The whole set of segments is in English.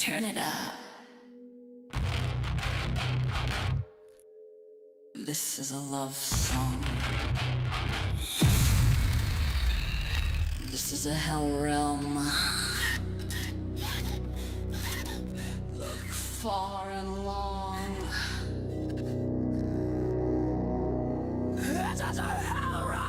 Turn it up. This is a love song. This is a hell realm. Look far and long. This is a hell realm.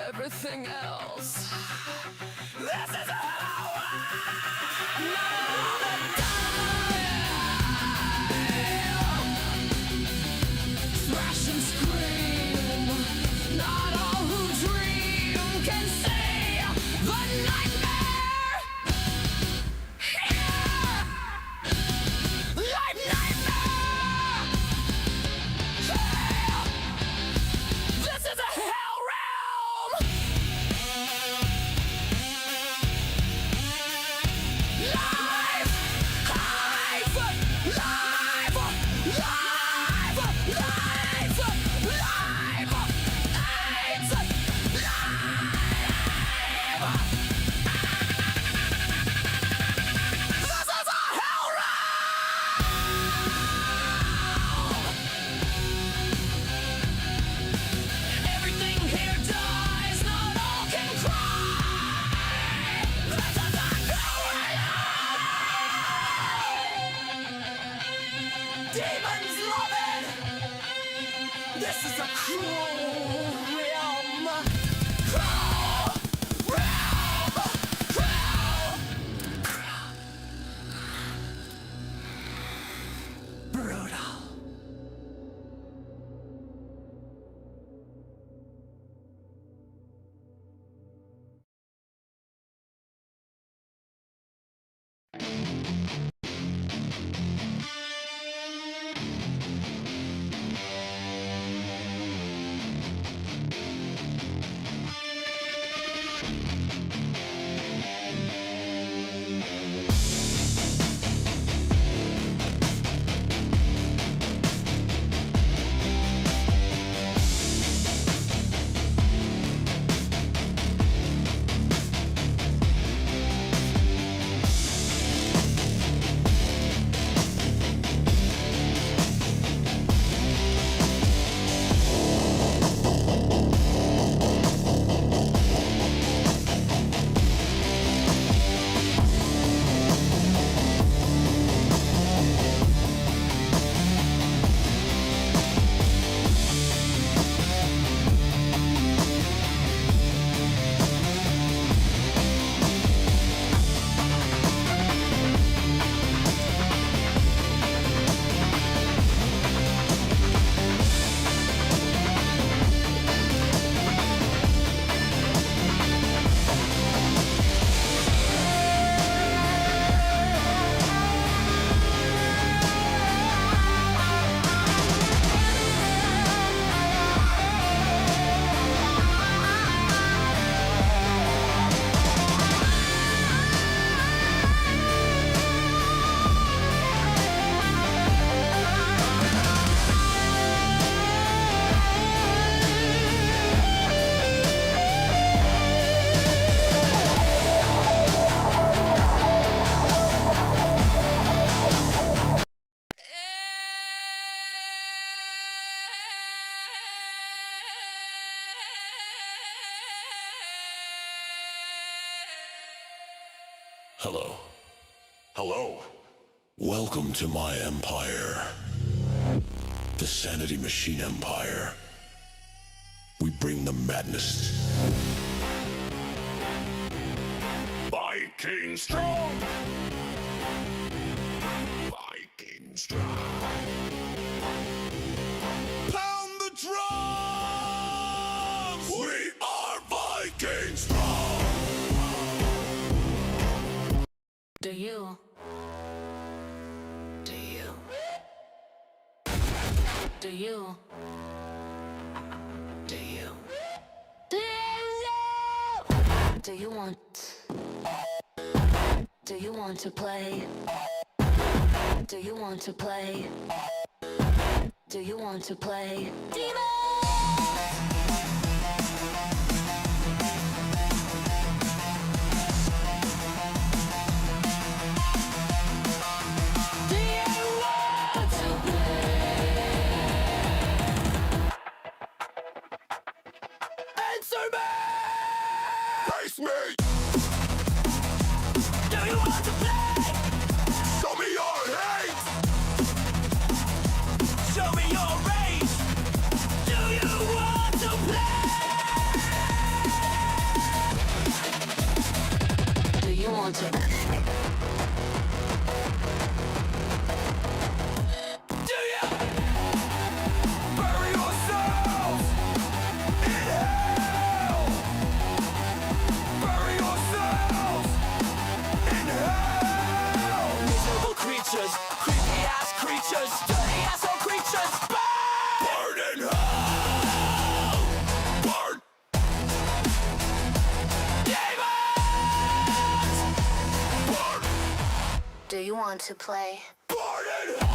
Everything else. This is how not all the time. Thrash and scream. Not all who dream can see the nightmare. Here, nightmare. Here. This is a hell realm. Demons love it! This is a cruel realm! Cruel realm! Cruel! Brutal. Hello. Hello. Welcome to my empire. The Sanity Machine Empire. We bring the madness. By Viking strong. Viking strong. Pound the drums. We are Viking strong. Do you? Do you? Do you? Do you? Do you? Do you want? Do you want to play? Do you want to play? Do you want to play? Demon! Face me! Do you want to play? Show me your hate! Show me your rage! Do you want to play? Do you want to? Do you? Bury yourselves in hell! Bury yourselves in hell! Miserable creatures, creepy ass creatures, dirty asshole creatures, Burn in hell! Burn! demons! Burn! Do you want to play? Burn in hell!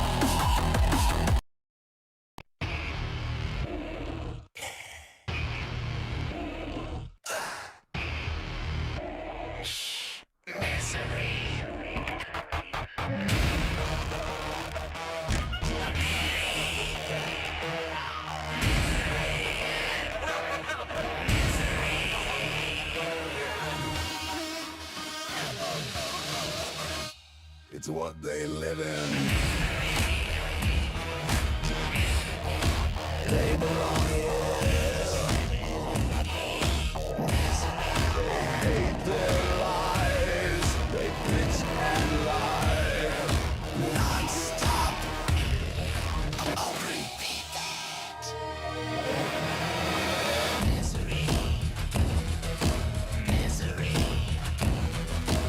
It's what they live in. They belong here. They hate their lives. They bitch and lie. Non-stop. I'll repeat that. Misery. Misery.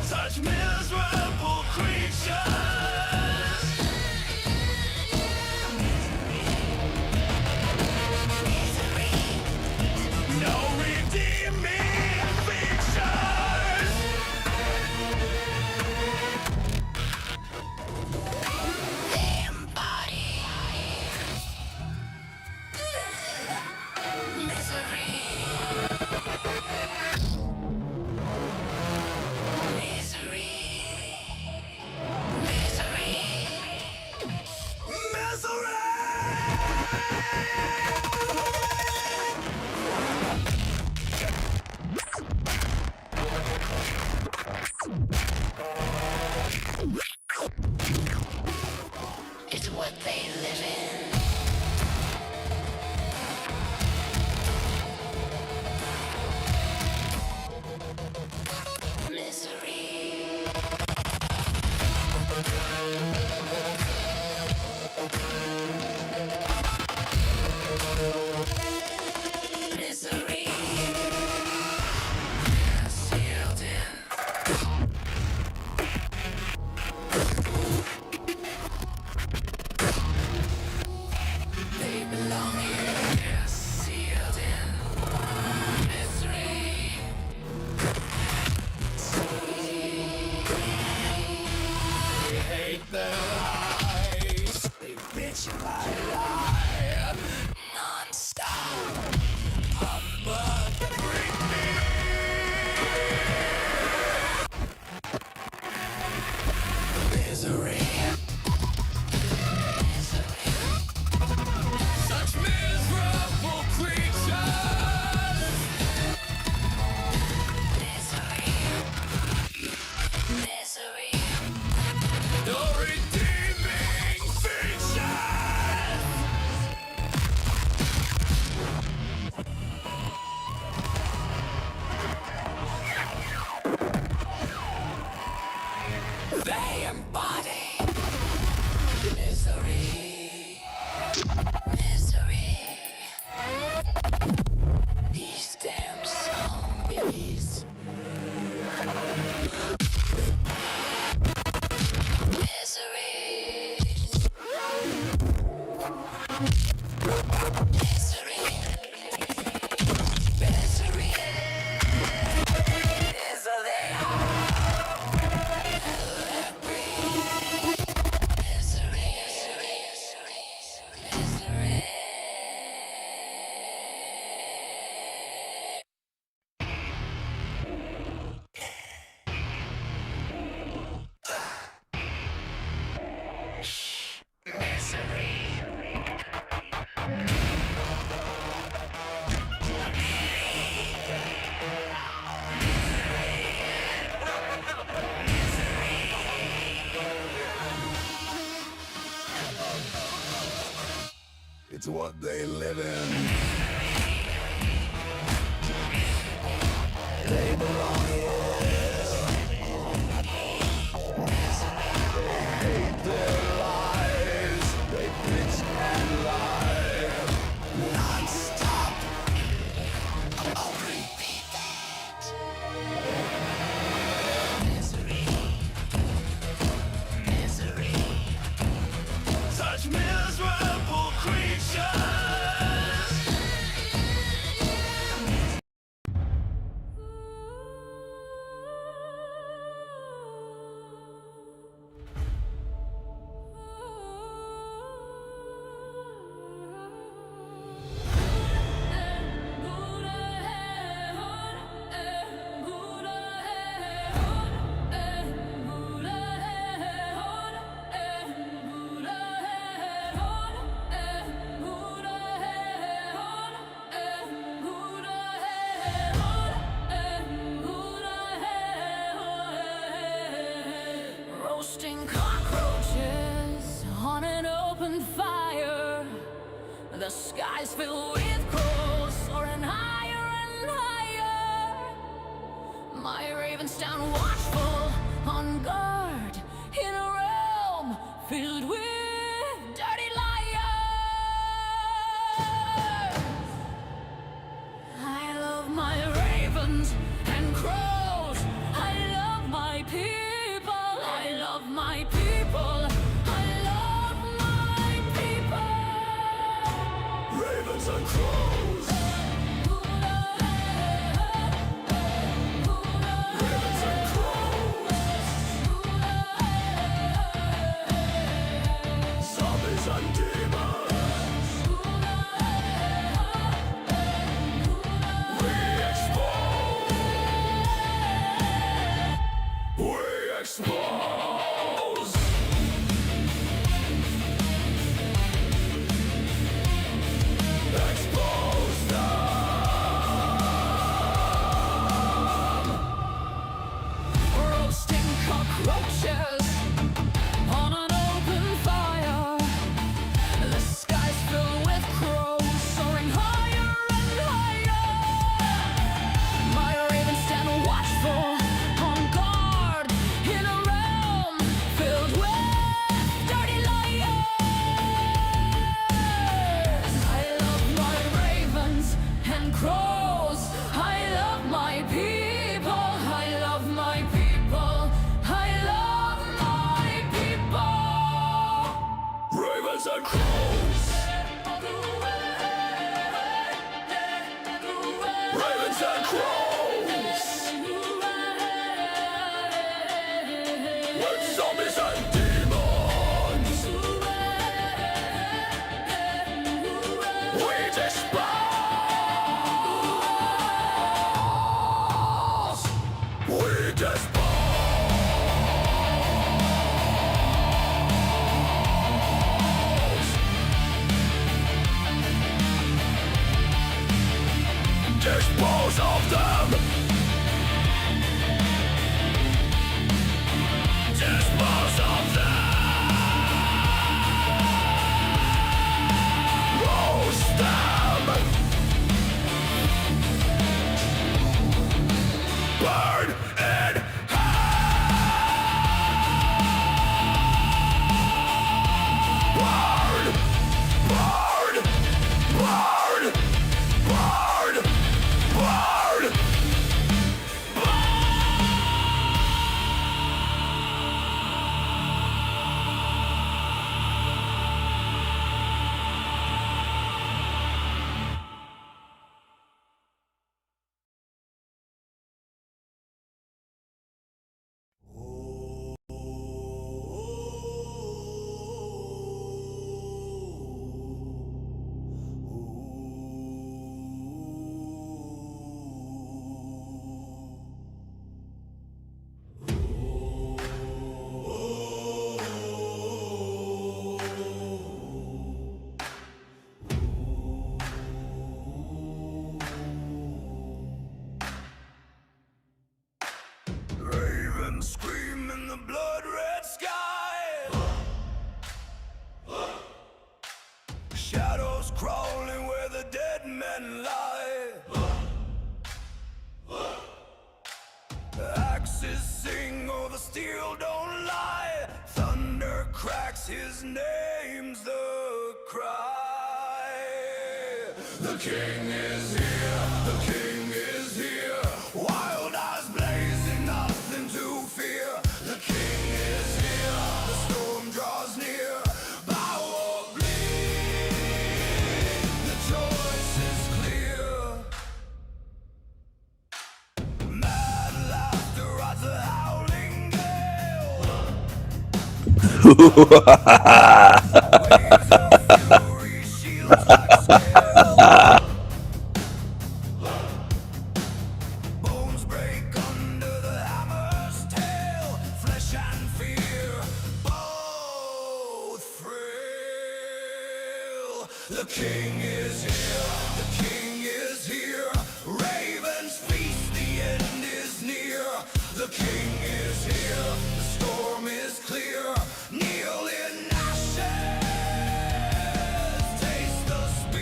Such miserable creatures. The skies filled with crows soaring higher and higher. My ravens stand watchful on guard in a realm filled with dirty liars. I love my ravens and crows. I love my people. I love my people. I love my people. Ravens and crows. Ravens and crows. Zombies and demons. We expose. We expose. Expose them. Roasting cockroaches on an open fire. The skies filled with crows soaring higher and higher. My ravens stand watchful on guard in a realm filled with dirty liars. I love my ravens and crows. I love my people. I love my people. I love my people. Ravens and crows. Ravens and crows. With zombies and demons. We dispose. We dispose. Dispose of them. Dispose of them. Roast them. Burn in hell. Burn. Burn. Burn. Burn. Burn. Ravens scream in the blood-red sky. Shadows crawling where the dead men lie. Axes sing, oh the steel don't lie. Thunder cracks, his name's the cry. The king is here, the king is here. Wild eyes blazing, nothing to fear. The king is here, the storm draws near. Bow or bleed, the choice is clear. Mad laughter rides the howling gale. Waves of fury, shields like scale. Bones break under the hammer's tail. Flesh and fear, both frail. The king is here, the king is here. Ravens feast, the end is near. The king is here, the storm is clear. Kneel in ashes, taste the spear.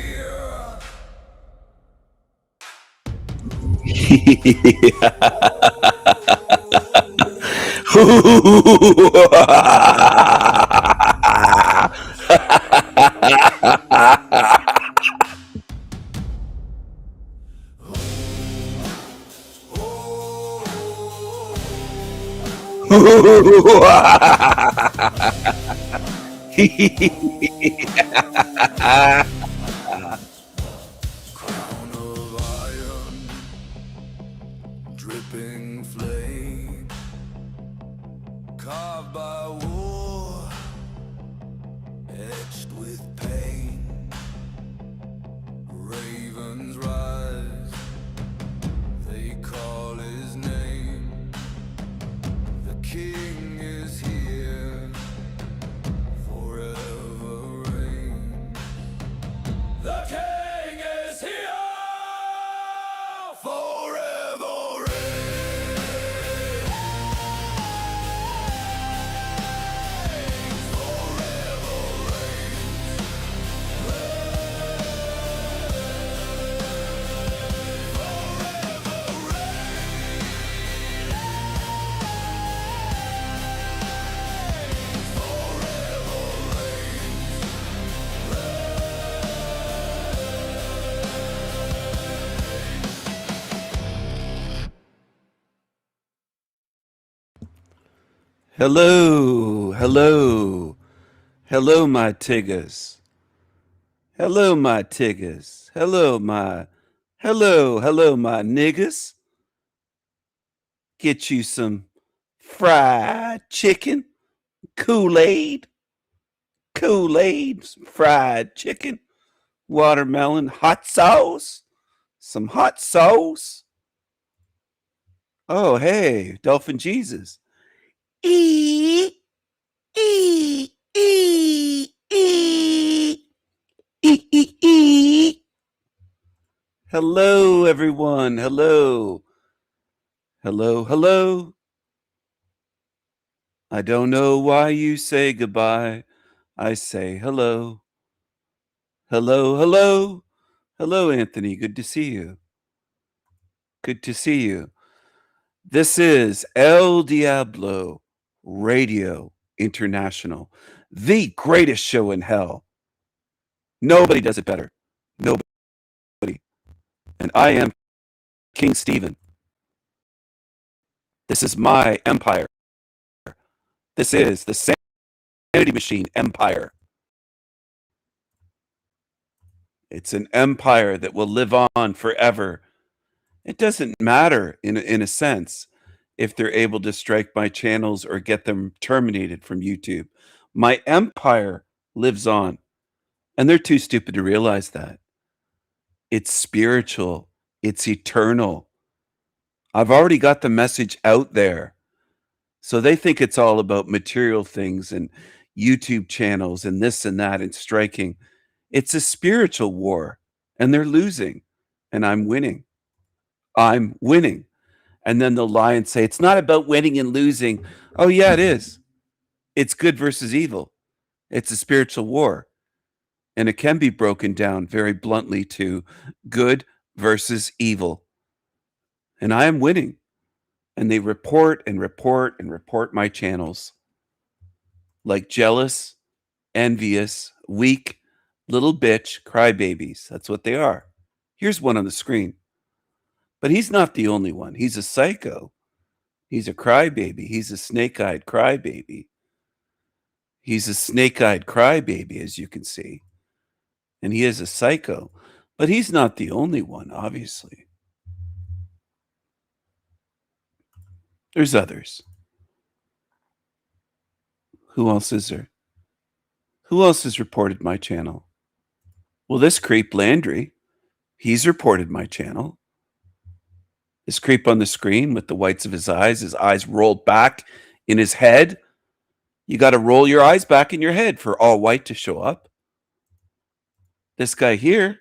Crown of iron, dripping flame, carved by war, etched with pain. Ravens rise, they call his name. The king is here, forever reign. The king is here, forever reign. Forever reign. Hello, hello, hello, my tiggers. Hello, my tiggers. Hello, my niggas. Get you some fried chicken, Kool-Aid, fried chicken, watermelon, hot sauce, some hot sauce. Oh, hey, Dolphin Jesus. Eee, ee, ee, ee. Hello, everyone. Hello. Hello, hello. I don't know why you say goodbye. I say hello. Hello, hello. Hello, Anthony. Good to see you. Good to see you. This is El Diablo Radio International, the greatest show in hell. Nobody does it better. Nobody. And I am King Stephen. This is my empire. This is the Sanity Machine Empire. It's an empire that will live on forever. It doesn't matter, in a sense, if they're able to strike my channels or get them terminated from YouTube. My empire lives on, and they're too stupid to realize that. It's spiritual. It's eternal. I've already got the message out there. So they think it's all about material things and YouTube channels and this and that and striking. It's a spiritual war, and they're losing, and I'm winning. I'm winning. And then they'll lie and say, it's not about winning and losing. Oh, yeah, it is. It's good versus evil. It's a spiritual war. And it can be broken down very bluntly to good versus evil. And I am winning. And they report and report and report my channels like jealous, envious, weak, little bitch crybabies. That's what they are. Here's one on the screen. But he's not the only one. He's a psycho. He's a crybaby. He's a snake-eyed crybaby. He's a snake-eyed crybaby, as you can see. And he is a psycho. But he's not the only one, obviously. There's others. Who else is there? Who else has reported my channel? Well, this creep Landry, he's reported my channel. This creep on the screen with the whites of his eyes rolled back in his head. You got to roll your eyes back in your head for all white to show up. This guy here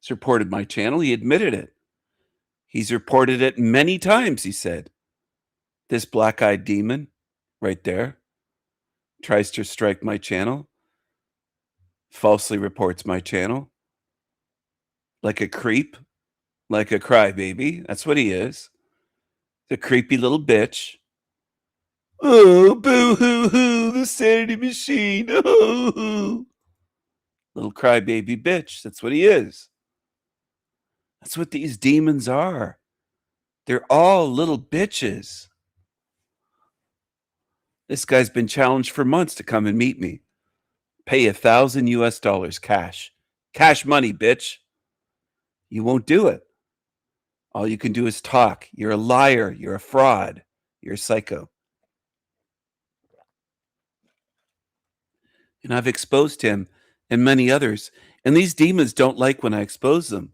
has reported my channel. He admitted it. He's reported it many times, he said. This black-eyed demon right there tries to strike my channel, falsely reports my channel like a creep. like a crybaby. That's what he is. The creepy little bitch. Oh, boo hoo hoo, the sanity machine. Oh, little crybaby bitch. That's what he is. That's what these demons are. They're all little bitches. This guy's been challenged for months to come and meet me. Pay $1,000 cash. Cash money, bitch. You won't do it. All you can do is talk. You're a liar. You're a fraud. You're a psycho. And I've exposed him and many others. And these demons don't like when I expose them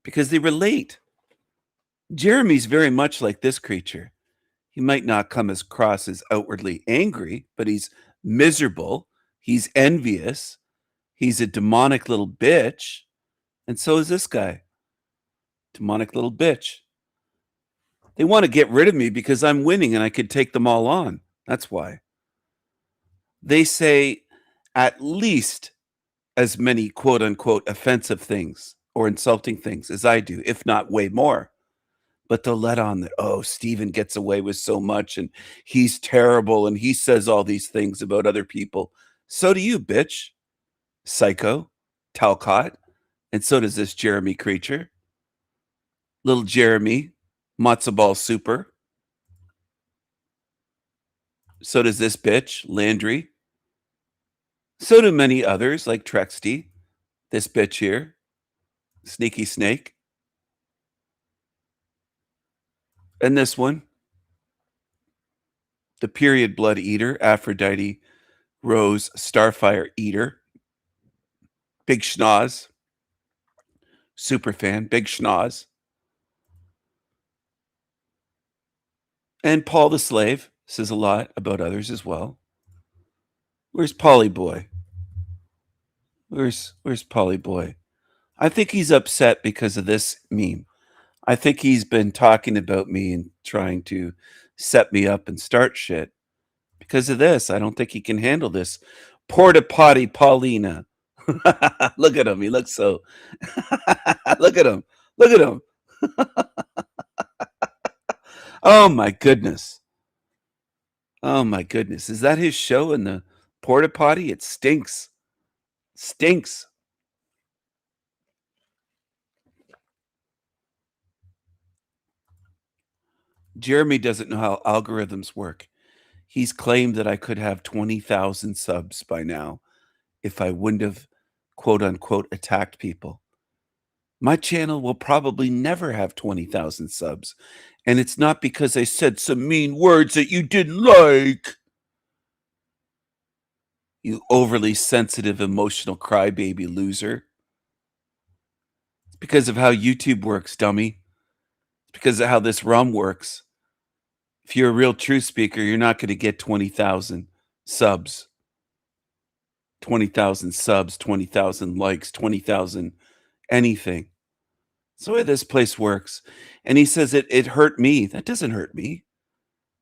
because they relate. Jeremy's very much like this creature. He might not come across as outwardly angry, but he's miserable. He's envious. He's a demonic little bitch. And so is this guy. Demonic little bitch. They want to get rid of me because I'm winning and I could take them all on. That's why. They say at least as many quote unquote offensive things or insulting things as I do, if not way more. But they'll let on that, oh, Steven gets away with so much and he's terrible and he says all these things about other people. So do you, bitch. Psycho, Talcott, and so does this Jeremy creature. Little Jeremy, matzo ball super. So does this bitch, Landry. So do many others like Trexty, this bitch here, Sneaky Snake. And this one, the period blood eater, Aphrodite Rose Starfire Eater. Big schnoz. Super fan, big schnoz. And Paul the Slave says a lot about others as well. Where's Polly Boy? Where's Polly Boy? I think he's upset because of this meme. I think he's been talking about me and trying to set me up and start shit. Because of this, I don't think he can handle this. Porta potty Paulina. Look at him. He looks so. Look at him. Look at him. Oh my goodness. Oh my goodness. Is that his show in the porta potty? It stinks. Stinks. Jeremy doesn't know how algorithms work. He's claimed that I could have 20,000 subs by now if I wouldn't have, quote unquote, attacked people. My channel will probably never have 20,000 subs. And it's not because I said some mean words that you didn't like. You overly sensitive, emotional crybaby loser. It's because of how YouTube works, dummy. It's because of how this rum works. If you're a real truth speaker, you're not going to get 20,000 subs. 20,000 subs, 20,000 likes, 20,000 anything. That's the way this place works. And he says it hurt me. That doesn't hurt me.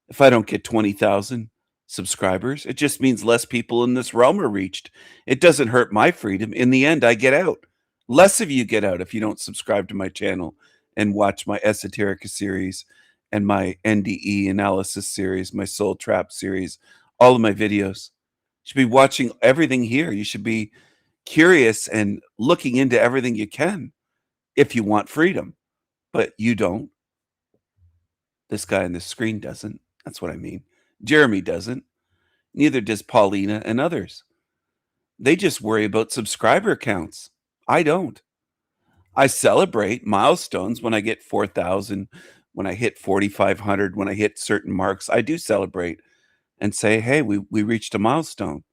If I don't get 20,000 subscribers, it just means less people in this realm are reached. It doesn't hurt my freedom. In the end, I get out. Less of you get out if you don't subscribe to my channel and watch my Esoterica series and my NDE analysis series, my Soul Trap series, all of my videos. You should be watching everything here. You should be curious and looking into everything you can if you want freedom. But you don't. This guy on the screen doesn't. That's what I mean. Jeremy doesn't. Neither does Paulina and others. They just worry about subscriber counts. I don't. I celebrate milestones when I get 4,000, when I hit 4,500, when I hit certain marks. I do celebrate and say, hey, we reached a milestone.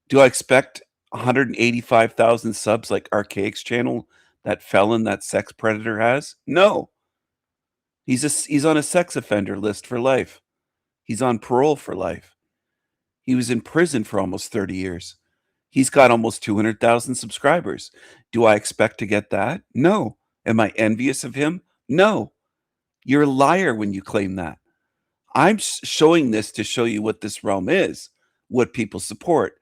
Do I expect 185,000 subs like Archaic's channel, that felon, that sex predator has? No. He's on a sex offender list for life. He's on parole for life. He was in prison for almost 30 years. He's got almost 200,000 subscribers. Do I expect to get that? No. Am I envious of him? No. You're a liar when you claim that. I'm showing this to show you what this realm is, what people support.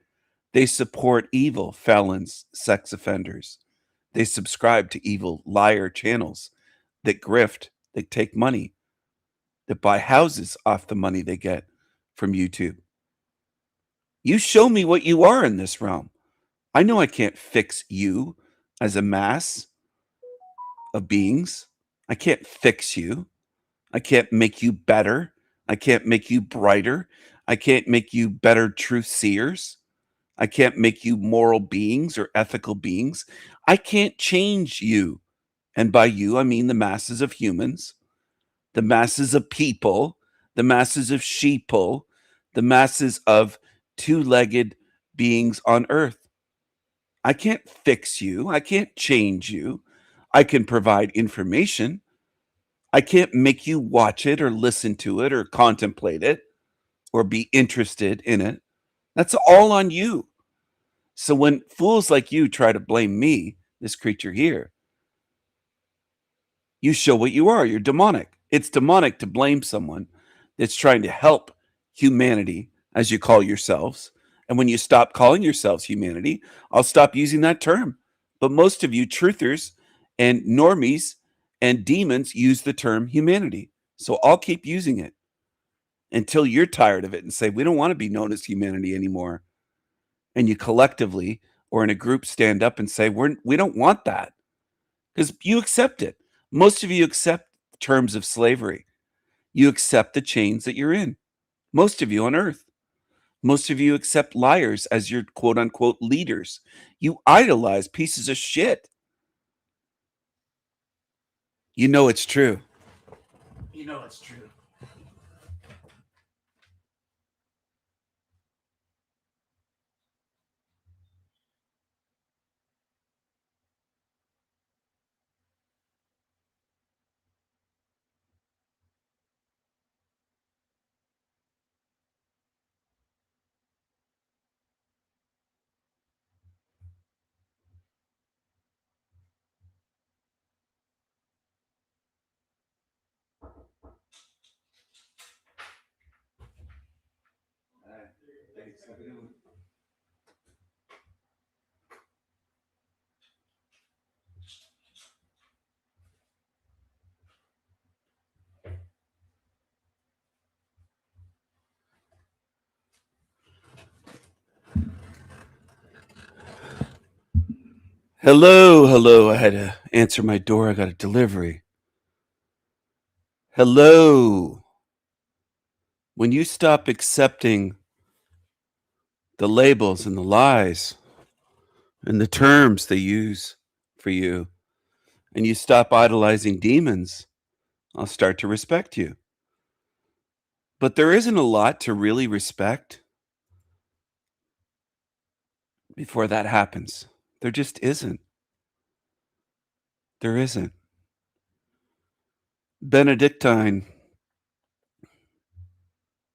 They support evil, felons, sex offenders. They subscribe to evil liar channels. that grift, that take money, that buy houses off the money they get from YouTube. You show me what you are in this realm. I know I can't fix you as a mass of beings. I can't fix you. I can't make you better. I can't make you brighter. I can't make you better truth seers. I can't make you moral beings or ethical beings. I can't change you. And by you, I mean the masses of humans, the masses of people, the masses of sheeple, the masses of two-legged beings on earth. I can't fix you. I can't change you. I can provide information. I can't make you watch it or listen to it or contemplate it or be interested in it. That's all on you. So when fools like you try to blame me, this creature here, you show what you are. You're demonic. It's demonic to blame someone that's trying to help humanity, as you call yourselves. And when you stop calling yourselves humanity, I'll stop using that term. But most of you truthers and normies and demons use the term humanity. So I'll keep using it until you're tired of it and say, we don't want to be known as humanity anymore. And you collectively or in a group stand up and say, we don't want that, because you accept it. Most of you accept terms of slavery. You accept the chains that you're in. Most of you on earth. Most of you accept liars as your quote unquote leaders. You idolize pieces of shit. You know it's true. You know it's true. Hello, hello. I had to answer my door. I got a delivery. Hello. When you stop accepting the labels and the lies and the terms they use for you, and you stop idolizing demons, I'll start to respect you. But there isn't a lot to really respect before that happens. There just isn't. There isn't. Benedictine,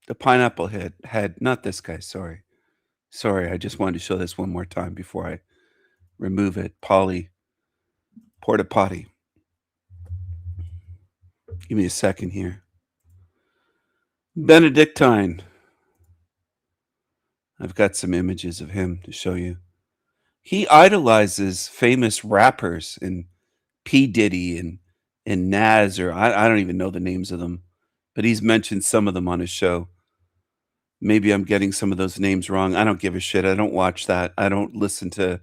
the pineapple head, had not this guy, sorry. Sorry, I just wanted to show this one more time before I remove it. Polly, porta potty. Give me a second here. Benedictine. I've got some images of him to show you. He idolizes famous rappers and P. Diddy and Nas, or I don't even know the names of them, but he's mentioned some of them on his show. Maybe I'm getting some of those names wrong. I don't give a shit. I don't watch that. I don't listen to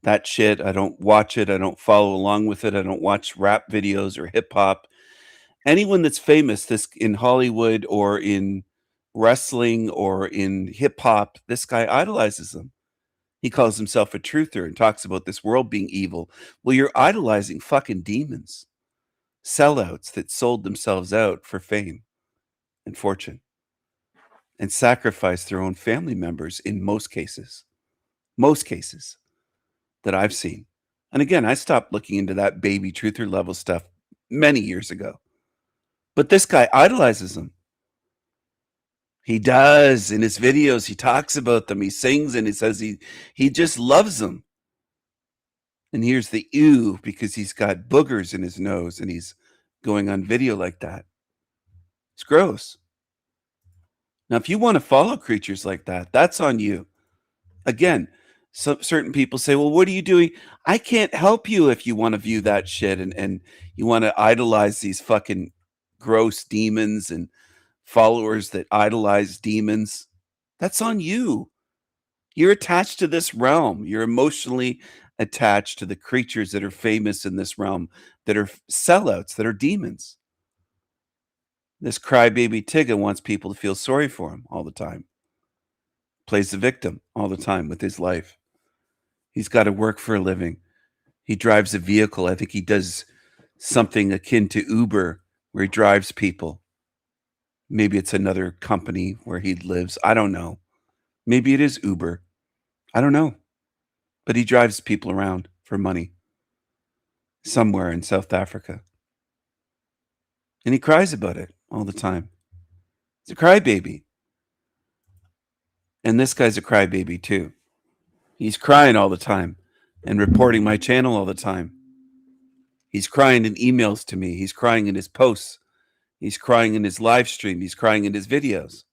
that shit. I don't watch it. I don't follow along with it. I don't watch rap videos or hip hop. Anyone that's famous this in Hollywood or in wrestling or in hip hop, this guy idolizes them. He calls himself a truther and talks about this world being evil. Well, you're idolizing fucking demons, sellouts that sold themselves out for fame and fortune and sacrificed their own family members in most cases that I've seen. And again, I stopped looking into that baby truther level stuff many years ago. But this guy idolizes them. He does in his videos. He talks about them. He sings and he says he just loves them. And here's the ew because he's got boogers in his nose and he's going on video like that. It's gross. Now, if you want to follow creatures like that, that's on you. Again, Certain people say, well, what are you doing? I can't help you if you want to view that shit and you want to idolize these fucking gross demons and followers that idolize demons. That's on you. You're attached to this realm. You're emotionally attached to the creatures that are famous in this realm, that are sellouts, that are demons. This crybaby Tigga wants people to feel sorry for him all the time. Plays the victim all the time with his life. He's got to work for a living. He drives a vehicle. I think he does something akin to Uber, where he drives people. Maybe it's another company where he lives. I don't know. Maybe it is Uber. I don't know. But he drives people around for money somewhere in South Africa. And he cries about it all the time. He's a crybaby. And this guy's a crybaby too. He's crying all the time and reporting my channel all the time. He's crying in emails to me. He's crying in his posts. He's crying in his live stream. He's crying in his videos.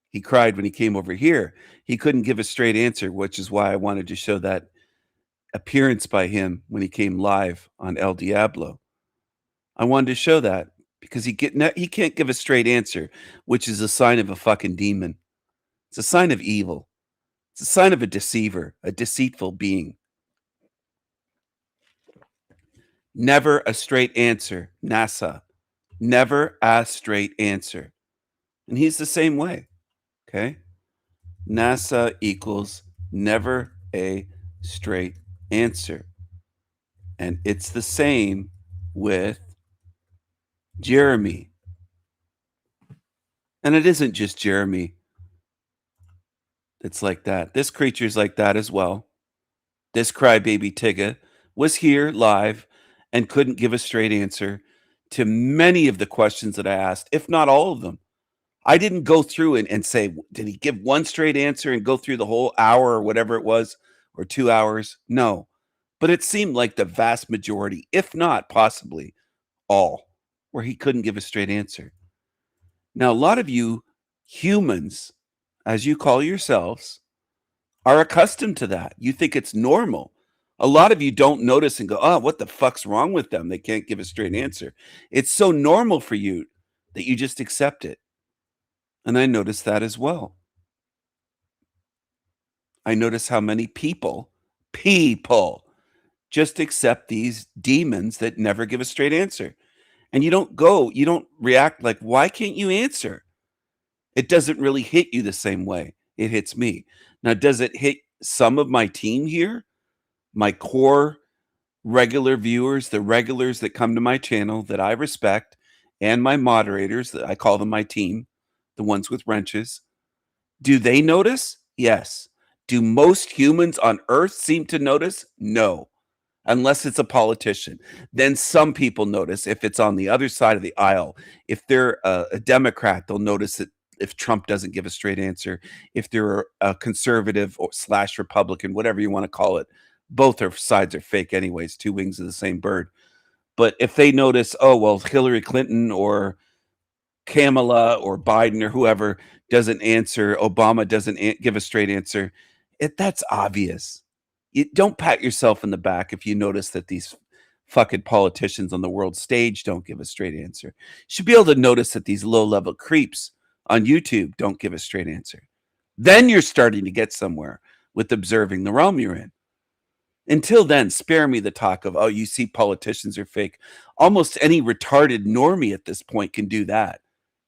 He cried when he came over here. He couldn't give a straight answer, which is why I wanted to show that appearance by him when he came live on El Diablo. I wanted to show that because he can't give a straight answer, which is a sign of a fucking demon. It's a sign of evil. It's a sign of a deceiver, a deceitful being. Never a straight answer, NASA. Never a straight answer. And he's the same way. Okay? NASA equals never a straight answer. And it's the same with Jeremy. And it isn't just Jeremy that's like that. This creature's like that as well. This crybaby Tigga was here live and couldn't give a straight answer to many of the questions that I asked, if not all of them. I didn't go through and say, did he give one straight answer and go through the whole hour or whatever it was, or 2 hours? No. But it seemed like the vast majority, if not possibly all, where he couldn't give a straight answer. Now, a lot of you humans, as you call yourselves, are accustomed to that. You think it's normal. A lot of you don't notice and go, oh, what the fuck's wrong with them? They can't give a straight answer. It's so normal for you that you just accept it. And I noticed that as well. I notice how many people just accept these demons that never give a straight answer. And you don't react like, why can't you answer? It doesn't really hit you the same way it hits me. Now, does it hit some of my team here? My core regular viewers, the regulars that come to my channel that I respect, and my moderators, that I call them my team, the ones with wrenches. Do they notice? Yes. Do most humans on Earth seem to notice? No. Unless it's a politician. Then some people notice if it's on the other side of the aisle. If they're a Democrat, they'll notice that if Trump doesn't give a straight answer. If they're a conservative or / Republican, whatever you want to call it, both sides are fake anyways, two wings of the same bird. But if they notice, oh, well, Hillary Clinton or Kamala or Biden or whoever doesn't answer, Obama doesn't give a straight answer, that's obvious. You don't pat yourself in the back if you notice that these fucking politicians on the world stage don't give a straight answer. You should be able to notice that these low-level creeps on YouTube don't give a straight answer. Then you're starting to get somewhere with observing the realm you're in. Until then, spare me the talk of, oh, you see politicians are fake. Almost any retarded normie at this point can do that.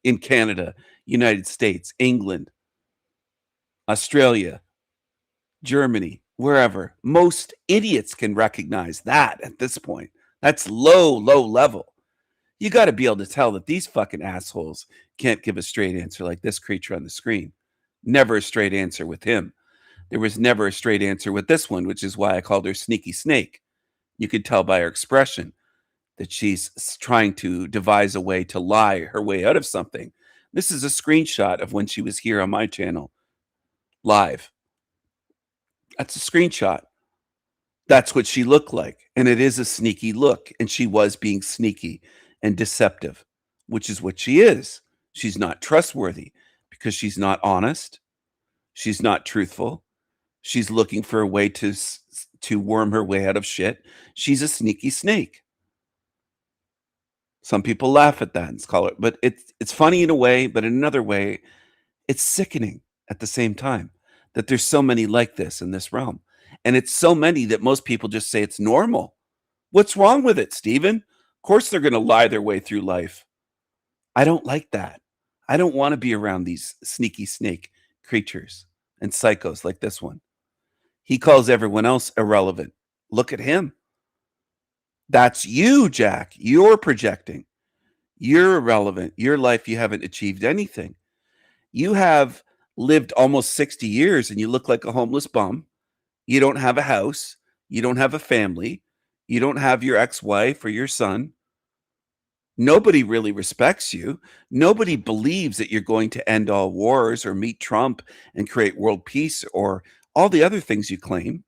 In Canada, United States, England, Australia, Germany, wherever. Most idiots can recognize that at this point. That's low level. You got to be able to tell that these fucking assholes can't give a straight answer like this creature on the screen. Never a straight answer with him. There was never a straight answer with this one, which is why I called her Sneaky Snake. You could tell by her expression that she's trying to devise a way to lie her way out of something. This is a screenshot of when she was here on my channel, live. That's a screenshot. That's what she looked like. And it is a sneaky look. And she was being sneaky and deceptive, which is what she is. She's not trustworthy because she's not honest. She's not truthful. She's looking for a way to worm her way out of shit. She's a sneaky snake. Some people laugh at that and call it, but it's funny in a way, but in another way, it's sickening at the same time that there's so many like this in this realm. And it's so many that most people just say it's normal. What's wrong with it, Stephen? Of course they're going to lie their way through life. I don't like that. I don't want to be around these sneaky snake creatures and psychos like this one. He calls everyone else irrelevant. Look at him. That's you, Jack. You're projecting. You're irrelevant. Your life, you haven't achieved anything. You have lived almost 60 years and you look like a homeless bum. You don't have a house. You don't have a family. You don't have your ex-wife or your son. Nobody really respects you. Nobody believes that you're going to end all wars or meet Trump and create world peace or all the other things you claim.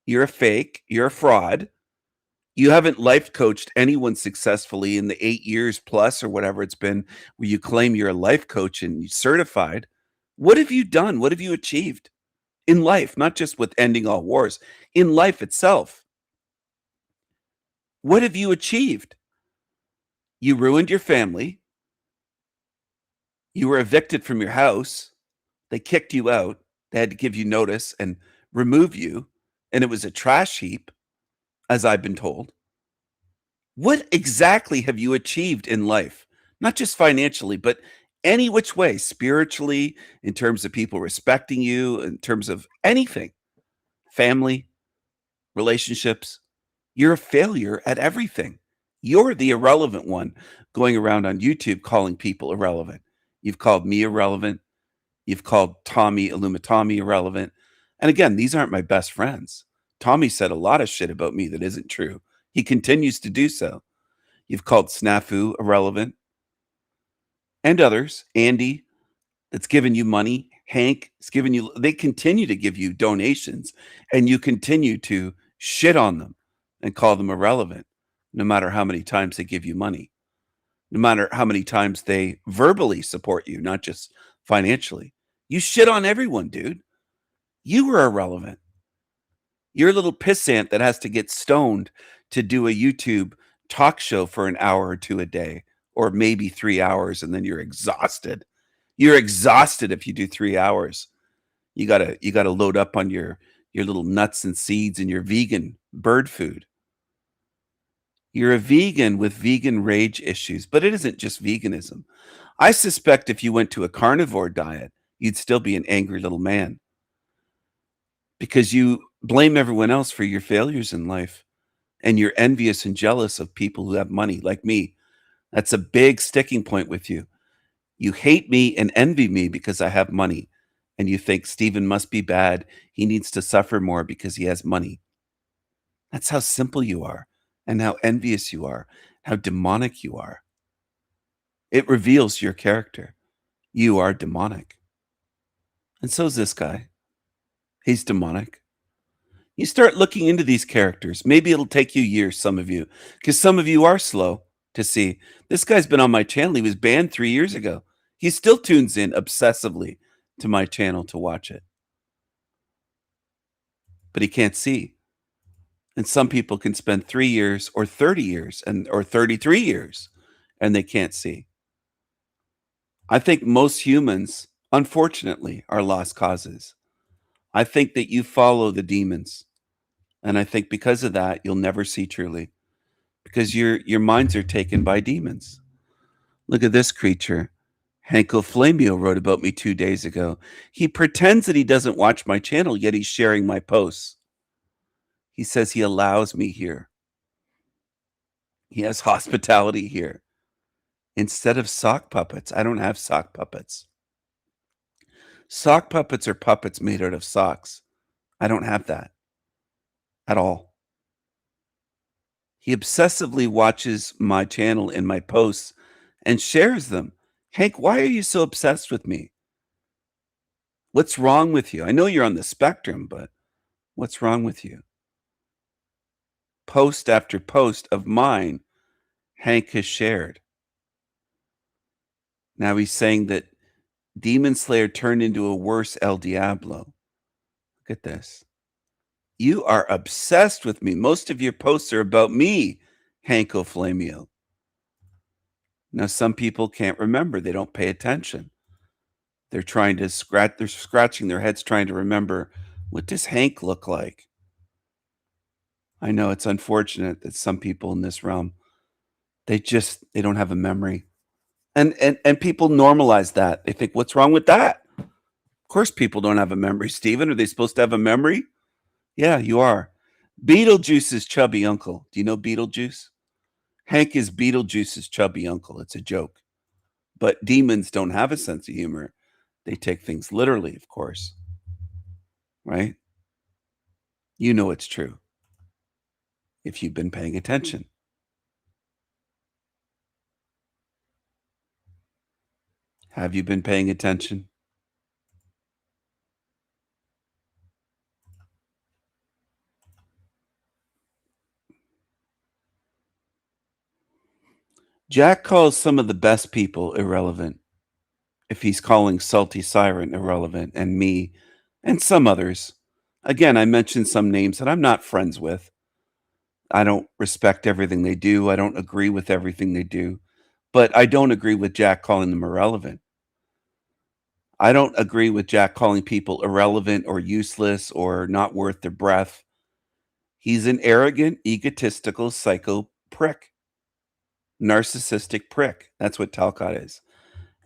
You're a fake. You're a fraud. You haven't life coached anyone successfully in the 8 years plus or whatever it's been where you claim you're a life coach and you certified. What have you done? What have you achieved in life? Not just with ending all wars, in life itself. What have you achieved? You ruined your family. You were evicted from your house. They kicked you out. They had to give you notice and remove you. And it was a trash heap, as I've been told. What exactly have you achieved in life? Not just financially, but any which way, spiritually, in terms of people respecting you, in terms of anything, family, relationships. You're a failure at everything. You're the irrelevant one going around on YouTube calling people irrelevant. You've called me irrelevant. You've called Tommy Illumitami irrelevant. And again, these aren't my best friends. Tommy said a lot of shit about me that isn't true. He continues to do so. You've called Snafu irrelevant and others. Andy, that's given you money. Hank is giving you, they continue to give you donations and you continue to shit on them and call them irrelevant, no matter how many times they give you money, no matter how many times they verbally support you, not just financially. You shit on everyone, dude. You were irrelevant. You're a little pissant that has to get stoned to do a YouTube talk show for an hour or two a day, or maybe 3 hours, and then you're exhausted. You're exhausted if you do 3 hours. You gotta load up on your little nuts and seeds and your vegan bird food. You're a vegan with vegan rage issues, but it isn't just veganism. I suspect if you went to a carnivore diet, you'd still be an angry little man because you blame everyone else for your failures in life and you're envious and jealous of people who have money like me. That's a big sticking point with you. You hate me and envy me because I have money. And you think Stephen must be bad. He needs to suffer more because he has money. That's how simple you are and how envious you are, how demonic you are. It reveals your character. You are demonic. And so's this guy. He's demonic. You start looking into these characters. Maybe it'll take you years, some of you, because some of you are slow to see. This guy's been on my channel. He was banned 3 years ago. He still tunes in obsessively to my channel to watch it. But he can't see. And some people can spend 3 years or 30 years or 33 years and they can't see. I think most humans, unfortunately, are lost causes. I think that you follow the demons. And I think because of that, you'll never see truly because your minds are taken by demons. Look at this creature. Hanko Flamio wrote about me 2 days ago. He pretends that he doesn't watch my channel, yet he's sharing my posts. He says he allows me here. He has hospitality here. Instead of sock puppets, I don't have sock puppets. Sock puppets are puppets made out of socks. I don't have that at all. He obsessively watches my channel and my posts and shares them. Hank, why are you so obsessed with me? What's wrong with you? I know you're on the spectrum, but what's wrong with you? Post after post of mine, Hank has shared. Now he's saying that Demon Slayer turned into a worse El Diablo. Look at this. You are obsessed with me. Most of your posts are about me, Hanko Flamio. Now, some people can't remember. They don't pay attention. They're trying to they're scratching their heads trying to remember, what does Hank look like? I know it's unfortunate that some people in this realm, they don't have a memory. And people normalize that. They think, what's wrong with that? Of course people don't have a memory, Stephen. Are they supposed to have a memory? Yeah, you are. Beetlejuice's chubby uncle. Do you know Beetlejuice? Hank is Beetlejuice's chubby uncle. It's a joke. But demons don't have a sense of humor. They take things literally, of course. Right? You know it's true if you've been paying attention. Have you been paying attention? Jack calls some of the best people irrelevant. If he's calling Salty Siren irrelevant and me and some others. Again, I mentioned some names that I'm not friends with. I don't respect everything they do. I don't agree with everything they do. But I don't agree with Jack calling them irrelevant. I don't agree with Jack calling people irrelevant or useless or not worth their breath. He's an arrogant, egotistical, psycho prick. Narcissistic prick. That's what Talcott is.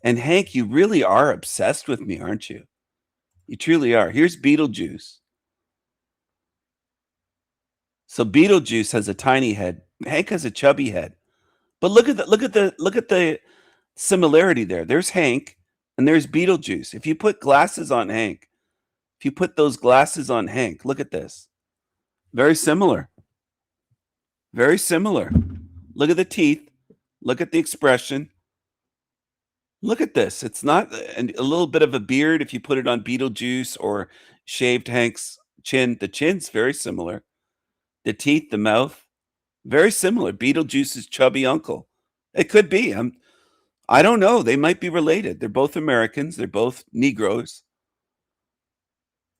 And Hank, you really are obsessed with me, aren't you? You truly are. Here's Beetlejuice. So Beetlejuice has a tiny head. Hank has a chubby head. But look at the similarity there. There's Hank and there's Beetlejuice. If you put glasses on Hank, if you put those glasses on Hank, look at this. Very similar. Very similar. Look at the teeth. Look at the expression. Look at this. It's not a little bit of a beard if you put it on Beetlejuice or shaved Hank's chin. The chin's very similar. The teeth, the mouth, very similar. Beetlejuice's chubby uncle. It could be. I don't know. They might be related. They're both Americans. They're both Negroes.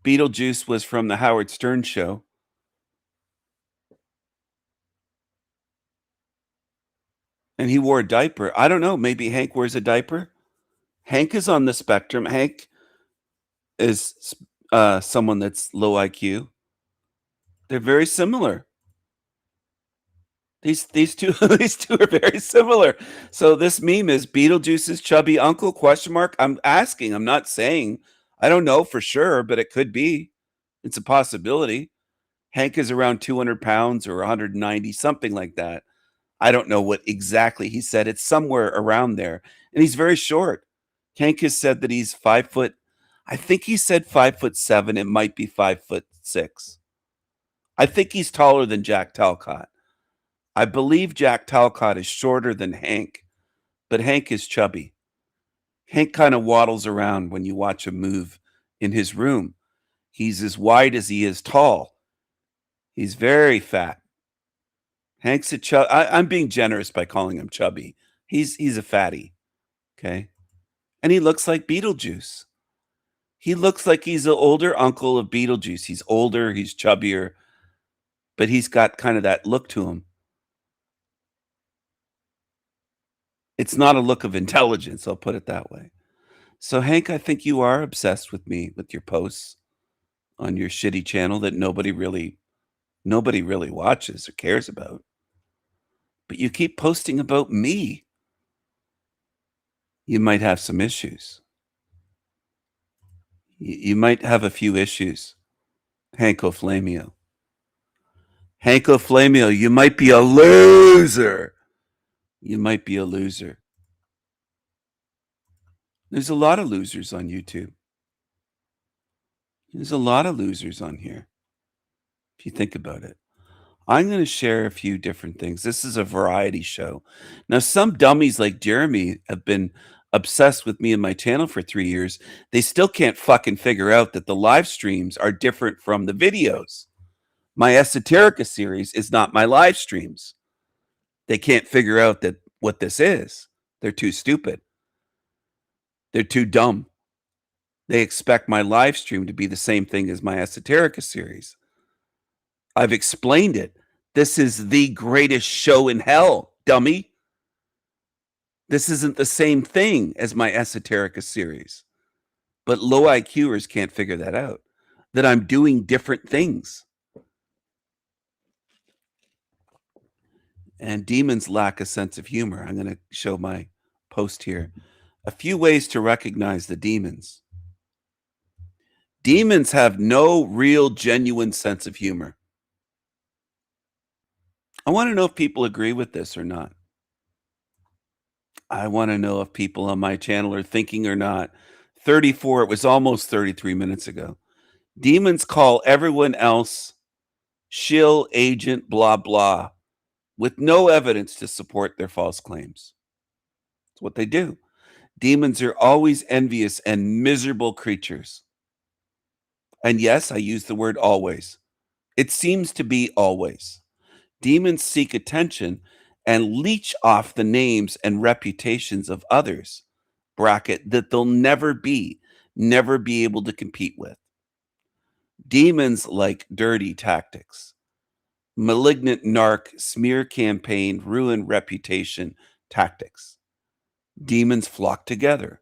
Beetlejuice was from the Howard Stern show. And he wore a diaper. I don't know. Maybe Hank wears a diaper. Hank is on the spectrum. Hank is someone that's low IQ. They're very similar. These two these two are very similar. So this meme is Beetlejuice's chubby uncle ? I'm asking. I'm not saying. I don't know for sure, but it could be. It's a possibility. Hank is around 200 pounds or 190, something like that. I don't know what exactly he said. It's somewhere around there. And he's very short. Hank has said that he's 5 foot. I think he said 5'7". It might be 5'6". I think he's taller than Jack Talcott. I believe Jack Talcott is shorter than Hank, but Hank is chubby. Hank kind of waddles around when you watch him move in his room. He's as wide as he is tall. He's very fat. Hank's a chub. I'm being generous by calling him chubby. He's a fatty. Okay. And he looks like Beetlejuice. He looks like he's the older uncle of Beetlejuice. He's older, he's chubbier, but he's got kind of that look to him. It's not a look of intelligence, I'll put it that way. So, Hank, I think you are obsessed with me, with your posts on your shitty channel that nobody really watches or cares about. But you keep posting about me. You might have some issues. You might have a few issues. Hanko Flamio. Hanko Flamio, you might be a loser. You might be a loser. There's a lot of losers on YouTube. There's a lot of losers on here, if you think about it. I'm going to share a few different things. This is a variety show. Now, some dummies like Jeremy have been obsessed with me and my channel for 3 years. They still can't fucking figure out that the live streams are different from the videos. My Esoterica series is not my live streams. They can't figure out that what this is. They're too stupid. They're too dumb. They expect my live stream to be the same thing as my Esoterica series. I've explained it. This is the greatest show in hell, dummy. This isn't the same thing as my Esoterica series. But low IQers can't figure that out, that I'm doing different things. And demons lack a sense of humor. I'm going to show my post here. A few ways to recognize the demons. Demons have no real, genuine sense of humor. I want to know if people agree with this or not. I want to know if people on my channel are thinking or not. 34, it was almost 33 minutes ago. Demons call everyone else shill, agent, blah, blah, with no evidence to support their false claims. It's what they do. Demons are always envious and miserable creatures. And yes, I use the word always. It seems to be always. Demons seek attention and leech off the names and reputations of others, bracket, that they'll never be able to compete with. Demons like dirty tactics, malignant narc, smear campaign, ruin reputation tactics. Demons flock together.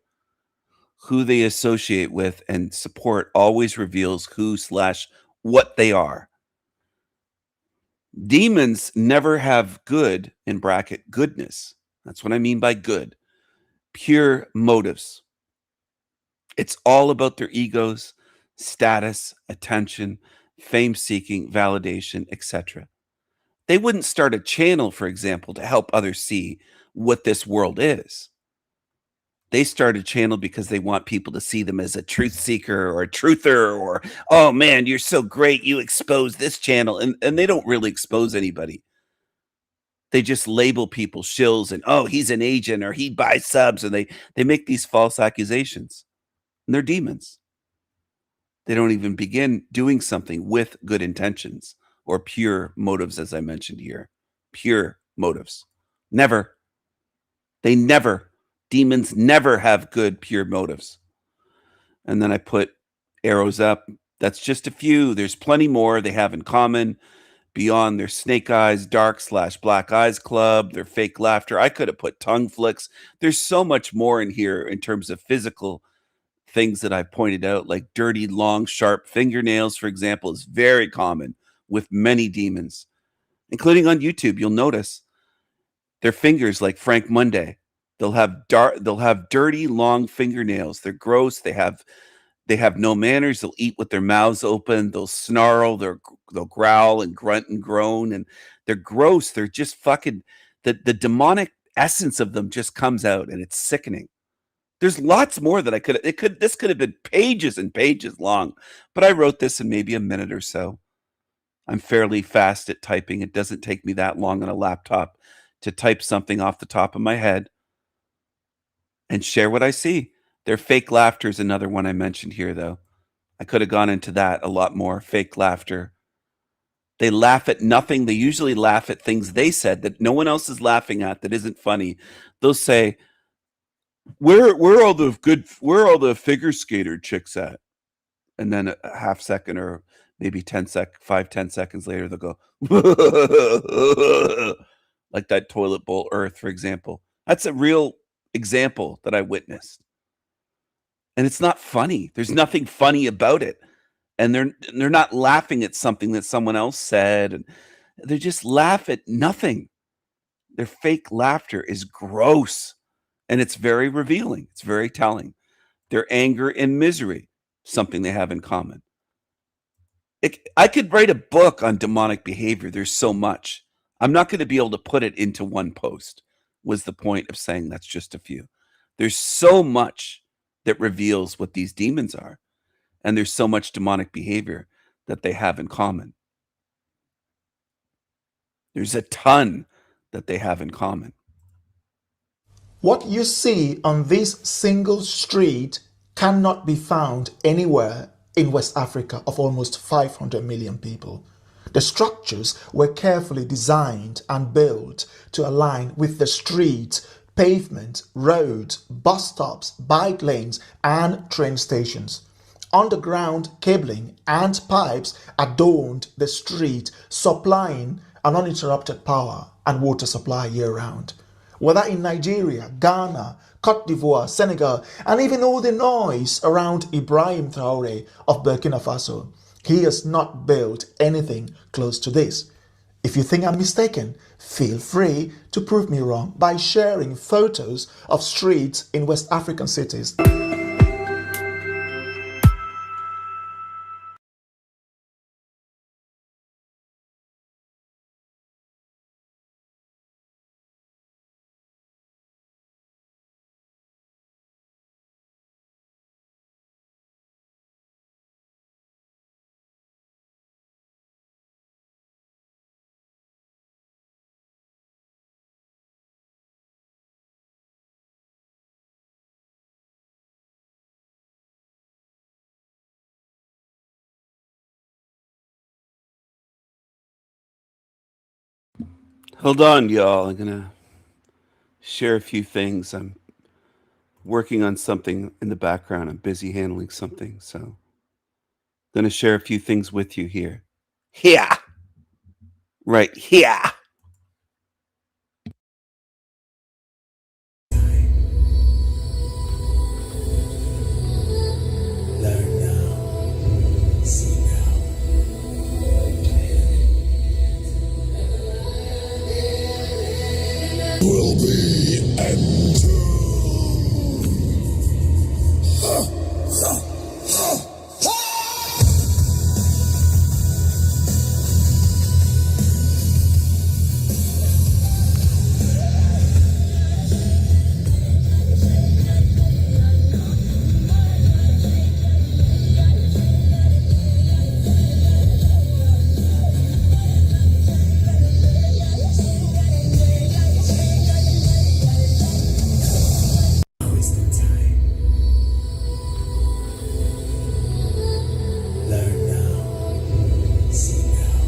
Who they associate with and support always reveals who/what they are. Demons never have good, in bracket, goodness. That's what I mean by good. Pure motives. It's all about their egos, status, attention, fame-seeking, validation, etc. They wouldn't start a channel, for example, to help others see what this world is. They start a channel because they want people to see them as a truth seeker or a truther or, oh man, you're so great, you expose this channel. And they don't really expose anybody. They just label people shills and, oh, he's an agent or he buys subs. And they make these false accusations. And they're demons. They don't even begin doing something with good intentions or pure motives, as I mentioned here. Pure motives. Never. They never. Demons never have good, pure motives. And then I put arrows up. That's just a few. There's plenty more they have in common beyond their snake eyes, dark/black eyes club, their fake laughter. I could have put tongue flicks. There's so much more in here in terms of physical things that I pointed out, like dirty, long, sharp fingernails, for example, is very common with many demons, including on YouTube. You'll notice their fingers like Frank Monday. They'll have dirty, long fingernails. They're gross. They have no manners. They'll eat with their mouths open. They'll snarl. They'll growl and grunt and groan. And they're gross. They're just fucking the demonic essence of them just comes out, and it's sickening. There's lots more that this could have been pages and pages long, but I wrote this in maybe a minute or so. I'm fairly fast at typing. It doesn't take me that long on a laptop to type something off the top of my head and share what I see. Their fake laughter is another one I mentioned here, though. I could have gone into that a lot more. Fake laughter. They laugh at nothing. They usually laugh at things they said that no one else is laughing at that isn't funny. They'll say, where are all the figure skater chicks at? And then a half second or maybe 10 seconds later, they'll go, like that toilet bowl earth, for example. That's a real example that I witnessed. And it's not funny. There's nothing funny about it. And they're not laughing at something that someone else said. And they just laugh at nothing. Their fake laughter is gross. And it's very revealing. It's very telling. Their anger and misery, something they have in common. I could write a book on demonic behavior. There's so much. I'm not going to be able to put it into one post, was the point of saying that's just a few. There's so much that reveals what these demons are. And there's so much demonic behavior that they have in common. There's a ton that they have in common. What you see on this single street cannot be found anywhere in West Africa of almost 500 million people. The structures were carefully designed and built to align with the streets pavement, roads, bus stops, bike lanes, and train stations. Underground cabling and pipes adorned the street, supplying an uninterrupted power and water supply year round. Whether in Nigeria, Ghana, Cote d'Ivoire, Senegal, and even all the noise around Ibrahim Traore of Burkina Faso, he has not built anything close to this. If you think I'm mistaken, feel free to prove me wrong by sharing photos of streets in West African cities. Hold on, y'all. I'm gonna share a few things. I'm working on something in the background. I'm busy handling something, so I'm gonna share a few things with you here. Here, right here. Learn now, see now. Will be entered. Now is the time. Learn now, see now.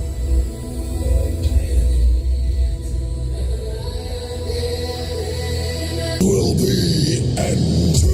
Will be entered.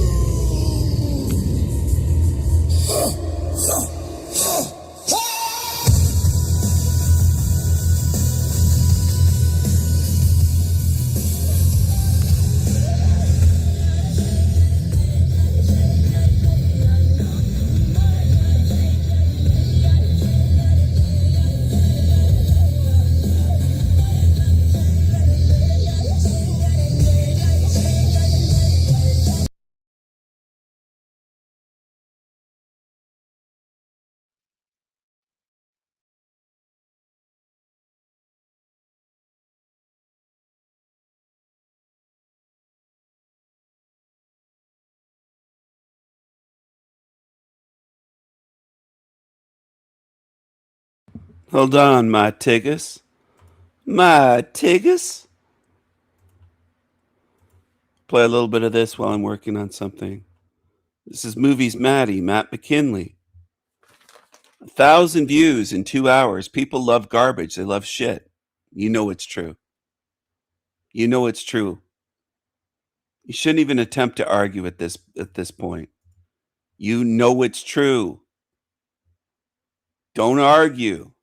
Hold on, my tiggus. My tiggus. Play a little bit of this while I'm working on something. This is Movies Maddie, Matt McKinley. 1,000 views in 2 hours. People love garbage. They love shit. You know it's true. You know it's true. You shouldn't even attempt to argue at this point. You know it's true. Don't argue.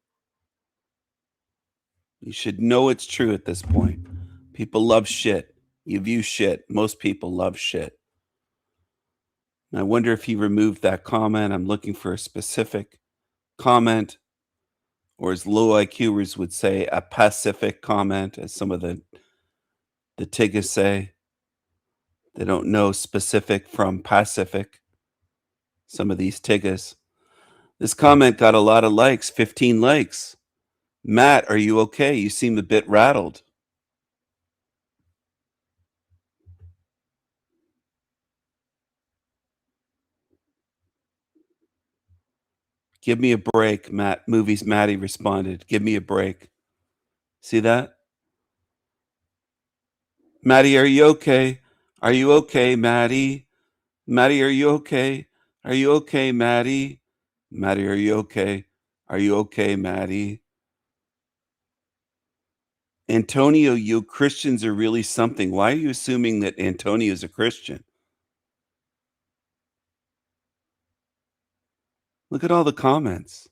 You should know it's true at this point. People love shit. You view shit. Most people love shit. And I wonder if he removed that comment. I'm looking for a specific comment, or as low IQers would say, a pacific comment, as some of the Tiggas say. They don't know specific from pacific. Some of these Tiggas. This comment got a lot of likes, 15 likes. Matt, are you okay? You seem a bit rattled. Give me a break, Matt. Movies Maddie responded. Give me a break. See that? Maddie, are you okay? Are you okay, Maddie? Maddie, are you okay? Are you okay, Maddie? Maddie, are you okay? Are you okay, Maddie? Antonio, you Christians are really something. Why are you assuming that Antonio is a Christian? Look at all the comments.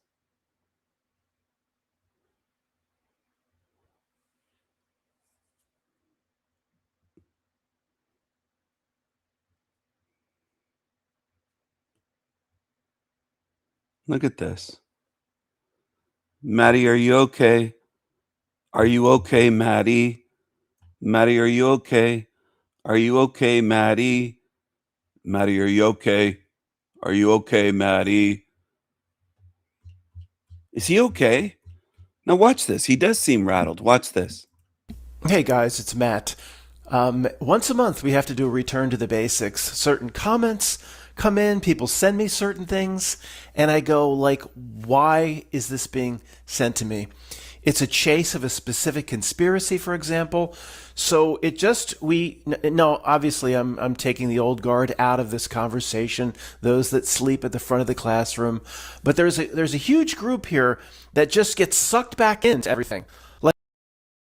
Look at this. Maddie, are you okay? Are you okay, Maddie? Maddie, are you okay? Are you okay, Maddie? Maddie, are you okay? Are you okay, Maddie? Is he okay? Now watch this. He does seem rattled. Watch this. Hey guys, it's Matt. Once a month we have to do a return to the basics. Certain comments come in, people send me certain things, and I go like, why is this being sent to me? It's a chase of a specific conspiracy, for example. So it just no, obviously I'm taking the old guard out of this conversation, those that sleep at the front of the classroom. But there's a huge group here that just gets sucked back into everything. Like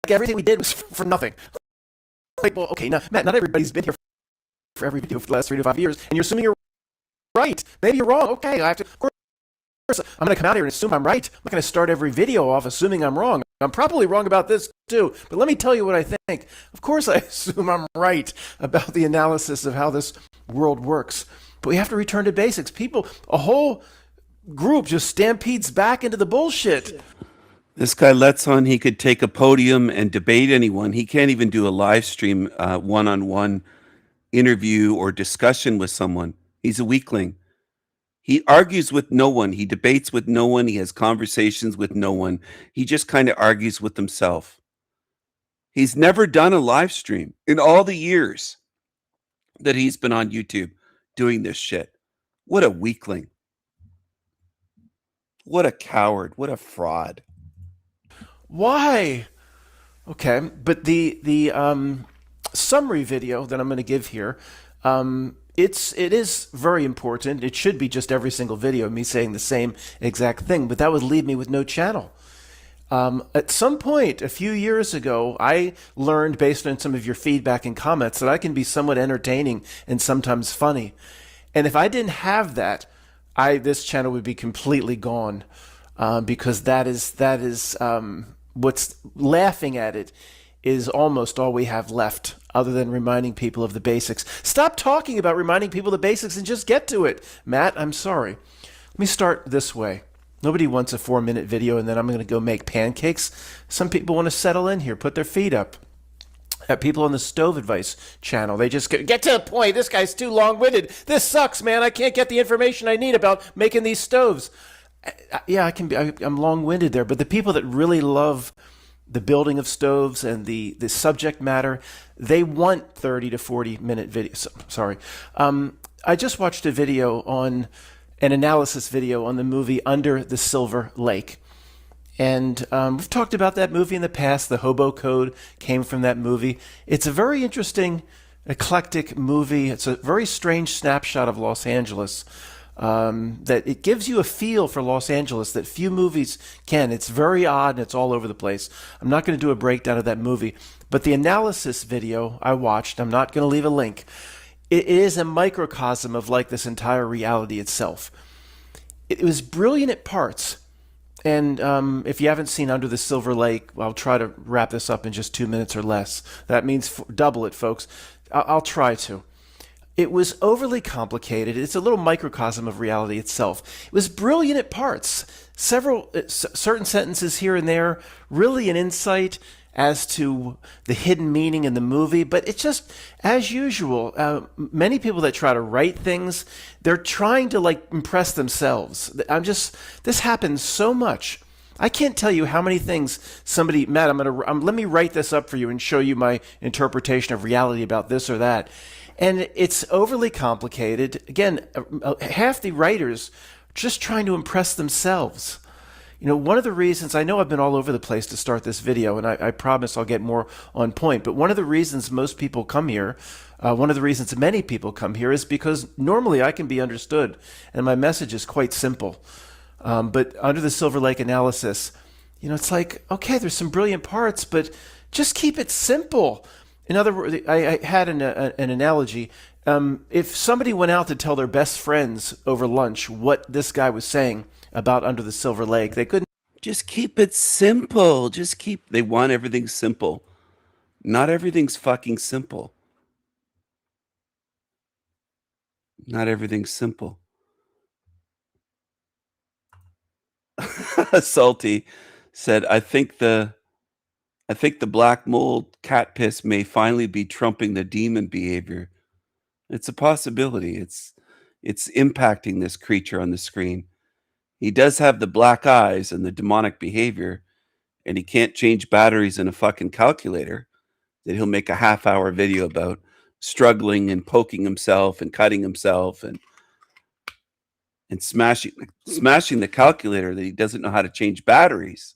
everything we did was for nothing. Like, well, okay, now, Matt, not everybody's been here for every video for the last 3 to 5 years, and you're assuming you're right. Maybe you're wrong. Okay, I have to. Of course, I'm going to come out here and assume I'm right. I'm not going to start every video off assuming I'm wrong. I'm probably wrong about this too, but let me tell you what I think. Of course, I assume I'm right about the analysis of how this world works, but we have to return to basics. People, a whole group just stampedes back into the bullshit. This guy lets on he could take a podium and debate anyone. He can't even do a live stream one-on-one interview or discussion with someone. He's a weakling. He argues with no one. He debates with no one. He has conversations with no one. He just kind of argues with himself. He's never done a live stream in all the years that he's been on YouTube doing this shit. What a weakling. What a coward. What a fraud. Why? Okay, but the summary video that I'm going to give here, it is very important. It should be just every single video, me saying the same exact thing, but that would leave me with no channel. At some point, a few years ago, I learned, based on some of your feedback and comments, that I can be somewhat entertaining and sometimes funny. And if I didn't have that, this channel would be completely gone, because that is what's laughing at it is almost all we have left, other than reminding people of the basics. Stop talking about reminding people of the basics and just get to it. Matt, I'm sorry. Let me start this way. Nobody wants a 4-minute video and then I'm going to go make pancakes. Some people want to settle in here, put their feet up. People on the Stove Advice channel, they just get to the point. This guy's too long-winded. This sucks, man. I can't get the information I need about making these stoves. Yeah, I'm long-winded there, but the people that really love the building of stoves and the subject matter, they want 30 to 40-minute videos. Sorry. I just watched a video on an analysis video on the movie Under the Silver Lake. And we've talked about that movie in the past. The Hobo Code came from that movie. It's a very interesting, eclectic movie. It's a very strange snapshot of Los Angeles. That it gives you a feel for Los Angeles that few movies can. It's very odd and it's all over the place. I'm not going to do a breakdown of that movie, but the analysis video I watched, I'm not going to leave a link. It is a microcosm of like this entire reality itself. It was brilliant at parts. And if you haven't seen Under the Silver Lake, I'll try to wrap this up in just 2 minutes or less. That means double it, folks. I'll try to. It was overly complicated. It's a little microcosm of reality itself. It was brilliant at parts. Certain sentences here and there, really an insight as to the hidden meaning in the movie. But it's just, as usual, many people that try to write things, they're trying to like impress themselves. This happens so much. I can't tell you how many things Matt, let me write this up for you and show you my interpretation of reality about this or that. And it's overly complicated. Again, half the writers just trying to impress themselves. You know, one of the reasons, I know I've been all over the place to start this video, and I promise I'll get more on point, but one of the reasons most people come here, one of the reasons many people come here is because normally I can be understood, and my message is quite simple. But Under the Silver Lake analysis, you know, it's like, okay, there's some brilliant parts, but just keep it simple. In other words, I had an analogy. If somebody went out to tell their best friends over lunch what this guy was saying about Under the Silver Lake, they couldn't. Just keep it simple. They want everything simple. Not everything's fucking simple. Not everything's simple. Salty said, I think the black mold cat piss may finally be trumping the demon behavior. It's a possibility. It's impacting this creature on the screen. He does have the black eyes and the demonic behavior, and he can't change batteries in a fucking calculator that he'll make a half-hour video about struggling and poking himself and cutting himself and smashing the calculator that he doesn't know how to change batteries.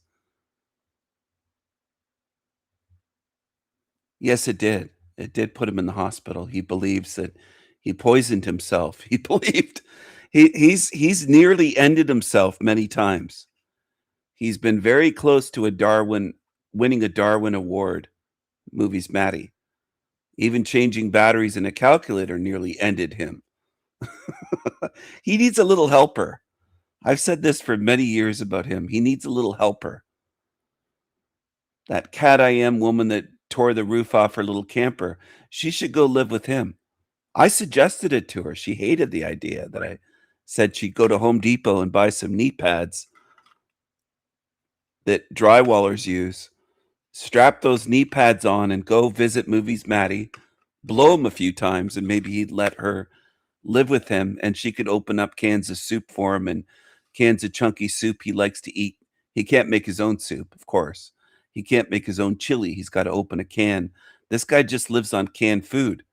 Yes, it did. It did put him in the hospital. He believes that he poisoned himself. He believed he's nearly ended himself many times. He's been very close to winning a Darwin Award. Movie's Maddie. Even changing batteries in a calculator nearly ended him. He needs a little helper. I've said this for many years about him. He needs a little helper. That Cat I Am woman that tore the roof off her little camper, she should go live with him. I suggested it to her. She hated the idea that I said she'd go to Home Depot and buy some knee pads that drywallers use, strap those knee pads on and go visit Movies Maddie, blow him a few times, and maybe he'd let her live with him, and she could open up cans of soup for him and cans of chunky soup he likes to eat. He can't make his own soup, of course. He can't make his own chili. He's got to open a can. This guy just lives on canned food,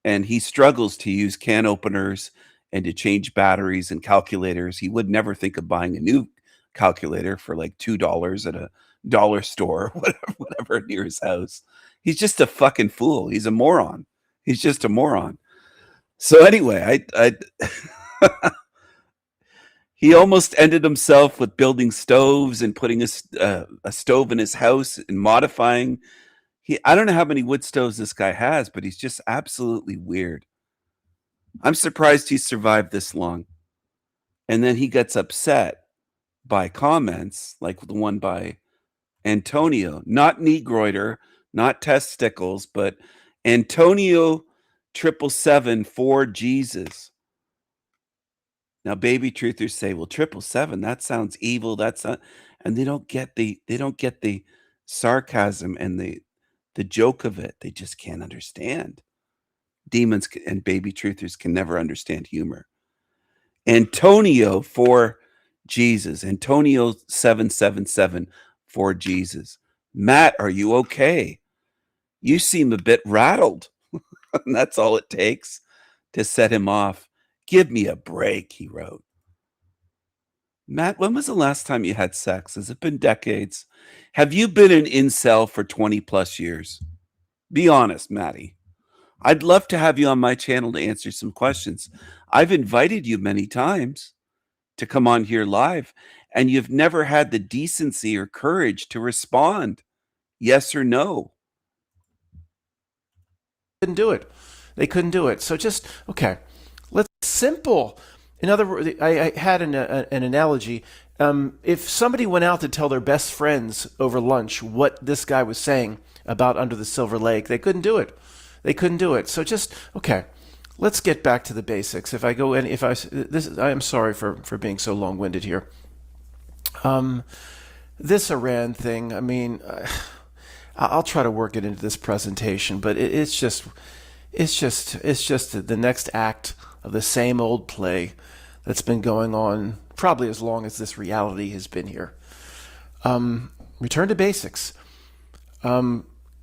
and he struggles to use can openers and to change batteries and calculators. He would never think of buying a new calculator for like $2 at a dollar store or whatever near his house. He's just a fucking fool. He's a moron. He's just a moron. So anyway, he almost ended himself with building stoves and putting a stove in his house and modifying. I don't know how many wood stoves this guy has, but he's just absolutely weird. I'm surprised he survived this long. And then he gets upset by comments like the one by Antonio, not Negroider, not Testicles, but Antonio 777 for Jesus. Now, baby truthers say, "Well, 777, that sounds evil. That's not," and they don't get the sarcasm and the joke of it. They just can't understand. Demons and baby truthers can never understand humor. Antonio for Jesus. Antonio 777 for Jesus. Matt, are you okay? You seem a bit rattled. And that's all it takes to set him off. Give me a break, he wrote. Matt, when was the last time you had sex? Has it been decades? Have you been an incel for 20 plus years? Be honest, Matty. I'd love to have you on my channel to answer some questions. I've invited you many times to come on here live, and you've never had the decency or courage to respond. Yes or no? Couldn't do it. They couldn't do it. So just, okay, let's simple. In other words, I had an analogy. If somebody went out to tell their best friends over lunch what this guy was saying about Under the Silver Lake, they couldn't do it. They couldn't do it. So just, okay, let's get back to the basics. If I go in, I am sorry for being so long-winded here. This Iran thing, I mean, I'll try to work it into this presentation, but it's just the next act of the same old play that's been going on probably as long as this reality has been here. Return to basics.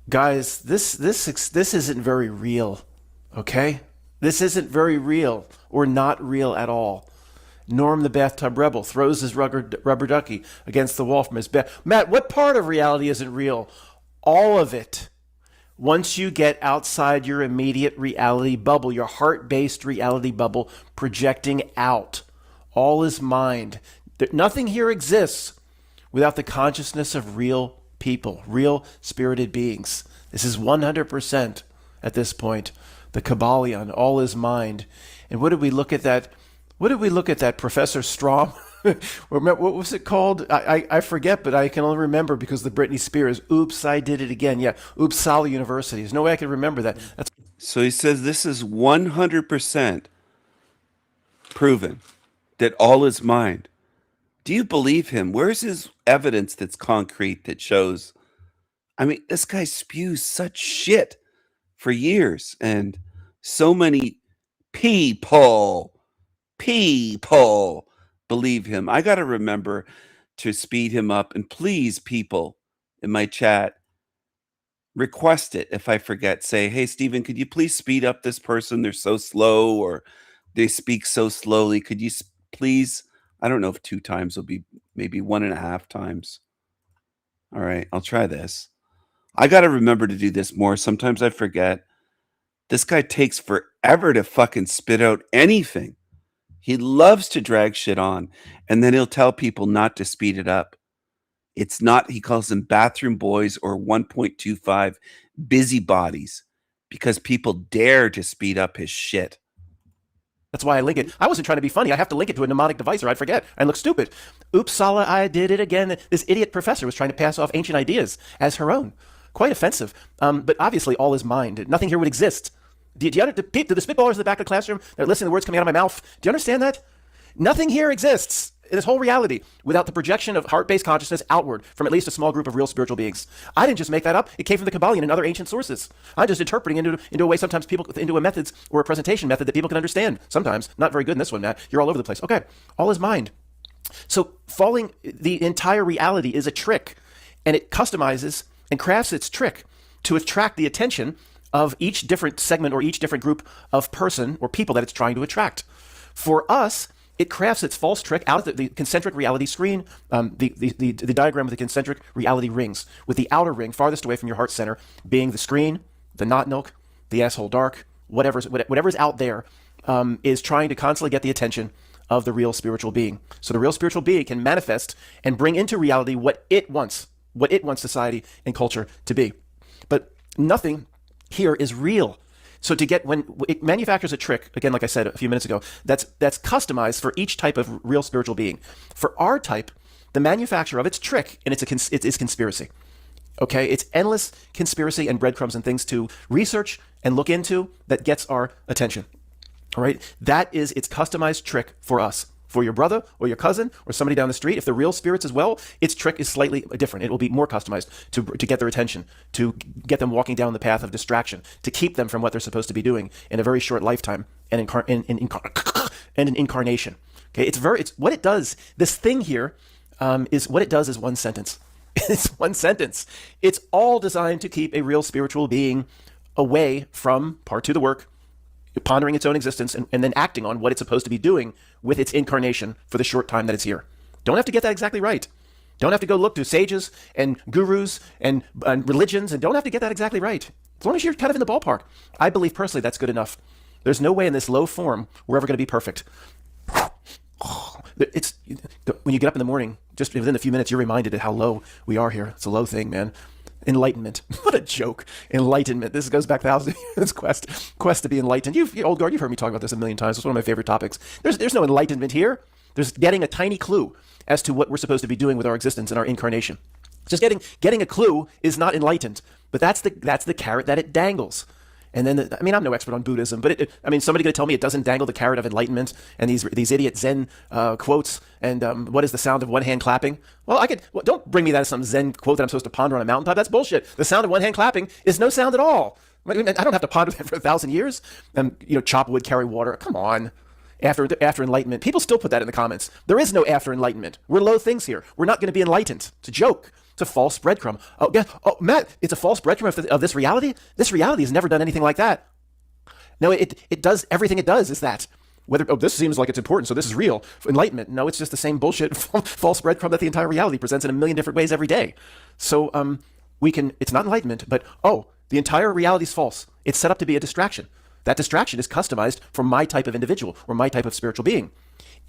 Guys, this isn't very real, okay? This isn't very real or not real at all. Norm the bathtub rebel throws his rubber ducky against the wall from his bed. Matt, what part of reality isn't real? All of it. Once you get outside your immediate reality bubble, your heart-based reality bubble projecting out, all is mind. Nothing here exists without the consciousness of real people, real spirited beings. This is 100% at this point. The Kabbalion, all is mind. And what did we look at that? What did we look at that Professor Strom? Remember, what was it called? I forget, but I can only remember because the Britney Spears. Oops, I did it again. Yeah, Uppsala University. There's no way I can remember that. That's So he says this is 100% proven that all is mind. Do you believe him? Where's his evidence that's concrete that shows? I mean, this guy spews such shit for years, and so many people believe him. I got to remember to speed him up. And please, people in my chat, request it if I forget. Say, hey, Stephen, could you please speed up this person? They're so slow, or they speak so slowly. Could you please? I don't know if 2 times will be, maybe 1.5 times. All right, I'll try this. I got to remember to do this more. Sometimes I forget. This guy takes forever to fucking spit out anything. He loves to drag shit on, and then he'll tell people not to speed it up. It's not, he calls them bathroom boys or 1.25 busybodies because people dare to speed up his shit. That's why I link it. I wasn't trying to be funny. I have to link it to a mnemonic device or I'd forget. I look stupid. Uppsala, I did it again. This idiot professor was trying to pass off ancient ideas as her own. Quite offensive. But obviously all is mind. Nothing here would exist. Do the spitballers in the back of the classroom that are listening to the words coming out of my mouth, do you understand that? Nothing here exists in this whole reality without the projection of heart-based consciousness outward from at least a small group of real spiritual beings. I didn't just make that up. It came from the Kabbalion and other ancient sources. I'm just interpreting into a way sometimes people, into a methods or a presentation method that people can understand. Sometimes. Not very good in this one, Matt. You're all over the place. Okay. All is mind. So the entire reality is a trick, and it customizes and crafts its trick to attract the attention of each different segment or each different group of person or people that it's trying to attract. For us, it crafts its false trick out of the concentric reality screen, the diagram of the concentric reality rings, with the outer ring farthest away from your heart center being the screen, the knot milk, the asshole dark, whatever's out there is trying to constantly get the attention of the real spiritual being. So the real spiritual being can manifest and bring into reality what it wants society and culture to be. But nothing here is real. So when it manufactures a trick, again, like I said a few minutes ago, that's customized for each type of real spiritual being. For our type, the manufacture of its trick, and it's conspiracy. Okay, it's endless conspiracy and breadcrumbs and things to research and look into that gets our attention. All right, that is its customized trick for us. For your brother or your cousin or somebody down the street, if they're real spirits as well, its trick is slightly different. It will be more customized to get their attention, to get them walking down the path of distraction, to keep them from what they're supposed to be doing in a very short lifetime and an incarnation. Okay, it's what it does. This thing here is what it does is one sentence. It's one sentence. It's all designed to keep a real spiritual being away from part 2 of the work, pondering its own existence, and then acting on what it's supposed to be doing with its incarnation for the short time that it's here. Don't have to get that exactly right. Don't have to go look to sages and gurus and religions, and don't have to get that exactly right. As long as you're kind of in the ballpark. I believe personally that's good enough. There's no way in this low form we're ever going to be perfect. It's when you get up in the morning, just within a few minutes, you're reminded of how low we are here. It's a low thing, man. Enlightenment. What a joke. Enlightenment. This goes back thousands of years. Quest to be enlightened. Old guard, you've heard me talk about this a million times. It's one of my favorite topics. There's no enlightenment here. There's getting a tiny clue as to what we're supposed to be doing with our existence and our incarnation. Just getting a clue is not enlightened, but that's the carrot that it dangles. And then, I'm no expert on Buddhism, but somebody going to tell me it doesn't dangle the carrot of enlightenment and these idiot Zen quotes and what is the sound of one hand clapping? Well, don't bring me that as some Zen quote that I'm supposed to ponder on a mountaintop. That's bullshit. The sound of one hand clapping is no sound at all. I don't have to ponder that for 1,000 years. Chop wood, carry water. Come on. After enlightenment, people still put that in the comments. There is no after enlightenment. We're low things here. We're not going to be enlightened. It's a joke. It's a false breadcrumb. Oh, Matt, it's a false breadcrumb of this reality? This reality has never done anything like that. No, it does, everything it does is that. This seems like it's important, so this is real. Enlightenment, no, it's just the same bullshit false breadcrumb that the entire reality presents in a million different ways every day. So it's not enlightenment, but the entire reality is false. It's set up to be a distraction. That distraction is customized for my type of individual or my type of spiritual being.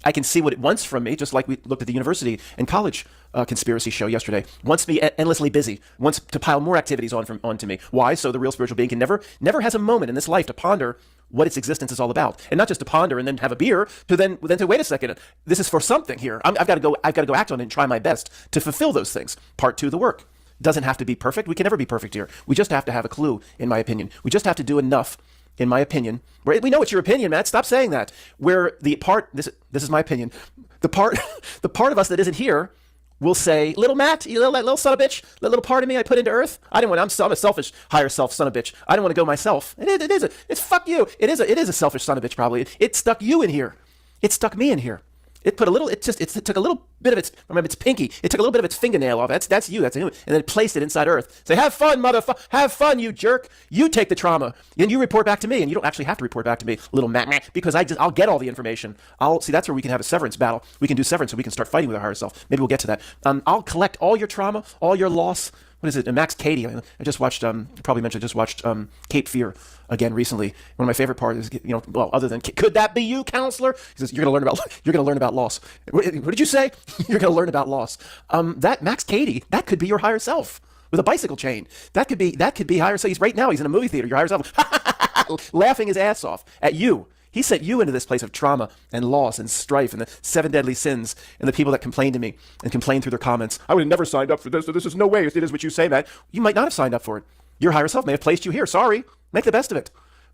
I can see what it wants from me, just like we looked at the university and college conspiracy show yesterday. Wants me endlessly busy, wants to pile more activities onto me. Why? So the real spiritual being can never has a moment in this life to ponder what its existence is all about, and not just to ponder and then have a beer to then to wait a second. This is for something here. I've got to go act on it and try my best to fulfill those things. Part 2, the work doesn't have to be perfect. We can never be perfect here. We just have to have a clue, in my opinion. We just have to do enough. In my opinion, we know it's your opinion, Matt. Stop saying that. Where the part, this is my opinion. The part of us that isn't here will say, "Little Matt, you little son of a bitch, that little part of me I put into Earth. I didn't want. I'm a selfish higher self son of a bitch. I didn't want to go myself. It's fuck you. It is a selfish son of a bitch. Probably it stuck you in here. It stuck me in here. It took a little bit of its pinky. It took a little bit of its fingernail off. That's you. That's him. And then it placed it inside Earth. Say, have fun, motherfucker. Have fun, you jerk. You take the trauma, and you report back to me. And you don't actually have to report back to me, little Matt, because I'll get all the information. See. That's where we can have a severance battle. We can do severance, so we can start fighting with our higher self. Maybe we'll get to that. I'll collect all your trauma, all your loss. What is it? Max Cady. I just watched. Probably mentioned. I just watched Cape Fear again recently. One of my favorite parts is, well, other than could that be you, counselor? He says you're going to learn about loss. What did you say? You're going to learn about loss. That Max Cady, that could be your higher self with a bicycle chain. That could be higher self. Right now he's in a movie theater. Your higher self laughing his ass off at you. He sent you into this place of trauma and loss and strife and the 7 deadly sins and the people that complain to me and complain through their comments. I would have never signed up for this, so this is no way it is what you say, Matt. You might not have signed up for it. Your higher self may have placed you here. Sorry. Make the best of it.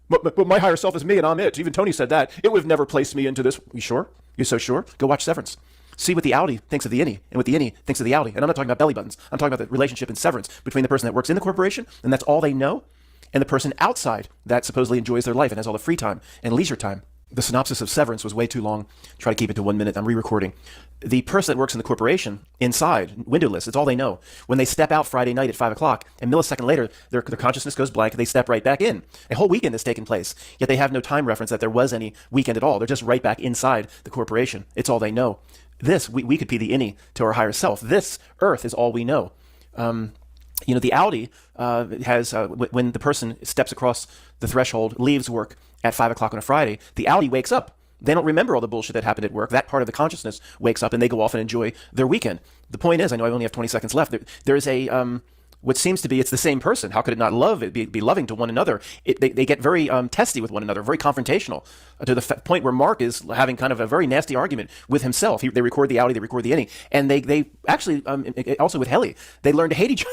But my higher self is me and I'm it. Even Tony said that. It would have never placed me into this. You sure? You're so sure? Go watch Severance. See what the outie thinks of the innie and what the innie thinks of the outie. And I'm not talking about belly buttons. I'm talking about the relationship in severance between the person that works in the corporation and that's all they know and the person outside that supposedly enjoys their life and has all the free time and leisure time. The synopsis of Severance was way too long. Try to keep it to 1 minute. I'm re-recording. The person that works in the corporation, inside, windowless, it's all they know. When they step out Friday night at 5 o'clock, a millisecond later, their consciousness goes blank and they step right back in. A whole weekend has taken place, yet they have no time reference that there was any weekend at all. They're just right back inside the corporation. It's all they know. This, we could be the innie to our higher self. This earth is all we know. The outie has, when the person steps across the threshold, leaves work at 5 o'clock on a Friday, the outie wakes up. They don't remember all the bullshit that happened at work. That part of the consciousness wakes up and they go off and enjoy their weekend. The point is, I know I only have 20 seconds left. There's a, what seems to be, it's the same person. How could it not be loving to one another? They get very testy with one another, very confrontational, to the point where Mark is having kind of a very nasty argument with himself. They record the outie, they record the innie, and they actually, also with Helly, they learn to hate each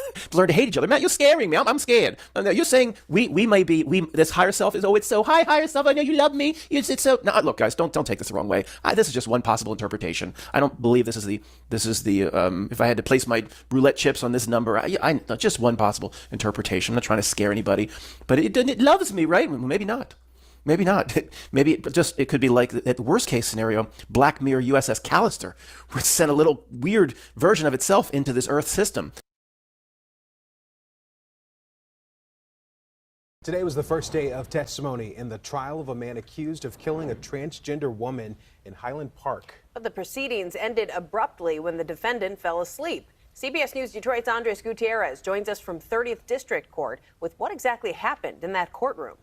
other. Matt, you're scaring me. I'm scared. You're saying we may be, this higher self is, it's so high, higher self, I know you love me. It's so, no, look, guys, don't take this the wrong way. This is just one possible interpretation. I don't believe this is the, if I had to place my roulette chips on this number, just one possible interpretation. I'm not trying to scare anybody, but it loves me, right? Maybe not. Maybe not. Maybe it could be like, at the worst case scenario, Black Mirror USS Callister, where it sent a little weird version of itself into this Earth system. Today was the first day of testimony in the trial of a man accused of killing a transgender woman in Highland Park. But the proceedings ended abruptly when the defendant fell asleep. CBS News Detroit's Andres Gutierrez joins us from 30th District Court with what exactly happened in that courtroom.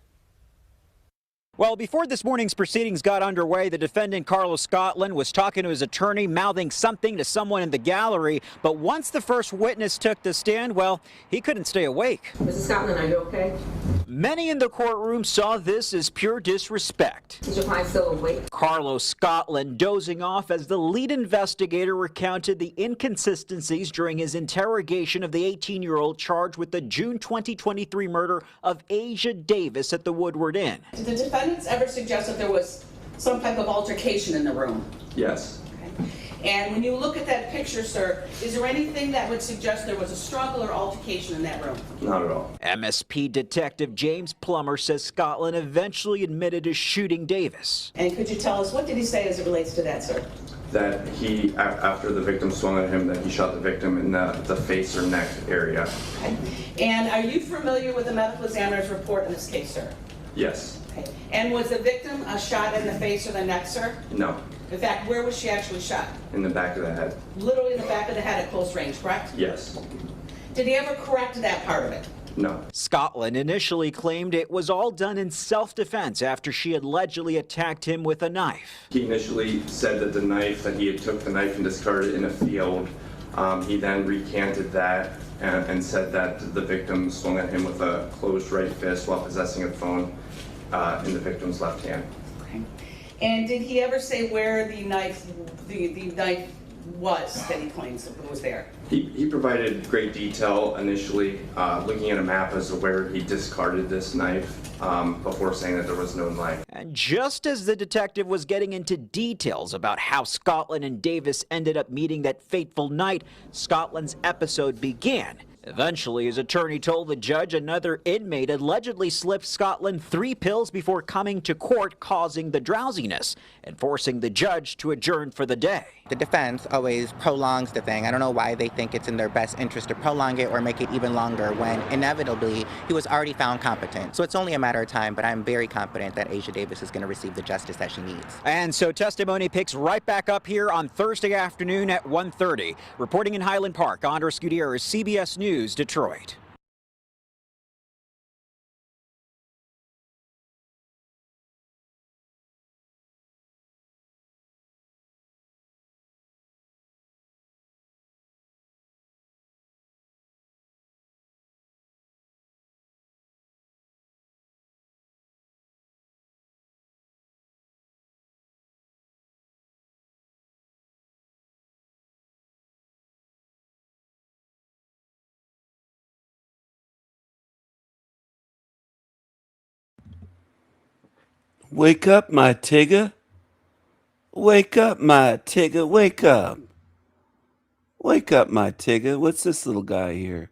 Well, before this morning's proceedings got underway, the defendant, Carlos Scotland, was talking to his attorney, mouthing something to someone in the gallery. But once the first witness took the stand, well, he couldn't stay awake. Mrs. Scotland, are you okay? Many in the courtroom saw this as pure disrespect. Is your client still awake? Carlos Scotland dozing off as the lead investigator recounted the inconsistencies during his interrogation of the 18-year-old charged with the June 2023 murder of Asia Davis at the Woodward Inn. Did the defendants ever suggest that there was some type of altercation in the room? Yes. Okay. And when you look at that picture, sir, is there anything that would suggest there was a struggle or altercation in that room? Not at all. MSP Detective James Plummer says Scotland eventually admitted to shooting Davis. And could you tell us, what did he say as it relates to that, sir? That he, after the victim swung at him, that he shot the victim in the face or neck area. Okay. And are you familiar with the medical examiner's report in this case, sir? Yes. Okay. And was the victim shot in the face or the neck, sir? No. In fact, where was she actually shot? In the back of the head. Literally in the back of the head at close range, correct? Yes. Did he ever correct that part of it? No. Scotland initially claimed it was all done in self-defense after she allegedly attacked him with a knife. He initially said that he had took the knife and discarded it in a field. He then recanted that and said that the victim swung at him with a closed right fist while possessing a phone in the victim's left hand. Okay. And did he ever say where the knife was that he claims was there? He provided great detail initially, looking at a map as to where he discarded this knife before saying that there was no knife. And just as the detective was getting into details about how Scotland and Davis ended up meeting that fateful night, Scotland's episode began. Eventually, his attorney told the judge another inmate allegedly slipped Scotland 3 pills before coming to court, causing the drowsiness and forcing the judge to adjourn for the day. The defense always prolongs the thing. I don't know why they think it's in their best interest to prolong it or make it even longer when inevitably he was already found competent. So it's only a matter of time, but I'm very confident that Asia Davis is going to receive the justice that she needs. And so testimony picks right back up here on Thursday afternoon at 1:30. Reporting in Highland Park, Andres Gutierrez, CBS News, Detroit. Wake up, my Tigger. Wake up, my Tigger. Wake up. Wake up, my Tigger. What's this little guy here?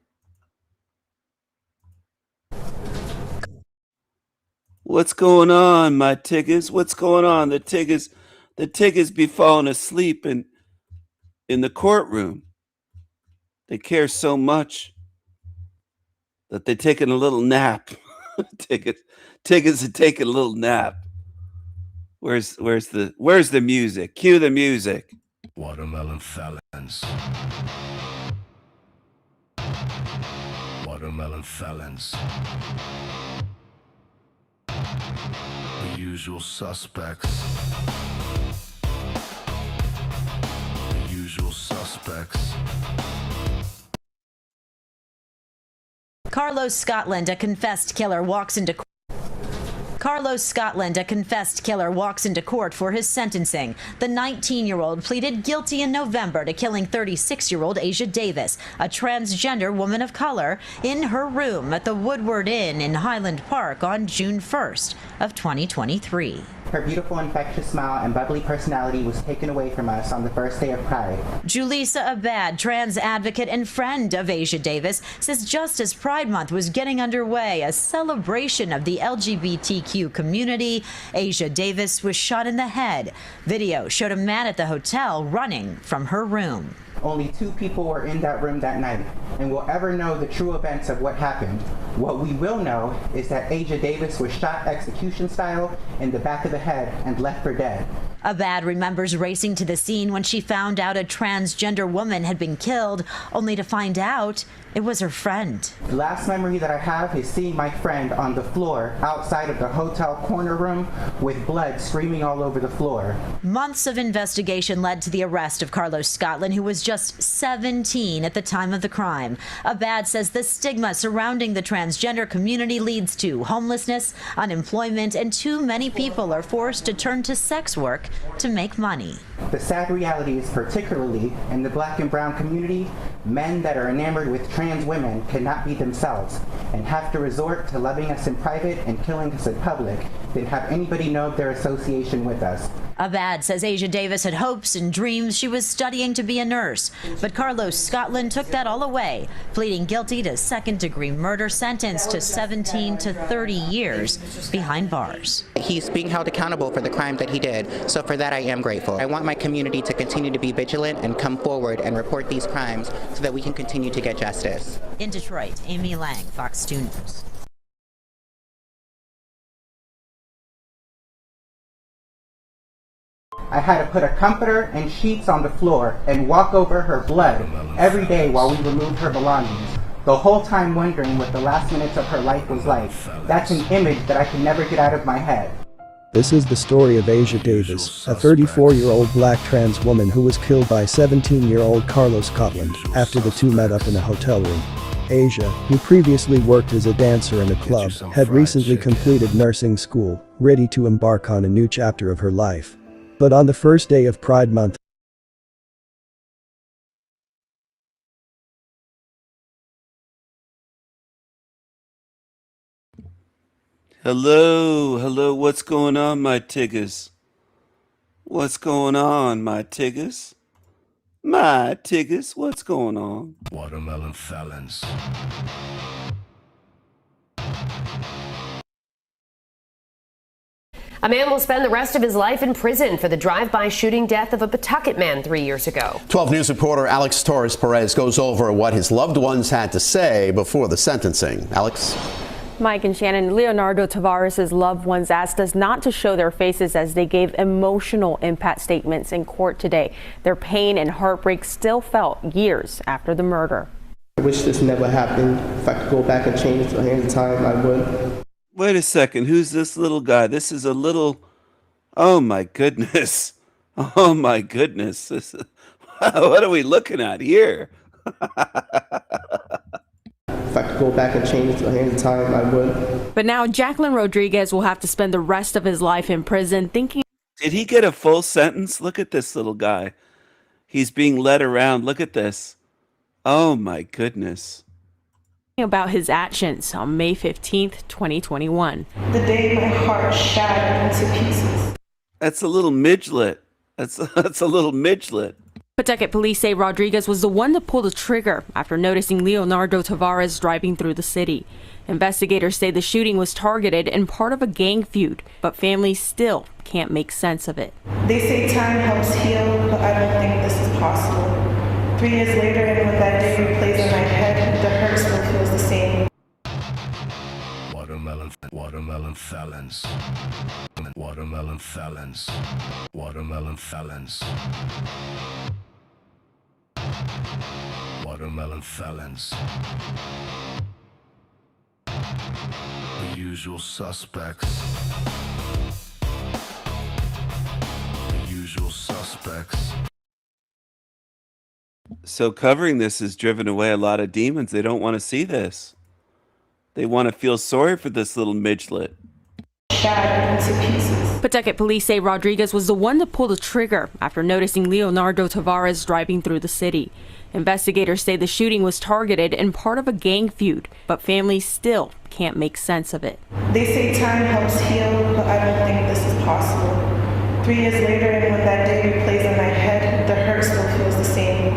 What's going on, my Tiggers? What's going on? The Tiggers be falling asleep in the courtroom. They care so much that they're taking a little nap. Tiggers are taking a little nap. Where's the music? Cue the music. Watermelon felons. Watermelon felons. The usual suspects. The usual suspects. Carlos Scotland, a confessed killer, walks into court for his sentencing. The 19-year-old pleaded guilty in November to killing 36-year-old Asia Davis, a transgender woman of color, in her room at the Woodward Inn in Highland Park on June 1st of 2023. Her beautiful, infectious smile and bubbly personality was taken away from us on the first day of Pride. Julissa Abad, trans advocate and friend of Asia Davis, says just as Pride Month was getting underway, a celebration of the LGBTQ community, Asia Davis was shot in the head. Video showed a man at the hotel running from her room. Only 2 people were in that room that night, and we'll ever know the true events of what happened. What we will know is that Asia Davis was shot execution style in the back of the head and left for dead. Abad remembers racing to the scene when she found out a transgender woman had been killed, only to find out it was her friend. The last memory that I have is seeing my friend on the floor outside of the hotel corner room with blood streaming all over the floor. Months of investigation led to the arrest of Carlos Scotland, who was just 17 at the time of the crime. Abad says the stigma surrounding the transgender community leads to homelessness, unemployment, and too many people are forced to turn to sex work to make money. The sad reality is, particularly in the Black and brown community, men that are enamored with trans women cannot be themselves and have to resort to loving us in private and killing us in public than have anybody know of their association with us. Abad says Asia Davis had hopes and dreams. She was studying to be a nurse, but Carlos Scotland took that all away, pleading guilty to second-degree murder, sentenced to 17 to 30 years behind bars. He's being held accountable for the crime that he did, so for that I am grateful. I want my community to continue to be vigilant and come forward and report these crimes so that we can continue to get justice. In Detroit, Amy Lang, Fox 2 News. I had to put a comforter and sheets on the floor and walk over her blood every day while we removed her belongings. the whole time wondering what the last minutes of her life was like. That's an image that I can never get out of my head. This is the story of Asia Davis, a 34-year-old black trans woman who was killed by 17-year-old Carlos Scotland after the two met up in a hotel room. Asia, who previously worked as a dancer in a club, had recently completed nursing school, ready to embark on a new chapter of her life. But on the first day of Pride Month, Hello, what's going on, my tiggers? What's going on, my tiggers? My tiggers, what's going on? Watermelon felons. A man will spend the rest of his life in prison for the drive-by shooting death of a Pawtucket man 3 years ago. 12 News reporter Alex Torres Perez goes over what his loved ones had to say before the sentencing. Alex? Mike and Shannon, Leonardo Tavares' loved ones asked us not to show their faces as they gave emotional impact statements in court today. Their pain and heartbreak still felt years after the murder. I wish this never happened. If I could go back and change the hands of time, I would. Wait a second, who's this little guy? This is a little... Oh my goodness. Oh my goodness. What are we looking at here? If I could go back and change the hands of time, I would. But now Jacqueline Rodriguez will have to spend the rest of his life in prison thinking... Did he get a full sentence? Look at this little guy. He's being led around. Look at this. Oh my goodness. About his actions on May 15th, 2021. The day my heart shattered into pieces. That's a little midget. That's a little midget. Pawtucket police say Rodriguez was the one to pull the trigger after noticing Leonardo Tavares driving through the city. Investigators say the shooting was targeted and part of a gang feud, but families still can't make sense of it. They say time helps heal, but I don't think this is possible. 3 years later, and when that day replays in my head, the hurt still feels the same. Watermelon felons. Watermelon felons. Watermelon felons. Watermelon felons. The usual suspects. The usual suspects. So covering this has driven away a lot of demons. They don't want to see this. They want to feel sorry for this little midget. Shattered into pieces. Pawtucket police say Rodriguez was the one to pull the trigger after noticing Leonardo Tavares driving through the city. Investigators say the shooting was targeted and part of a gang feud, but families still can't make sense of it. They say time helps heal, but I don't think this is possible. 3 years later, and when that day replays in my head, the hurt still feels the same.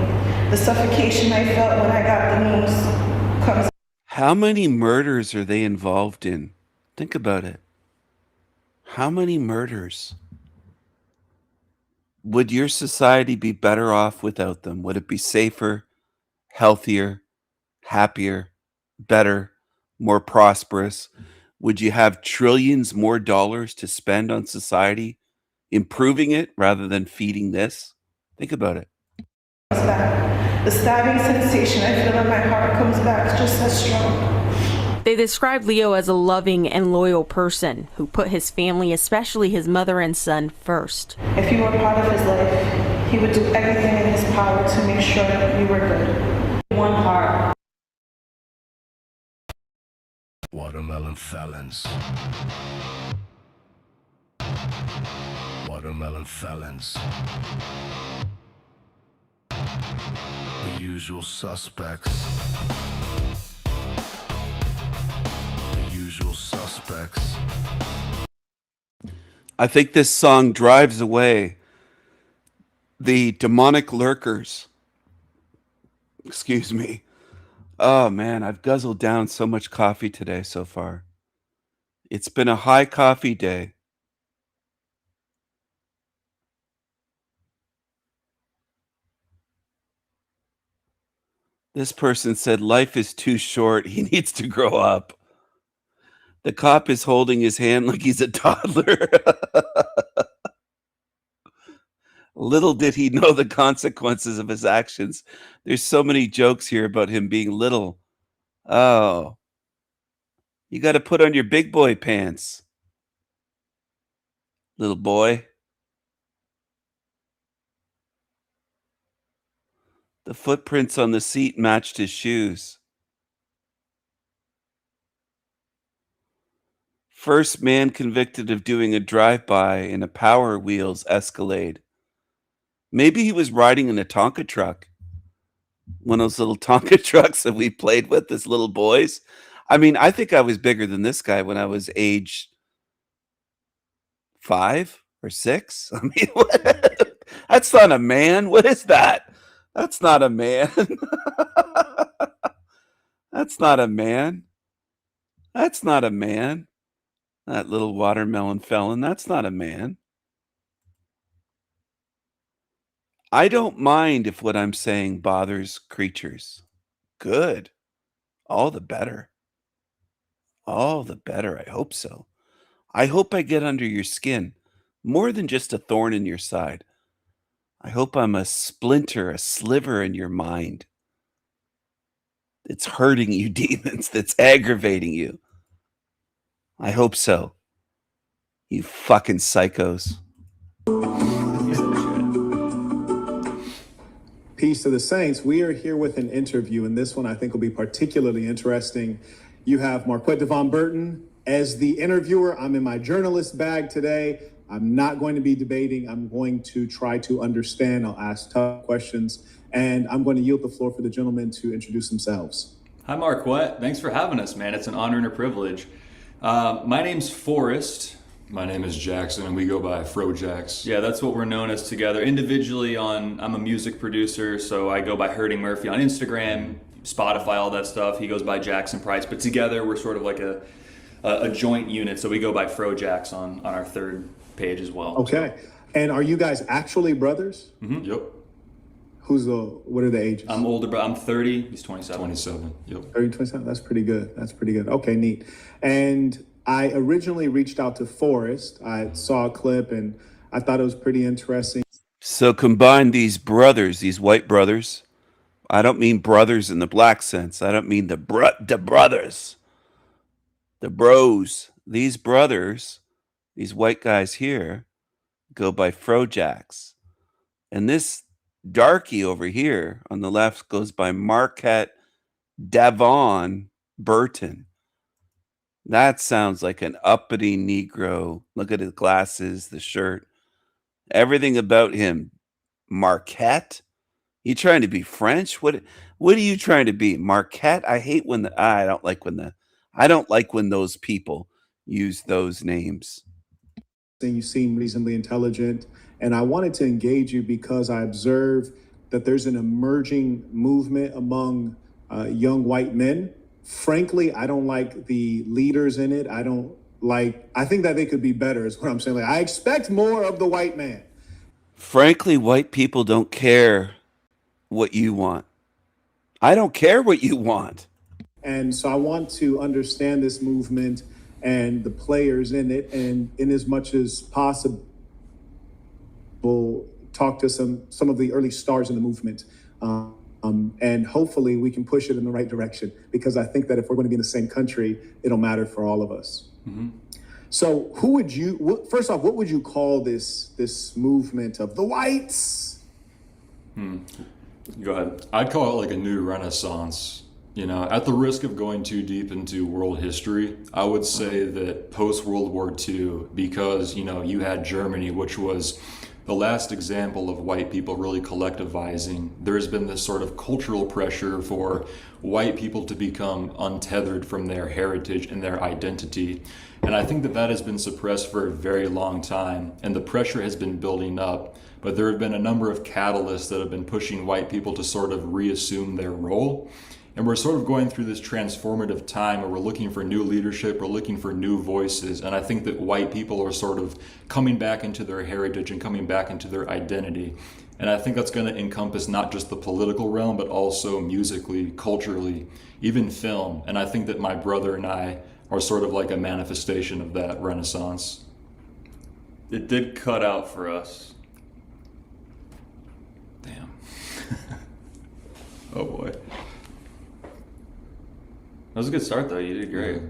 The suffocation I felt when I got the news comes. How many murders are they involved in? Think about it. How many murders? Would your society be better off without them? Would it be safer, healthier, happier, better, more prosperous? Would you have trillions more dollars to spend on society, improving it rather than feeding this? Think about it. The stabbing sensation I feel in my heart comes back just as strong. They describe Leo as a loving and loyal person who put his family, especially his mother and son, first. If you were part of his life, he would do everything in his power to make sure you were good. One heart. Watermelon felons. Watermelon felons. The usual suspects. The usual suspects. I think this song drives away the demonic lurkers. Excuse me. Oh man, I've guzzled down so much coffee today so far. It's been a high coffee day. This person said life is too short. He needs to grow up. The cop is holding his hand like he's a toddler. Little did he know the consequences of his actions. There's so many jokes here about him being little. Oh, you got to put on your big boy pants, little boy. The footprints on the seat matched his shoes. First man convicted of doing a drive-by in a Power Wheels Escalade. Maybe he was riding in a Tonka truck. One of those little Tonka trucks that we played with as little boys. I mean, I think I was bigger than this guy when I was age 5 or 6. I mean, what? That's not a man. What is that? That's not a man. That's not a man. That's not a man. That little watermelon felon, that's not a man. I don't mind if what I'm saying bothers creatures. Good. All the better. All the better. I hope so. I hope I get under your skin more than just a thorn in your side. I hope I'm a splinter, a sliver in your mind. It's hurting you, demons, that's aggravating you. I hope so. You fucking psychos. Peace to the Saints. We are here with an interview, and this one I think will be particularly interesting. You have Marquette Devon Burton as the interviewer. I'm in my journalist bag today. I'm not going to be debating. I'm going to try to understand. I'll ask tough questions, and I'm going to yield the floor for the gentlemen to introduce themselves. Hi, Marquette. Thanks for having us, man. It's an honor and a privilege. My name's Forrest. My name is Jackson, and we go by Frojax. Yeah, that's what we're known as together. Individually, I'm a music producer, so I go by Hurting Murphy on Instagram, Spotify, all that stuff. He goes by Jackson Price, but together we're sort of like a joint unit, so we go by Frojax on our third page as well. Okay. And are you guys actually brothers? Mm-hmm. Yep. What are the ages? I'm older, but I'm 30. He's 27. 27. Yep. 30, 27. That's pretty good. That's pretty good. Okay, neat. And I originally reached out to Forrest. I saw a clip and I thought it was pretty interesting. So combine these brothers, these white brothers. I don't mean brothers in the black sense. I don't mean the brothers, the bros. These brothers, these white guys here, go by Frojax. And this darky over here on the left goes by Marquette Devon Burton. That sounds like an uppity Negro. Look at his glasses, the shirt, everything about him. Marquette? You trying to be French? What are you trying to be? Marquette? I hate when I don't like when those people use those names. You seem reasonably intelligent, and I wanted to engage you because I observe that there's an emerging movement among young white men. Frankly, I don't like the leaders in it. I think that they could be better is what I'm saying. Like, I expect more of the white man. Frankly, white people don't care what you want. I don't care what you want. And so I want to understand this movement and the players in it, and in as much as possible, talk to some of the early stars in the movement. And hopefully we can push it in the right direction, because I think that if we're going to be in the same country, it'll matter for all of us. Mm-hmm. So first off, what would you call this movement of the whites? Go ahead. I'd call it like a new renaissance. You know, at the risk of going too deep into world history, I would say that post-World War II, because, you had Germany, which was the last example of white people really collectivizing, there's been this sort of cultural pressure for white people to become untethered from their heritage and their identity. And I think that has been suppressed for a very long time, and the pressure has been building up. But there have been a number of catalysts that have been pushing white people to sort of reassume their role. And we're sort of going through this transformative time where we're looking for new leadership, we're looking for new voices. And I think that white people are sort of coming back into their heritage and coming back into their identity. And I think that's going to encompass not just the political realm, but also musically, culturally, even film. And I think that my brother and I are sort of like a manifestation of that renaissance. It did cut out for us. Damn. Oh boy. That was a good start, though. You did great.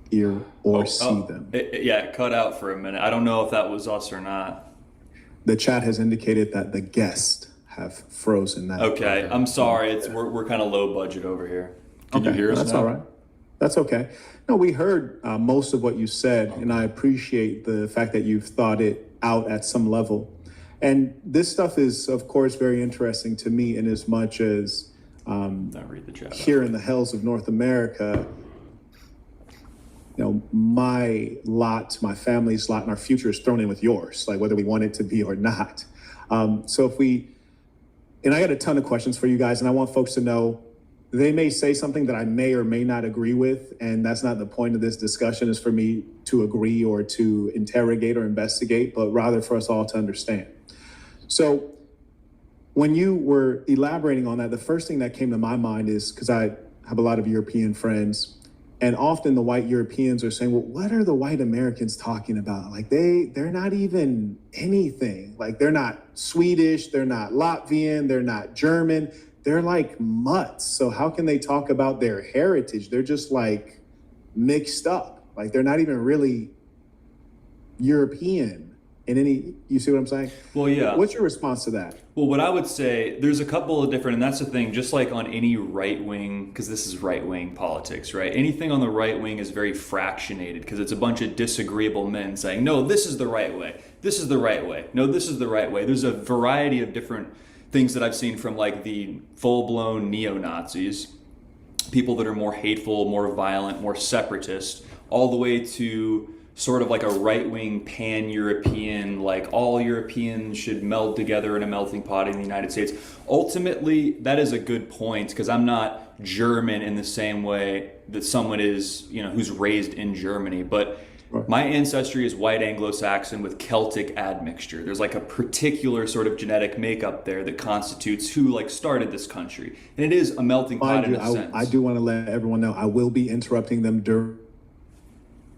Hear or see them. It cut out for a minute. I don't know if that was us or not. The chat has indicated that the guests have frozen that. Okay, I'm sorry. We're kind of low budget over here. Can you hear us That's now? all right. That's okay. No, we heard most of what you said, and I appreciate the fact that you've thought it out at some level. And this stuff is, of course, very interesting to me in as much as read the chat here in the hells of North America, my lot, my family's lot, and our future is thrown in with yours, like whether we want it to be or not. So and I got a ton of questions for you guys, and I want folks to know they may say something that I may or may not agree with, and that's not the point of this discussion, is for me to agree or to interrogate or investigate, but rather for us all to understand. So when you were elaborating on that, the first thing that came to my mind is, because I have a lot of European friends, and often the white Europeans are saying, well, what are the white Americans talking about? Like they're not even anything. Like they're not Swedish, they're not Latvian, they're not German. They're like mutts. So how can they talk about their heritage? They're just like mixed up. Like they're not even really European in any, you see what I'm saying? Well, yeah. What's your response to that? Well, what I would say, there's a couple of different, and that's the thing, just like on any right wing, because this is right wing politics, right? Anything on the right wing is very fractionated because it's a bunch of disagreeable men saying, no, this is the right way. This is the right way. No, this is the right way. There's a variety of different things that I've seen from like the full-blown neo-Nazis, people that are more hateful, more violent, more separatist, all the way to sort of like a right-wing pan-European, like all Europeans should meld together in a melting pot in the United States. Ultimately, that is a good point because I'm not German in the same way that someone is, who's raised in Germany, but my ancestry is white Anglo-Saxon with Celtic admixture. There's like a particular sort of genetic makeup there that constitutes who started this country. And it is a melting pot in a sense. I do want to let everyone know I will be interrupting them during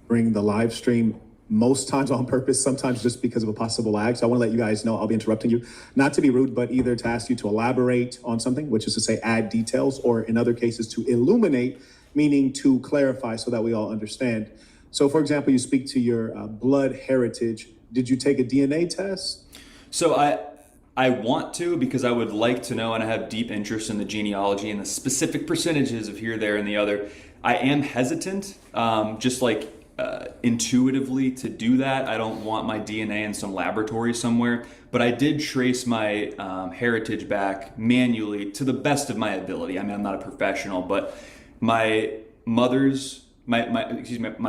the live stream, most times on purpose, sometimes just because of a possible lag. So I want to let you guys know I'll be interrupting you, not to be rude, but either to ask you to elaborate on something, which is to say add details, or in other cases to illuminate, meaning to clarify so that we all understand. So for example, you speak to your blood heritage. Did you take a DNA test? So I want to, because I would like to know, and I have deep interest in the genealogy and the specific percentages of here, there, and the other. I am hesitant, just like intuitively to do that. I don't want my DNA in some laboratory somewhere, but I did trace my heritage back manually to the best of my ability. I mean, I'm not a professional, but my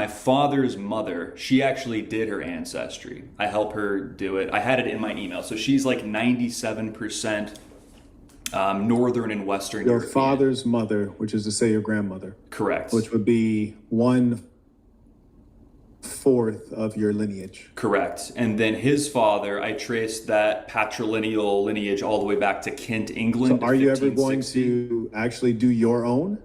father's mother, she actually did her ancestry. I helped her do it. I had it in my email. So she's like 97% northern and western Your European. father's mother, which is to say your grandmother. Correct. Which would be 1/4 of your lineage. Correct. And then his father, I traced that patrilineal lineage all the way back to Kent, England. So are you ever going to actually do your own?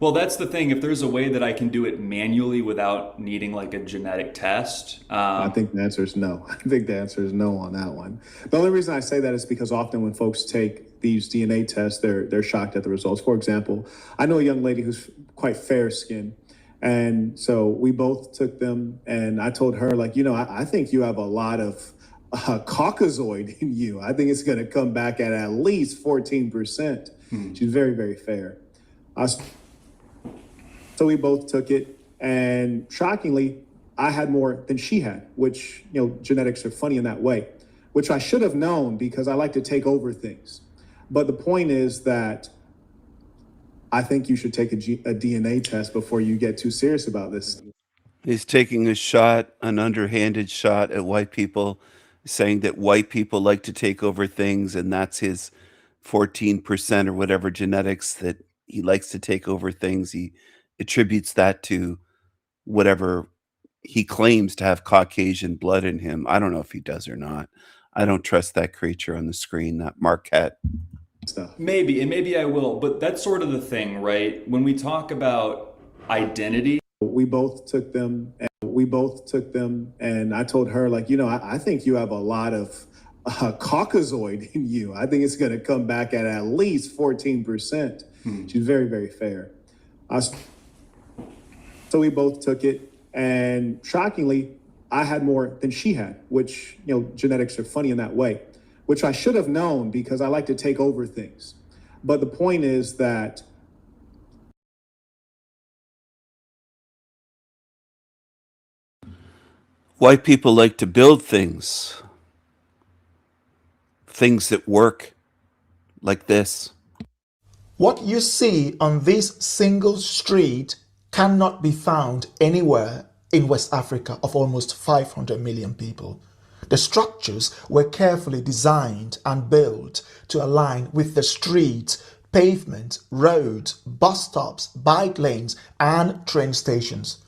Well, that's the thing. If there's a way that I can do it manually without needing like a genetic test. I think the answer is no. I think the answer is no on that one. The only reason I say that is because often when folks take these DNA tests, they're shocked at the results. For example, I know a young lady who's quite fair skinned. And so we both took them, and I told her, I think you have a lot of Caucasoid in you. I think it's going to come back at least 14%. She's very, very fair. So we both took it, and shockingly, I had more than she had, which, genetics are funny in that way, which I should have known because I like to take over things. But the point is that I think you should take a DNA test before you get too serious about this. He's taking an underhanded shot at white people, saying that white people like to take over things, and that's his 14% or whatever genetics that he likes to take over things. He attributes that to whatever he claims to have Caucasian blood in him. I don't know if he does or not. I don't trust that creature on the screen, that Marquette. Maybe, and maybe I will, but that's sort of the thing, right? When we talk about identity. We both took them, and I told her, I think you have a lot of Caucasoid in you. I think it's going to come back at least 14%. She's very, very fair. So we both took it, and shockingly, I had more than she had, which, you know, genetics are funny in that way, which I should have known because I like to take over things. But the point is that white people like to build things that work, like this. What you see on this single street cannot be found anywhere in West Africa of almost 500 million people. The structures were carefully designed and built to align with the streets, pavement, roads, bus stops, bike lanes, and train stations.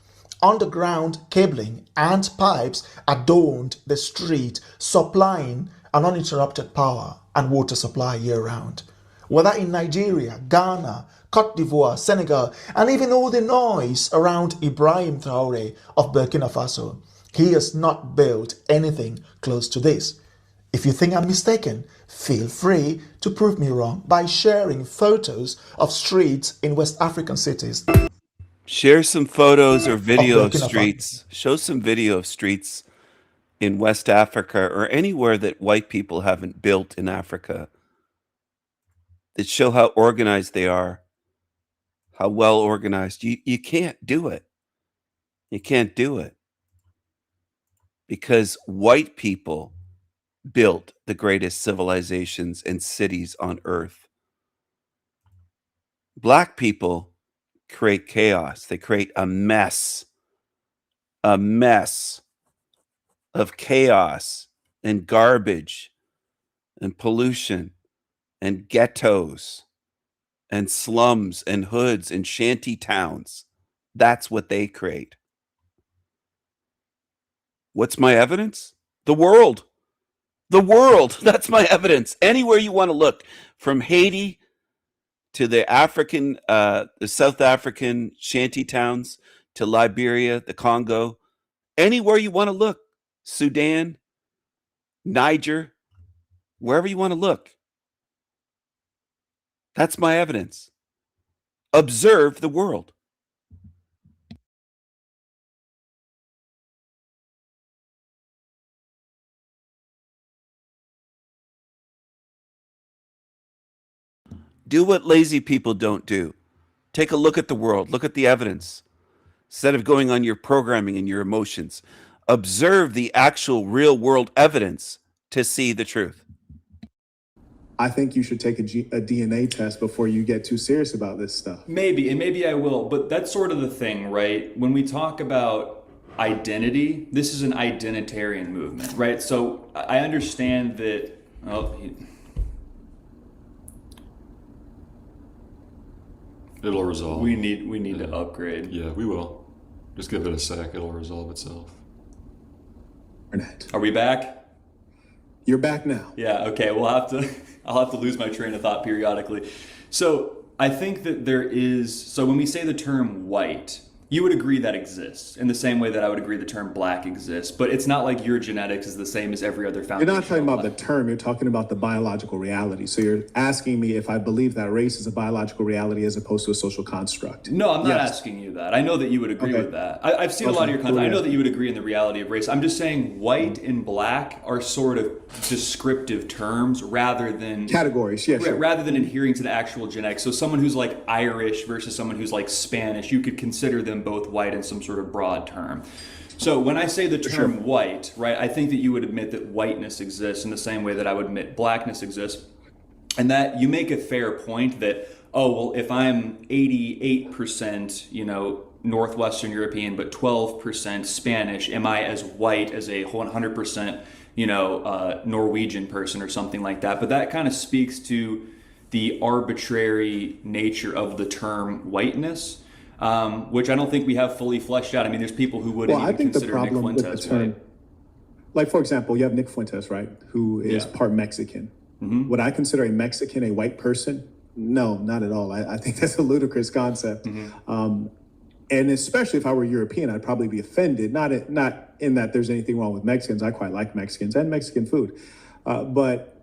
Underground cabling and pipes adorned the street, supplying an uninterrupted power and water supply year-round. Whether in Nigeria, Ghana, Cote d'Ivoire, Senegal, and even all the noise around Ibrahim Traore of Burkina Faso, he has not built anything close to this. If you think I'm mistaken, feel free to prove me wrong by sharing photos of streets in West African cities. Share some photos or video of streets. Show some video of streets in West Africa or anywhere that white people haven't built in Africa, that show how organized they are, how well organized. You can't do it. You can't do it. Because white people built the greatest civilizations and cities on earth. Black people create chaos. They create a mess of chaos and garbage and pollution and ghettos and slums and hoods and shanty towns. That's what they create. What's my evidence? The world. The world. That's my evidence. Anywhere you want to look, from Haiti to the South African shanty towns, to Liberia, the Congo, anywhere you want to look, Sudan, Niger, wherever you want to look. That's my evidence. Observe the world. Do what lazy people don't do. Take a look at the world. Look at the evidence. Instead of going on your programming and your emotions, observe the actual real world evidence to see the truth. I think you should take a DNA test before you get too serious about this stuff. Maybe, and maybe I will, but that's sort of the thing, right? When we talk about identity, this is an identitarian movement, right? So I understand that, it'll resolve. We need to upgrade. Yeah, we will. Just give it a sec, it'll resolve itself. Are we back? You're back now. Yeah, okay, I'll have to lose my train of thought periodically. So I think that so when we say the term white, you would agree that exists in the same way that I would agree the term black exists, but it's not like your genetics is the same as every other foundation. You're not talking about the term, you're talking about the biological reality. So you're asking me if I believe that race is a biological reality as opposed to a social construct. No, I'm not asking you that. I know that you would agree with that. I've seen a lot of your content. I know that you would agree in the reality of race. I'm just saying white and black are sort of descriptive terms rather than categories, rather than adhering to the actual genetics. So someone who's like Irish versus someone who's like Spanish, you could consider them both white in some sort of broad term. So when I say the term white, right, I think that you would admit that whiteness exists in the same way that I would admit blackness exists. And that you make a fair point that, oh, well, if I'm 88%, Northwestern European, but 12% Spanish, am I as white as a 100%, Norwegian person or something like that? But that kind of speaks to the arbitrary nature of the term whiteness. Which I don't think we have fully fleshed out. I mean, there's people who wouldn't even consider Nick Fuentes, right? Like, for example, you have Nick Fuentes, right, who is part Mexican. Mm-hmm. Would I consider a Mexican a white person? No, not at all. I think that's a ludicrous concept. Mm-hmm. And especially if I were European, I'd probably be offended. Not in that there's anything wrong with Mexicans. I quite like Mexicans and Mexican food. But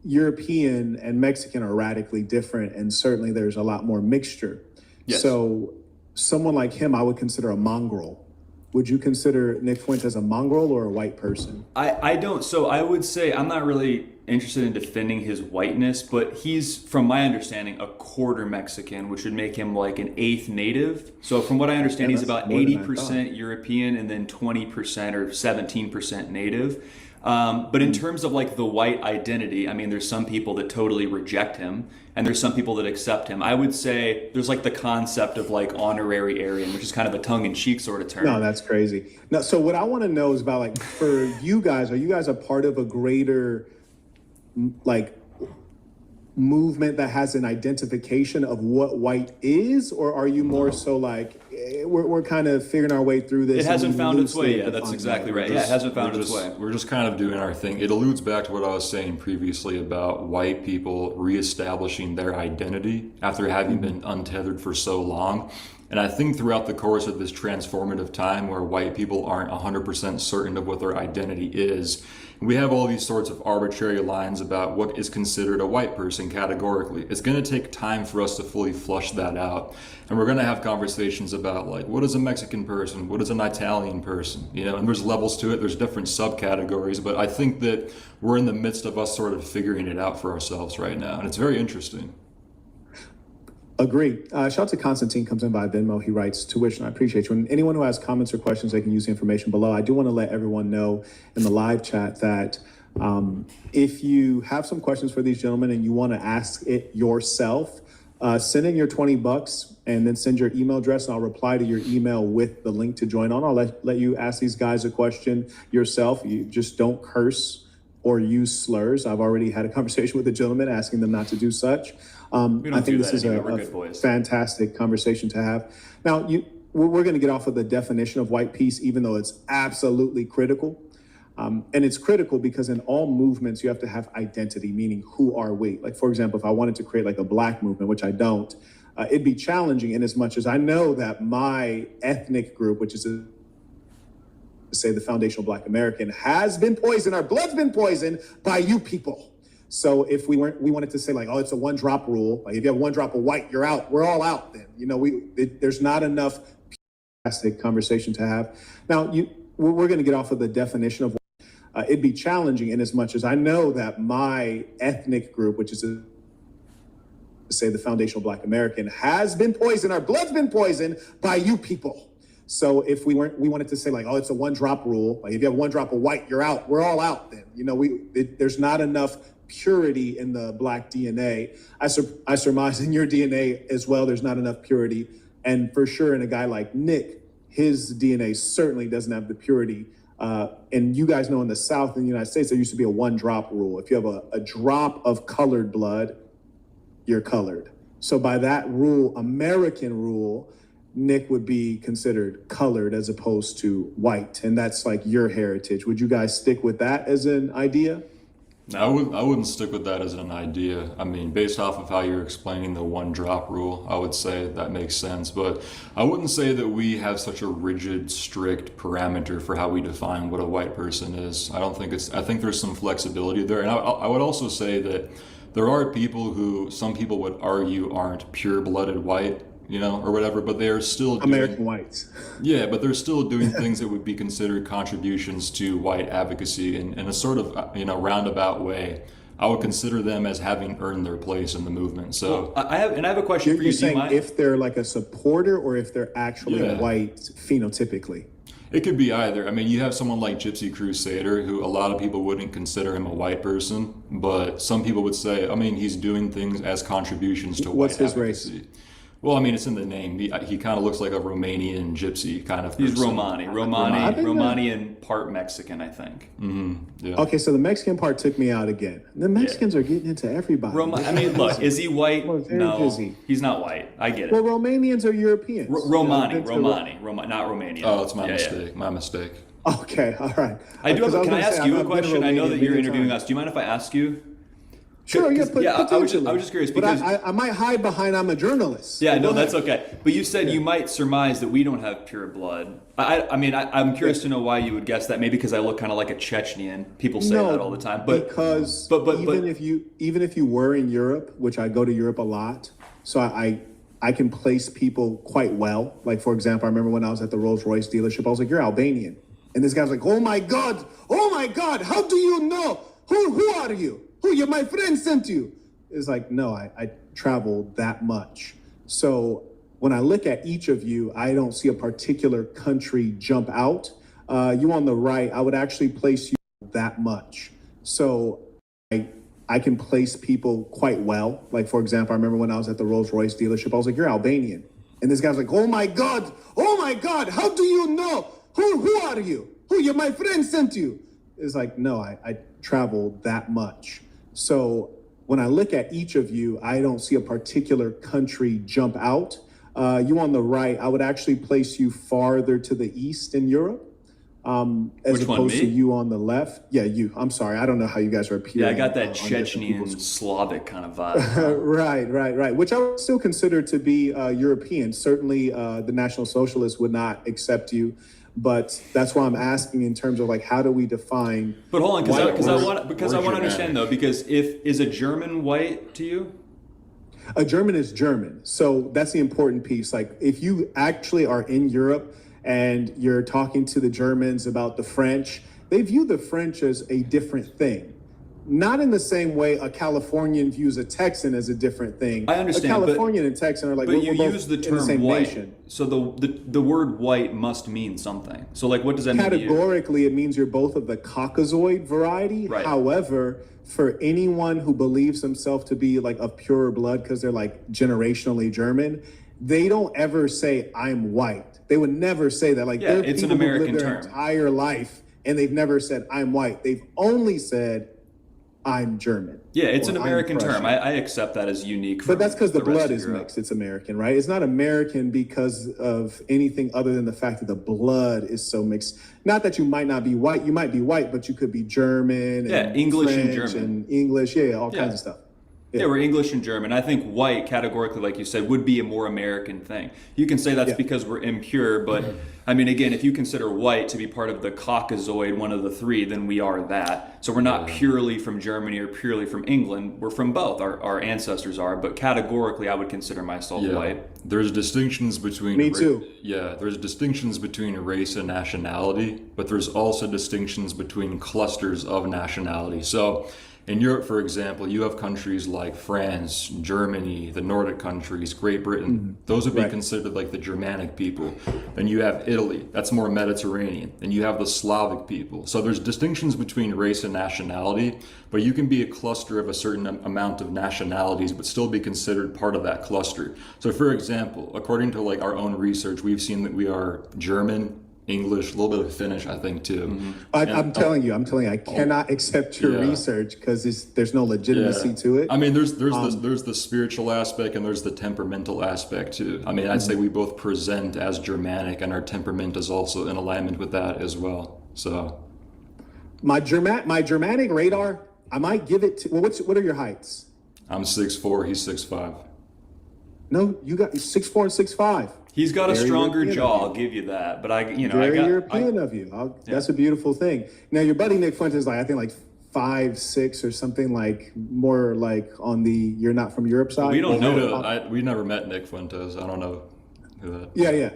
European and Mexican are radically different, and certainly there's a lot more mixture. Yes. So someone like him, I would consider a mongrel. Would you consider Nick Fuentes a mongrel or a white person? I don't. So I would say I'm not really interested in defending his whiteness, but he's, from my understanding, a quarter Mexican, which would make him like an eighth native. So from what I understand, he's about 80% European and then 20% or 17% native. But in terms of like the white identity, I mean, there's some people that totally reject him and there's some people that accept him. I would say there's like the concept of like honorary Aryan, which is kind of a tongue-in-cheek sort of term. No, that's crazy. No, so what I want to know is about like, for you guys, are you guys a part of a greater like movement that has an identification of what white is, or are you more so like we're kind of figuring our way through this? It hasn't found its way yet. That's exactly right. Yeah, it hasn't found its way. We're just kind of doing our thing. It alludes back to what I was saying previously about white people reestablishing their identity after having been untethered for so long. And I think throughout the course of this transformative time where white people aren't 100% certain of what their identity is, we have all these sorts of arbitrary lines about what is considered a white person categorically. It's going to take time for us to fully flush that out. And we're going to have conversations about like, what is a Mexican person? What is an Italian person? You know, and there's levels to it. There's different subcategories, but I think that we're in the midst of us sort of figuring it out for ourselves right now. And it's very interesting. Agree. Shout out to Constantine, comes in by Venmo. He writes, "Tuition, I appreciate you. And anyone who has comments or questions, they can use the information below. I do want to let everyone know in the live chat that if you have some questions for these gentlemen and you want to ask it yourself, send in your $20 and then send your email address, and I'll reply to your email with the link to join on. I'll let you ask these guys a question yourself. You just don't curse or use slurs. I've already had a conversation with the gentleman asking them not to do such. I think this is a fantastic conversation to have. Now, we're going to get off of the definition of white peace, even though it's absolutely critical. And it's critical because in all movements, you have to have identity, meaning who are we? Like, for example, if I wanted to create like a black movement, which I don't, it'd be challenging in as much as I know that my ethnic group, which is to say the foundational Black American, has been poisoned, our blood's been poisoned by you people. So if we wanted to say like, oh, it's a one drop rule. Like if you have one drop of white, you're out. We're all out then. You know, there's not enough fantastic conversation to have. Now, we're going to get off of the definition of it'd be challenging in as much as I know that my ethnic group, which is to say the foundational Black American, has been poisoned. Our blood's been poisoned by you people. So if we wanted to say like, oh, it's a one drop rule. Like if you have one drop of white, you're out. We're all out then. You know, there's not enough purity in the Black DNA. I surmise in your DNA as well, there's not enough purity. And for sure in a guy like Nick, his DNA certainly doesn't have the purity. And you guys know in the South in the United States, there used to be a one drop rule. If you have a drop of colored blood, you're colored. So by that rule, American rule, Nick would be considered colored as opposed to white. And that's like your heritage. Would you guys stick with that as an idea? No, I wouldn't stick with that as an idea. I mean, based off of how you're explaining the one drop rule, I would say that makes sense. But I wouldn't say that we have such a rigid, strict parameter for how we define what a white person is. I think there's some flexibility there. And I would also say that there are people who some people would argue aren't pure-blooded white, you know, or whatever, but they are still doing American whites. Yeah, but they're still doing things that would be considered contributions to white advocacy in a sort of, you know, roundabout way. I would consider them as having earned their place in the movement. So I have a question for you. You're saying if they're like a supporter or if they're actually white phenotypically? It could be either. I mean, you have someone like Gypsy Crusader, who a lot of people wouldn't consider him a white person, but some people would say, I mean, he's doing things as contributions to white advocacy. What's his race? Well, I mean, it's in the name. He kind of looks like a Romanian gypsy kind of person. He's Romani and part Mexican, I think. Mm-hmm. Yeah. Okay, so the Mexican part took me out again. The Mexicans are getting into everybody. I mean, look, is he white? No, he's not white. I get it. Well, Romanians are Europeans. Romani, not Romanian. Oh, it's my mistake. My mistake. Okay, all right. Can I ask you a question? I know that you're interviewing us. Do you mind if I ask you? Sure, yeah, I was just curious because I might hide behind I'm a journalist. Yeah, So no, go that's ahead. okay. But you said you might surmise that we don't have pure blood. I'm curious to know why you would guess that. Maybe because I look kind of like a Chechnyan. People say that all the time. But because but even if you were in Europe, which I go to Europe a lot, so I can place people quite well. Like, for example, I remember when I was at the Rolls-Royce dealership, I was like, "You're Albanian," and this guy was like, "Oh my God, how do you know? Who are you? My friend sent you." It's like, no, I traveled that much. So when I look at each of you, I don't see a particular country jump out. You on the right, I would actually place you that much. So I can place people quite well. Like, for example, I remember when I was at the Rolls-Royce dealership, I was like, "You're Albanian." And this guy was like, oh my God, how do you know? Who are you? My friend sent you. It's like, no, I traveled that much. So when I look at each of you, I don't see a particular country jump out. You on the right, I would actually place you farther to the east in Europe, as opposed to you on the left. Yeah, you. I'm sorry, I don't know how you guys are appearing. yeah, I got that Chechnyan Slavic kind of vibe. Right. Which I would still consider to be European. Certainly, the National Socialists would not accept you. But that's why I'm asking in terms of like, how do we define? But hold on, because I want to understand though, because is a German white to you? A German is German, so that's the important piece. Like, if you actually are in Europe and you're talking to the Germans about the French, they view the French as a different thing. Not in the same way a Californian views a Texan as a different thing. I understand. A Californian and Texan are like, but we're you both use the in term the same white, nation. so the word white must mean something. So like, what does that mean to you? Categorically, it means you're both of the Caucasoid variety. Right. However, for anyone who believes themselves to be like of pure blood because they're like generationally German, they don't ever say I'm white. They would never say that. Like, Yeah, they're it's an people who American live their term. entire life and they've never said I'm white. They've only said I'm German. Yeah, it's or an I'm American term. Prussian. I accept that as unique. But that's because the rest blood of is Europe. mixed. It's American, right? It's not American because of anything other than the fact that the blood is so mixed. Not that you might not be white. You might be white, but you could be German. Yeah, and English and French German. and English. Yeah, all kinds of stuff. Yeah, we're English and German. I think white, categorically, like you said, would be a more American thing. You can say that's because we're impure, but I mean, again, if you consider white to be part of the Caucasoid, one of the three, then we are that. So we're not purely from Germany or purely from England. We're from both. Our ancestors are, but categorically, I would consider myself white. There's distinctions between Me too. There's distinctions between race and nationality, but there's also distinctions between clusters of nationality. So in Europe, for example, you have countries like France, Germany, the Nordic countries, Great Britain. Those would be considered like the Germanic people. Then you have Italy, that's more Mediterranean. Then you have the Slavic people. So there's distinctions between race and nationality, but you can be a cluster of a certain amount of nationalities, but still be considered part of that cluster. So for example, according to like our own research, we've seen that we are German, English, a little bit of Finnish, I think too. I'm telling you, I cannot accept your research because there's no legitimacy to it. I mean, there's the spiritual aspect and there's the temperamental aspect too. I mean, I'd say we both present as Germanic, and our temperament is also in alignment with that as well. So, my Germanic radar, I might give it to. Well, what are your heights? I'm 6'4", he's 6'5". No, you got 6'4" and 6'5". He's got a Very stronger European jaw, of I'll give you that. But Very European of you. That's a beautiful thing. Now, your buddy Nick Fuentes is like, I think like 5'6" or something, like more like on the you're not from Europe side. We don't know. We never met Nick Fuentes. I don't know who that. Yeah.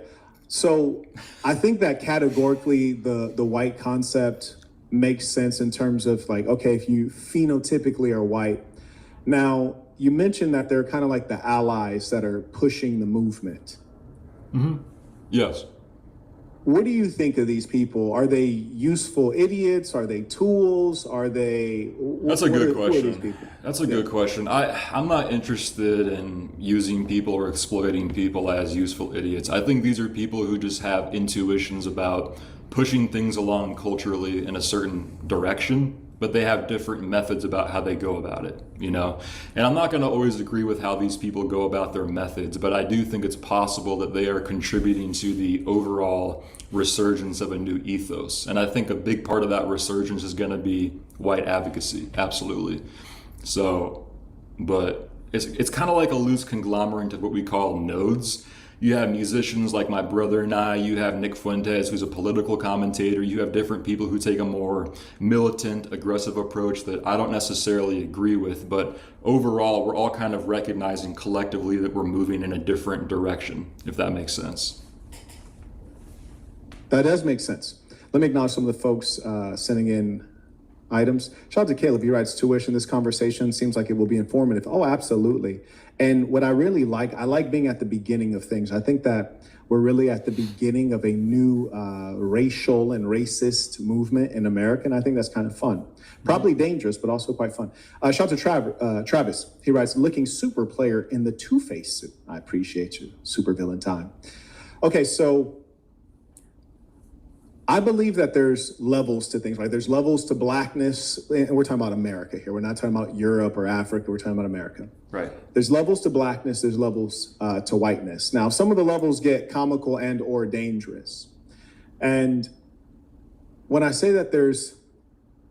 So I think that categorically the white concept makes sense in terms of like, okay, if you phenotypically are white. Now, you mentioned that they're kind of like the allies that are pushing the movement. Yes. What do you think of these people? Are they useful idiots? Are they tools? Are they? That's a good question. That's a good question. I'm not interested in using people or exploiting people as useful idiots. I think these are people who just have intuitions about pushing things along culturally in a certain direction, but they have different methods about how they go about it, you know? And I'm not gonna always agree with how these people go about their methods, but I do think it's possible that they are contributing to the overall resurgence of a new ethos. And I think a big part of that resurgence is gonna be white advocacy, absolutely. So, but it's kind of like a loose conglomerate of what we call nodes. You have musicians like my brother and I, you have Nick Fuentes, who's a political commentator, you have different people who take a more militant, aggressive approach that I don't necessarily agree with, but overall, we're all kind of recognizing collectively that we're moving in a different direction, if that makes sense. That does make sense. Let me acknowledge some of the folks sending in items. Shout out to Caleb. He writes, tuition, this conversation seems like it will be informative. Oh, absolutely. And what I really like, I like being at the beginning of things. I think that we're really at the beginning of a new racial and racist movement in America. And I think that's kind of fun. Probably dangerous, but also quite fun. Shout out to Travis. He writes, looking super player in the Two-Face suit. I appreciate you. Super villain time. Okay, so I believe that there's levels to things, right? There's levels to blackness, and we're talking about America here. We're not talking about Europe or Africa, we're talking about America. Right. There's levels to blackness, there's levels to whiteness. Now, some of the levels get comical and or dangerous. And when I say that there's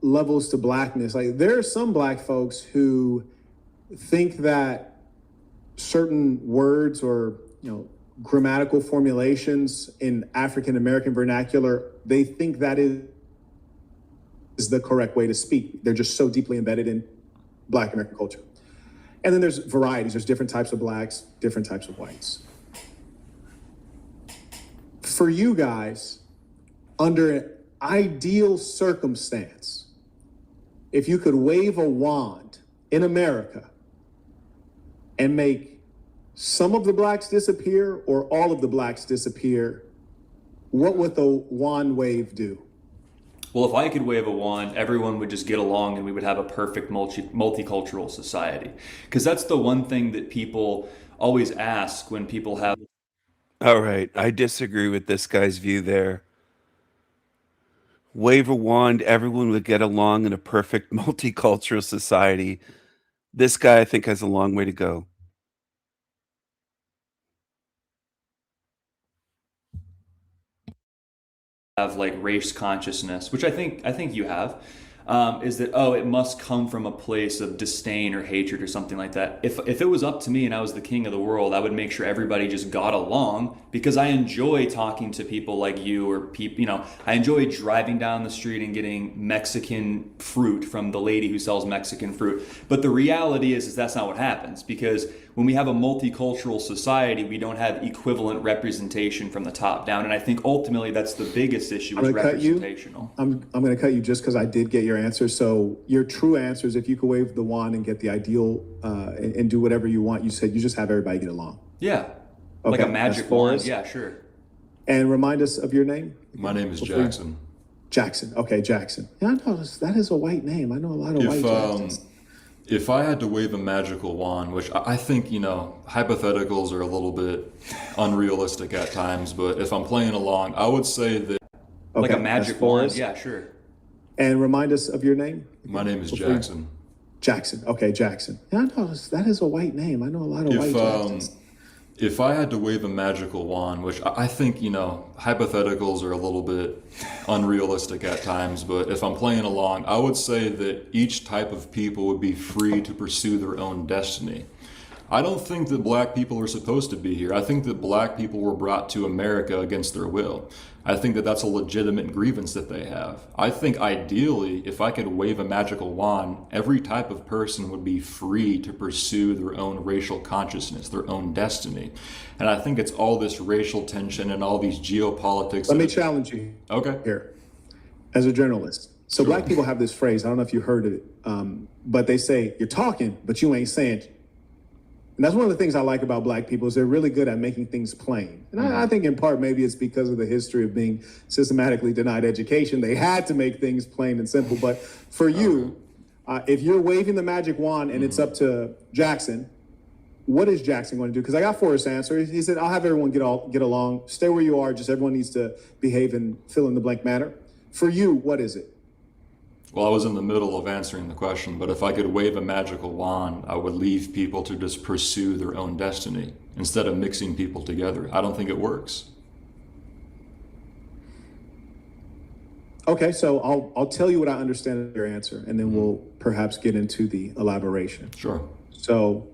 levels to blackness, like there are some black folks who think that certain words or, grammatical formulations in African American vernacular, they think that is the correct way to speak. They're just so deeply embedded in Black American culture. And then there's varieties. There's different types of blacks, different types of whites. For you guys, under an ideal circumstance, if you could wave a wand in America and make some of the blacks disappear or all of the blacks disappear, what would the wand wave do? Well, if I could wave a wand, everyone would just get along and we would have a perfect multicultural society. Because that's the one thing that people always ask when people have... All right, I disagree with this guy's view there. Wave a wand, everyone would get along in a perfect multicultural society. This guy, I think, has a long way to go. Have like race consciousness, which I think you have, is that, oh, it must come from a place of disdain or hatred or something like that. If it was up to me and I was the king of the world, I would make sure everybody just got along, because I enjoy talking to people like you, or people, I enjoy driving down the street and getting Mexican fruit from the lady who sells Mexican fruit. But the reality is that's not what happens, because when we have a multicultural society, we don't have equivalent representation from the top down. And I think ultimately that's the biggest issue, is representational. I'm going to cut you just because I did get your answer. So your true answer is, if you could wave the wand and get the ideal and do whatever you want, you said you just have everybody get along. Yeah. Okay, like a magic wand. Yeah, sure. And remind us of your name. My name is Jackson. Jackson. Okay, Jackson. Yeah, I know that is a white name. I know a lot of white Jacksons. If I had to wave a magical wand, which I think, hypotheticals are a little bit unrealistic at times, but if I'm playing along, I would say that... Like a magic wand, yeah, sure. And remind us of your name. My name is Jackson. Jackson. Okay, Jackson. Yeah, I know that is a white name. I know a lot of white Jacksons. If I had to wave a magical wand, which I think, hypotheticals are a little bit unrealistic at times, but if I'm playing along, I would say that each type of people would be free to pursue their own destiny. I don't think that black people are supposed to be here. I think that black people were brought to America against their will. I think that that's a legitimate grievance that they have. I think ideally, if I could wave a magical wand, every type of person would be free to pursue their own racial consciousness, their own destiny. And I think it's all this racial tension and all these geopolitics. Let me challenge you here as a journalist. So Black people have this phrase, I don't know if you heard of it, but they say, you're talking, but you ain't saying it. And that's one of the things I like about Black people, is they're really good at making things plain. And I think in part, maybe it's because of the history of being systematically denied education. They had to make things plain and simple. But for you, if you're waving the magic wand and it's up to Jackson, what is Jackson going to do? Because I got Forrest's answer. He said, I'll have everyone get along, stay where you are, just everyone needs to behave in fill in the blank manner. For you, what is it? Well, I was in the middle of answering the question, but if I could wave a magical wand, I would leave people to just pursue their own destiny instead of mixing people together. I don't think it works. Okay, so I'll tell you what I understand of your answer, and then we'll perhaps get into the elaboration. Sure. So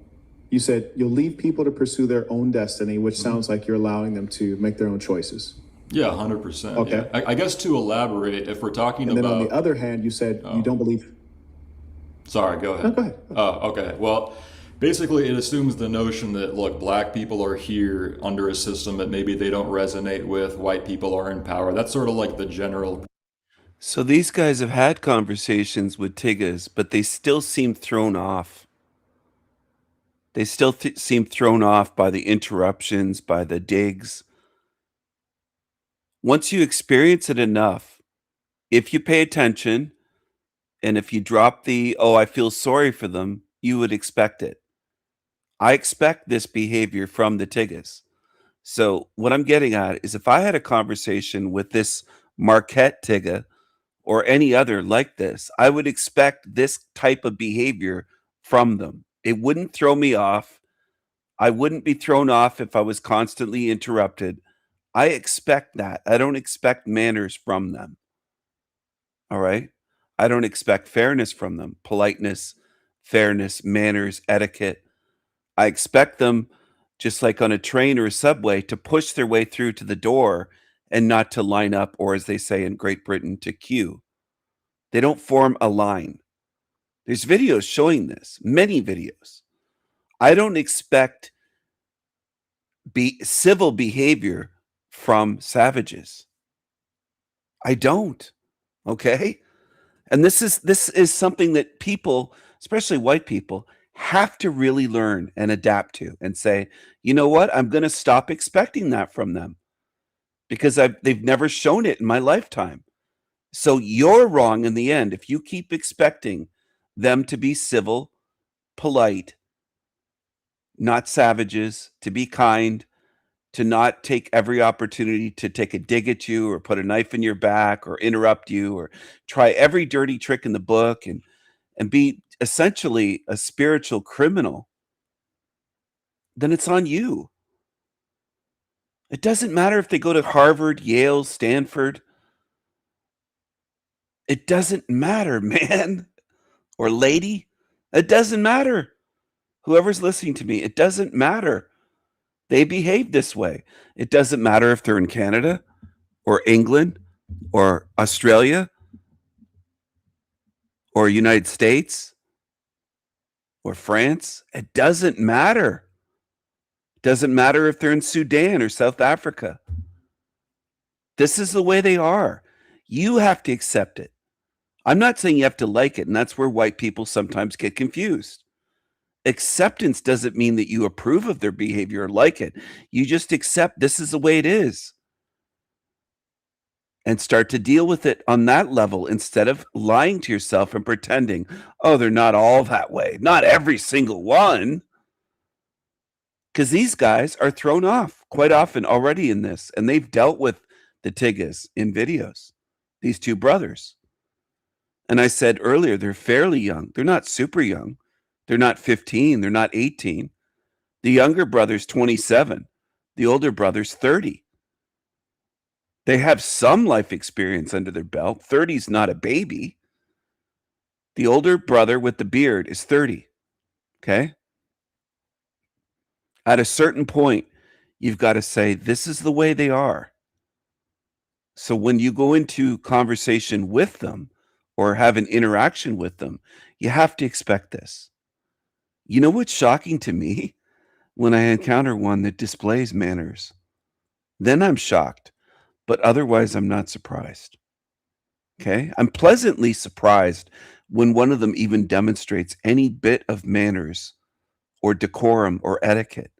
you said you'll leave people to pursue their own destiny, which sounds like you're allowing them to make their own choices. Yeah, 100%. Okay. Yeah. I guess to elaborate, if we're talking And then about... on the other hand, you said you don't believe... Sorry, go ahead. No, go ahead. Oh, okay. Well, basically it assumes the notion that, look, black people are here under a system that maybe they don't resonate with, white people are in power. That's sort of like the general... So these guys have had conversations with Tiggas, but they still seem thrown off. They still seem thrown off by the interruptions, by the digs. Once you experience it enough, if you pay attention, and if you drop the, oh, I feel sorry for them, you would expect it. I expect this behavior from the Tiggas. So what I'm getting at is if I had a conversation with this Marquette Tigga or any other like this, I would expect this type of behavior from them. It wouldn't throw me off. I wouldn't be thrown off if I was constantly interrupted. I expect that. I don't expect manners from them. All right? I don't expect fairness from them. Politeness, fairness, manners, etiquette. I expect them, just like on a train or a subway, to push their way through to the door and not to line up, or as they say in Great Britain, to queue. They don't form a line. There's videos showing this, many videos. I don't expect civil behavior from savages. I don't. Okay? And this is something that people, especially white people, have to really learn and adapt to and say, you know what? I'm going to stop expecting that from them because they've never shown it in my lifetime. So you're wrong in the end if you keep expecting them to be civil, polite, not savages, to be kind, to not take every opportunity to take a dig at you or put a knife in your back or interrupt you or try every dirty trick in the book and be essentially a spiritual criminal, then it's on you. It doesn't matter if they go to Harvard, Yale, Stanford. It doesn't matter, man. Or lady. It doesn't matter. Whoever's listening to me, it doesn't matter. They behave this way. It doesn't matter if they're in Canada or England or Australia or United States or France. It doesn't matter. It doesn't matter if they're in Sudan or South Africa. This is the way they are. You have to accept it. I'm not saying you have to like it, and that's where white people sometimes get confused. Acceptance doesn't mean that you approve of their behavior or like it. You just accept this is the way it is and start to deal with it on that level instead of lying to yourself and pretending, oh, they're not all that way. Not every single one. Because these guys are thrown off quite often already in this, and they've dealt with the Tiggas in videos, these two brothers. And I said earlier, they're fairly young. They're not super young. They're not 15. They're not 18. The younger brother's 27. The older brother's 30. They have some life experience under their belt. 30's not a baby. The older brother with the beard is 30. Okay? At a certain point, you've got to say, this is the way they are. So when you go into conversation with them or have an interaction with them, you have to expect this. You know what's shocking to me? When I encounter one that displays manners, then I'm shocked, but otherwise I'm not surprised. Okay? I'm pleasantly surprised when one of them even demonstrates any bit of manners or decorum or etiquette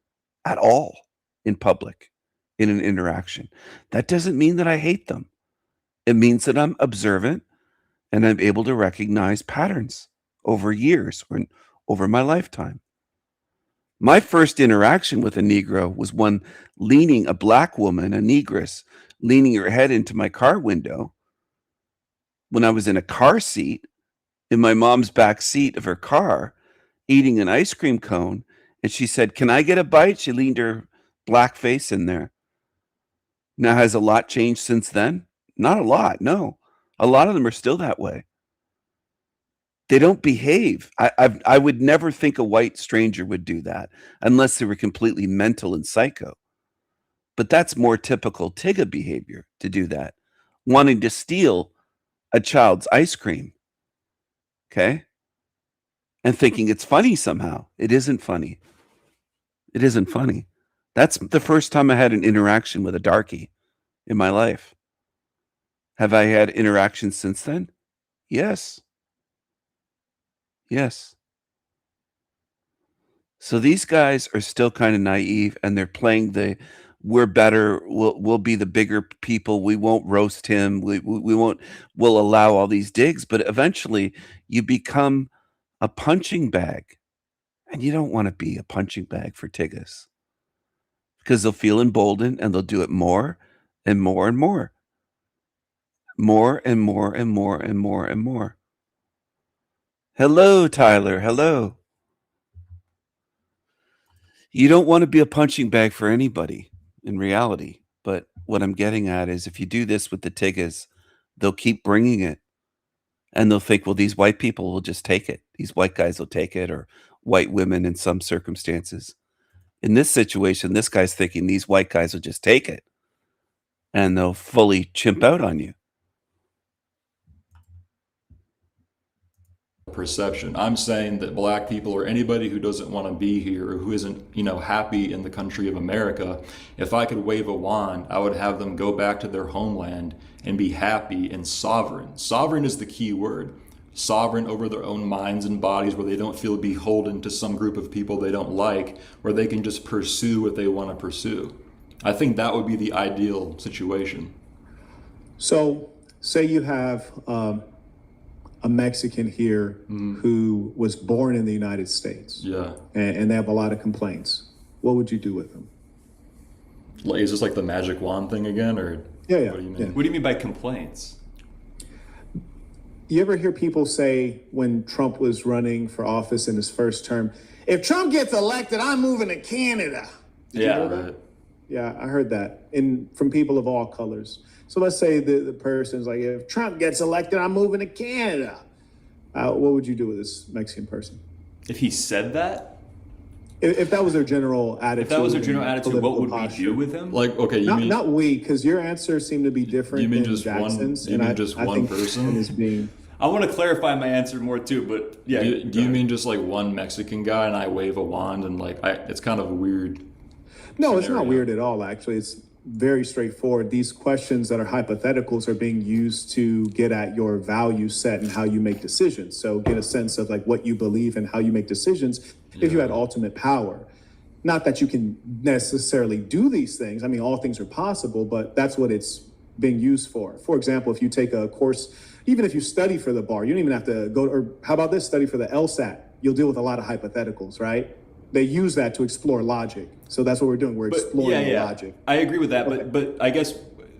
at all in public, in an interaction. That doesn't mean that I hate them. It means that I'm observant and I'm able to recognize patterns over years or over my lifetime. My first interaction with a Negro was one leaning, a black woman, a negress, leaning her head into my car window when I was in a car seat in my mom's back seat of her car, eating an ice cream cone. And she said, "Can I get a bite?" She leaned her black face in there. Now, has a lot changed since then? Not a lot, no. A lot of them are still that way. They don't behave. I would never think a white stranger would do that unless they were completely mental and psycho. But that's more typical Tigga behavior to do that, wanting to steal a child's ice cream, okay? And thinking it's funny somehow. It isn't funny. It isn't funny. That's the first time I had an interaction with a darkie in my life. Have I had interactions since then? Yes. Yes. So these guys are still kind of naive, and they're playing the we're better, we'll be the bigger people, we won't roast him, we won't, we'll allow all these digs, but eventually you become a punching bag, and you don't want to be a punching bag for Tiggas because they'll feel emboldened and they'll do it more and more and more. More and more and more and more and more. Hello, Tyler. Hello. You don't want to be a punching bag for anybody in reality. But what I'm getting at is if you do this with the Tiggas, they'll keep bringing it. And they'll think, well, these white people will just take it. These white guys will take it, or white women in some circumstances. In this situation, this guy's thinking these white guys will just take it. And they'll fully chimp out on you. Perception. I'm saying that black people or anybody who doesn't want to be here or who isn't, happy in the country of America, if I could wave a wand, I would have them go back to their homeland and be happy and sovereign. Sovereign is the key word. Sovereign over their own minds and bodies, where they don't feel beholden to some group of people they don't like, where they can just pursue what they want to pursue. I think that would be the ideal situation. So say you have a Mexican here who was born in the United States. Yeah. And they have a lot of complaints. What would you do with them? Is this like the magic wand thing again, or Yeah. what do you mean? Yeah. What do you mean by complaints? You ever hear people say when Trump was running for office in his first term, if Trump gets elected, I'm moving to Canada? Did you hear that? Yeah, I heard that from people of all colors. So let's say the person's like, if Trump gets elected, I'm moving to Canada. What would you do with this Mexican person? If he said that? If that was their general attitude. If that was their general attitude, what would we do with him? Like, okay, not we, because your answers seem to be different You mean than just Jackson's. one? You mean just one person? Is being. I want to clarify my answer more too, but yeah. Do you mean just like one Mexican guy and I wave a wand and it's kind of weird? No, it's not weird at all, actually. It's very straightforward. These questions that are hypotheticals are being used to get at your value set and how you make decisions. So get a sense of like what you believe and how you make decisions if you had ultimate power. Not that you can necessarily do these things. I mean, all things are possible, but that's what it's being used for. For example, if you take a course, even if you study for the bar, you don't even have to go, or how about this, study for the LSAT? You'll deal with a lot of hypotheticals, right? They use that to explore logic. So that's what we're doing. We're exploring logic. I agree with that, but I guess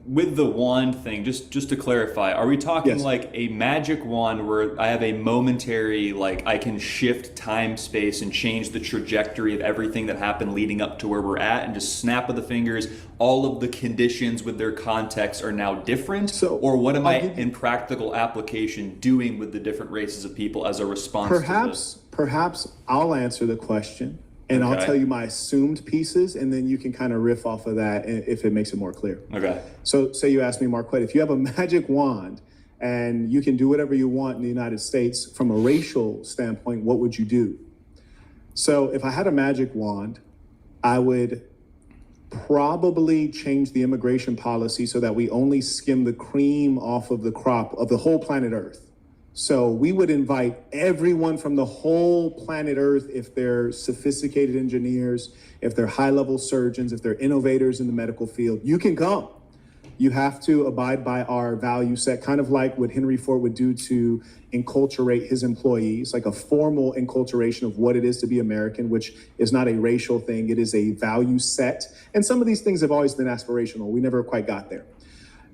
with the wand thing, just to clarify, are we talking like a magic wand where I have a momentary, like I can shift time, space, and change the trajectory of everything that happened leading up to where we're at, and just snap of the fingers, all of the conditions with their context are now different? Or what am I in practical application doing with the different races of people as a response to this? Perhaps I'll answer the question. And I'll tell you my assumed pieces, and then you can kind of riff off of that if it makes it more clear. Okay. So say you ask me, Marquette, if you have a magic wand and you can do whatever you want in the United States from a racial standpoint, what would you do? So if I had a magic wand, I would probably change the immigration policy so that we only skim the cream off of the crop of the whole planet Earth. So we would invite everyone from the whole planet Earth, if they're sophisticated engineers, if they're high-level surgeons, if they're innovators in the medical field, you can come. You have to abide by our value set, kind of like what Henry Ford would do to enculturate his employees, like a formal enculturation of what it is to be American, which is not a racial thing, it is a value set. And some of these things have always been aspirational. We never quite got there.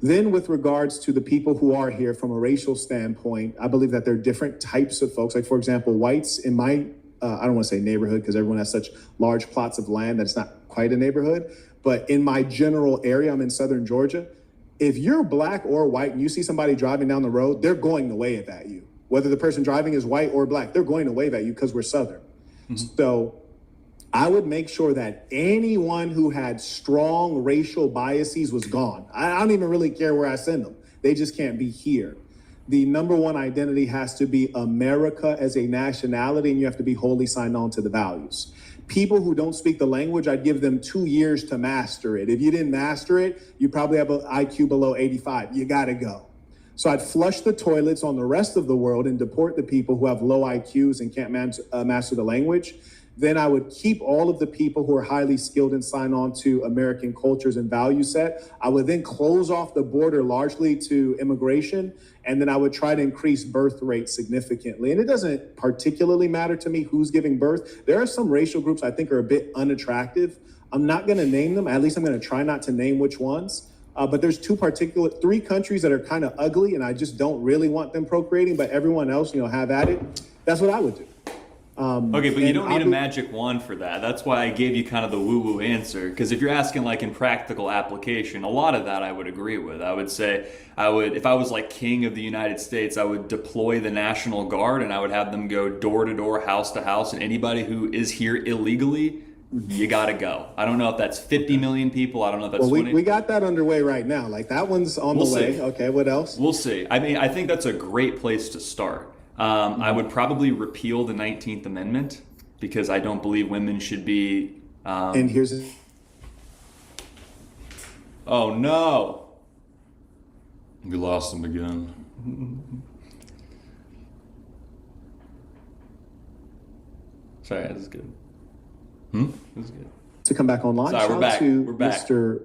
Then with regards to the people who are here from a racial standpoint, I believe that there are different types of folks. Like, for example, whites in my, I don't want to say neighborhood because everyone has such large plots of land that it's not quite a neighborhood. But in my general area, I'm in southern Georgia, If you're black or white and you see somebody driving down the road, they're going to wave at you. Whether the person driving is white or black, they're going to wave at you because we're Southern. So I would make sure that anyone who had strong racial biases was gone. I don't even really care where I send them. They just can't be here. The number one identity has to be America as a nationality, and you have to be wholly signed on to the values. People who don't speak the language, I'd give them 2 years to master it. If you didn't master it, you probably have an IQ below 85. You gotta go. So I'd flush the toilets on the rest of the world and deport the people who have low IQs and can't master the language. Then I would keep all of the people who are highly skilled and sign on to American cultures and value set. I would then close off the border largely to immigration, and then I would try to increase birth rates significantly. And it doesn't particularly matter to me who's giving birth. There are some racial groups I think are a bit unattractive. I'm not gonna name them, at least I'm gonna try not to name which ones. But there's 3 countries that are kind of ugly, and I just don't really want them procreating, but everyone else, have at it. That's what I would do. Okay, but you don't need a magic wand for that. That's why I gave you kind of the woo-woo answer. Because if you're asking like in practical application, a lot of that I would agree with. I would say if I was like king of the United States, I would deploy the National Guard and I would have them go door to door, house to house, and anybody who is here illegally, you gotta go. I don't know if that's 50 million people. I don't know if that's 20. We got that underway right now. Like that one's on the way. See. Okay, what else? We'll see. I mean, I think that's a great place to start. I would probably repeal the 19th Amendment because I don't believe women should be. And here's. Oh no! We lost him again. Sorry, this is good. This is good. To come back online. Sorry, we're back. We're back. Mr.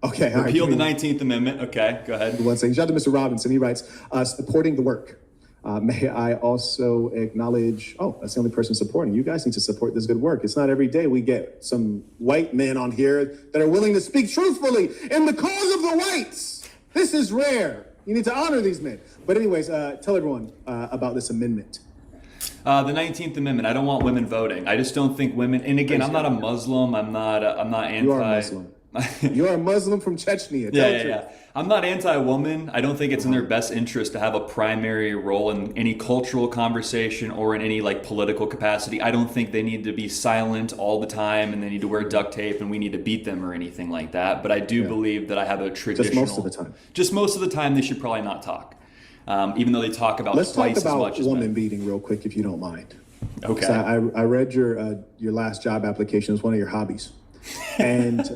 Okay, all right. Repeal the 19th Amendment. Okay, go ahead. One second. Shout out to Mr. Robinson. He writes, supporting the work. May I also acknowledge, that's the only person supporting. You guys need to support this good work. It's not every day we get some white men on here that are willing to speak truthfully in the cause of the whites. This is rare. You need to honor these men. But anyways, tell everyone about this amendment. The 19th Amendment. I don't want women voting. I just don't think women, and again, I'm not a Muslim. I'm not anti. You are a Muslim. You are a Muslim from Chechnya. Yeah. I'm not anti-woman. I don't think it's in their best interest to have a primary role in any cultural conversation or in any like political capacity. I don't think they need to be silent all the time and they need to wear duct tape and we need to beat them or anything like that. But I do believe that I have a traditional. Just most of the time. Just most of the time, they should probably not talk, even though they talk about twice as much as men. Let's talk about woman beating real quick, if you don't mind. Okay. So I read your last job application. It's one of your hobbies, and.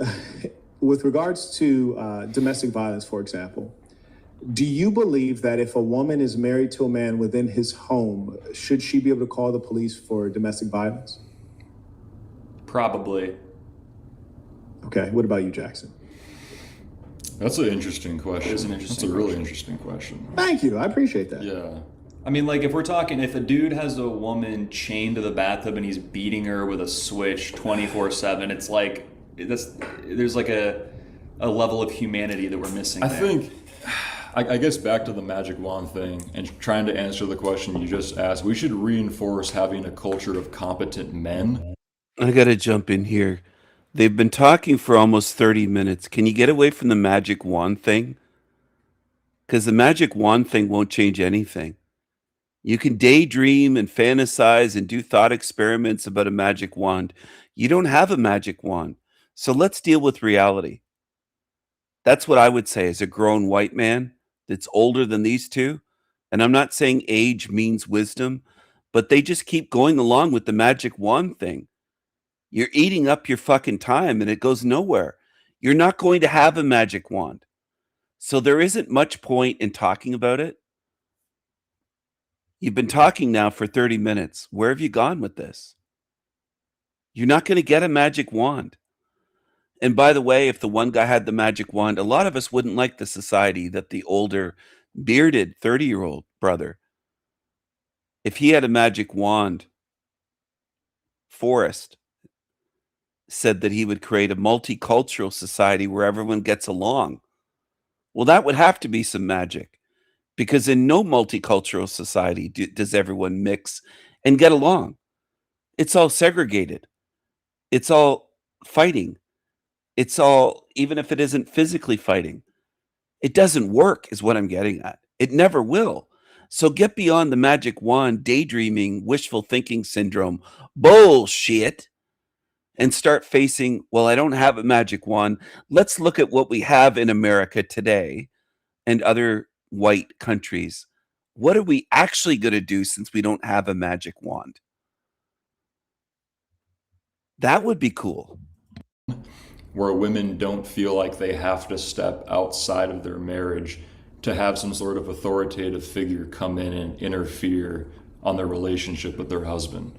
With regards to domestic violence, for example, do you believe that if a woman is married to a man within his home, should she be able to call the police for domestic violence? Probably. Okay. What about you, Jackson? That's an interesting question. It is an interesting That's a really question. interesting question. Thank you. I appreciate that. Yeah. I mean, like, if we're talking, if a dude has a woman chained to the bathtub and he's beating her with a switch 24/7, it's like, there's like a level of humanity that we're missing I there. think, I guess back to the magic wand thing and trying to answer the question you just asked, we should reinforce having a culture of competent men. I got to jump in here. They've been talking for almost 30 minutes. Can you get away from the magic wand thing? Because the magic wand thing won't change anything. You can daydream and fantasize and do thought experiments about a magic wand. You don't have a magic wand. So let's deal with reality. That's what I would say as a grown white man that's older than these two. And I'm not saying age means wisdom, but they just keep going along with the magic wand thing. You're eating up your fucking time and it goes nowhere. You're not going to have a magic wand. So there isn't much point in talking about it. You've been talking now for 30 minutes. Where have you gone with this? You're not going to get a magic wand. And by the way, if the one guy had the magic wand, a lot of us wouldn't like the society that the older, bearded 30-year-old brother, if he had a magic wand, Forrest said that he would create a multicultural society where everyone gets along. Well, that would have to be some magic, because in no multicultural society does everyone mix and get along. It's all segregated. It's all fighting. It's all, even if it isn't physically fighting, It doesn't work, is what I'm getting at. It never will. So get beyond the magic wand, daydreaming, wishful thinking syndrome bullshit and start facing, well, I don't have a magic wand. Let's look at what we have in America today and other white countries. What are we actually going to do since we don't have a magic wand? That would be cool. Where women don't feel like they have to step outside of their marriage to have some sort of authoritative figure come in and interfere on their relationship with their husband.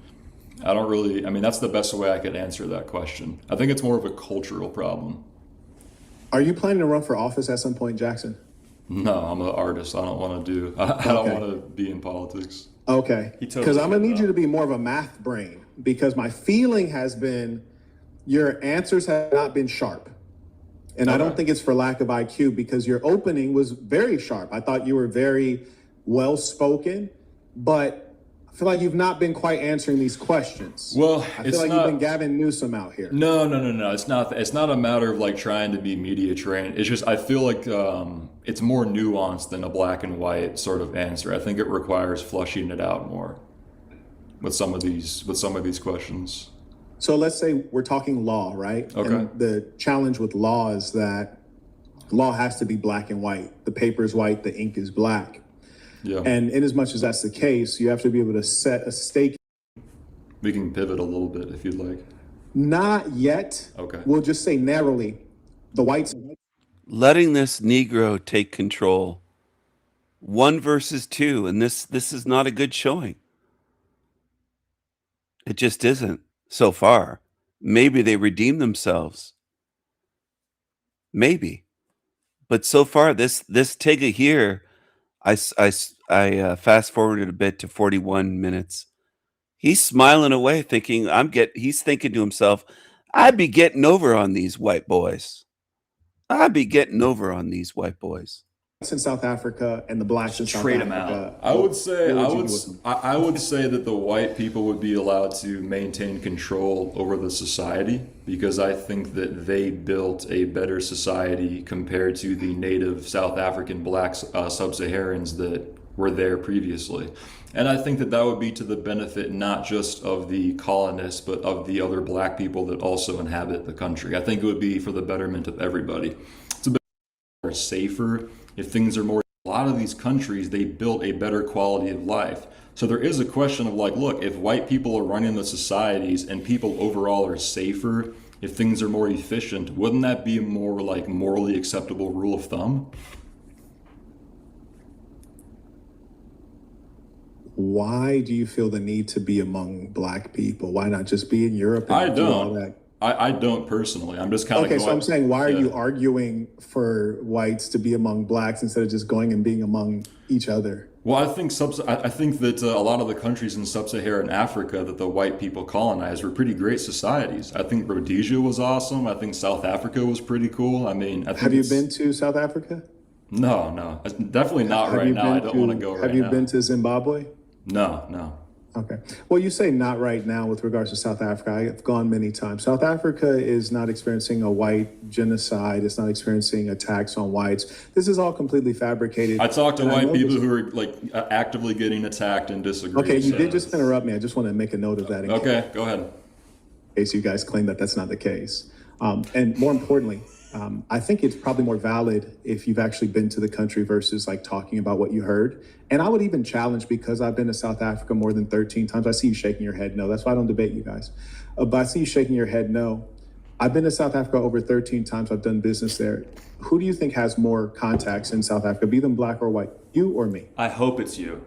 I mean, that's the best way I could answer that question. I think it's more of a cultural problem. Are you planning to run for office at some point, Jackson? No, I'm an artist. I don't want to be in politics. Okay. Because I'm going to need you to be more of a math brain, because my feeling has been your answers have not been sharp. And I don't think it's for lack of IQ, because your opening was very sharp. I thought you were very well spoken, but I feel like you've not been quite answering these questions. Well, I feel like you've been Gavin Newsom out here. No. It's not a matter of like trying to be media trained. It's just I feel like it's more nuanced than a black and white sort of answer. I think it requires flushing it out more with some of these questions. So let's say we're talking law, right? Okay. And the challenge with law is that law has to be black and white. The paper is white, the ink is black. Yeah. And in as much as that's the case, you have to be able to set a stake. We can pivot a little bit if you'd like. Not yet. Okay. We'll just say narrowly, the whites. Letting this Negro take control. 1 versus 2, and this is not a good showing. It just isn't so far. Maybe they redeem themselves. Maybe. But so far, this Tigga here, I fast forwarded a bit to 41 minutes. He's smiling away, thinking he's thinking to himself, I'd be getting over on these white boys. I'd be getting over on these white boys. In South Africa and the blacks in South Trade 'em Africa. out. I would say that the white people would be allowed to maintain control over the society, because I think that they built a better society compared to the native South African black sub-Saharans that were there previously. And I think that would be to the benefit not just of the colonists, but of the other black people that also inhabit the country. I think it would be for the betterment of everybody. It's a bit more safer. If things are more, a lot of these countries, they built a better quality of life. So there is a question of like, look, if white people are running the societies and people overall are safer, if things are more efficient, wouldn't that be a more like morally acceptable rule of thumb? Why do you feel the need to be among black people? Why not just be in Europe? And I do all don't. that? I don't personally. I'm just kind of Okay, so I'm saying, why are you arguing for whites to be among blacks instead of just going and being among each other? Well, I think that a lot of the countries in sub-Saharan Africa that the white people colonized were pretty great societies. I think Rhodesia was awesome. I think South Africa was pretty cool. I mean, Have you been to South Africa? No, definitely not right now. I don't want to go right now. Have you been to Zimbabwe? No. Okay. Well, you say not right now with regards to South Africa. I have gone many times. South Africa is not experiencing a white genocide. It's not experiencing attacks on whites. This is all completely fabricated. I talked to white people who are like actively getting attacked and disagree. Okay, you did just interrupt me. I just want to make a note of that. Okay, go ahead. In case you guys claim that that's not the case. And more importantly, I think it's probably more valid if you've actually been to the country versus like talking about what you heard. And I would even challenge, because I've been to South Africa more than 13 times. I see you shaking your head no. That's why I don't debate you guys. But I see you shaking your head no. I've been to South Africa over 13 times. I've done business there. Who do you think has more contacts in South Africa, be them black or white? You or me? I hope it's you.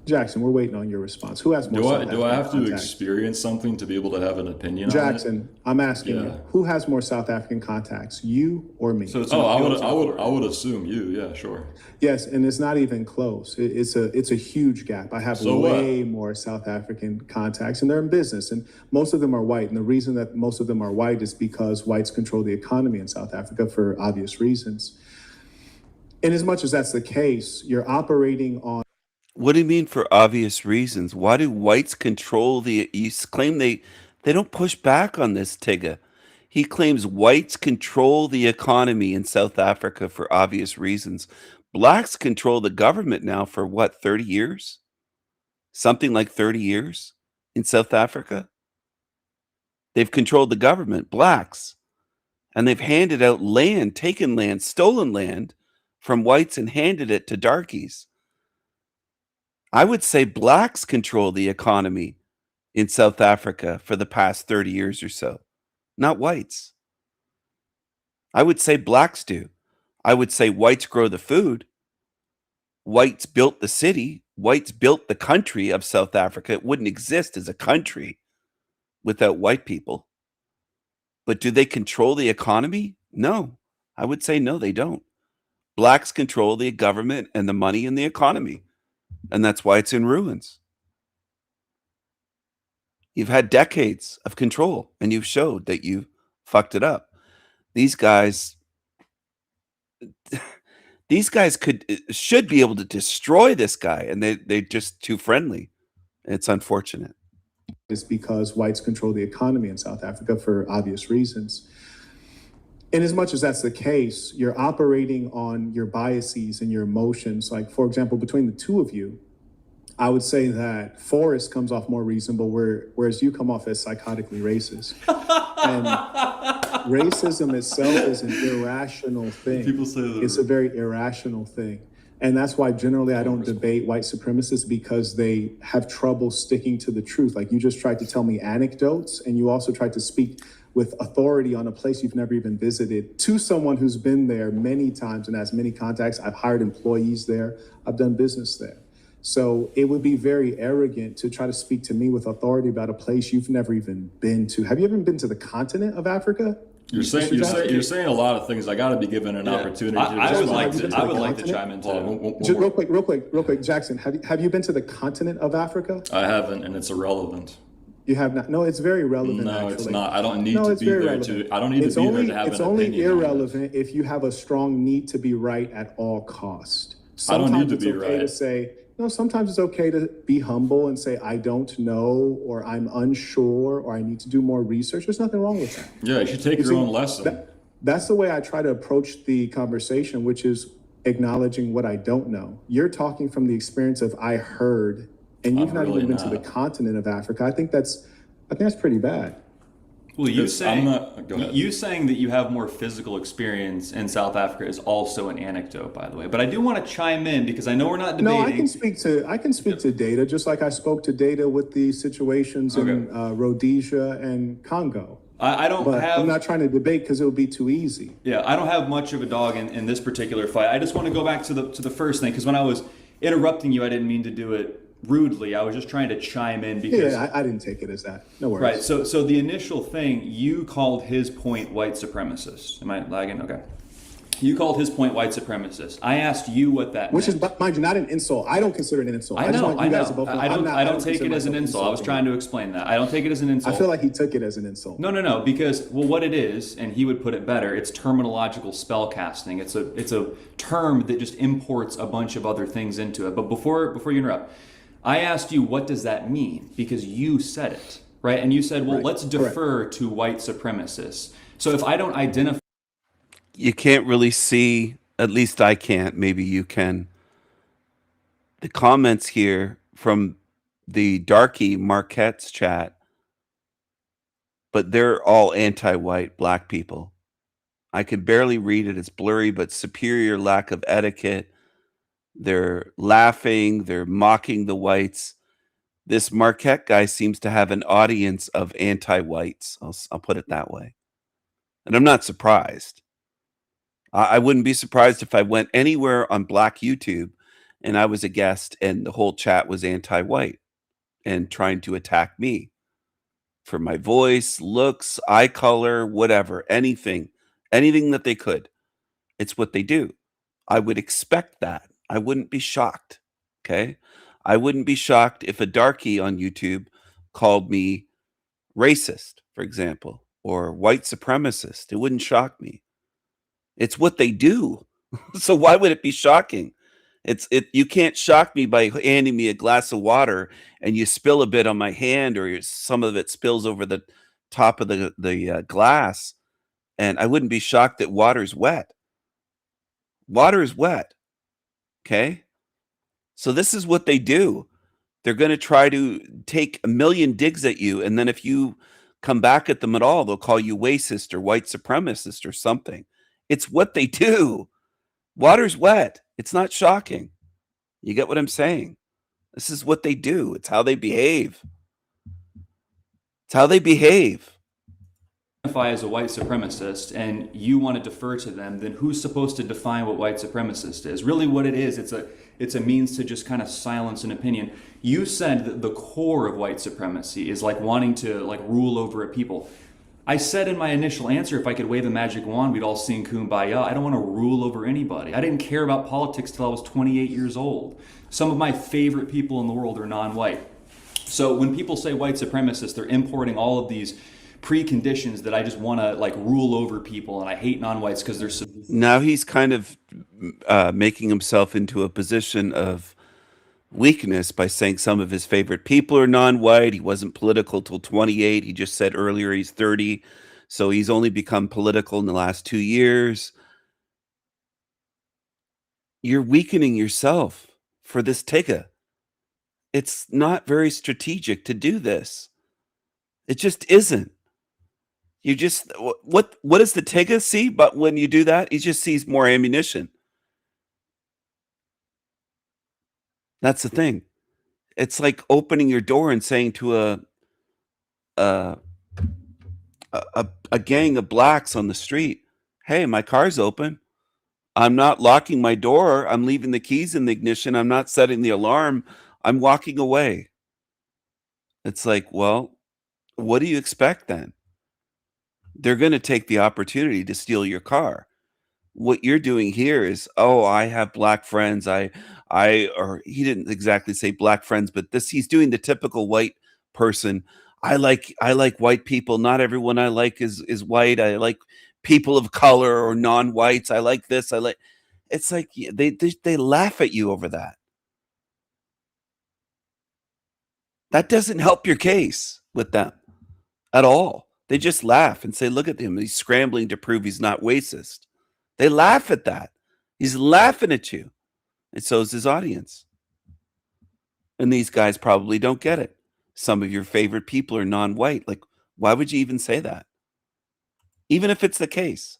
Jackson, we're waiting on your response. Who has more South African Do I have to contacts? experience something to be able to have an opinion Jackson, on it? I'm asking you, who has more South African contacts, you or me? So I would assume you. Yeah, sure. Yes, and it's not even close. It's a huge gap. I have way more South African contacts, and they're in business, and most of them are white. And the reason that most of them are white is because whites control the economy in South Africa for obvious reasons. And as much as that's the case, you're operating on. What do you mean for obvious reasons? Why do whites control you claim they don't push back on this, Tigga? He claims whites control the economy in South Africa for obvious reasons. Blacks control the government now for what, 30 years? Something like 30 years in South Africa. They've controlled the government, blacks, and they've handed out land, taken land, stolen land from whites and handed it to darkies. I would say blacks control the economy in South Africa for the past 30 years or so, not whites. I would say blacks do. I would say whites grow the food. Whites built the city. Whites built the country of South Africa. It wouldn't exist as a country without white people. But do they control the economy? No. I would say no, they don't. Blacks control the government and the money and the economy. And that's why it's in ruins. You've had decades of control, and you've showed that you fucked it up. These guys should be able to destroy this guy, and they're just too friendly. It's unfortunate. It's because whites control the economy in South Africa for obvious reasons. And as much as that's the case, you're operating on your biases and your emotions. Like, for example, between the two of you, I would say that Forrest comes off more reasonable, whereas you come off as psychotically racist. And racism itself is an irrational thing. People say that. It's a very irrational thing. And that's why generally I don't debate white supremacists, because they have trouble sticking to the truth. Like, you just tried to tell me anecdotes, and you also tried to speak with authority on a place you've never even visited to someone who's been there many times and has many contacts. I've hired employees there. I've done business there. So it would be very arrogant to try to speak to me with authority about a place you've never even been to. Have you ever been to the continent of Africa? You're saying a lot of things. I got to be given an opportunity. I would like to chime in too. Just real quick, Jackson. Have you been to the continent of Africa? I haven't, and it's irrelevant. You have not. No, it's very relevant. No, actually. It's not. I don't need to be there relevant. I don't need to be there to have an opinion. It's only irrelevant if you have a strong need to be right at all cost. Sometimes I don't need to be right. To say, no, sometimes it's okay to be humble and say, I don't know, or I'm unsure, or I need to do more research. There's nothing wrong with that. Yeah, you should take your own lesson. That's the way I try to approach the conversation, which is acknowledging what I don't know. You're talking from the experience of I heard, and you've not even been to the continent of Africa. I think that's pretty bad. Well, you saying that you have more physical experience in South Africa is also an anecdote, by the way. But I do want to chime in because I know we're not debating. No, I can speak to data, just like I spoke to data with the situations in Rhodesia and Congo. I'm not trying to debate because it would be too easy. Yeah, I don't have much of a dog in this particular fight. I just want to go back to the first thing, because when I was interrupting you, I didn't mean to do it rudely. I was just trying to chime in because I didn't take it as that. No worries. Right. So the initial thing, you called his point white supremacist. Am I lagging? Okay. You called his point white supremacist. I asked you what that Which meant. is, mind you, not an insult. I don't consider it an insult. I know. I don't take it as an insult. I was trying to explain that. I don't take it as an insult. I feel like he took it as an insult. No, because what it is, and he would put it better, it's terminological spell casting. It's a term that just imports a bunch of other things into it. But before you interrupt, I asked you, what does that mean? Because you said it, right? And you said, well, let's defer to white supremacists. So if I don't identify... You can't really see, at least I can't, maybe you can, the comments here from the Darky Marquette's chat, but they're all anti-white black people. I could barely read it. It's blurry, but superior lack of etiquette. They're laughing. They're mocking the whites. This Marquette guy seems to have an audience of anti-whites. I'll put it that way. And I'm not surprised. I wouldn't be surprised if I went anywhere on Black YouTube and I was a guest and the whole chat was anti-white and trying to attack me for my voice, looks, eye color, whatever, anything that they could. It's what they do. I would expect that. I wouldn't be shocked. Okay. I wouldn't be shocked if a darky on YouTube called me racist, for example, or white supremacist. It wouldn't shock me. It's what they do. So why would it be shocking? You can't shock me by handing me a glass of water and you spill a bit on my hand or some of it spills over the top of the glass. And I wouldn't be shocked that water's wet. Water is wet. Okay? So this is what they do. They're going to try to take a million digs at you, and then if you come back at them at all, they'll call you racist or white supremacist or something. It's what they do. Water's wet. It's not shocking. You get what I'm saying? This is what they do. It's how they behave. It's how they behave. Identify as a white supremacist and you want to defer to them, then who's supposed to define what white supremacist is? Really what it is, it's a means to just kind of silence an opinion. You said that the core of white supremacy is like wanting to like rule over a people. I said in my initial answer, if I could wave a magic wand, we'd all sing Kumbaya. I don't want to rule over anybody. I didn't care about politics till I was 28 years old. Some of my favorite people in the world are non-white. So when people say white supremacists, they're importing all of these preconditions that I just want to like rule over people, and I hate non-whites because they're so. Now he's kind of making himself into a position of weakness by saying some of his favorite people are non-white. He wasn't political till 28. He just said earlier he's 30. So he's only become political in the last 2 years. You're weakening yourself for this tigga. It's not very strategic to do this. It just isn't. You just, what does the tigga see? But when you do that, he just sees more ammunition. That's the thing. It's like opening your door and saying to a gang of blacks on the street, "Hey, my car's open. I'm not locking my door. I'm leaving the keys in the ignition. I'm not setting the alarm. I'm walking away." It's like, well, what do you expect then? They're going to take the opportunity to steal your car. What you're doing here is, oh, I have black friends. Or he didn't exactly say black friends, but he's doing the typical white person. I like white people. Not everyone I like is white. I like people of color or non-whites. I like this. It's like they laugh at you over that. That doesn't help your case with them at all. They just laugh and say, look at him. He's scrambling to prove he's not racist. They laugh at that. He's laughing at you. And so is his audience. And these guys probably don't get it. Some of your favorite people are non-white. Like, why would you even say that? Even if it's the case.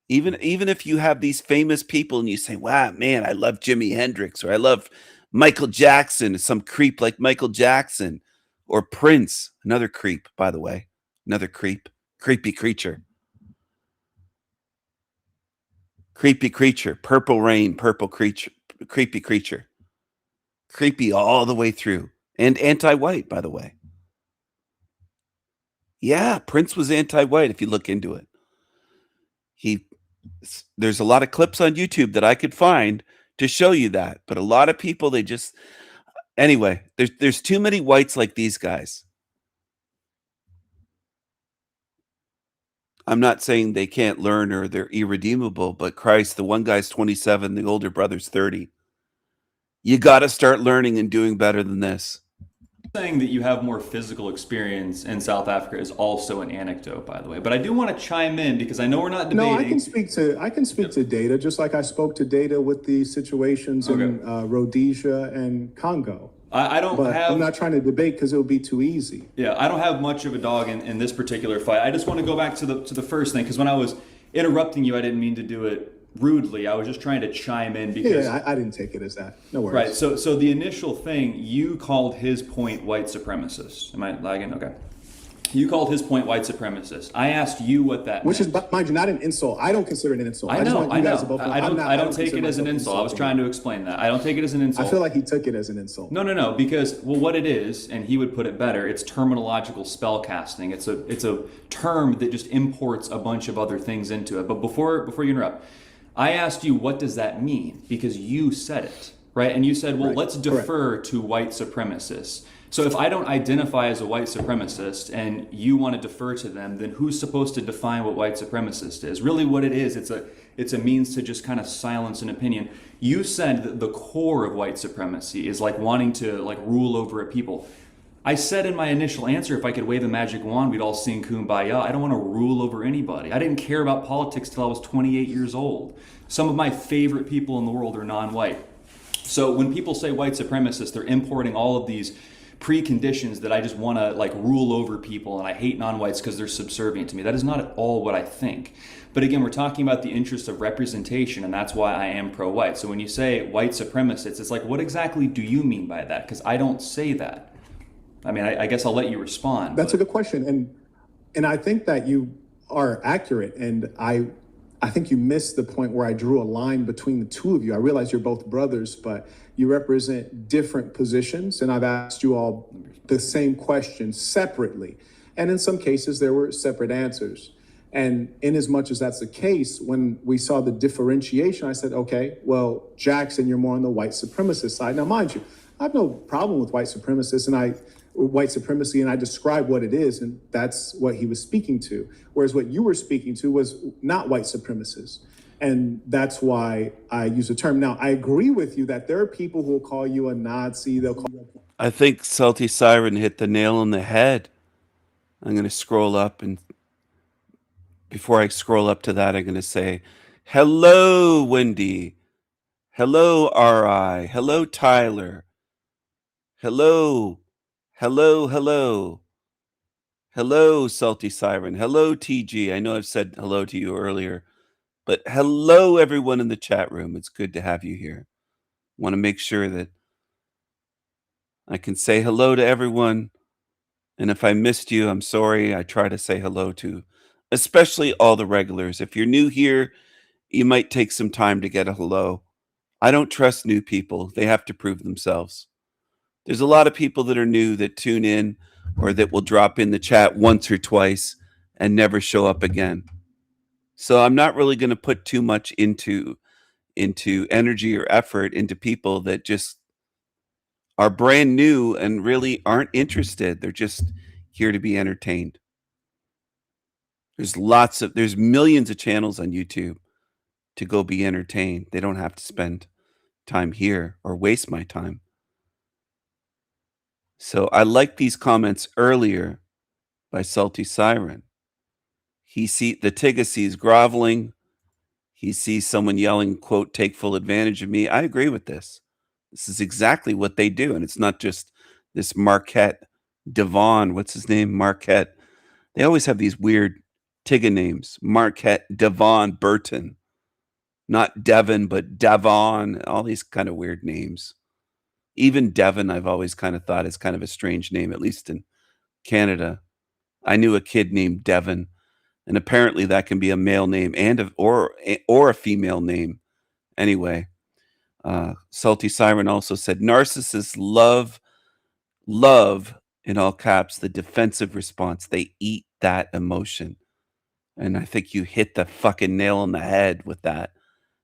Even if you have these famous people and you say, wow, man, I love Jimi Hendrix, or I love Michael Jackson, some creep like Michael Jackson, or Prince, another creep, by the way. Another creepy creature. Creepy creature, purple rain, purple creature, creepy creature. Creepy all the way through. And anti-white, by the way. Yeah, Prince was anti-white if you look into it. There's a lot of clips on YouTube that I could find to show you that. But a lot of people, they just... Anyway, there's too many whites like these guys. I'm not saying they can't learn or they're irredeemable, but Christ, the one guy's 27, the older brother's 30. You got to start learning and doing better than this. Saying that you have more physical experience in South Africa is also an anecdote, by the way. But I do want to chime in because I know we're not debating. No, I can speak to data, just like I spoke to data with the situations in Rhodesia and Congo. I'm not trying to debate because it would be too easy. Yeah, I don't have much of a dog in this particular fight. I just want to go back to the first thing, because when I was interrupting you, I didn't mean to do it rudely. I was just trying to chime in because... Yeah, I didn't take it as that. No worries. Right, so the initial thing, you called his point white supremacist. Am I lagging? Okay. You called his point white supremacist. I asked you what that Which meant. is, mind you, not an insult. I don't consider it an insult. I know. I don't take it as an insult. I was trying to explain that. I don't take it as an insult. I feel like he took it as an insult. No, because, well, what it is, and he would put it better, it's terminological spell casting. It's a term that just imports a bunch of other things into it. But before you interrupt, I asked you, what does that mean? Because you said it, right? And you said, well, let's defer to white supremacists. So if I don't identify as a white supremacist and you want to defer to them, then who's supposed to define what white supremacist is? Really what it is, it's a means to just kind of silence an opinion. You said that the core of white supremacy is like wanting to like rule over a people. I said in my initial answer, if I could wave a magic wand, we'd all sing Kumbaya. I don't want to rule over anybody. I didn't care about politics till I was 28 years old. Some of my favorite people in the world are non-white. So when people say white supremacists, they're importing all of these preconditions that I just want to like rule over people and I hate non-whites because they're subservient to me. That is not at all what I think. But again, we're talking about the interest of representation, and that's why I am pro-white. So when you say white supremacists, it's like, what exactly do you mean by that? Because I don't say that. I mean, I guess I'll let you respond. That's a good question. And I think that you are accurate. And I think you missed the point where I drew a line between the two of you. I realize you're both brothers, but you represent different positions. And I've asked you all the same question separately. And in some cases, there were separate answers. And in as much as that's the case, when we saw the differentiation, I said, okay, well, Jackson, you're more on the white supremacist side. Now, mind you, I have no problem with white supremacists white supremacy, and I describe what it is, and that's what he was speaking to. Whereas what you were speaking to was not white supremacists. And that's why I use the term. Now, I agree with you that there are people who will call you a Nazi. They'll call you I think Salty Siren hit the nail on the head. I'm going to scroll up, and before I scroll up to that, I'm going to say, hello, Wendy. Hello, R.I. Hello, Tyler. Hello. Hello, hello. Hello, Salty Siren. Hello, TG. I know I've said hello to you earlier, but hello, everyone in the chat room. It's good to have you here. Want to make sure that I can say hello to everyone. And if I missed you, I'm sorry. I try to say hello to especially all the regulars. If you're new here, you might take some time to get a hello. I don't trust new people. They have to prove themselves. There's a lot of people that are new that tune in or that will drop in the chat once or twice and never show up again. So I'm not really going to put too much into energy or effort into people that just are brand new and really aren't interested. They're just here to be entertained. There's millions of channels on YouTube to go be entertained. They don't have to spend time here or waste my time. So I like these comments earlier by Salty Siren. The Tigga sees groveling. He sees someone yelling, quote, take full advantage of me. I agree with this. This is exactly what they do. And it's not just this Marquette Devon. What's his name? Marquette. They always have these weird Tigga names. Marquette Devon Burton. Not Devon, but Devon. All these kind of weird names. Even Devon, I've always kind of thought is kind of a strange name, at least in Canada. I knew a kid named Devon, and apparently that can be a male name or a female name. Anyway, Salty Siren also said narcissists love in all caps the defensive response. They eat that emotion, and I think you hit the fucking nail on the head with that.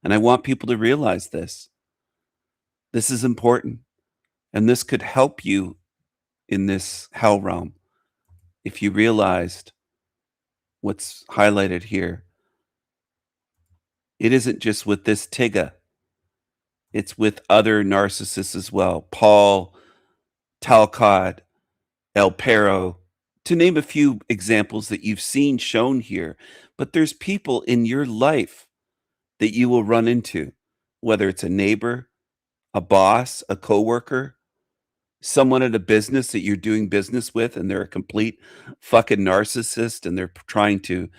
And I want people to realize this. This is important. And this could help you in this hell realm if you realized what's highlighted here. It isn't just with this Tigga. It's with other narcissists as well. Paul, Talcott, El Perro, to name a few examples that you've seen shown here. But there's people in your life that you will run into, whether it's a neighbor, a boss, a coworker, someone at a business that you're doing business with, and they're a complete fucking narcissist and they're trying to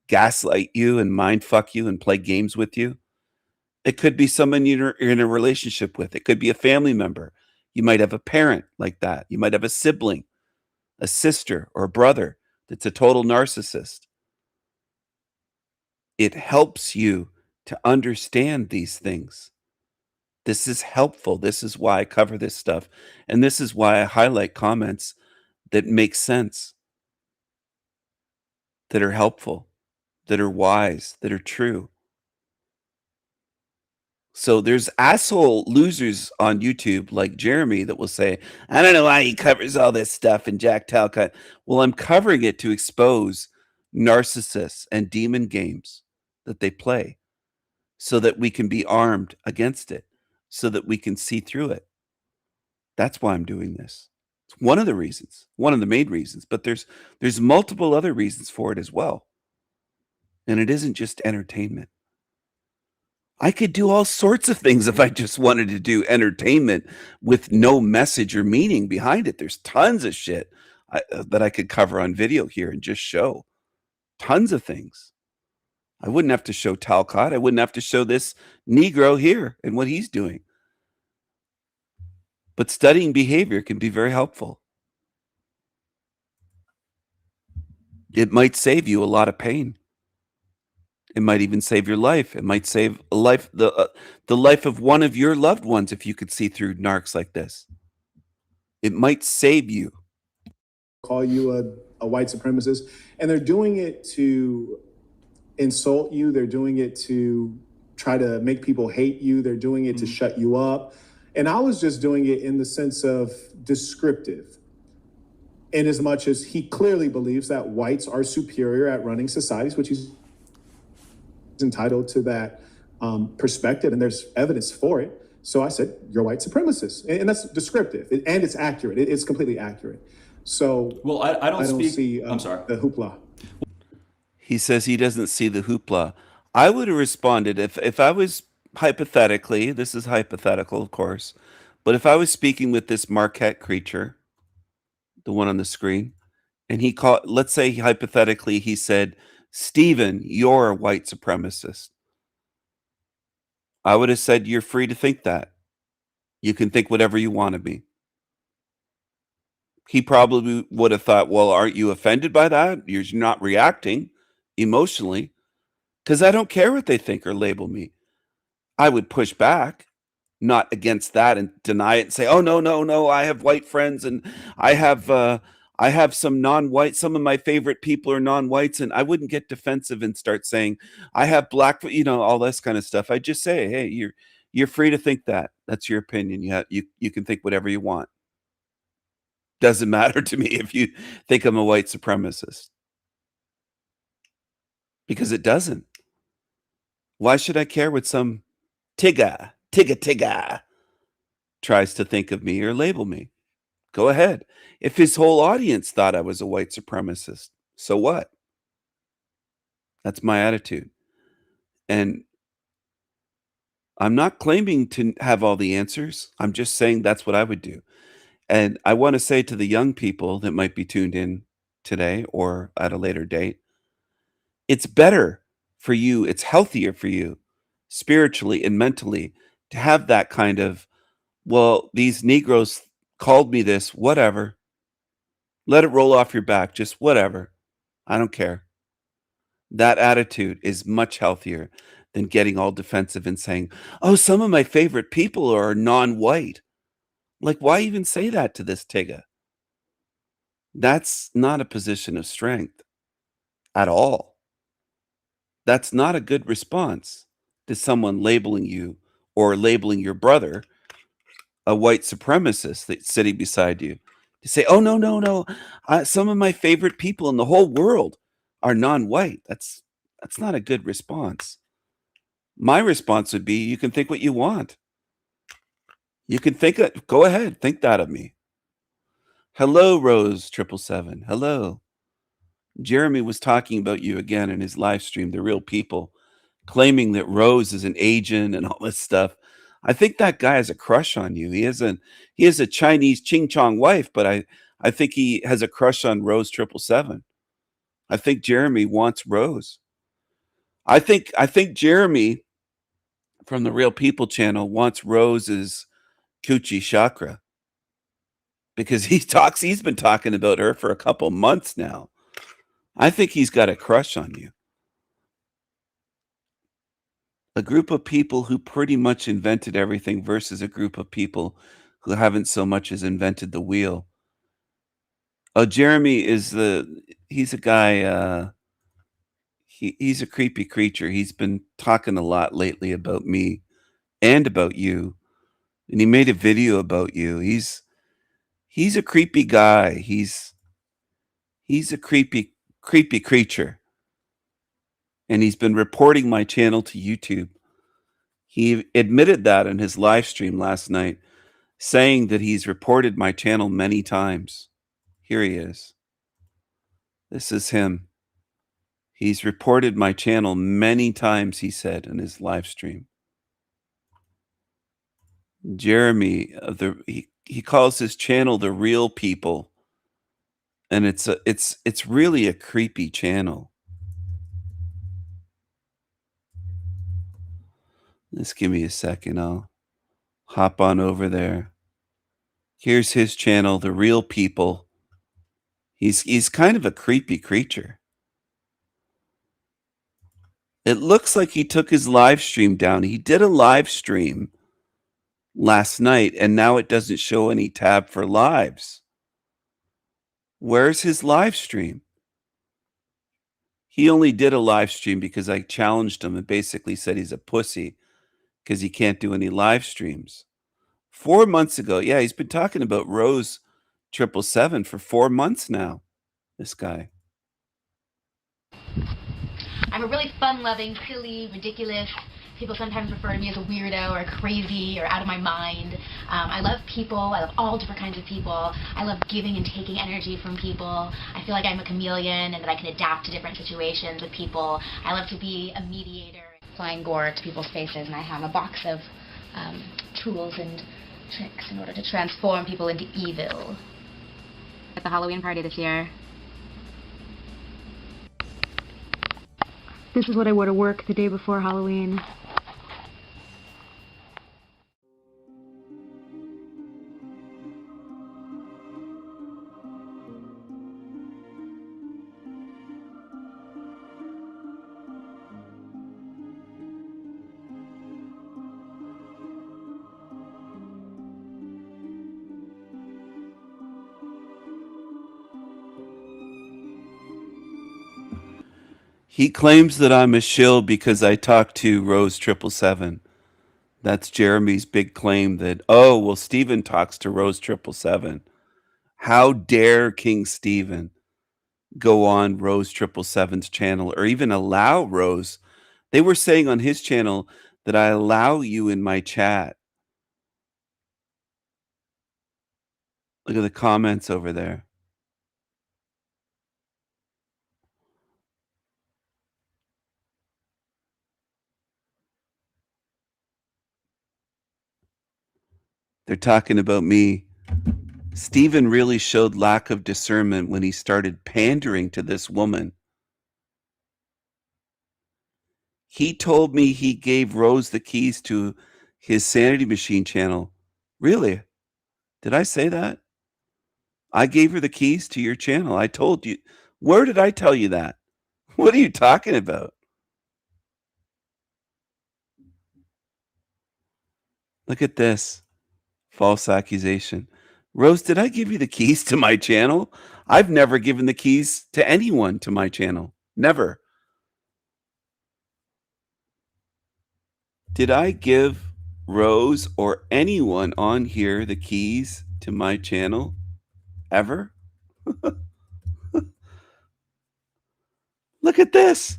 gaslight you and mind fuck you and play games with you. It could be someone you're in a relationship with. It could be a family member. You might have a parent like that. You might have a sibling, a sister or a brother that's a total narcissist. It helps you to understand these things. This is helpful. This is why I cover this stuff. And this is why I highlight comments that make sense, that are helpful, that are wise, that are true. So there's asshole losers on YouTube like Jeremy that will say, I don't know why he covers all this stuff and Jack Talcott. Well, I'm covering it to expose narcissists and demon games that they play so that we can be armed against it, so that we can see through it. That's why I'm doing this. That's It's one of the reasons, one of the main reasons, but there's multiple other reasons for it as well. And it isn't just entertainment. I could do all sorts of things if I just wanted to do entertainment with no message or meaning behind it. There's tons of shit that I could cover on video here and just show. Tons of things. I wouldn't have to show Talcott. I wouldn't have to show this Negro here and what he's doing. But studying behavior can be very helpful. It might save you a lot of pain. It might even save your life. It might save a life, the life of one of your loved ones if you could see through narcs like this. It might save you. Call you a white supremacist, and they're doing it to insult you. They're doing it to try to make people hate you. They're doing it to shut you up. And I was just doing it in the sense of descriptive, in as much as he clearly believes that whites are superior at running societies, which he's entitled to that perspective, and there's evidence for it. So I said, you're a white supremacist. And that's descriptive, and it's accurate. It's completely accurate. So well, I don't see I'm sorry. the hoopla. He says he doesn't see the hoopla. I would have responded if I was hypothetically, this is hypothetical, of course, but if I was speaking with this Marquette creature, the one on the screen, and he called, let's say hypothetically, he said, Stephen, you're a white supremacist. I would have said, you're free to think that. You can think whatever you want to be. He probably would have thought, well, aren't you offended by that? You're not reacting emotionally, because I don't care what they think or label me. I would push back, not against that and deny it and say, oh, no, I have white friends and I have some non-white, some of my favorite people are non-whites, and I wouldn't get defensive and start saying, I have black, all this kind of stuff. I just say, hey, you're free to think that. That's your opinion. You can think whatever you want. Doesn't matter to me if you think I'm a white supremacist. Because it doesn't. Why should I care what some Tigga tries to think of me or label me? Go ahead. If his whole audience thought I was a white supremacist, so what? That's my attitude. And I'm not claiming to have all the answers. I'm just saying that's what I would do. And I want to say to the young people that might be tuned in today or at a later date, it's better for you, it's healthier for you spiritually and mentally to have that kind of, well, these Negroes called me this, whatever. Let it roll off your back, just whatever. I don't care. That attitude is much healthier than getting all defensive and saying, oh, some of my favorite people are non-white. Like, why even say that to this Tigga? That's not a position of strength at all. That's not a good response to someone labeling you or labeling your brother a white supremacist that's sitting beside you. To say, oh, no. Some of my favorite people in the whole world are non-white. That's not a good response. My response would be, you can think what you want. You can think it. Go ahead. Think that of me. Hello, Rose 777. Hello. Jeremy was talking about you again in his live stream, The Real People, claiming that Rose is an agent and all this stuff. I think that guy has a crush on you. He has a Chinese ching chong wife, but I think he has a crush on Rose 777. I think Jeremy wants Rose. I think Jeremy from the Real People channel wants Rose's coochie chakra, because he's been talking about her for a couple months now. I think he's got a crush on you. A group of people who pretty much invented everything versus a group of people who haven't so much as invented the wheel. Oh, Jeremy he's a guy, he's a creepy creature. He's been talking a lot lately about me and about you. And he made a video about you. He's a creepy guy. He's a creepy creature. And he's been reporting my channel to YouTube. He admitted that in his live stream last night. saying that he's reported my channel many times. Here he is. This is him. He's reported my channel many times, he said in his live stream. Jeremy, he calls his channel The Real People, and it's really a creepy channel. Just give me a second, I'll hop on over there. Here's his channel, The Real People. He's kind of a creepy creature. It looks like he took his live stream down. He did a live stream last night, and now it doesn't show any tab for lives. Where's his live stream? He only did a live stream because I challenged him and basically said he's a pussy because he can't do any live streams. 4 months ago, yeah, he's been talking about Rose 777 for 4 months now, this guy. I'm a really fun-loving, silly, ridiculous. People sometimes refer to me as a weirdo or crazy or out of my mind. I love people. I love all different kinds of people. I love giving and taking energy from people. I feel like I'm a chameleon and that I can adapt to different situations with people. I love to be a mediator, applying gore to people's faces, and I have a box of tools and tricks in order to transform people into evil. At the Halloween party this year, this is what I wore to work the day before Halloween. He claims that I'm a shill because I talked to Rose 777. That's Jeremy's big claim that, oh, well, Stephen talks to Rose 777. How dare King Stephen go on Rose 777's channel or even allow Rose? They were saying on his channel that I allow you in my chat. Look at the comments over there. They're talking about me. Stephen really showed lack of discernment when he started pandering to this woman. He told me he gave Rose the keys to his Sanity Machine channel. Really? Did I say that? I gave her the keys to your channel. I told you. Where did I tell you that? What are you talking about? Look at this. False accusation. Rose, did I give you the keys to my channel? I've never given the keys to anyone to my channel. Never. Did I give Rose or anyone on here the keys to my channel? Ever? Look at this.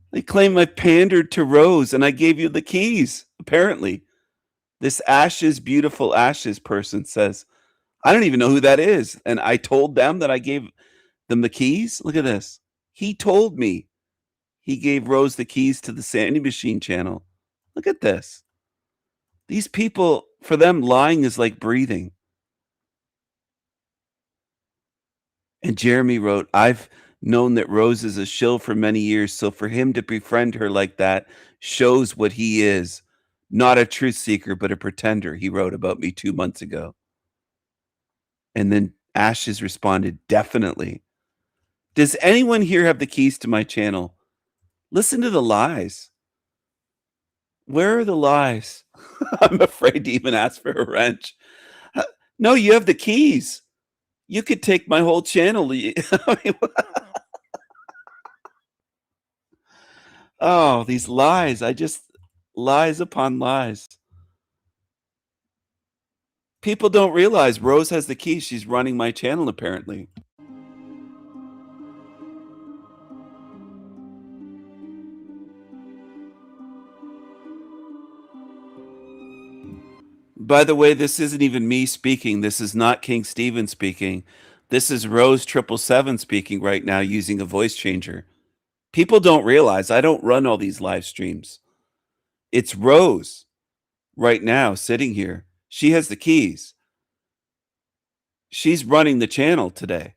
They claim I pandered to Rose and I gave you the keys, apparently. This Ashes, Beautiful Ashes person says, I don't even know who that is. And I told them that I gave them the keys. Look at this. He told me he gave Rose the keys to the Sandy Machine channel. Look at this. These people, for them, lying is like breathing. And Jeremy wrote, I've known that Rose is a shill for many years, so for him to befriend her like that shows what he is. Not a truth seeker, but a pretender, he wrote about me 2 months ago. And then Ashes responded, definitely. Does anyone here have the keys to my channel? Listen to the lies. Where are the lies? I'm afraid to even ask for a wrench. No, you have the keys. You could take my whole channel. Oh, these lies. Lies upon lies. People don't realize Rose has the keys. She's running my channel, apparently. By the way, this isn't even me speaking. This is not King Steven speaking. This is Rose 777 speaking right now using a voice changer. People don't realize I don't run all these live streams. It's Rose right now sitting here. She has the keys. She's running the channel today.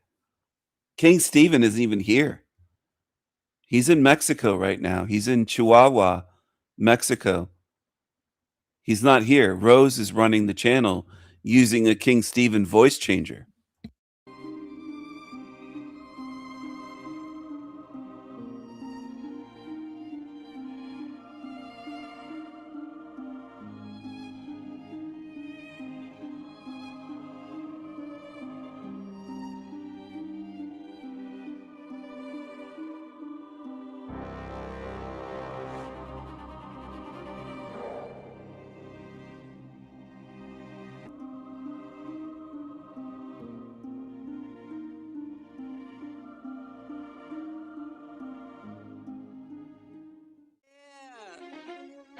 King Steven isn't even here. He's in Mexico right now. He's in Chihuahua, Mexico. He's not here. Rose is running the channel using a King Steven voice changer.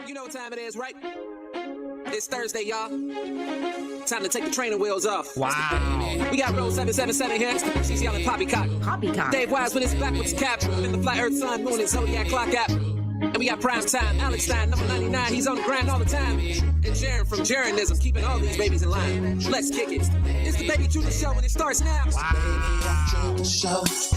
You know what time it is, right? It's Thursday, y'all. Time to take the training wheels off. Wow. We got Rose 777 here. She's yelling poppycock. Poppycock. Dave Wise with his backwards cap. In the flat earth, sun, moon, and zodiac clock app. And we got prime time. Alex Stein, number 99. He's on the grind all the time. And Jaron from Jaronism, keeping all these babies in line. Let's kick it. It's the Baby Truth Show, and it starts now. Wow. It's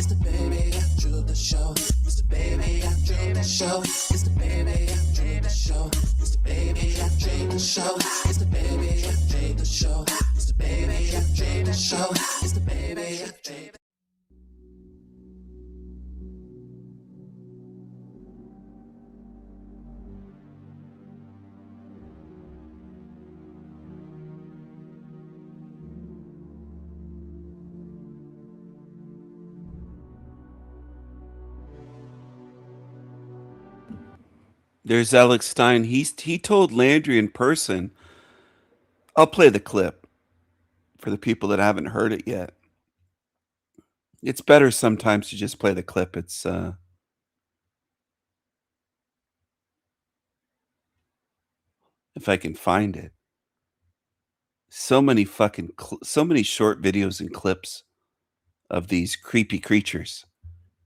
the Baby Truth Show. It's the Baby Truth Show. It's the Baby Truth Show. It's the Baby Truth Show. It's the Baby Truth Show. It's the Baby Truth Show. It's the Baby Truth. There's Alex Stein. He told Landry in person. I'll play the clip for the people that haven't heard it yet. It's better sometimes to just play the clip. It's if I can find it. So many so many short videos and clips of these creepy creatures.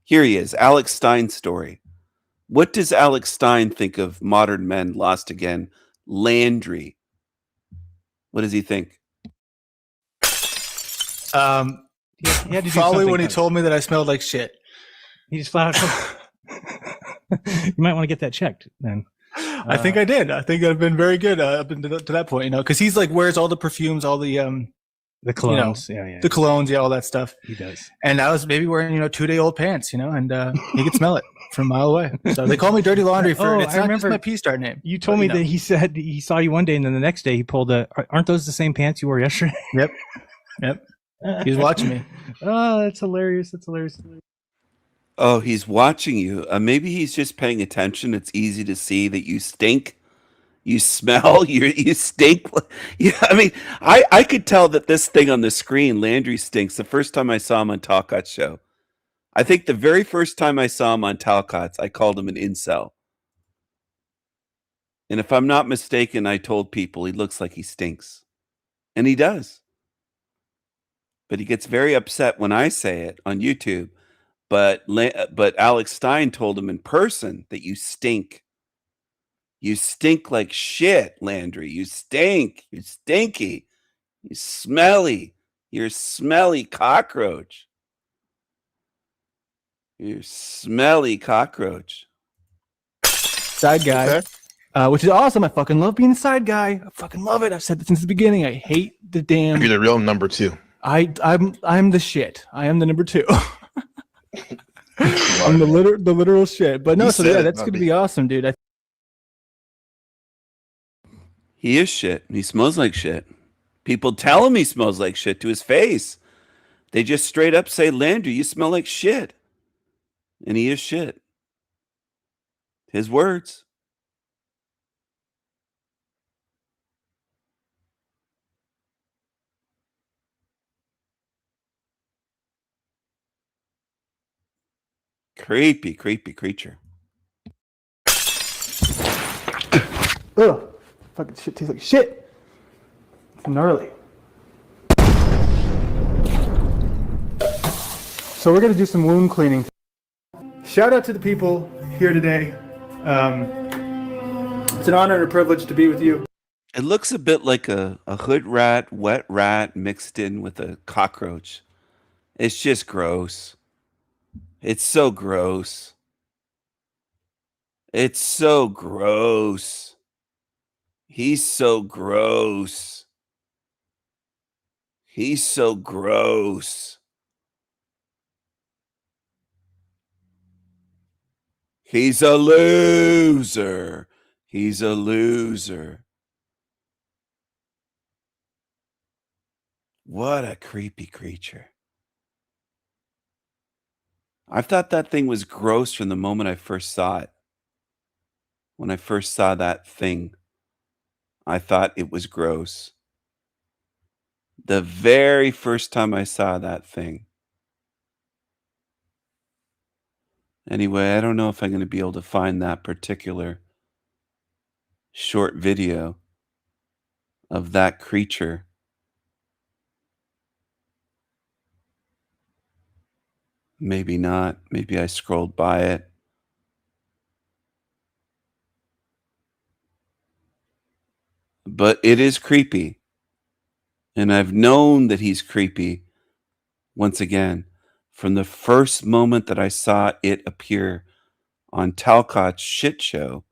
Here he is, Alex Stein's story. What does Alex Stein think of Modern Men Lost Again? Landry. What does he think? He had to do probably when he told me that I smelled like shit. He just flat out. You might want to get that checked then. I think I did. I think I've been very good up until to that point, you know, because he's like wears all the perfumes, all the colognes, the colognes, yeah, all that stuff. He does. And I was maybe wearing 2-day-old pants, and he could smell it from a mile away. So they call me Dirty Laundry for it's not just my P-Star name. You told me that he said he saw you one day, and then the next day he pulled aren't those the same pants you wore yesterday? Yep. He was watching me. Oh, that's hilarious. That's hilarious. Oh, he's watching you. Maybe he's just paying attention. It's easy to see that you stink. You smell. You stink. Yeah, I mean, I could tell that this thing on the screen, Landry stinks. The first time I saw him on Talcott's show, I think the very first time I saw him on Talcott's, I called him an incel. And if I'm not mistaken, I told people he looks like he stinks, and he does. But he gets very upset when I say it on YouTube. But Alex Stein told him in person that you stink. You stink like shit, Landry. You stink. You're stinky. You're smelly. You're a smelly cockroach. You're smelly cockroach. Side guy. Okay. Which is awesome. I fucking love being a side guy. I fucking love it. I've said that since the beginning. I hate the damn. You're the real number 2. I'm the shit. I am the number 2. I'm the literal shit. But no, so yeah, that's going to be awesome, dude. He is shit. He smells like shit. People tell him he smells like shit to his face. They just straight up say, Landry, you smell like shit. And he is shit. His words. Creepy, creepy creature. Ugh. Fucking shit tastes like shit. Gnarly. So we're going to do some wound cleaning. Shout out to the people here today. It's an honor and a privilege to be with you. It looks a bit like a hood rat, wet rat mixed in with a cockroach. It's just gross. It's so gross. It's so gross. He's so gross. He's so gross. He's a loser. He's a loser. What a creepy creature. I thought that thing was gross from the moment I first saw it. When I first saw that thing, I thought it was gross. The very first time I saw that thing. Anyway, I don't know if I'm going to be able to find that particular short video of that creature. Maybe not. Maybe I scrolled by it. But it is creepy. And I've known that he's creepy, once again, from the first moment that I saw it appear on Talcott's shit show.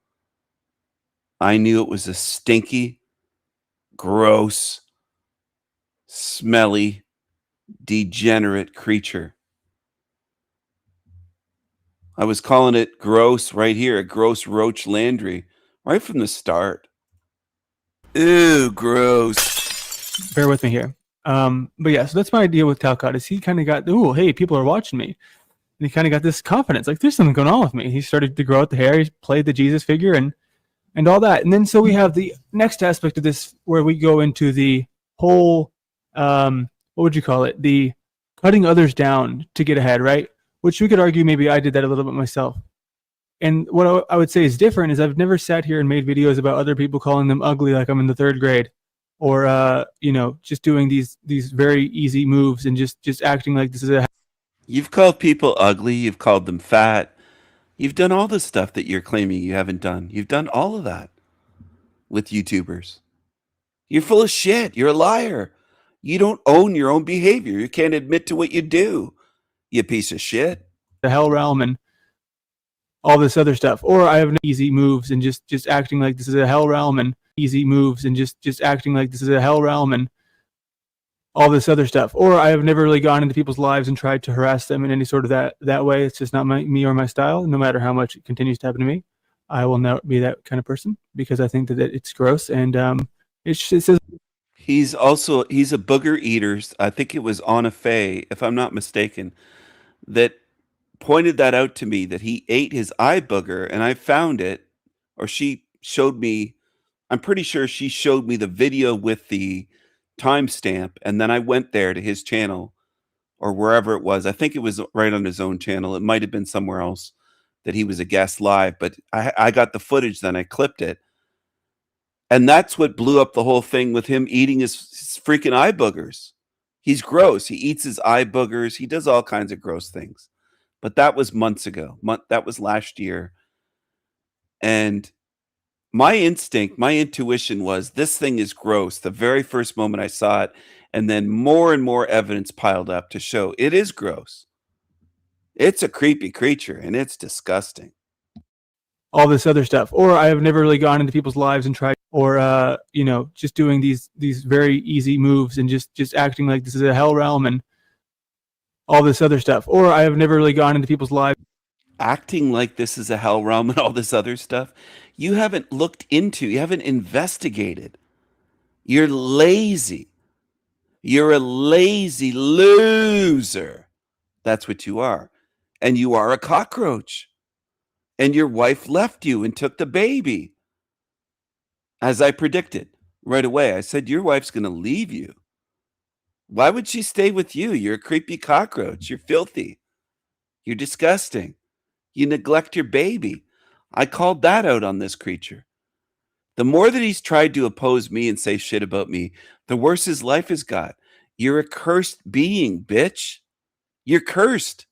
I knew it was a stinky, gross, smelly, degenerate creature. I was calling it gross right here, a gross roach Landry, right from the start. Ew, gross. Bear with me here. But yeah, so that's my idea with Talcott is he kind of got, ooh, hey, people are watching me. And he kind of got this confidence, like there's something going on with me. He started to grow out the hair. He played the Jesus figure and all that. And then so we have the next aspect of this where we go into the whole, what would you call it? The cutting others down to get ahead, right? Which we could argue maybe I did that a little bit myself. And what I would say is different is I've never sat here and made videos about other people calling them ugly like I'm in the 3rd grade. Or, you know, just doing these very easy moves and just acting like this is a... You've called people ugly. You've called them fat. You've done all the stuff that you're claiming you haven't done. You've done all of that with YouTubers. You're full of shit. You're a liar. You don't own your own behavior. You can't admit to what you do, you piece of shit. The hell realm and all this other stuff. Or I have no easy moves and just acting like this is a hell realm and easy moves and just acting like this is a hell realm and all this other stuff. Or I have never really gone into people's lives and tried to harass them in any sort of that way. It's just not me or my style. No matter how much it continues to happen to me, I will not be that kind of person because I think that it's gross and it says he's a booger eater. I think it was Anna Faye, if I'm not mistaken, that pointed that out to me, that he ate his eye booger, and I found it, or she showed me, I'm pretty sure she showed me the video with the timestamp, and then I went there to his channel or wherever it was. I think it was right on his own channel. It might have been somewhere else that he was a guest live, but I got the footage, then I clipped it. And that's what blew up the whole thing with him eating his freaking eye boogers. He's gross. He eats his eye boogers. He does all kinds of gross things. But that was months ago. That was last year. And my instinct, my intuition was this thing is gross the very first moment I saw it. And then more and more evidence piled up to show it is gross. It's a creepy creature and it's disgusting. All this other stuff. Or I have never really gone into people's lives and tried, or, you know, just doing these very easy moves and just acting like this is a hell realm and all this other stuff. Or I have never really gone into people's lives. Acting like this is a hell realm and all this other stuff. You haven't looked into, you haven't investigated. You're lazy. You're a lazy loser. That's what you are. And you are a cockroach. And your wife left you and took the baby. As I predicted right away, I said, your wife's going to leave you. Why would she stay with you? You're a creepy cockroach. You're filthy. You're disgusting. You neglect your baby. I called that out on this creature. The more that he's tried to oppose me and say shit about me, the worse his life has got. You're a cursed being, bitch. You're cursed.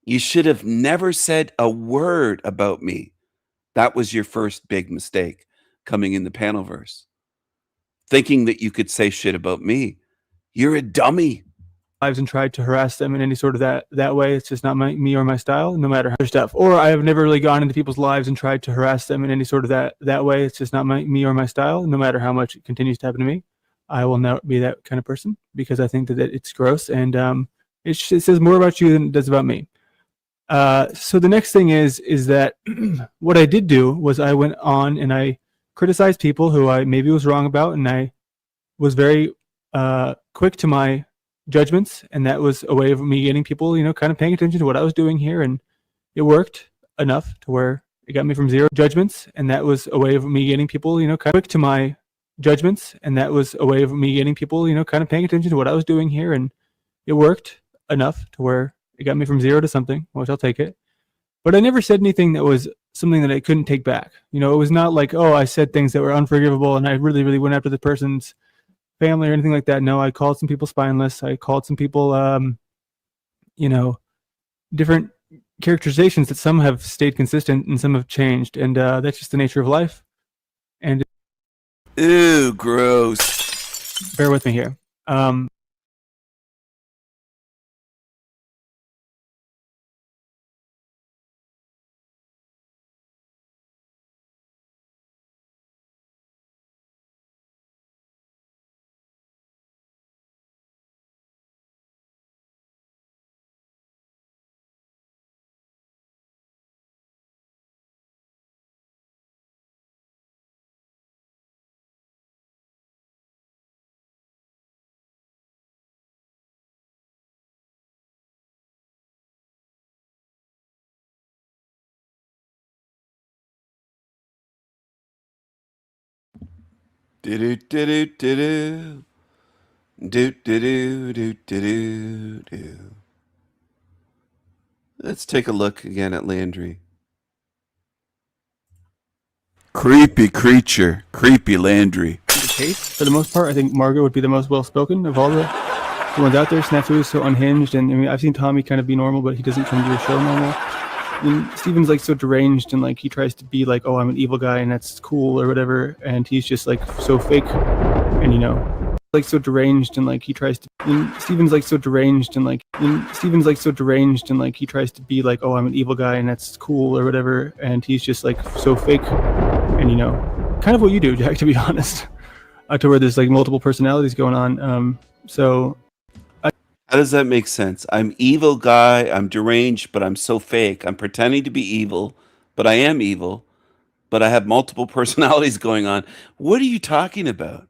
You should have never said a word about me. That was your first big mistake coming in the Panelverse. Thinking that you could say shit about me. You're a dummy. Lives and tried to harass them in any sort of that way. It's just not me or my style, no matter how stuff. Or I have never really gone into people's lives and tried to harass them in any sort of that way. It's just not me or my style, no matter how much it continues to happen to me. I will never be that kind of person because I think that it's gross and it says more about you than it does about me. So the next thing is that what I did do was I went on and I criticized people who I maybe was wrong about, and I was very quick to my judgments, and that was a way of me getting people, kind of paying attention to what I was doing here, and it worked enough to where it got me from zero judgments, and that was a way of me getting people, kind of quick to my judgments, and that was a way of me getting people, kind of paying attention to what I was doing here, and it worked enough to where it got me from zero to something, which I'll take it. But I never said anything that was something that I couldn't take back. It was not like, oh, I said things that were unforgivable and I really, really went after the person's family or anything like that. No, I called some people spineless. I called some people, different characterizations that some have stayed consistent and some have changed. And that's just the nature of life. And ew, gross. Bear with me here. Do-do-do-do-do-do. Do-do-do-do-do-do-do. Let's take a look again at Landry. Creepy creature. Creepy Landry. The case, for the most part, I think Margot would be the most well-spoken of all the ones out there. Snafu is so unhinged, and I mean, I've seen Tommy kind of be normal, but he doesn't come to a show normal. And Steven's like so deranged, and like he tries to be like, oh, I'm an evil guy, and that's cool or whatever, and he's just like so fake, and like so deranged, and like he tries to. And Steven's like so deranged, and like he tries to be like, oh, I'm an evil guy, and that's cool or whatever, and he's just like so fake, and kind of what you do, Jack, to be honest, to where there's like multiple personalities going on. So. How does that make sense? I'm evil guy, I'm deranged, but I'm so fake. I'm pretending to be evil, but I am evil, but I have multiple personalities going on. What are you talking about?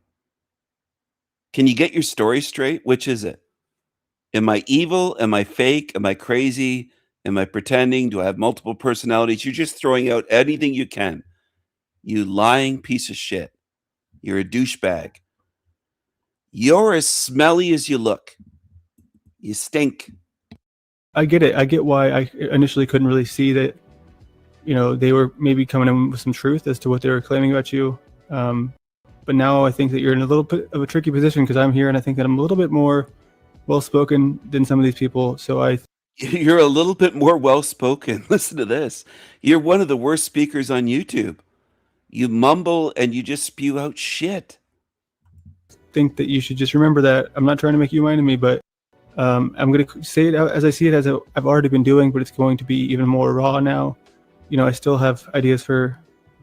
Can you get your story straight? Which is it? Am I evil? Am I fake? Am I crazy? Am I pretending? Do I have multiple personalities? You're just throwing out anything you can. You lying piece of shit. You're a douchebag. You're as smelly as you look. You stink. I get it. I get why I initially couldn't really see that, they were maybe coming in with some truth as to what they were claiming about you. But now I think that you're in a little bit of a tricky position because I'm here and I think that I'm a little bit more well-spoken than some of these people. So You're a little bit more well-spoken. Listen to this. You're one of the worst speakers on YouTube. You mumble and you just spew out shit. think that you should just remember that I'm not trying to make you my enemy, but I'm going to say it as I see it, as I've already been doing, but it's going to be even more raw now. I still have ideas for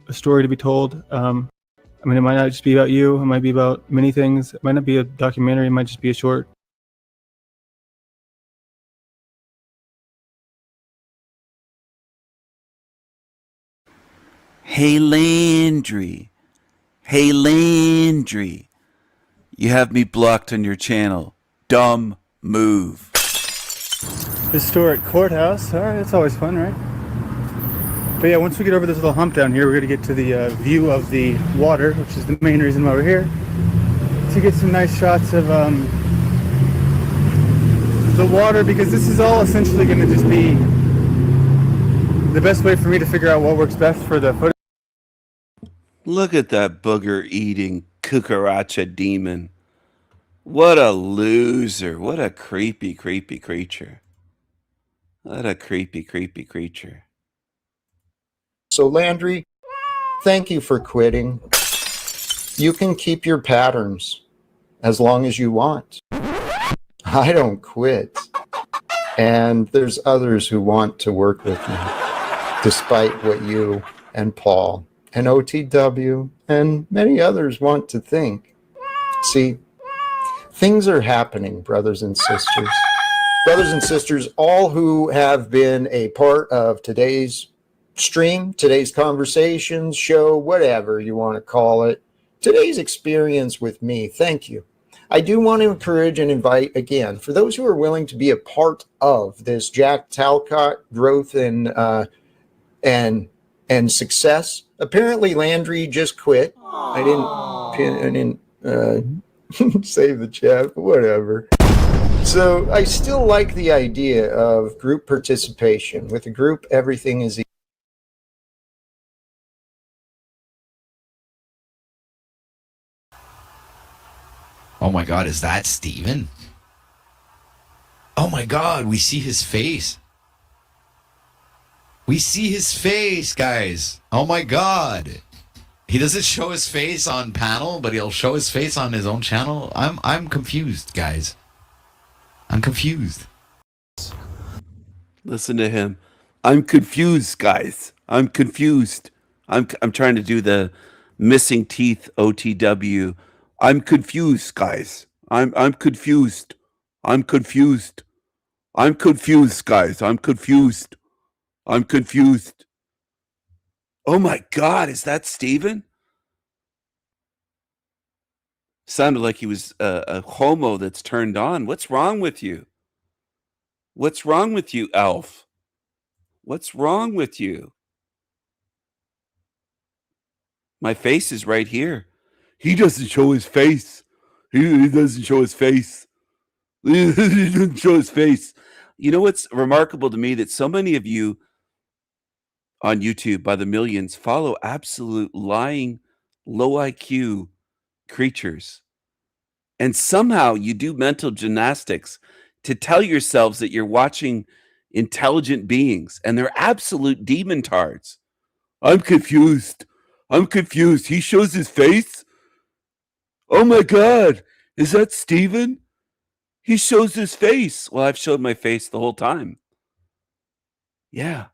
a story to be told. It might not just be about you. It might be about many things. It might not be a documentary. It might just be a short. Hey, Landry. Hey, Landry. You have me blocked on your channel. Dumb move. Historic courthouse. All right, it's always fun, right? But yeah, once we get over this little hump down here, we're going to get to the view of the water, which is the main reason why we're here, to get some nice shots of the water, because this is all essentially going to just be the best way for me to figure out what works best for the footage. Look at that booger eating cucaracha demon. What a loser. What a creepy, creepy creature. What a creepy, creepy creature. So, Landry, thank you for quitting. You can keep your patterns as long as you want. I don't quit. And there's others who want to work with me, despite what you and Paul and OTW and many others want to think. See, things are happening, brothers and sisters. Brothers and sisters, all who have been a part of today's stream, today's conversations, show, whatever you want to call it, today's experience with me, thank you. I do want to encourage and invite, again, for those who are willing to be a part of this Jack Talcott growth and success. Apparently, Landry just quit. I didn't save the chat, but whatever. So I still like the idea of group participation. With a group, everything is easy. Oh my God, is that Steven? Oh my God, we see his face. We see his face, guys. Oh my God. He doesn't show his face on panel, but he'll show his face on his own channel. I'm confused, guys. I'm confused. Listen to him. I'm confused, guys. I'm confused. I'm trying to do the missing teeth OTW. I'm confused, guys. I'm confused. I'm confused. I'm confused, guys. I'm confused. I'm confused. Oh my God, is that Steven? Sounded like he was a homo that's turned on. What's wrong with you? What's wrong with you, Elf? What's wrong with you? My face is right here. He doesn't show his face. He doesn't show his face. He doesn't show his face. You know what's remarkable to me? That so many of you on YouTube by the millions follow absolute lying, low IQ creatures. And somehow you do mental gymnastics to tell yourselves that you're watching intelligent beings, and they're absolute demontards. I'm confused. I'm confused. He shows his face? Oh my God. Is that Steven? He shows his face. Well, I've showed my face the whole time. Yeah.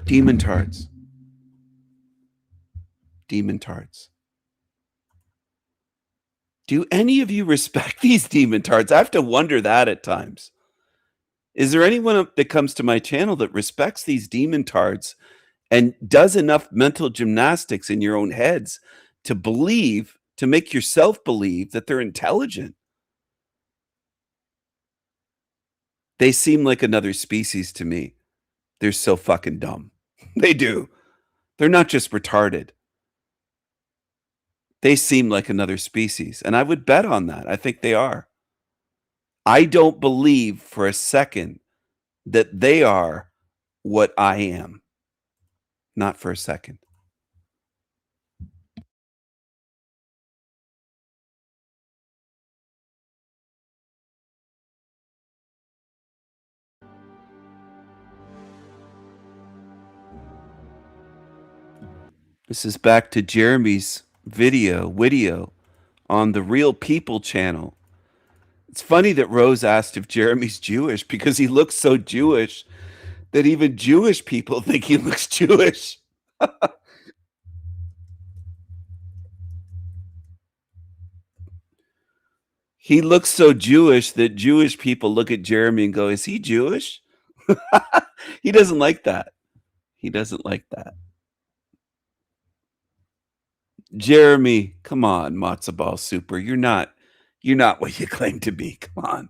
Demontards. Demontards. Do any of you respect these demontards? I have to wonder that at times. Is there anyone that comes to my channel that respects these demontards and does enough mental gymnastics in your own heads to believe, to make yourself believe that they're intelligent? They seem like another species to me. They're so fucking dumb. They do. They're not just retarded. They seem like another species, and I would bet on that. I think they are. I don't believe for a second that they are what I am. Not for a second. This is back to Jeremy's video on the Real People channel. It's funny that Rose asked if Jeremy's Jewish because he looks so Jewish that even Jewish people think he looks Jewish. He looks so Jewish that Jewish people look at Jeremy and go, is he Jewish? He doesn't like that. He doesn't like that. Jeremy, come on, matzo ball super. You're not what you claim to be. Come on.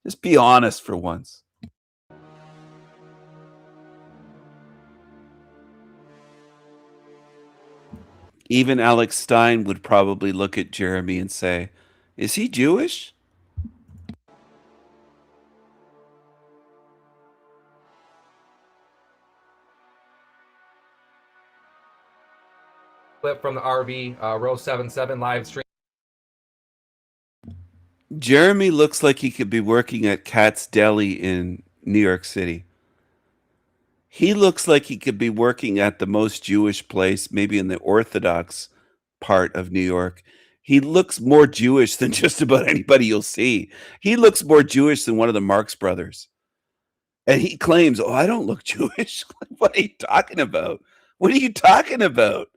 Just be honest for once. Even Alex Stein would probably look at Jeremy and say, is he Jewish? clip from the RV, row 77 live stream. Jeremy looks like he could be working at Cat's Deli in New York City. He looks like he could be working at the most Jewish place, maybe in the Orthodox part of New York. He looks more Jewish than just about anybody you'll see. He looks more Jewish than one of the Marx brothers. And he claims, oh, I don't look Jewish. What are you talking about? What are you talking about?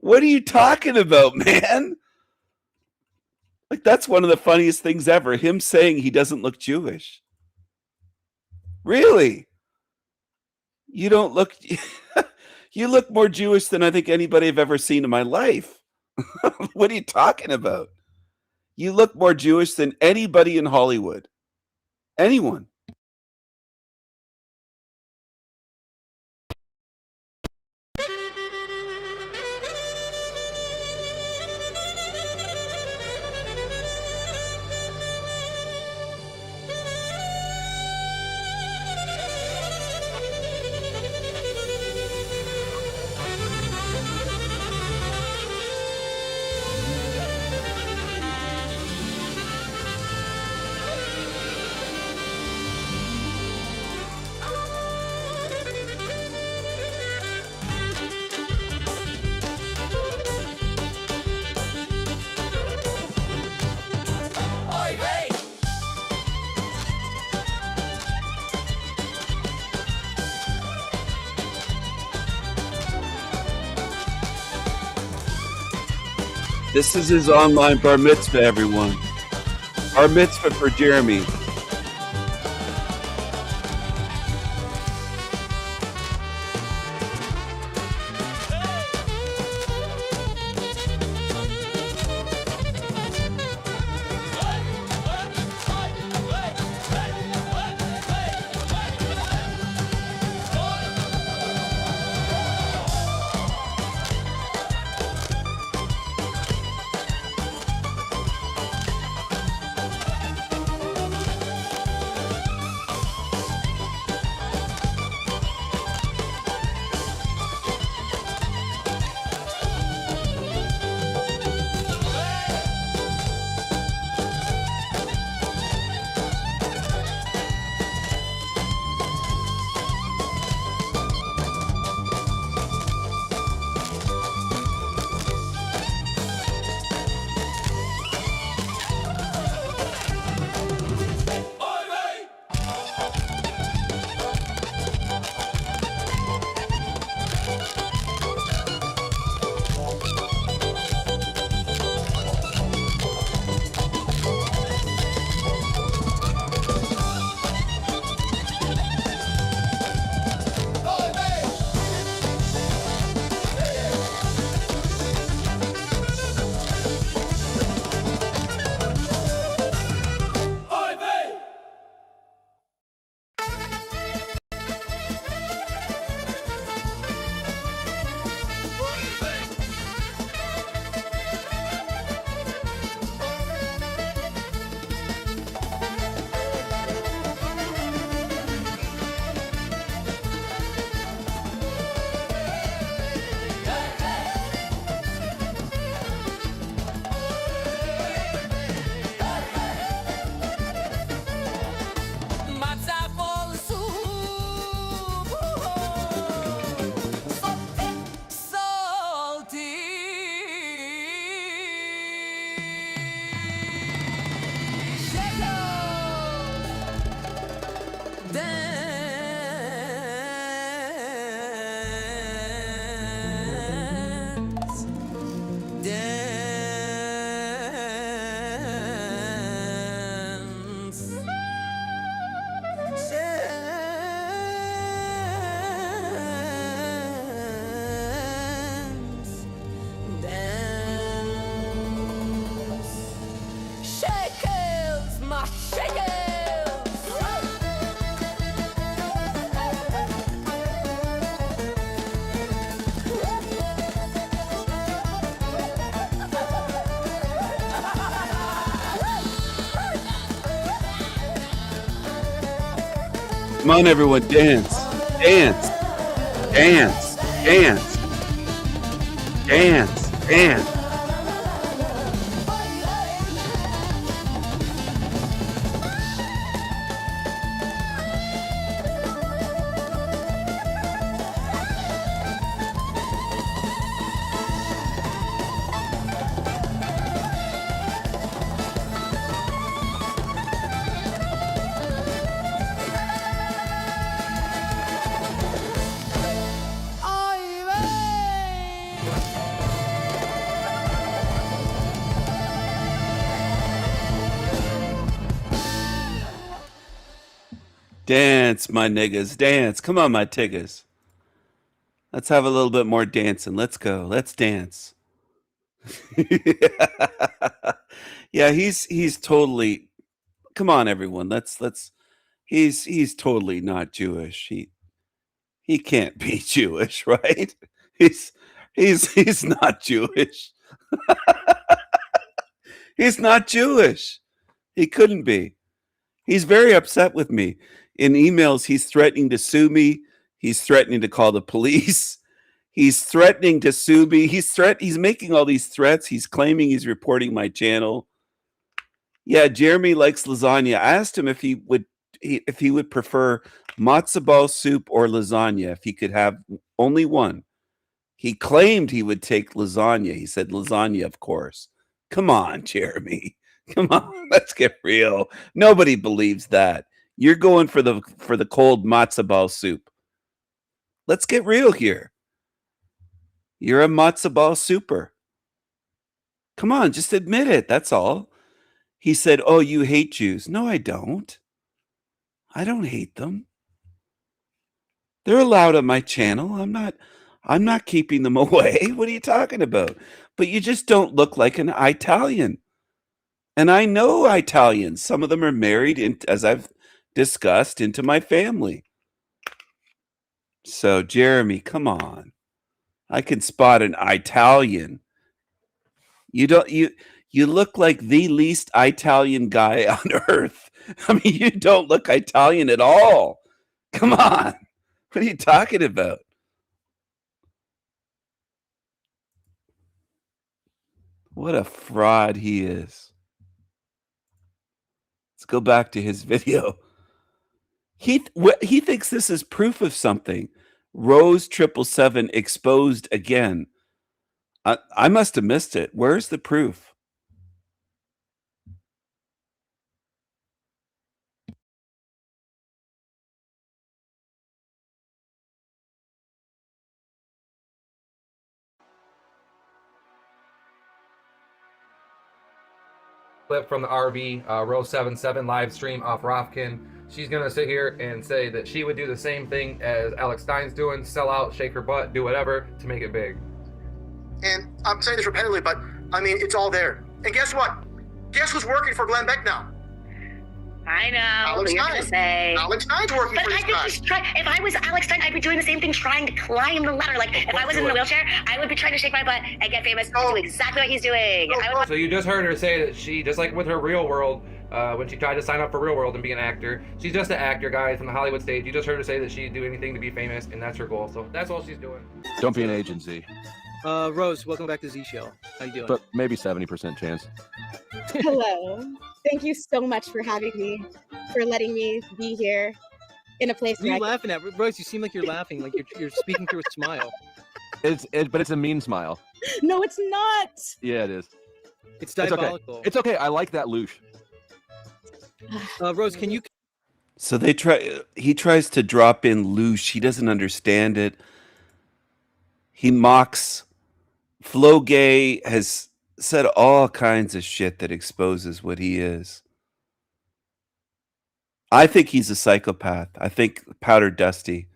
What are you talking about, man? Like, that's one of the funniest things ever. Him saying he doesn't look Jewish. Really? You don't look... You look more Jewish than I think anybody I've ever seen in my life. What are you talking about? You look more Jewish than anybody in Hollywood. Anyone. This is his online bar mitzvah, everyone. Bar mitzvah for Jeremy. Come on, everyone, dance, dance, dance, dance. Dance, dance. Dance, my niggas, dance. Come on, my tiggas. Let's have a little bit more dancing. Let's go. Let's dance. Yeah, he's totally. Come on, everyone. Let's. He's totally not Jewish. He can't be Jewish, right? He's not Jewish. He's not Jewish. He couldn't be. He's very upset with me. In emails, he's threatening to sue me. He's threatening to call the police. He's threatening to sue me. He's making all these threats. He's claiming he's reporting my channel. Yeah, Jeremy likes lasagna. I asked him if he would prefer matzo ball soup or lasagna, if he could have only one. He claimed he would take lasagna. He said lasagna, of course. Come on, Jeremy. Come on, let's get real. Nobody believes that. You're going for the cold matzo ball soup. Let's get real here. You're a matzo ball souper. Come on, just admit it. That's all. He said, "Oh, you hate Jews." No, I don't. I don't hate them. They're allowed on my channel. I'm not keeping them away. What are you talking about? But you just don't look like an Italian. And I know Italians. Some of them are married, as I've discussed, into my family. So, Jeremy, come on. I can spot an Italian. You look like the least Italian guy on earth. I mean, you don't look Italian at all. Come on. What are you talking about? What a fraud he is. Let's go back to his video. He thinks this is proof of something. Rose 777 exposed again. I must have missed it. Where's the proof? Clip from the RV, row 77 live stream off Rofkin. She's gonna sit here and say that she would do the same thing as Alex Stein's doing, sell out, shake her butt, do whatever to make it big. And I'm saying this repetitively, but I mean, it's all there. And guess what? Guess who's working for Glenn Beck now? I know. Alex You're Stein. gonna say. Alex Stein's working but for I this think guy. he's trying. If I was Alex Stein, I'd be doing the same thing, trying to climb the ladder. Like if I was in the wheelchair, I would be trying to shake my butt and get famous. Do exactly what he's doing. I would. So you just heard her say that she, just like with her Real World, when she tried to sign up for Real World and be an actor, she's just an actor, guys, from the Hollywood stage. You just heard her say that she'd do anything to be famous, and that's her goal. So that's all she's doing. Don't be an agency. Rose, welcome back to Z Show. How you doing? But maybe 70% chance. Hello. Thank you so much for having me, for letting me be here in a place What are where you laughing at? Rose, you seem like you're laughing, like you're speaking through a smile. But it's a mean smile. No, it's not. Yeah, it is. It's okay. diabolical. It's okay. I like that louche. Rose, can you? So he tries to drop in loose. He doesn't understand it. He mocks. Flo Gay has said all kinds of shit that exposes what he is. I think he's a psychopath. I think Powder Dusty.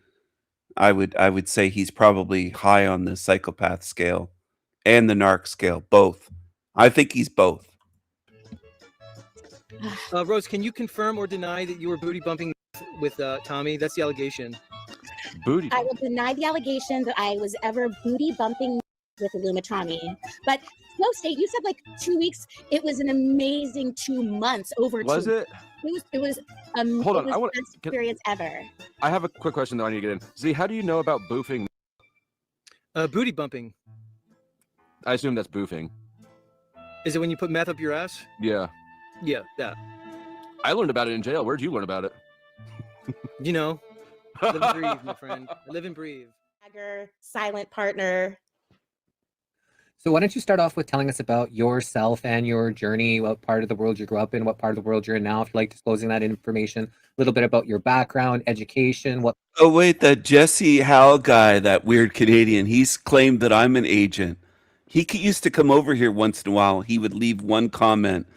I would say he's probably high on the psychopath scale and the narc scale, both. I think he's both. Rose, can you confirm or deny that you were booty bumping with Tommy? That's the allegation. Booty. I will deny the allegation that I was ever booty bumping with Illumitami. But Flow State, you said like 2 weeks. It was an amazing 2 months. Over. Was it? It was Hold on, it I was want the best experience ever. I have a quick question though. I need to get in. Z, how do you know about boofing? Booty bumping. I assume that's boofing. Is it when you put meth up your ass? Yeah. Yeah, that. I learned about it in jail. Where'd you learn about it? You know, live and breathe, my friend. Live and breathe. Silent partner. So why don't you start off with telling us about yourself and your journey, what part of the world you grew up in, what part of the world you're in now, if you like disclosing that information, a little bit about your background, education, what... Oh, wait, that Jesse Howe guy, that weird Canadian, he's claimed that I'm an agent. He used to come over here once in a while. He would leave one comment.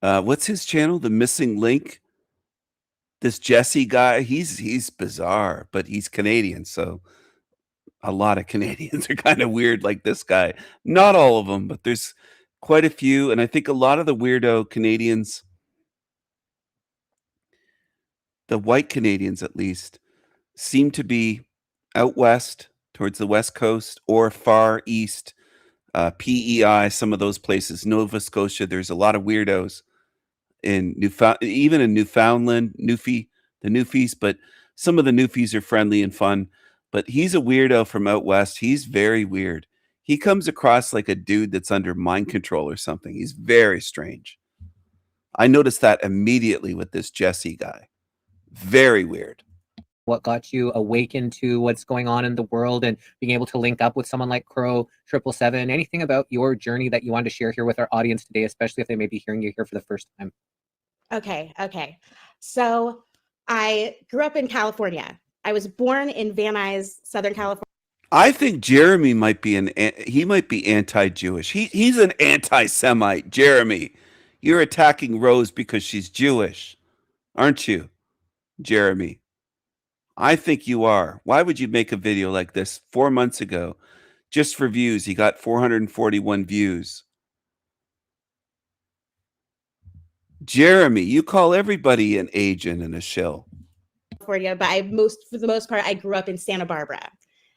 What's his channel? The Missing Link? This Jesse guy, he's bizarre, but he's Canadian, so a lot of Canadians are kind of weird like this guy. Not all of them, but there's quite a few, and I think a lot of the weirdo Canadians, the white Canadians at least, seem to be out west towards the west coast or far east, PEI, some of those places, Nova Scotia. There's a lot of weirdos in even in Newfoundland, the Newfies, but some of the Newfies are friendly and fun. But he's a weirdo from out west. He's very weird. He comes across like a dude that's under mind control or something. He's very strange. I noticed that immediately with this Jesse guy. Very weird. What got you awakened to what's going on in the world and being able to link up with someone like Crow 777? Anything about your journey that you wanted to share here with our audience today, especially if they may be hearing you here for the first time? Okay. So I grew up in California. I was born in Van Nuys, Southern California. I think Jeremy might be anti-Jewish. He's an anti-Semite. Jeremy, you're attacking Rose because she's Jewish, aren't you, Jeremy? I think you are. Why would you make a video like this 4 months ago just for views? He got 441 views. Jeremy, you call everybody an agent and a shill. California, but for the most part, I grew up in Santa Barbara,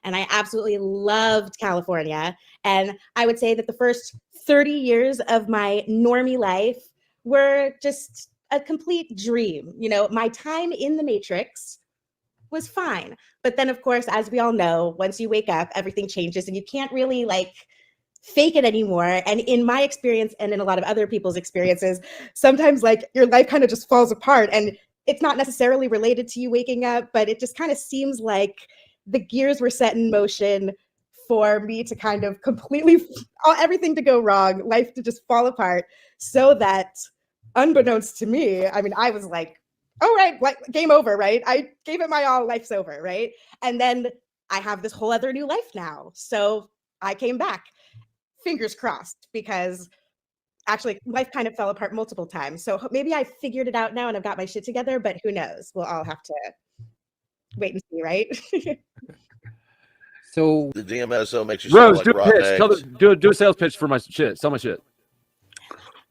and I absolutely loved California. And I would say that the first 30 years of my normie life were just a complete dream. You know, my time in the Matrix was fine. But then, of course, as we all know, once you wake up, everything changes and you can't really fake it anymore. And in my experience and in a lot of other people's experiences, sometimes your life kind of just falls apart, and it's not necessarily related to you waking up, but it just kind of seems like the gears were set in motion for me to kind of completely, everything to go wrong, life to just fall apart, so that unbeknownst to me, I mean, I was like, all right, game over, right? I gave it my all, life's over, right? And then I have this whole other new life now. So I came back, fingers crossed, because actually life kind of fell apart multiple times. So maybe I figured it out now and I've got my shit together, but who knows? We'll all have to wait and see, right? So the DMSO makes you Rose, sound do like a rotten pitch. eggs. Do a sales pitch for my shit. Sell my shit.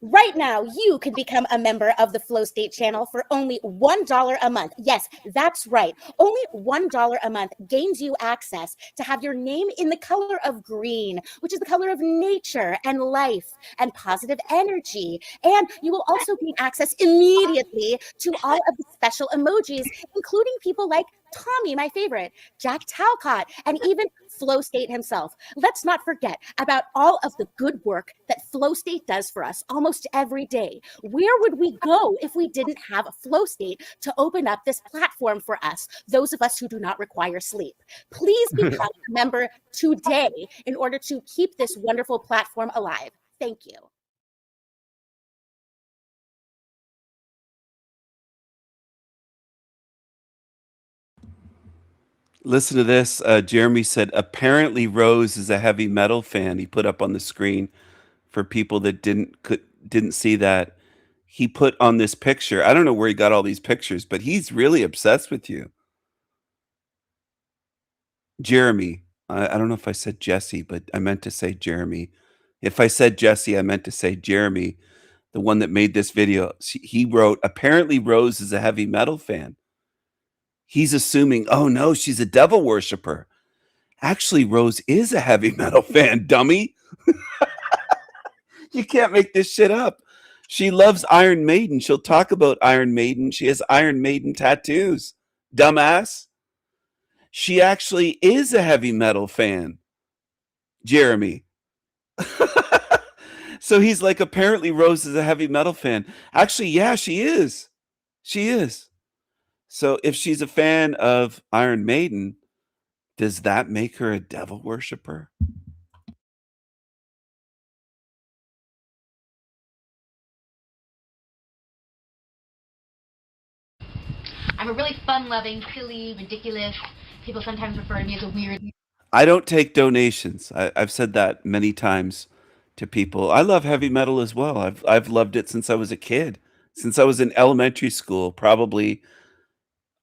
Right now, you can become a member of the Flow State channel for only $1 a month. Yes, that's right. Only $1 a month gains you access to have your name in the color of green, which is the color of nature and life and positive energy. And you will also gain access immediately to all of the special emojis, including people like Tommy, my favorite, Jack Talcott, and even Flow State himself. Let's not forget about all of the good work that Flow State does for us almost every day. Where would we go if we didn't have a Flow State to open up this platform for us, those of us who do not require sleep? Please become a member today in order to keep this wonderful platform alive. Thank you. Listen to this. Jeremy said, apparently Rose is a heavy metal fan. He put up on the screen for people that didn't see that. He put on this picture. I don't know where he got all these pictures, but he's really obsessed with you. Jeremy. I don't know if I said Jesse, but I meant to say Jeremy. If I said Jesse, I meant to say Jeremy, the one that made this video. He wrote, apparently Rose is a heavy metal fan. He's assuming, oh no, she's a devil worshiper. Actually, Rose is a heavy metal fan, dummy. You can't make this shit up. She loves Iron Maiden. She'll talk about Iron Maiden. She has Iron Maiden tattoos, dumbass. She actually is a heavy metal fan, Jeremy. So he's like, apparently Rose is a heavy metal fan. Actually, yeah, she is. She is. So if she's a fan of Iron Maiden, does that make her a devil worshiper? I'm a really fun-loving, silly, ridiculous. People sometimes refer to me as a weird. I don't take donations. I've said that many times to people. I love heavy metal as well. I've loved it since I was a kid, since I was in elementary school, probably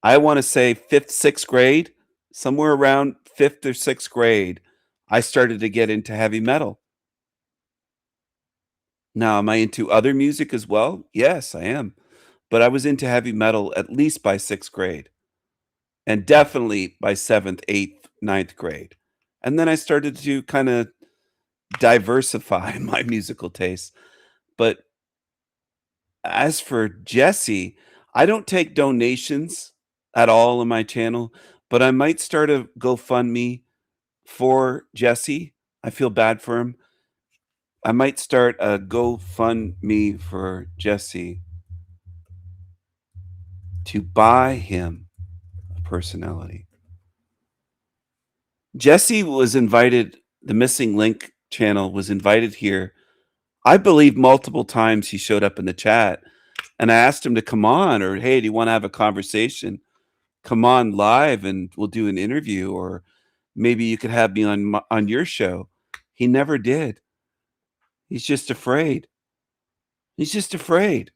I want to say 5th, 6th grade, somewhere around 5th or 6th grade, I started to get into heavy metal. Now, am I into other music as well? Yes, I am. But I was into heavy metal at least by 6th grade, and definitely by 7th, 8th, 9th grade. And then I started to kind of diversify my musical tastes. But as for Jesse, I don't take donations at all on my channel, but I might start a GoFundMe for Jesse. I feel bad for him. I might start a GoFundMe for Jesse to buy him a personality. Jesse was invited, the Missing Link channel was invited here. I believe multiple times he showed up in the chat, and I asked him to come on, or hey, do you want to have a conversation? Come on live and we'll do an interview, or maybe you could have me on your show. He never did. He's just afraid. He's just afraid.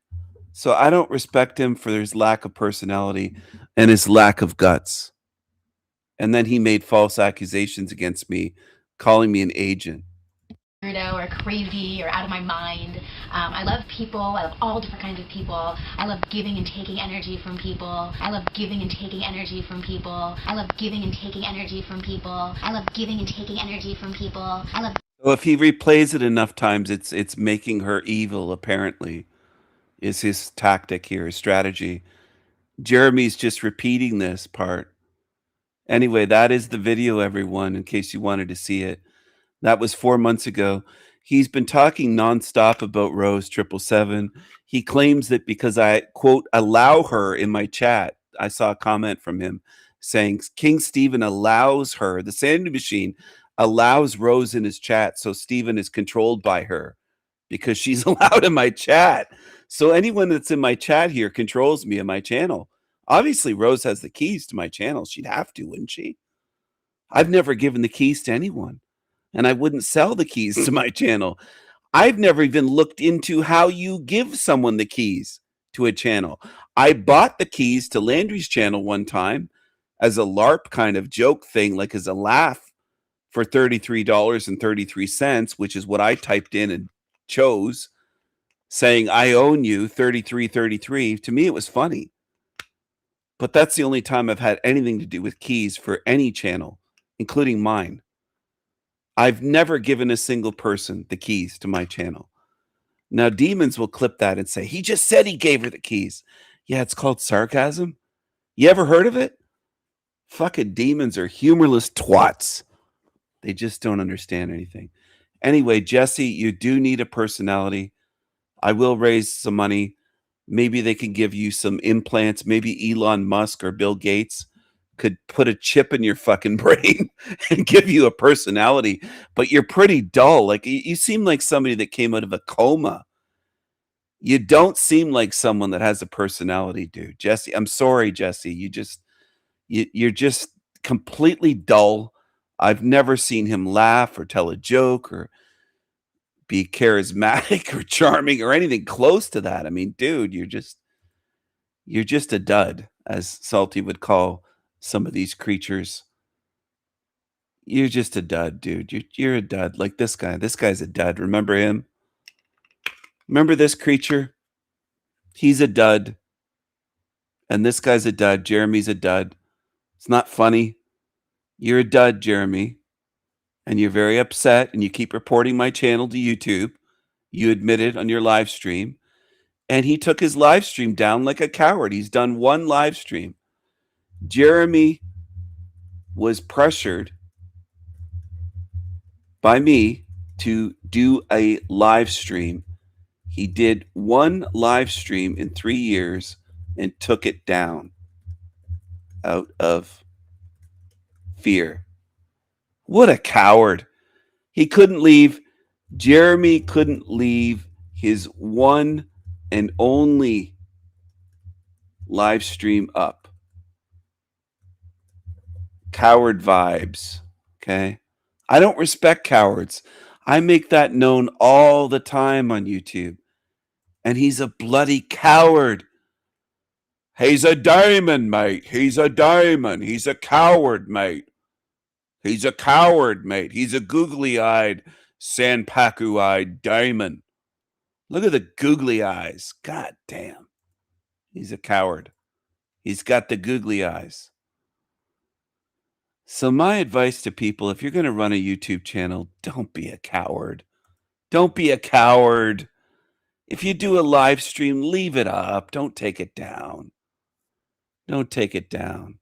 So I don't respect him for his lack of personality and his lack of guts. And then he made false accusations against me, calling me an agent. Weirdo or crazy or out of my mind. I love people. I love all different kinds of people. I love giving and taking energy from people. I love giving and taking energy from people. I love giving and taking energy from people. I love giving and taking energy from people. I love. So if he replays it enough times, it's making her evil, apparently, is his tactic here, his strategy. Jeremy's just repeating this part. Anyway, that is the video, everyone, in case you wanted to see it. That was 4 months ago. He's been talking nonstop about Rose 777. He claims that because I, quote, allow her in my chat. I saw a comment from him saying King Stephen allows her, the Sandy Machine allows Rose in his chat, so Stephen is controlled by her because she's allowed in my chat. So anyone that's in my chat here controls me and my channel. Obviously, Rose has the keys to my channel. She'd have to, wouldn't she? I've never given the keys to anyone, and I wouldn't sell the keys to my channel. I've never even looked into how you give someone the keys to a channel. I bought the keys to Landry's channel one time as a LARP kind of joke thing, like as a laugh, for $33.33, which is what I typed in and chose, saying I own you $33.33. To me, it was funny. But that's the only time I've had anything to do with keys for any channel, including mine. I've never given a single person the keys to my channel. Now, demons will clip that and say, he just said he gave her the keys. Yeah, it's called sarcasm. You ever heard of it? Fucking demons are humorless twats. They just don't understand anything. Anyway, Jesse, you do need a personality. I will raise some money. Maybe they can give you some implants. Maybe Elon Musk or Bill Gates could put a chip in your fucking brain and give you a personality. But you're pretty dull. Like you seem like somebody that came out of a coma. You don't seem like someone that has a personality, dude. Jesse, I'm sorry, Jesse. You're just completely dull. I've never seen him laugh or tell a joke or be charismatic or charming or anything close to that. I mean, dude, you're just a dud, as Salty would call some of these creatures. You're just a dud, dude. You're a dud. Like this guy. This guy's a dud. Remember him? Remember this creature? He's a dud. And this guy's a dud. Jeremy's a dud. It's not funny. You're a dud, Jeremy. And you're very upset, and you keep reporting my channel to YouTube. You admitted on your live stream. And he took his live stream down like a coward. He's done one live stream. Jeremy was pressured by me to do a live stream. He did one live stream in 3 years and took it down out of fear. What a coward. He couldn't leave. Jeremy couldn't leave his one and only live stream up. Coward vibes. Okay. I don't respect cowards. I make that known all the time on YouTube. And he's a bloody coward. He's a diamond, mate. He's a diamond. He's a coward, mate. He's a coward, mate. He's a googly-eyed, Sanpaku-eyed diamond. Look at the googly eyes. God damn. He's a coward. He's got the googly eyes. So my advice to people, if you're going to run a YouTube channel, don't be a coward. Don't be a coward. If you do a live stream, leave it up. Don't take it down. Don't take it down.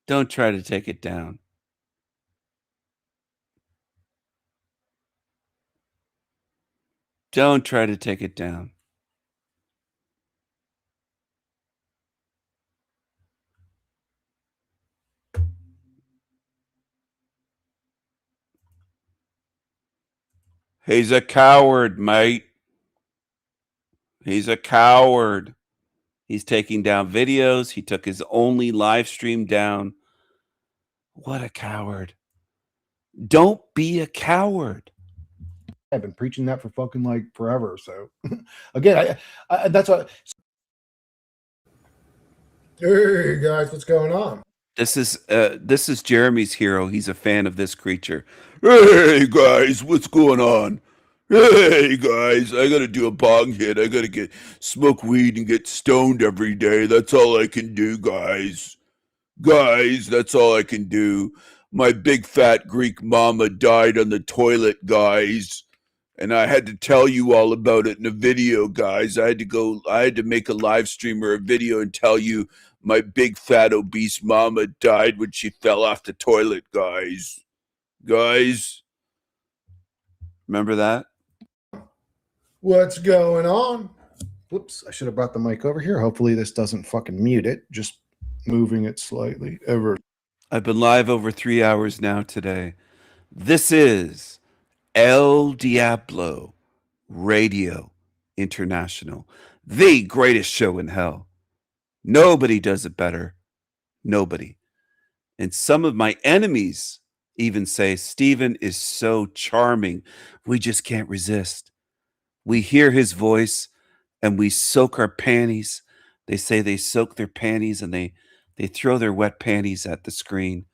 Don't try to take it down. Don't try to take it down. He's a coward, mate. He's a coward. He's taking down videos. He took his only live stream down. What a coward. Don't be a coward. I've been preaching that for fucking like forever. So again, I that's what. Hey guys, what's going on? This is Jeremy's hero. He's a fan of this creature. Hey guys, what's going on? Hey guys, I gotta do a bong hit. I gotta smoke weed and get stoned every day. That's all I can do, guys. Guys, that's all I can do. My big fat Greek mama died on the toilet, guys. And I had to tell you all about it in a video, guys. I had to make a live stream or a video and tell you my big fat obese mama died when she fell off the toilet, guys. Guys, remember that? What's going on? Whoops, I should have brought the mic over here. Hopefully this doesn't fucking mute it. Just moving it slightly over. I've been live over 3 hours now today. This is El Diablo Radio International, the greatest show in hell. Nobody does it better. Nobody. And some of my enemies even say, Stephen is so charming. We just can't resist. We hear his voice and we soak our panties. They say they soak their panties and they throw their wet panties at the screen.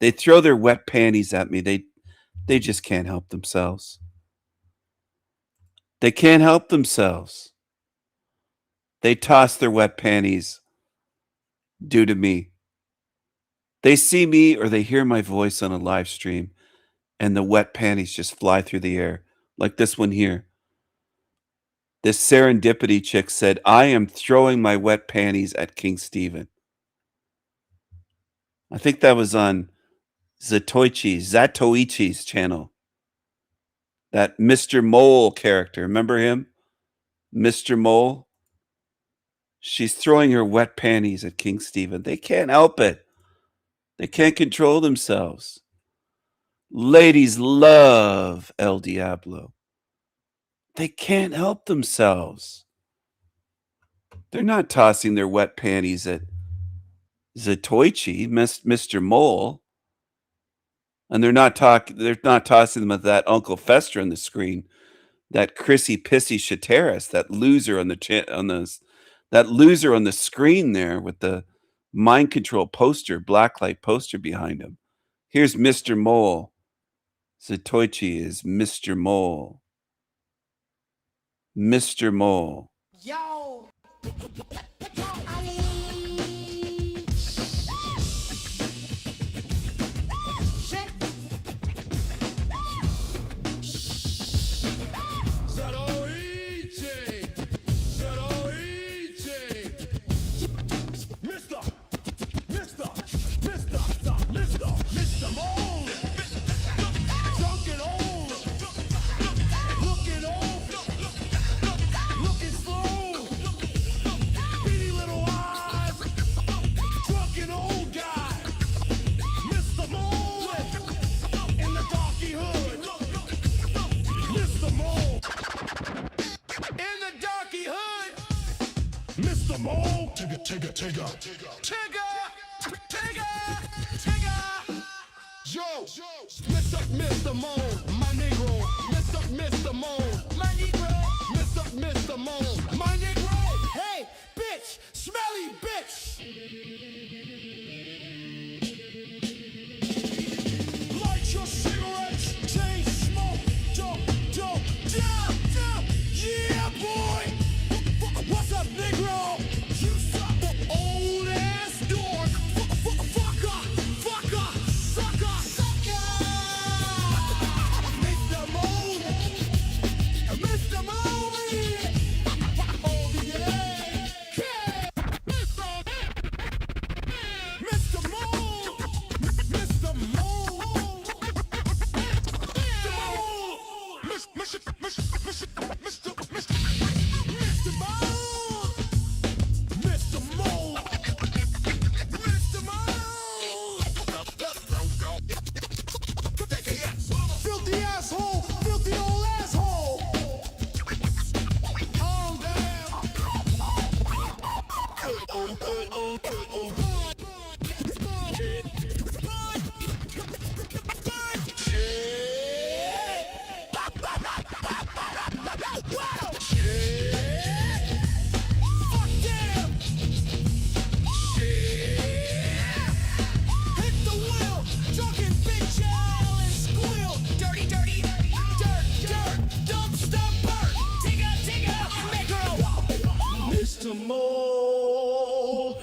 They throw their wet panties at me. They just can't help themselves. They can't help themselves. They toss their wet panties due to me. They see me or they hear my voice on a live stream and the wet panties just fly through the air like this one here. This serendipity chick said, I am throwing my wet panties at King Stephen. I think that was on Zatoichi's channel. That Mr. Mole character. Remember him? Mr. Mole? She's throwing her wet panties at King Stephen. They can't help it. They can't control themselves. Ladies love El Diablo. They can't help themselves. They're not tossing their wet panties at Zatoichi, Mr. Mole. And they're not tossing them at that Uncle Fester on the screen, that Chrissy Pissy Shateris, that loser on the screen there with the mind control poster, blacklight poster behind him. Here's Mr. Mole. Zatoichi is Mr. Mole. Mr. Mole. Yo! Mr. Mole! Yo, Mr. Mo, my Negro. Mr. Mo, my Negro. Mr. Mo, my Negro. Hey, bitch, smelly bitch. Light your cigarettes, chain smoke, dope. Yeah, boy. What's up, Negro? You suck, old ass dork. Fucker. Mr. Mooney! Oh, yeah! Mr. Moon! Mr. Moon! Filthy asshole! Filthy old asshole! Calm Mr. Mo.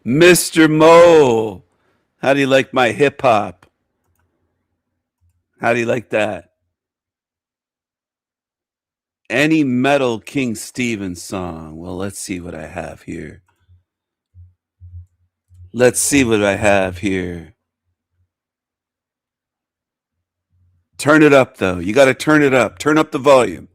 Mr. Mo, how do you like my hip hop? How do you like that? Any Metal King Stevens song. Well, let's see what I have here. Turn it up, though. You got to turn it up. Turn up the volume.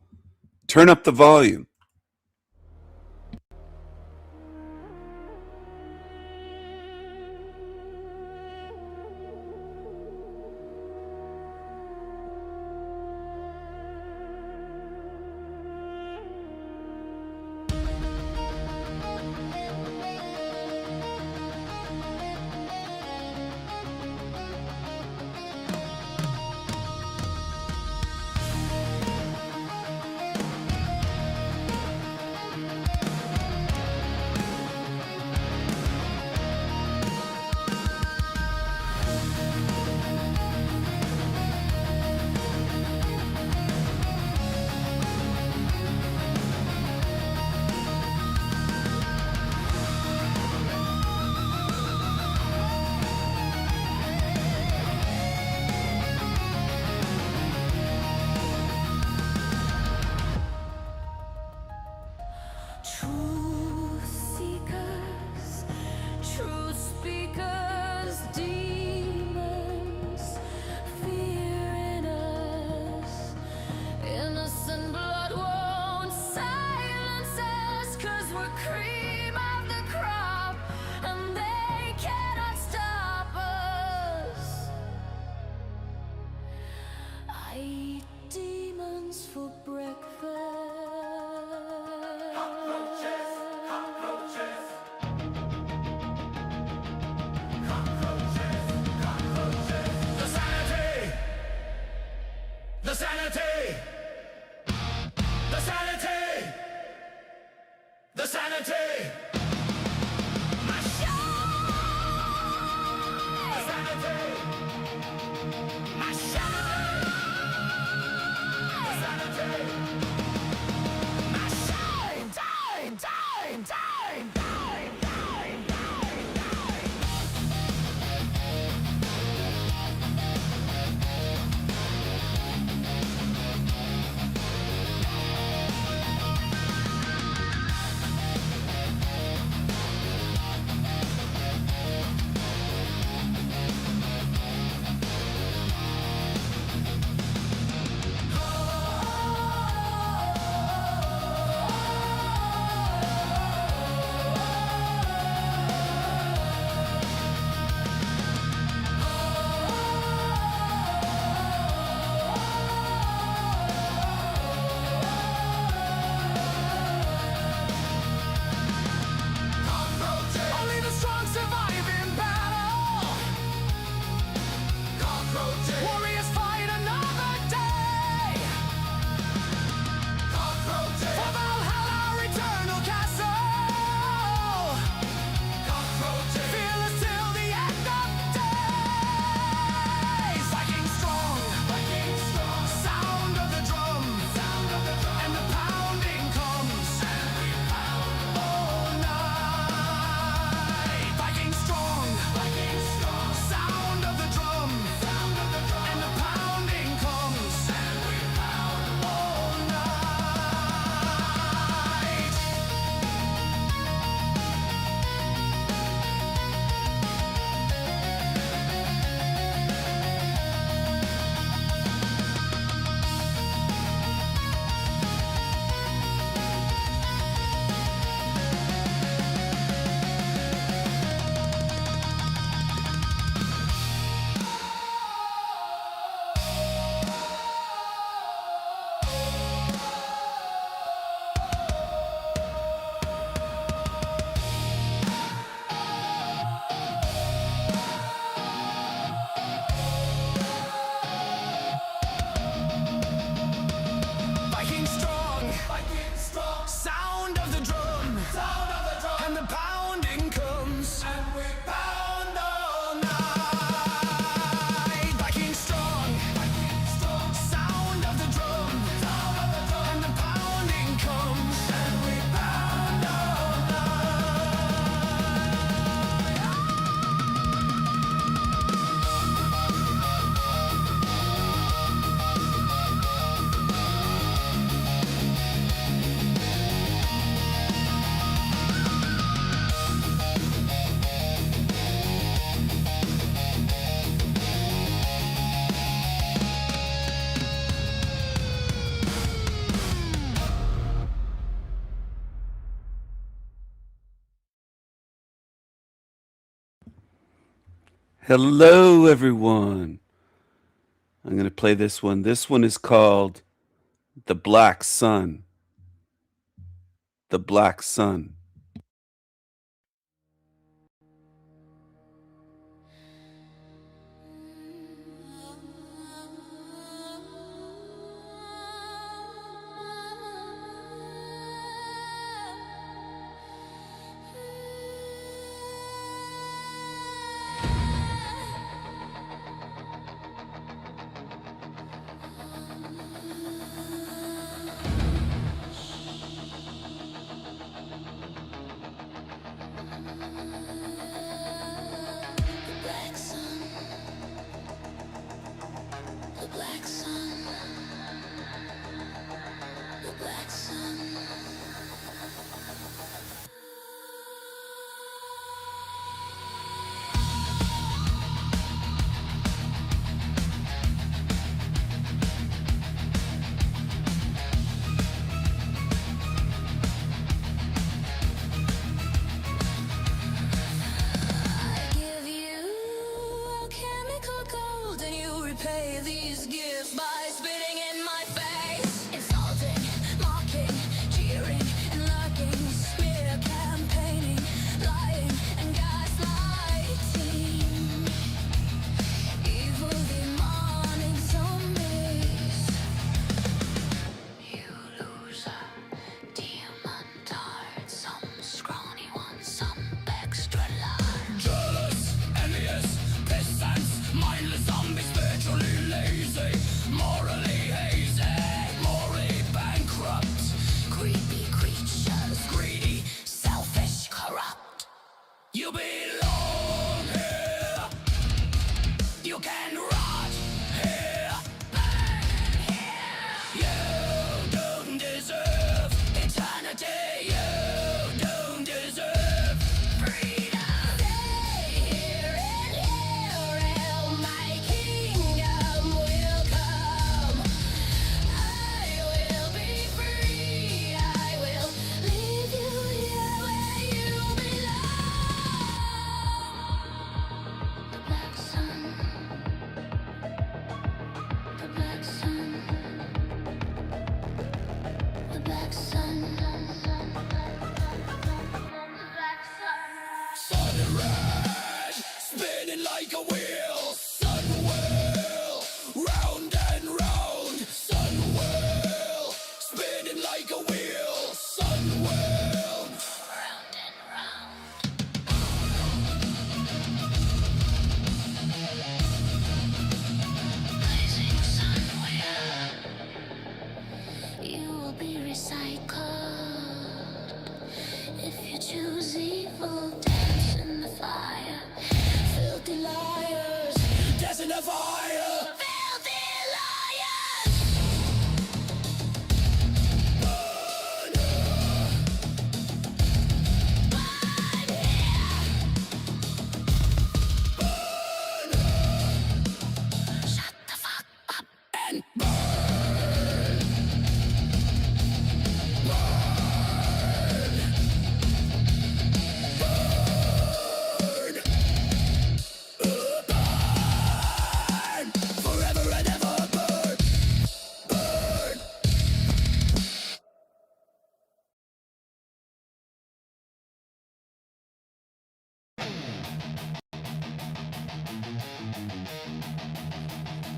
The sanity! Hello, everyone. I'm going to play this one. This one is called The Black Sun. The Black Sun.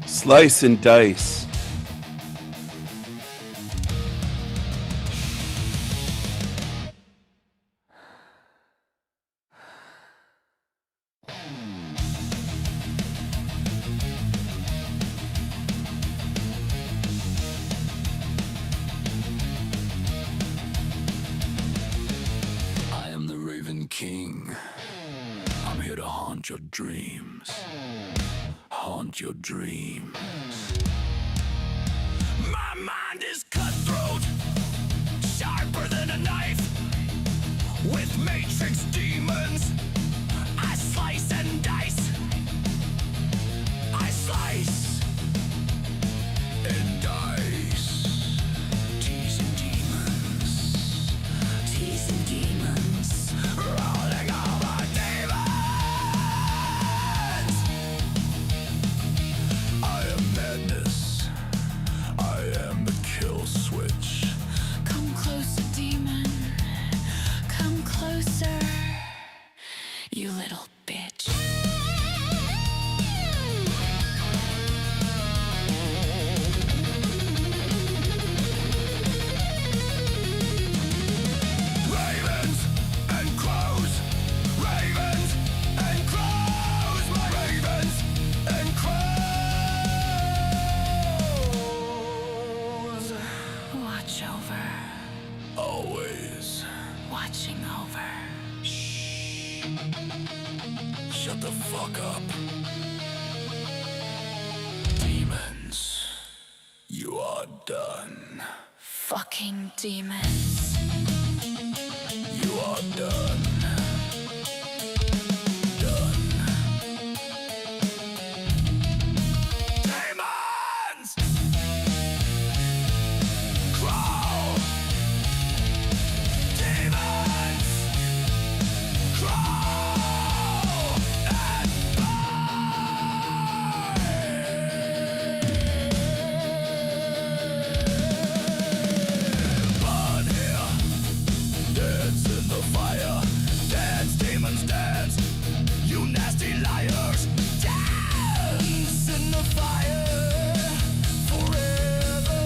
Slice and dice. I am the Raven King. I'm here to haunt your dreams. Haunt your dreams. My mind is cutthroat, sharper than a knife. With matrix demons, I slice and dice. I slice and dice. Teasing demons, teasing demons, rolling over demons. closer, you little bitch. Ravens and crows, ravens and crows, my ravens and crows. Watch over. Always. Watching over. Shh. Shut the fuck up. Demons, you are done. Fucking demons. You are done. Done. Demons! Crawl! Demons! Crawl and burn here. Dance in the fire. Dance, demons, dance. You nasty liars. Dance in the fire forever.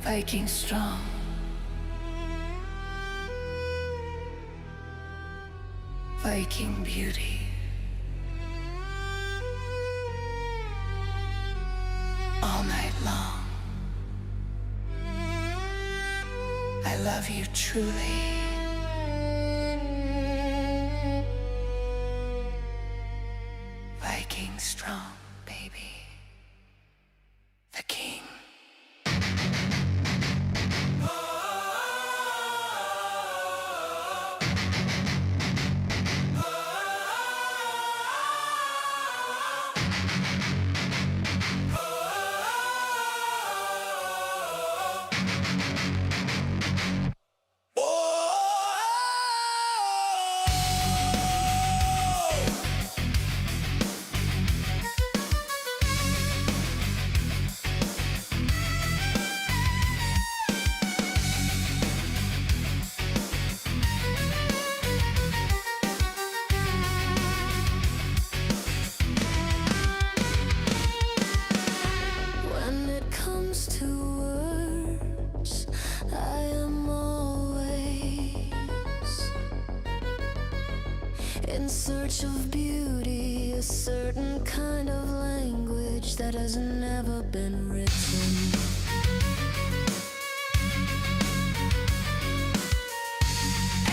Viking strong. Viking beauty. All night long. I love you truly. Viking strong, baby. The king. When it comes to words, I am always in search of beauty, a certain kind of language that has never been written.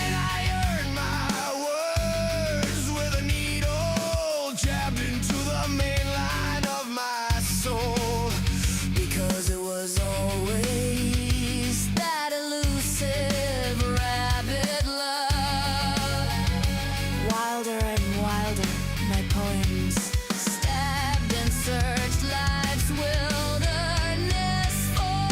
And I earn my words with a needle jabbed into the main line of my soul. Because it was always that elusive rabbit love. Wilder and wilder, my poems stabbed and searched life's wilderness for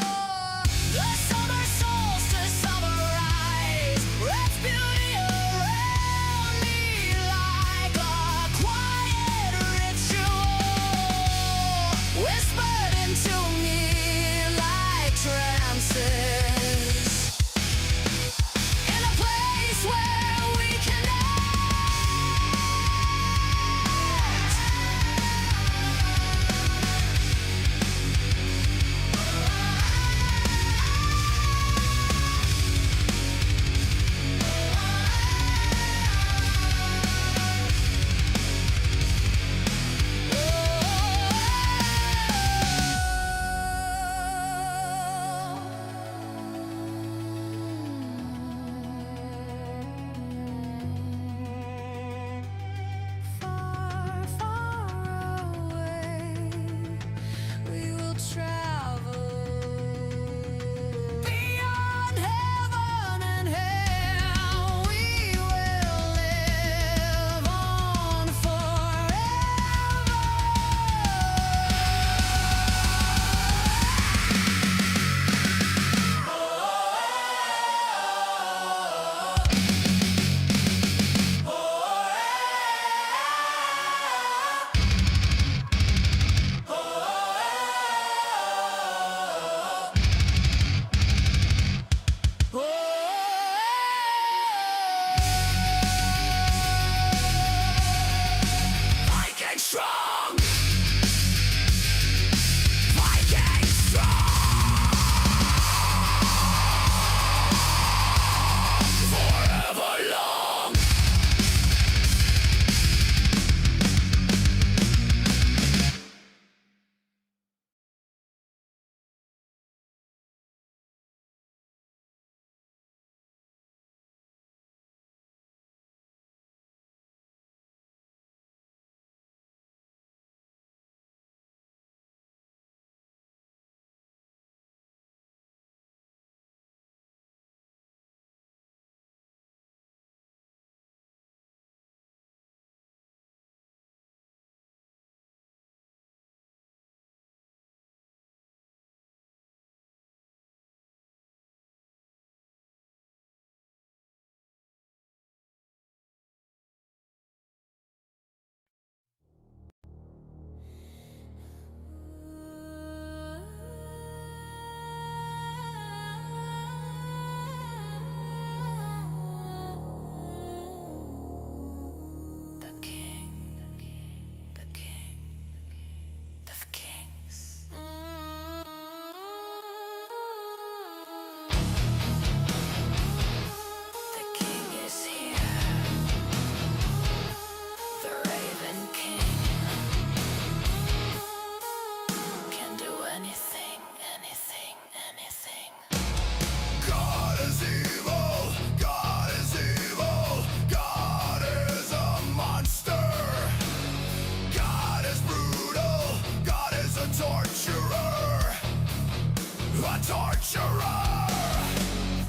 torturer.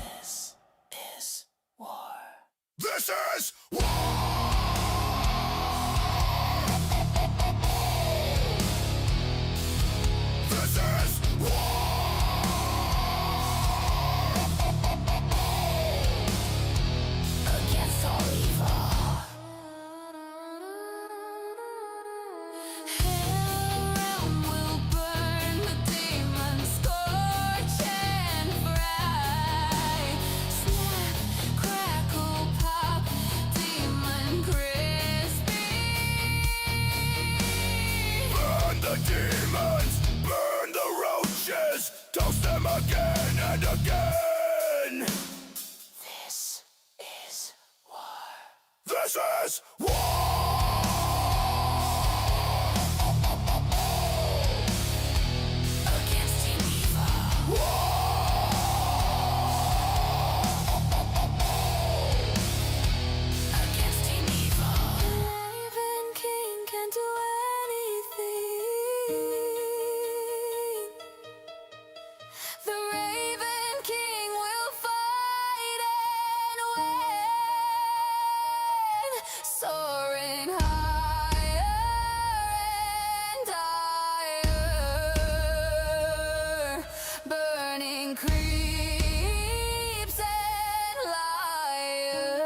This is war. This is war. This is war. Against all evil. Demons, burn the roaches, toast them again and again. This is war. This is war. Against Team Evil. Against Team Evil. Raven King can do anything. The Raven King will fight and win, soaring higher and higher, burning creeps and liars.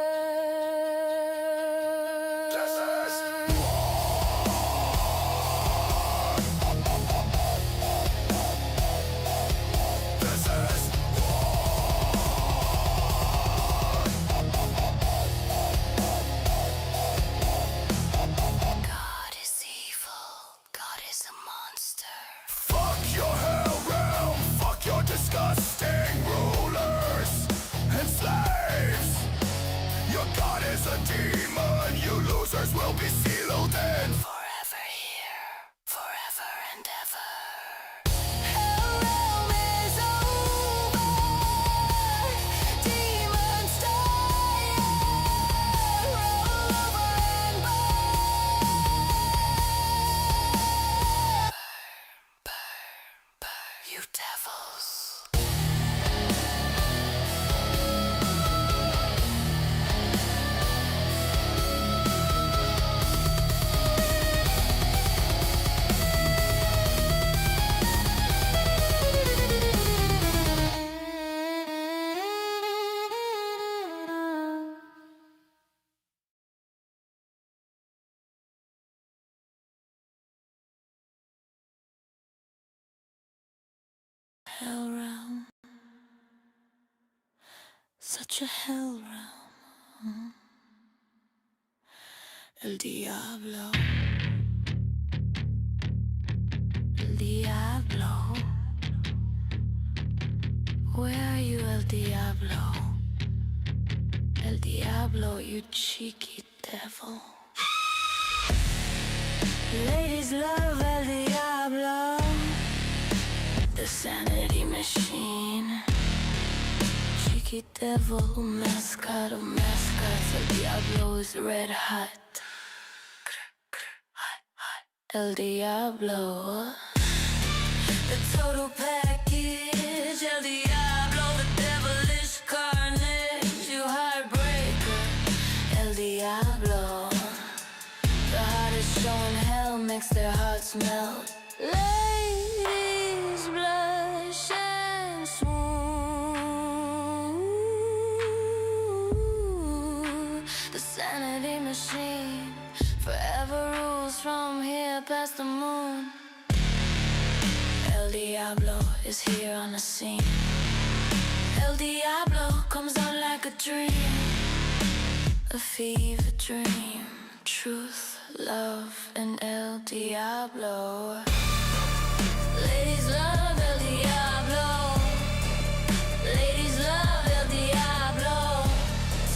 God is evil. God is a monster. Fuck your hell realm. Fuck your disgusting rulers and slaves. Your God is a demon. You losers will be sealed in. Forever here. Forever and ever. Hell realm is over. Demons die. Roll over and burn, you devils. Hell realm. Such a hell realm. El Diablo. El Diablo. Where are you, El Diablo? El Diablo, you cheeky devil. Ladies love El Diablo. The sanity machine. Cheeky devil, mascot of mascots. El Diablo is red hot. El Diablo. The total package. El Diablo, the devilish carnage. You heartbreaker. El Diablo. The hottest show in hell makes their hearts melt. Ladies blush and swoon. The sanity machine forever rules from here past the moon. El Diablo is here on the scene. El Diablo comes on like a dream. A fever dream. Truth, love, and El Diablo. Ladies love El Diablo. Ladies love El Diablo.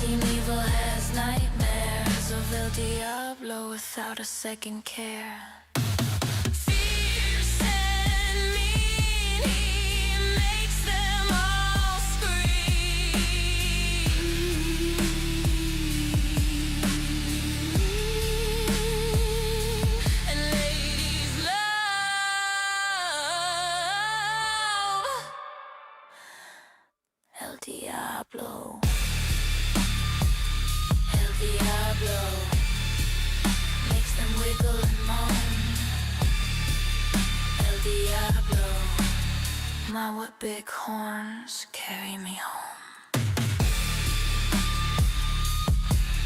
Team Evil has nightmares of El Diablo without a second care. Fierce and mean, he makes them all scream. And ladies love My what big horns carry me home.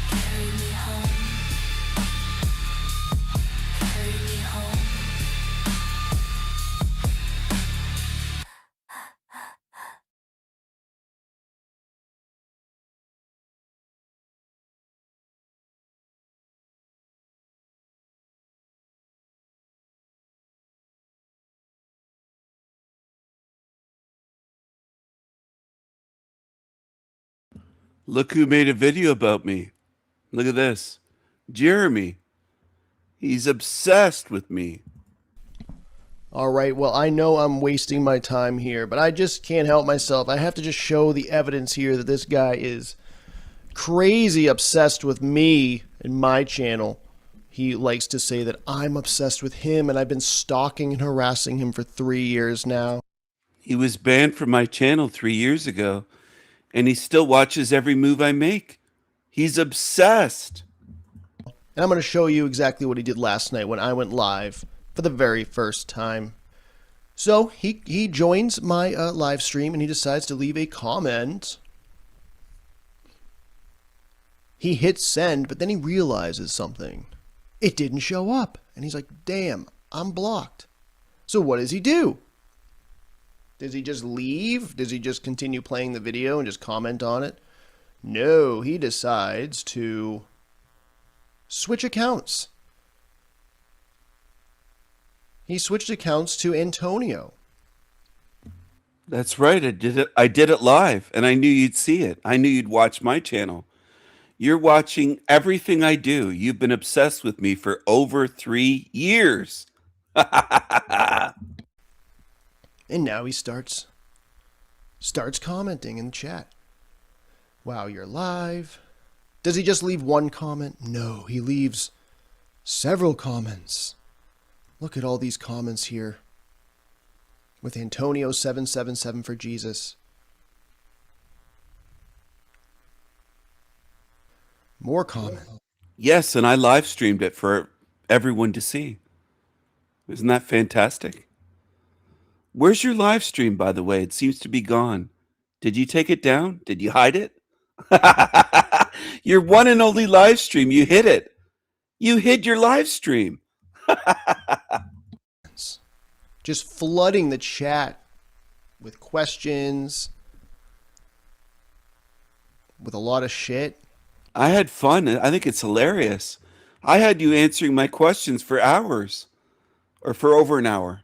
Carry me home. Carry me home. Look who made a video about me. Look at this. Jeremy. He's obsessed with me. All right, well, I know I'm wasting my time here, but I just can't help myself. I have to just show the evidence here that this guy is crazy obsessed with me and my channel. He likes to say that I'm obsessed with him, and I've been stalking and harassing him for 3 years now. He was banned from my channel 3 years ago, and he still watches every move I make. He's obsessed. And I'm going to show you exactly what he did last night when I went live for the very first time. So he joins my live stream and he decides to leave a comment. He hits send, but then he realizes something. It didn't show up. And he's like, damn, I'm blocked. So what does he do? Does he just leave? Does he just continue playing the video and just comment on it? No, he decides to switch accounts. He switched accounts to Antonio. That's right. I did it live, and I knew you'd see it. I knew you'd watch my channel. You're watching everything I do. You've been obsessed with me for over 3 years. And now he starts commenting in the chat. Wow, you're live. Does he just leave one comment? No, he leaves several comments. Look at all these comments here. With Antonio 777 for Jesus. More comments. Yes, and I live streamed it for everyone to see. Isn't that fantastic? Where's your live stream, by the way? It seems to be gone. Did you take it down? Did you hide it? Your one and only live stream. You hid it. You hid your live stream. Just flooding the chat with questions, with a lot of shit. I had fun. I think it's hilarious. I had you answering my questions for hours, or for over an hour.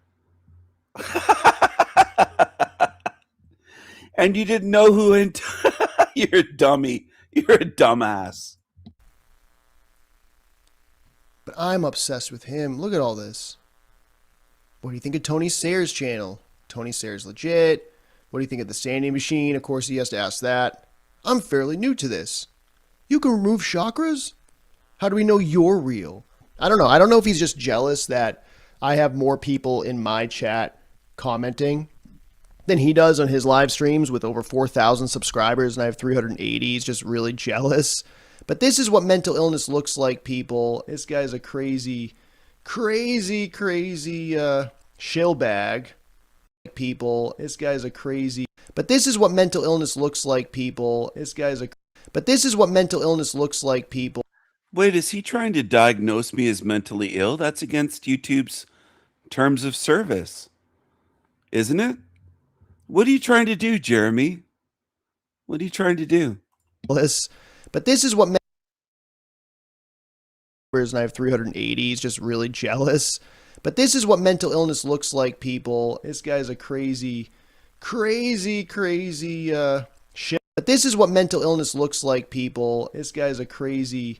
And you didn't know who you're a dummy. You're a dumbass. But I'm obsessed with him. Look at all this. What do you think of Tony Sayers' channel? Tony Sayers legit. What do you think of the Sandy Machine? Of course he has to ask that. I'm fairly new to this. You can remove chakras? How do we know you're real? I don't know. I don't know if he's just jealous that I have more people in my chat commenting than he does on his live streams with over 4,000 subscribers and I have 380. He's just really jealous. But this is what mental illness looks like, people. This guy's a crazy shill bag. People, this guy's a crazy. But this is what mental illness looks like, people. But this is what mental illness looks like, people. Wait, is he trying to diagnose me as mentally ill? That's against YouTube's terms of service, isn't it? What are you trying to do, Jeremy? What are you trying to do? But this is what and I have 380. He's just really jealous. But this is what mental illness looks like, people. This guy's a crazy shit. But this is what mental illness looks like, people. This guy's a crazy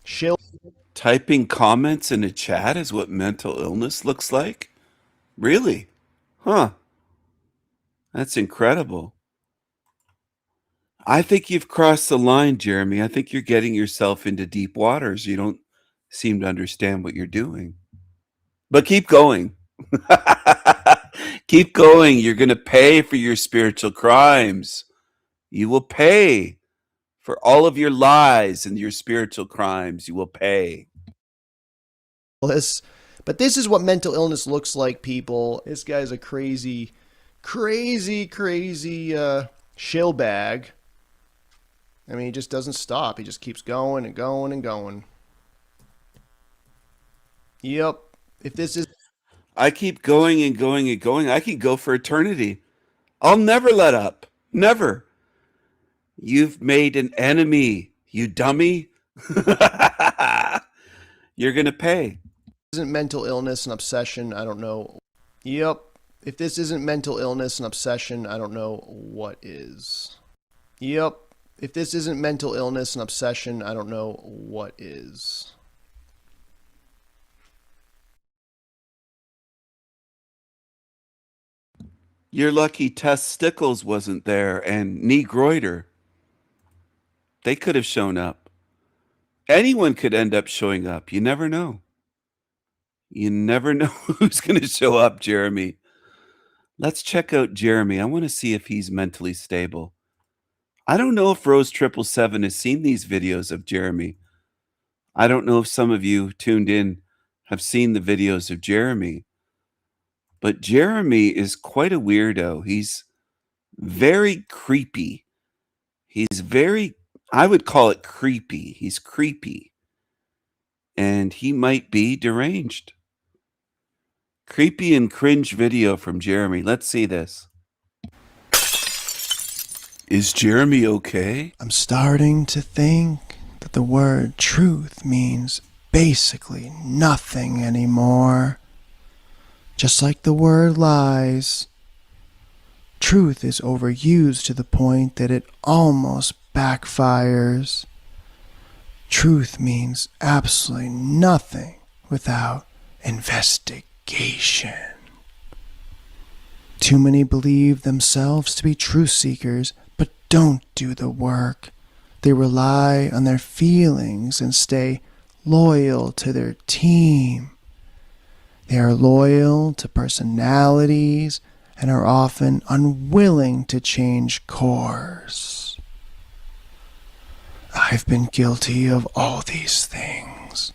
shill. Typing comments in a chat is what mental illness looks like? Really? Huh. That's incredible. I think you've crossed the line, Jeremy. I think you're getting yourself into deep waters. You don't seem to understand what you're doing. But keep going. Keep going. You're going to pay for your spiritual crimes. You will pay for all of your lies and your spiritual crimes. You will pay. But But this is what mental illness looks like, people. This guy's a crazy shill bag. I mean, he just doesn't stop. He just keeps going and going and going. Yep. If this is... I keep going and going and going. I can go for eternity. I'll never let up. Never. You've made an enemy, you dummy. You're going to pay. Isn't mental illness an obsession? I don't know. Yep. If this isn't mental illness and obsession, I don't know what is. Yep. If this isn't mental illness and obsession, I don't know what is. You're lucky Tess Stickles wasn't there and Nee Groiter. They could have shown up. Anyone could end up showing up. You never know. You never know who's going to show up, Jeremy. Let's check out Jeremy. I want to see if he's mentally stable. I don't know if Rose 777 has seen these videos of Jeremy. I don't know if some of you tuned in have seen the videos of Jeremy. But Jeremy is quite a weirdo. He's very creepy. I would call it creepy. He's creepy. And he might be deranged. Creepy and cringe video from Jeremy. Let's see this. Is Jeremy okay? I'm starting to think that the word truth means basically nothing anymore. Just like the word lies. Truth is overused to the point that it almost backfires. Truth means absolutely nothing without investigation. Too many believe themselves to be truth seekers, but don't do the work. They rely on their feelings and stay loyal to their team. They are loyal to personalities and are often unwilling to change course. I've been guilty of all these things,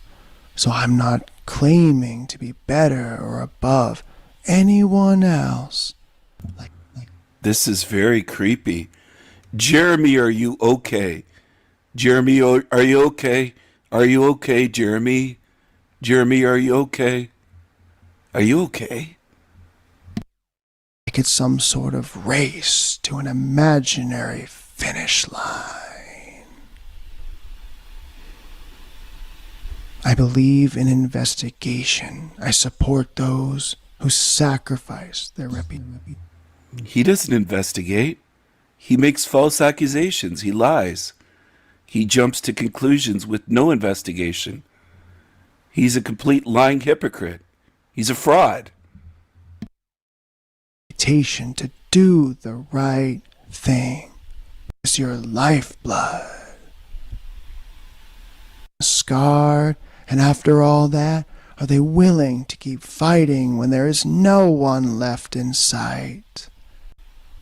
so I'm not claiming to be better or above anyone else. This is very creepy. Jeremy, are you okay? Jeremy, are you okay? Are you okay, Jeremy? Jeremy, are you okay? Are you okay? Like it's some sort of race to an imaginary finish line. I believe in investigation. I support those who sacrifice their reputation. He doesn't investigate. He makes false accusations. He lies. He jumps to conclusions with no investigation. He's a complete lying hypocrite. He's a fraud. To do the right thing is your lifeblood. Scarred, and after all that, are they willing to keep fighting when there is no one left in sight?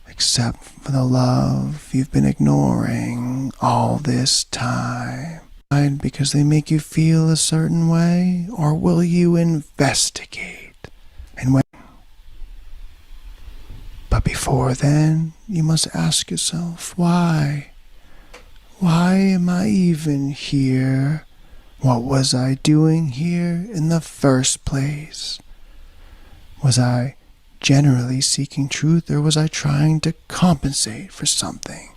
Except for the love you've been ignoring all this time. Because they make you feel a certain way, or will you investigate? And when... But before then, you must ask yourself, why? Why am I even here? What was I doing here in the first place? Was I generally seeking truth, or was I trying to compensate for something?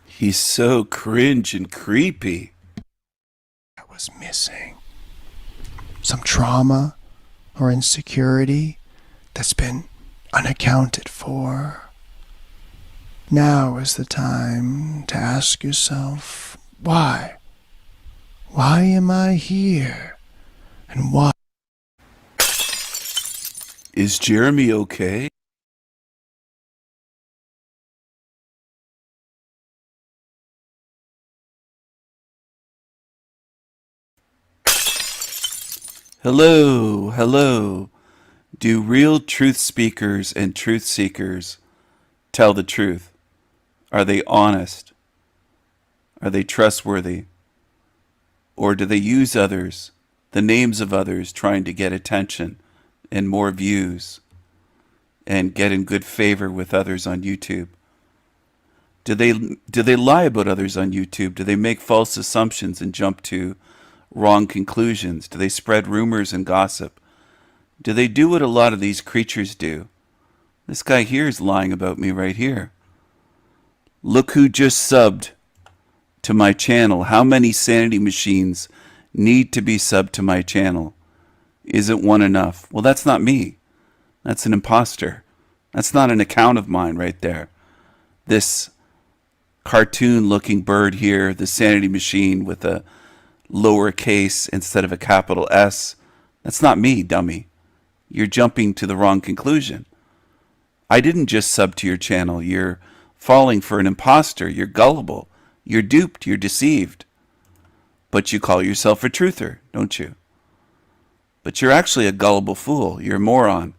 He's so cringe and creepy. That was missing. Some trauma or insecurity that's been unaccounted for. Now is the time to ask yourself, why? Why am I here? And why? Is Jeremy okay? Hello, hello. Do real truth speakers and truth seekers tell the truth? Are they honest? Are they trustworthy? Or do they use others the names of others, trying to get attention and more views and get in good favor with others on YouTube? Do they lie about others on YouTube? Do they make false assumptions and jump to wrong conclusions? Do they spread rumors and gossip? Do they do what a lot of these creatures do? This guy here is lying about me right here. Look who just subbed to my channel. How many sanity machines need to be subbed to my channel? Isn't one enough? Well, that's not me. That's an imposter. That's not an account of mine right there. This cartoon-looking bird here, the sanity machine with a lowercase instead of a capital S, that's not me, dummy. You're jumping to the wrong conclusion. I didn't just sub to your channel. You're falling for an imposter. You're gullible. You're duped. You're deceived. But you call yourself a truther, don't you? But you're actually a gullible fool. You're a moron.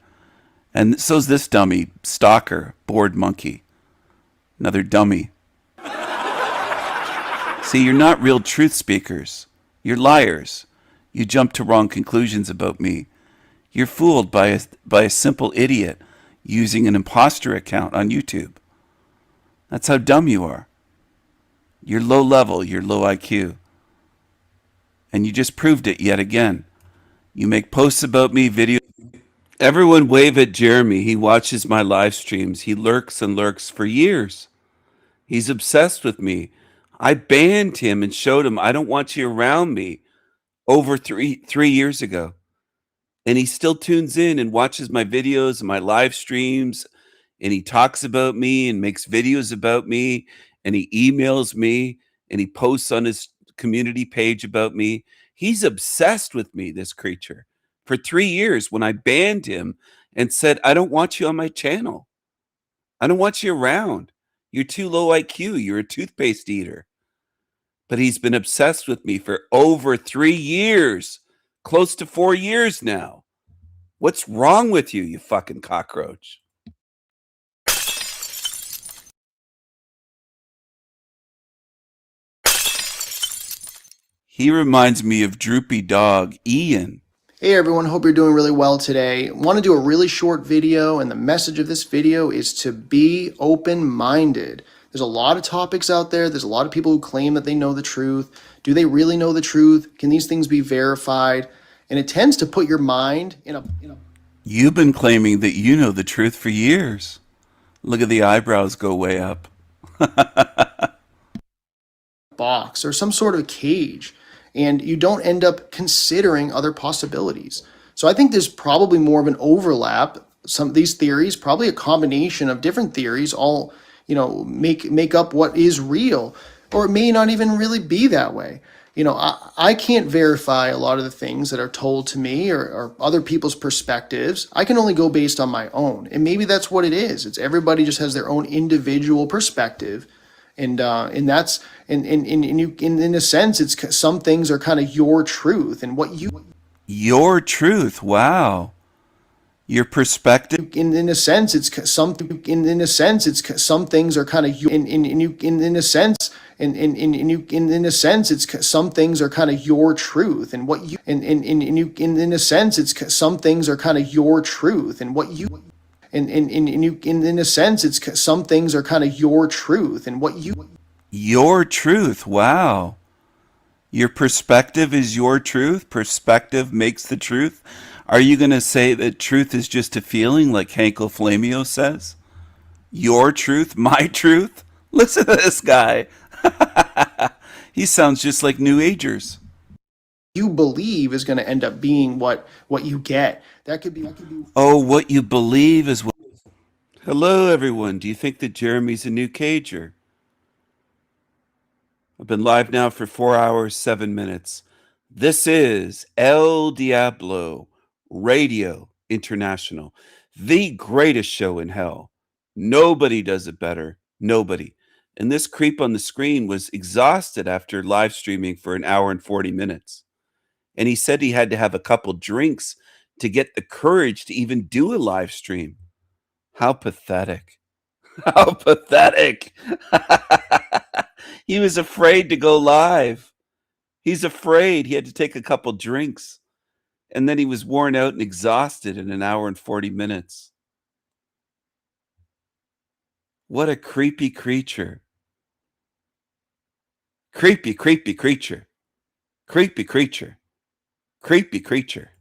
And so's this dummy, stalker, bored monkey. Another dummy. See, you're not real truth speakers. You're liars. You jump to wrong conclusions about me. You're fooled by a simple idiot using an imposter account on YouTube. That's how dumb you are. You're low level, you're low IQ. And you just proved it yet again. You make posts about me, videos. Everyone wave at Jeremy. He watches my live streams. He lurks and lurks for years. He's obsessed with me. I banned him and showed him I don't want you around me over three years ago. And he still tunes in and watches my videos and my live streams, and he talks about me and makes videos about me, and he emails me and he posts on his community page about me. He's obsessed with me, this creature, for 3 years when I banned him and said, I don't want you on my channel. I don't want you around. You're too low IQ. You're a toothpaste eater. But he's been obsessed with me for over 3 years, close to 4 years now. What's wrong with you, you fucking cockroach? He reminds me of Droopy Dog, Ian. Hey everyone, hope you're doing really well today. Want to do a really short video, and the message of this video is to be open-minded. There's a lot of topics out there. There's a lot of people who claim that they know the truth. Do they really know the truth? Can these things be verified? And it tends to put your mind in a You've been claiming that you know the truth for years. Look at the eyebrows go way up. box or some sort of cage, and you don't end up considering other possibilities. So I think there's probably more of an overlap. Some of these theories, probably a combination of different theories, all make up what is real, or it may not even really be that way. I can't verify a lot of the things that are told to me or other people's perspectives. I can only go based on my own, and maybe that's what it is. It's everybody just has their own individual perspective. And that's in a sense, it's some things are kind of your truth and what you. Your truth, wow. Your perspective. In a sense, it's some. In a sense, it's some things are kind of you. In a sense, in a sense, it's some things are kind of your truth and what you. In a sense, it's some things are kind of your truth and what you. In a sense, it's some things are kind of your truth and what you. Your truth, wow. Your perspective is your truth. Perspective makes the truth. Are you going to say that truth is just a feeling like Hankel Flamio says? Your truth, my truth? Listen to this guy. He sounds just like New Agers. You believe is going to end up being what you get. That could be. Oh, what you believe is what. Hello, everyone. Do you think that Jeremy's a new cager? I've been live now for 4 hours, 7 minutes. This is El Diablo Radio International, the greatest show in hell. Nobody does it better. Nobody. And this creep on the screen was exhausted after live streaming for an hour and 40 minutes. And he said he had to have a couple drinks to get the courage to even do a live stream. How pathetic. How pathetic. He was afraid to go live. He's afraid. He had to take a couple drinks. And then he was worn out and exhausted in an hour and 40 minutes. What a creepy creature. Creepy, creepy creature. Creepy creature. Creepy creature.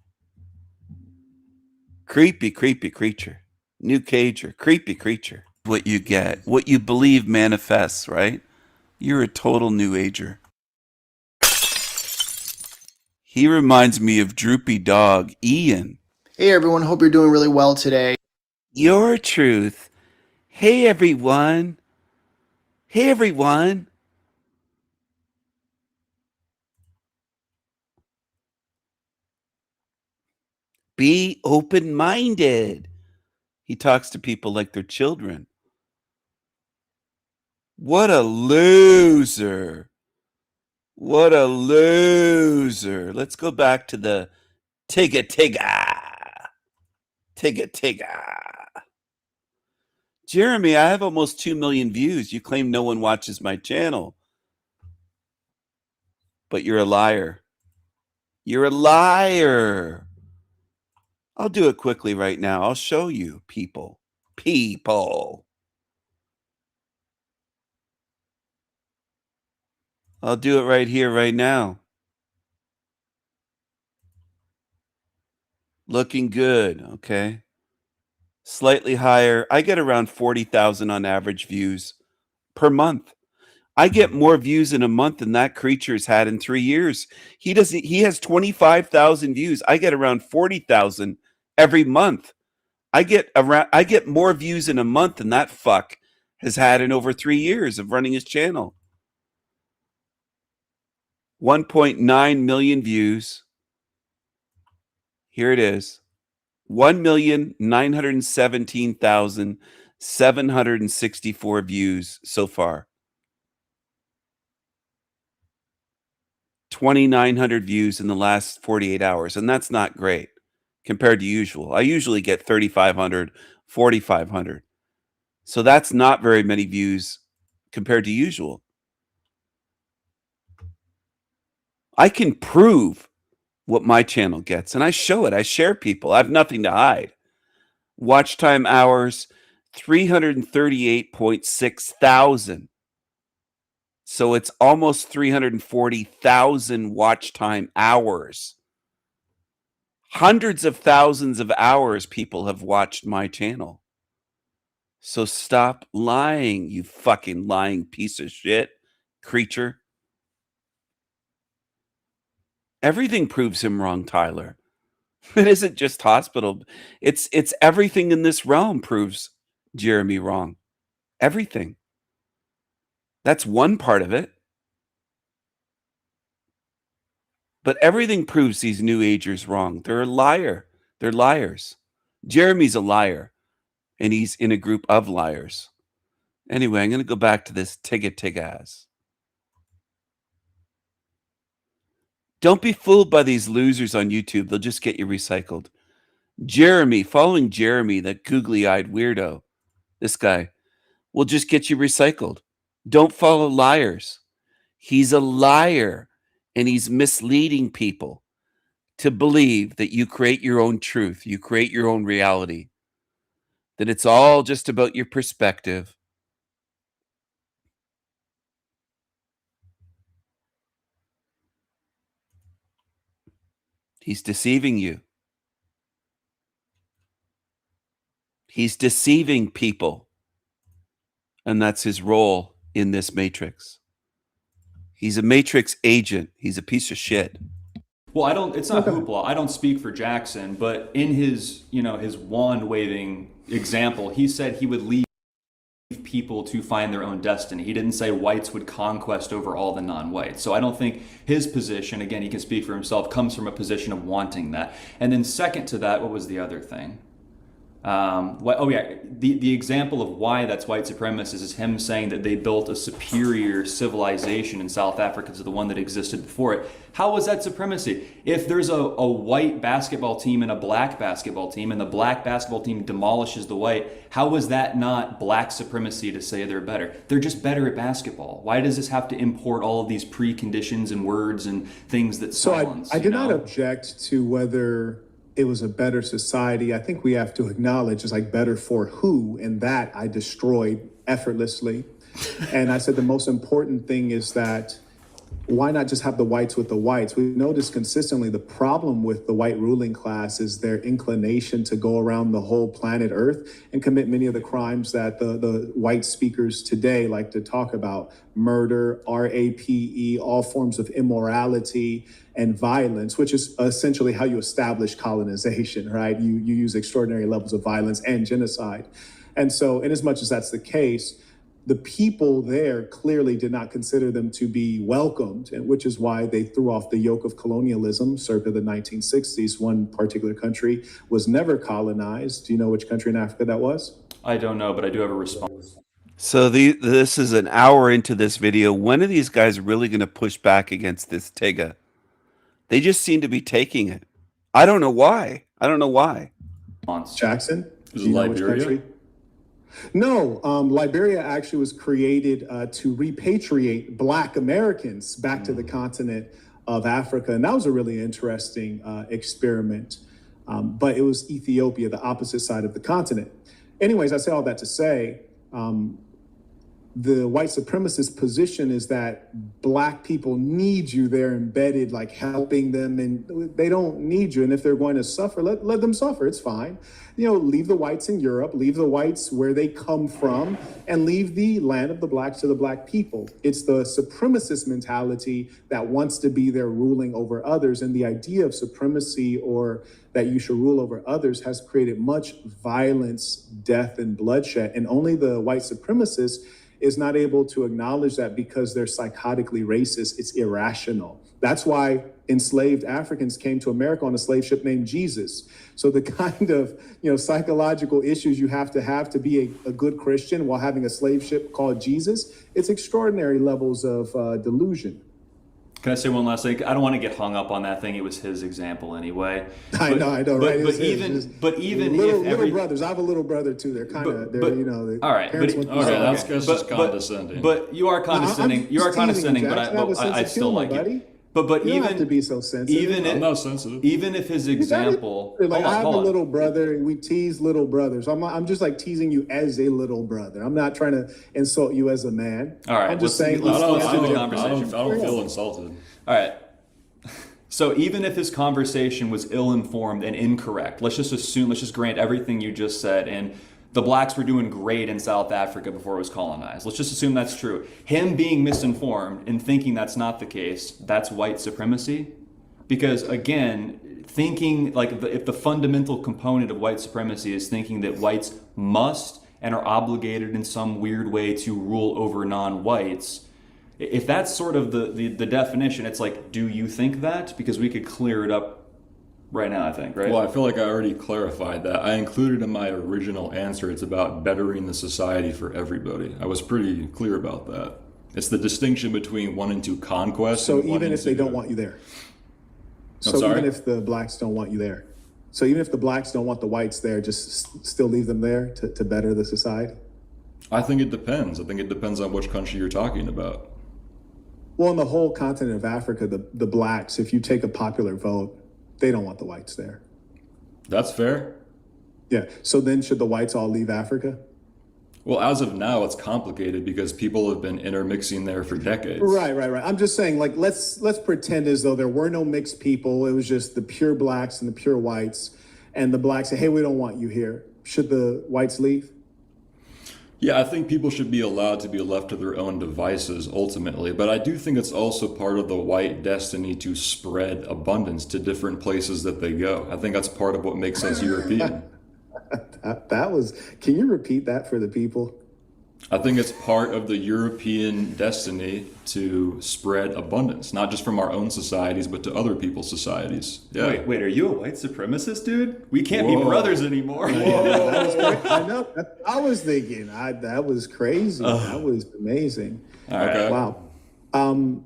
Creepy, creepy creature. New cager. Creepy creature. What you get. What you believe manifests, right? You're a total new ager. He reminds me of Droopy Dog, Ian. Hey everyone, hope you're doing really well today. Your truth. Hey everyone. Hey everyone. Be open-minded. He talks to people like they're children. What a loser. What a loser. Let's go back to the Tigga Tigga. Tigga Tigga. Jeremy, I have almost 2 million views. You claim no one watches my channel. But you're a liar. You're a liar. I'll do it quickly right now. I'll show you, people. People. I'll do it right here, right now. Looking good, okay. Slightly higher. I get around 40,000 on average views per month. I get more views in a month than that creature's had in 3 years. He has 25,000 views. I get around 40,000 every month. I get more views in a month than that fuck has had in over 3 years of running his channel. 1.9 million views. Here it is. 1,917,764 views so far. 2,900 views in the last 48 hours. And that's not great compared to usual. I usually get 3,500, 4,500. So that's not very many views compared to usual. I can prove what my channel gets, and I show it. I share people. I have nothing to hide. Watch time hours, 338.6 thousand. So it's almost 340,000 watch time hours. Hundreds of thousands of hours people have watched my channel. So stop lying, you fucking lying piece of shit creature. Everything proves him wrong, Tyler. It isn't just hospital. It's everything in this realm proves Jeremy wrong. Everything. That's one part of it. But everything proves these new agers wrong. They're a liar. They're liars. Jeremy's a liar. And he's in a group of liars. Anyway, I'm going to go back to this Tigga Tiggas. Don't be fooled by these losers on YouTube. They'll just get you recycled. Jeremy, following Jeremy, that googly-eyed weirdo, this guy, will just get you recycled. Don't follow liars. He's a liar, and he's misleading people to believe that you create your own truth, you create your own reality, that it's all just about your perspective. He's deceiving you. He's deceiving people. And that's his role in this matrix. He's a matrix agent. He's a piece of shit. Well, it's not hoopla. I don't speak for Jackson, but in his, his wand waving example, he said he would leave people to find their own destiny. He didn't say whites would conquest over all the non-whites. So I don't think his position, again, he can speak for himself, comes from a position of wanting that. And then second to that, what was the other thing? The example of why that's white supremacist is him saying that they built a superior civilization in South Africa to the one that existed before it. How was that supremacy? If there's a white basketball team and a black basketball team, and the black basketball team demolishes the white, how was that not black supremacy to say they're better? They're just better at basketball. Why does this have to import all of these preconditions and words and things that silence? I do not object to whether it was a better society. I think we have to acknowledge it's like better for who, and that I destroyed effortlessly. And I said the most important thing is that why not just have the whites with the whites? We notice consistently the problem with the white ruling class is their inclination to go around the whole planet Earth and commit many of the crimes that the white speakers today like to talk about: murder, RAPE, all forms of immorality and violence, which is essentially how you establish colonization, right? You use extraordinary levels of violence and genocide. And so, in as much as that's the case, the people there clearly did not consider them to be welcomed, and which is why they threw off the yoke of colonialism circa the 1960s. One particular country was never colonized. Do you know which country in Africa that was? I don't know, but I do have a response. So this is an hour into this video. When are these guys really going to push back against this Tega? They just seem to be taking it. I don't know why. Jackson? Is it Liberia? No, Liberia actually was created to repatriate Black Americans back to the continent of Africa. And that was a really interesting experiment. But it was Ethiopia, the opposite side of the continent. Anyways, I say all that to say, the white supremacist position is that Black people need you there embedded, like helping them, and they don't need you. And if they're going to suffer, let them suffer. It's fine. You know, leave the whites in Europe, leave the whites where they come from, and leave the land of the Blacks to the Black people. It's the supremacist mentality that wants to be there ruling over others. And the idea of supremacy, or that you should rule over others, has created much violence, death, and bloodshed. And only the white supremacists is not able to acknowledge that because they're psychotically racist. It's irrational. That's why enslaved Africans came to America on a slave ship named Jesus. So the kind of psychological issues you have to be a good Christian while having a slave ship called Jesus, it's extraordinary levels of delusion. Can I say one last thing? I don't want to get hung up on that thing. It was his example anyway. I know, right? But even little brothers, I have a little brother too. They're kind of, all right. That's just condescending. But you are condescending. You are condescending. But I still like it. But you even don't have to be so sensitive. I'm not sensitive. Even if his example, I have a little brother, and we tease little brothers. I'm just like teasing you as a little brother. I'm not trying to insult you as a man. All right, I'm just saying. Let's do the conversation. I don't feel insulted. All right. So even if his conversation was ill-informed and incorrect, let's just grant everything you just said, and the Blacks were doing great in South Africa before it was colonized. Let's just assume that's true. Him being misinformed and thinking that's not the case, that's white supremacy. Because again, thinking like if the fundamental component of white supremacy is thinking that whites must and are obligated in some weird way to rule over non-whites, if that's sort of the definition, it's like, do you think that? Because we could clear it up right now, I think, right? Well, I feel like I already clarified that. I included in my original answer, it's about bettering the society for everybody. I was pretty clear about that. It's the distinction between wanting to conquest. So even if they don't want you there. Even if the Blacks don't want you there. So even if the Blacks don't want the whites there, just still leave them there to better the society? I think it depends. I think it depends on which country you're talking about. Well, in the whole continent of Africa, the Blacks, if you take a popular vote, they don't want the whites there. That's fair. Yeah. So then should the whites all leave Africa? Well, as of now, it's complicated because people have been intermixing there for decades. Right. I'm just saying, like, let's pretend as though there were no mixed people. It was just the pure Blacks and the pure whites. And the Blacks say, hey, we don't want you here. Should the whites leave? Yeah, I think people should be allowed to be left to their own devices ultimately, but I do think it's also part of the white destiny to spread abundance to different places that they go. I think that's part of what makes us European. Can you repeat that for the people? I think it's part of the European destiny to spread abundance, not just from our own societies, but to other people's societies. Yeah. Wait, are you a white supremacist, dude? We can't be Whoa. brothers anymore. I know. I was thinking. That was crazy. That was amazing. All right. Wow.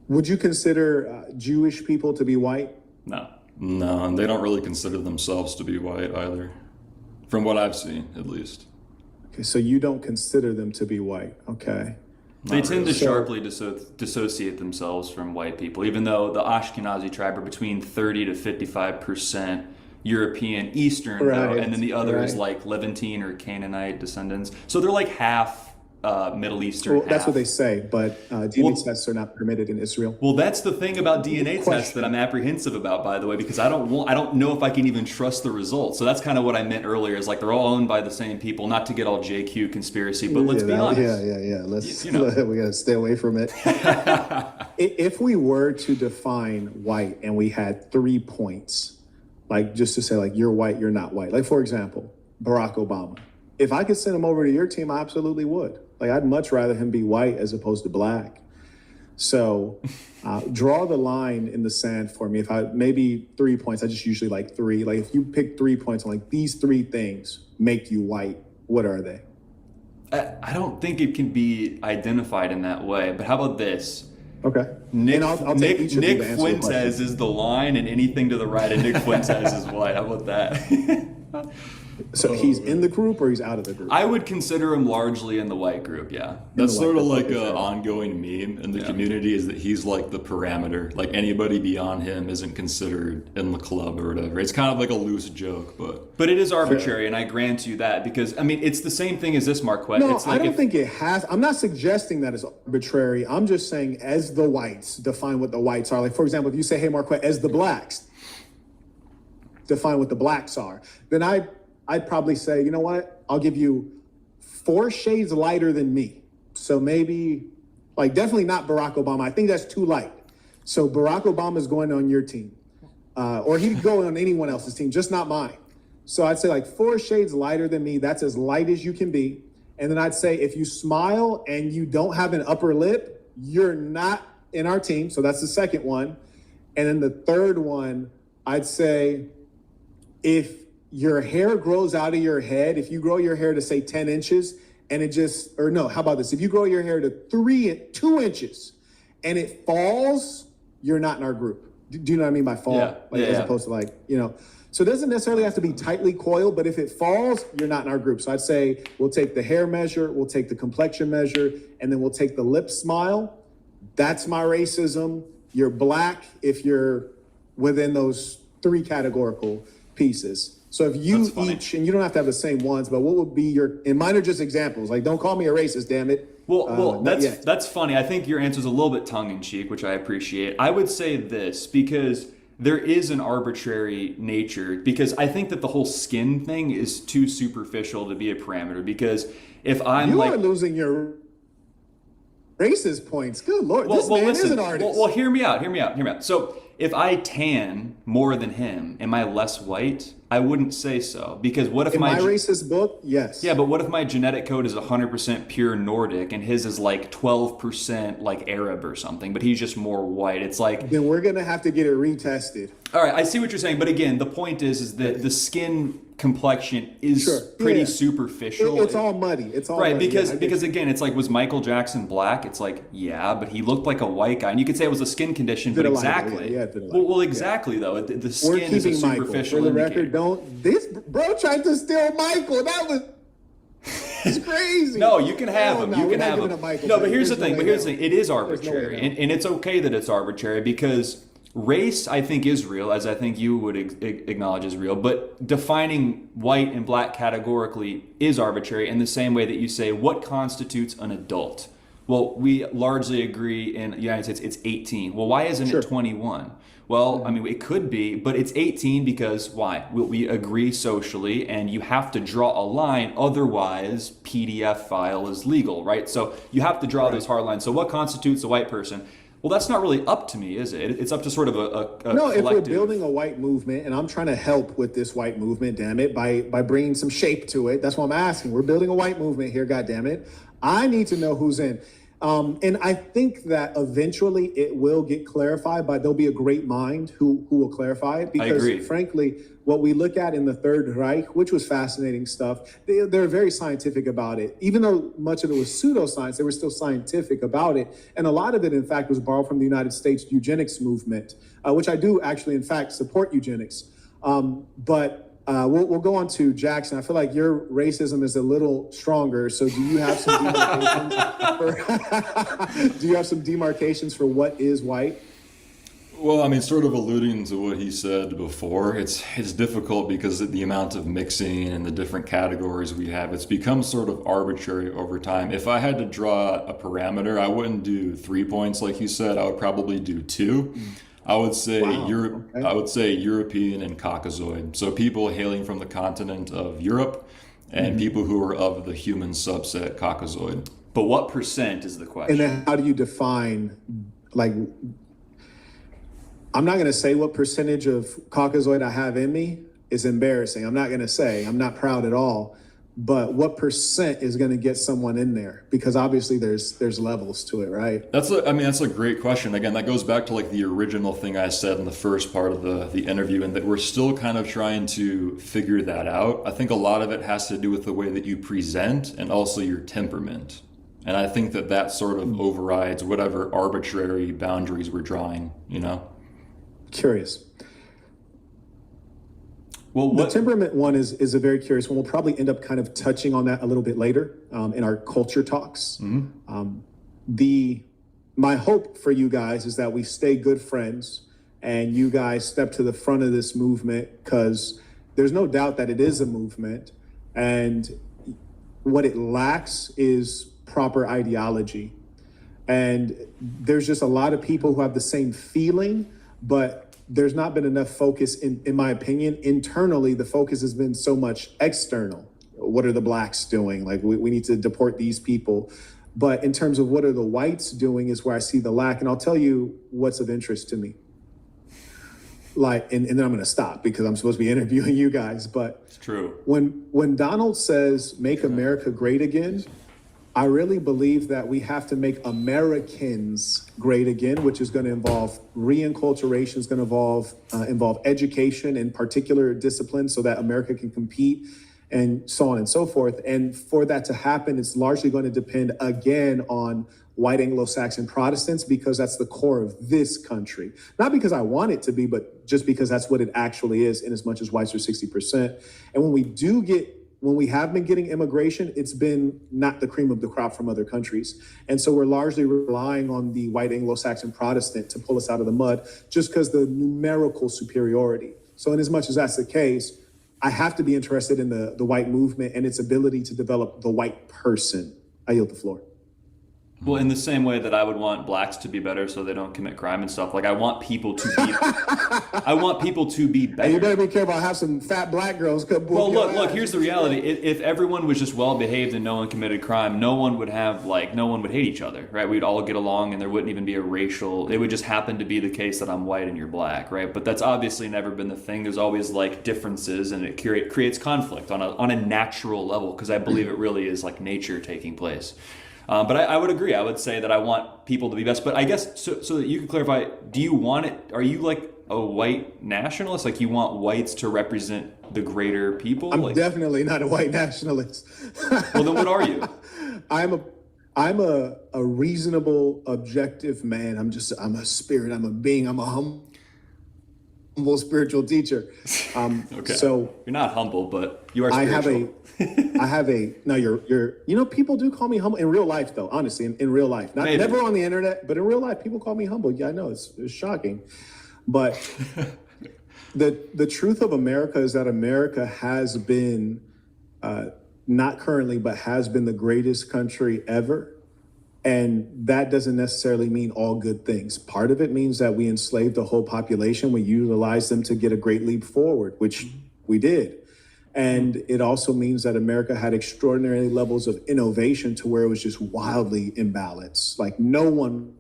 Would you consider Jewish people to be white? No. No, and they don't really consider themselves to be white either, from what I've seen, at least. Okay, so you don't consider them to be white. Okay. They tend to sharply dissociate themselves from white people, even though the Ashkenazi tribe are between 30 to 55% European Eastern, though, and then the other is like Levantine or Canaanite descendants. So they're like half Middle Eastern. Well, that's what they say, but DNA tests are not permitted in Israel. Well, that's the thing about DNA tests that I'm apprehensive about, by the way, because I don't know if I can even trust the results. So that's kind of what I meant earlier, is like they're all owned by the same people, not to get all JQ conspiracy, but let's be honest. Yeah. We got to stay away from it. If we were to define white and we had 3 points, like just to say like you're white, you're not white. Like for example, Barack Obama. If I could send him over to your team, I absolutely would. Like I'd much rather him be white as opposed to black. So draw the line in the sand for me. If I maybe 3 points, I just usually like 3. Like if you pick 3 points, I'm like these 3 things make you white. What are they? I don't think it can be identified in that way. But how about this? Okay. Nick Nick Fuentes is the line, and anything to the right of Nick Fuentes is white. How about that? So he's in the group or he's out of the group? I would consider him largely in the white group, yeah. That's sort of like an ongoing meme in the community, is that he's like the parameter. Like anybody beyond him isn't considered in the club or whatever. It's kind of like a loose joke, but it is arbitrary, and I grant you that, because I mean it's the same thing as this, Marquette. No, it's like I don't think it has. I'm not suggesting that it's arbitrary. I'm just saying as the whites, define what the whites are. Like for example, if you say, hey Marquette, as the blacks, define what the blacks are, then I'd probably say, you know what? I'll give you 4 shades lighter than me. So maybe, like definitely not Barack Obama. I think that's too light. So Barack Obama's going on your team. Or he'd go on anyone else's team, just not mine. So I'd say like 4 shades lighter than me. That's as light as you can be. And then I'd say if you smile and you don't have an upper lip, you're not in our team. So that's the second one. And then the third one, I'd say if your hair grows out of your head, if you grow your hair to say 10 inches and it just, or no, how about this? If you grow your hair to 2 inches and it falls, you're not in our group. Do you know what I mean by fall? As opposed to like, you know, so it doesn't necessarily have to be tightly coiled, but if it falls, you're not in our group. So I'd say we'll take the hair measure, we'll take the complexion measure, and then we'll take the lip smile. That's my racism. You're black if you're within those 3 categorical pieces. So if you each, and you don't have to have the same ones, but what would be your, and mine are just examples. Like, don't call me a racist, damn it. Well, that's funny. I think your answer is a little bit tongue-in-cheek, which I appreciate. I would say this, because there is an arbitrary nature, because I think that the whole skin thing is too superficial to be a parameter, because if I'm you are losing your racist points. Good Lord, this man is an artist. Well, hear me out. So if I tan more than him, am I less white? I wouldn't say so, because what if in my racist book? Yes. Yeah, but what if my genetic code is 100% pure Nordic and his is like 12% like Arab or something, but he's just more white? It's like, then we're gonna have to get it retested. All right, I see what you're saying, but again, the point is that the skin complexion is pretty superficial. It's all muddy. It's all right, muddy. because again, it's like, was Michael Jackson black? It's like, yeah, but he looked like a white guy, and you could say it was a skin condition, but exactly. Well, exactly though. The skin is a superficial Michael. For the indicator. record, this bro tried to steal Michael. That was. It's crazy. No, you can have him. No, you can have him. No, but here's the thing. It is arbitrary, and it's okay that it's arbitrary, because race, I think, is real, as I think you would acknowledge is real. But defining white and black categorically is arbitrary, in the same way that you say what constitutes an adult. Well, we largely agree in the United States it's 18. Well, why isn't it 21? Well, I mean, it could be, but it's 18 because why? We agree socially, and you have to draw a line, otherwise PDF file is legal, right? So you have to draw those hard lines. So what constitutes a white person? Well, that's not really up to me, is it? It's up to sort of a No, if we're collective. building a white movement, and I'm trying to help with this white movement, damn it, by bringing some shape to it. That's what I'm asking. We're building a white movement here, God damn it. I need to know who's in. And I think that eventually it will get clarified, but there'll be a great mind who will clarify it. Because agree. frankly, what we look at in the Third Reich, which was fascinating stuff, they're very scientific about it. Even though much of it was pseudoscience, they were still scientific about it. And a lot of it, in fact, was borrowed from the United States eugenics movement, which I do actually, in fact, support eugenics. We'll go on to Jackson. I feel like your racism is a little stronger. So do you have some demarcations for what is white? Well, I mean, sort of alluding to what he said before, it's difficult because of the amount of mixing and the different categories we have. It's become sort of arbitrary over time. If I had to draw a parameter, I wouldn't do 3 points like you said. I would probably do 2. I would say I would say European and Caucasoid. So people hailing from the continent of Europe and people who are of the human subset Caucasoid. But what percent is the question? And then how do you define, like, I'm not going to say what percentage of Caucasoid I have in me. It's embarrassing. I'm not going to say. I'm not proud at all. But what percent is going to get someone in there? Because obviously there's levels to it, right? That's a great question. Again, that goes back to like the original thing I said in the first part of the interview, and that we're still kind of trying to figure that out. I think a lot of it has to do with the way that you present and also your temperament. And I think that sort of overrides whatever arbitrary boundaries we're drawing, you know? Curious. Well, the temperament one is a very curious one. We'll probably end up kind of touching on that a little bit later in our culture talks. My hope for you guys is that we stay good friends and you guys step to the front of this movement, because there's no doubt that it is a movement, and what it lacks is proper ideology. And there's just a lot of people who have the same feeling, but there's not been enough focus, in my opinion, internally. The focus has been so much external. What are the blacks doing? Like, we need to deport these people. But in terms of what are the whites doing is where I see the lack. And I'll tell you what's of interest to me. Like, and then I'm going to stop because I'm supposed to be interviewing you guys. But it's true. When Donald says, make America great again, I really believe that we have to make Americans great again, which is going to involve reinculturation, is going to involve education in particular disciplines so that America can compete, and so on and so forth. And for that to happen, it's largely going to depend again on white Anglo-Saxon Protestants, because that's the core of this country. Not because I want it to be, but just because that's what it actually is, in as much as whites are 60%. And when we have been getting immigration, it's been not the cream of the crop from other countries. And so we're largely relying on the white Anglo-Saxon Protestant to pull us out of the mud, just because the numerical superiority. So in as much as that's the case, I have to be interested in the white movement and its ability to develop the white person. I yield the floor. Well, in the same way that I would want blacks to be better so they don't commit crime and stuff, like I want people to be, I want people to be better. And you better be careful. I have some fat black girls come. Well, look, here's the reality. If everyone was just well behaved and no one committed crime, no one would hate each other, right? We'd all get along and there wouldn't even be a racial, it would just happen to be the case that I'm white and you're black, right? But that's obviously never been the thing. There's always like differences, and it creates conflict on a natural level, because I believe it really is like nature taking place. But I would agree. I would say that I want people to be best. But I guess, so that you can clarify, do you want it, are you like a white nationalist? Like you want whites to represent the greater people? I'm definitely not a white nationalist. Well, then what are you? I'm a reasonable, objective man. I'm a spirit. I'm a being. I'm a humble spiritual teacher. Okay. So you're not humble, but you are spiritual. People do call me humble in real life, though, honestly, in real life. Never on the internet, but in real life, people call me humble. Yeah, I know, it's shocking. But the truth of America is that America has been, not currently, but has been the greatest country ever. And that doesn't necessarily mean all good things. Part of it means that we enslaved the whole population. We utilized them to get a great leap forward, which we did. And it also means that America had extraordinary levels of innovation to where it was just wildly imbalanced. Like no one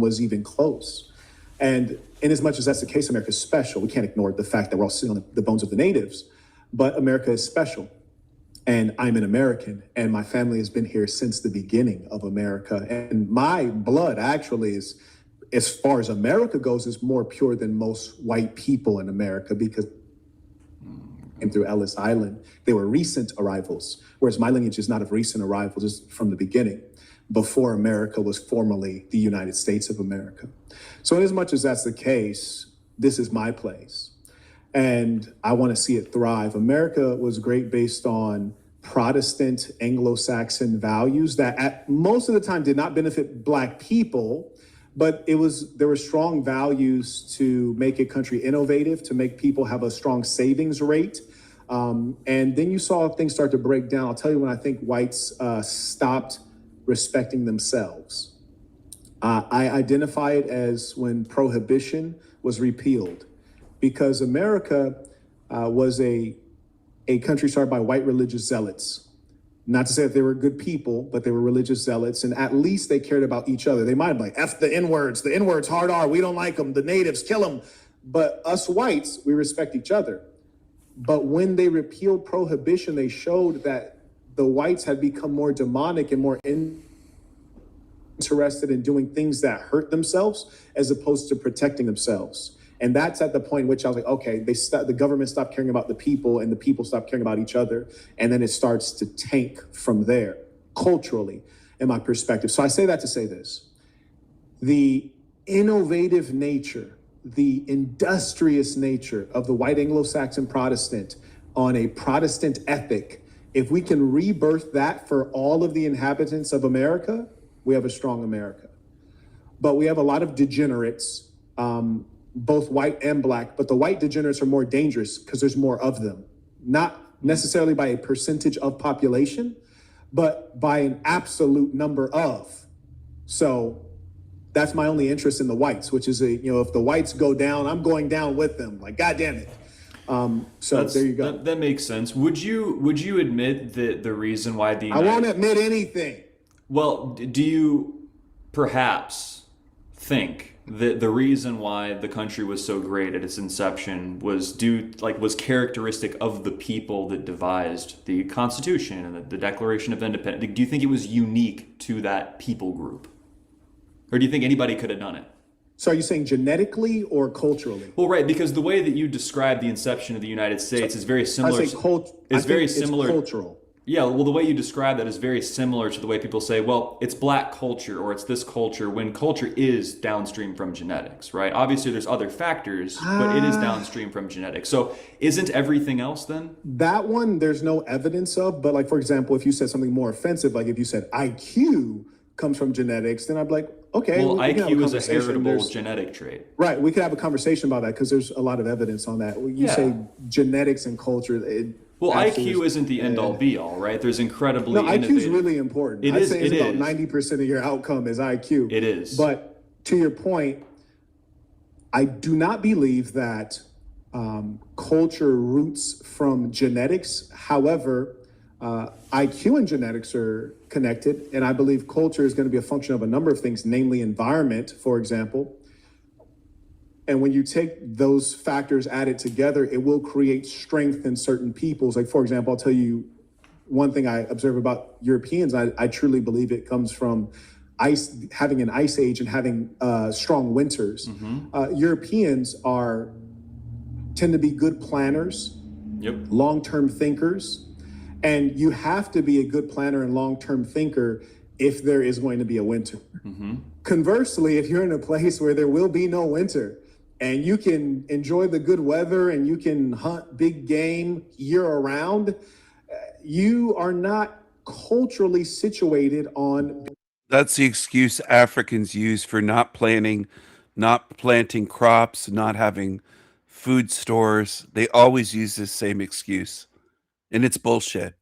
was even close. And in as much as that's the case, America is special. We can't ignore the fact that we're all sitting on the bones of the natives, but America is special. And I'm an American, and my family has been here since the beginning of America. And my blood actually is, as far as America goes, is more pure than most white people in America, because came through Ellis Island. They were recent arrivals, whereas my lineage is not of recent arrivals, it's from the beginning, before America was formally the United States of America. So in as much as that's the case, this is my place. And I want to see it thrive. America was great based on Protestant Anglo-Saxon values that at most of the time did not benefit Black people, but there were strong values to make a country innovative, to make people have a strong savings rate. And then you saw things start to break down. I'll tell you when I think whites stopped respecting themselves. I identify it as when prohibition was repealed, because America was a country started by white religious zealots. Not to say that they were good people, but they were religious zealots, and at least they cared about each other. They might have been like, F the N-words, hard R, we don't like them, the natives, kill them. But us whites, we respect each other. But when they repealed prohibition, they showed that the whites had become more demonic and more interested in doing things that hurt themselves as opposed to protecting themselves. And that's at the point in which I was like, okay, the government stopped caring about the people and the people stopped caring about each other. And then it starts to tank from there, culturally, in my perspective. So I say that to say this. The innovative nature, the industrious nature of the white Anglo-Saxon Protestant on a Protestant ethic, if we can rebirth that for all of the inhabitants of America, we have a strong America. But we have a lot of degenerates, both white and Black, but the white degenerates are more dangerous because there's more of them. Not necessarily by a percentage of population, but by an absolute number of. So that's my only interest in the whites, which is, if the whites go down, I'm going down with them. Like, God damn it. There you go. That makes sense. Would you admit that the reason why I won't admit anything. Well, do you perhaps think that the reason why the country was so great at its inception was characteristic of the people that devised the Constitution and the Declaration of Independence? Do you think it was unique to that people group? Or do you think anybody could have done it? So are you saying genetically or culturally? Well, right, because the way that you describe the inception of the United States is very similar. It's cultural. Yeah, well, the way you describe that is very similar to the way people say, well, it's Black culture or it's this culture, when culture is downstream from genetics, right? Obviously, there's other factors, but it is downstream from genetics. So isn't everything else then? That one, there's no evidence of, but like, for example, if you said something more offensive, like if you said IQ comes from genetics, then I'd be like, okay. Well, IQ is a heritable genetic trait. Right, we could have a conversation about that because there's a lot of evidence on that. You say genetics and culture, well, IQ isn't the end-all be-all, right? There's incredibly IQ is really important. I'd say it's about 90% of your outcome is IQ. It is. But to your point, I do not believe that culture roots from genetics. However, IQ and genetics are connected, and I believe culture is going to be a function of a number of things, namely environment, for example. And when you take those factors added together, it will create strength in certain peoples. Like, for example, I'll tell you one thing I observe about Europeans. I truly believe it comes from having an ice age and having strong winters. Europeans tend to be good planners, long-term thinkers. And you have to be a good planner and long-term thinker if there is going to be a winter. Conversely, if you're in a place where there will be no winter, and you can enjoy the good weather and you can hunt big game year around, you are not culturally situated on. That's the excuse Africans use for not planting crops, not having food stores. They always use this same excuse, and it's bullshit.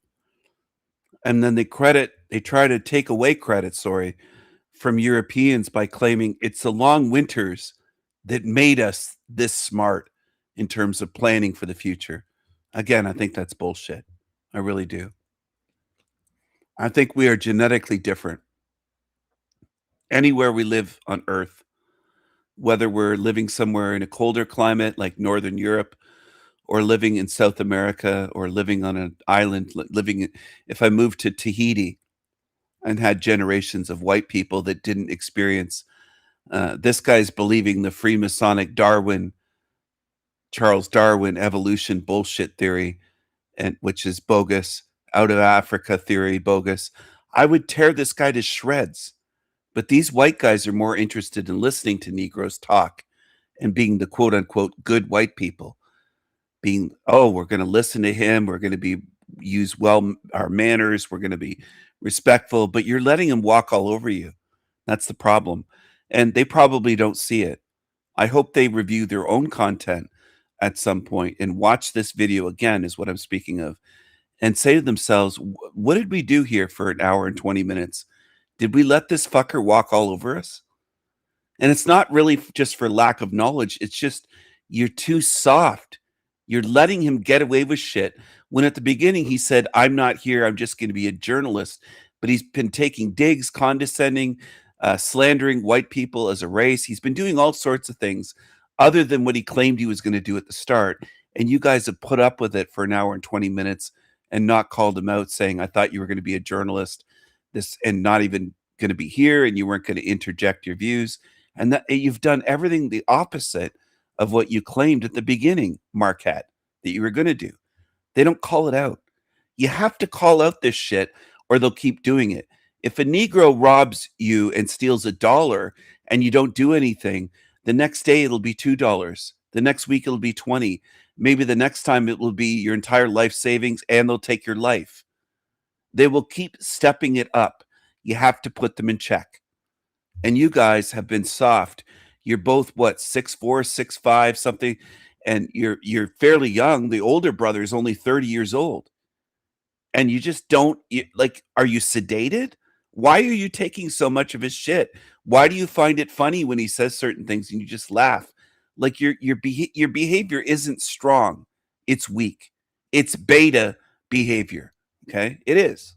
And then they try to take away credit, from Europeans by claiming it's the long winters that made us this smart in terms of planning for the future. Again, I think that's bullshit. I really do. I think we are genetically different. Anywhere we live on Earth, whether we're living somewhere in a colder climate like Northern Europe, or living in South America, or living on an island, if I moved to Tahiti and had generations of white people that didn't experience, this guy's believing the Freemasonic Charles Darwin evolution bullshit theory, and which is bogus, out of Africa theory, bogus. I would tear this guy to shreds. But these white guys are more interested in listening to Negroes talk and being the quote unquote good white people. Being, oh, we're going to listen to him. We're going to use our manners. We're going to be respectful, but you're letting him walk all over you. That's the problem. And they probably don't see it. I hope they review their own content at some point and watch this video again, is what I'm speaking of, and say to themselves, what did we do here for an hour and 20 minutes? Did we let this fucker walk all over us? And it's not really just for lack of knowledge. It's just you're too soft. You're letting him get away with shit when at the beginning he said, I'm not here. I'm just going to be a journalist. But he's been taking digs, condescending, slandering white people as a race. He's been doing all sorts of things other than what he claimed he was going to do at the start. And you guys have put up with it for an hour and 20 minutes and not called him out saying, I thought you were going to be a journalist, and not even going to be here, and you weren't going to interject your views. And that you've done everything the opposite of what you claimed at the beginning, Marquette, that you were going to do. They don't call it out. You have to call out this shit or they'll keep doing it. If a Negro robs you and steals $1 and you don't do anything, the next day it'll be $2. The next week it'll be 20. Maybe the next time it will be your entire life savings and they'll take your life. They will keep stepping it up. You have to put them in check. And you guys have been soft. You're both what, 6'4", 6'5", something, and you're fairly young. The older brother is only 30 years old. And you just don't are you sedated? Why are you taking so much of his shit? Why do you find it funny when he says certain things and you just laugh? Like your behavior isn't strong. It's weak. It's beta behavior. Okay? It is.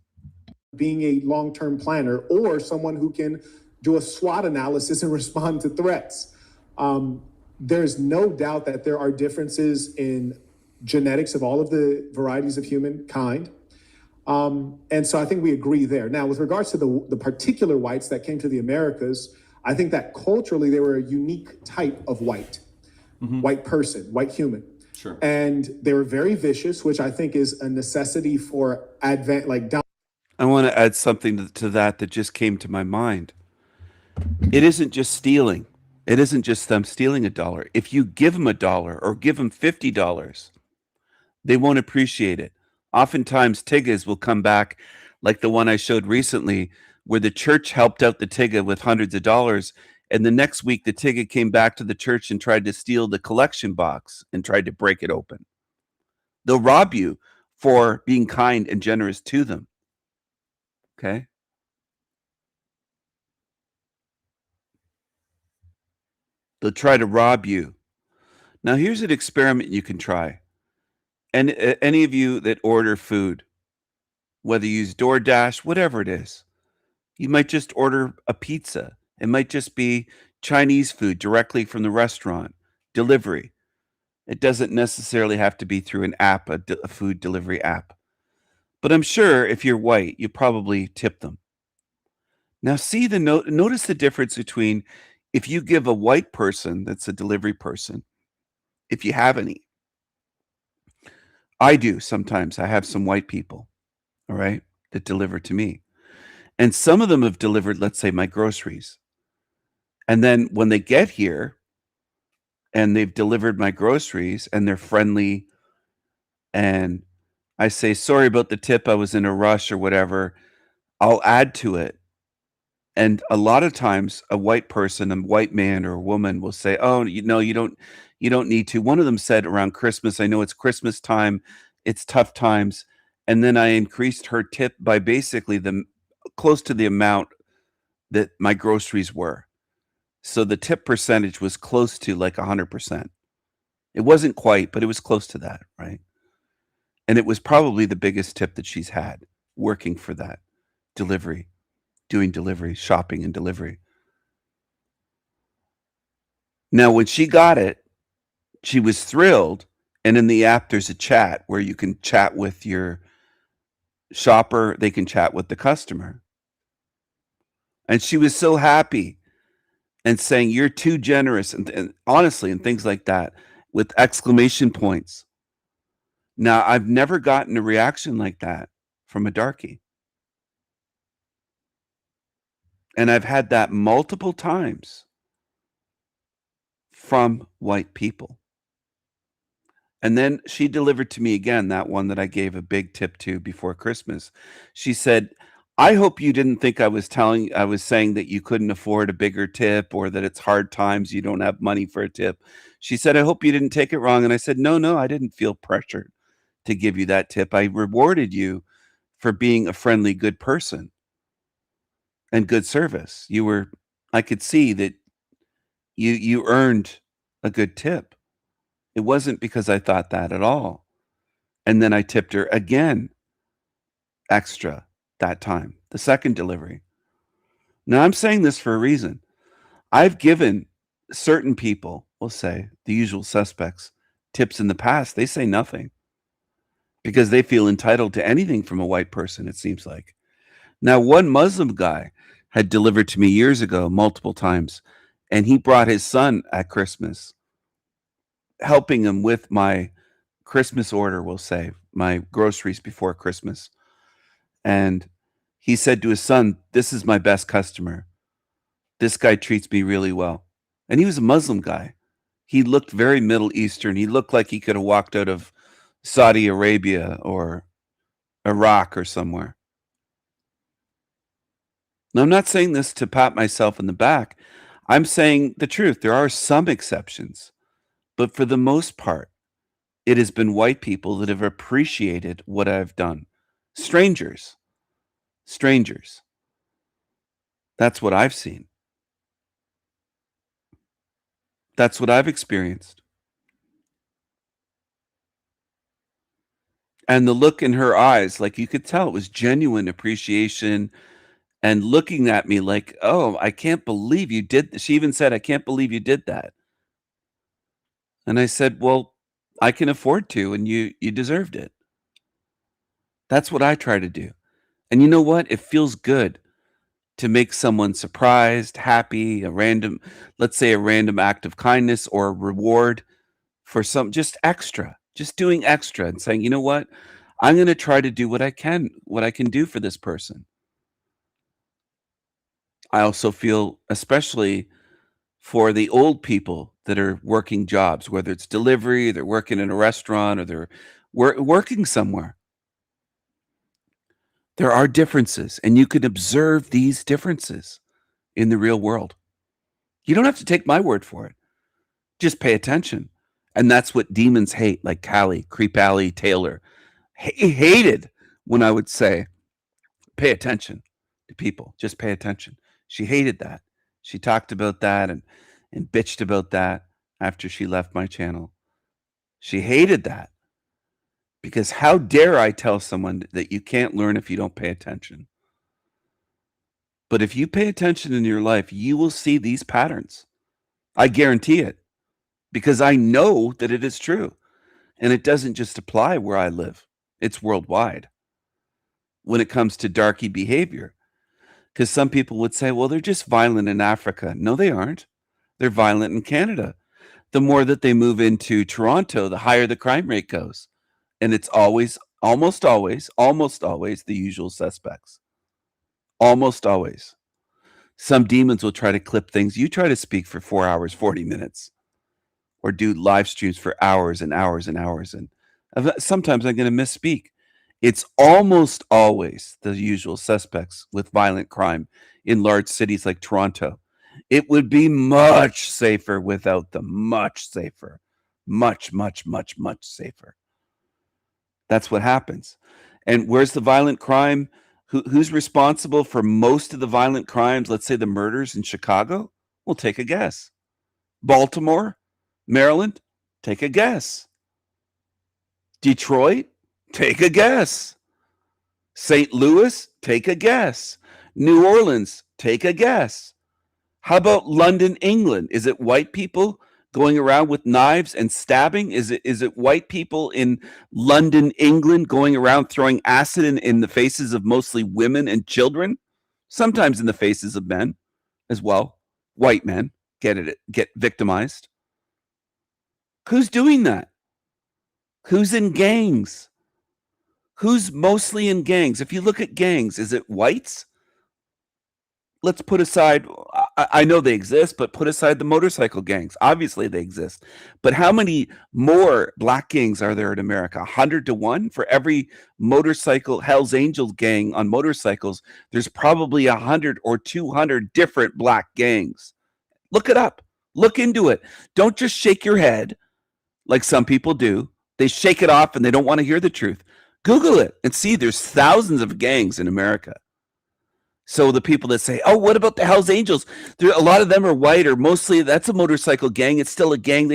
Being a long-term planner or someone who can do a SWOT analysis and respond to threats. There's no doubt that there are differences in genetics of all of the varieties of humankind. And so I think we agree there. Now, with regards to the particular whites that came to the Americas, I think that culturally they were a unique type of white, white person, white human. Sure. And they were very vicious, which I think is a necessity for I want to add something to that just came to my mind. It isn't just stealing. It isn't just them stealing $1. If you give them $1 or give them $50, they won't appreciate it. Oftentimes, tiggas will come back like the one I showed recently where the church helped out the tigga with hundreds of dollars. And the next week, the tigga came back to the church and tried to steal the collection box and tried to break it open. They'll rob you for being kind and generous to them. Okay? They'll try to rob you. Now, here's an experiment you can try. And any of you that order food, whether you use DoorDash, whatever it is, you might just order a pizza. It might just be Chinese food directly from the restaurant, delivery. It doesn't necessarily have to be through an app, a food delivery app. But I'm sure if you're white, you probably tip them. Now, notice the difference between if you give a white person that's a delivery person, if you have any. I do sometimes. I have some white people, all right, that deliver to me. And some of them have delivered, let's say, my groceries. And then when they get here and they've delivered my groceries and they're friendly and I say, sorry about the tip, I was in a rush or whatever, I'll add to it. And a lot of times a white person, a white man or a woman will say, oh, you don't need to. One of them said around Christmas, I know it's Christmas time, it's tough times. And then I increased her tip by basically close to the amount that my groceries were. So the tip percentage was close to like 100%. It wasn't quite, but it was close to that, right? And it was probably the biggest tip that she's had working for that doing delivery, shopping and delivery. Now, when she got it, she was thrilled. And in the app, there's a chat where you can chat with your shopper. They can chat with the customer. And she was so happy and saying, "You're too generous," and honestly, and things like that with exclamation points. Now, I've never gotten a reaction like that from a darkie. And I've had that multiple times from white people. And then she delivered to me again that one that I gave a big tip to before Christmas. She said, "I hope you didn't think I was saying that you couldn't afford a bigger tip or that it's hard times, you don't have money for a tip." She said, "I hope you didn't take it wrong." And I said, "No, I didn't feel pressured to give you that tip. I rewarded you for being a friendly, good person and good service. I could see that you earned a good tip. It wasn't because I thought that at all." And then I tipped her again extra that time, the second delivery. Now, I'm saying this for a reason. I've given certain people, we'll say the usual suspects, tips in the past. They say nothing because they feel entitled to anything from a white person, it seems like. Now, one Muslim guy had delivered to me years ago multiple times, and he brought his son at Christmas, helping him with my Christmas order, we'll say, my groceries before Christmas. And he said to his son, "This is my best customer. This guy treats me really well." And he was a Muslim guy. He looked very Middle Eastern. He looked like he could have walked out of Saudi Arabia or Iraq or somewhere. Now, I'm not saying this to pat myself in the back. I'm saying the truth. There are some exceptions. But for the most part, it has been white people that have appreciated what I've done. Strangers. Strangers. That's what I've seen. That's what I've experienced. And the look in her eyes, like you could tell it was genuine appreciation and looking at me like, "Oh, I can't believe you did." She even said, "I can't believe you did that." And I said, "Well, I can afford to, and you deserved it." That's what I try to do. And you know what? It feels good to make someone surprised, happy, let's say a random act of kindness or a reward for some just extra, just doing extra and saying, "You know what? I'm going to try to do what I can do for this person." I also feel, especially for the old people that are working jobs, whether it's delivery, they're working in a restaurant, or they're working somewhere. There are differences, and you can observe these differences in the real world. You don't have to take my word for it. Just pay attention. And that's what demons hate, like Callie, Creep Alley, Taylor. Hated when I would say, "Pay attention to people. Just pay attention." She hated that. She talked about that and bitched about that after she left my channel. She hated that because how dare I tell someone that you can't learn if you don't pay attention? But if you pay attention in your life, you will see these patterns. I guarantee it because I know that it is true. And it doesn't just apply where I live. It's worldwide when it comes to darky behavior. Because some people would say, "Well, they're just violent in Africa." No, they aren't. They're violent in Canada. The more that they move into Toronto, the higher the crime rate goes. And it's almost always the usual suspects. Almost always. Some demons will try to clip things. You try to speak for 4 hours, 40 minutes, or do live streams for hours and hours and hours. And sometimes I'm going to misspeak. It's almost always the usual suspects with violent crime in large cities like Toronto. It would be much safer without them. Much safer. Much, much, much, much safer. That's what happens. And where's the violent crime? Who's responsible for most of the violent crimes? Let's say the murders in Chicago? Well, take a guess. Baltimore? Maryland? Take a guess. Detroit? Take a guess. St. Louis? Take a guess. New Orleans? Take a guess. How about London, England? Is it white people going around with knives and stabbing? Is it white people in London, England going around throwing acid in the faces of mostly women and children? Sometimes in the faces of men as well. White men get victimized. Who's doing that? Who's in gangs? Who's mostly in gangs? If you look at gangs, is it whites? Let's put aside, I know they exist, but put aside the motorcycle gangs. Obviously they exist. But how many more black gangs are there in America? 100 to 1? For every motorcycle Hells Angels gang on motorcycles, there's probably 100 or 200 different black gangs. Look it up. Look into it. Don't just shake your head like some people do. They shake it off and they don't want to hear the truth. Google it and see there's thousands of gangs in America. So the people that say, oh, what about the Hells Angels? A lot of them are white, or mostly that's a motorcycle gang. It's still a gang.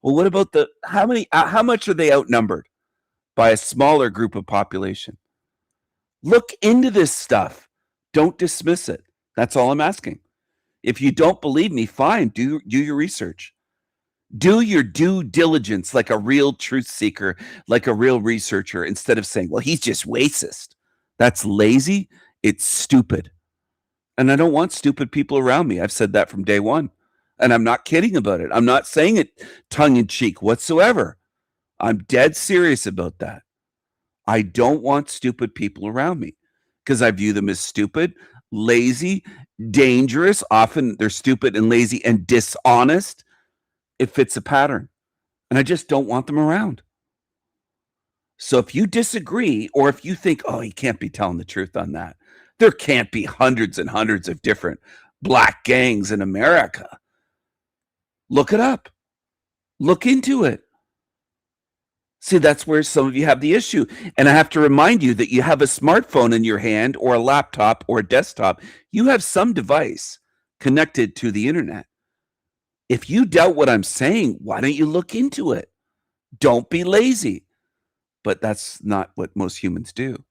Well, what about how much are they outnumbered by a smaller group of population? Look into this stuff. Don't dismiss it. That's all I'm asking. If you don't believe me, fine, do your research. Do your due diligence like a real truth seeker, like a real researcher, instead of saying, well, he's just racist. That's lazy. It's stupid. And I don't want stupid people around me. I've said that from day one. And I'm not kidding about it. I'm not saying it tongue in cheek whatsoever. I'm dead serious about that. I don't want stupid people around me because I view them as stupid, lazy, dangerous. Often they're stupid and lazy and dishonest. It fits a pattern. And I just don't want them around. So if you disagree, or if you think, oh, he can't be telling the truth on that, there can't be hundreds and hundreds of different black gangs in America. Look it up. Look into it. See, that's where some of you have the issue. And I have to remind you that you have a smartphone in your hand, or a laptop, or a desktop. You have some device connected to the internet. If you doubt what I'm saying, why don't you look into it? Don't be lazy. But that's not what most humans do.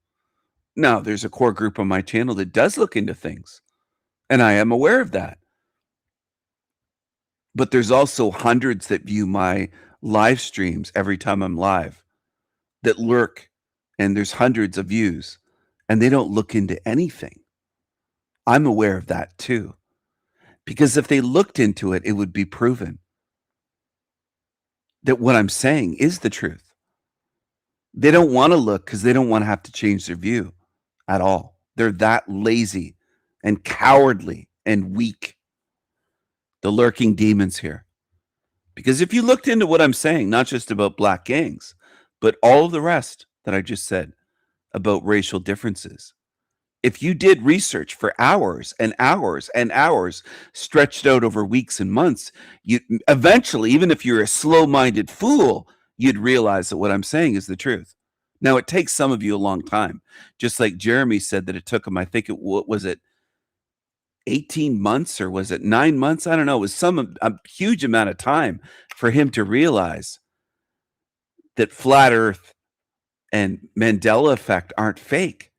Now, there's a core group on my channel that does look into things, and I am aware of that. But there's also hundreds that view my live streams every time I'm live that lurk, and there's hundreds of views, and they don't look into anything. I'm aware of that too, because if they looked into it, it would be proven that what I'm saying is the truth. They don't want to look because they don't want to have to change their view at all. They're that lazy and cowardly and weak. The lurking demons here. Because if you looked into what I'm saying, not just about black gangs, but all of the rest that I just said about racial differences, if you did research for hours and hours and hours stretched out over weeks and months, you eventually, even if you're a slow-minded fool, you'd realize that what I'm saying is the truth. Now, it takes some of you a long time. Just like Jeremy said that it took him, I think what was it, 18 months, or was it 9 months? I don't know. It was a huge amount of time for him to realize that flat Earth and Mandela effect aren't fake.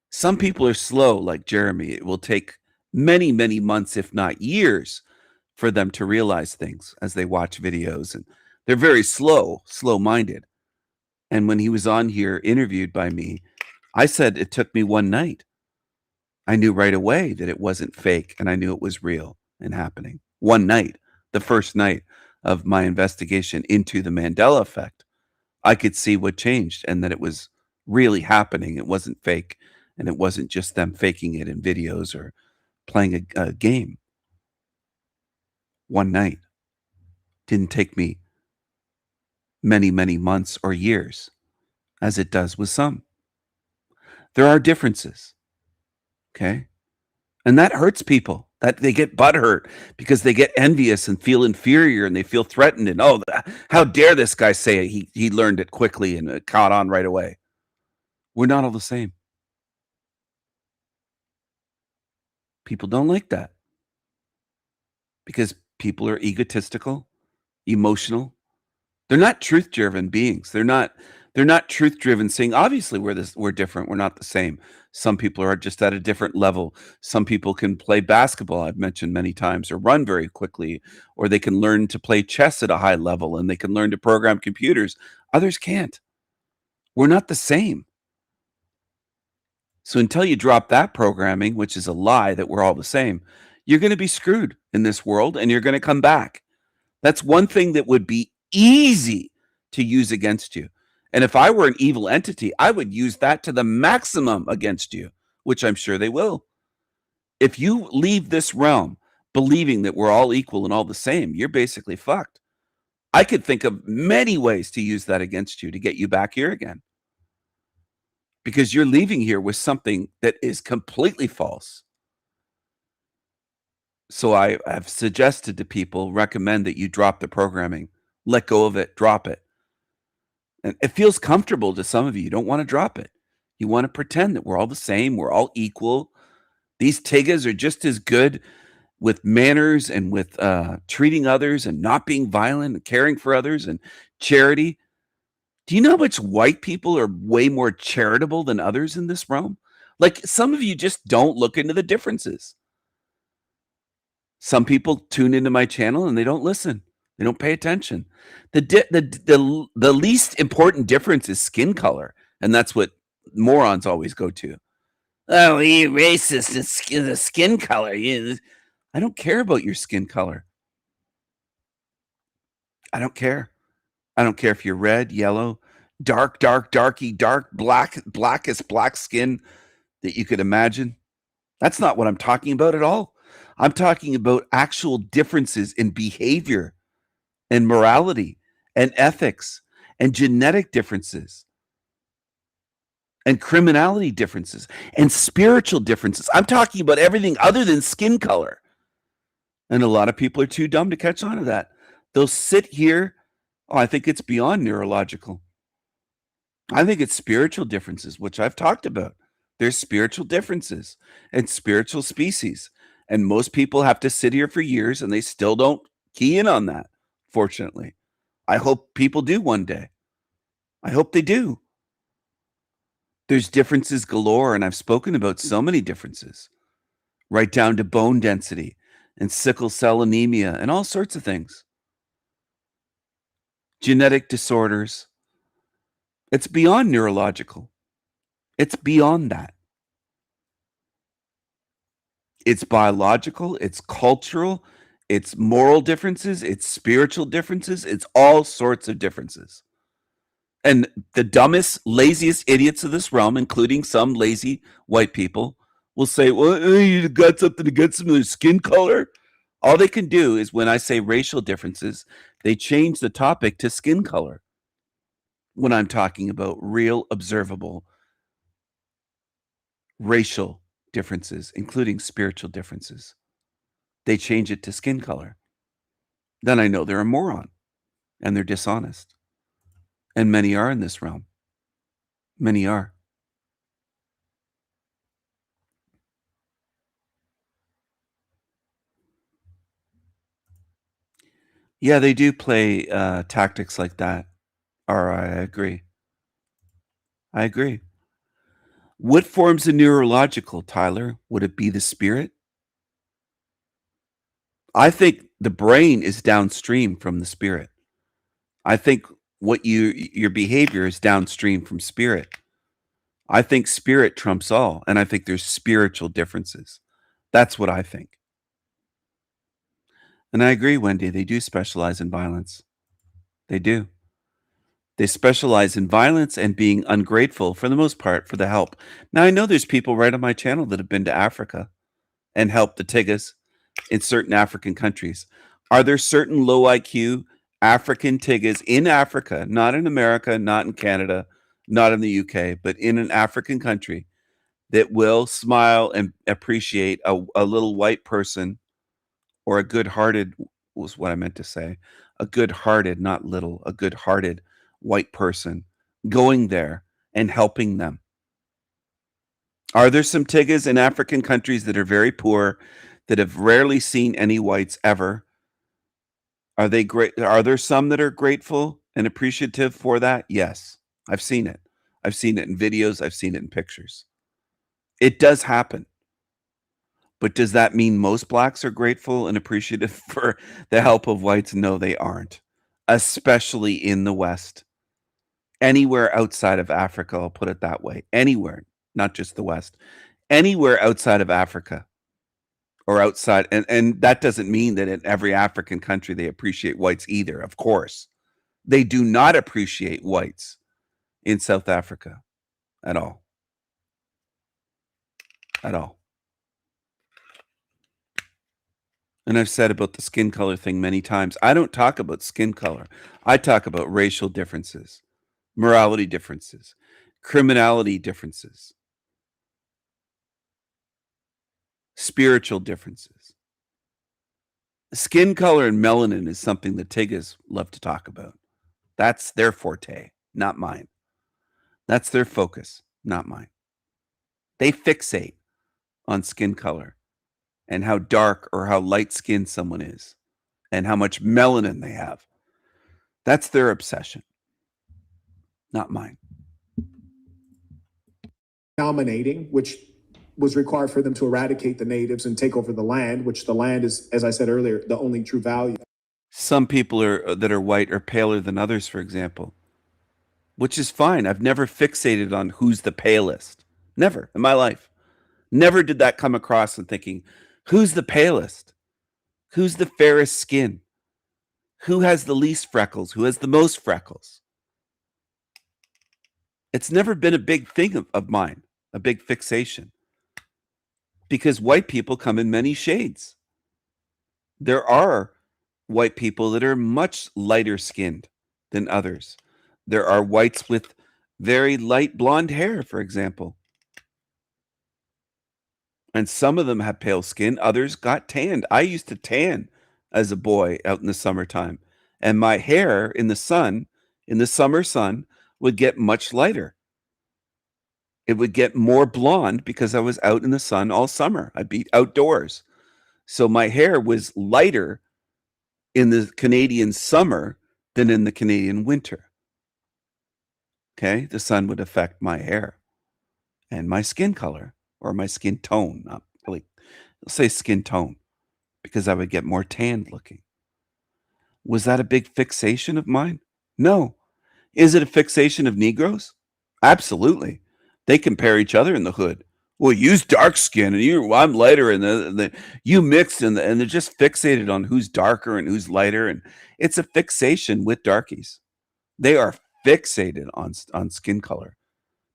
Some people are slow, like Jeremy. It will take many, many months, if not years, for them to realize things as they watch videos. And they're very slow-minded. And when he was on here interviewed by me, I said it took me one night. I knew right away that it wasn't fake, and I knew it was real and happening. One night, the first night of my investigation into the Mandela effect, I could see what changed and that it was really happening. It wasn't fake, and it wasn't just them faking it in videos or playing a game. One night. Didn't take me many, many months or years, as it does with some. There are differences, okay? And that hurts people. That they get butthurt because they get envious and feel inferior, and they feel threatened. And how dare this guy say it? He learned it quickly and it caught on right away. We're not all the same. People don't like that because people are egotistical, emotional. They're not truth-driven beings. They're They're not truth-driven, saying, obviously, we're different. We're not the same. Some people are just at a different level. Some people can play basketball, I've mentioned many times, or run very quickly, or they can learn to play chess at a high level, and they can learn to program computers. Others can't. We're not the same. So until you drop that programming, which is a lie that we're all the same, you're going to be screwed in this world, and you're going to come back. That's one thing that would be easy to use against you. And if I were an evil entity, I would use that to the maximum against you, which I'm sure they will. If you leave this realm believing that we're all equal and all the same, you're basically fucked. I could think of many ways to use that against you to get you back here again. Because you're leaving here with something that is completely false. So I have suggested to people, recommend that you drop the programming, let go of it, drop it. And it feels comfortable to some of you. You don't want to drop it. You want to pretend that we're all the same, we're all equal. These Tiggas are just as good with manners and with treating others and not being violent and caring for others and charity. Do you know how much white people are way more charitable than others in this realm? Like, some of you just don't look into the differences. Some people tune into my channel and they don't listen. They don't pay attention. The least important difference is skin color, and that's what morons always go to. Oh, you racist! It's the skin color. I don't care about your skin color. I don't care. I don't care if you're red, yellow, darky, dark, blackest black skin that you could imagine. That's not what I'm talking about at all. I'm talking about actual differences in behavior and morality and ethics and genetic differences and criminality differences and spiritual differences. I'm talking about everything other than skin color. And a lot of people are too dumb to catch on to that. They'll sit here. Oh, I think it's beyond neurological. I think it's spiritual differences, which I've talked about. There's spiritual differences and spiritual species. And most people have to sit here for years and they still don't key in on that, fortunately. I hope people do one day. I hope they do. There's differences galore, and I've spoken about so many differences, right down to bone density and sickle cell anemia and all sorts of things. Genetic disorders. It's beyond neurological. It's beyond that. It's biological, it's cultural, it's moral differences, it's spiritual differences, it's all sorts of differences. And the dumbest, laziest idiots of this realm, including some lazy white people, will say, well, you got something against some of their skin color? All they can do is, when I say racial differences, they change the topic to skin color when I'm talking about real, observable racial differences, including spiritual differences. They change it to skin color. Then I know they're a moron and they're dishonest. And many are in this realm. Many are. Yeah, they do play tactics like that. I agree. I agree. What forms the neurological, Tyler? Would it be the spirit? I think the brain is downstream from the spirit. I think what your behavior is downstream from spirit. I think spirit trumps all, and I think there's spiritual differences. That's what I think. And I agree, Wendy, they do specialize in violence. They do. They specialize in violence and being ungrateful, for the most part, for the help. Now, I know there's people right on my channel that have been to Africa and helped the Tiggas in certain African countries. Are there certain low IQ African Tiggas in Africa, not in America, not in Canada, not in the UK, but in an African country, that will smile and appreciate a little white person, or a good-hearted, was what I meant to say, a good-hearted, not little, a good-hearted white person going there and helping them? Are there some Tiggas in African countries that are very poor, that have rarely seen any whites ever? Are they great? Are there some that are grateful and appreciative for that? Yes, I've seen it. I've seen it in videos. I've seen it in pictures. It does happen. But does that mean most blacks are grateful and appreciative for the help of whites? No, they aren't, especially in the West. Anywhere outside of Africa, I'll put it that way. Anywhere, not just the West. Anywhere outside of Africa or outside, and that doesn't mean that in every African country they appreciate whites either, of course. They do not appreciate whites in South Africa at all. At all. And I've said about the skin color thing many times. I don't talk about skin color. I talk about racial differences, morality differences, criminality differences, spiritual differences. Skin color and melanin is something the Tiggas love to talk about. That's their forte, not mine. That's their focus, not mine. They fixate on skin color and how dark or how light-skinned someone is and how much melanin they have. That's their obsession, not mine. Dominating, which was required for them to eradicate the natives and take over the land, which the land is, as I said earlier, the only true value. Some people that are white are paler than others, for example, which is fine. I've never fixated on who's the palest. Never in my life. Never did that come across in thinking, who's the palest? Who's the fairest skin? Who has the least freckles? Who has the most freckles? It's never been a big thing of mine, a big fixation. Because white people come in many shades. There are white people that are much lighter skinned than others. There are whites with very light blonde hair, for example. And some of them have pale skin. Others got tanned. I used to tan as a boy out in the summertime. And my hair in the sun, in the summer sun, would get much lighter. It would get more blonde because I was out in the sun all summer. I'd be outdoors. So my hair was lighter in the Canadian summer than in the Canadian winter. Okay? The sun would affect my hair and my skin color or my skin tone. Not really, I'll say skin tone because I would get more tanned looking. Was that a big fixation of mine? No. Is it a fixation of Negroes? Absolutely. They compare each other in the hood. Well, you's dark skin and I'm lighter, and you mixed, and they're just fixated on who's darker and who's lighter, and it's a fixation with darkies. They are fixated on skin color,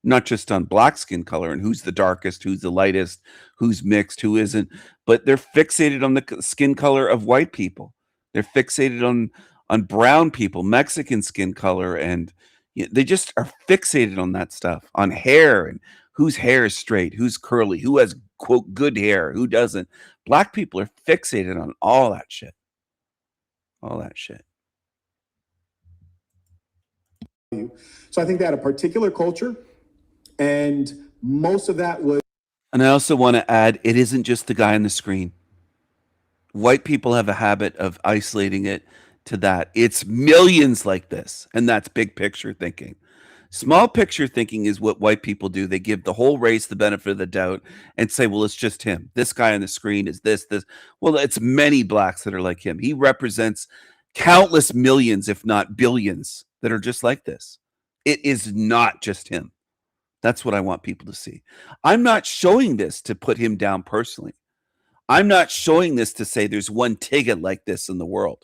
not just on black skin color and who's the darkest, who's the lightest, who's mixed, who isn't, but they're fixated on the skin color of white people. They're fixated on brown people, Mexican skin color, and they just are fixated on that stuff, on hair and whose hair is straight, who's curly, who has, quote, good hair, who doesn't. Black people are fixated on all that shit. All that shit. So I think they had a particular culture, and most of that was. And I also want to add, it isn't just the guy on the screen. White people have a habit of isolating it to that. It's millions like this, and that's big picture thinking. Small picture thinking is what white people do. They give the whole race the benefit of the doubt and say, well, it's just him. This guy on the screen is this. Well, it's many blacks that are like him. He represents countless millions, if not billions, that are just like this. It is not just him. That's what I want people to see. I'm not showing this to put him down personally. I'm not showing this to say there's one Tigga like this in the world.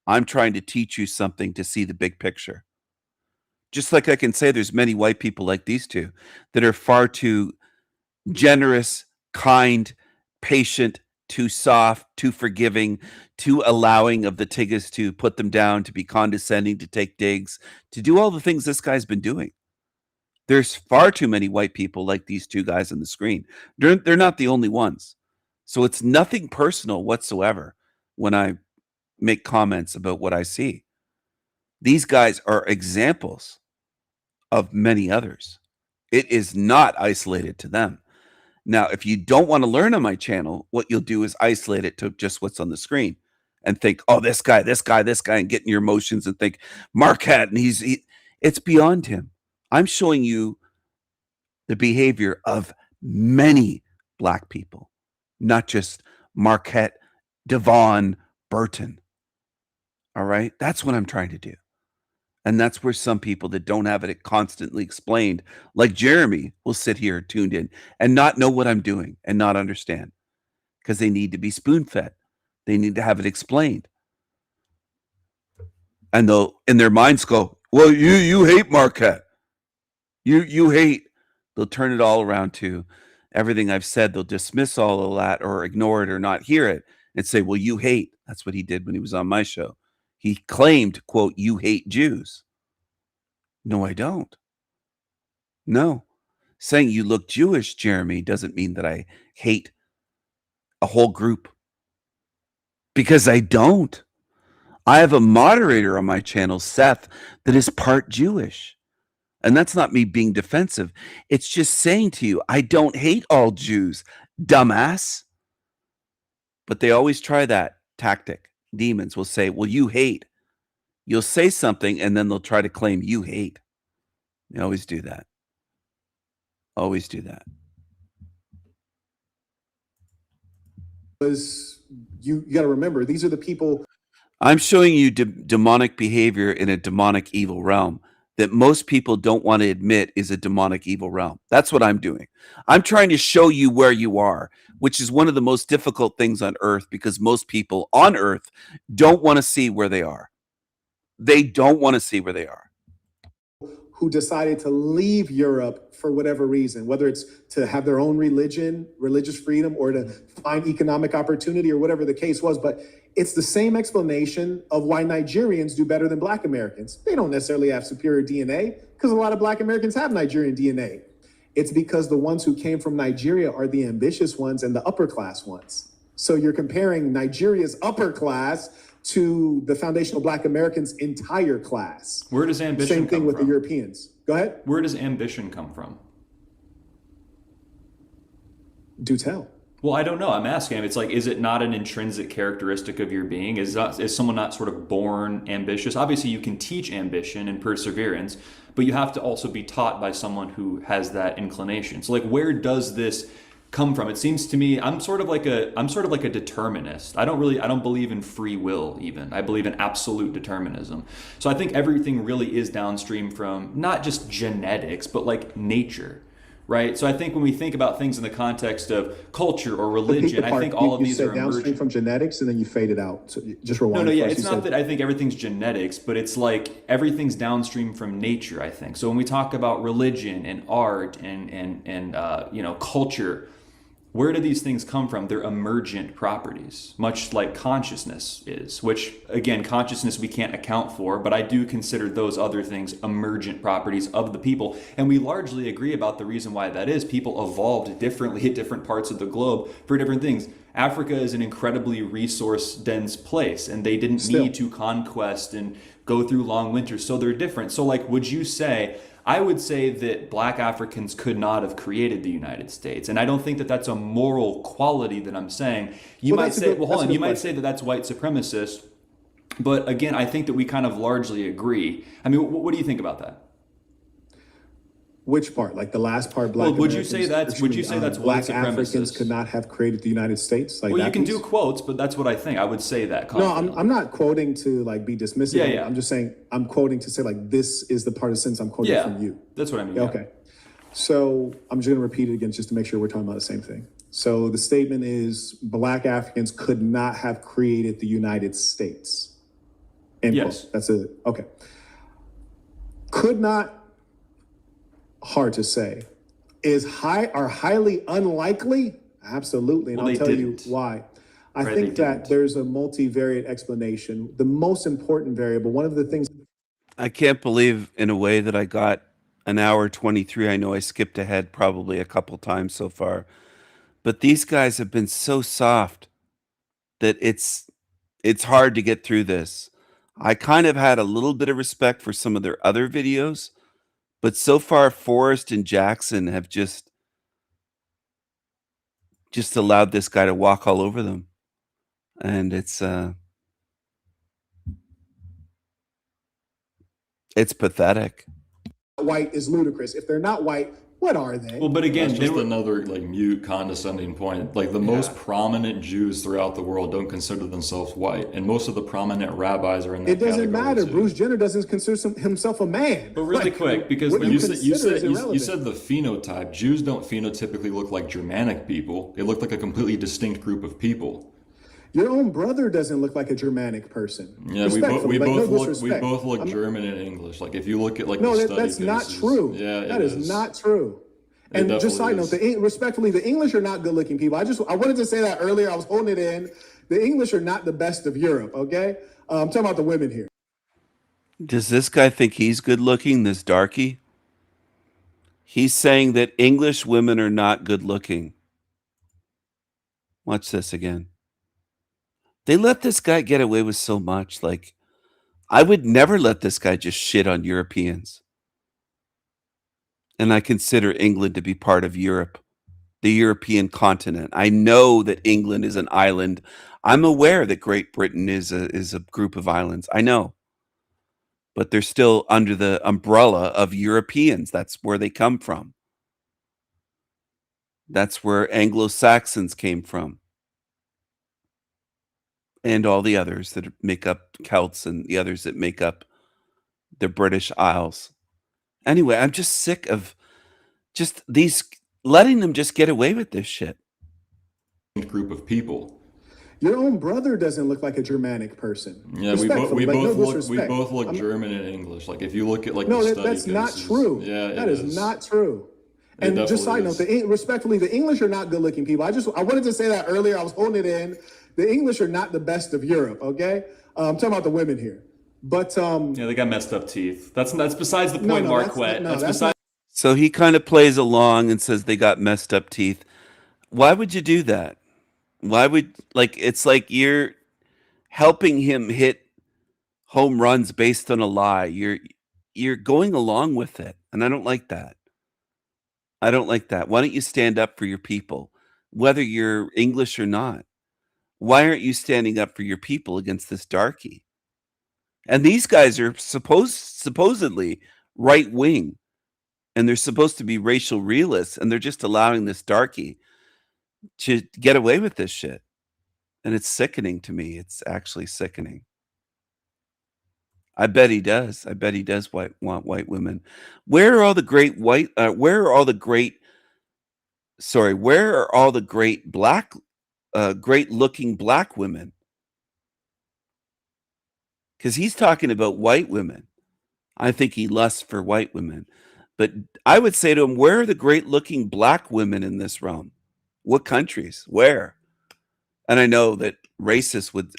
I'm trying to teach you something to see the big picture. Just like I can say there's many white people like these two that are far too generous, kind, patient, too soft, too forgiving, too allowing of the Tiggas to put them down, to be condescending, to take digs, to do all the things this guy's been doing. There's far too many white people like these two guys on the screen. They're not the only ones. So it's nothing personal whatsoever when I make comments about what I see. These guys are examples of many others. It is not isolated to them. Now, if you don't want to learn on my channel, what you'll do is isolate it to just what's on the screen and think, oh, this guy, and get in your emotions and think Marquette, and It's beyond him. I'm showing you the behavior of many black people, not just Marquette, Devon, Burton. All right? That's what I'm trying to do. And that's where some people that don't have it constantly explained, like Jeremy, will sit here tuned in and not know what I'm doing and not understand because they need to be spoon fed. They need to have it explained. And they'll, in their minds, go, well, you hate Marquette. You hate. They'll turn it all around to everything I've said. They'll dismiss all of that or ignore it or not hear it and say, well, you hate. That's what he did when he was on my show. He claimed, quote, you hate Jews. No, I don't. No. Saying you look Jewish, Jeremy, doesn't mean that I hate a whole group. Because I don't. I have a moderator on my channel, Seth, that is part Jewish. And that's not me being defensive. It's just saying to you, I don't hate all Jews, dumbass. But they always try that tactic. Demons will say, well, you hate. You'll say something and then they'll try to claim you hate. They always do that. Always do that. Was you got to remember, these are the people. I'm showing you demonic behavior in a demonic evil realm that most people don't want to admit is a demonic evil realm. That's what I'm doing. I'm trying to show you where you are, which is one of the most difficult things on earth because most people on earth don't want to see where they are. They don't want to see where they are. Who decided to leave Europe for whatever reason, whether it's to have their own religion, religious freedom, or to find economic opportunity or whatever the case was. But it's the same explanation of why Nigerians do better than Black Americans. They don't necessarily have superior DNA because a lot of Black Americans have Nigerian DNA. It's because the ones who came from Nigeria are the ambitious ones and the upper class ones. So you're comparing Nigeria's upper class to the foundational Black Americans' entire class. Where does ambition Same thing come with from? the Europeans. Go ahead. Where does ambition come from? Do tell. Well, I don't know. I'm asking. It's like, is it not an intrinsic characteristic of your being? Is someone not sort of born ambitious? Obviously, you can teach ambition and perseverance, but you have to also be taught by someone who has that inclination. So, like, where does this come from? It seems to me I'm sort of like a determinist. I don't believe in free will even. I believe in absolute determinism. So I think everything really is downstream from not just genetics, but like nature, right? So I think when we think about things in the context of culture or religion, I think all of these are downstream emergent from genetics, and then you faded out. So just rewind. No, yeah, it's not that I think everything's genetics, but it's like everything's downstream from nature, I think. So when we talk about religion and art and culture, where do these things come from? They're emergent properties, much like consciousness is, which, again, consciousness we can't account for, but I do consider those other things emergent properties of the people. And we largely agree about the reason why that is. People evolved differently at different parts of the globe for different things. Africa is an incredibly resource-dense place, and they didn't need to conquest and go through long winters, so they're different. So, like, would you say... I would say that Black Africans could not have created the United States. And I don't think that that's a moral quality that I'm saying. You might say that that's white supremacist. But again, I think that we kind of largely agree. I mean, what do you think about that? Which part? Like the last part, Black Would you say that's white Black Africans could not have created the United States? Like, well, you can do quotes, but that's what I think. I would say that. No, I'm not quoting to like be dismissive. Yeah. I'm just saying I'm quoting to say like this is the part of sentence I'm quoting from you. That's what I mean. Yeah, okay. So I'm just going to repeat it again just to make sure we're talking about the same thing. So the statement is Black Africans could not have created the United States. End quote. That's it. Okay. Could not. Hard to say. Are highly unlikely? Absolutely. And I'll tell you why. I think that there's a multivariate explanation. The most important variable, one of the things... I can't believe in a way that I got an hour 23. I know I skipped ahead probably a couple times so far. But these guys have been so soft that it's hard to get through this. I kind of had a little bit of respect for some of their other videos. But so far, Forrest and Jackson have just allowed this guy to walk all over them. And it's It's pathetic. White is ludicrous. If they're not white, what are they? Well, but again, that's just another like mute, condescending point. Like the most prominent Jews throughout the world don't consider themselves white, and most of the prominent rabbis are in that It doesn't category matter. too. Bruce Jenner doesn't consider himself a man. But really quick, because what you consider is said irrelevant. the phenotype. Jews don't phenotypically look like Germanic people. They look like a completely distinct group of people. Your own brother doesn't look like a Germanic person. Yeah, we both Respectfully, look German and English. Like if you look at like no, the study that's not bases, true. Yeah, that is not true. It And just side definitely note, respectfully, the English are not good-looking people. I wanted to say that earlier. I was holding it in. The English are not the best of Europe. Okay, I'm talking about the women here. Does this guy think he's good looking, this darky? He's saying that English women are not good looking. Watch this again. They let this guy get away with so much. Like, I would never let this guy just shit on Europeans. And I consider England to be part of Europe, the European continent. I know that England is an island. I'm aware that Great Britain is a group of islands. I know. But they're still under the umbrella of Europeans. That's where they come from. That's where Anglo-Saxons came from. And all the others that make up Celts and the others that make up the British Isles. Anyway, I'm just sick of just these letting them just get away with this shit. Group of people. Your own brother doesn't look like a Germanic person. Yeah, we both look German and English. Like if you look at like no, the study that's not bases, true. Yeah, that is not true. And just side note, respectfully, the English are not good-looking people. I wanted to say that earlier. I was holding it in. The English are not the best of Europe. Okay, I'm talking about the women here. But yeah, they got messed up teeth. That's besides the point, Marquette. That's besides. So he kind of plays along and says they got messed up teeth. Why would you do that? Why would it's like you're helping him hit home runs based on a lie. You're going along with it, and I don't like that. I don't like that. Why don't you stand up for your people, whether you're English or not? Why aren't you standing up for your people against this darky? And these guys are supposedly right wing, and they're supposed to be racial realists, and they're just allowing this darky to get away with this shit. And it's sickening to me. It's actually sickening. I bet he does. I bet he does want white women. Where are all the great where are all the great black great looking black women? Because he's talking about white women. I think he lusts for white women. But I would say to him, where are the great looking black women in this realm? What countries? Where? And I know that racists would,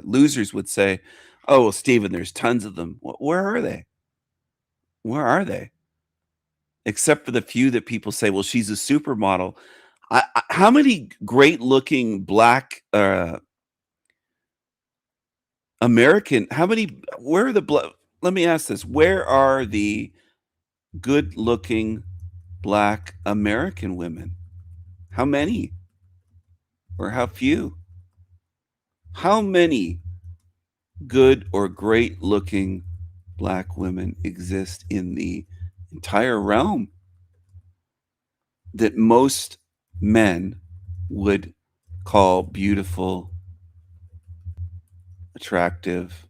losers would say, oh, well, Stephen, there's tons of them. Where are they? Where are they? Except for the few that people say, well, she's a supermodel. How many great looking black American, where are let me ask this. Where are the good looking black American women? How many? Or how few? How many good or great looking black women exist in the entire realm that most men would call beautiful, attractive,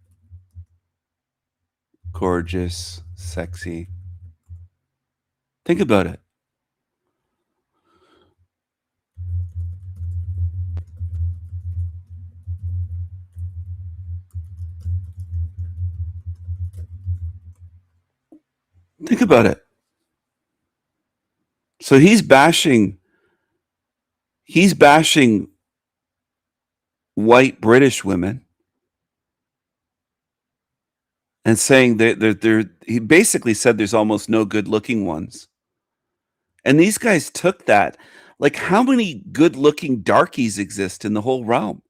gorgeous, sexy? Think about it. Think about it. So he's bashing white British women and saying that he basically said there's almost no good looking ones. And these guys took that. Like, how many good looking darkies exist in the whole realm?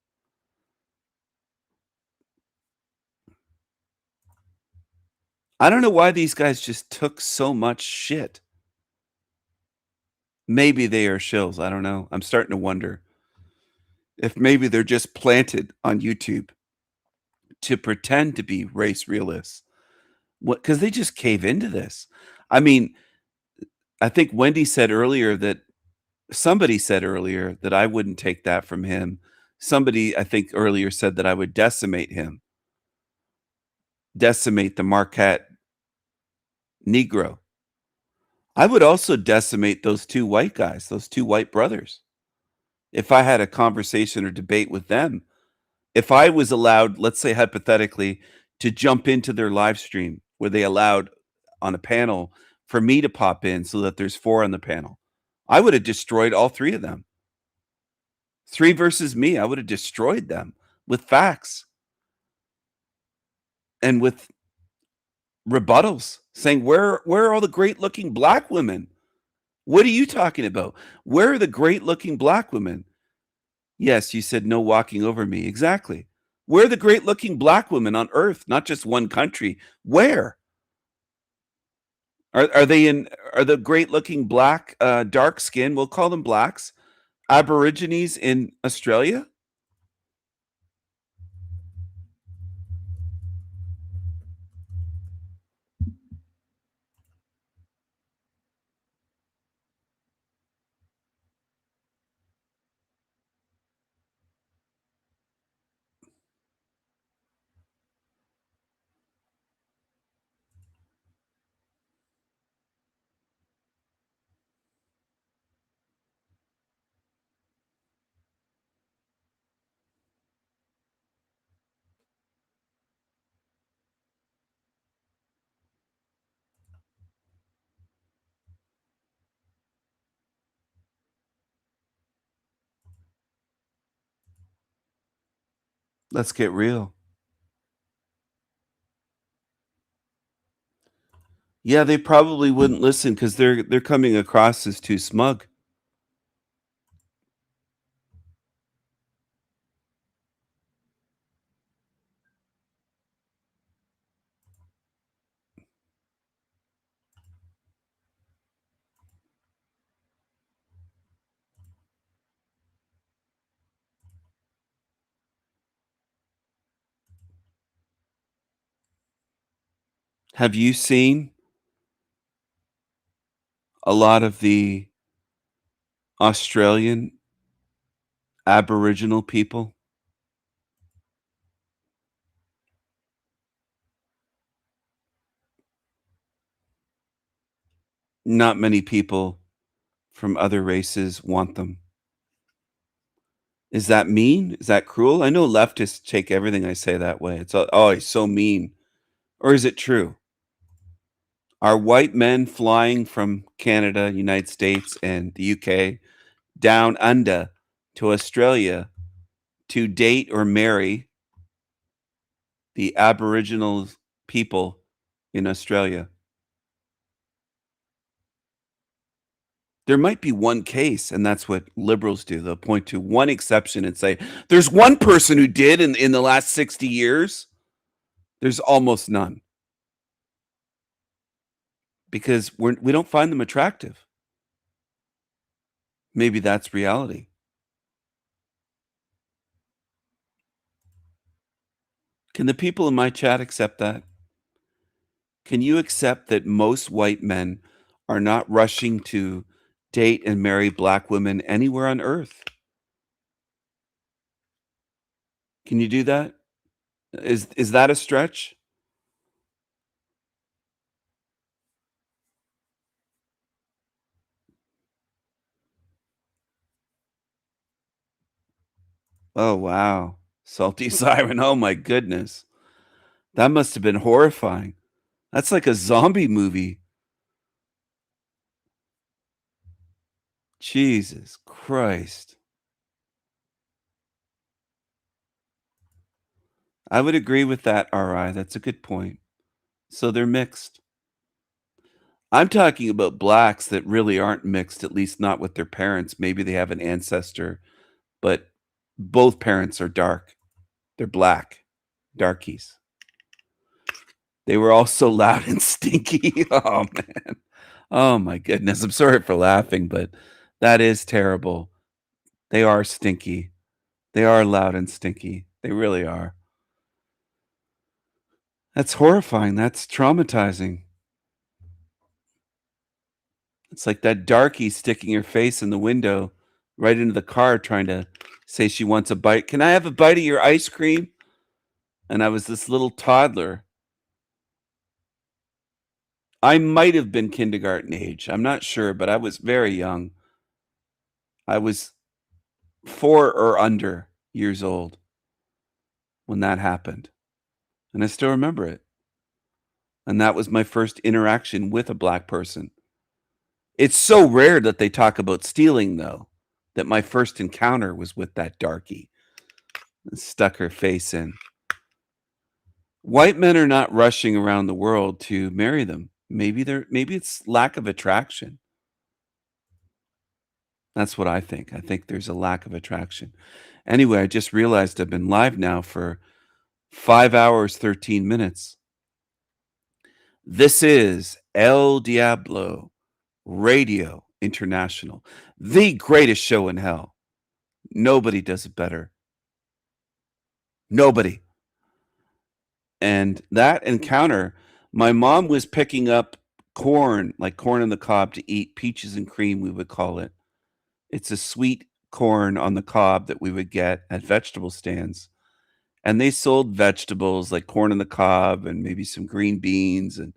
I don't know why these guys just took so much shit. Maybe they are shills. I don't know. I'm starting to wonder if maybe they're just planted on YouTube to pretend to be race realists What? Because they just cave into this. I mean, I think Wendy said earlier that somebody said earlier that I wouldn't take that from him. Somebody, I think, earlier said that I would decimate him, decimate the Marquette Negro. I would also decimate those two white guys, those two white brothers. If I had a conversation or debate with them, if I was allowed, let's say hypothetically, to jump into their live stream where they allowed on a panel for me to pop in so that there's 4 on the panel, I would have destroyed all 3 of them. 3 versus me, I would have destroyed them with facts and with rebuttals saying, where are all the great looking black women? What are you talking about? Where are the great looking black women? Yes, you said no walking over me. Exactly. Where are the great looking black women on earth? Not just one country. Where? Are the great looking black, dark skin, we'll call them blacks, Aborigines in Australia? Let's get real. Yeah, they probably wouldn't listen because they're coming across as too smug. Have you seen a lot of the Australian Aboriginal people? Not many people from other races want them. Is that mean? Is that cruel? I know leftists take everything I say that way. It's oh, he's so mean. Or is it true? Are white men flying from Canada, United States, and the UK down under to Australia to date or marry the Aboriginal people in Australia? There might be one case, and that's what liberals do. They'll point to one exception and say, there's one person who did in the last 60 years. There's almost none. Because we don't find them attractive. Maybe that's reality. Can the people in my chat accept that? Can you accept that most white men are not rushing to date and marry black women anywhere on earth? Can you do that? Is that a stretch? Oh, wow. Salty siren. Oh, my goodness. That must have been horrifying. That's like a zombie movie. Jesus Christ. I would agree with that, RI. That's a good point. So they're mixed. I'm talking about blacks that really aren't mixed, at least not with their parents. Maybe they have an ancestor, but both parents are dark. They're black, darkies. They were all so loud and stinky. Oh, man. Oh, my goodness. I'm sorry for laughing, but that is terrible. They are stinky. They are loud and stinky. They really are. That's horrifying. That's traumatizing. It's like that darkie sticking her face in the window right into the car trying to say she wants a bite. Can I have a bite of your ice cream? And I was this little toddler. I might have been kindergarten age. I'm not sure, but I was very young. I was 4 or under years old when that happened. And I still remember it. And that was my first interaction with a black person. It's so rare that they talk about stealing, though, that my first encounter was with that darkie. Stuck her face in. White men are not rushing around the world to marry them. Maybe it's lack of attraction. That's what I think. I think there's a lack of attraction. Anyway, I just realized I've been live now for 5 hours, 13 minutes. This is El Diablo Radio International, the greatest show in hell. Nobody does it better. Nobody. And that encounter, my mom was picking up corn, like corn on the cob to eat, peaches and cream, we would call it. It's a sweet corn on the cob that we would get at vegetable stands. And they sold vegetables like corn on the cob and maybe some green beans and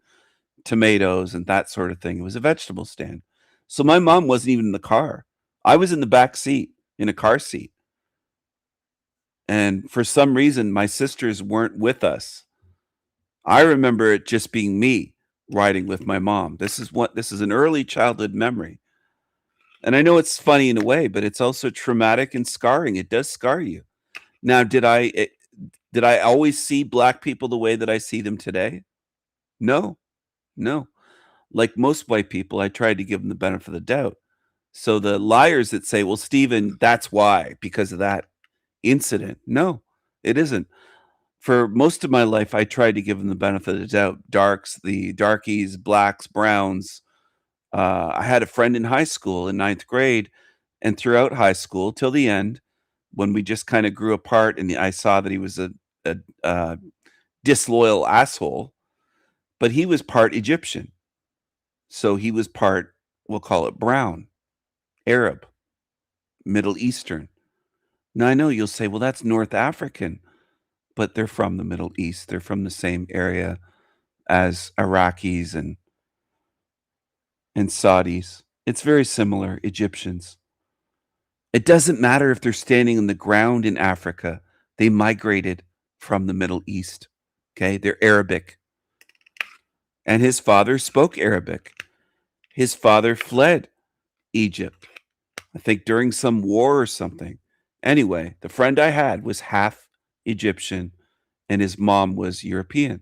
tomatoes and that sort of thing. It was a vegetable stand. So my mom wasn't even in the car. I was in the back seat in a car seat. And for some reason, my sisters weren't with us. I remember it just being me riding with my mom. This is an early childhood memory. And I know it's funny in a way, but it's also traumatic and scarring. It does scar you. Now, did I always see black people the way that I see them today? No. No. Like most white people, I tried to give them the benefit of the doubt. So the liars that say, well, Stephen, that's why, because of that incident. No, it isn't. For most of my life, I tried to give them the benefit of the doubt. The darkies, blacks, browns. I had a friend in high school in 9th grade and throughout high school till the end, when we just kind of grew apart and I saw that he was a disloyal asshole, but he was part Egyptian. So he was part, we'll call it brown, Arab, Middle Eastern. Now I know you'll say, well, that's North African, but they're from the Middle East. They're from the same area as Iraqis and Saudis. It's very similar, Egyptians. It doesn't matter if they're standing on the ground in Africa. They migrated from the Middle East. Okay, they're Arabic. And his father spoke Arabic. His father fled Egypt, I think during some war or something. Anyway, the friend I had was half Egyptian and his mom was European.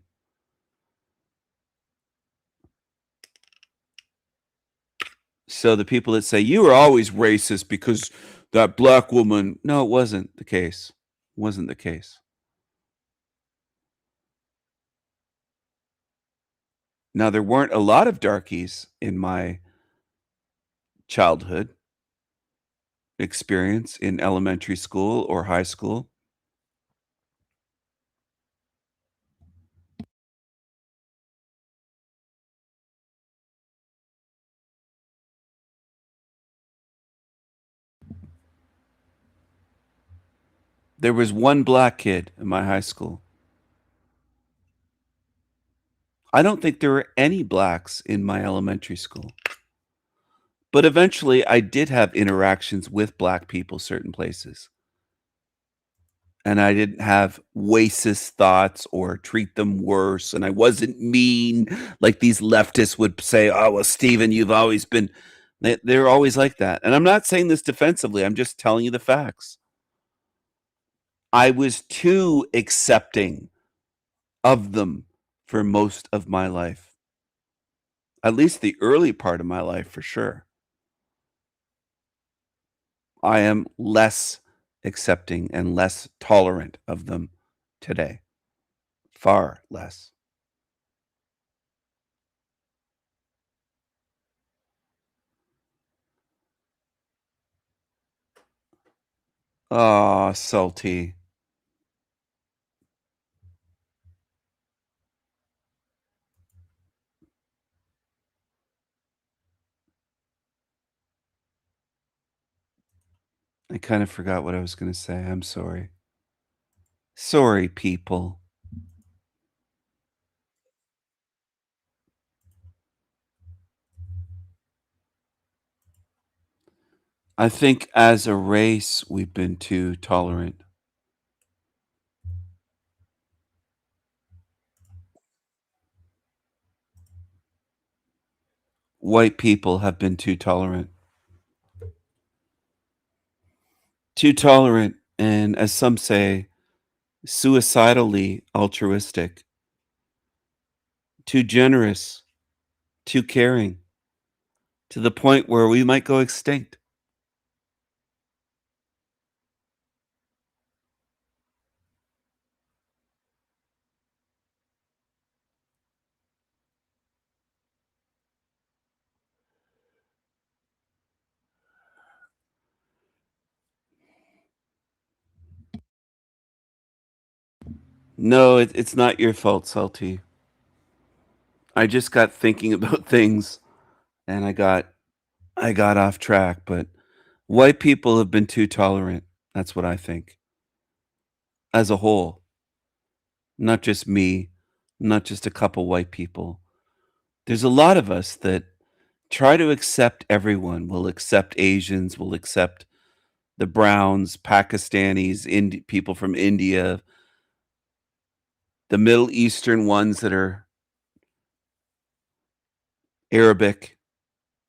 So the people that say, you were always racist because that black woman, no, it wasn't the case. It wasn't the case. Now, there weren't a lot of darkies in my childhood experience in elementary school or high school. There was one black kid in my high school. I don't think there were any blacks in my elementary school. But eventually, I did have interactions with black people certain places. And I didn't have racist thoughts or treat them worse. And I wasn't mean like these leftists would say, oh, well, Stephen, you've always been. They're always like that. And I'm not saying this defensively. I'm just telling you the facts. I was too accepting of them for most of my life. At least the early part of my life, for sure. I am less accepting and less tolerant of them today. Far less. Oh, salty. I kind of forgot what I was going to say. I'm sorry. Sorry, people. I think as a race, we've been too tolerant. White people have been too tolerant. Too tolerant, and as some say, suicidally altruistic. Too generous, too caring, to the point where we might go extinct. No, it's not your fault, Salty. I just got thinking about things and I got off track, but white people have been too tolerant. That's what I think. As a whole, not just me, not just a couple white people. There's a lot of us that try to accept everyone. We'll accept Asians, we'll accept the Browns, Pakistanis, people from India, the Middle Eastern ones that are Arabic.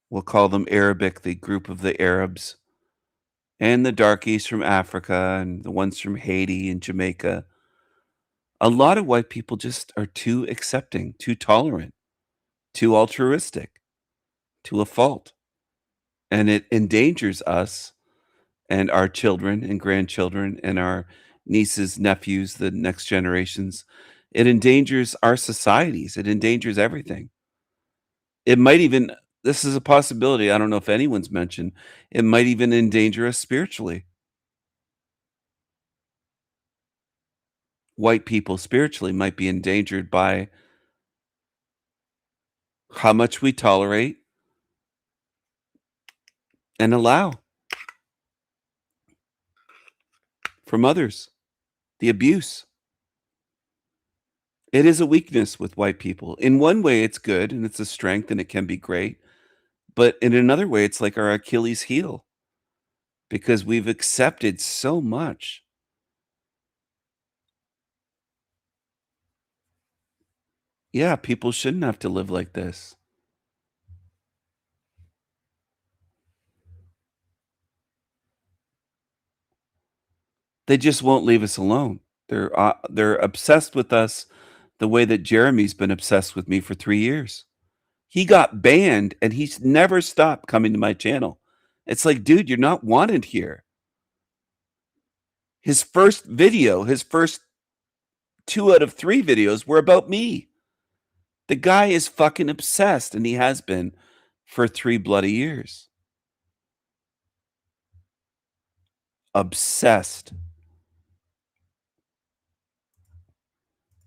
We'll call them Arabic, the group of the Arabs, and the darkies from Africa and the ones from Haiti and Jamaica. A lot of white people just are too accepting, too tolerant, too altruistic, to a fault. And it endangers us and our children and grandchildren and our nieces, nephews, the next generations. It endangers our societies. It endangers everything. It might even, this is a possibility. I don't know if anyone's mentioned, it might even endanger us spiritually. White people spiritually might be endangered by how much we tolerate and allow from others, the abuse. It is a weakness with white people. In one way, it's good and it's a strength and it can be great. But in another way, it's like our Achilles heel because we've accepted so much. Yeah, people shouldn't have to live like this. They just won't leave us alone. They're obsessed with us the way that Jeremy's been obsessed with me for 3 years. He got banned and he's never stopped coming to my channel. It's like, dude, you're not wanted here. His first video, his first 2 out of 3 videos were about me. The guy is fucking obsessed, and he has been for 3 bloody years. Obsessed.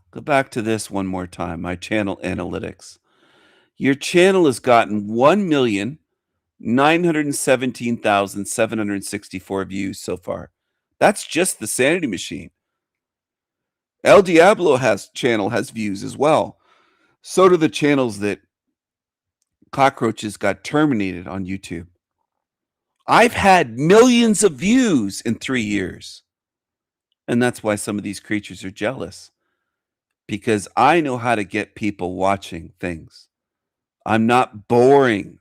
Go back to this one more time, my channel analytics. Your channel has gotten 1,917,764 views so far. That's just the Sanity Machine. El Diablo channel has views as well. So do the channels that cockroaches got terminated on YouTube. I've had millions of views in 3 years. And that's why some of these creatures are jealous. Because I know how to get people watching things. I'm not boring.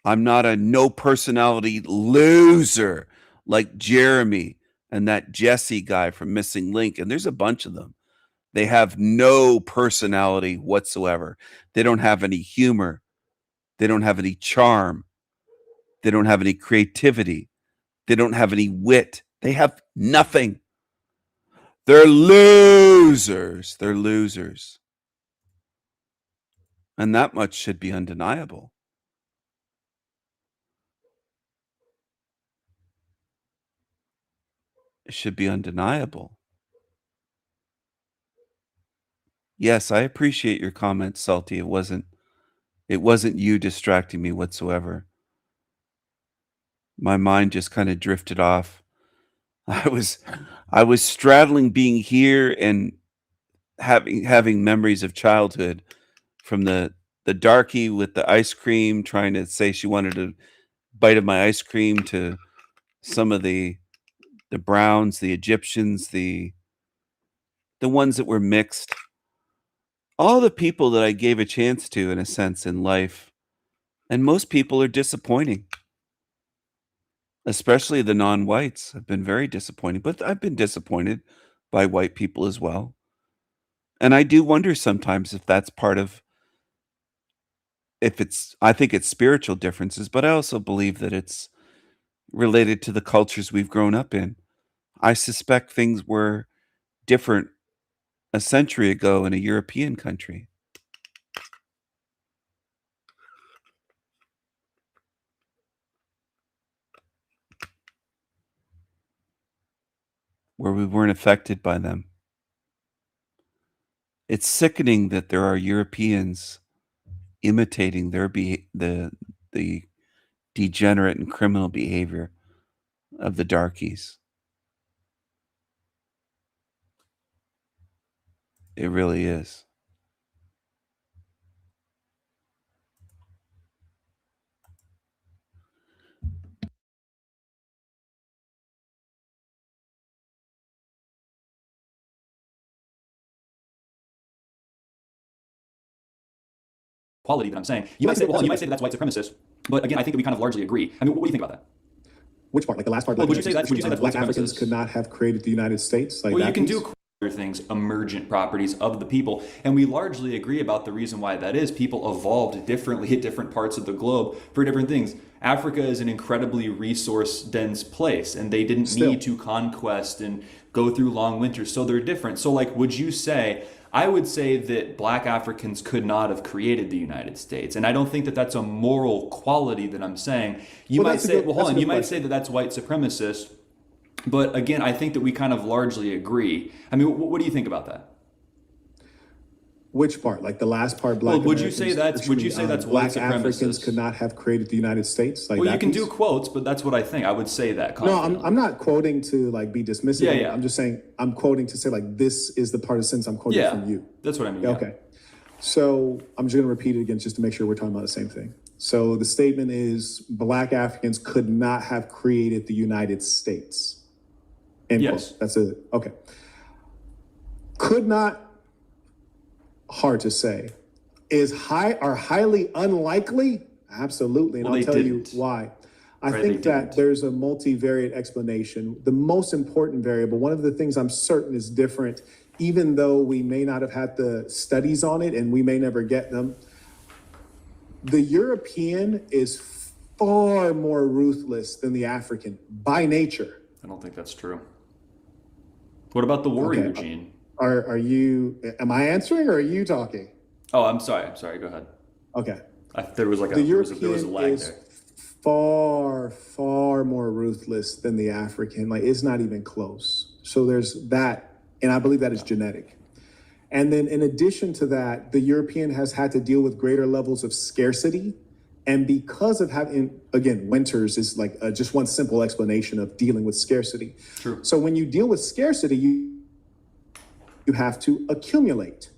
I'm not a no personality loser like Jeremy and that Jesse guy from Missing Link. And there's a bunch of them. They have no personality whatsoever. They don't have any humor. They don't have any charm. They don't have any creativity. They don't have any wit. They have nothing. They're losers. They're losers. And that much should be undeniable. It should be undeniable. Yes, I appreciate your comments, Salty. It wasn't you distracting me whatsoever. my mind just kind of drifted off. I was straddling being here and having memories of childhood, from the darky with the ice cream trying to say she wanted a bite of my ice cream, to some of the Browns, the Egyptians, the ones that were mixed. All the people that I gave a chance to, in a sense, in life. And most people are disappointing. Especially the non-whites have been very disappointing, but I've been disappointed by white people as well. And I do wonder sometimes if that's part of, I think it's spiritual differences, but I also believe that it's related to the cultures we've grown up in. I suspect things were different a century ago in a European country. Where we weren't affected by them. It's sickening that there are Europeans imitating the degenerate and criminal behavior of the darkies. It really is. Quality that I'm saying. You might say, well, you might say that that's white supremacist, but again, I think that we kind of largely agree. I mean, what do you think about that? Which part? Like the last part? Well, like would you say that's black white Africans supremacist? could not have created the United States? Like Well, you that can piece? do other things, emergent properties of the people, and we largely agree about the reason why that is. People evolved differently at different parts of the globe for different things. Africa is an incredibly resource-dense place, and they didn't need to conquest and go through long winters, so they're different. So, like, would you say... I would say that black Africans could not have created the United States. And I don't think that that's a moral quality that I'm saying. You might say, well, hold on, you might say that that's white supremacist. But again, I think that we kind of largely agree. I mean, what do you think about that? Which part? Like the last part? Black Well, would you say that's white black supremacist? Africans could not have created the United States? Like Well, that you can piece? do quotes, but that's what I think. I would say that. No, I'm not quoting to like be dismissive. Yeah, yeah. I'm just saying I'm quoting to say like this is the part of sentence I'm quoting Yeah, from you. that's what I mean. Yeah, okay. So I'm just going to repeat it again just to make sure we're talking about the same thing. So the statement is black Africans could not have created the United States. End quote. Yes. That's it. Okay. Could not, hard to say. Are highly unlikely? Absolutely. And Well, I'll they tell you didn't. why. I Right, think they that there's a multivariate explanation. The most important variable, one of the things I'm certain is different, even though we may not have had the studies on it and we may never get them. The European is far more ruthless than the African by nature. I don't think that's true. What about the warrior gene? Am I answering or are you talking? Oh, I'm sorry. Go ahead. Okay. There was like The there was a European lag is there. far more ruthless than the African. Like it's not even close. So there's that, and I believe that is genetic. And then in addition to that, the European has had to deal with greater levels of scarcity. And because of having, again, winters is like just one simple explanation of dealing with scarcity. True. So when you deal with scarcity, you have to accumulate.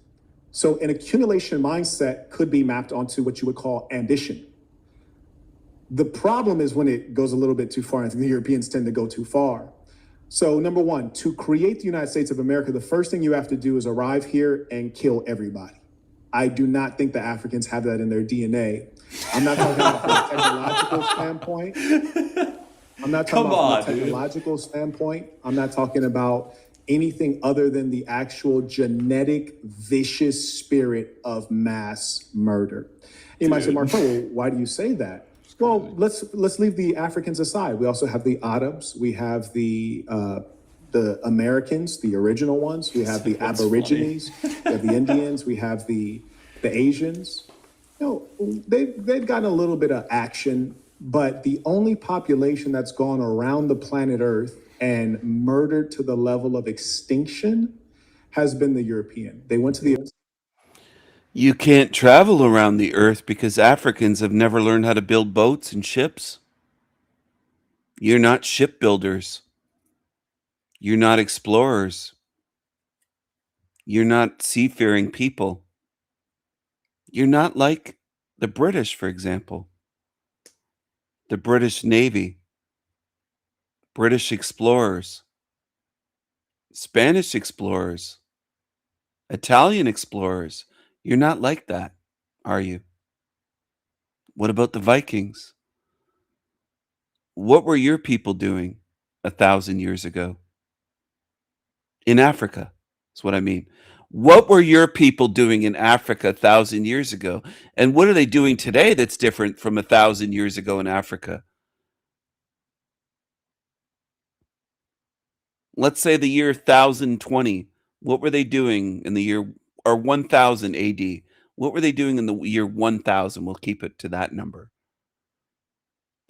So an accumulation mindset could be mapped onto what you would call ambition. The problem is when it goes a little bit too far, and I think the Europeans tend to go too far. So number one, to create the United States of America, the first thing you have to do is arrive here and kill everybody. I do not think the Africans have that in their DNA. I'm not talking about from a technological standpoint. I'm not talking about from a technological standpoint. I'm not talking about anything other than the actual genetic, vicious spirit of mass murder. You might say, Mark, well, why do you say that? Well, let's leave the Africans aside. We also have the Arabs. We have the Americans, the original ones. We have the Aborigines. We have the Indians. We have the Asians. You know, they've gotten a little bit of action, but the only population that's gone around the planet Earth and murdered to the level of extinction has been the European. They went to the... You can't travel around the earth because Africans have never learned how to build boats and ships. You're not shipbuilders. You're not explorers. You're not seafaring people. You're not like the British, for example. The British Navy, British explorers, Spanish explorers, Italian explorers. You're not like that, are you? What about the Vikings? What were your people doing 1,000 years ago? In Africa, is what I mean. What were your people doing in Africa 1,000 years ago? And what are they doing today that's different from 1,000 years ago in Africa? Let's say the year 1020. What were they doing in the year or 1000 AD? What were they doing in the year 1000? We'll keep it to that number.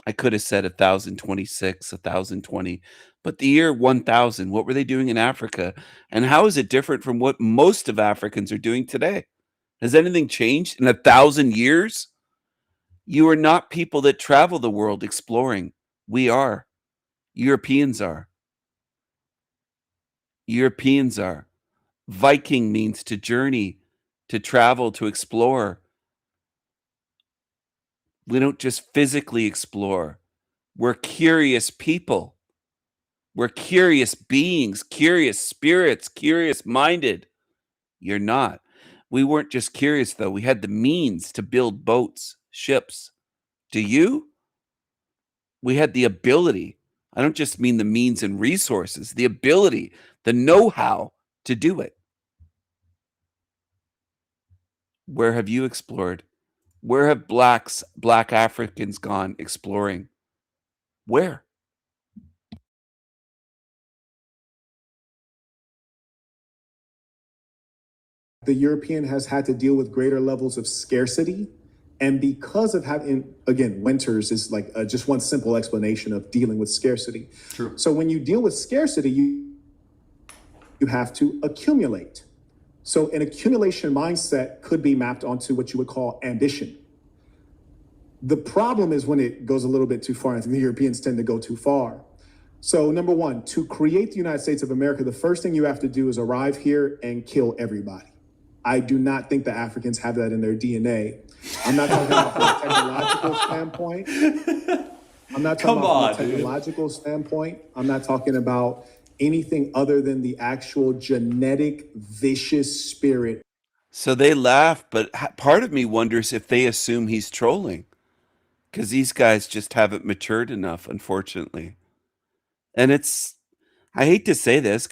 I could have said 1026, 1020, but the year 1000, what were they doing in Africa? And how is it different from what most of Africans are doing today? Has anything changed in 1,000 years? You are not people that travel the world exploring. We are. Europeans are. Europeans are. Viking means to journey, to travel, to explore. We don't just physically explore. We're curious people. We're curious beings, curious spirits, curious minded. You're not. We weren't just curious, though. We had the means to build boats, ships. Do you? We had the ability. I don't just mean the means and resources, the ability, the know how to do it. Where have you explored? Where have black Africans gone exploring? Where? The European has had to deal with greater levels of scarcity. And because of having, again, winters is like just one simple explanation of dealing with scarcity. True. So when you deal with scarcity, you have to accumulate. So an accumulation mindset could be mapped onto what you would call ambition. The problem is when it goes a little bit too far, and I think the Europeans tend to go too far. So number one, to create the United States of America, the first thing you have to do is arrive here and kill everybody. I do not think the Africans have that in their DNA. I'm not talking about from a technological standpoint. I'm not talking about from a technological standpoint. I'm not talking about anything other than the actual genetic vicious spirit. So they laugh, but part of me wonders if they assume he's trolling because these guys just haven't matured enough, unfortunately. And I hate to say this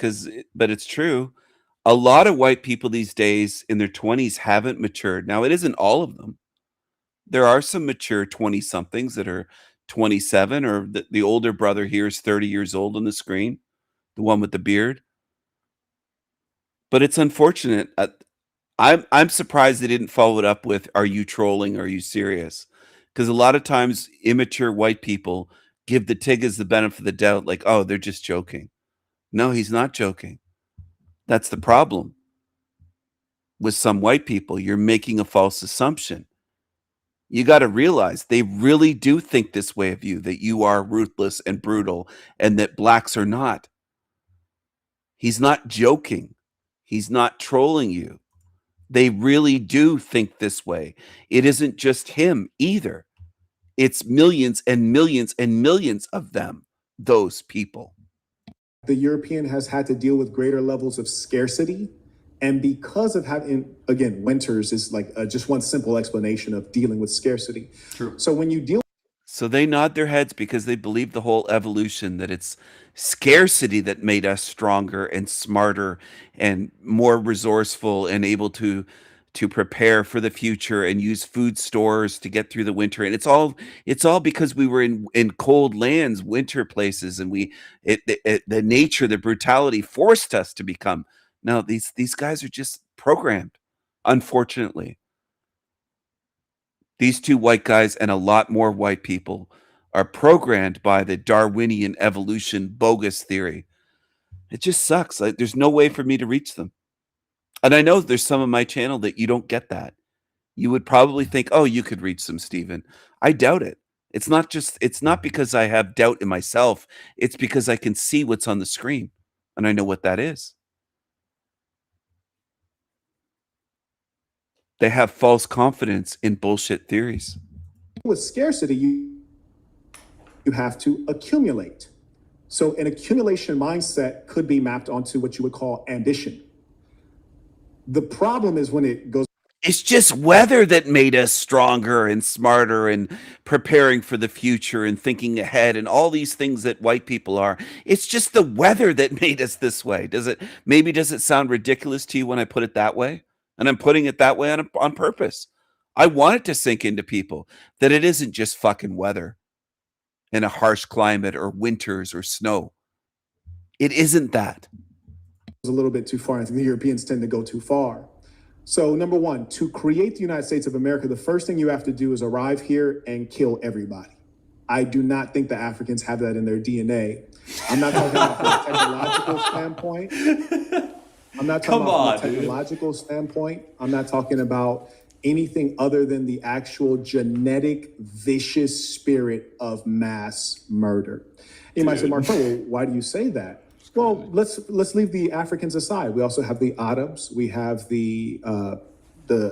but it's true. A lot of white people these days in their 20s haven't matured. Now, it isn't all of them. There are some mature 20 somethings that are 27, or the older brother here is 30 years old on the screen, the one with the beard. But it's unfortunate. I'm surprised they didn't follow it up with, "Are you trolling? Are you serious?" Because a lot of times immature white people give the Tiggas the benefit of the doubt, like, "Oh, they're just joking." No, he's not joking. That's the problem. With some white people, you're making a false assumption. You got to realize they really do think this way of you, that you are ruthless and brutal and that blacks are not. He's not joking. He's not trolling you. They really do think this way. It isn't just him either. It's millions and millions and millions of them, those people. The European has had to deal with greater levels of scarcity. And because of having, again, winters is like just one simple explanation of dealing with scarcity. True. So when you deal. So they nod their heads because they believe the whole evolution, that it's scarcity that made us stronger and smarter and more resourceful and able to prepare for the future and use food stores to get through the winter. And it's all because we were in cold lands, winter places, and the nature, the brutality forced us to become. No, these guys are just programmed, unfortunately. These two white guys and a lot more white people are programmed by the Darwinian evolution bogus theory. It just sucks. Like, there's no way for me to reach them. And I know there's some of my channel that you don't get that. You would probably think, "Oh, you could reach them, Stephen." I doubt it. It's not because I have doubt in myself. It's because I can see what's on the screen and I know what that is. They have false confidence in bullshit theories. With scarcity, you have to accumulate. So an accumulation mindset could be mapped onto what you would call ambition. The problem is when it goes. It's just weather that made us stronger and smarter and preparing for the future and thinking ahead and all these things that white people are. It's just the weather that made us this way. Does it sound ridiculous to you when I put it that way? And I'm putting it that way on purpose. I want it to sink into people that it isn't just fucking weather in a harsh climate or winters or snow. It isn't that. A little bit too far. I think the Europeans tend to go too far. So number one, to create the United States of America, the first thing you have to do is arrive here and kill everybody. I do not think the Africans have that in their DNA. I'm not talking about from a technological standpoint. I'm not talking about from a technological standpoint. I'm not talking about anything other than the actual genetic, vicious spirit of mass murder. You might say, Marco, well, why do you say that? Well, let's leave the Africans aside. We also have the Arabs. We have the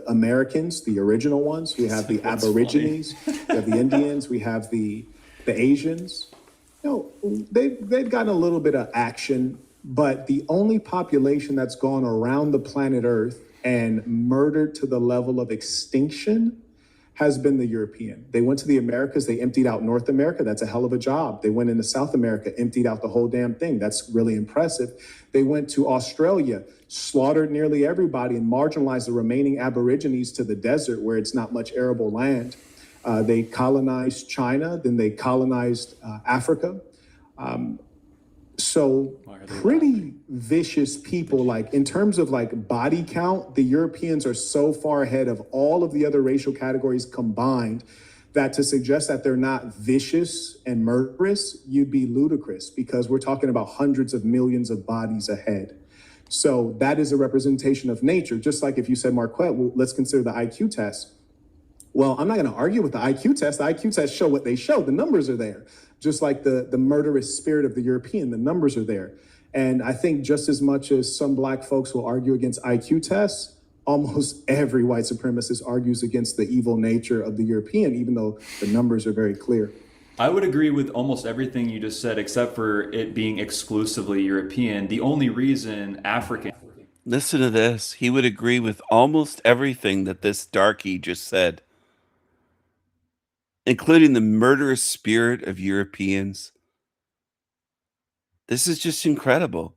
Americans, the original ones. We have the Aborigines. We have the Indians. We have the Asians. You know, they've gotten a little bit of action, but the only population that's gone around the planet Earth and murdered to the level of extinction has been the European. They went to the Americas, they emptied out North America. That's a hell of a job. They went into South America, emptied out the whole damn thing. That's really impressive. They went to Australia, slaughtered nearly everybody and marginalized the remaining Aborigines to the desert where it's not much arable land. They colonized China, then they colonized Africa. So pretty vicious people, like in terms of like body count, the Europeans are so far ahead of all of the other racial categories combined that to suggest that they're not vicious and murderous, you'd be ludicrous because we're talking about hundreds of millions of bodies ahead. So that is a representation of nature. Just like if you said, Marquette, well, let's consider the IQ test. Well, I'm not going to argue with the IQ test. The IQ tests show what they show. The numbers are there. Just like the murderous spirit of the European, the numbers are there. And I think just as much as some black folks will argue against IQ tests, almost every white supremacist argues against the evil nature of the European, even though the numbers are very clear. I would agree with almost everything you just said, except for it being exclusively European. The only reason African... Listen to this. He would agree with almost everything that this darky just said, including the murderous spirit of Europeans. This is just incredible.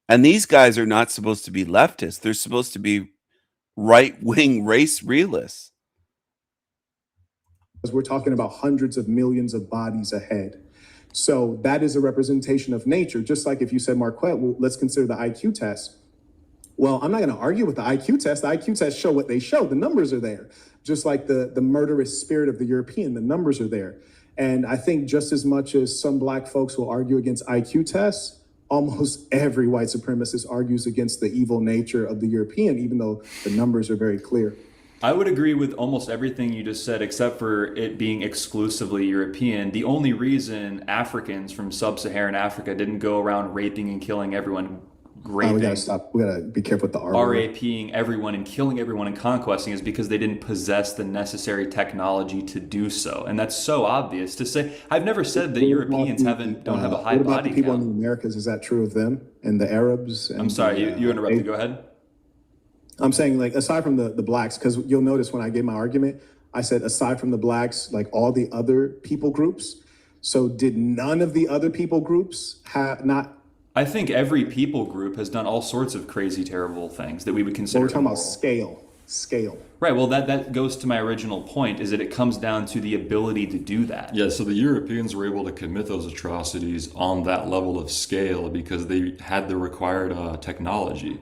And these guys are not supposed to be leftists. They're supposed to be right-wing race realists. Because we're talking about hundreds of millions of bodies ahead. So that is a representation of nature. Just like if you said, Marquette, well, let's consider the IQ test. Well, I'm not going to argue with the IQ test. The IQ tests show what they show. The numbers are there. Just like the murderous spirit of the European, the numbers are there. And I think just as much as some black folks will argue against IQ tests, almost every white supremacist argues against the evil nature of the European, even though the numbers are very clear. I would agree with almost everything you just said, except for it being exclusively European. The only reason Africans from sub-Saharan Africa didn't go around raping and killing everyone, we gotta stop. We gotta be careful with the RAPing everyone and killing everyone and conquesting is because they didn't possess the necessary technology to do so. And that's so obvious to say. I've never said that Europeans don't have a high body count. What about the people in the Americas? Is that true of them and the Arabs? And I'm sorry, you interrupted. Go ahead. I'm saying, like, aside from the blacks, because you'll notice when I gave my argument, I said aside from the blacks, like all the other people groups. So did none of the other people groups have not? I think every people group has done all sorts of crazy, terrible things that we would consider We're talking immoral. about scale. Right, well, that goes to my original point, is that it comes down to the ability to do that. Yeah, so the Europeans were able to commit those atrocities on that level of scale because they had the required technology.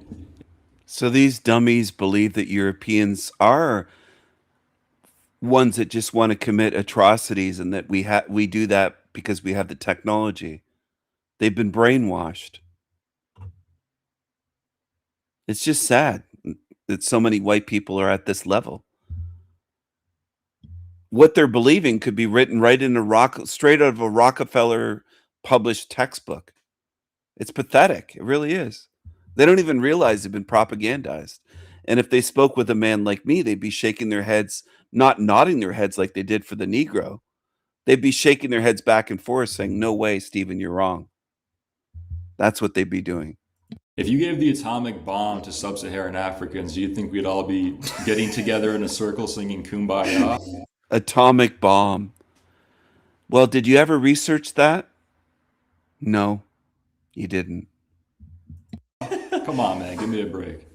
So these dummies believe that Europeans are ones that just want to commit atrocities and that we do that because we have the technology. They've been brainwashed. It's just sad that so many white people are at this level. what they're believing could be written right in straight out of a Rockefeller published textbook. It's pathetic. It really is. They don't even realize they've been propagandized. And if they spoke with a man like me, they'd be shaking their heads, not nodding their heads like they did for the Negro. They'd be shaking their heads back and forth saying, no way, Stephen, you're wrong. That's what they'd be doing. If you gave the atomic bomb to sub-Saharan Africans, do you think we'd all be getting together in a circle singing Kumbaya? Atomic bomb. Well, did you ever research that? No, you didn't. Come on, man, give me a break.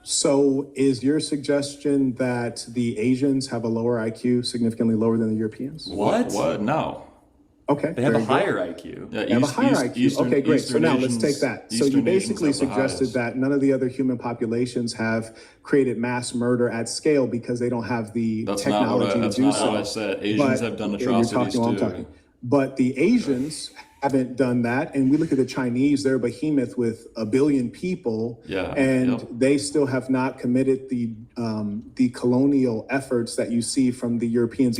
So is your suggestion that the Asians have a lower IQ, significantly lower than the Europeans? What? No. Okay. They have a very higher good. IQ. They have a higher IQ. Okay, great. So now let's take that. So you basically suggested that none of the other human populations have created mass murder at scale because they don't have the technology to do so. That's not what I said. Asians have done atrocities too. But the Asians haven't done that. And we look at the Chinese, they're a behemoth with 1 billion people. They still have not committed the colonial efforts that you see from the Europeans.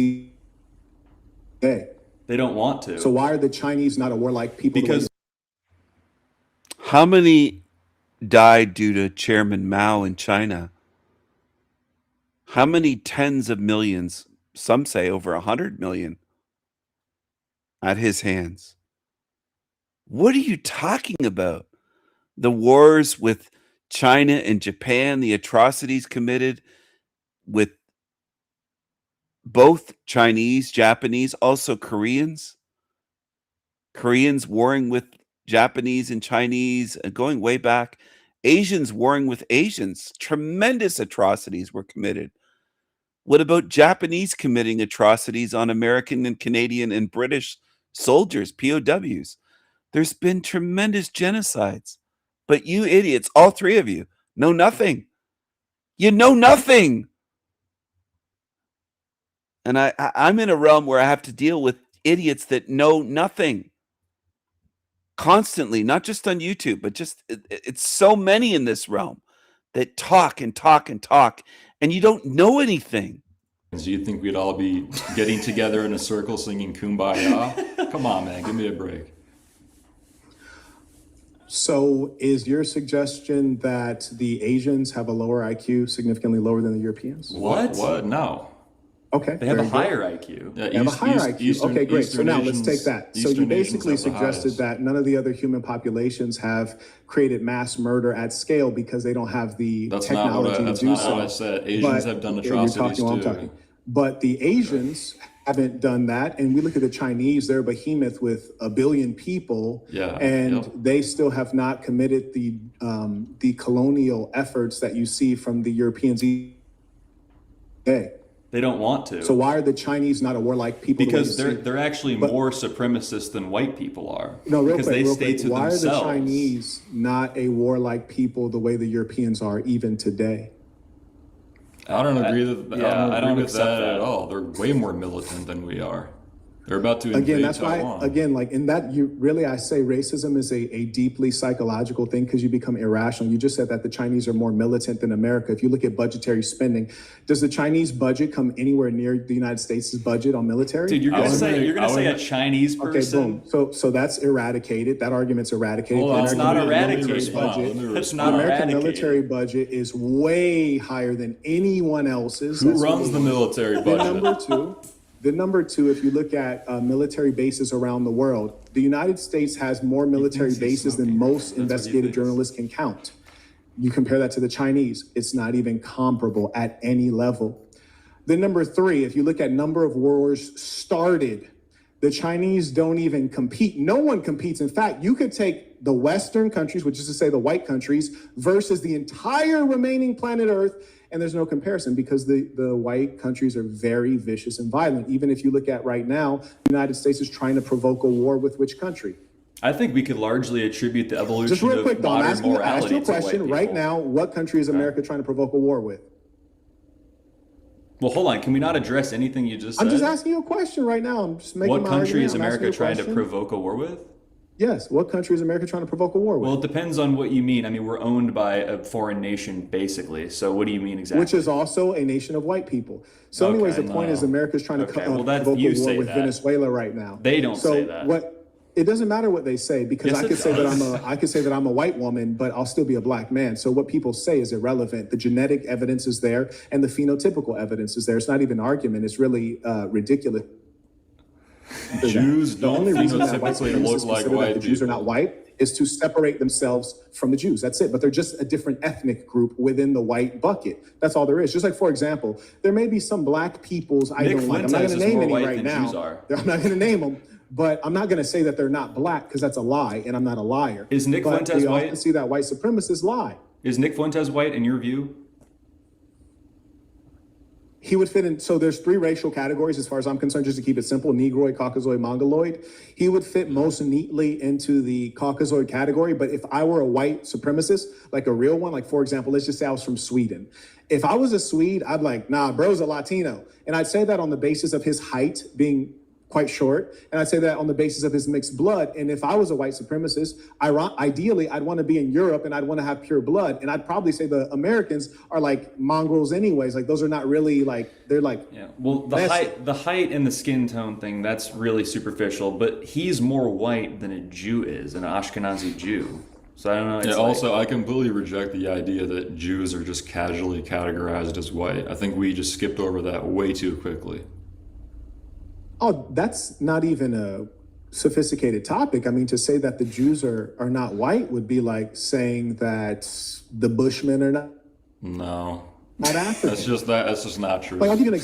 They don't want to. So why are the Chinese not a warlike people? Because how many died due to Chairman Mao in China? How many tens of millions, some say over 100 million, at his hands? What are you talking about? The wars with China and Japan, the atrocities committed with both Chinese, Japanese, also Koreans. Koreans warring with Japanese and Chinese, going way back. Asians warring with Asians. Tremendous atrocities were committed. What about Japanese committing atrocities on American and Canadian and British soldiers, POWs? There's been tremendous genocides. But you idiots, all three of you, know nothing. You know nothing. And I'm in a realm where I have to deal with idiots that know nothing constantly, not just on YouTube, but just it's so many in this realm that talk and talk and talk, and you don't know anything. Do you think we'd all be getting together in a circle singing Kumbaya? Come on, man, give me a break. So is your suggestion that the Asians have a lower IQ, significantly lower than the Europeans? What? No. Okay. They have a very higher good. IQ. They have a higher IQ. Okay, great. So now let's take that. So you basically suggested that none of the other human populations have created mass murder at scale because they don't have the technology to do so. That's not what I said. Asians have done atrocities too. But the Asians haven't done that. And we look at the Chinese, they're a behemoth with 1 billion people. They still have not committed the colonial efforts that you see from the Europeans. They don't want to. So why are the Chinese not a warlike people? Because they're actually more supremacist than white people are. No, real because quick, they stay to why themselves. Why are the Chinese not a warlike people the way the Europeans are even today? I don't agree with that. I don't agree with that at all. They're way more militant than we are. They're about to invade Taiwan. Like in that, I say racism is a deeply psychological thing because you become irrational. You just said that the Chinese are more militant than America. If you look at budgetary spending, does the Chinese budget come anywhere near the United States' budget on military? Dude, you're gonna say a Chinese person? Okay, boom. So that's eradicated. That argument's eradicated. It's not eradicated. It's not American military budget is way higher than anyone else's. Who runs the military budget? Number two, if you look at military bases around the world, the United States has more military bases than most investigative journalists can count. You compare that to the Chinese, it's not even comparable at any level. Then number three, if you look at number of wars started, the Chinese don't even compete. No one competes. In fact, you could take the Western countries, which is to say the white countries, versus the entire remaining planet Earth, and there's no comparison because the white countries are very vicious and violent. Even if you look at right now, the United States is trying to provoke a war with which country? I think we could largely attribute the evolution Just real quick, of though, modern morality ask you a to white question people. right now. What country is America trying to provoke a war with? Well, hold on. Can we not address anything you just said? I'm just asking you a question right now. I'm just making What my country argument. is I'm asking America you a trying to question. provoke a war with? Yes. What country is America trying to provoke a war with? Well, it depends on what you mean. I mean, we're owned by a foreign nation, basically. So what do you mean exactly? Which is also a nation of white people. So Okay, anyways, the point is America's trying to provoke a war with Venezuela right now. They don't say that. It doesn't matter what they say, because Yes, I could say that I'm a white woman, but I'll still be a black man. So what people say is irrelevant. The genetic evidence is there, and the phenotypical evidence is there. It's not even an argument. It's really ridiculous. Jews The only don't reason that white phenotypically supremacists look like consider that white the Jews are people. not white is to separate themselves from the Jews. That's it. But they're just a different ethnic group within the white bucket. That's all there is. Just like, for example, there may be some black peoples I Nick don't like. I'm not Fuentes going to is name more any white right than now. Jews are. I'm not going to name them. But I'm not going to say that they're not black, because that's a lie, and I'm not a liar. Is Nick but Fuentes we white? often see that white supremacists lie. Is Nick Fuentes white in your view? He would fit in. So there's 3 racial categories as far as I'm concerned, just to keep it simple: Negroid, Caucasoid, Mongoloid. He would fit most neatly into the Caucasoid category. But if I were a white supremacist, like a real one, like, for example, let's just say I was from Sweden. If I was a Swede, I'd like, nah, bro's a Latino. And I'd say that on the basis of his height being quite short. And I'd say that on the basis of his mixed blood. And if I was a white supremacist, ideally, I'd want to be in Europe and I'd want to have pure blood. And I'd probably say the Americans are like mongrels anyways. Like, those are not really like, they're like, yeah. Well, the height and the skin tone thing, that's really superficial, but he's more white than a Jew is, an Ashkenazi Jew. So I don't know. Yeah, also, I completely reject the idea that Jews are just casually categorized as white. I think we just skipped over that way too quickly. oh, that's not even a sophisticated topic. I mean, to say that the Jews are not white would be like saying that the Bushmen are not African. That's just not true. Like, I'll give you an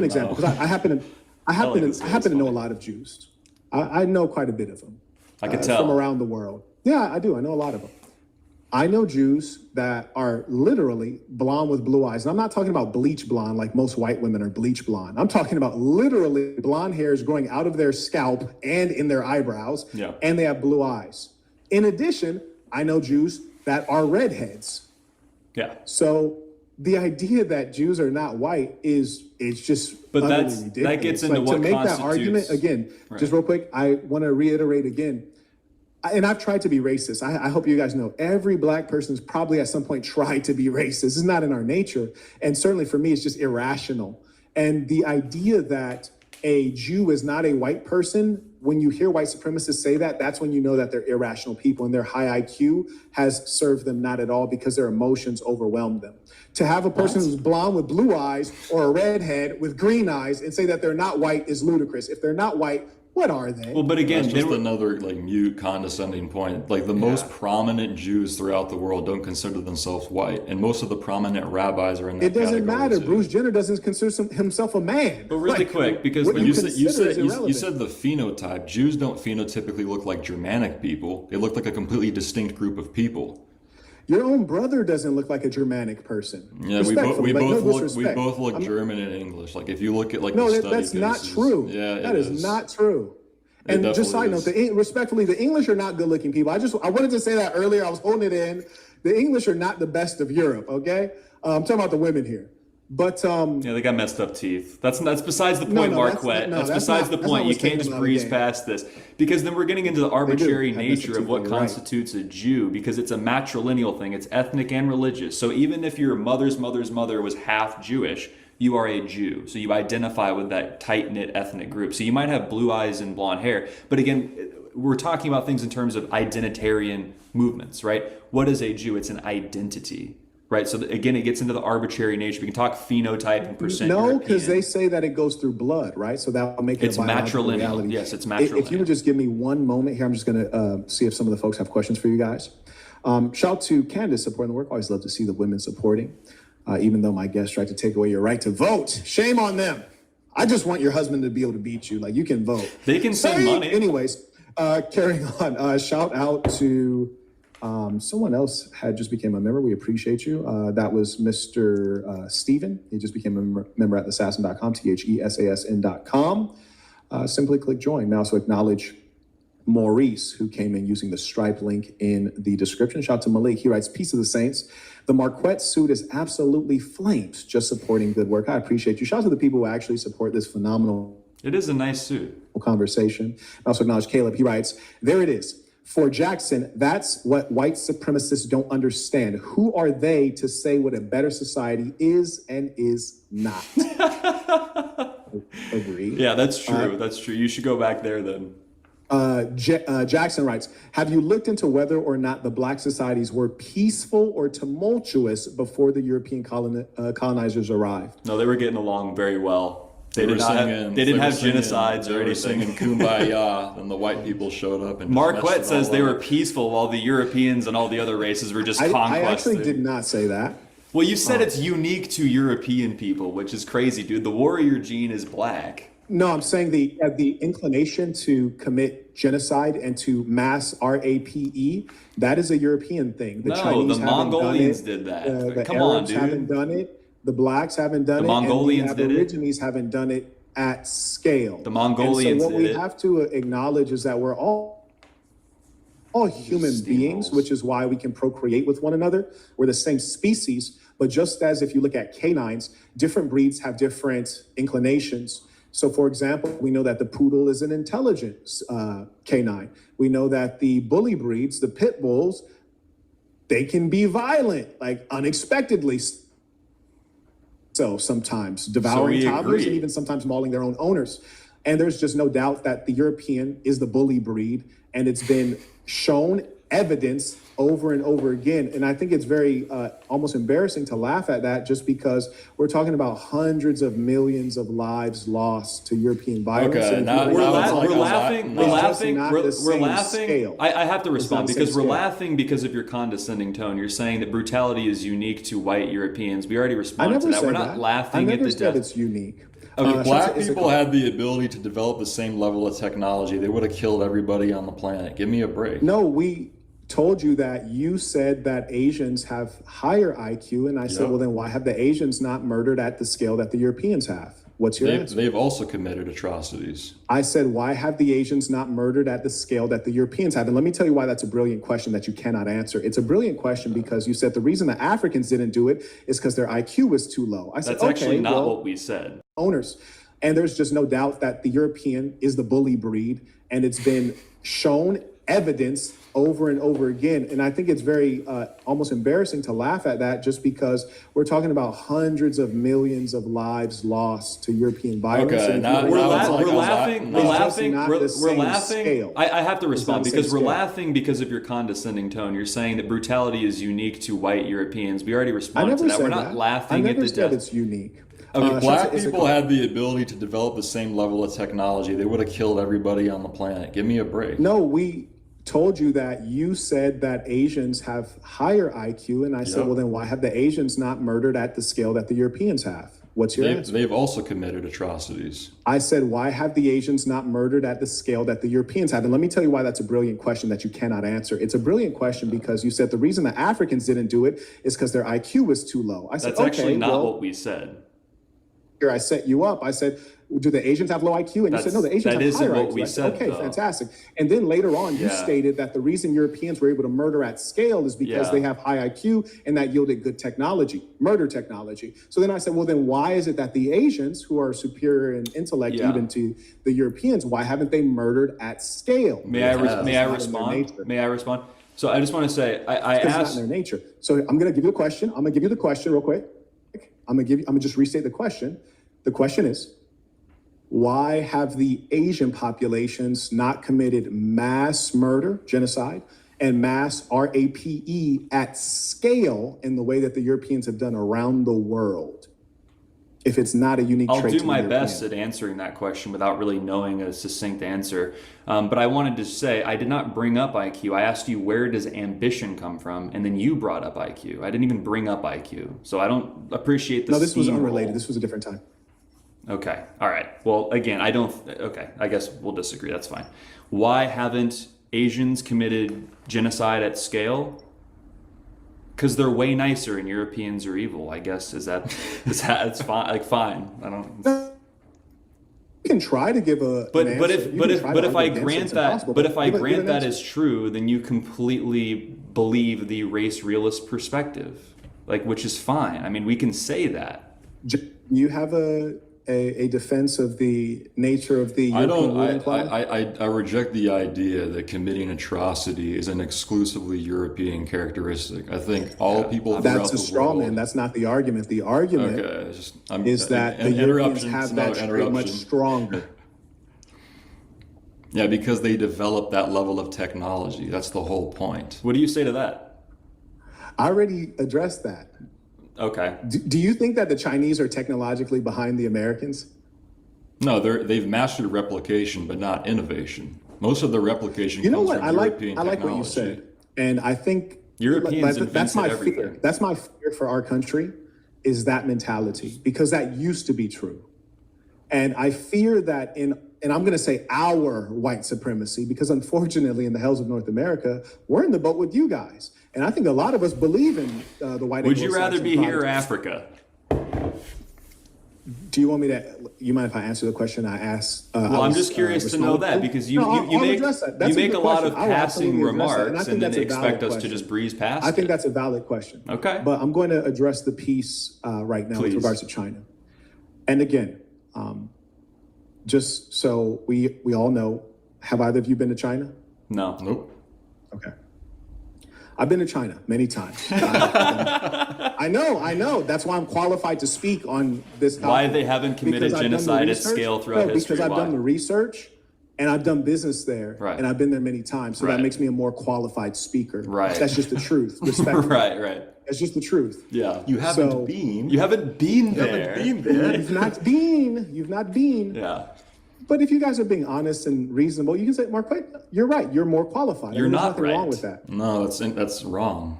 example. Because I happen to know a lot of Jews. I know quite a bit of them. I could tell. From around the world. Yeah, I do. I know a lot of them. I know Jews that are literally blonde with blue eyes. And I'm not talking about bleach blonde like most white women are bleach blonde. I'm talking about literally blonde hairs growing out of their scalp and in their eyebrows. Yeah. And they have blue eyes. In addition, I know Jews that are redheads. Yeah. So the idea that Jews are not white it's just But utterly that ridiculous. gets into Like, what to make constitutes, that argument again, right. just real quick, I want to reiterate again, and I've tried to be racist. I hope you guys know every black person's probably at some point tried to be racist. It's not in our nature. And certainly for me, it's just irrational. And the idea that a Jew is not a white person, when you hear white supremacists say that, that's when you know that they're irrational people and their high IQ has served them not at all, because their emotions overwhelm them. To have a person who's blonde with blue eyes or a redhead with green eyes and say that they're not white is ludicrous. If they're not white, what are they? Well, but again, that's just another mute, condescending point. Like, the most prominent Jews throughout the world don't consider themselves white, and most of the prominent rabbis are in that category. It doesn't matter. Too. Bruce Jenner doesn't consider himself a man. But really quick, because you said the phenotype. Jews don't phenotypically look like Germanic people. They look like a completely distinct group of people. Your own brother doesn't look like a Germanic person. Yeah, we both look German and English. Like, if you look at that's not true. Yeah, that is not true. And just side note, respectfully, the English are not good-looking people. I wanted to say that earlier. I was holding it in. The English are not the best of Europe. Okay, I'm talking about the women here. But yeah, they got messed up teeth. That's besides the point, Marquette. That's besides the point. You can't just breeze past this, because then we're getting into the arbitrary nature of what constitutes a Jew, because it's a matrilineal thing. It's ethnic and religious. So even if your mother's mother's mother was half Jewish, you are a Jew. So you identify with that tight-knit ethnic group. So you might have blue eyes and blonde hair, but again, we're talking about things in terms of identitarian movements, right? What is a Jew? It's an identity. Right, so again, it gets into the arbitrary nature. We can talk phenotype and percent. No, because they say that it goes through blood, right? So that will make it a biological reality. Yes, it's matrilineal. If you would just give me one moment here, I'm just going to see if some of the folks have questions for you guys. Shout out to Candace supporting the work. Always love to see the women supporting, even though my guests tried to take away your right to vote. Shame on them. I just want your husband to be able to beat you. Like, you can vote. They can send money. Anyways, carrying on. Shout out to... someone else had just became a member. We appreciate you. That was Mr. Steven. He just became a member at thesassin.com, THESASN.com. Simply click join. Now, also acknowledge Maurice, who came in using the Stripe link in the description. Shout out to Malik. He writes, "Peace of the Saints. The Marquette suit is absolutely flames, just supporting good work." I appreciate you. Shout out to the people who actually support this phenomenal. It is a nice suit. Conversation. I also acknowledge Caleb. He writes, "There it is. For Jackson, that's what white supremacists don't understand. Who are they to say what a better society is and is not? Agree. Yeah, that's true. That's true. You should go back there then. Jackson writes, have you looked into whether or not the black societies were peaceful or tumultuous before the European colonizers arrived? No, they were getting along very well. They didn't They have genocides or anything. Singing "Kumbaya," and the white people showed up. And Marquette says they were peaceful while the Europeans and all the other races were just conquesting. I actually did not say that. Well, you said it's unique to European people, which is crazy, dude. The warrior gene is black. No, I'm saying the inclination to commit genocide and to mass RAPE, that is a European thing. The Chinese the haven't Mongolians done it. did that. The Come Arabs on, dude. haven't done it. The blacks haven't done The it. Mongolians and the did it. Aborigines haven't done it at scale. The Mongolians and so what did we it. have to acknowledge is that we're all human beings, which is why we can procreate with one another. We're the same species, but just as if you look at canines, different breeds have different inclinations. So for example, we know that the poodle is an intelligent canine. We know that the bully breeds, the pit bulls, they can be violent, like unexpectedly. So sometimes devouring toddlers and even sometimes mauling their own owners. And there's just no doubt that the European is the bully breed, and it's been shown evidence over and over again. And I think it's very almost embarrassing to laugh at that, just because we're talking about hundreds of millions of lives lost to European violence. Okay, We're laughing. Scale. I have to respond because we're scale. laughing because of your condescending tone. You're saying that brutality is unique to white Europeans. We already I responded never to that. said We're not laughing I at never the said death. it's unique. Okay, Black people had the ability to develop the same level of technology. They would have killed everybody on the planet. Give me a break. No, we told you that you said that Asians have higher IQ, and I said, well, then why have the Asians not murdered at the scale that the Europeans have? What's your answer? They've also committed atrocities. I said, why have the Asians not murdered at the scale that the Europeans have? And let me tell you why that's a brilliant question that you cannot answer. It's a brilliant question because you said the reason the Africans didn't do it is because their IQ was too low. I said, That's actually not what we said. Owners. And there's just no doubt that the European is the bully breed, and it's been shown evidence over and over again. And I think it's very almost embarrassing to laugh at that, just because we're talking about hundreds of millions of lives lost to European violence. Okay, We're laughing. Scale. I have to respond because we're scale. laughing because of your condescending tone. You're saying that brutality is unique to white Europeans. We already I responded never to that. said We're not that. laughing I at never the said death. it's unique. Okay, Black people had the ability to develop the same level of technology. They would have killed everybody on the planet. Give me a break. No, we told you that you said that Asians have higher IQ, and I said, well, then why have the Asians not murdered at the scale that the Europeans have? What's your answer? They've also committed atrocities. I said, why have the Asians not murdered at the scale that the Europeans have? And let me tell you why that's a brilliant question that you cannot answer. It's a brilliant question because you said the reason the Africans didn't do it is because their IQ was too low. I said, That's actually not what we said. Here, I set you up. I said, do the Asians have low IQ? And you said, no, the Asians that have isn't higher what IQ. we I said, okay, though. fantastic. And then later on, you stated that the reason Europeans were able to murder at scale is because they have high IQ and that yielded good technology, murder technology. So then I said, well, then why is it that the Asians, who are superior in intellect even to the Europeans, why haven't they murdered at scale? May I respond? May I respond? So I just want to say, I It's asked. not in their nature. So I'm going to give you a question. I'm going to give you the question real quick. I'm going to just restate the question. The question is, why have the Asian populations not committed mass murder, genocide, and mass RAPE at scale in the way that the Europeans have done around the world? If it's not a unique I'll trait do to my the best European. at answering that question without really knowing a succinct answer. But I wanted to say, I did not bring up IQ. I asked you, where does ambition come from? And then you brought up IQ. I didn't even bring up IQ. So I don't appreciate the No, this was steamroll. unrelated. This was a different time. Okay. All right. Well, again, okay. I guess we'll disagree. That's fine. Why haven't Asians committed genocide at scale? Because they're way nicer and Europeans are evil, I guess. It's fine. Like, fine. I don't. You can try to give a. But an but answer. if You but can if try but to if I argue against it. grant It's that impossible, but if I give grant an that answer. is true, then you completely believe the race realist perspective, like, which is fine. I mean, we can say that. You have a a defense of the nature of the I European don't. ruling class? I reject the idea that committing atrocity is an exclusively European characteristic. I think all people throughout That's a the straw world. man. That's not the argument. The argument is that the an Europeans interruption. have It's that not an trait much interruption. stronger. Yeah, because they develop that level of technology. That's the whole point. What do you say to that? I already addressed that. Okay. Do you think that the Chinese are technologically behind the Americans? No, they've mastered replication, but not innovation. Most of the replication You know comes what? from I like European what you technology. said, and I think Europeans that's my invented fear. everything. That's my fear for our country, is that mentality, because that used to be true, and I fear that and I'm going to say our white supremacy, because unfortunately in the hells of North America, we're in the boat with you guys. And I think a lot of us believe in the white. Would you rather Anglo-Saxon be here or product. Africa? Do you want me to? You mind if I answer the question I asked? Well, I'm just curious to know that, because you make a lot of passing remarks and then expect us to just breeze past I think it. that's a valid question. Okay. But I'm going to address the piece right now with Please. regards to China. And again, just so we all know, have either of you been to China? No. Nope. Okay. I've been to China many times. I know. That's why I'm qualified to speak on this topic. Why they haven't committed Because I've done the genocide at research. scale throughout No, history. because I've Why? done the research and I've done business there, Right. and I've been there many times. So Right. that makes me a more qualified speaker. Right. That's just the truth. Respect. Right. That's just the truth. Yeah. You haven't So- been. You haven't been there. You've not been. You've not been. Yeah. But if you guys are being honest and reasonable, you can say, Mark, you're right. You're more qualified. You're There's not nothing right. wrong with that. No, that's wrong.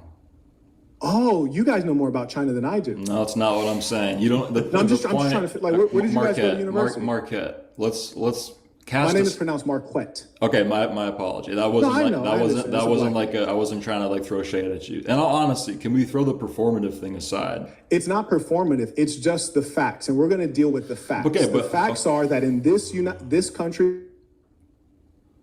Oh, you guys know more about China than I do. No, it's not what I'm saying. You don't. No, I'm just trying to like. Where did you guys go to university? Marquette. Let's My cast. name a- is pronounced Marquette. Okay, my apology. That wasn't I like, know, I that wasn't understand. that It's a wasn't black- like I wasn't trying to like throw shade at you. And honestly, can we throw the performative thing aside? It's not performative. It's just the facts, and we're going to deal with the facts. Okay, the but- facts are that in this country,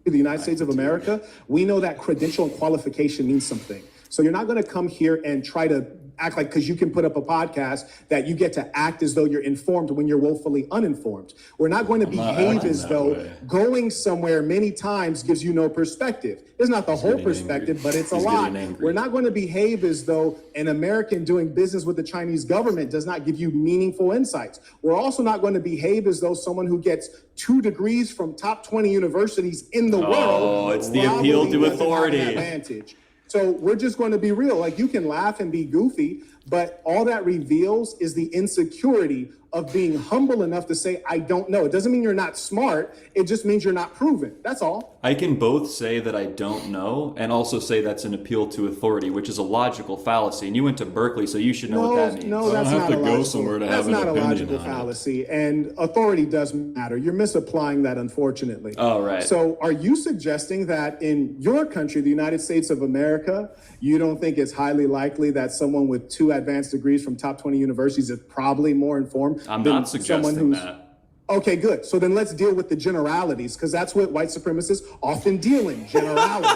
the United States of America, we know that credential and qualification means something. So you're not going to come here and try to act like, because you can put up a podcast, that you get to act as though you're informed when you're woefully uninformed. We're not going to not behave acting as that though way. going somewhere many times gives you no perspective. It's not the whole getting perspective, angry. but it's a He's lot. getting angry. We're not going to behave as though an American doing business with the Chinese government does not give you meaningful insights. We're also not going to behave as though someone who gets 2 degrees from top 20 universities in the world. Oh, it's the appeal probably to doesn't have an authority. advantage. So we're just going to be real. Like, you can laugh and be goofy, but all that reveals is the insecurity of being humble enough to say, I don't know. It doesn't mean you're not smart. It just means you're not proven. That's all. I can both say that I don't know and also say that's an appeal to authority, which is a logical fallacy. And you went to Berkeley, so you should know what that means. No, I that's don't have not to a go logical, somewhere to that's have an not a opinion logical on it. fallacy. And authority does matter. You're misapplying that, unfortunately. Oh, right. So are you suggesting that in your country, the United States of America, you don't think it's highly likely that someone with 2 advanced degrees from top 20 universities is probably more informed I'm than not suggesting someone who's that. Okay, good. So then let's deal with the generalities, because that's what white supremacists often deal in, generalities.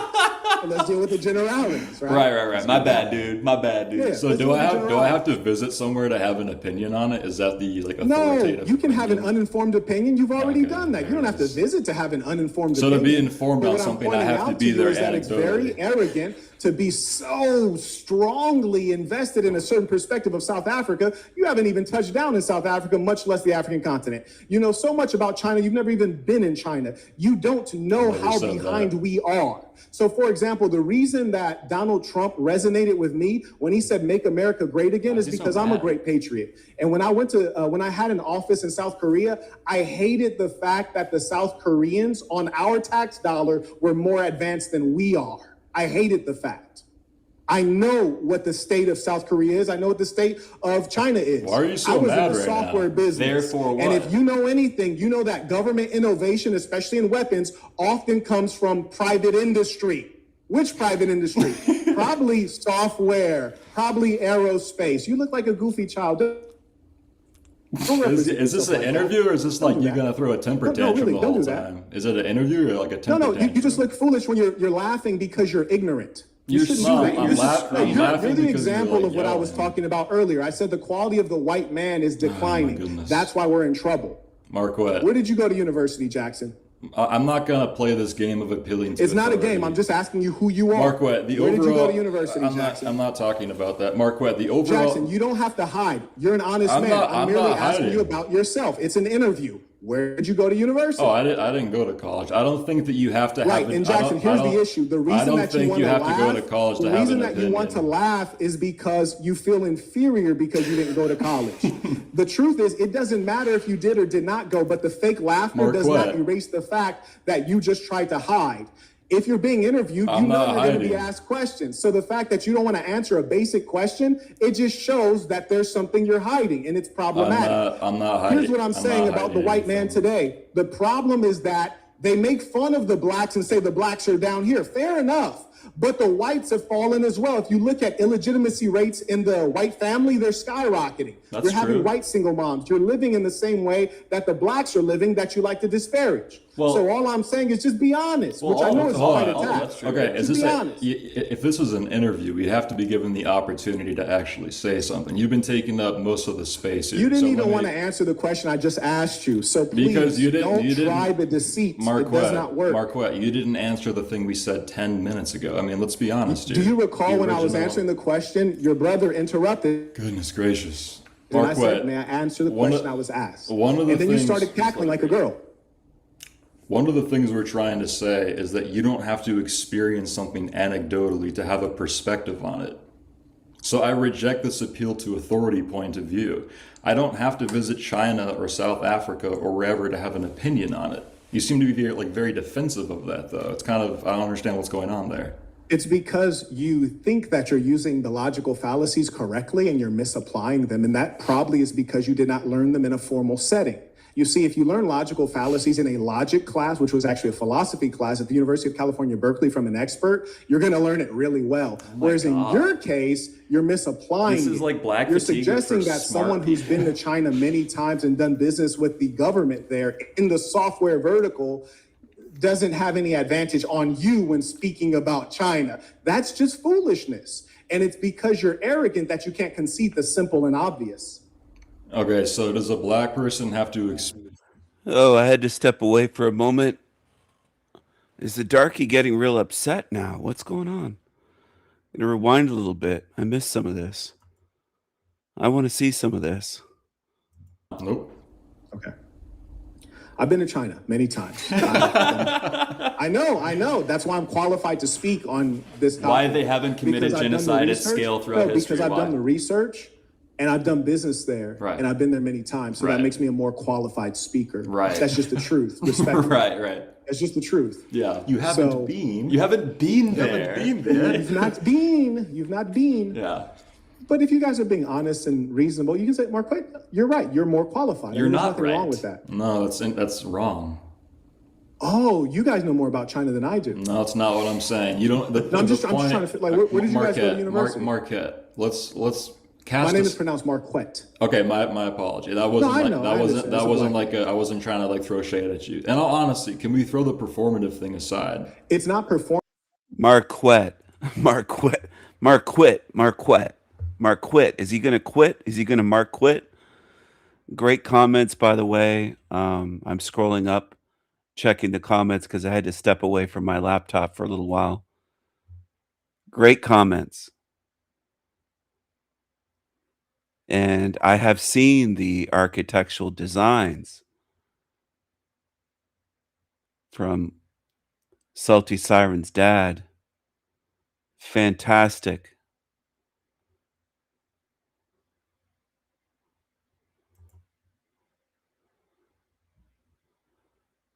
So let's deal with the generalities, right? Right. My bad, dude. Yeah, So let's do deal I with the have generalities. to visit somewhere to have an opinion on it? Is that the like No, authoritative? you can have an opinion? uninformed opinion. You've already Okay, done that. You there don't it have to is. visit to have an uninformed So to opinion. be informed But on what I'm something, I pointing have to out be you there is that it's anecdotally. very arrogant to be so strongly invested in a certain perspective of South Africa. You haven't even touched down in South Africa, much less the African continent. You know so much about China. You've never even been in China. You don't know Never how said behind that. we are. So, for example, the reason that Donald Trump resonated with me when he said "Make America Great Again" is is he so because I'm a mad? great patriot. And when I went to when I had an office in South Korea, I hated the fact that the South Koreans on our tax dollar were more advanced than we are. I hated the fact. I know what the state of South Korea is. I know what the state of China is. Why are you so I was mad in the right now? software business. Therefore And what? if you know anything, you know that government innovation, especially in weapons, often comes from private industry. Which private industry? Probably software, probably aerospace. You look like a goofy child. Don't Is represent this yourself an like that. interview, or is this like Don't do you're that. gonna throw a temper No, tantrum really, the don't whole do that. time? Is it an interview or like a No, temper no, tantrum? you just look foolish when you're laughing because you're ignorant. You You're shouldn't no, do that. I'm You're, laughing you're because the you're, example like, of what I was yelling. talking about earlier. I said the quality of the white man is declining. goodness. That's why we're in trouble. Marquette. Where did you go to university, Jackson? I'm not gonna play this game of appealing to It's not a authority. game. I'm just asking you who you are. Marquette, the Where overall. did you go to university, Jackson? I'm not talking about that. Marquette, the overall. Jackson, you don't have to hide. You're an honest I'm man. not- I'm I'm merely not asking hiding. you about yourself. It's an interview. Where did you go to university? Oh, I didn't go to college. I don't think that you have to have. Right, and Jackson, here's the issue. The reason that you want to have laugh, to go to college the to have reason an that opinion. you want to laugh is because you feel inferior because you didn't go to college. The truth is, it doesn't matter if you did or did not go, but the fake laughter does not Marquette. erase the fact that you just tried to hide. If you're being interviewed, I'm you know not you're going to be hiding. asked questions. So the fact that you don't want to answer a basic question, it just shows that there's something you're hiding, and it's problematic. I'm not hiding. Here's what I'm saying not about the hiding white man today. The problem is that they make fun of the blacks and say the blacks are down here. Fair enough. But the whites have fallen as well. If you look at illegitimacy rates in the white family, they're skyrocketing. That's You're having true. white single moms. You're living in the same way that the blacks are living that you like to disparage. Well- so all I'm saying is just be honest, which I know is quite a task. Okay, is Just this be honest. if this was an interview, we'd have to be given the opportunity to actually say something. You've been taking up most of the space here. You didn't so even let me- want to answer the question I just asked you. So please Because you didn't, don't try the deceit. It does not work. Marquette, you didn't answer the thing we said 10 minutes ago. I mean, let's be honest, dude. Do you recall The when I was original- answering the question, your brother interrupted? Goodness gracious. And I Marquette, said, may I answer the one of- question I was asked? one of the and then you things- started cackling like a girl. One of the things we're trying to say is that you don't have to experience something anecdotally to have a perspective on it. So I reject this appeal to authority point of view. I don't have to visit China or South Africa or wherever to have an opinion on it. You seem to be very defensive of that, though. It's kind of, I don't understand what's going on there. It's because you think that you're using the logical fallacies correctly and you're misapplying them. And that probably is because you did not learn them in a formal setting. You see, if you learn logical fallacies in a logic class, which was actually a philosophy class at the University of California, Berkeley from an expert, you're going to learn it really well. Whereas in your case, you're misapplying This is it. like black You're fatigue suggesting for that smart someone who's been to China many times and done business with the government there in the software vertical doesn't have any advantage on you when speaking about China. That's just foolishness. And it's because you're arrogant that you can't concede the simple and obvious. Okay, so does a black person have to Oh, I had to step away for a moment. Is the darky getting real upset now? What's going on? I'm gonna rewind a little bit. I missed some of this. I want to see some of this. Nope. Okay. I've been to China many times. I know. That's why I'm qualified to speak on this topic. Why they haven't committed Because I've done the genocide at research. scale throughout No, history, because I've why? done the research and I've done business there, Right. and I've been there many times. So Right. that makes me a more qualified speaker. Right. That's just the truth. Respect. Right. That's just the truth. Yeah. You haven't So- been. You haven't been You there. haven't been there. You've not been. You've not been. Yeah. But if you guys are being honest and reasonable, you can say, Marquette, you're right. You're more qualified. You're There's not nothing right. wrong with that. No, that's wrong. Oh, you guys know more about China than I do. No, that's not what I'm saying. You don't. No, I'm just trying to fit. Like, where did you guys go to university? Marquette. Let's cast. My name a- is pronounced Marquette. Okay, my apology. That wasn't I like know, I that wasn't understand. that It's a wasn't black- like I wasn't trying to like throw shade at you. And honestly, can we throw the performative thing aside? It's not perform. Marquette. Is he going to quit? Is he going to Mark quit? Great comments, by the way. I'm scrolling up, checking the comments because I had to step away from my laptop for a little while. Great comments. And I have seen the architectural designs from Salty Siren's dad. Fantastic.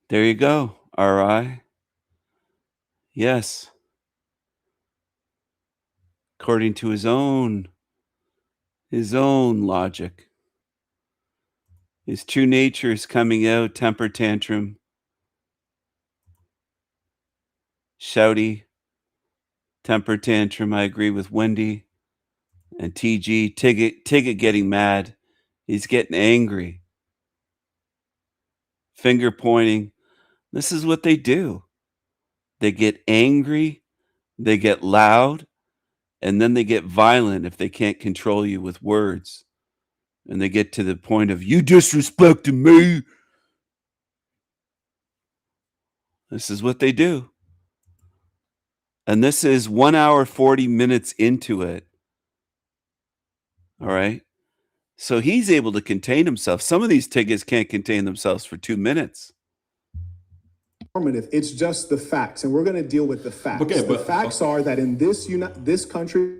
There you go, RI. Yes. According to his own logic. His true nature is coming out, temper tantrum. Shouty, temper tantrum. I agree with Wendy and TG. Tigget getting mad. He's getting angry. Finger pointing. This is what they do. They get angry. They get loud, and then they get violent if they can't control you with words. And they get to the point of, you disrespecting me. This is what they do. And this is 1 hour, 40 minutes into it. All right. So he's able to contain himself. Some of these tickets can't contain themselves for 2 minutes. It's just the facts, and we're going to deal with the facts. Okay, the facts are that in this country,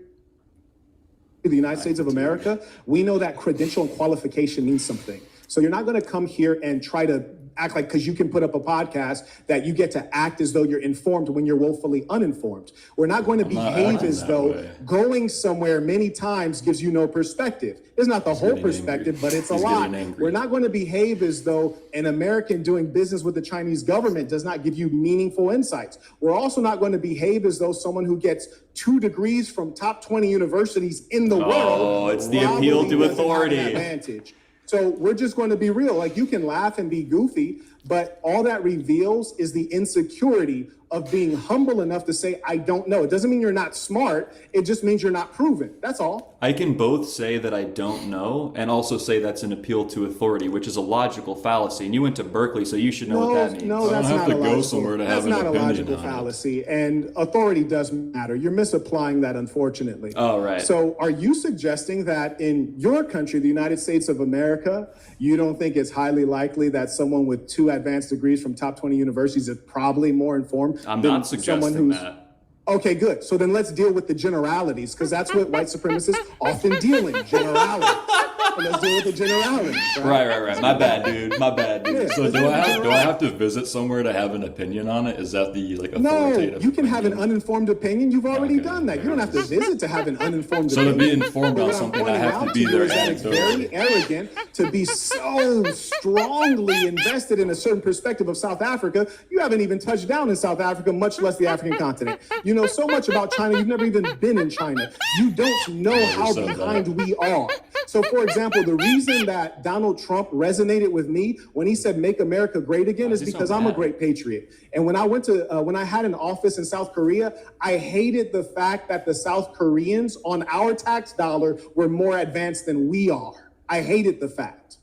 the United States of America, we know that credential and qualification means something. So you're not going to come here and try to act like, because you can put up a podcast, that you get to act as though you're informed when you're woefully uninformed. We're not going to behave as though going somewhere many times gives you no perspective. It's not the whole perspective, but it's a lot. We're not going to behave as though an American doing business with the Chinese government does not give you meaningful insights. We're also not going to behave as though someone who gets 2 degrees from top 20 universities in the world. Oh, it's the appeal to authority. Advantage. So we're just going to be real. Like, you can laugh and be goofy, but all that reveals is the insecurity of being humble enough to say, I don't know. It doesn't mean you're not smart. It just means you're not proven. That's all. I can both say that I don't know and also say that's an appeal to authority, which is a logical fallacy. And you went to Berkeley, so you should know what that means. No, that's not a logical fallacy. And authority does matter. You're misapplying that, unfortunately. Oh, right. So are you suggesting that in your country, the United States of America, you don't think it's highly likely that someone with 2 advanced degrees from top 20 universities is probably more informed? I'm not suggesting that. Okay, good. So then let's deal with the generalities, because that's what white supremacists often deal in, generalities. So let's deal with the generalities. Right. My bad, dude. Yeah. So do I have to visit somewhere to have an opinion on it? Is that the authoritative? No, you can have an uninformed opinion. You've already done that. You don't have to visit to have an uninformed So opinion. to be informed on something, I have to be there. It's very arrogant to be so strongly invested in a certain perspective of South Africa. You haven't even touched down in South Africa, much less the African continent. You know so much about China. You've never even been in China. You don't know how behind we are. So, for example, the reason that Donald Trump resonated with me when he said "Make America Great Again" is because I'm a great patriot. And when I went to when I had an office in South Korea, I hated the fact that the South Koreans on our tax dollar were more advanced than we are. I hated the fact.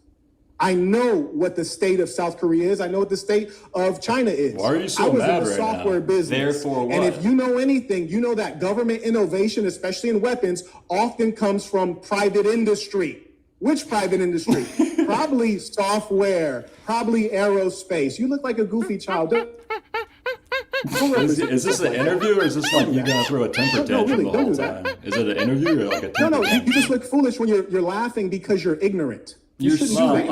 I know what the state of South Korea is. I know what the state of China is. Why are you so I was mad in the right software now? business. Therefore, what? And if you know anything, you know that government innovation, especially in weapons, often comes from private industry. Which private industry? Probably software, probably aerospace. You look like a goofy child. Is this an interview, or is this like you're gonna throw a temper tantrum the whole time? Is it an interview or like a temper tantrum? You just look foolish when you're laughing because you're ignorant. You shouldn't do that.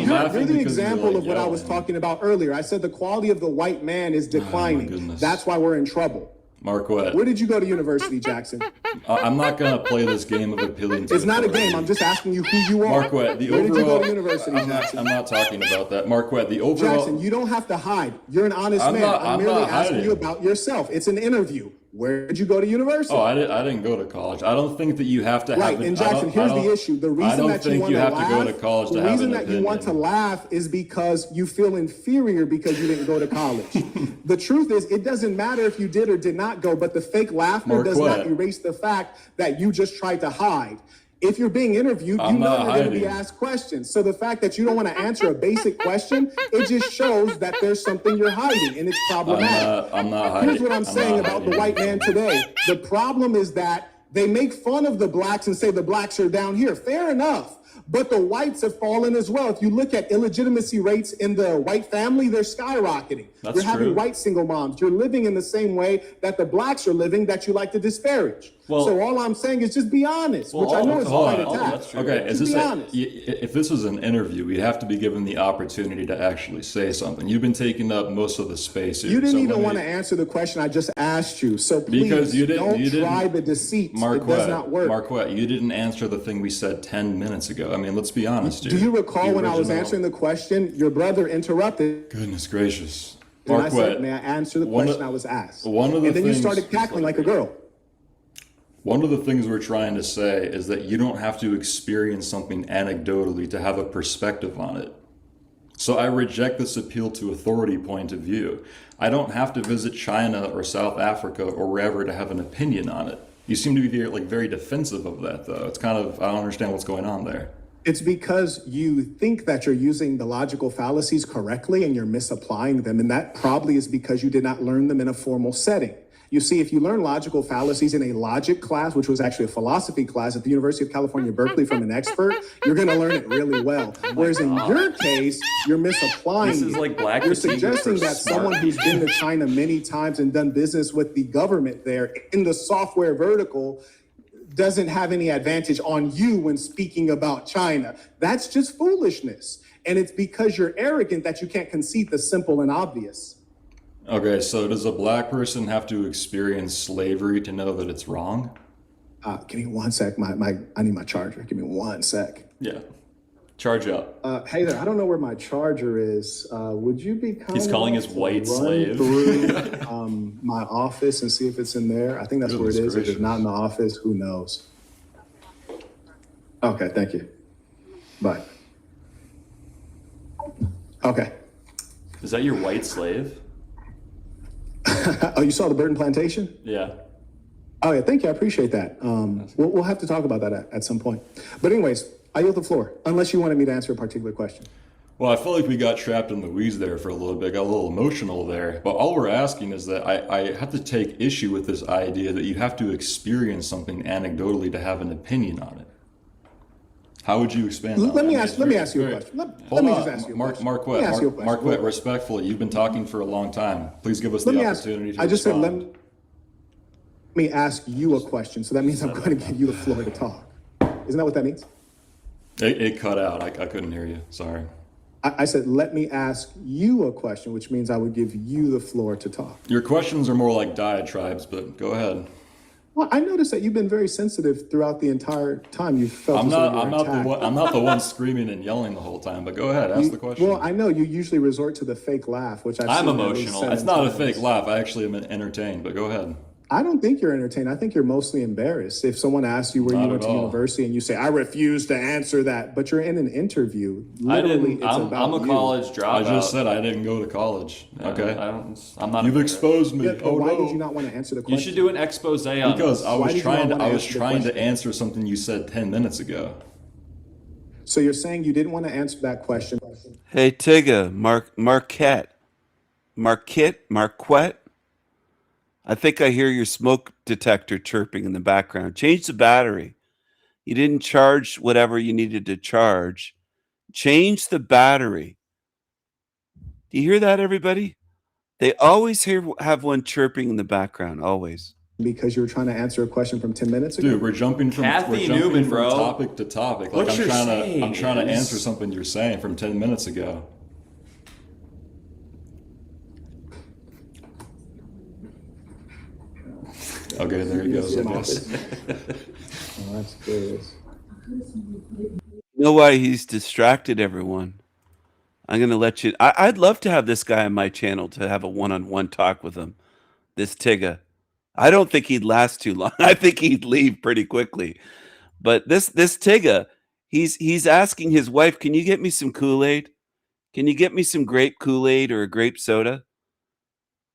You're the example of what I was talking about earlier. I said the quality of the white man is declining. That's why we're in trouble. Marquette. Where did you go to university, Jackson? I'm not gonna play this game of appealing to It's not a authority. game. I'm just asking you who you are. Marquette, Where did you go to university, Jackson? I'm not talking about that. Marquette, the overall. Jackson, you don't have to hide. You're an honest man. I'm merely asking you about yourself. It's an interview. Where did you go to university? Oh, I didn't go to college. I don't think that you have to have. Right, and Jackson, here's the issue. The reason that you want to laugh, go to college the reason that you want to laugh is because you feel inferior because you didn't go to college. The truth is, it doesn't matter if you did or did not go, but the fake laughter does not erase the fact that you just tried to hide. If you're being interviewed, you know you're going to be asked questions. So the fact that you don't want to answer a basic question, it just shows that there's something you're hiding, and it's problematic. I'm not hiding. Here's what I'm saying about the white man today. The problem is that they make fun of the blacks and say the blacks are down here. Fair enough. But the whites have fallen as well. If you look at illegitimacy rates in the white family, they're skyrocketing. You're having white single moms. You're living in the same way that the blacks are living that you like to disparage. So all I'm saying is just be honest, which I know is quite a task. Okay, is this if this was an interview, we'd have to be given the opportunity to actually say something. You've been taking up most of the space here. You didn't even want to answer the question I just asked you. So please don't try the deceit. It does not work. Marquette, you didn't answer the thing we said 10 minutes ago. I mean, let's be honest here. Do you recall when I was answering the question, your brother interrupted? Goodness gracious. And I said, may I answer the question I was asked? And then you started cackling like a girl. One of the things we're trying to say is that you don't have to experience something anecdotally to have a perspective on it. So I reject this appeal to authority point of view. I don't have to visit China or South Africa or wherever to have an opinion on it. You seem to be very defensive of that, though. It's kind of, I don't understand what's going on there. It's because you think that you're using the logical fallacies correctly and you're misapplying them. And that probably is because you did not learn them in a formal setting. You see, if you learn logical fallacies in a logic class, which was actually a philosophy class at the University of California, Berkeley from an expert, you're going to learn it really well. Whereas in your case, you're misapplying. This is like black You're fatigue suggesting for that smart someone who's been to China many times and done business with the government there in the software vertical doesn't have any advantage on you when speaking about China. That's just foolishness. And it's because you're arrogant that you can't concede the simple and obvious. Okay, so does a black person have to experience slavery to know that it's wrong? Give me one sec. I need my charger. Give me one sec. Yeah. Charge up. Hey there, I don't know where my charger is. Would you be kind He's calling his white slave. through my office and see if it's in there? I think that's where it is. If it's not in the office, who knows? Okay, thank you. Bye. Okay. Is that your white slave? Oh, you saw the Burton Plantation? Yeah. Oh yeah, thank you. I appreciate that. We'll have to talk about that at some point. But anyways, I yield the floor, unless you wanted me to answer a particular question. Well, I feel like we got trapped in the weeds there for a little bit, got a little emotional there. But all we're asking is that I have to take issue with this idea that you have to experience something anecdotally to have an opinion on it. How would you expand on that? Let me ask you a question. Let me just ask you a question. Marquette, respectfully, you've been talking for a long time. Please give us the opportunity to respond. Let me ask you a question. So that means I'm going to give you the floor to talk. Isn't that what that means? It cut out. I couldn't hear you. Sorry. I said, let me ask you a question, which means I would give you the floor to talk. Your questions are more like diatribes, but go ahead. Well, I noticed that you've been very sensitive throughout the entire time. You felt I'm not the one screaming and yelling the whole time, but go ahead, ask the question. Well, I know you usually resort to the fake laugh, which I'm emotional. It's not a fake laugh. I actually am entertained, but go ahead. I don't think you're entertained. I think you're mostly embarrassed. If someone asks you where you went to university and you say, I refuse to answer that, but you're in an interview. Literally, I'm a college dropout. I just said I didn't go to college. Okay. I'm not. You've exposed me. Yeah, why did you not want to answer the question? You should do an expose on because this. I was trying to answer something you said 10 minutes ago. So you're saying you didn't want to answer that question? Hey, Tigga, Marquette. I think I hear your smoke detector chirping in the background. Change the battery. You didn't charge whatever you needed to charge. Change the battery. Do you hear that, everybody? They always have one chirping in the background, always. Because you were trying to answer a question from 10 minutes ago? Dude, we're jumping from topic to topic. Like I'm trying to answer something you're saying from 10 minutes ago. Okay, there he goes, I guess. Oh, that's curious. You know why he's distracted everyone? I'm going to let you... I'd love to have this guy on my channel to have a one-on-one talk with him. This Tigga. I don't think he'd last too long. I think he'd leave pretty quickly. But this Tigga, he's asking his wife, can you get me some Kool-Aid? Can you get me some grape Kool-Aid or a grape soda?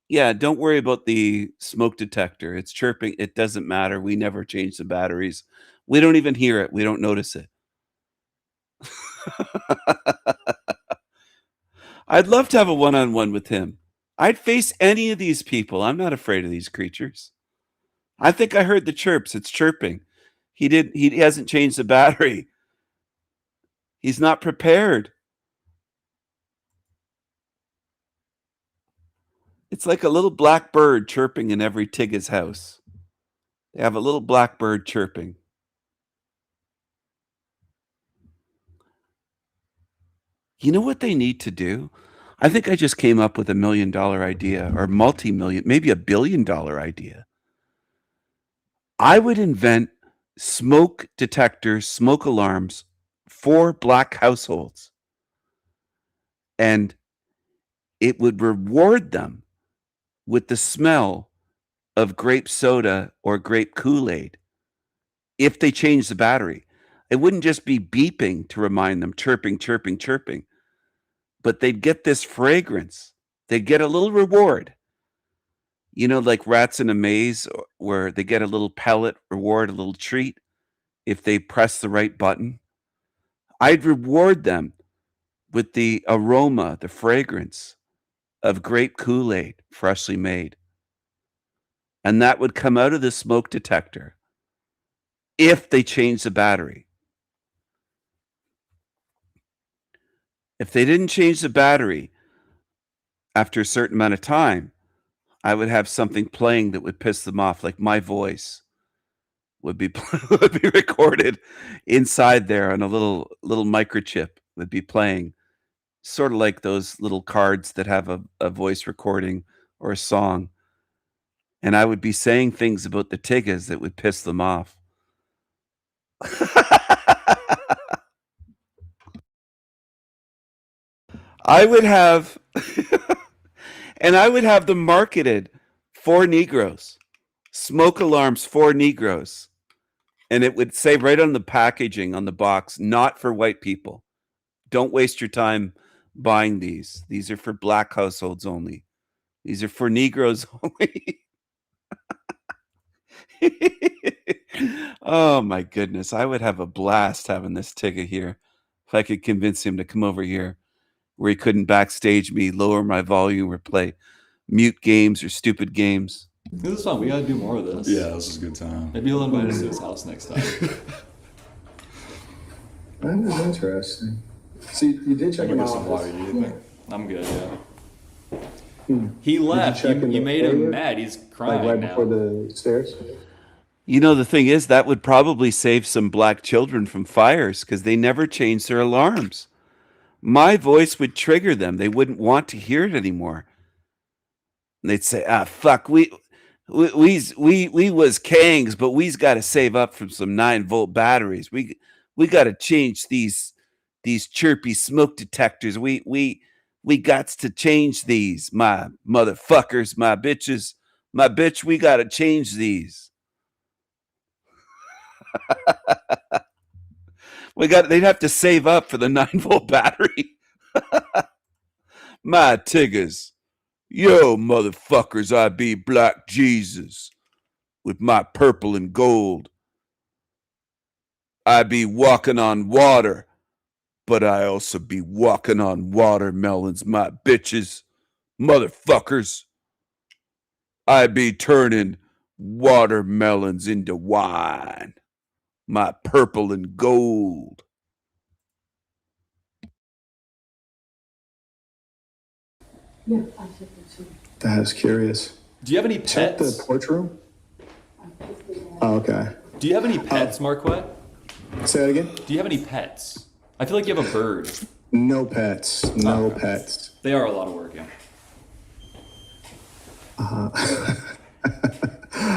Yeah, don't worry about the smoke detector. It's chirping. It doesn't matter. We never change the batteries. We don't even hear it. We don't notice it. I'd love to have a one-on-one with him. I'd face any of these people. I'm not afraid of these creatures. I think I heard the chirps. It's chirping. He hasn't changed the battery. He's not prepared. It's like a little black bird chirping in every Tigga's house. They have a little black bird chirping. You know what they need to do? I think I just came up with $1 million idea, or multi-million, maybe $1 billion idea. I would invent smoke detectors, smoke alarms for black households. And it would reward them with the smell of grape soda or grape Kool-Aid if they change the battery. It wouldn't just be beeping to remind them, chirping, chirping, chirping. but they'd get this fragrance. They'd get a little reward. You know, like rats in a maze where they get a little pellet reward, a little treat if they press the right button. I'd reward them with the aroma, the fragrance of grape Kool-Aid, freshly made. And that would come out of the smoke detector if they change the battery. If they didn't change the battery after a certain amount of time, I would have something playing that would piss them off, like my voice would be would be recorded inside there on a little microchip would be playing, sort of like those little cards that have a voice recording or a song. And I would be saying things about the Tiggas that would piss them off. I would have and I would have them marketed for Negroes. Smoke alarms for Negroes. And it would say right on the packaging on the box, not for white people. Don't waste your time buying these. These are for black households only. These are for Negroes only. Oh my goodness. I would have a blast having this Tigga here. If I could convince him to come over here where he couldn't backstage me, lower my volume, or play mute games or stupid games. This is fun. We gotta do more of this. Yeah, this is a good time. Maybe he'll invite us to his house next time. That is interesting. So you did check I'm him gonna out. get some water. Do you think? I'm good. Yeah. Hmm. He left. check in You the made him area? mad. He's crying Like right now. before the stairs? You know, the thing is, that would probably save some black children from fires because they never change their alarms. My voice would trigger them. They wouldn't want to hear it anymore. And they'd say, fuck, we was Kangs, but we's got to save up from some 9-volt batteries. We got to change these chirpy smoke detectors. We got to change these, my motherfuckers, my bitches, my bitch. We got to change these. They'd have to save up for the 9-volt battery. My Tiggas. Yo, motherfuckers, I be Black Jesus with my purple and gold. I be walking on water, but I also be walking on watermelons, my bitches, motherfuckers. I be turning watermelons into wine, my purple and gold. Yeah, I said that too. That's curious. Do you have any Check pets? the porch room? Oh, okay. Do you have any pets, Marquette? Say that again? Do you have any pets? I feel like you have a bird. No pets. No pets. They are a lot of work, yeah.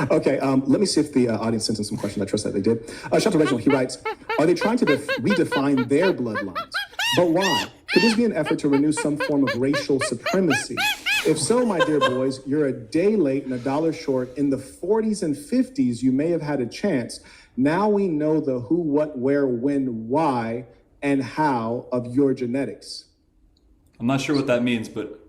Okay, let me see if the audience sent in some questions. I trust that they did. Shout out to Reginald. He writes, are they trying to redefine their bloodlines? But why? Could this be an effort to renew some form of racial supremacy? If so, my dear boys, you're a day late and a dollar short. In the 40s and 50s, you may have had a chance. Now we know the who, what, where, when, why, and how of your genetics. I'm not sure what that means, but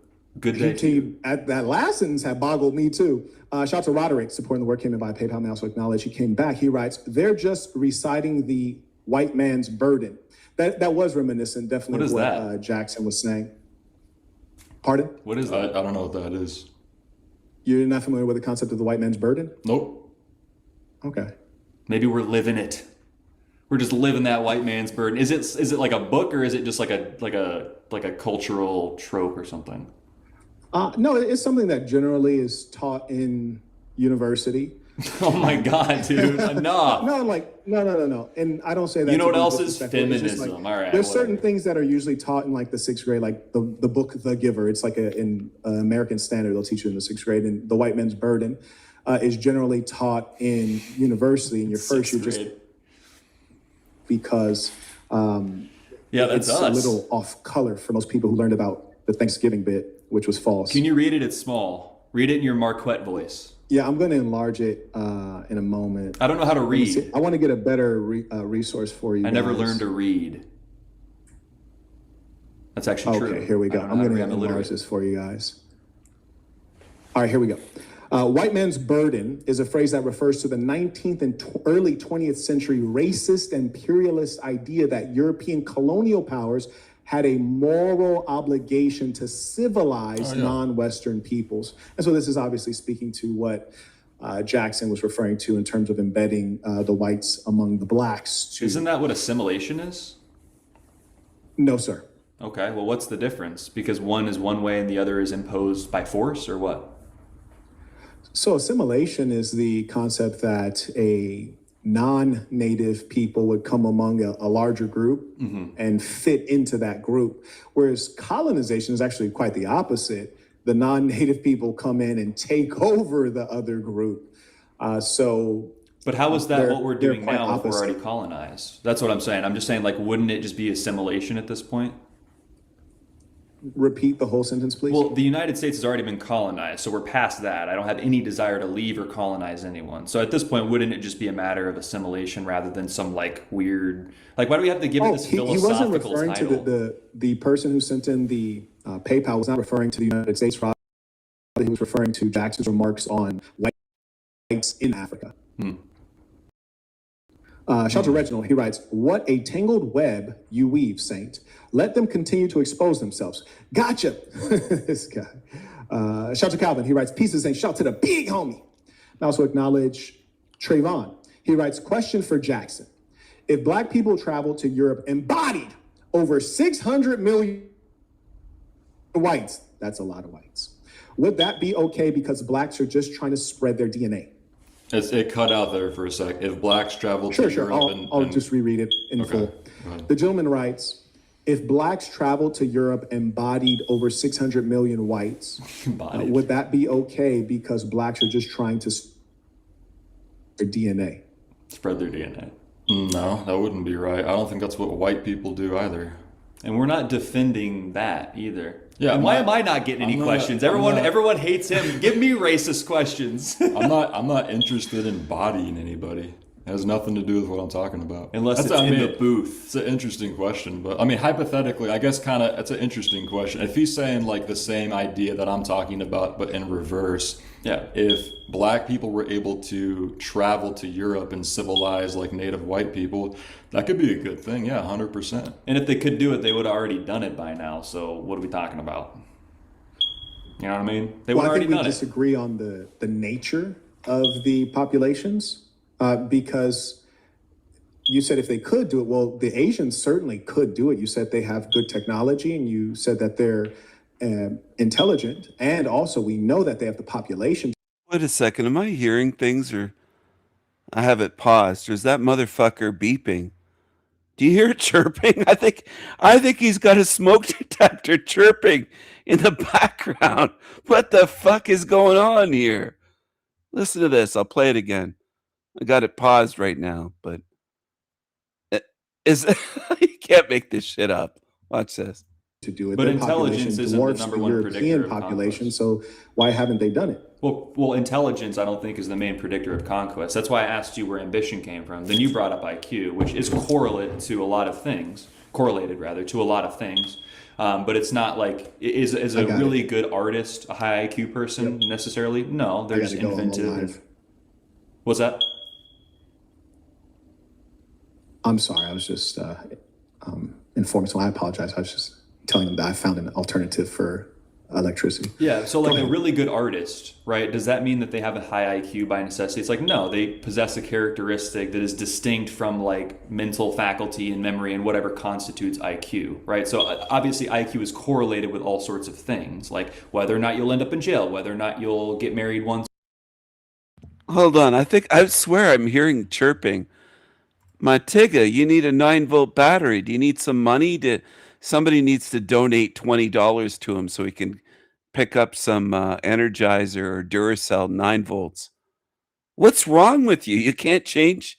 good day to you. At that last sentence had boggled me too. Shout out to Roderick, supporting the work, came in by PayPal. May also acknowledge he came back. He writes, they're just reciting the white man's burden. That was reminiscent, definitely, What is of what that? Jackson was saying. Pardon? What is that? I don't know what that is. You're not familiar with the concept of the white man's burden? Nope. Okay. Maybe we're living it. We're just living that white man's burden. Is it like a book, or is it just like a cultural trope or something? No, it's something that generally is taught in university. Oh my God, dude! Enough. No. And I don't say that. You know to what be else is disrespectful. It's just feminism? All right. There's whatever. certain things that are usually taught in like the 6th grade, like the book The Giver. It's like in American Standard. They'll teach you in the 6th grade, and the white man's burden is generally taught in university in your first year, just because that's it's us. a little off color for most people who learned about the Thanksgiving bit, which was false. Can you read it? It's small. Read it in your Marquette voice. Yeah, I'm going to enlarge it in a moment. I don't know how to Let me read. see. I want to get a better resource for you. I never guys. learned to read. That's actually true. Okay, here we go. I don't I'm know how going to read illiterate. enlarge this for you guys. All right, here we go. White man's burden is a phrase that refers to the 19th and early 20th century racist imperialist idea that European colonial powers had a moral obligation to civilize non-Western peoples. And so this is obviously speaking to what Jackson was referring to in terms of embedding the whites among the blacks. Isn't that what assimilation is? No, sir. Okay, well, what's the difference? Because one is one way and the other is imposed by force, or what? So assimilation is the concept that a non-native people would come among a larger group and fit into that group. Whereas colonization is actually quite the opposite. The non-native people come in and take over the other group. But how is that what we're doing now if we're opposite. already colonized? That's what I'm saying. I'm just saying, like, wouldn't it just be assimilation at this point? Repeat the whole sentence, please. Well, the United States has already been colonized, so we're past that. I don't have any desire to leave or colonize anyone. So at this point, wouldn't it just be a matter of assimilation rather than some like weird, like, why do we have to give it this philosophical he wasn't referring title? to the person who sent in the PayPal was not referring to the United States. Rather, he was referring to Jackson's remarks on whites in Africa. Shout out to Reginald. He writes, "What a tangled web you weave, Saint. Let them continue to expose themselves." Gotcha. This guy. Shout out to Calvin. He writes, "Pieces Saint. Shout out to the big homie." I also acknowledge Trayvon. He writes, "Question for Jackson. If black people travel to Europe embodied over 600 million whites, that's a lot of whites, would that be okay because blacks are just trying to spread their DNA?" It cut out there for a sec. If blacks travel to Sure. Europe I'll just reread it in full. The gentleman writes, "If blacks travel to Europe embodied over 600 million whites, would that be okay because blacks are just trying to spread their DNA?" Spread their DNA. No, that wouldn't be right. I don't think that's what white people do either. And we're not defending that either. Yeah, and why am I not getting any questions? Everyone hates him. Give me racist questions. I'm not interested in bodying anybody. It has nothing to do with what I'm talking about. Unless it's in the booth. It's an interesting question, but I mean, hypothetically, I guess it's an interesting question. If he's saying like the same idea that I'm talking about, but in reverse, if black people were able to travel to Europe and civilize like native white people, that could be a good thing. Yeah, 100%. And if they could do it, they would have already done it by now. So what are we talking about? You know what I mean? They would have already done it. I think we disagree on the nature of the populations because you said if they could do it, well, the Asians certainly could do it. You said they have good technology, and you said that they're intelligent, and also we know that they have the population. Wait a second, am I hearing things, or I have it paused, or is that motherfucker beeping? Do you hear it chirping? I think he's got a smoke detector chirping in the background. What the fuck is going on here? Listen to this. I'll play it again. I got it paused right now, but you can't make this shit up. Watch this. To do it, but intelligence isn't the number one predictor of population. So why haven't they done it? Well, intelligence I don't think is the main predictor of conquest. That's why I asked you where ambition came from. Then you brought up IQ, which is correlated to a lot of things. But it's not like is a really good artist a high IQ person necessarily? No, they're just inventive. What's that? I'm sorry, I was just informing someone. I apologize. I was just telling them that I found an alternative for electricity. Yeah, so like a really good artist, right? Does that mean that they have a high IQ by necessity? It's like, no, they possess a characteristic that is distinct from like mental faculty and memory and whatever constitutes IQ, right? So obviously IQ is correlated with all sorts of things, like whether or not you'll end up in jail, whether or not you'll get married once. Hold on, I swear I'm hearing chirping. Matiga, you need a 9-volt battery. Do you need some money? Somebody needs to donate $20 to him so he can pick up some Energizer or Duracell 9 volts. What's wrong with you? You can't change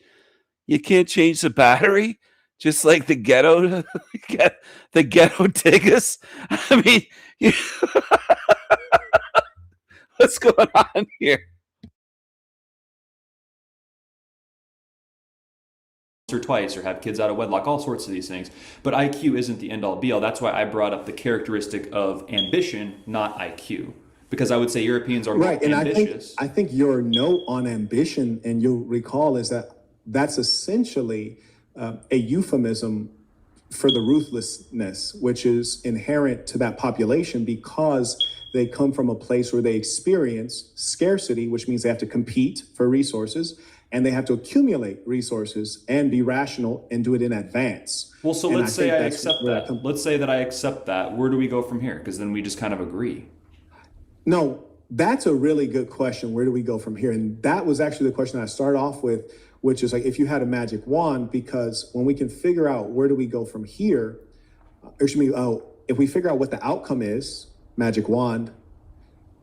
the battery, just like the ghetto Tigas. I mean, what's going on here? or twice or have kids out of wedlock, all sorts of these things. But IQ isn't the end all be all. That's why I brought up the characteristic of ambition, not IQ. Because I would say Europeans are more ambitious. I think your note on ambition, and you'll recall, is that that's essentially a euphemism for the ruthlessness, which is inherent to that population because they come from a place where they experience scarcity, which means they have to compete for resources, and they have to accumulate resources and be rational and do it in advance. Well, so let's say I accept that. Let's say that I accept that. Where do we go from here? Because then we just kind of agree. No, that's a really good question. Where do we go from here? And that was actually the question I started off with, which is like, if you had a magic wand, because when we can figure out where do we go from here, if we figure out what the outcome is, magic wand,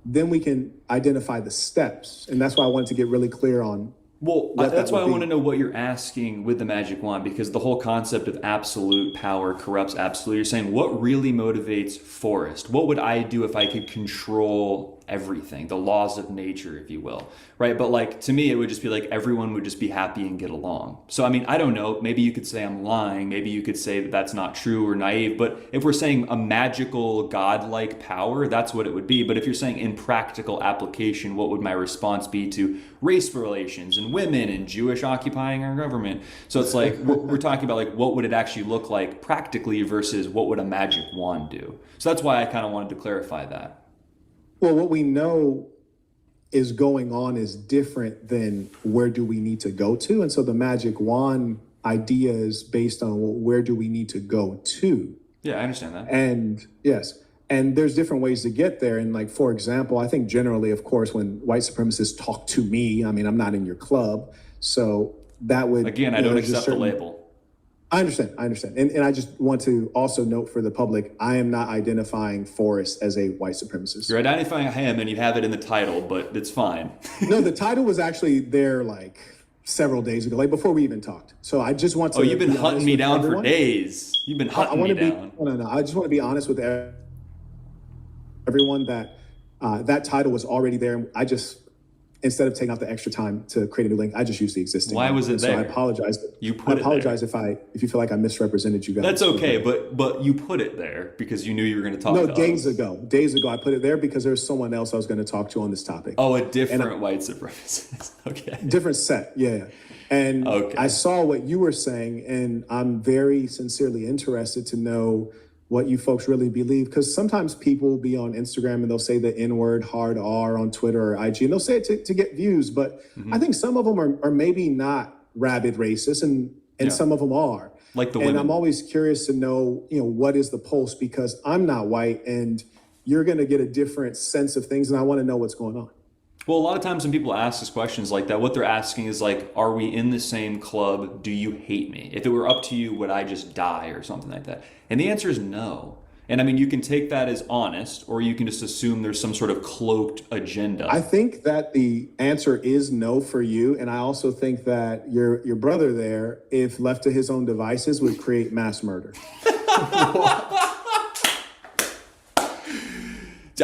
then we can identify the steps. And that's why I wanted to get really clear on. Well, that's why I want to know what you're asking with the magic wand, because the whole concept of absolute power corrupts absolute. You're saying, what really motivates Forrest? What would I do if I could control everything, the laws of nature, if you will, right? But like, to me, it would just be like everyone would just be happy and get along. So, I mean, I don't know. Maybe you could say I'm lying. Maybe you could say that that's not true or naive. But if we're saying a magical, godlike power, that's what it would be. But if you're saying in practical application, what would my response be to race relations and women and Jewish occupying our government? So it's like, we're talking about like, what would it actually look like practically versus what would a magic wand do? So that's why I kind of wanted to clarify that. Well, what we know is going on is different than where do we need to go to. And so the magic wand idea is based on, well, where do we need to go to? Yeah, I understand that. And yes, and there's different ways to get there. And like, for example, I think generally, of course, when white supremacists talk to me, I mean, I'm not in your club. So that would... Again, I don't accept the label. I understand. And I just want to also note for the public, I am not identifying Forrest as a white supremacist. You're identifying him and you have it in the title, but it's fine. No, the title was actually there like several days ago, like before we even talked. So I just want to... Oh, you've been hunting me down for days. You've been hunting me down. No. I just want to be honest with everyone that that title was already there. I just... Instead of taking out the extra time to create a new link, I just used the existing. Why was it there? So I apologize. You put I apologize if you feel like I misrepresented you guys. That's okay, but you put it there because you knew you were going to talk. No, days ago I put it there because there's someone else I was going to talk to on this topic. Oh, a different white supremacist. Okay. Different set, yeah. And okay. I saw what you were saying, and I'm very sincerely interested to know what you folks really believe, because sometimes people will be on Instagram and they'll say the N-word, hard R on Twitter or IG, and they'll say it to get views, but I think some of them are maybe not rabid racist, and some of them are. Like the women. And I'm always curious to know, what is the pulse, because I'm not white, and you're going to get a different sense of things, and I want to know what's going on. Well, a lot of times when people ask us questions like that, what they're asking is like, are we in the same club? Do you hate me? If it were up to you, would I just die or something like that? And the answer is no. And I mean, you can take that as honest, or you can just assume there's some sort of cloaked agenda. I think that the answer is no for you. And I also think that your brother there, if left to his own devices, would create mass murder.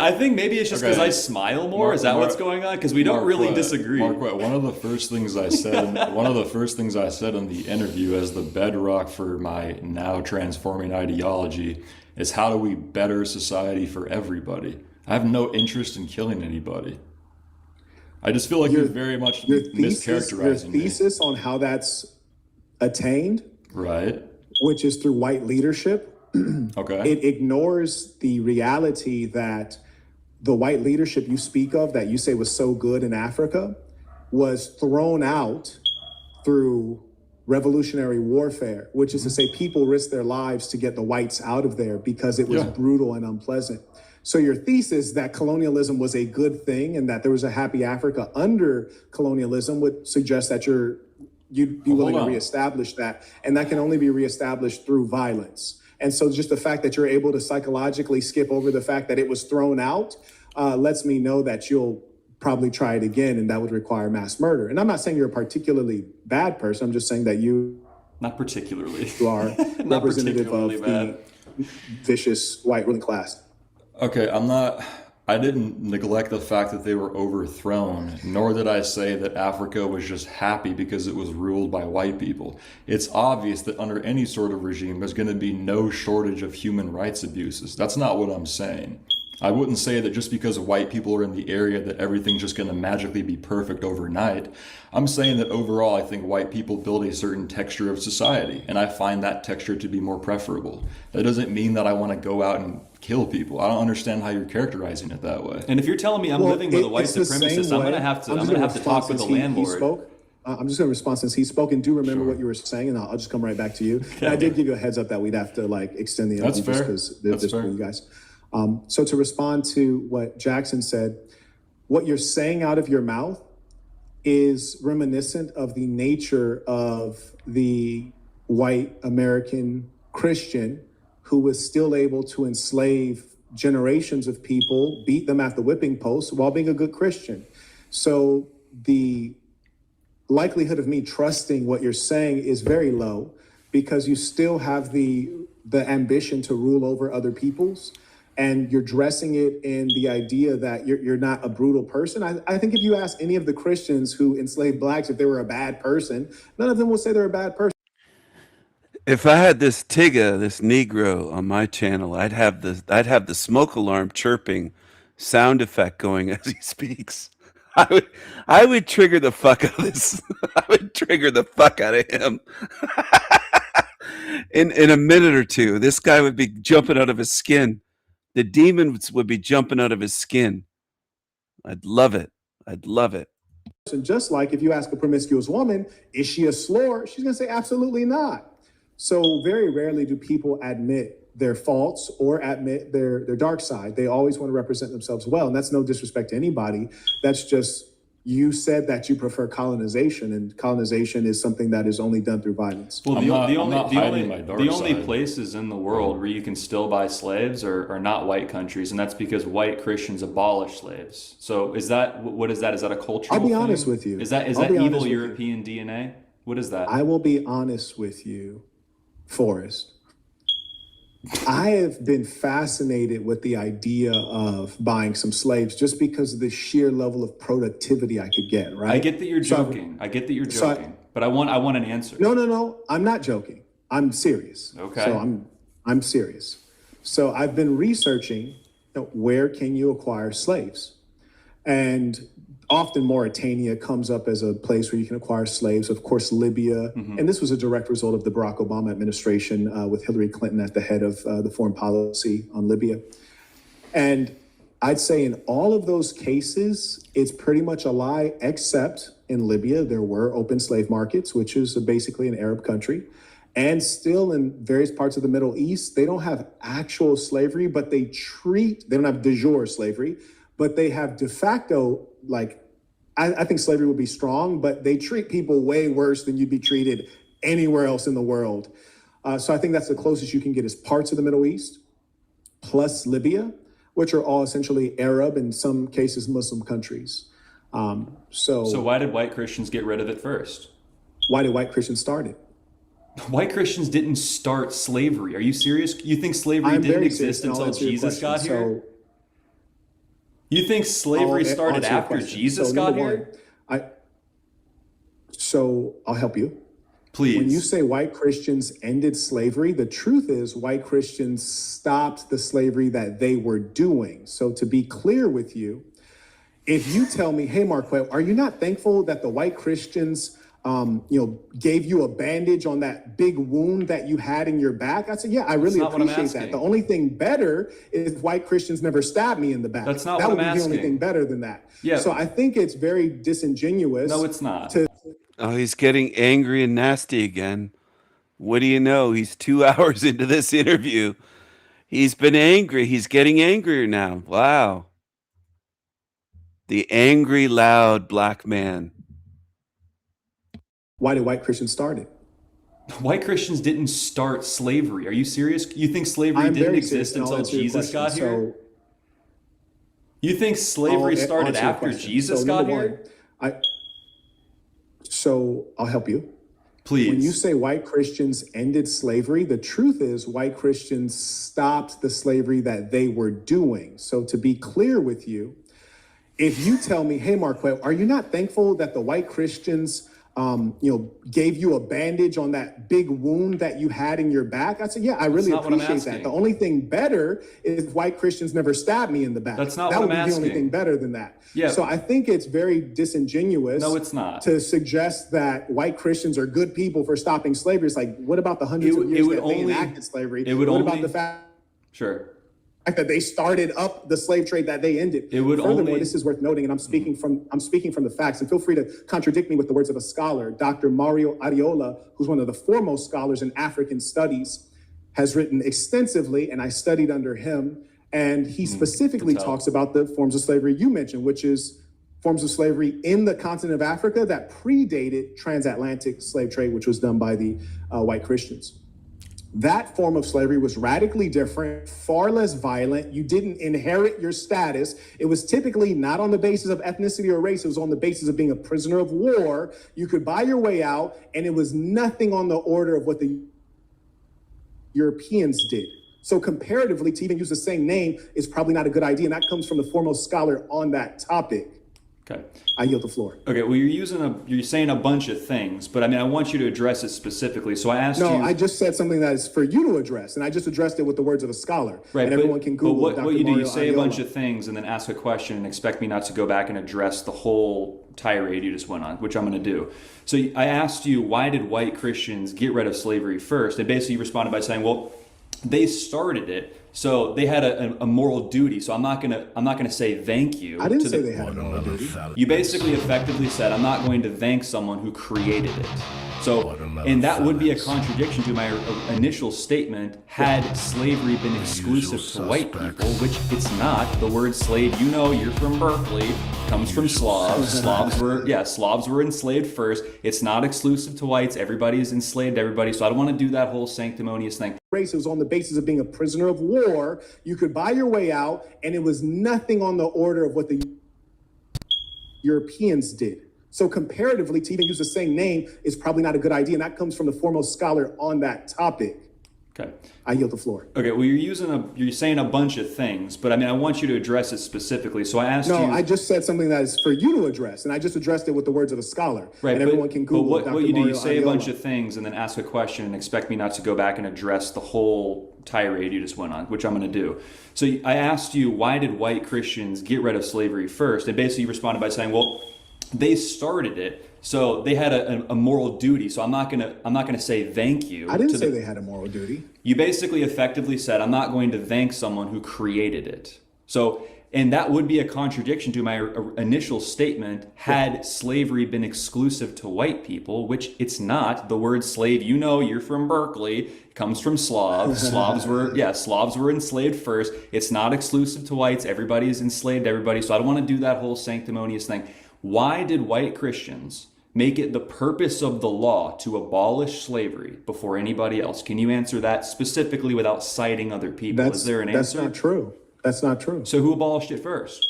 I think maybe it's just because I smile more. Is that what's going on? Because we don't really disagree. Marquette, one of the first things I said in the interview as the bedrock for my now transforming ideology is, how do we better society for everybody? I have no interest in killing anybody. I just feel like you're very much mischaracterizing your thesis on how that's attained, right? Which is through white leadership. Okay. It ignores the reality that the white leadership you speak of, that you say was so good in Africa, was thrown out through revolutionary warfare, which is to say people risked their lives to get the whites out of there because it was brutal and unpleasant. So your thesis that colonialism was a good thing and that there was a happy Africa under colonialism would suggest that you'd be willing to reestablish that. And that can only be reestablished through violence. And so just the fact that you're able to psychologically skip over the fact that it was thrown out lets me know that you'll probably try it again, and that would require mass murder. And I'm not saying you're a particularly bad person. I'm just saying that you... Not particularly. You are representative of the vicious white ruling class. Okay, I I didn't neglect the fact that they were overthrown, nor did I say that Africa was just happy because it was ruled by white people. It's obvious that under any sort of regime, there's going to be no shortage of human rights abuses. That's not what I'm saying. I wouldn't say that just because white people are in the area that everything's just going to magically be perfect overnight. I'm saying that overall, I think white people build a certain texture of society, and I find that texture to be more preferable. That doesn't mean that I want to go out and kill people. I don't understand how you're characterizing it that way. And if you're telling me I'm living with a white supremacist, I'm gonna have to talk with the landlord. I'm just going to respond since he spoke, and do remember what you were saying, and I'll just come right back to you. And I did give you a heads up that we'd have to like extend the interview just because this for you guys. So to respond to what Jackson said, what you're saying out of your mouth is reminiscent of the nature of the white American Christian who was still able to enslave generations of people, beat them at the whipping post while being a good Christian. So the likelihood of me trusting what you're saying is very low because you still have the ambition to rule over other peoples, and you're dressing it in the idea that you're not a brutal person. I think if you ask any of the Christians who enslaved blacks if they were a bad person, none of them will say they're a bad person. If I had this Tigga, this Negro on my channel, I'd have the smoke alarm chirping sound effect going as he speaks. I would trigger the fuck out of this. I would trigger the fuck out of him. In a minute or two, this guy would be jumping out of his skin. The demons would be jumping out of his skin. I'd love it. I'd love it. And just like if you ask a promiscuous woman, is she a slore? She's going to say absolutely not. So very rarely do people admit their faults or admit their dark side. They always want to represent themselves well. And that's no disrespect to anybody. That's just, you said that you prefer colonization, and colonization is something that is only done through violence. Well, the only places in the world where you can still buy slaves are not white countries, and that's because white Christians abolished slaves. So is that, what is that? Is that a cultural I'll be thing? honest with you. Is that evil European DNA? What is that? I will be honest with you, Forrest. I have been fascinated with the idea of buying some slaves just because of the sheer level of productivity I could get, right? I get that you're joking. But I want an answer. No. I'm not joking. I'm serious. Okay. So I'm serious. So I've been researching, where can you acquire slaves? And often Mauritania comes up as a place where you can acquire slaves. Of course, Libya. And this was a direct result of the Barack Obama administration with Hillary Clinton at the head of the foreign policy on Libya. And I'd say in all of those cases, it's pretty much a lie, except in Libya, there were open slave markets, which is basically an Arab country. And still in various parts of the Middle East, they don't have actual slavery, but they don't have de jure slavery, but they have de facto, I think slavery would be strong, but they treat people way worse than you'd be treated anywhere else in the world. So I think that's the closest you can get is parts of the Middle East, plus which are all essentially Arab, in some cases Muslim countries. So why did white Christians get rid of it first? Why did white Christians start it? White Christians didn't start slavery. Are you serious? You think slavery didn't exist until Jesus got here? You think slavery started after Jesus got here? So I'll help you. Please. When you say white Christians ended slavery, the truth is white Christians stopped the slavery that they were doing. So to be clear with you, if you tell me, hey, Marquette, are you not thankful that the white Christians gave you a bandage on that big wound that you had in your back? I said, yeah, I really appreciate that. The only thing better is white Christians never stabbed me in the back. That's not what I'm asking. That would be the only thing better than that. Yeah. So I think it's very disingenuous. No, it's not. Oh, he's getting angry and nasty again. What do you know? He's 2 hours into this interview. He's been angry. He's getting angrier now. Wow. The angry, loud black man. Why did white Christians start it? White Christians didn't start slavery. Are you serious? You think slavery didn't exist until Jesus got here? You think slavery started after Jesus got here? So I'll help you. Please. When you say white Christians ended slavery, the truth is white Christians stopped the slavery that they were doing. So to be clear with you, if you tell me, hey, Marquette, are you not thankful that the white Christians gave you a bandage on that big wound that you had in your back? I said, yeah, I really appreciate that. The only thing better is if white Christians never stabbed me in the back. That's not that what would I'm be the only asking. thing better than that. Yeah. So I think it's very disingenuous. No, it's not. To suggest that white Christians are good people for stopping slavery. It's like, what about the hundreds of years that they enacted slavery? What about the fact that they started up the slave trade that they ended? Furthermore, this is worth noting, and I'm speaking from the facts, and feel free to contradict me with the words of a scholar. Dr. Mario Ariola, who's one of the foremost scholars in African studies, has written extensively, and I studied under him, and he specifically talks about the forms of slavery you mentioned, which is forms of slavery in the continent of Africa that predated transatlantic slave trade, which was done by the white Christians. That form of slavery was radically different, far less violent. You didn't inherit your status. It was typically not on the basis of ethnicity or race. It was on the basis of being a prisoner of war. You could buy your way out, and it was nothing on the order of what the Europeans did. So comparatively, to even use the same name is probably not a good idea, and that comes from the foremost scholar on that topic. Okay. I yield the floor. Okay, well, you're saying a bunch of things, but I mean, I want you to address it specifically. So I asked you. No, I just said something that is for you to address, and I just addressed it with the words of a scholar. Right, and everyone can Google but Dr. what you do, you Mario say a Ariola. bunch of things and then ask a question and expect me not to go back and address the whole tirade you just went on, which I'm going to do. So I asked you, why did white Christians get rid of slavery first? And basically you responded by saying, well, they started it, so they had a moral duty. So I'm not gonna say thank you. I didn't say they had a moral duty. You basically effectively said, I'm not going to thank someone who created it. So, and that would be a contradiction to my initial statement, had slavery been exclusive to white people, which it's not. The word slave, you're from Berkeley, comes from Slavs. Slavs were enslaved first. It's not exclusive to whites. Everybody's enslaved everybody. So I don't want to do that whole sanctimonious thing. Race, it was on the basis of being a prisoner of war. You could buy your way out, and it was nothing on the order of what the Europeans did. So comparatively, to even use the same name is probably not a good idea, and that comes from the foremost scholar on that topic. Okay. I yield the floor. Okay, well, you're saying a bunch of things, but I mean, I want you to address it specifically. So I asked you. No, I just said something that is for you to address, and I just addressed it with the words of a scholar. Right, and everyone can Google but Dr. what you do, you Mario say a Ariola. bunch of things and then ask a question and expect me not to go back and address the whole tirade you just went on, which I'm going to do. So I asked you, why did white Christians get rid of slavery first? And basically you responded by saying, well, they started it, so they had a moral duty. So I'm not gonna say thank you. I didn't say they had a moral duty. You basically effectively said, I'm not going to thank someone who created it. So, and that would be a contradiction to my initial statement, had slavery been exclusive to white people, which it's not. The word slave, you're from Berkeley, comes from Slavs. Slavs were enslaved first. It's not exclusive to whites. Everybody's enslaved everybody. So I don't want to do that whole sanctimonious thing. Why did white Christians make it the purpose of the law to abolish slavery before anybody else? Can you answer that specifically without citing other people? Is there an answer? That's not true. That's not true. So who abolished it first?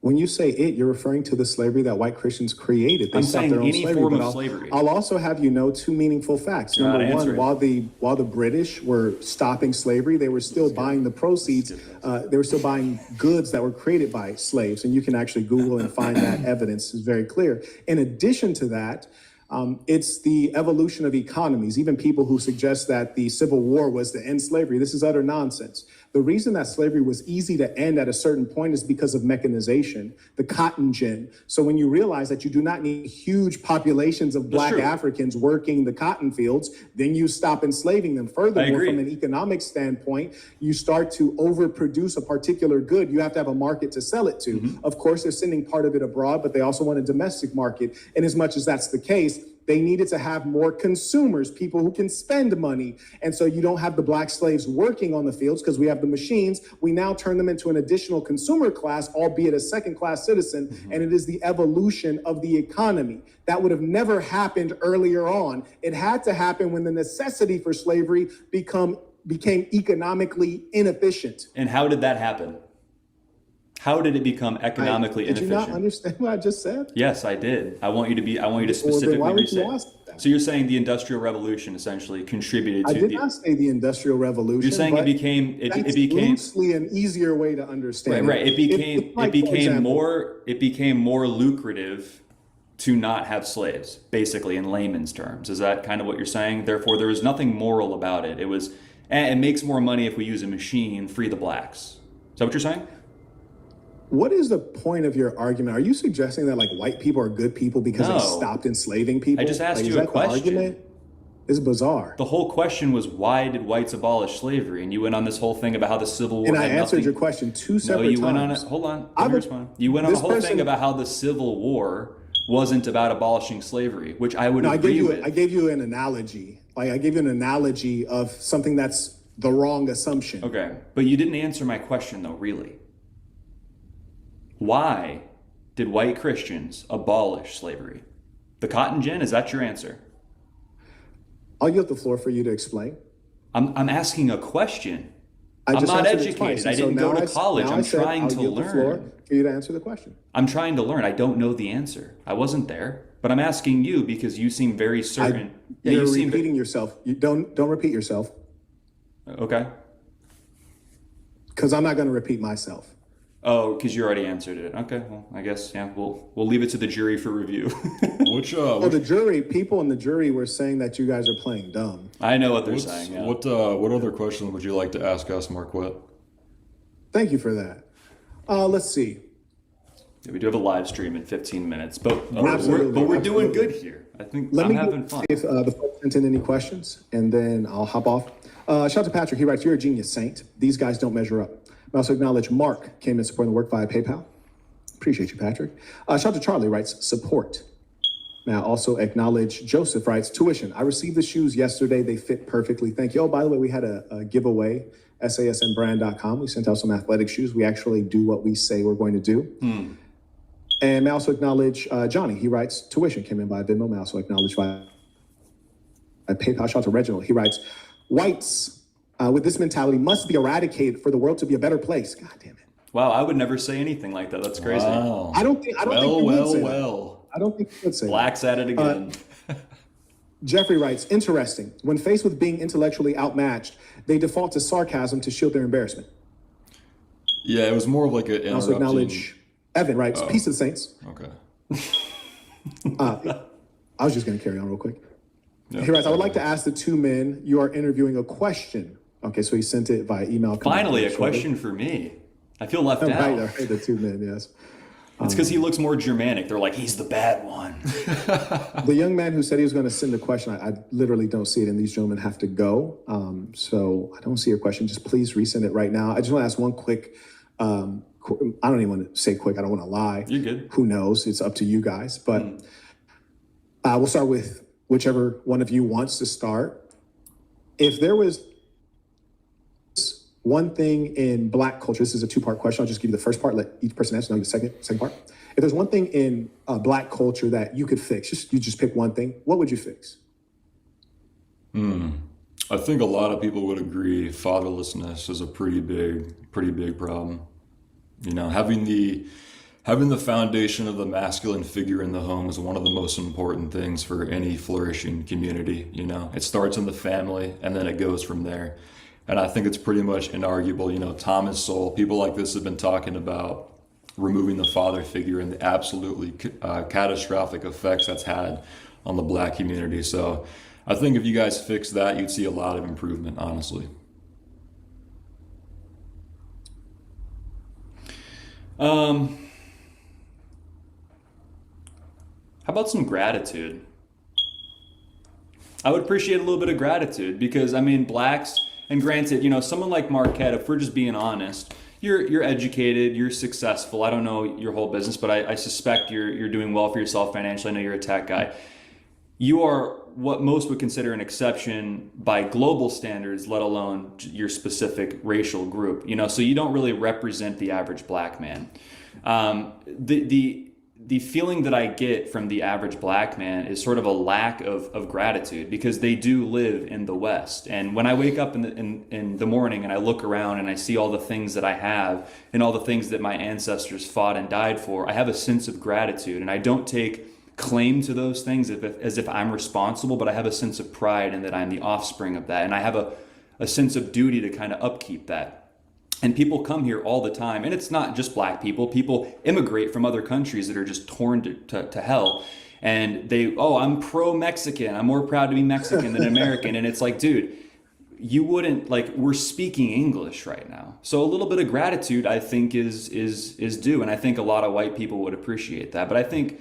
When you say it, you're referring to the slavery that white Christians created. They I'm stopped saying their own any slavery. form But of slavery. I'll also have you know two meaningful facts. You're not Number one, answering. while the British were stopping slavery, they were still buying the proceeds. They were still buying goods that were created by slaves, and you can actually Google and find that evidence. It's very clear. In addition to that, it's the evolution of economies. Even people who suggest that the Civil War was to end slavery, this is utter nonsense. The reason that slavery was easy to end at a certain point is because of mechanization, the cotton gin. So when you realize that you do not need huge populations of Black Africans working the cotton fields, then you stop enslaving them. Furthermore, from an economic standpoint, you start to overproduce a particular good. You have to have a market to sell it to. Of course, they're sending part of it abroad, but they also want a domestic market. And as much as that's the case, they needed to have more consumers, people who can spend money. And so you don't have the Black slaves working on the fields because we have the machines. We now turn them into an additional consumer class, albeit a second-class citizen, and it is the evolution of the economy. That would have never happened earlier on. It had to happen when the necessity for slavery became economically inefficient. And how did that happen? How did it become economically Did you not inefficient? understand what I just said? Yes, I did. I want you to Well, then specifically why would you restate. ask that? So you're saying the Industrial Revolution essentially contributed I to did the. not say the Industrial Revolution. You're saying it but became that's it became loosely an easier way to understand. right. It became If, like, for example, it became more lucrative to not have slaves, basically in layman's terms. Is that kind of what you're saying? Therefore, there was nothing moral about it. It was, and it makes more money if we use a machine. Free the blacks. Is that what you're saying? What is the point of your argument? Are you suggesting that like white people are good people because No. they stopped enslaving people? I just asked Like, you is a that the question. argument? It's bizarre. The whole question was, why did whites abolish slavery? And you went on this whole thing about how the Civil War And I had answered nothing. your question two No, separate you went on times. it. Hold on. I Let me would- respond. You went on a this whole thing person- about how the Civil War wasn't about abolishing slavery, which I would No, agree with. I gave you an analogy. Like I gave you an analogy of something that's the wrong assumption. Okay, but you didn't answer my question though, really. Why did white Christians abolish slavery? The cotton gin, is that your answer? I'll yield the floor for you to explain. I'm asking a question. I I'm just not answered it educated. twice, I and so didn't go now to I- college. now I I'm said trying I'll to yield the floor learn. for you to answer the question. I'm trying to learn. I don't know the answer. I wasn't there, but I'm asking you because you seem very certain. You're you seem repeating yourself. You don't repeat yourself, okay. because I'm not going to repeat myself. Oh, because you already answered it. Okay, well, I guess yeah. We'll leave it to the jury for review. Well, the jury, people in the jury were saying that you guys are playing dumb. I know what they're saying. Yeah. What other questions would you like to ask us, Marquette? Thank you for that. Let's see. Yeah, we do have a live stream in 15 minutes, but Absolutely, we're doing absolutely. good here. I think Let I'm me having see fun. if the folks sent in any questions, and then I'll hop off. Shout out to Patrick. He writes, "You're a genius, Saint. These guys don't measure up." I also acknowledge Mark came in supporting the work via PayPal. Appreciate you, Patrick. Shout out to Charlie, writes, "Support." Now, also acknowledge Joseph, writes, "Tuition. I received the shoes yesterday. They fit perfectly. Thank you." Oh, by the way, we had a giveaway, sasmbrand.com. We sent out some athletic shoes. We actually do what we say we're going to do. And may I also acknowledge Johnny. He writes, "Tuition came in by Venmo." May I also acknowledge by PayPal. Shout out to Reginald. He writes, "Whites with this mentality must be eradicated for the world to be a better place." God damn it. Wow, I would never say anything like that. That's crazy. Wow. I don't think you would say that. I don't think you would say Black's at it again. Jeffrey writes, "Interesting. When faced with being intellectually outmatched, they default to sarcasm to shield their embarrassment." Yeah, it was more of like an I also acknowledge Evan writes, Oh. "Peace to the Saints." Okay. I was just going to carry on real quick. Yeah. He writes, "I would like to ask the two men you are interviewing a question." Okay, so he sent it via email. Finally, a question for me. I feel left out. Right, the two men, yes. It's because he looks more Germanic. They're like, he's the bad one. The young man who said he was going to send a question, I literally don't see it, and these gentlemen have to go. So I don't see your question. Just please resend it right now. I just want to ask one quick, I don't even want to say quick. I don't want to lie. You're good. Who knows? It's up to you guys. But we'll start with whichever one of you wants to start. If there was one thing in Black culture, this is a two-part question. I'll just give you the first part, let each person answer, the second part. If there's one thing in Black culture that you could fix, you just pick one thing, what would you fix? I think a lot of people would agree fatherlessness is a pretty big problem. You know, having the foundation of the masculine figure in the home is one of the most important things for any flourishing community. You know, it starts in the family and then it goes from there. And I think it's pretty much inarguable. You know, Thomas Sowell, people like this have been talking about removing the father figure and the absolutely catastrophic effects that's had on the Black community. So I think if you guys fix that, you'd see a lot of improvement, honestly. How about some gratitude? I would appreciate a little bit of gratitude because, I mean, Blacks, and granted, you know, someone like Marquette, if we're just being honest, you're educated, you're successful. I don't know your whole business, but I suspect you're doing well for yourself financially. I know you're a tech guy. You are what most would consider an exception by global standards, let alone your specific racial group. You know, so you don't really represent the average Black man. the feeling that I get from the average black man is sort of a lack of gratitude, because they do live in the West. And when I wake up in the morning and I look around and I see all the things that I have and all the things that my ancestors fought and died for, I have a sense of gratitude. And I don't take claim to those things as if I'm responsible, but I have a sense of pride in that I'm the offspring of that. And I have a sense of duty to kind of upkeep that. And people come here all the time, and it's not just black people. People immigrate from other countries that are just torn to hell. And I'm pro-Mexican. I'm more proud to be Mexican than American. And it's like, dude, you wouldn't, like, we're speaking English right now. So a little bit of gratitude, I think, is due. And I think a lot of white people would appreciate that. But I think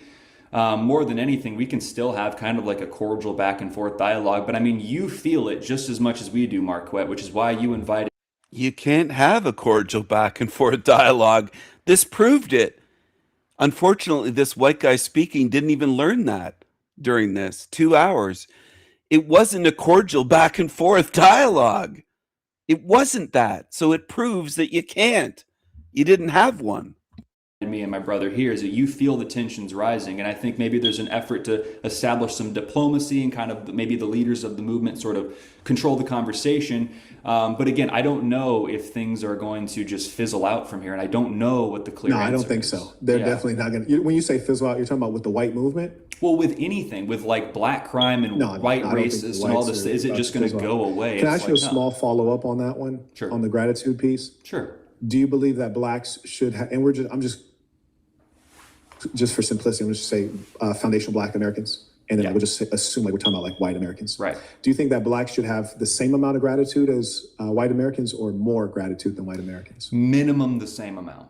more than anything, we can still have kind of like a cordial back and forth dialogue. But I mean, you feel it just as much as we do, Marquette, which is why you invited. You can't have a cordial back and forth dialogue. This proved it. Unfortunately, this white guy speaking didn't even learn that during this 2 hours. It wasn't a cordial back and forth dialogue. It wasn't that. So it proves that you can't. You didn't have one. Me and my brother here is that you feel the tensions rising, and I think maybe there's an effort to establish some diplomacy and kind of maybe the leaders of the movement sort of control the conversation. But again, I don't know if things are going to just fizzle out from here, and I don't know what the clear answer is. No, I don't think so. They're definitely not going to. When you say fizzle out, you're talking about with the white movement? Well, with anything, with like black crime and white racists and all this, is it just going to go away? Can I ask you a small follow-up on that one? Sure. On the gratitude piece? Sure. Do you believe that blacks should have, and I'm just for simplicity, I'm just say foundational black Americans, and then we'll just assume like we're talking about like white Americans. Right. Do you think that blacks should have the same amount of gratitude as white Americans, or more gratitude than white Americans? Minimum the same amount.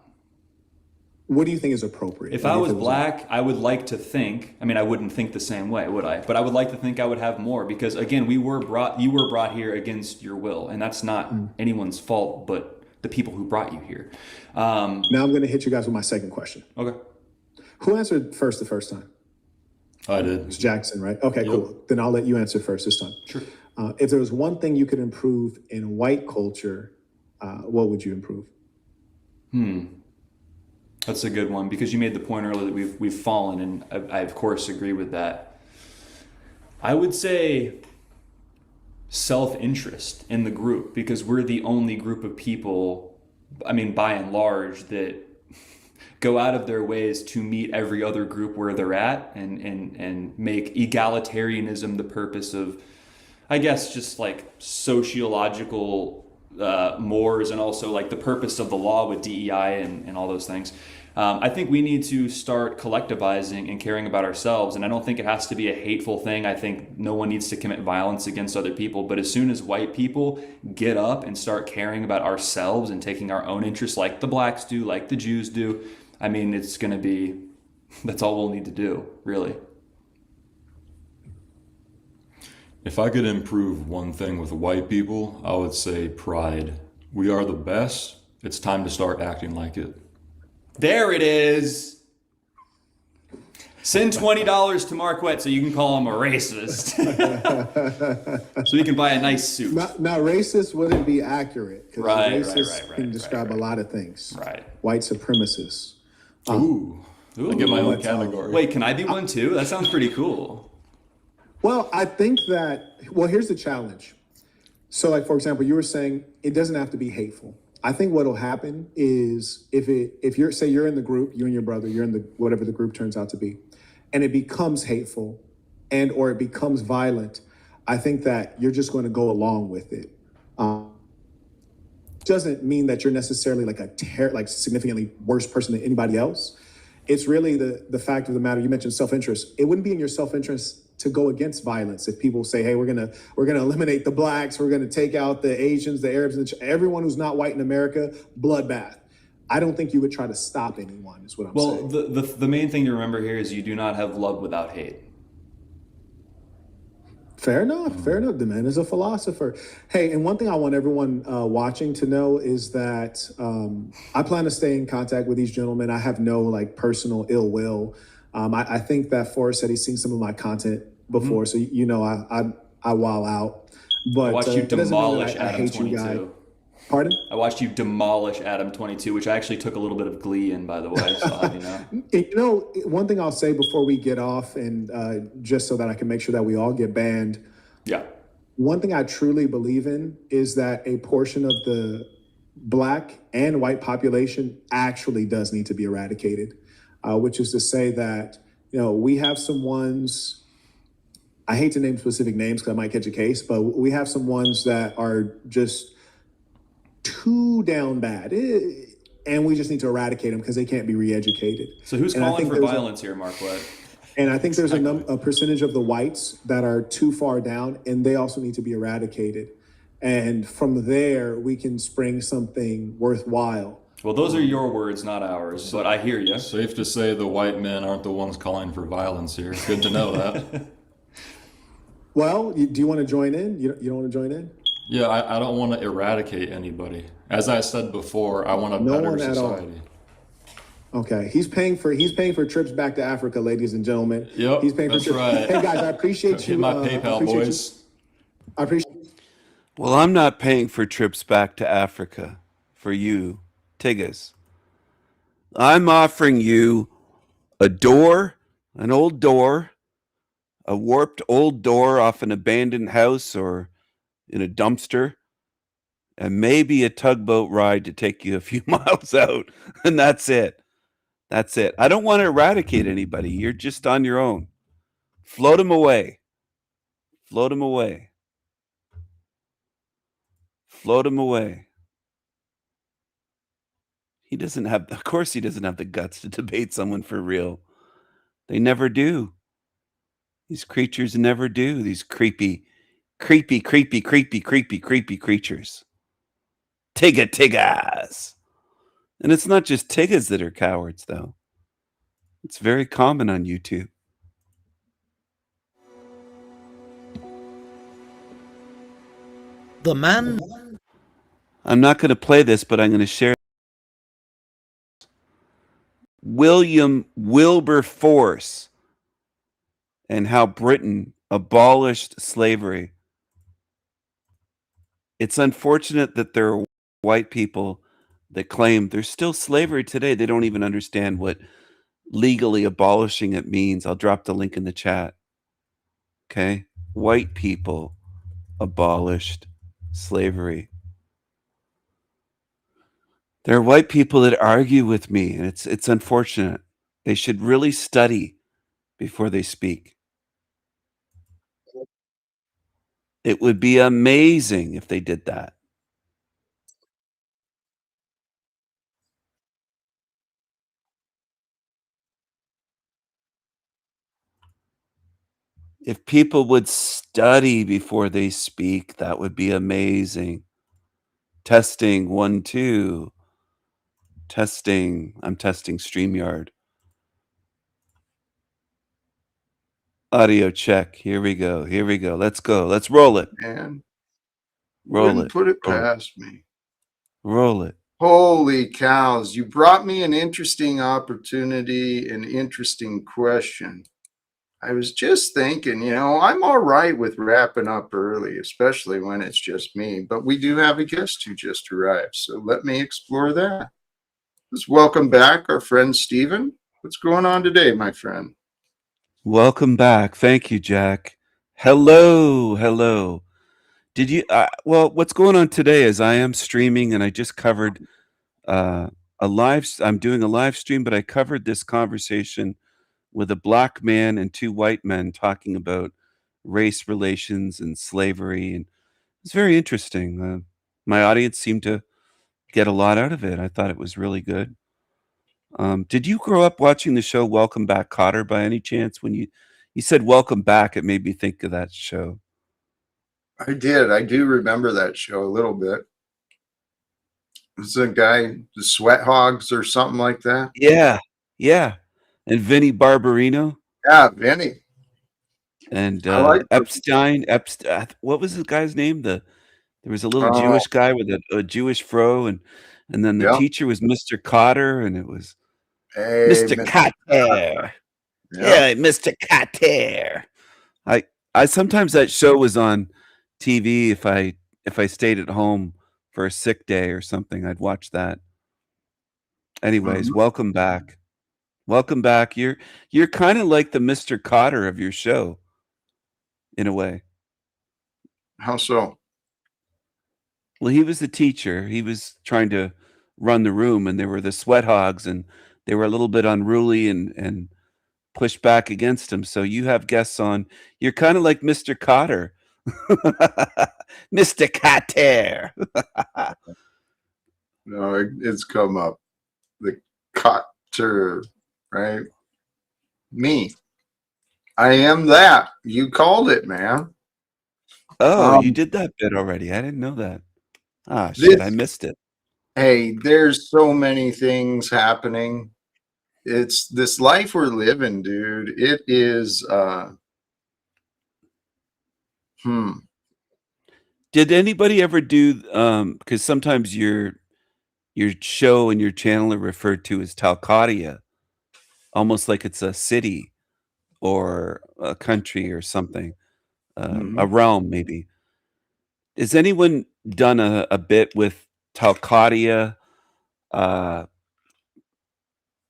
What do you think is appropriate? If I was black, I would like to think, I mean, I wouldn't think the same way, would I? But I would like to think I would have more, because again, you were brought here against your will, and that's not anyone's fault but the people who brought you here. Now I'm going to hit you guys with my second question. Okay. Who answered first the first time? I did. It's Jackson, right? Okay, cool. Then I'll let you answer first this time. Sure. If there was one thing you could improve in white culture, what would you improve? That's a good one, because you made the point earlier that we've fallen, and I of course agree with that. I would say self-interest in the group, because we're the only group of people, I mean, by and large, that go out of their ways to meet every other group where they're at, and make egalitarianism the purpose of, I guess, just like sociological mores, and also like the purpose of the law with DEI and all those things. I think we need to start collectivizing and caring about ourselves, and I don't think it has to be a hateful thing. I think no one needs to commit violence against other people, but as soon as white people get up and start caring about ourselves and taking our own interests, like the blacks do, like the Jews do, I mean, it's going to be, that's all we'll need to do, really. If I could improve one thing with white people, I would say pride. We are the best. It's time to start acting like it. There it is. Send $20 to Marquette so you can call him a racist. So he can buy a nice suit. Now racist wouldn't be accurate, because racist can describe a lot of things. Right. White supremacists. Ooh. I get my own category. Wait, can I be one too? That sounds pretty cool. Well, I think that, here's the challenge. So like, for example, you were saying it doesn't have to be hateful. I think what'll happen is if you're in the group, you and your brother, you're in the, whatever the group turns out to be, and it becomes hateful or it becomes violent, I think that you're just going to go along with it. Doesn't mean that you're necessarily like like significantly worse person than anybody else. It's really the fact of the matter. You mentioned self-interest. It wouldn't be in your self-interest to go against violence. If people say, hey, we're gonna eliminate the blacks, we're gonna take out the Asians, the Arabs, and everyone who's not white in America, bloodbath. I don't think you would try to stop anyone, is what I'm saying. Well, the main thing to remember here is you do not have love without hate. Fair enough. The man is a philosopher. Hey, and one thing I want everyone watching to know is that I plan to stay in contact with these gentlemen. I have no like personal ill will. I think that Forrest said he's seen some of my content before, so I wow out. But watch you demolish I Adam hate 22. you guys. Pardon? I watched you demolish Adam 22, which I actually took a little bit of glee in, by the way. So I'll have you know. You know, one thing I'll say before we get off, and just so that I can make sure that we all get banned. Yeah. One thing I truly believe in is that a portion of the Black and white population actually does need to be eradicated, which is to say that, you know, we have some ones, I hate to name specific names because I might catch a case, but we have some ones that are just too down bad. And we just need to eradicate them because they can't be re-educated. So who's And I calling think for there's violence here, Marquette? And I think there's a percentage of the whites that are too far down, and they also need to be eradicated. And from there, we can spring something worthwhile. Well, those are your words, not ours, but I hear you. Safe to say the white men aren't the ones calling for violence here. Good to know that. Well, do you want to join in? You don't want to join in? Yeah, I don't want to eradicate anybody. As I said before, I want a better one at all. society. Okay, he's paying for trips back to Africa, ladies and gentlemen. Yep, he's paying for that's trips. right. Hey guys, I appreciate you. Hit my PayPal, boys. I appreciate. Well, I'm not paying for trips back to Africa for you, Tigges. I'm offering you a door, an old door, a warped old door off an abandoned house or in a dumpster, and maybe a tugboat ride to take you a few miles out. And that's it. That's it. I don't want to eradicate anybody. You're just on your own. Float them away. Float them away. Float him away. He doesn't have, of course, he doesn't have the guts to debate someone for real. They never do. These creatures never do. These creepy creatures. Tiggas. And it's not just Tiggas that are cowards, though. It's very common on YouTube. The man. I'm not going to play this, but I'm going to share. William Wilberforce and how Britain abolished slavery. It's unfortunate that there are white people that claim there's still slavery today. They don't even understand what legally abolishing it means. I'll drop the link in the chat. Okay? White people abolished slavery. There are white people that argue with me, and it's unfortunate. They should really study before they speak. It would be amazing if they did that. If people would study before they speak, that would be amazing. Testing 1, 2. Testing. I'm testing StreamYard. Audio check. Here we go. Here we go. Let's go. Let's roll it. Man, Roll wouldn't it. put it Roll it. past me. Roll it. Holy cows. You brought me an interesting opportunity, an interesting question. I was just thinking, you know, I'm all right with wrapping up early, especially when it's just me, but we do have a guest who just arrived. So let me explore that. Let's welcome back our friend Steven. What's going on today, my friend? Welcome back. Thank you, Jack. Hello. Hello. Did you, well, what's going on today is I am streaming and I just covered I'm doing a live stream, but I covered this conversation with a black man and 2 white men talking about race relations and slavery. And it's very interesting. My audience seemed to get a lot out of it. I thought it was really good. Did you grow up watching the show Welcome Back, Kotter, by any chance? When you said Welcome Back, it made me think of that show. I did. I do remember that show a little bit. Was the guy, the Sweat Hogs or something like that? Yeah. Yeah. And Vinnie Barbarino. Yeah, Vinny. And I like Epstein. What was the guy's name? There was a little Jewish guy with a Jewish fro, and then the teacher was Mr. Cotter, and it was Mr. Cotter. Yeah, Mr. Cotter. I sometimes that show was on TV if I stayed at home for a sick day or something, I'd watch that. Anyways, Mhm. welcome back. Welcome back. You're kind of like the Mr. Cotter of your show, in a way. How so? Well, he was the teacher. He was trying to run the room, and there were the sweat hogs, and they were a little bit unruly and pushed back against him. So you have guests on. You're kind of like Mr. Cotter. Mr. Cotter. No, it's come up. The Cotter, right? Me. I am that. You called it, man. Oh, you did that bit already. I didn't know that. Ah, shit, I missed it. Hey, there's so many things happening. It's this life we're living, dude. It is Did anybody ever do because sometimes your show and your channel are referred to as Talcadia, almost like it's a city or a country or something, a Mhm. realm maybe. Has anyone done a bit with Talcadia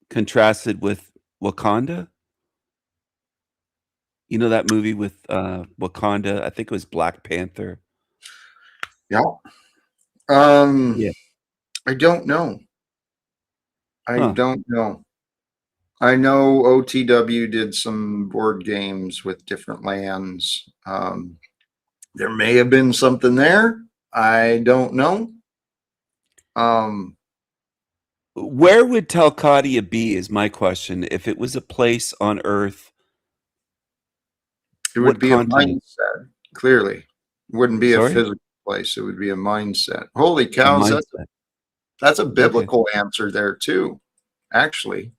contrasted with Wakanda? You know that movie with Wakanda? I think it was Black Panther. Yeah. Yeah. I don't know. I Huh. don't know. I know OTW did some board games with different lands. There may have been something there. I don't know. Where would Talcadia be is my question. If it was a place on Earth, It would what be a continent? mindset, clearly. It wouldn't be a Sorry? physical place. It would be a mindset. Holy A cows, mindset. that's a Okay. biblical answer there too, actually.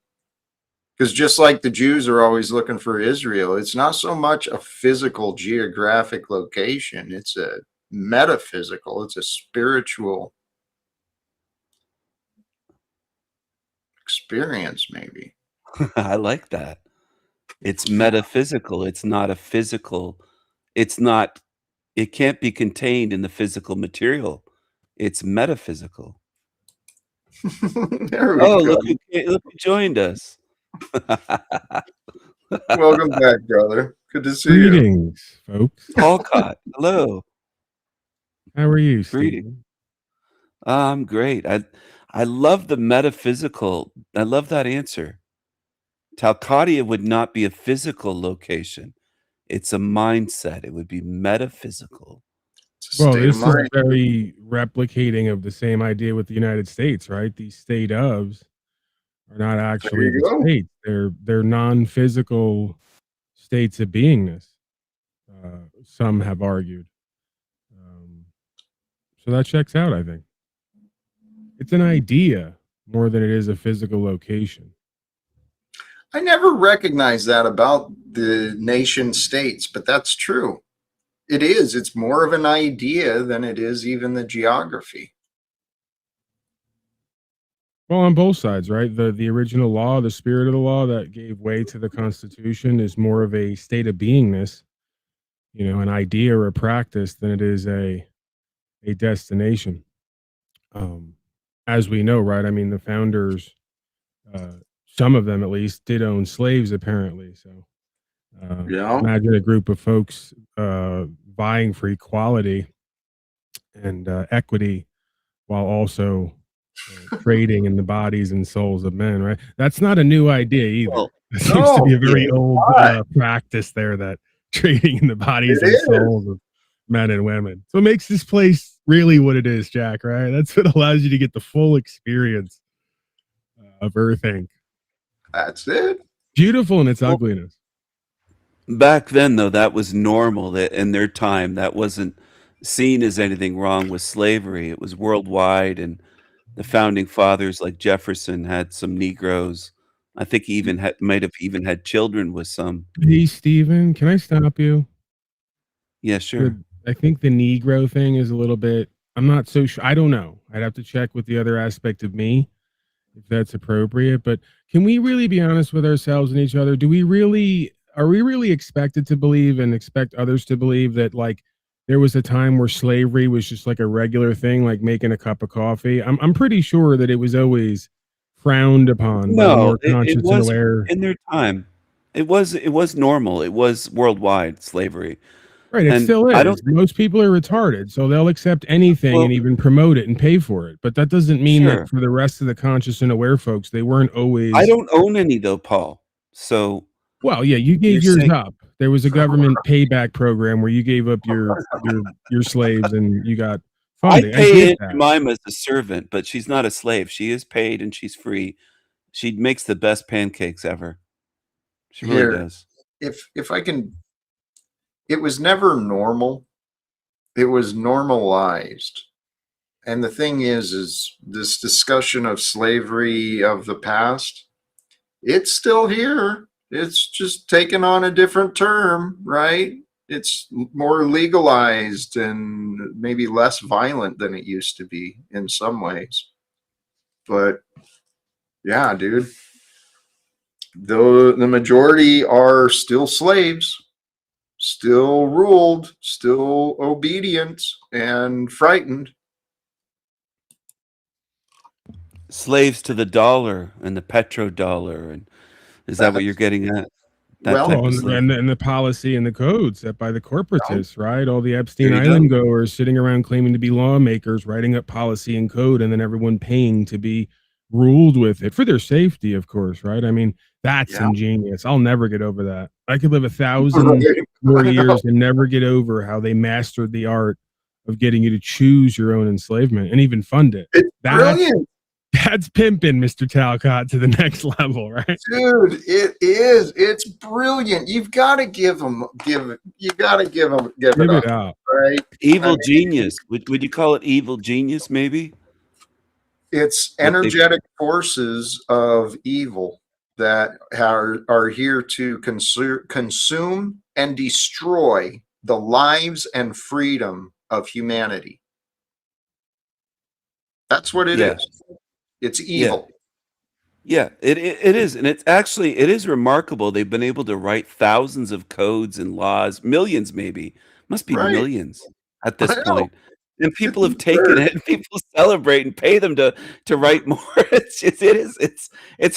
Because just like the Jews are always looking for Israel, it's not so much a physical geographic location, it's a metaphysical, it's a spiritual experience, maybe. I like that. It's metaphysical. It's not a physical. It's not it can't be contained in the physical material. It's metaphysical. There we Oh, go. look who joined us. Welcome back, brother. Good to see you. Greetings, folks. Talcott. Hello. How are you, Greeting. Steve? I'm great. I love the metaphysical. I love that answer. Talcadia would not be a physical location. It's a mindset. It would be metaphysical. Well, State of this is mind. very replicating of the same idea with the United States, right? These state ofs are not There actually you the go. states. They're non-physical states of beingness. Some have argued. So that checks out, I think. It's an idea more than it is a physical location. I never recognized that about the nation states, but that's true. It is. It's more of an idea than it is even the geography. Well, on both sides, right? The original law, the spirit of the law that gave way to the Constitution is more of a state of beingness, an idea or a practice than it is a destination. As we know, right? I mean, the founders, some of them at least, did own slaves, apparently. So Yeah. imagine a group of folks vying for equality and equity while also trading in the bodies and souls of men, right? That's not a new idea either. Well, It seems to be a very it's old not. practice there, that trading in the bodies It and is. souls of men and women. So it makes this place really what it is, Jack, right? That's what allows you to get the full experience of Earth Inc. That's it. Beautiful in its Well, ugliness. back then, though, that was normal. That in their time, that wasn't seen as anything wrong with slavery. It was worldwide, and the founding fathers, like Jefferson, had some Negroes. I think he even might have even had children with some. Hey, Steven, can I stop you? Yeah, sure. I think the Negro thing is a little bit, I'm not so sure. I don't know. I'd have to check with the other aspect of me if that's appropriate. But can we really be honest with ourselves and each other? Are we really expected to believe and expect others to believe that, like, there was a time where slavery was just like a regular thing, like making a cup of coffee. I'm pretty sure that it was always frowned upon by the No, more it conscious and was aware. in their time. It was normal. It was worldwide slavery. Right, it And still I don't is. Most people are retarded, so they'll accept anything well, and even promote it and pay for it. But that doesn't mean that sure. for the rest of the conscious and aware folks, they weren't I always. don't own any though, Paul. So Well, yeah, you you're gave yours saying up. There was a government payback program where you gave up your slaves and you got I funding. I pay get Aunt that. Jemima as a servant, but she's not a slave. She is paid and she's free. She makes the best pancakes ever. She really Here, does. if I can, it was never normal. It was normalized. And the thing is this discussion of slavery of the past, it's still here. It's just taken on a different term, right? It's more legalized and maybe less violent than it used to be in some ways. But yeah, dude, the majority are still slaves, still ruled, still obedient and frightened. Slaves to the dollar and the petrodollar, and is that what you're getting at? That Well, type Well, of and, slavery. and the policy and the codes set by the corporatists, right? All the Epstein There you Island go. goers sitting around claiming to be lawmakers, writing up policy and code, and then everyone paying to be ruled with it for their safety, of course, right? I mean, that's Yeah. ingenious. I'll never get over that. I could live 1,000 Right. more I know. years and never get over how they mastered the art of getting you to choose your own enslavement and even fund it. It's That's brilliant. that's pimping, Mr. Talcott, to the next level, right? Dude, it is. It's brilliant. You've got to give them, you got to give it Give it up, up. right? I Evil mean, genius. Would you call it evil genius, maybe? it's What they energetic forces of evil that are here to consume and destroy the lives and freedom of humanity. That's what it Yeah. is. It's Yeah. evil. Yeah, it is, and it is remarkable. They've been able to write thousands of codes and laws, millions maybe, must be Right. millions at I this know. point, and people It's have taken absurd. it, and people celebrate and pay them to write more. It's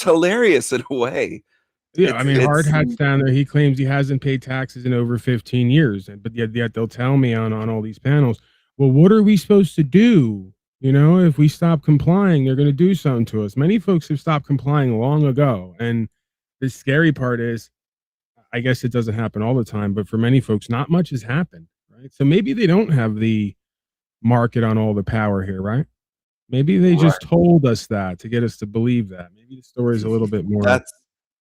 hilarious in a way. Yeah, I It's mean, Hard it's Hat's down there. He claims he hasn't paid taxes in over 15 years, but yet they'll tell me on all these panels, well, what are we supposed to do? You know, if we stop complying, they're going to do something to us. Many folks have stopped complying long ago, and the scary part is, I guess it doesn't happen all the time, but for many folks, not much has happened, right? So maybe they don't have the market on all the power here, right? Maybe they Right. just told us that to get us to believe that. Maybe the story is a little bit more that's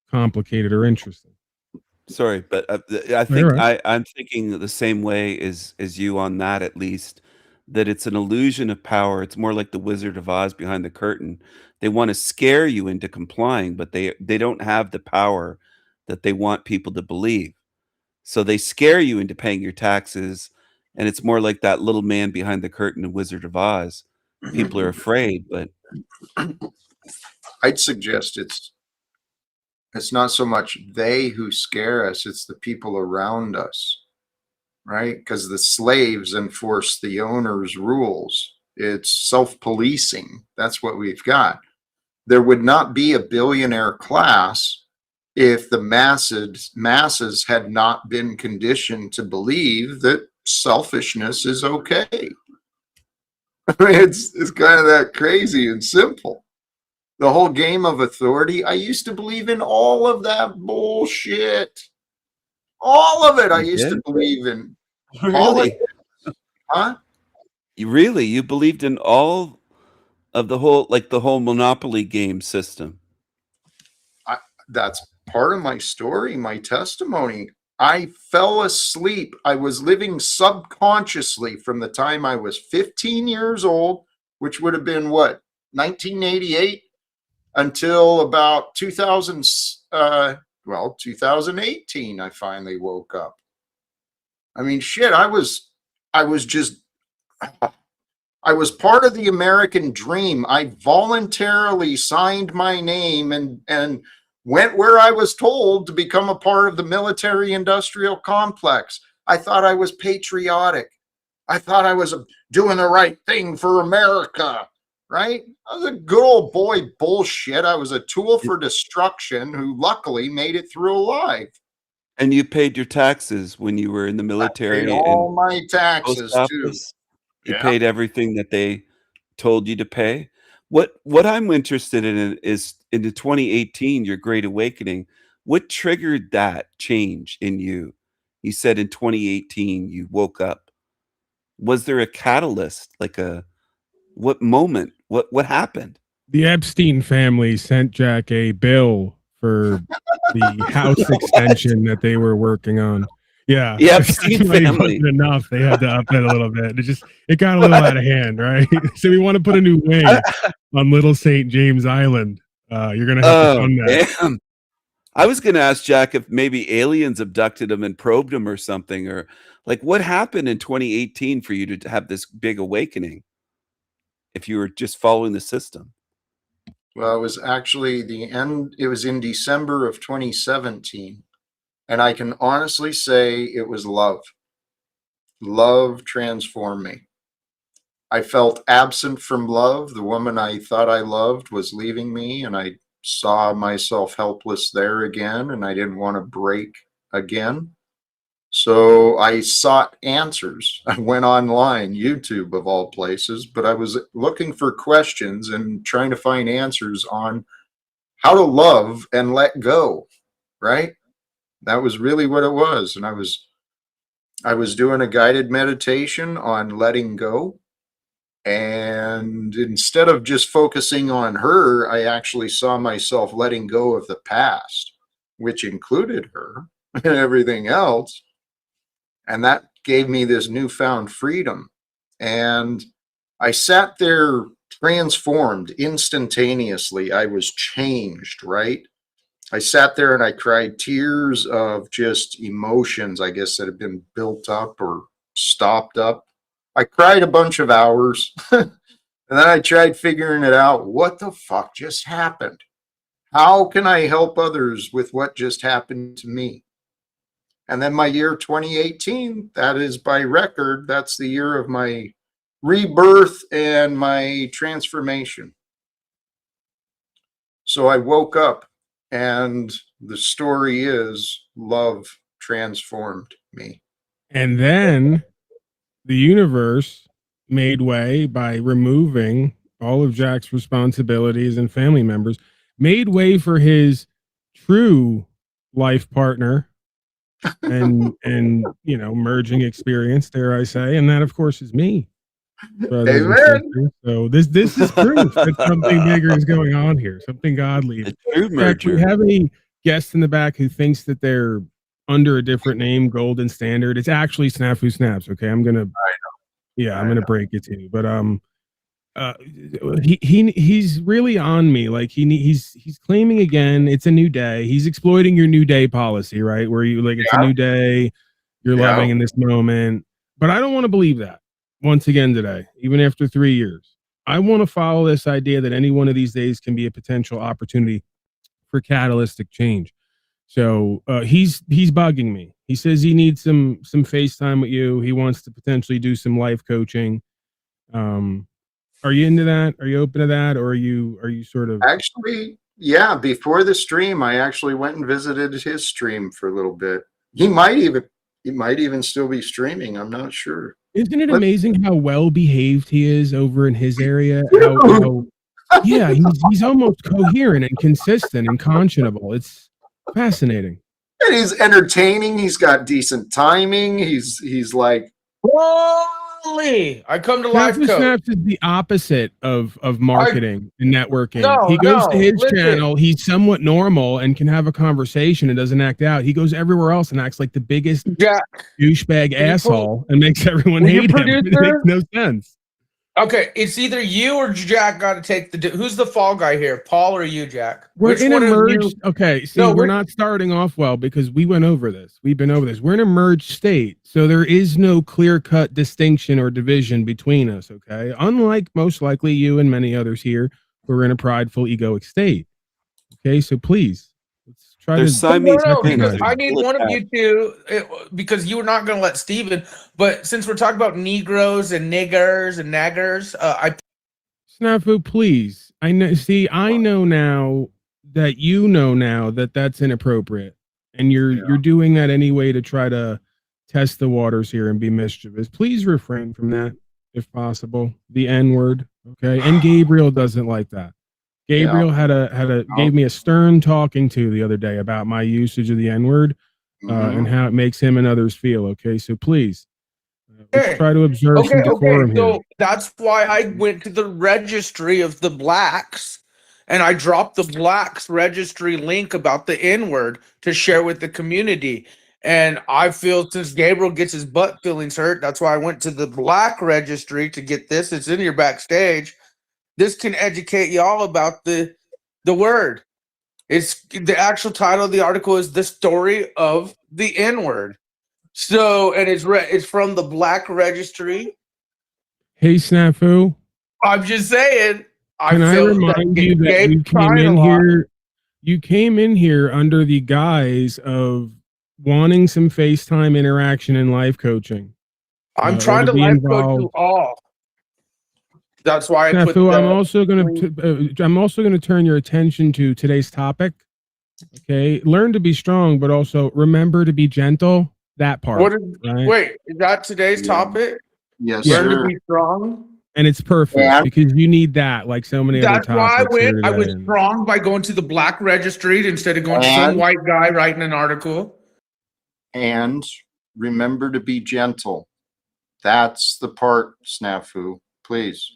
complicated or interesting. sorry, but I No, you're think right. I'm thinking the same way as you on that at least, that it's an illusion of power. It's more like the Wizard of Oz behind the curtain. They want to scare you into complying, but they don't have the power that they want people to believe. So they scare you into paying your taxes, and it's more like that little man behind the curtain in Wizard of Oz. People are afraid, but I'd suggest it's not so much they who scare us, it's the people around us, right? Because the slaves enforce the owner's rules. It's self-policing. That's what we've got. There would not be a billionaire class if the masses had not been conditioned to believe that selfishness is okay. I mean, it's kind of that crazy and simple. The whole game of authority, I used to believe in all of that bullshit. All of it I you used to did? believe in. All of Really? it. Huh? You believed in all of the whole Monopoly game system? That's part of my story, my testimony. I fell asleep. I was living subconsciously from the time I was 15 years old, which would have been what, 1988, until about 2018. I finally woke up. I mean, shit, I was part of the American dream. I voluntarily signed my name and went where I was told to become a part of the military industrial complex. I thought I was patriotic. I thought I was doing the right thing for America, right? I was a good old boy bullshit. I was a tool for destruction who luckily made it through alive. And you paid your taxes when you were in the Paid military all and my post taxes too. office? You Yeah. paid everything that they told you to pay? What I'm interested in is in the 2018, your Great Awakening, what triggered that change in you? You said in 2018 you woke up. Was there a catalyst? Like what moment? What happened? The Epstein family sent Jack a bill for the house extension that they were working on. Yeah, The Epstein money family. wasn't enough. They had to up it a little bit. It got a little out of hand, right? So we want to put a new wing on Little St. James Island. You're gonna have to Oh, fund that. damn. I was gonna ask Jack if maybe aliens abducted him and probed him or something, or like what happened in 2018 for you to have this big awakening if you were just following the system? Well, it was actually it was in December of 2017. And I can honestly say it was love. Love transformed me. I felt absent from love. The woman I thought I loved was leaving me, and I saw myself helpless there again, and I didn't want to break again. So I sought answers. I went online, YouTube of all places, but I was looking for questions and trying to find answers on how to love and let go, right? That was really what it was. And I was doing a guided meditation on letting go. And instead of just focusing on her, I actually saw myself letting go of the past, which included her and everything else. And that gave me this newfound freedom. And I sat there transformed instantaneously. I was changed, right? I sat there and I cried tears of just emotions, I guess, that had been built up or stopped up. I cried a bunch of hours. And then I tried figuring it out. What the fuck just happened? How can I help others with what just happened to me? And then my year 2018, that is by record, that's the year of my rebirth and my transformation. So I woke up, and the story is love transformed me. And then the universe made way by removing all of Jack's responsibilities and family members, made way for his true life partner and merging experience, dare I say, and that of course is me. Amen. So this is proof that something bigger is going on here, something godly. True merger. We have a guest in the back who thinks that they're under a different name, Golden Standard. It's actually Snafu Snaps. Okay, I'm gonna break it to you, but he's really on me. Like he's claiming again, it's a new day. He's exploiting your new day policy, right? Where you like it's a new day, you're loving in this moment. But I don't want to believe that once again today, even after 3 years. I want to follow this idea that any one of these days can be a potential opportunity for catalytic change. So he's bugging me. He says he needs some FaceTime with you. He wants to potentially do some life coaching. Are you into that? Are you open to that? Or are you sort of actually, yeah, before the stream, I actually went and visited his stream for a little bit. He might even still be streaming. I'm not sure. Isn't it amazing how well behaved he is over in his area? Yeah, he's almost coherent and consistent and conscionable. It's fascinating. And he's entertaining. He's got decent timing. He's like, holy! I come to live coach. Snaps is the opposite of marketing and networking. No, he goes to his listen. channel. He's somewhat normal and can have a conversation and doesn't act out. He goes everywhere else and acts like the biggest douchebag asshole and makes everyone hate him. It makes no sense. Okay, it's either you or Jack got to take who's the fall guy here, Paul or you, Jack? We're in a merged. Okay, see, we're not starting off well because we went over this. We've been over this. We're in a merged state, so there is no clear-cut distinction or division between us. Okay, unlike most likely you and many others here who are in a prideful, egoic state. Okay, so please let's Try They're to Siamese No, twins. because recognize I it. need one of you two, because you were not going to let Steven, but since we're talking about Negroes and niggers and naggers, Snafu, please. I know. See, I know now that you know now that that's inappropriate, and you're doing that anyway to try to test the waters here and be mischievous. Please refrain from that if possible. The N word, okay? And Gabriel doesn't like that. Gabriel gave me a stern talking to the other day about my usage of the N word and how it makes him and others feel. Okay, so please. Let's try to observe some decorum here. So that's why I went to the registry of the blacks and I dropped the blacks registry link about the N word to share with the community. And I feel since Gabriel gets his butt feelings hurt, that's why I went to the black registry to get this. It's in your backstage. This can educate y'all about the word. It's the actual title of the article is The Story of the N word. So, and it's from the Black Registry. Hey, Snafu. I'm just saying. Can I remind you that you came in here? You came in here under the guise of wanting some FaceTime interaction and life coaching. I'm trying to life coach you all. That's why I put. Snafu, I'm also going to turn your attention to today's topic. Okay, learn to be strong, but also remember to be gentle. That part. Right? Wait, is that today's topic? Yes, Learn sir. to be strong. And it's perfect because you need that, like so many other That's why topics. I was strong by going to the Black Registry instead of going to some white guy writing an article. And remember to be gentle. That's the part, Snafu. Please.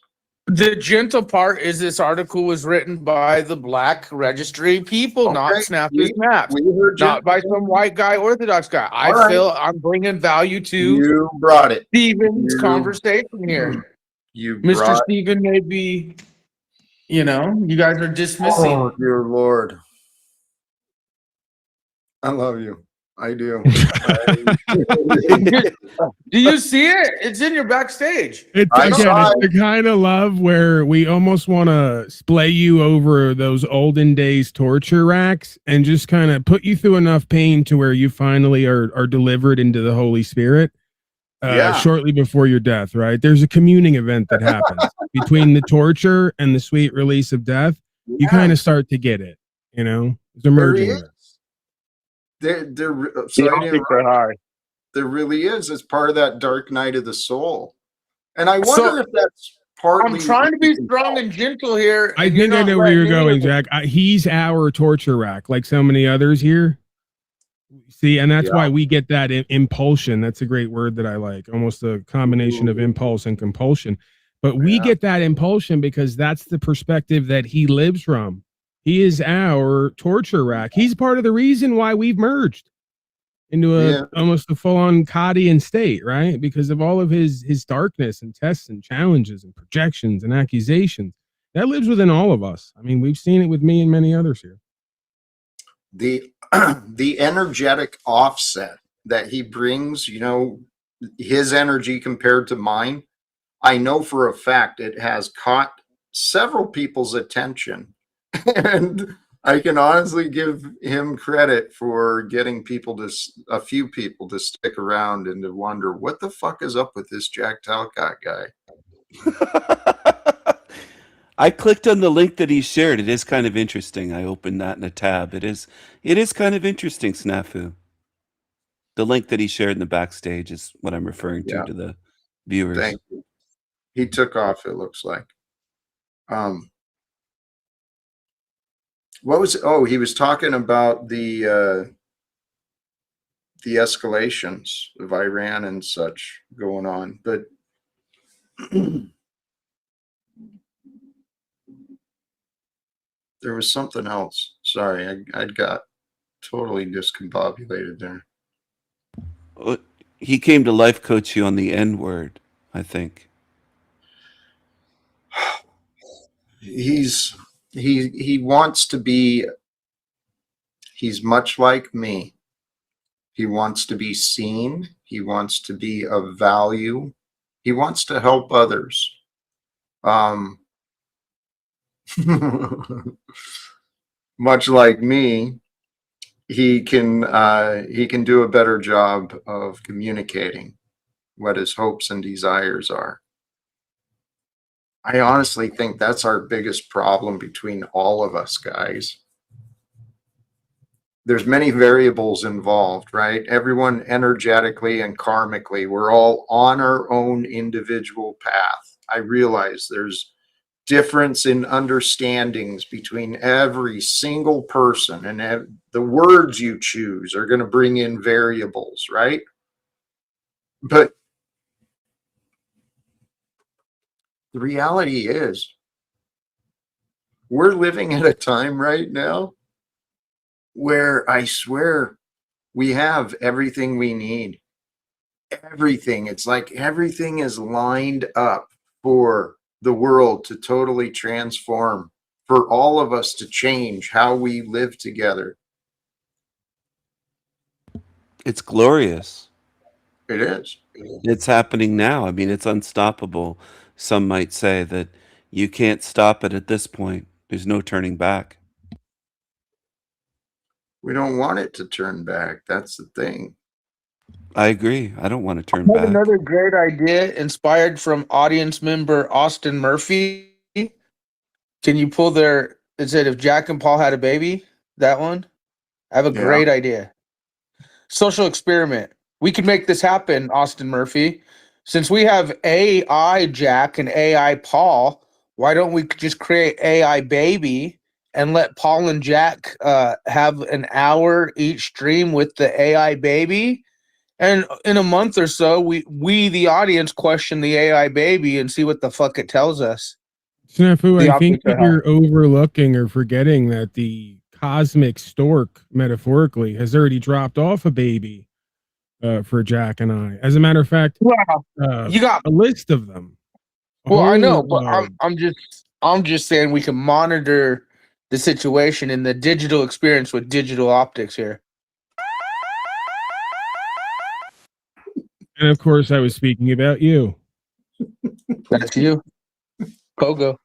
The gentle part is this article was written by the Black Registry people, not Snappy Snaps, not by some white guy, Orthodox guy. I feel I'm bringing value to you brought it. Steven's conversation here. You Mr. brought Steven may be, you guys are dismissing. Oh, dear Lord. I love you. I do. Do you see it? It's in your backstage. It's the kind of love where we almost want to splay you over those olden days torture racks and just kind of put you through enough pain to where you finally are delivered into the Holy Spirit shortly before your death, right? There's a communing event that happens between the torture and the sweet release of death. You kind of start to get it, It's emerging. There really is. It's part of that dark night of the soul. And I wonder if that's partly. I'm trying to be strong and gentle here. I think I know where you're going, Jack. He's our torture rack, like so many others here. See, and that's why we get that impulsion. That's a great word that I like. Almost a combination of impulse and compulsion. But we get that impulsion because that's the perspective that he lives from. He is our torture rack. He's part of the reason why we've merged into almost a full-on Kadian state, right? Because of all of his darkness and tests and challenges and projections and accusations. That lives within all of us. I mean, we've seen it with me and many others here. The energetic offset that he brings, his energy compared to mine, I know for a fact it has caught several people's attention. And I can honestly give him credit for getting a few people to stick around and to wonder what the fuck is up with this Jack Talcott guy. I clicked on the link that he shared. It is kind of interesting. I opened that in a tab. It is kind of interesting, Snafu. The link that he shared in the backstage is what I'm referring to the viewers. Thank you. He took off, it looks like. He was talking about the escalations of Iran and such going on, but there was something else. Sorry, I got totally discombobulated there. He came to life coach you on the N word, I think. He wants to be, he's much like me. He wants to be seen. He wants to be of value. He wants to help others. Much like me, he can do a better job of communicating what his hopes and desires are. I honestly think that's our biggest problem between all of us guys. There's many variables involved, right? Everyone energetically and karmically, we're all on our own individual path. I realize there's difference in understandings between every single person, and the words you choose are going to bring in variables, right? But the reality is we're living at a time right now where I swear we have everything we need. Everything. It's like everything is lined up for the world to totally transform, for all of us to change how we live together. It's glorious. It is. It's happening now. I mean, it's unstoppable. Some might say that you can't stop it at this point. There's no turning back. We don't want it to turn back. That's the thing. I agree. I don't want to turn I have back. another great idea inspired from audience member Austin Murphy. Can you pull their, it said if Jack and Paul had a baby, that one? I have a great idea. Social experiment. We could make this happen, Austin Murphy. Since we have AI Jack and AI Paul, why don't we just create AI baby and let Paul and Jack have an hour each stream with the AI baby? And in a month or so, we the audience question the AI baby and see what the fuck it tells us. Snafu, The I think optics are that you're overlooking or forgetting that the cosmic stork, metaphorically, has already dropped off a baby for Jack and I. As a matter of fact, you got a list of them. Well, I know, but I'm just saying we can monitor the situation in the digital experience with digital optics here. And of course, I was speaking about you. That's you, Pogo.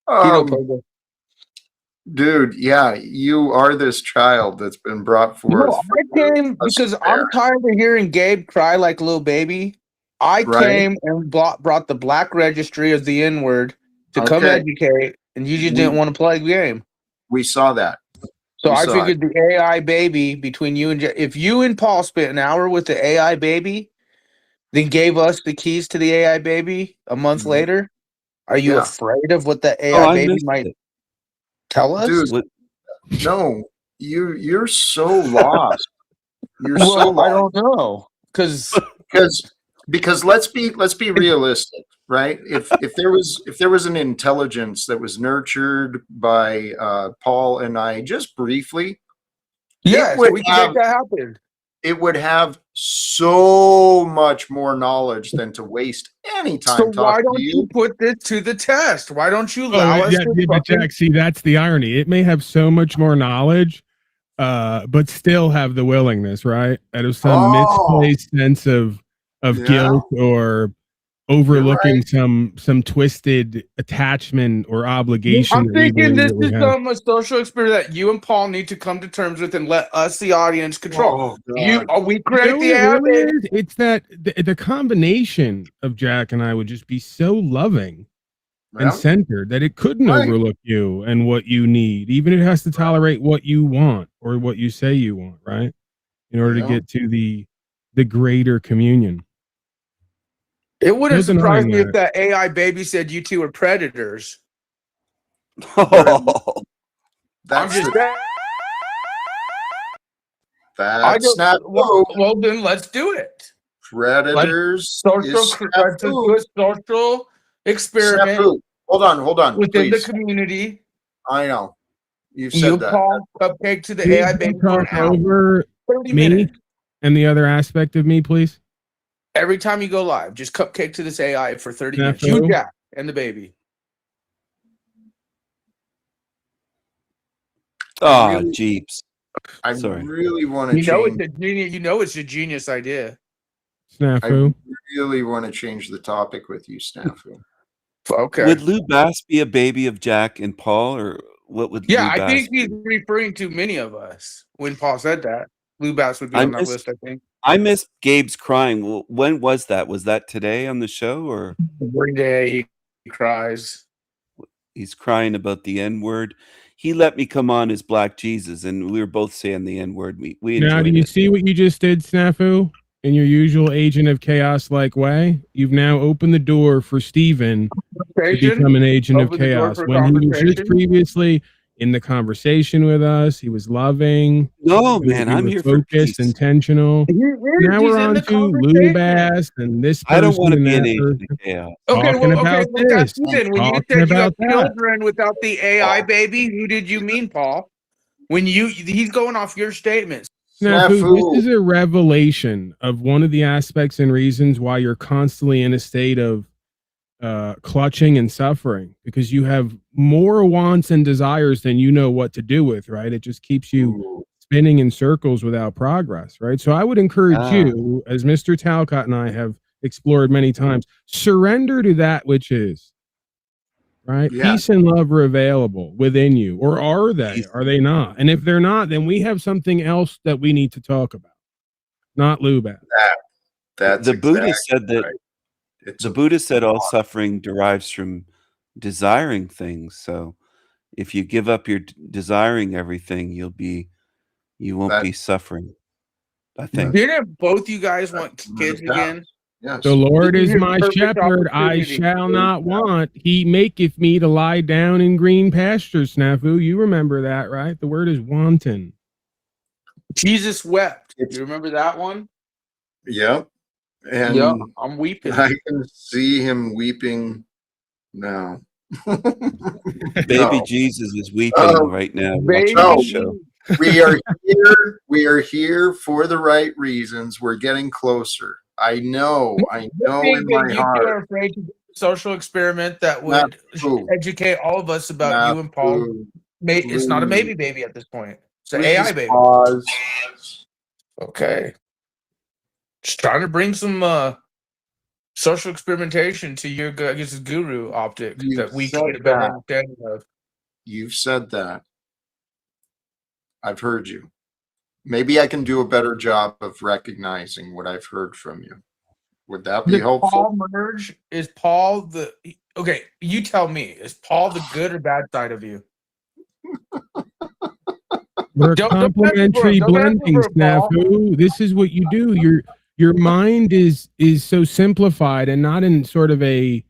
Keto Pogo. Dude, yeah, you are this child that's been brought forth. No, I came because I'm tired of hearing Gabe cry like a little baby. I came and brought the black registry of the N-word to come educate, and you just didn't want to play the game. We saw that. So I figured the AI baby between you and if you and Paul spent an hour with the AI baby, then gave us the keys to the AI baby a month later, are you afraid of what the AI baby might tell us? Dude, no, you're so lost. You're so lost. I don't know. Because let's be realistic, right? If there was an intelligence that was nurtured by Paul and I just briefly, we can make that happen. It would have so much more knowledge than to waste any time talking to you. So why don't you put this to the test? Why don't you allow us to but Jack, see, that's the irony. It may have so much more knowledge, but still have the willingness, right? Out of some misplaced sense of guilt or overlooking some twisted attachment or obligation. I'm thinking this is a social experiment that you and Paul need to come to terms with and let us, the audience, control. We create the AI baby. It's that the combination of Jack and I would just be so loving and centered that it couldn't overlook you and what you need, even if it has to tolerate what you want or what you say you want, right? In order to get to the greater communion. It wouldn't surprise me if that AI baby said you two are predators. That's well, then let's do it. Predators. Social experiment. Snafu. Hold on. Within the community. I know. You've said that. Paul, cupcake to the AI baby for an hour. Over 30 me minutes. And the other aspect of me, please. Every time you go live, just cupcake to this AI for 30 minutes. You, Jack, and the baby. Oh, Jeeps. I really want to change. It's a genius idea. Snafu. I really want to change the topic with you, Snafu. Okay. Would Lou Bass be a baby of Jack and Paul, or what would Yeah, Lou I Bass think he's referring to many of us when Paul said that. Lou Bass would be I on that miss list, I think. I missed Gabe's crying. Well, when was that? Was that today on the show, or Every day he cries. he's crying about the N-word? He let me come on as Black Jesus, and we were both saying the N-word. We Now, do enjoyed you it. see what you just did, Snafu? In your usual agent of chaos like way, you've now opened the door for Steven to become an agent of Open the door chaos. for When he was just conversation. previously in the conversation with us, he was loving. No, We man, we I'm were here for focused, peace. intentional. Now He's we're in on the to Lou conversation. Bass and this I don't person want to and be an that agent person. of chaos. Talking about Okay, well, that's this. you then. When you Talking said you have about that. children without the AI baby, who did you mean, Paul? He's going off your statements. Snafu, this is a revelation of one of the aspects and reasons why you're constantly in a state of clutching and suffering, because you have more wants and desires than you know what to do with, right? It just keeps you spinning in circles without progress, right? So I would encourage you, as Mr. Talcott and I have explored many times, surrender to that which is. Right? Yeah. Peace and love are available within you. Or are they? Are they not? And if they're not, then we have something else that we need to talk about. Not Lou Bass. That's The Buddha exactly said that right. the Buddha said all suffering derives from desiring things. So if you give up your desiring everything, you won't be suffering, I think. Didn't both you guys want kids again? Yes. The Lord This is your my perfect shepherd, I opportunity. shall not want. He maketh me to lie down in green pastures, Snafu. You remember that, right? The word is wanton. Jesus wept. You remember that one? Yep. And Yeah, I'm weeping. I can see him weeping now. Baby Jesus is weeping right now watching No, the show. we are here. We are here for the right reasons. We're getting closer. I know I in my you two heart. are afraid to do a social experiment that would educate all of us about you and Paul. It's not a maybe baby at this point. It's an AI baby. Pause. Okay. Just trying to bring some social experimentation to your guru optic that we can get a better understanding of. You've said that. I've heard you. Maybe I can do a better job of recognizing what I've heard from you. Would that be helpful? Paul merge? Is Paul the okay? You tell me. Is Paul the good or bad side of you? We're complementary blending, Snafu. This is what you do. Your mind is so simplified and not in sort of a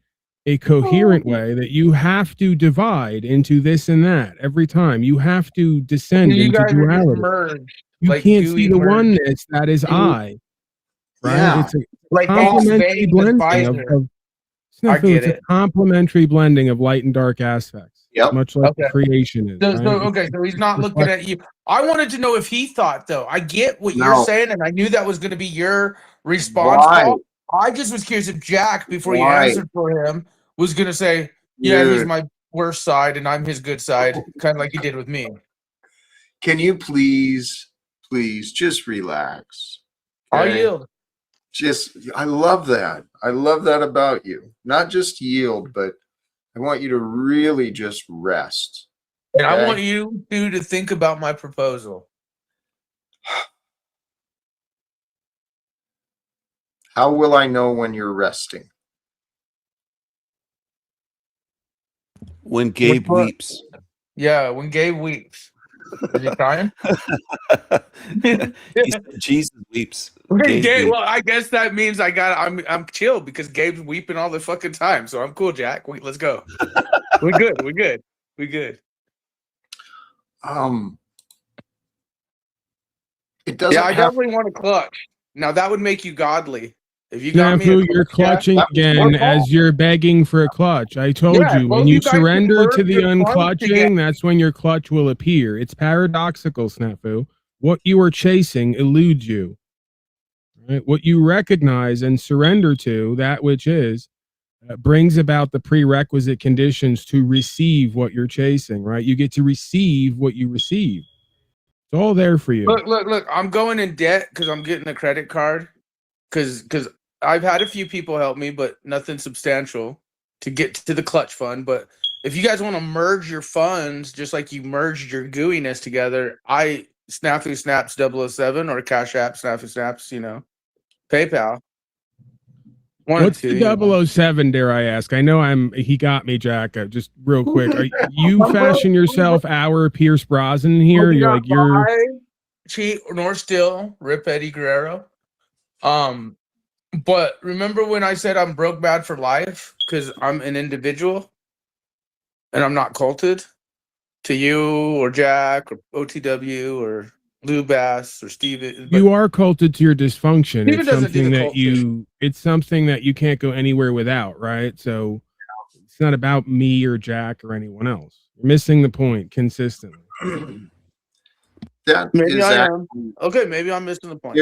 coherent way that you have to divide into this and that every time. You have to descend You into guys are just duality. merged. You Like can't see gooey the merged. oneness that is I. Right? Yeah. It's a Like complementary blending of I Snafu, get it's a it. complementary blending of light and dark aspects. Yep. Much like Okay. creation is. Right? So he's not looking at you. I wanted to know if he thought, though. I get what you're No. saying, and I knew that was going to be your response, Why? Paul. I just was curious if Jack, before you Why? answered for him, was going to say, yeah, he's Dude. my worst side, and I'm his good side, kind of like he did with me. Can you please just relax? I'll Okay? yield. I love that. I love that about you. Not just yield, but I want you to really just rest. And I Okay? want you two to think about my proposal. How will I know when you're resting? When Gabe weeps. Yeah, when Gabe weeps. Is he crying? He said Jesus weeps. Okay, Gabe weeps. well, I guess that means I'm chill because Gabe's weeping all the fucking time. So I'm cool, Jack. Let's go. We're good. We're good. We're good. It doesn't. Yeah, I definitely want to clutch. Now that would make you godly. If you got me, Snafu, you're clutching again as you're begging for a clutch. I told Yeah, you, both when you you guys can surrender merge to the your funds unclutching, together. that's when your clutch will appear. It's paradoxical, Snafu. What you are chasing eludes you. Right? What you recognize and surrender to, that which is, brings about the prerequisite conditions to receive what you're chasing, right? You get to receive what you receive. It's all there for you. Look. I'm going in debt because I'm getting a credit card. Because I've had a few people help me, but nothing substantial to get to the clutch fund. But if you guys want to merge your funds, just like you merged your gooiness together, Snafu Snaps 007 or Cash App Snafu Snaps, PayPal. What's the 007, dare I ask? I know he got me, Jack. Just real quick. Are you fashion yourself our Pierce Brosnan here? You're cheat nor steal, rip Eddie Guerrero. But remember when I said I'm broke bad for life because I'm an individual and I'm not culted to you or Jack or OTW or Lou Bass or Steven. You are culted to your dysfunction. Steven It's doesn't do something the that cult it's something that you can't go anywhere without, right? So it's not about me or Jack or anyone else. You're missing the point consistently. Maybe I am. Okay, maybe I'm missing the point.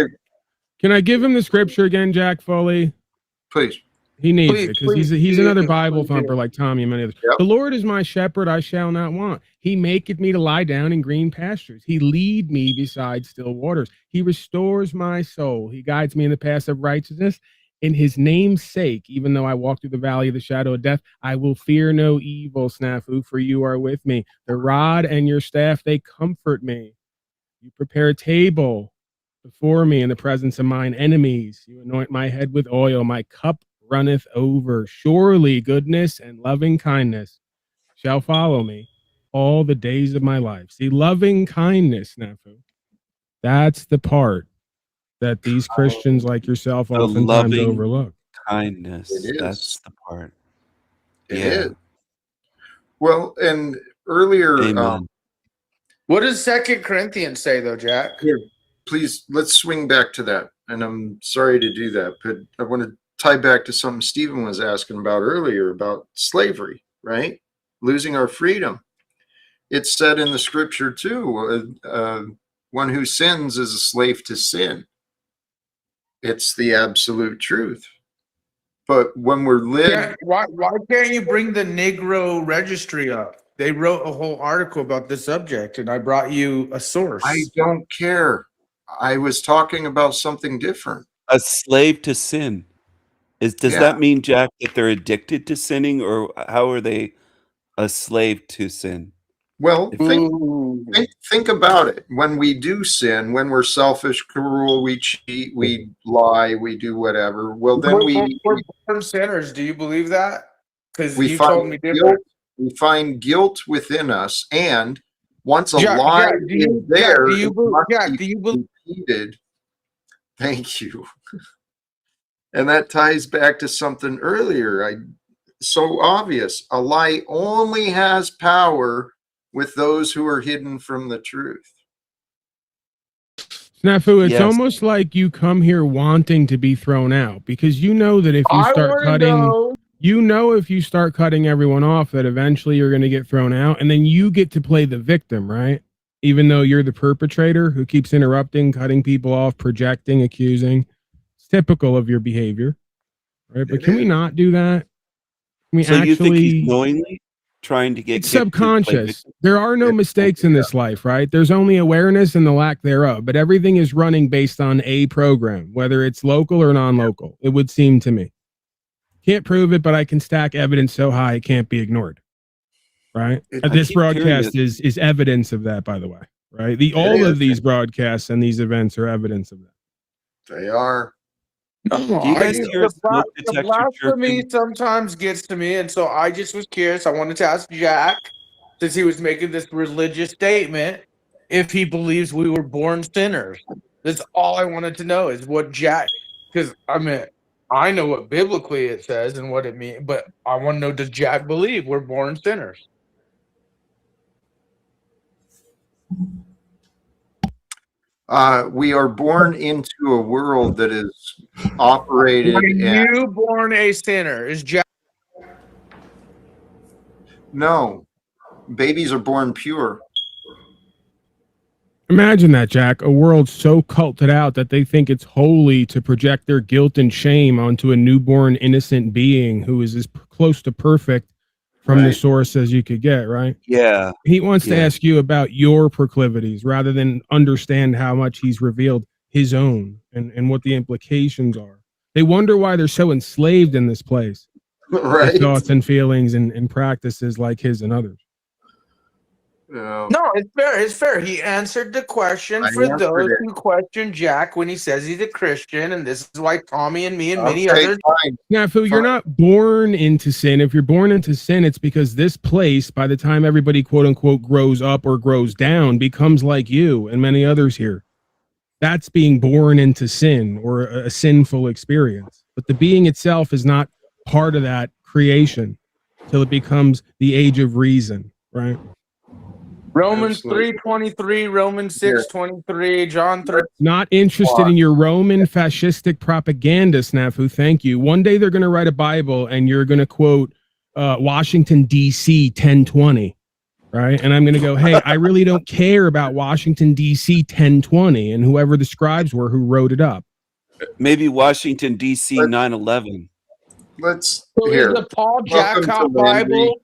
Can I give him the scripture again, Jack Foley? Please. He needs Please, it because please, he's another please, Bible please, thumper please. like Tommy and many others. The Lord is my shepherd, I shall not want. He maketh me to lie down in green pastures. He lead me beside still waters. He restores my soul. He guides me in the path of righteousness. In his name's sake, even though I walk through the valley of the shadow of death, I will fear no evil, Snafu, for you are with me. The rod and your staff, they comfort me. You prepare a table before me in the presence of mine enemies. You anoint my head with oil. My cup runneth over. Surely goodness and loving kindness shall follow me all the days of my life. See, loving kindness, Snafu. That's the part that these Christians like yourself The oftentimes loving overlook. kindness. It is. That's the part. It is. Well, and earlier, Amen. What does 2 Corinthians say, though, Jack? Here, please, let's swing back to that. And I'm sorry to do that, but I want to tie back to something Stephen was asking about earlier about slavery, right? Losing our freedom. It's said in the scripture too, one who sins is a slave to sin. It's the absolute truth. But when we're living... Why can't you bring the Negro registry up? They wrote a whole article about this subject, and I brought you a source. I don't care. I was talking about something different. A slave to sin. Does that mean, Jack, that they're addicted to sinning, or how are they a slave to sin? Well, think about it. When we do sin, when we're selfish, cruel, we cheat, we lie, we do whatever. Well, then we're born sinners. Do you believe that? Because you find told me different. We find guilt within us, and once a lie is there, do you believe? Repeated. Thank you. And that ties back to something earlier. So obvious. A lie only has power with those who are hidden from the truth. Snafu, it's almost like you come here wanting to be thrown out because you know that if you start cutting, if you start cutting everyone off, that eventually you're going to get thrown out, and then you get to play the victim, right? Even though you're the perpetrator who keeps interrupting, cutting people off, projecting, accusing. It's typical of your behavior, right? But can we not do that? Can we you think he's knowingly trying to get it's subconscious. There are no mistakes in this life, right? There's only awareness and the lack thereof, but everything is running based on a program, whether it's local or non-local, it would seem to me. Can't prove it, but I can stack evidence so high it can't be ignored, right? This broadcast is evidence of that, by the way, right? All of these broadcasts and these events are evidence of that. They are. No, the blasphemy sometimes gets to me, and so I just was curious. I wanted to ask Jack, since he was making this religious statement, if he believes we were born sinners. That's all I wanted to know is what Jack, because I mean, I know what biblically it says and what it means, but I want to know, does Jack believe we're born sinners? We are born into a world that is operated. Are you born a sinner? Is Jack? No, babies are born pure. Imagine that, Jack. A world so culted out that they think it's holy to project their guilt and shame onto a newborn innocent being who is as close to perfect from the source as you could get, right? Yeah. He wants to ask you about your proclivities rather than understand how much he's revealed his own and what the implications are. They wonder why they're so enslaved in this place. Right. thoughts and feelings and practices like his and others. Yeah. No, it's fair. It's fair. He answered the question I for answered those it. who question Jack when he says he's a Christian, and this is why Tommy and me and many Okay, others. fine. Now, Phil, you're not born into sin. If you're born into sin, it's because this place, by the time everybody quote unquote grows up or grows down, becomes like you and many others here. That's being born into sin or a sinful experience. But the being itself is not part of that creation till it becomes the age of reason, right? Romans Absolutely. 3:23, Romans 6:23, John 3. Not interested in your Roman fascistic propaganda, Snafu. Thank you. One day they're going to write a Bible and you're going to quote Washington, D.C. 1020, right? And I'm going to go, hey, I really don't care about Washington, D.C. 1020 and whoever the scribes were who wrote it up. Maybe Washington, D.C. 9/11. Let's So here. is the Paul Welcome to Jackcott Landry. Bible?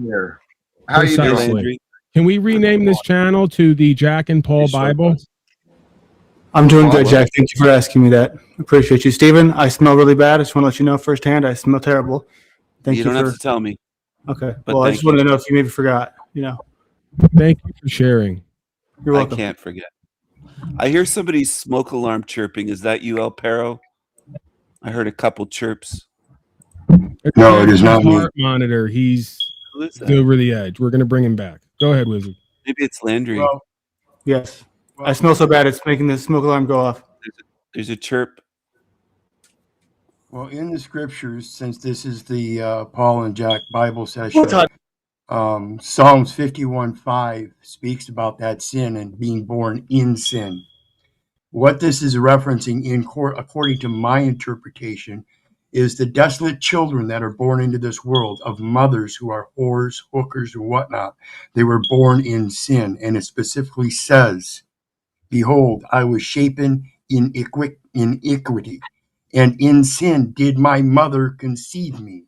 Here. How you doing? Precisely. Can we rename this channel to the Jack and Paul Bible? I'm doing good, Jack. Thank you for asking me that. Appreciate you, Steven. I smell really bad. I just want to let you know firsthand. I smell terrible. Thank you don't for. have to tell me. Okay. But Well, I thank just wanted to know if you maybe forgot. You know. Thank you for sharing. You're welcome. I can't forget. I hear somebody's smoke alarm chirping. Is that you, El Perro? I heard a couple chirps. No, it is not me. Heart monitor. He's Who is that? over the edge. We're going to bring him back. Go ahead, Wizard. Maybe it's Landry. Well, yes. I smell so bad. It's making the smoke alarm go off. There's a chirp. Well, in the scriptures, since this is the Paul and Jack Bible session, Psalms 51:5 speaks about that sin and being born in sin. What this is referencing, according to my interpretation, is the desolate children that are born into this world of mothers who are whores, hookers, or whatnot. They were born in sin, and it specifically says, "Behold, I was shapen in iniquity, and in sin did my mother conceive me."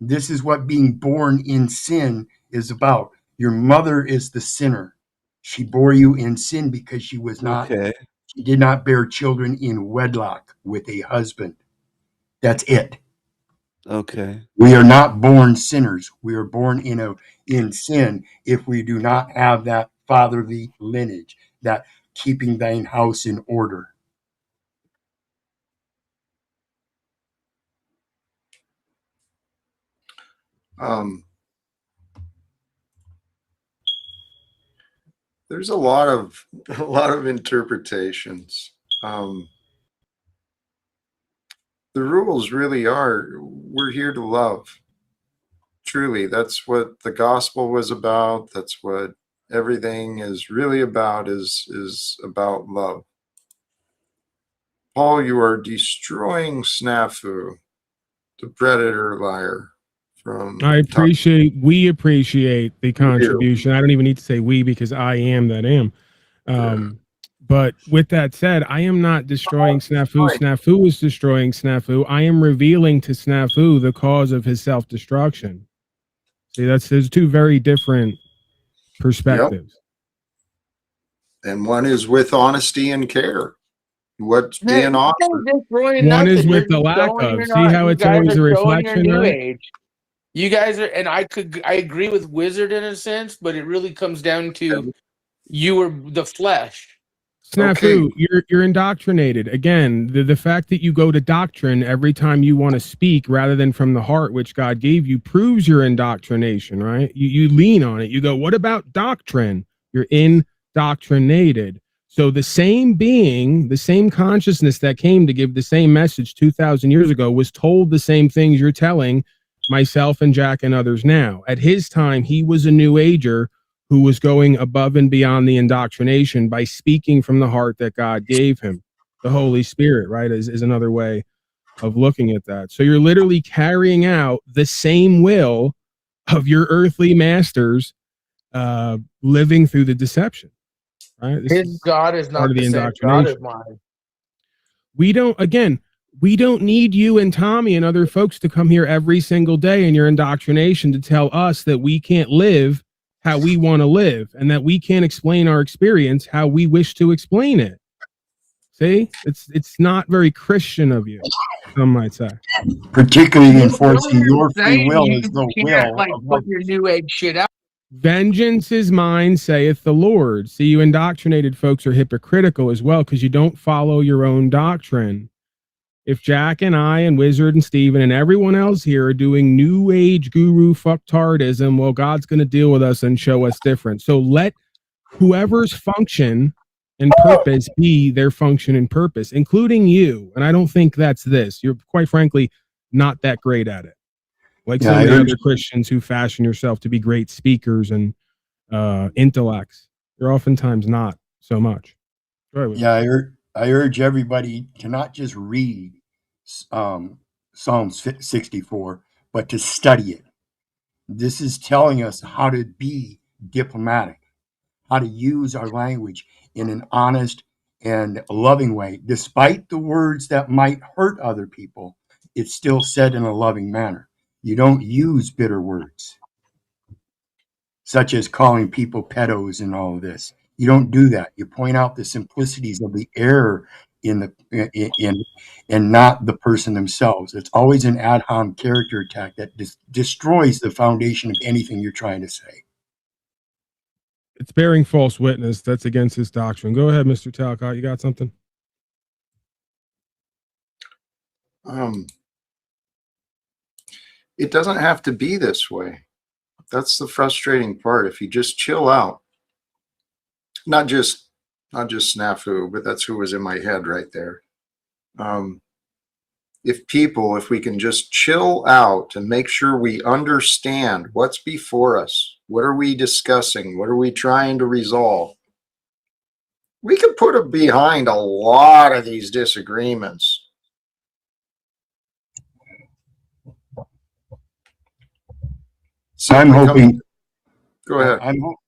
This is what being born in sin is about. Your mother is the sinner. She bore you in sin because she was not. Okay. She did not bear children in wedlock with a husband. That's it. Okay. We are not born sinners. We are born in sin if we do not have that fatherly lineage, that keeping thine house in order. There's a lot of interpretations. The rules really are, we're here to love. Truly, that's what the gospel was about. That's what everything is really about, is about love. Paul, you are destroying Snafu, the predator liar. We appreciate the contribution. I don't even need to say we because I am that am. But with that said, I am not destroying Snafu. Snafu is destroying Snafu. I am revealing to Snafu the cause of his self-destruction. See, there's two very different perspectives. Yep. And one is with honesty and care. What's being offered. One is with the lack of. See how it's always a reflection, right? You guys are, and I agree with Wizard in a sense, but it really comes down to you were the flesh. Snafu, you're indoctrinated. Again, the fact that you go to doctrine every time you want to speak rather than from the heart, which God gave you, proves your indoctrination, right? You lean on it. You go, what about doctrine? You're indoctrinated. So the same being, the same consciousness that came to give the same message 2,000 years ago was told the same things you're telling myself and Jack and others now. At his time, he was a new ager who was going above and beyond the indoctrination by speaking from the heart that God gave him. The Holy Spirit, right, is another way of looking at that. So you're literally carrying out the same will of your earthly masters, living through the deception, right? His God is not the same God as mine. We don't need you and Tommy and other folks to come here every single day in your indoctrination to tell us that we can't live how we want to live and that we can't explain our experience how we wish to explain it. See, it's not very Christian of you, some might say. Particularly enforcing your free Saying will you is the can't will like of put what. your new age shit out. Vengeance is mine, saith the Lord. See, you indoctrinated folks are hypocritical as well because you don't follow your own doctrine. If Jack and I and Wizard and Steven and everyone else here are doing new age guru fucktardism, well, God's going to deal with us and show us different. So let whoever's function and purpose be their function and purpose, including you. And I don't think that's this. You're quite frankly not that great at it. Like Yeah, so I many urge, other Christians who fashion yourself to be great speakers and intellects. You're oftentimes not so much. Go ahead, Wizard. yeah, I urge everybody to not just read Psalms 64, but to study it. This is telling us how to be diplomatic, how to use our language in an honest and loving way. Despite the words that might hurt other people, it's still said in a loving manner. You don't use bitter words, such as calling people pedos and all of this. You don't do that. You point out the simplicities of the error in the and not the person themselves. It's always an ad hom character attack that destroys the foundation of anything you're trying to say. It's bearing false witness. That's against his doctrine. Go ahead, Mr. Talcott. You got something? It doesn't have to be this way. That's the frustrating part. If you just chill out, not just snafu, but that's who was in my head right there. If we can just chill out and make sure we understand what's before us, what are we discussing, what are we trying to resolve, we can put it behind a lot of these disagreements. I'm hoping. Go ahead.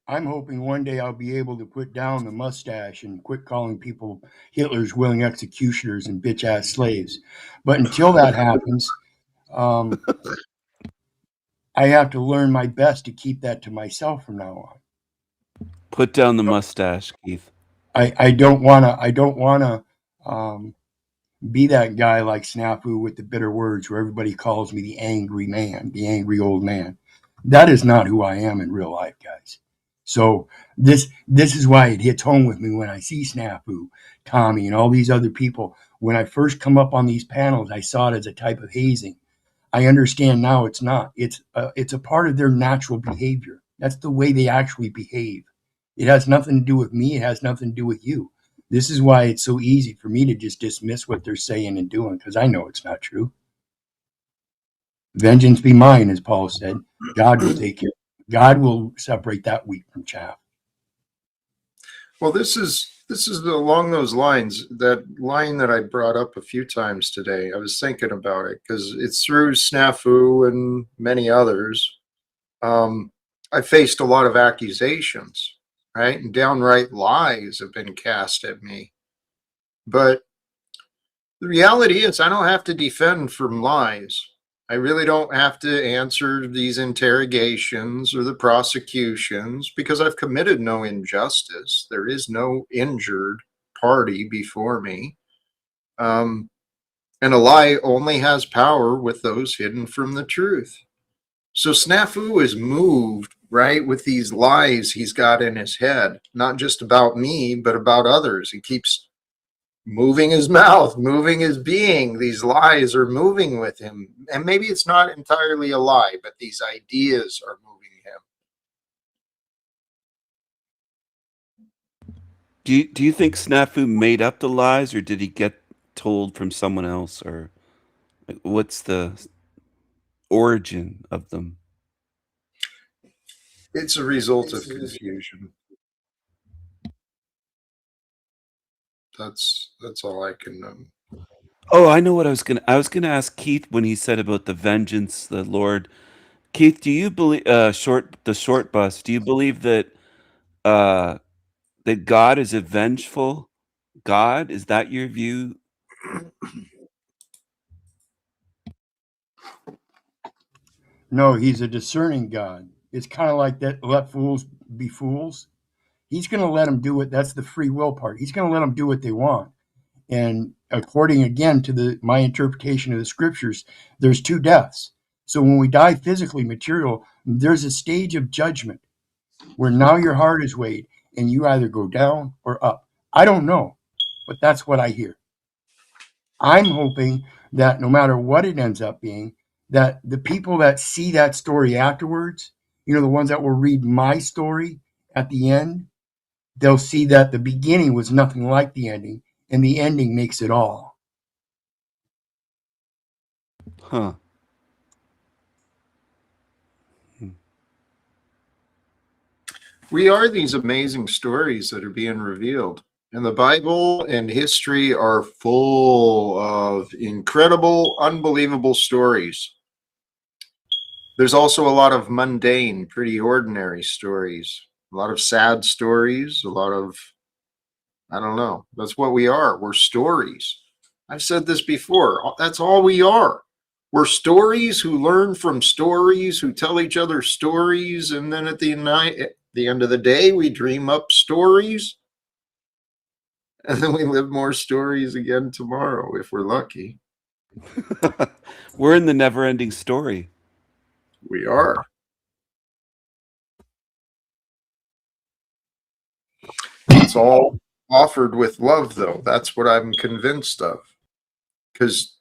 I'm hoping one day I'll be able to put down the mustache and quit calling people Hitler's willing executioners and bitch ass slaves. But until that happens, I have to learn my best to keep that to myself from now on. Put down the mustache, Keith. I don't wanna be that guy like Snafu with the bitter words where everybody calls me the angry man, the angry old man. That is not who I am in real life, guys. So this is why it hits home with me when I see Snafu, Tommy, and all these other people. When I first come up on these panels, I saw it as a type of hazing. I understand now it's not. It's a part of their natural behavior. That's the way they actually behave. It has nothing to do with me. It has nothing to do with you. This is why it's so easy for me to just dismiss what they're saying and doing, because I know it's not true. Vengeance be mine, as Paul said. God will take care. God will separate that wheat from chaff. Well, this is along those lines. That line that I brought up a few times today, I was thinking about it because it's through Snafu and many others. I faced a lot of accusations, right? And downright lies have been cast at me. But the reality is I don't have to defend from lies. I really don't have to answer these interrogations or the prosecutions because I've committed no injustice. There is no injured party before me. And a lie only has power with those hidden from the truth. So Snafu is moved, right, with these lies he's got in his head, not just about me, but about others. He keeps moving his mouth, moving his being. These lies are moving with him. And maybe it's not entirely a lie, but these ideas are moving him. Do you think Snafu made up the lies, or did he get told from someone else, or what's the origin of them? It's a result of confusion. That's all I can Oh, I know what I was gonna ask Keith when he said about the vengeance, the Lord. Keith, do you believe the short bus? Do you believe that that God is a vengeful God? Is that your view? No, he's a discerning God. It's kind of like that. Let fools be fools. He's going to let them do it. That's the free will part. He's going to let them do what they want. And according again to my interpretation of the scriptures, there's two deaths. So when we die physically, material, there's a stage of judgment where now your heart is weighed and you either go down or up. I don't know, but that's what I hear. I'm hoping that no matter what it ends up being, that the people that see that story afterwards, the ones that will read my story at the end, they'll see that the beginning was nothing like the ending, and the ending makes it all. Huh. We are these amazing stories that are being revealed. And the Bible and history are full of incredible, unbelievable stories. There's also a lot of mundane, pretty ordinary stories, a lot of sad stories, a lot of, I don't know. That's what we are. We're stories. I've said this before. That's all we are. We're stories who learn from stories, who tell each other stories, and then at the end of the day, we dream up stories, and then we live more stories again tomorrow if we're lucky. We're in the never-ending story. We are. It's all offered with love, though. That's what I'm convinced of. Because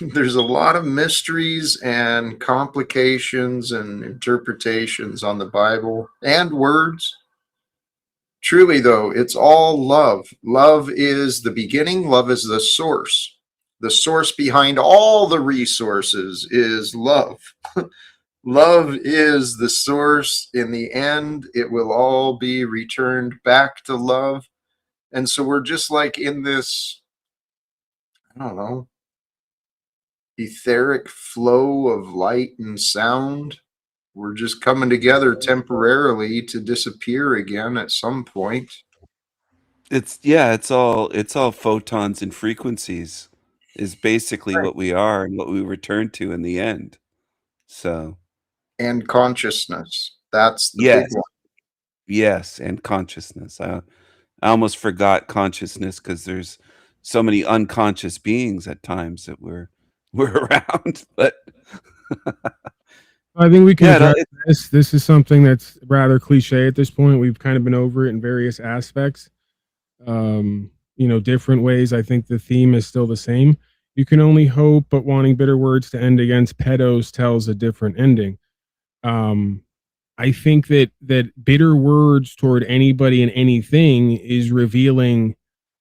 there's a lot of mysteries and complications and interpretations on the Bible and words. Truly, though, it's all love. Love is the beginning. Love is the source. The source behind all the resources is love. Love is the source. In the end, it will all be returned back to love. And so we're just like in this, I don't know, etheric flow of light and sound. We're just coming together temporarily to disappear again at some point. It's all photons and frequencies is basically what we are and what we return to in the end. So, and consciousness. That's the yes. big one. Yes, and consciousness. I almost forgot consciousness because there's so many unconscious beings at times that we're around. But I think we can Yeah, address this. This is something that's rather cliche at this point. We've kind of been over it in various aspects, different ways. I think the theme is still the same. You can only hope, but wanting bitter words to end against pedos tells a different ending. I think that bitter words toward anybody and anything is revealing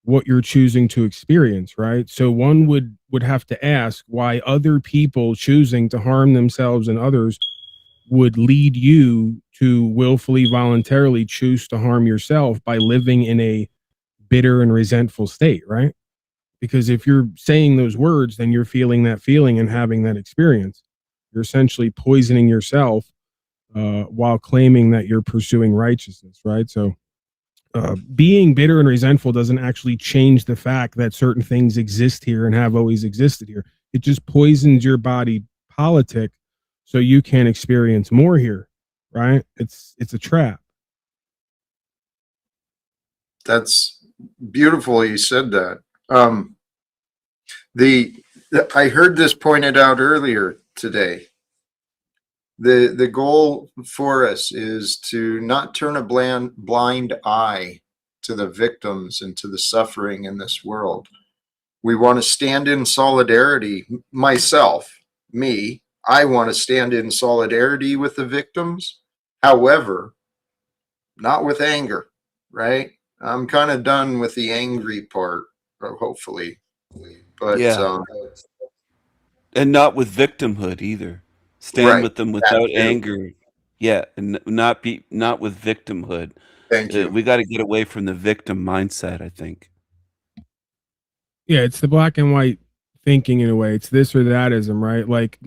what you're choosing to experience, right? So one would have to ask why other people choosing to harm themselves and others would lead you to willfully, voluntarily choose to harm yourself by living in a bitter and resentful state, right? Because if you're saying those words, then you're feeling that feeling and having that experience. You're essentially poisoning yourself while claiming that you're pursuing righteousness, right? So being bitter and resentful doesn't actually change the fact that certain things exist here and have always existed here. It just poisons your body politic so you can experience more here, right? It's a trap. That's beautiful you said that. I heard this pointed out earlier today. The goal for us is to not turn a blind eye to the victims and to the suffering in this world. We want to stand in solidarity. I want to stand in solidarity with the victims. However, not with anger, right? I'm kind of done with the angry part, hopefully. But yeah, and not with victimhood either. Stand right, with them that without too. anger. Yeah, and not with victimhood. Thank you. We got to get away from the victim mindset, I think. Yeah, it's the black and white thinking in a way. It's this or thatism, right? Like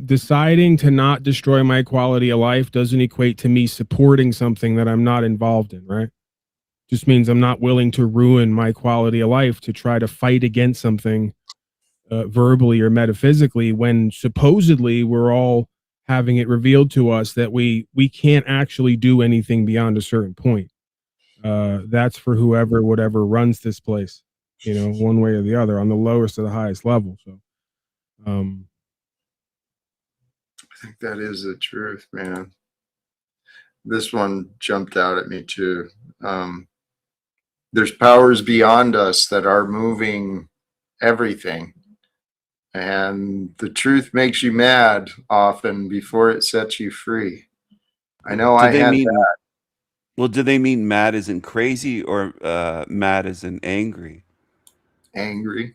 deciding to not destroy my quality of life doesn't equate to me supporting something that I'm not involved in, right? Just means I'm not willing to ruin my quality of life to try to fight against something verbally or metaphysically when supposedly we're all having it revealed to us that we can't actually do anything beyond a certain point. That's for whatever runs this place. you know, one way or the other, on the lowest or the highest level. So, I think that is the truth, man. This one jumped out at me too. There's powers beyond us that are moving everything. And the truth makes you mad often before it sets you free. I know Do I they had mean that. well, do they mean mad as in crazy or mad as in angry? Angry.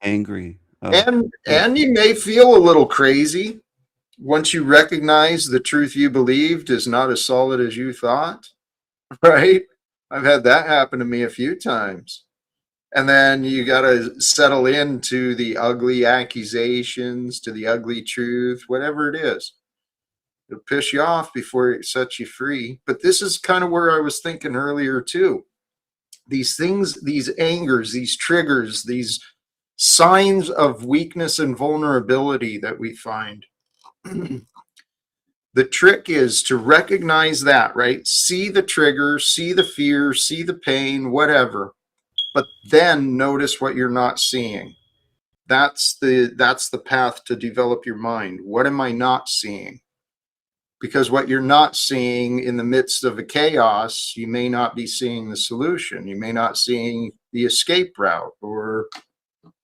Angry. Oh. And you may feel a little crazy once you recognize the truth you believed is not as solid as you thought, right? I've had that happen to me a few times. And then you got to settle into the ugly accusations, to the ugly truth, whatever it is. It'll piss you off before it sets you free. But this is kind of where I was thinking earlier, too. These things, these angers, these triggers, these signs of weakness and vulnerability that we find. The trick is to recognize that, right? See the trigger, see the fear, see the pain, whatever. But then notice what you're not seeing. That's the path to develop your mind. What am I not seeing? Because what you're not seeing in the midst of a chaos, you may not be seeing the solution. You may not seeing the escape route, or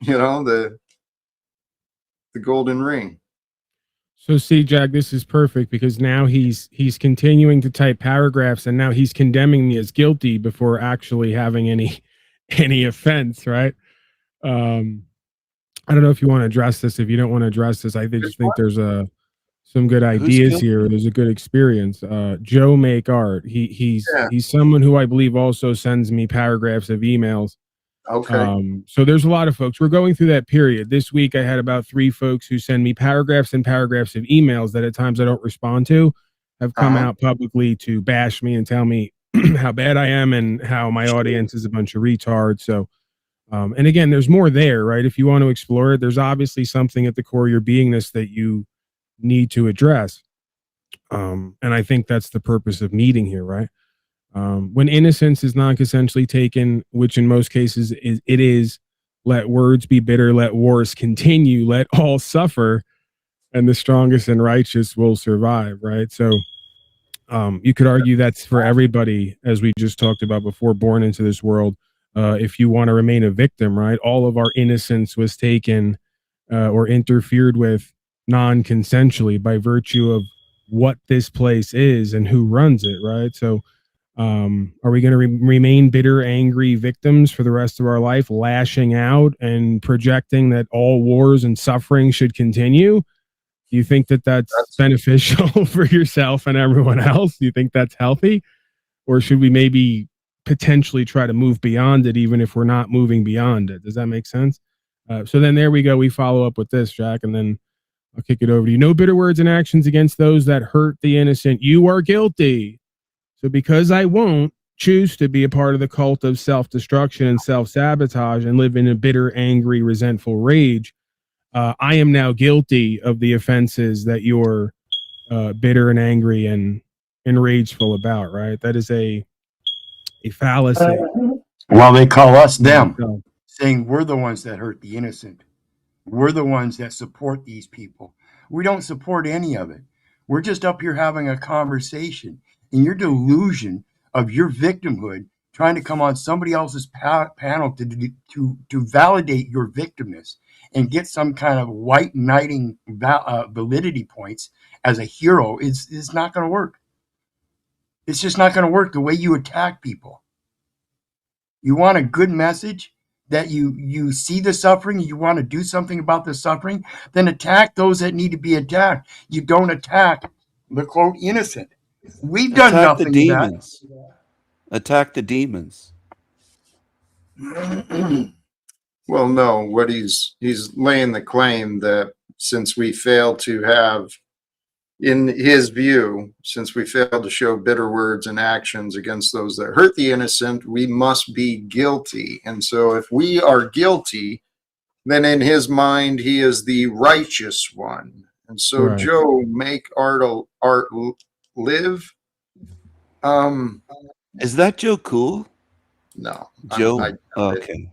the golden ring. so see, Jack, this is perfect because now he's continuing to type paragraphs, and now he's condemning me as guilty before actually having any offense, right? I don't know if you want to address this. If you don't want to address this, I just think there's some good ideas here. There's a good experience. Joe Make Art. He's someone who I believe also sends me paragraphs of emails. Okay. So there's a lot of folks. We're going through that period. This week I had about 3 folks who send me paragraphs and paragraphs of emails that at times I don't respond to, have come out publicly to bash me and tell me how bad I am and how my audience is a bunch of retards. So and again, there's more there, right? If you want to explore it, there's obviously something at the core of your beingness that you need to address. And I think that's the purpose of meeting here, right? When innocence is non-consensually taken, which in most cases it is, let words be bitter, let wars continue, let all suffer, and the strongest and righteous will survive, right? So you could argue that's for everybody, as we just talked about before, born into this world. If you want to remain a victim, right? All of our innocence was taken or interfered with non-consensually by virtue of what this place is and who runs it, right? So are we going to remain bitter, angry victims for the rest of our life, lashing out and projecting that all wars and suffering should continue? Do you think that that's beneficial for yourself and everyone else? Do you think that's healthy? Or should we maybe potentially try to move beyond it, even if we're not moving beyond it? Does that make sense? So then there we go. We follow up with this, Jack, and then I'll kick it over to you. No bitter words and actions against those that hurt the innocent. You are guilty. So because I won't choose to be a part of the cult of self-destruction and self-sabotage and live in a bitter, angry, resentful rage, I am now guilty of the offenses that you're bitter and angry and rageful about, right? That is a fallacy. Well, they call us them, saying we're the ones that hurt the innocent. We're the ones that support these people. We don't support any of it. We're just up here having a conversation. And your delusion of your victimhood, trying to come on somebody else's panel to validate your victimness and get some kind of white knighting validity points as a hero is not going to work. It's just not going to work the way you attack people. You want a good message that you see the suffering, you want to do something about the suffering, then attack those that need to be attacked. You don't attack the quote innocent. We've done Attack nothing the to that. demons. Attack the demons. Well, no, what he's laying the claim that since we fail to have, in his view, since we fail to show bitter words and actions against those that hurt the innocent, we must be guilty. And so if we are guilty, then in his mind, he is the righteous one. And so Right. Joe, make art live. Is that Joe Cool? No. Joe? Okay.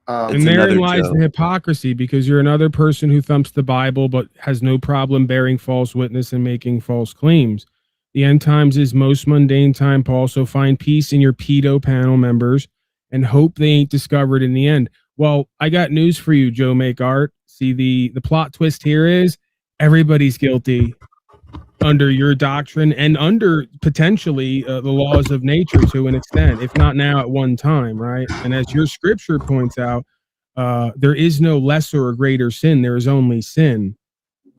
And therein lies the hypocrisy, because you're another person who thumps the Bible but has no problem bearing false witness and making false claims. The end times is most mundane time, Paul. So find peace in your pedo panel members and hope they ain't discovered in the end. Well, I got news for you, Joe Make Art. See, the plot twist here is everybody's guilty under your doctrine and under potentially the laws of nature to an extent, if not now at one time, right? And as your scripture points out, there is no lesser or greater sin. There is only sin.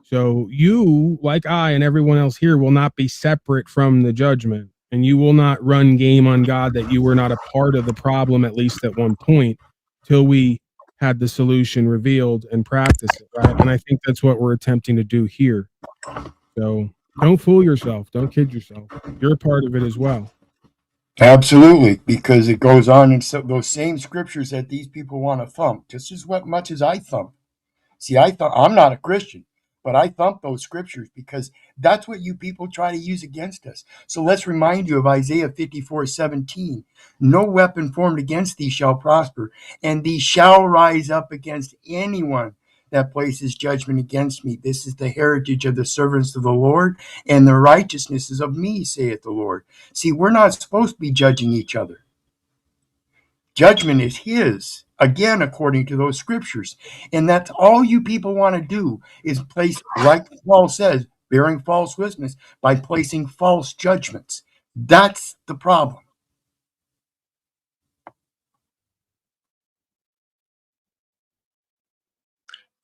So you, like I and everyone else here, will not be separate from the judgment, and you will not run game on God that you were not a part of the problem, at least at one point, till we had the solution revealed and practice it, right? And I think that's what we're attempting to do here. So don't fool yourself. Don't kid yourself. You're a part of it as well. Absolutely, because it goes on in those same scriptures that these people want to thump, just as much as I thump. See, I'm not a Christian, but I thump those scriptures because that's what you people try to use against us. So let's remind you of Isaiah 54:17. No weapon formed against thee shall prosper, and thee shall rise up against anyone that places judgment against me. This is the heritage of the servants of the Lord, and the righteousness is of me, saith the Lord. See, we're not supposed to be judging each other. Judgment is his, again, according to those scriptures. And that's all you people want to do, is place, like Paul says, bearing false witness by placing false judgments. That's the problem.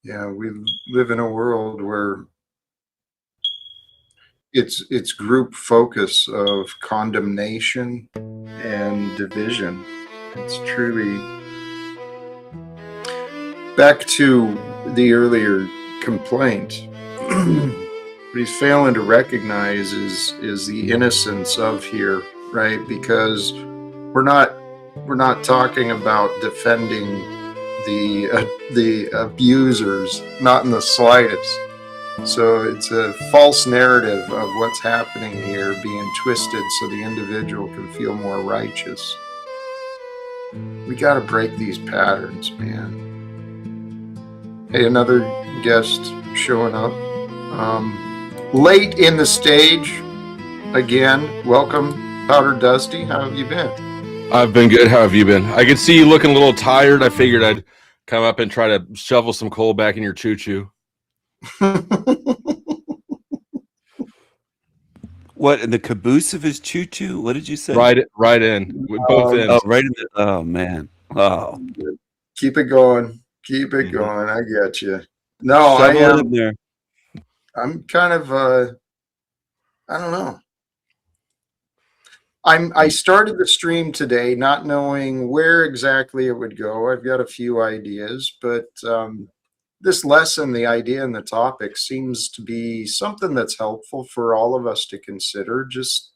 Yeah, we live in a world where it's group focus of condemnation and division. It's truly, back to the earlier complaint, what he's failing to recognize is the innocence of here, right? Because we're not talking about defending the abusers, not in the slightest. So it's a false narrative of what's happening here being twisted so the individual can feel more righteous. We got to break these patterns, man. Hey, another guest showing up. Late in the stage again. Welcome, Powder Dusty. How have you been? I've been good. How have you been? I could see you looking a little tired. I figured I'd come up and try to shovel some coal back in your choo-choo. What, in the caboose of his choo-choo? What did you say? Right in. With both ends. Oh, right in the, oh, man. Oh. Keep it going. Keep it going. I get you. No, I'm kind of, I don't know. I started the stream today not knowing where exactly it would go. I've got a few ideas, but this lesson, the idea and the topic, seems to be something that's helpful for all of us to consider. Just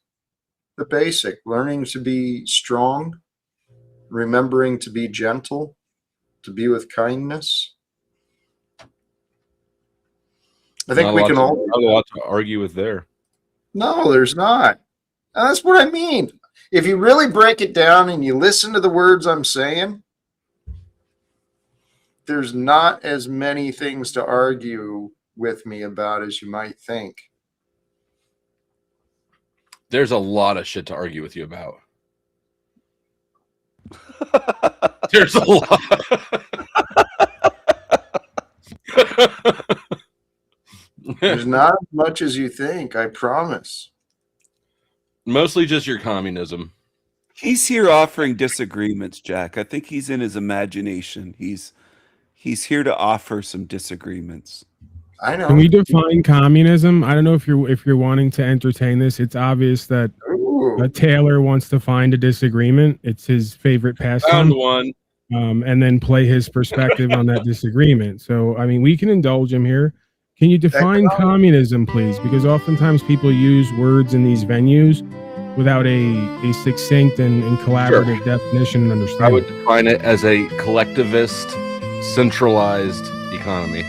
the basic, learning to be strong, remembering to be gentle, to be with kindness. I think we can all. Not a lot to argue with there. No, there's not. And that's what I mean. If you really break it down and you listen to the words I'm saying, there's not as many things to argue with me about as you might think. There's a lot of shit to argue with you about. There's a lot. There's not as much as you think, I promise. Mostly just your communism. He's here offering disagreements, Jack. I think he's in his imagination. He's here to offer some disagreements. I know. Can we define communism? I don't know if you're wanting to entertain this. It's obvious that Taylor wants to find a disagreement. It's his favorite pastime. Found one. And then play his perspective on that disagreement. So, I mean, we can indulge him here. Can you define communism, please? Because oftentimes people use words in these venues without a succinct and collaborative definition and understanding. I would define it as a collectivist, centralized economy.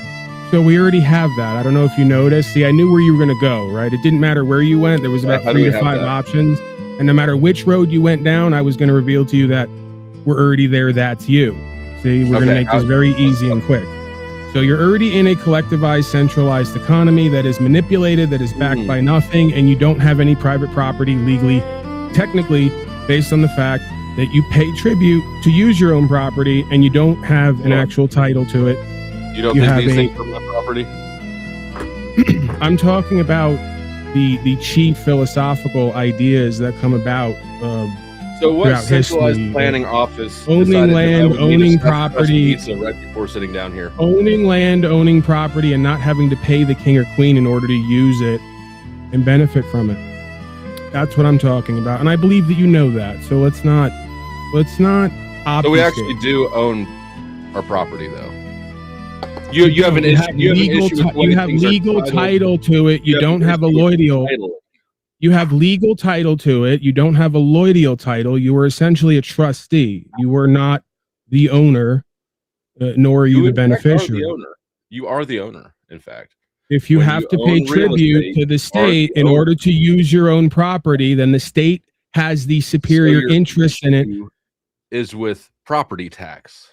So we already have that. I don't know if you noticed. See, I knew where you were going to go, right? It didn't matter where you went. There was about 3 to 5 options. And no matter which road you went down, I was going to reveal to you that we're already there. That's you. See, we're going to make this very easy and quick. So you're already in a collectivized, centralized economy that is manipulated, that is backed by nothing, and you don't have any private property legally, technically, based on the fact that you pay tribute to use your own property, and you don't have an actual title to it. You don't think these things are my property? I'm talking about the chief philosophical ideas that come about. So what throughout centralized history. planning office Owning decided that I land, would need a owning special property. pizza right before sitting down here? Owning land, owning property, and not having to pay the king or queen in order to use it and benefit from it. That's what I'm talking about, and I believe that you know that. So let's not obfuscate. So we actually do own our property, though. You have an issue. You have an issue with the way you have things are legal titled. title to it. You don't have a loyal. You have legal title to it. You don't have a loyal title. You were essentially a trustee. You were not the owner, nor are you the in fact, are beneficiary. the owner. You are the owner, in fact. If you When have you to pay own real tribute estate, to the you are state the in owner. order to use your own property, then the state has the superior your interest in it. issue is with property tax.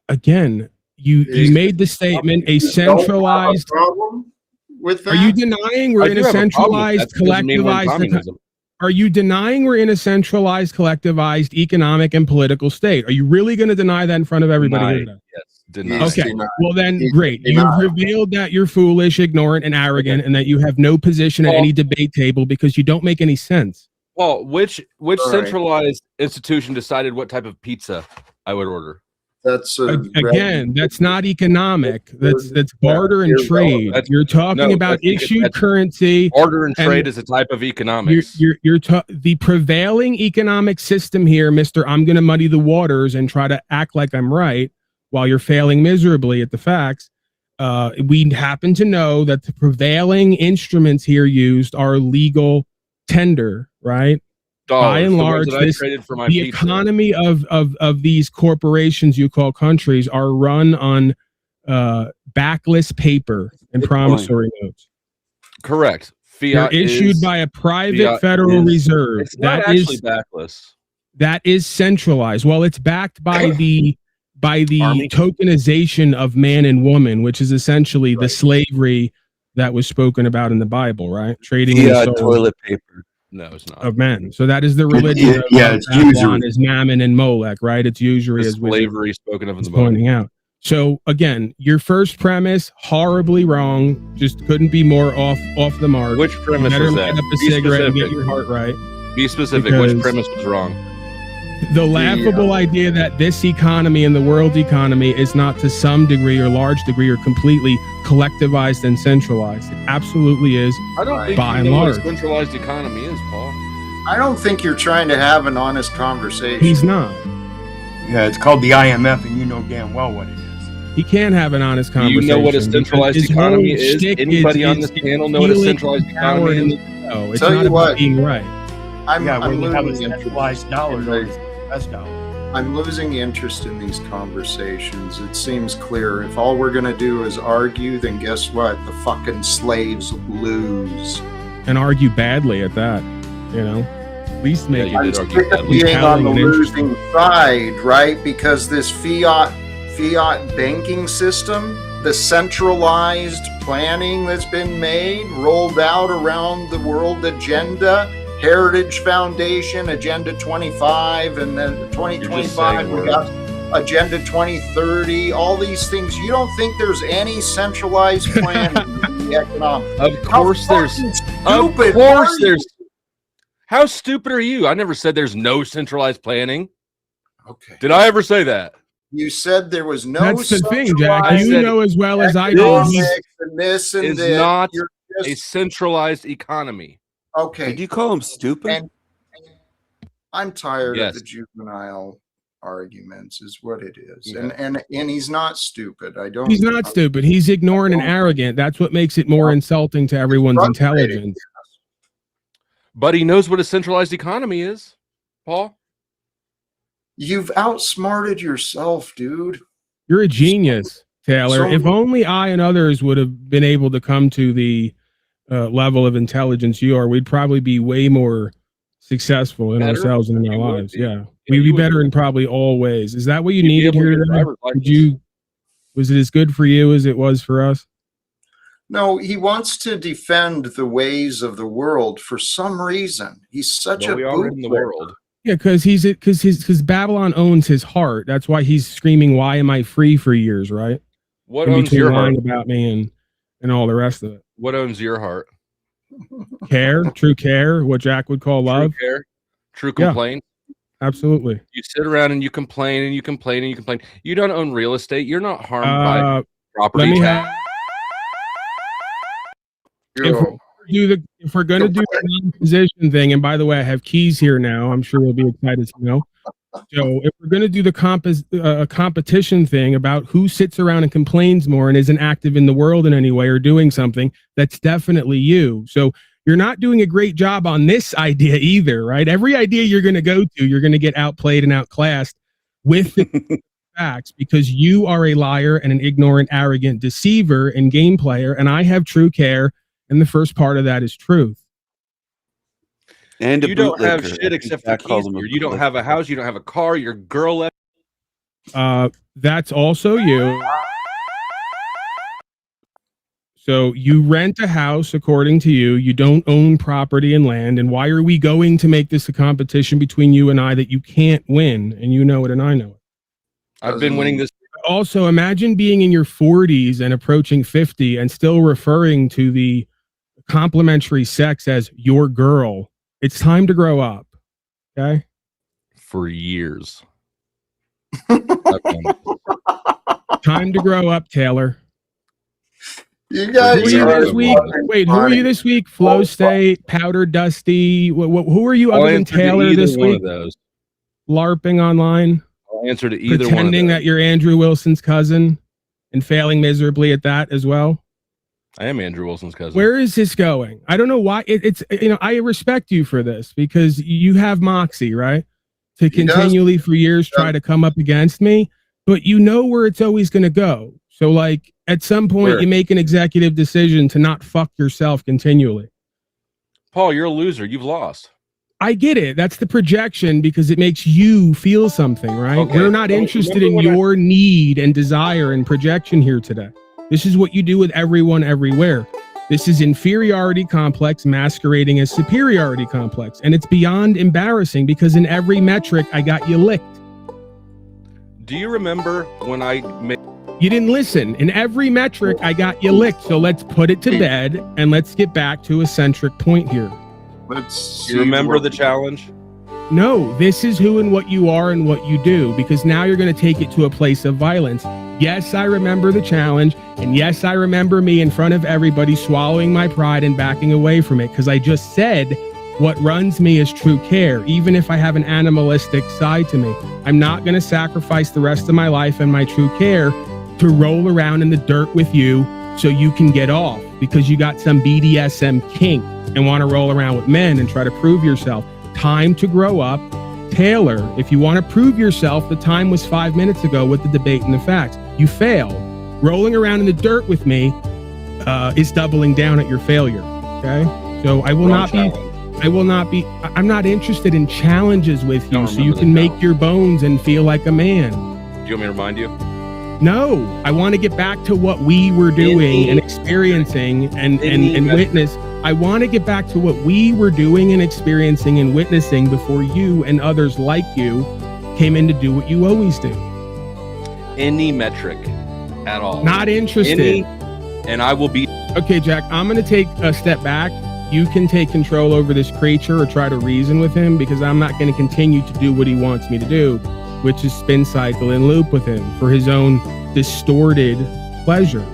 Again, you made the statement a centralized. Problem with that? Are you denying we're I in do a have a problem with centralized, that. Doesn't mean we're in collectivized? communism. Are you denying we're in a centralized, collectivized economic and political state? Are you really going to deny that in front of everybody Deny. here today? Yes, deny. Okay, well then, He's great. You've denying. revealed that you're foolish, ignorant, and arrogant, and that you have no position at Well- any debate table because you don't make any sense. Well, which All right. centralized institution decided what type of pizza I would order? That's Again, that's not economic. That's barter and trade. That's- You're talking no, about that's issued that's- currency. Barter and and trade is a type of economics. the prevailing economic system here, Mister. I'm going to muddy the waters and try to act like I'm right while you're failing miserably at the facts. We happen to know that the prevailing instruments here used are legal tender, right? By and the ones large, that I this, traded for my the pizza. economy of these corporations you call countries are run on backless paper and promissory notes. Correct. They're Fiat issued is- by a private Fiat Federal is- Reserve. It's not That actually is backless. that is centralized. Well, it's backed by the Army. tokenization of man and woman, which is essentially the slavery that was spoken about in the Bible, right? Trading in the Fiat soul toilet paper. No, it's not. of men. So that is the religion yeah, of it's Babylon, usury. is Mammon and Molech, right? It's usury The as Wizard slavery spoken of in is the Bible. pointing out. So again, your first premise horribly wrong. Just couldn't be more off the mark. Which premise Better was light that? up a Be cigarette and get specific. your heart right. Be specific. Because- Which premise was wrong? The laughable idea that this economy and the world economy is not to some degree or large degree or completely collectivized and centralized. It absolutely is. I don't think by you and know what large. a centralized economy is, Paul. I don't think you're trying to have an honest conversation. He's not. Yeah, it's called the IMF, and you know damn well what it is. He can't have an honest Do you conversation. know what a because centralized his economy whole is? shtick Anybody on is this panel know what a feeling centralized empowered economy in is? the- No, it's Tell not you about what. being right. I'm When you have a losing centralized dollar, interest. known as the US dollar. I'm losing interest in these conversations. It seems clear. If all we're going to do is argue, then guess what? The fucking slaves lose. And argue badly at that, you know? At least make you I'm did argue sick of badly. being on the Compelling and interesting. losing side, right? Because this fiat banking system, the centralized planning that's been made, rolled out around the world agenda, Heritage Foundation, Agenda 25, and then 2025, we got Agenda 2030, all these things. You don't think there's any centralized plan in the economic? Of course there's. Of stupid course are you? there's. How stupid are you? I never said there's no centralized planning. Okay. Did I ever say that? You said there was no That's the thing, Jack. centralized You know as well as I do. economics and this and Is this. not You're a just, centralized economy. okay. Did you call him stupid? And I'm tired Yes. of the juvenile arguments, is what it is. Yeah. And he's not stupid. I don't. He's not stupid. He's ignorant and arrogant. That's what makes it more insulting to everyone's frustrating. intelligence. But he knows what a centralized economy is, Paul. You've outsmarted yourself, dude. You're a genius, Taylor. So- If only I and others would have been able to come to the level of intelligence you are, we'd probably be way more successful in Better? ourselves and in our You would lives. be. Yeah. We'd be better in probably all ways. Is that what you You'd be needed able to here get a today? driver's license. Did you? Was it as good for you as it was for us? No, he wants to defend the ways of the world for some reason. He's such Well, a we are in the bootlicker. world. Yeah, because Babylon owns his heart. That's why he's screaming, "Why am I free?" for years, right? What In owns between your heart? lying about me and all the rest of it. What owns your heart? Care, true care, what Jack would call love. True care, true Yeah. complaint. Absolutely. You sit around and you complain and you complain and you complain. You don't own real estate. You're not harmed by property Let me tax. If we're gonna do the non-position thing, and by the way, I have keys here now. I'm sure you'll be excited to know. So if we're gonna do the competition thing about who sits around and complains more and isn't active in the world in any way or doing something, that's definitely you. So you're not doing a great job on this idea either, right? Every idea you're gonna go to, you're gonna get outplayed and outclassed with the facts, because you are a liar and an ignorant, arrogant deceiver and game player, and I have true care. And the first part of that is truth. And you don't have shit except for keys here. You don't have a house. You don't have a car. Your girl left. That's also you. So you rent a house, according to you. You don't own property and land. And why are we going to make this a competition between you and I that you can't win? And you know it and I know it. I've been winning this. Also, imagine being in your 40s and approaching 50 and still referring to the complimentary sex as your girl. It's time to grow up. Okay? For years. Time to grow up, Taylor. You guys who are you this week? Wait, who are you this week? Flow State, Powder Dusty. Who are you other than Taylor this week? LARPing online. I'll answer to either pretending one of that you're Andrew Wilson's cousin and failing miserably at that as well. I am Andrew Wilson's cousin. Where is this going? I don't know why. It's I respect you for this because you have moxie, right? To continually for years try to come up against me, but you know where it's always going to go. So like at some point you make an executive decision to not fuck yourself continually. Paul, you're a loser. You've lost. I get it. That's the projection because it makes you feel something, right? Okay. We're not interested in your need and desire and projection here today. This is what you do with everyone everywhere. This is inferiority complex masquerading as superiority complex. And it's beyond embarrassing because in every metric, I got you licked. Do you remember when I made... You didn't listen. In every metric, I got you licked. So let's put it to bed and let's get back to a centric point here. Let's you remember the challenge? No, this is who and what you are and what you do, because now you're going to take it to a place of violence. Yes, I remember the challenge. And yes, I remember me in front of everybody swallowing my pride and backing away from it, because I just said what runs me is true care, even if I have an animalistic side to me. I'm not going to sacrifice the rest of my life and my true care to roll around in the dirt with you so you can get off because you got some BDSM kink and want to roll around with men and try to prove yourself. Time to grow up. Taylor, if you want to prove yourself, the time was 5 minutes ago with the debate and the facts. You failed. Rolling around in the dirt with me is doubling down at your failure. Okay? So I will not be, I'm not interested in challenges with you so you can make your bones and feel like a man. Do you want me to remind you? No, I want to get back to what we were doing and experiencing and witness. I want to get back to what we were doing and experiencing and witnessing before you and others like you came in to do what you always do. Any metric at all. Not interested. And I will be. Okay, Jack, I'm going to take a step back. You can take control over this creature or try to reason with him because I'm not going to continue to do what he wants me to do, which is spin cycle and loop with him for his own distorted pleasure.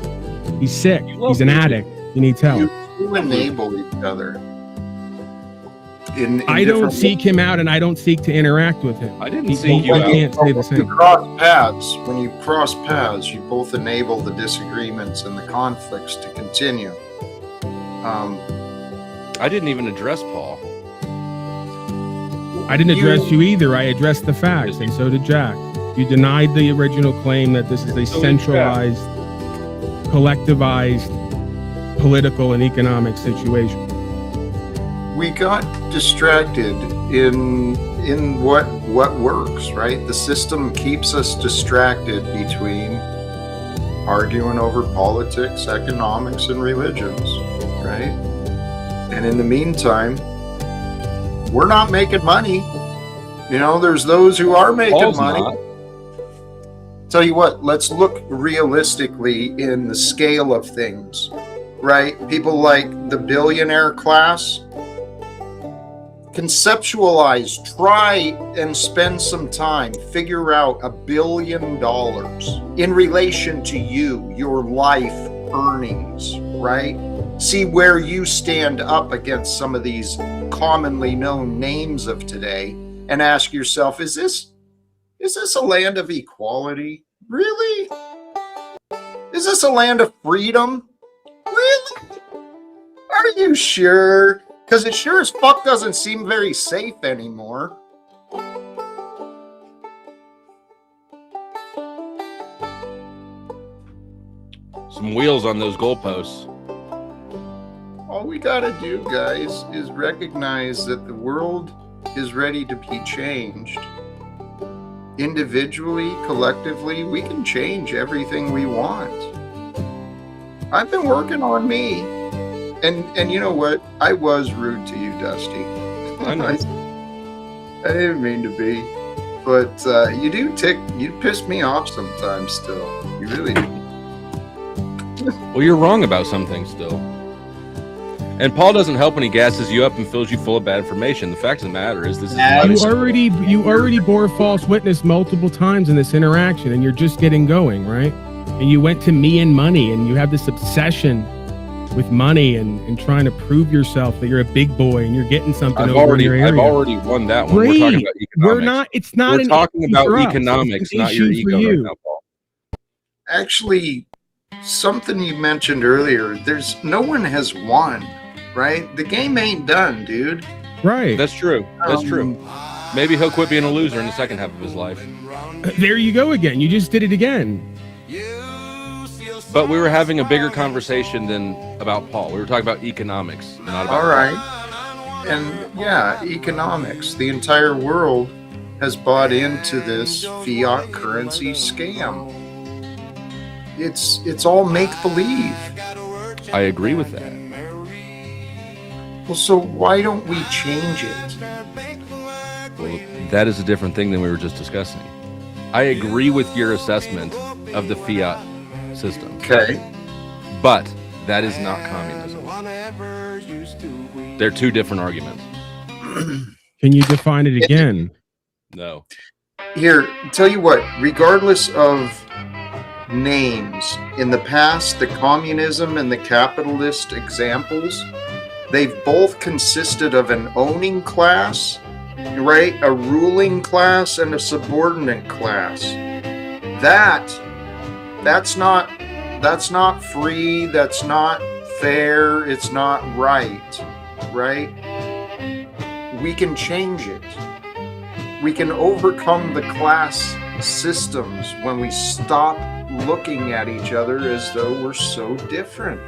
He's sick. He's an addict. He needs help. You enable each other. I don't seek him out and I don't seek to interact with him. I didn't seek you out. Can't say the same. When you cross paths, you both enable the disagreements and the conflicts to continue. I didn't even address Paul. I didn't address you either. I addressed the facts, and so did Jack. You denied the original claim that this is a centralized, collectivized, political and economic situation. We got distracted in in what works, right? The system keeps us distracted between arguing over politics, economics, and religions, right? And in the meantime, we're not making money. You know, there's those who are making Paul's money. not. Tell you what, let's look realistically in the scale of things, right? People like the billionaire class, conceptualize, try and spend some time, figure out $1 billion in relation to you, your life earnings, right? See where you stand up against some of these commonly known names of today and ask yourself, is this a land of equality? Really? Is this a land of freedom? Really? Are you sure? Because it sure as fuck doesn't seem very safe anymore. Some wheels on those goalposts. All we gotta do, guys, is recognize that the world is ready to be changed. Individually, collectively, we can change everything we want. I've been working on me. And you know what? I was rude to you, Dusty. I know. I didn't mean to be. But you piss me off sometimes still. You really do. Well, you're wrong about some things still. And Paul doesn't help when he gasses you up and fills you full of bad information. The fact of the matter is, this is You already bore false witness multiple times in this interaction, and you're just getting going, right? And you went to me and money, and you have this obsession with money and trying to prove yourself that you're a big boy and you're getting something I've over in your area. I've already won that one. Great. We're talking about economics. We're not. It's not. We're an talking issue about for us. economics, It's an not your issue for ego right you. now, Paul. Actually, something you mentioned earlier, no one has won, right? The game ain't done, dude. Right. That's true. That's true. Maybe he'll quit being a loser in the second half of his life. There you go again. You just did it again. But we were having a bigger conversation than about Paul. We were talking about economics, not about All right. And yeah, economics. The entire world has bought into this fiat currency scam. It's all make-believe. I agree with that. Well, so why don't we change it? Well, that is a different thing than we were just discussing. I agree with your assessment of the fiat system. Okay. But that is not communism. They're two different arguments. Can you define it again? No. Here, tell you what, regardless of names, in the past, the communism and the capitalist examples, they've both consisted of an owning class, right? A ruling class and a subordinate class. That's not free, that's not fair, it's not right? We can change it. We can overcome the class systems when we stop looking at each other as though we're so different.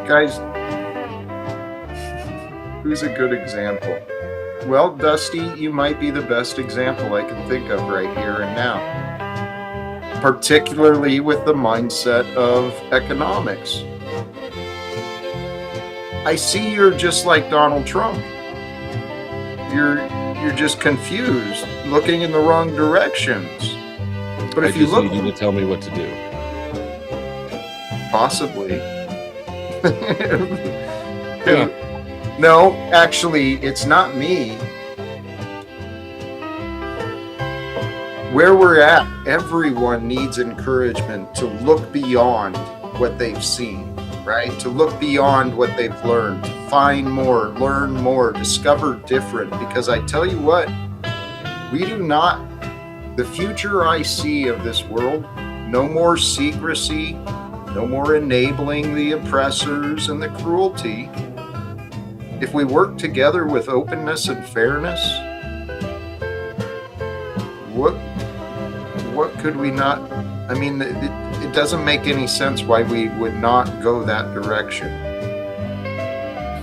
Guys, who's a good example? Well, Dusty, you might be the best example I can think of right here and now, particularly with the mindset of economics. I see you're just like Donald Trump. You're just confused, looking in the wrong directions. But if you look, need you to tell me what to do. Possibly. Yeah. No, actually, it's not me. Where we're at, everyone needs encouragement to look beyond what they've seen, right? To look beyond what they've learned, to find more, learn more, discover different. Because I tell you what, the future I see of this world, no more secrecy, no more enabling the oppressors and the cruelty. If we work together with openness and fairness, what could we not? I mean, it doesn't make any sense why we would not go that direction.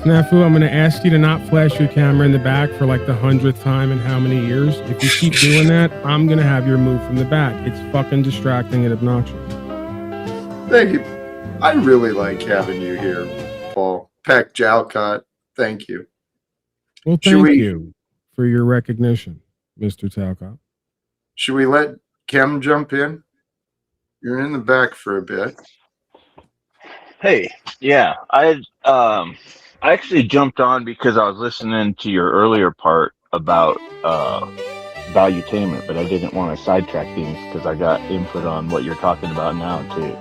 Snafu, I'm going to ask you to not flash your camera in the back for like the 100th time in how many years. If you keep doing that, I'm going to have your move from the back. It's fucking distracting and obnoxious. Thank you. I really like having you here, Paul. Peck Jalcott, thank you. Well, thank you for your recognition, Mr. Talcott. Should we let Kim jump in? You're in the back for a bit. Hey, yeah, I actually jumped on because I was listening to your earlier part about valuetainment, but I didn't want to sidetrack things because I got input on what you're talking about now too.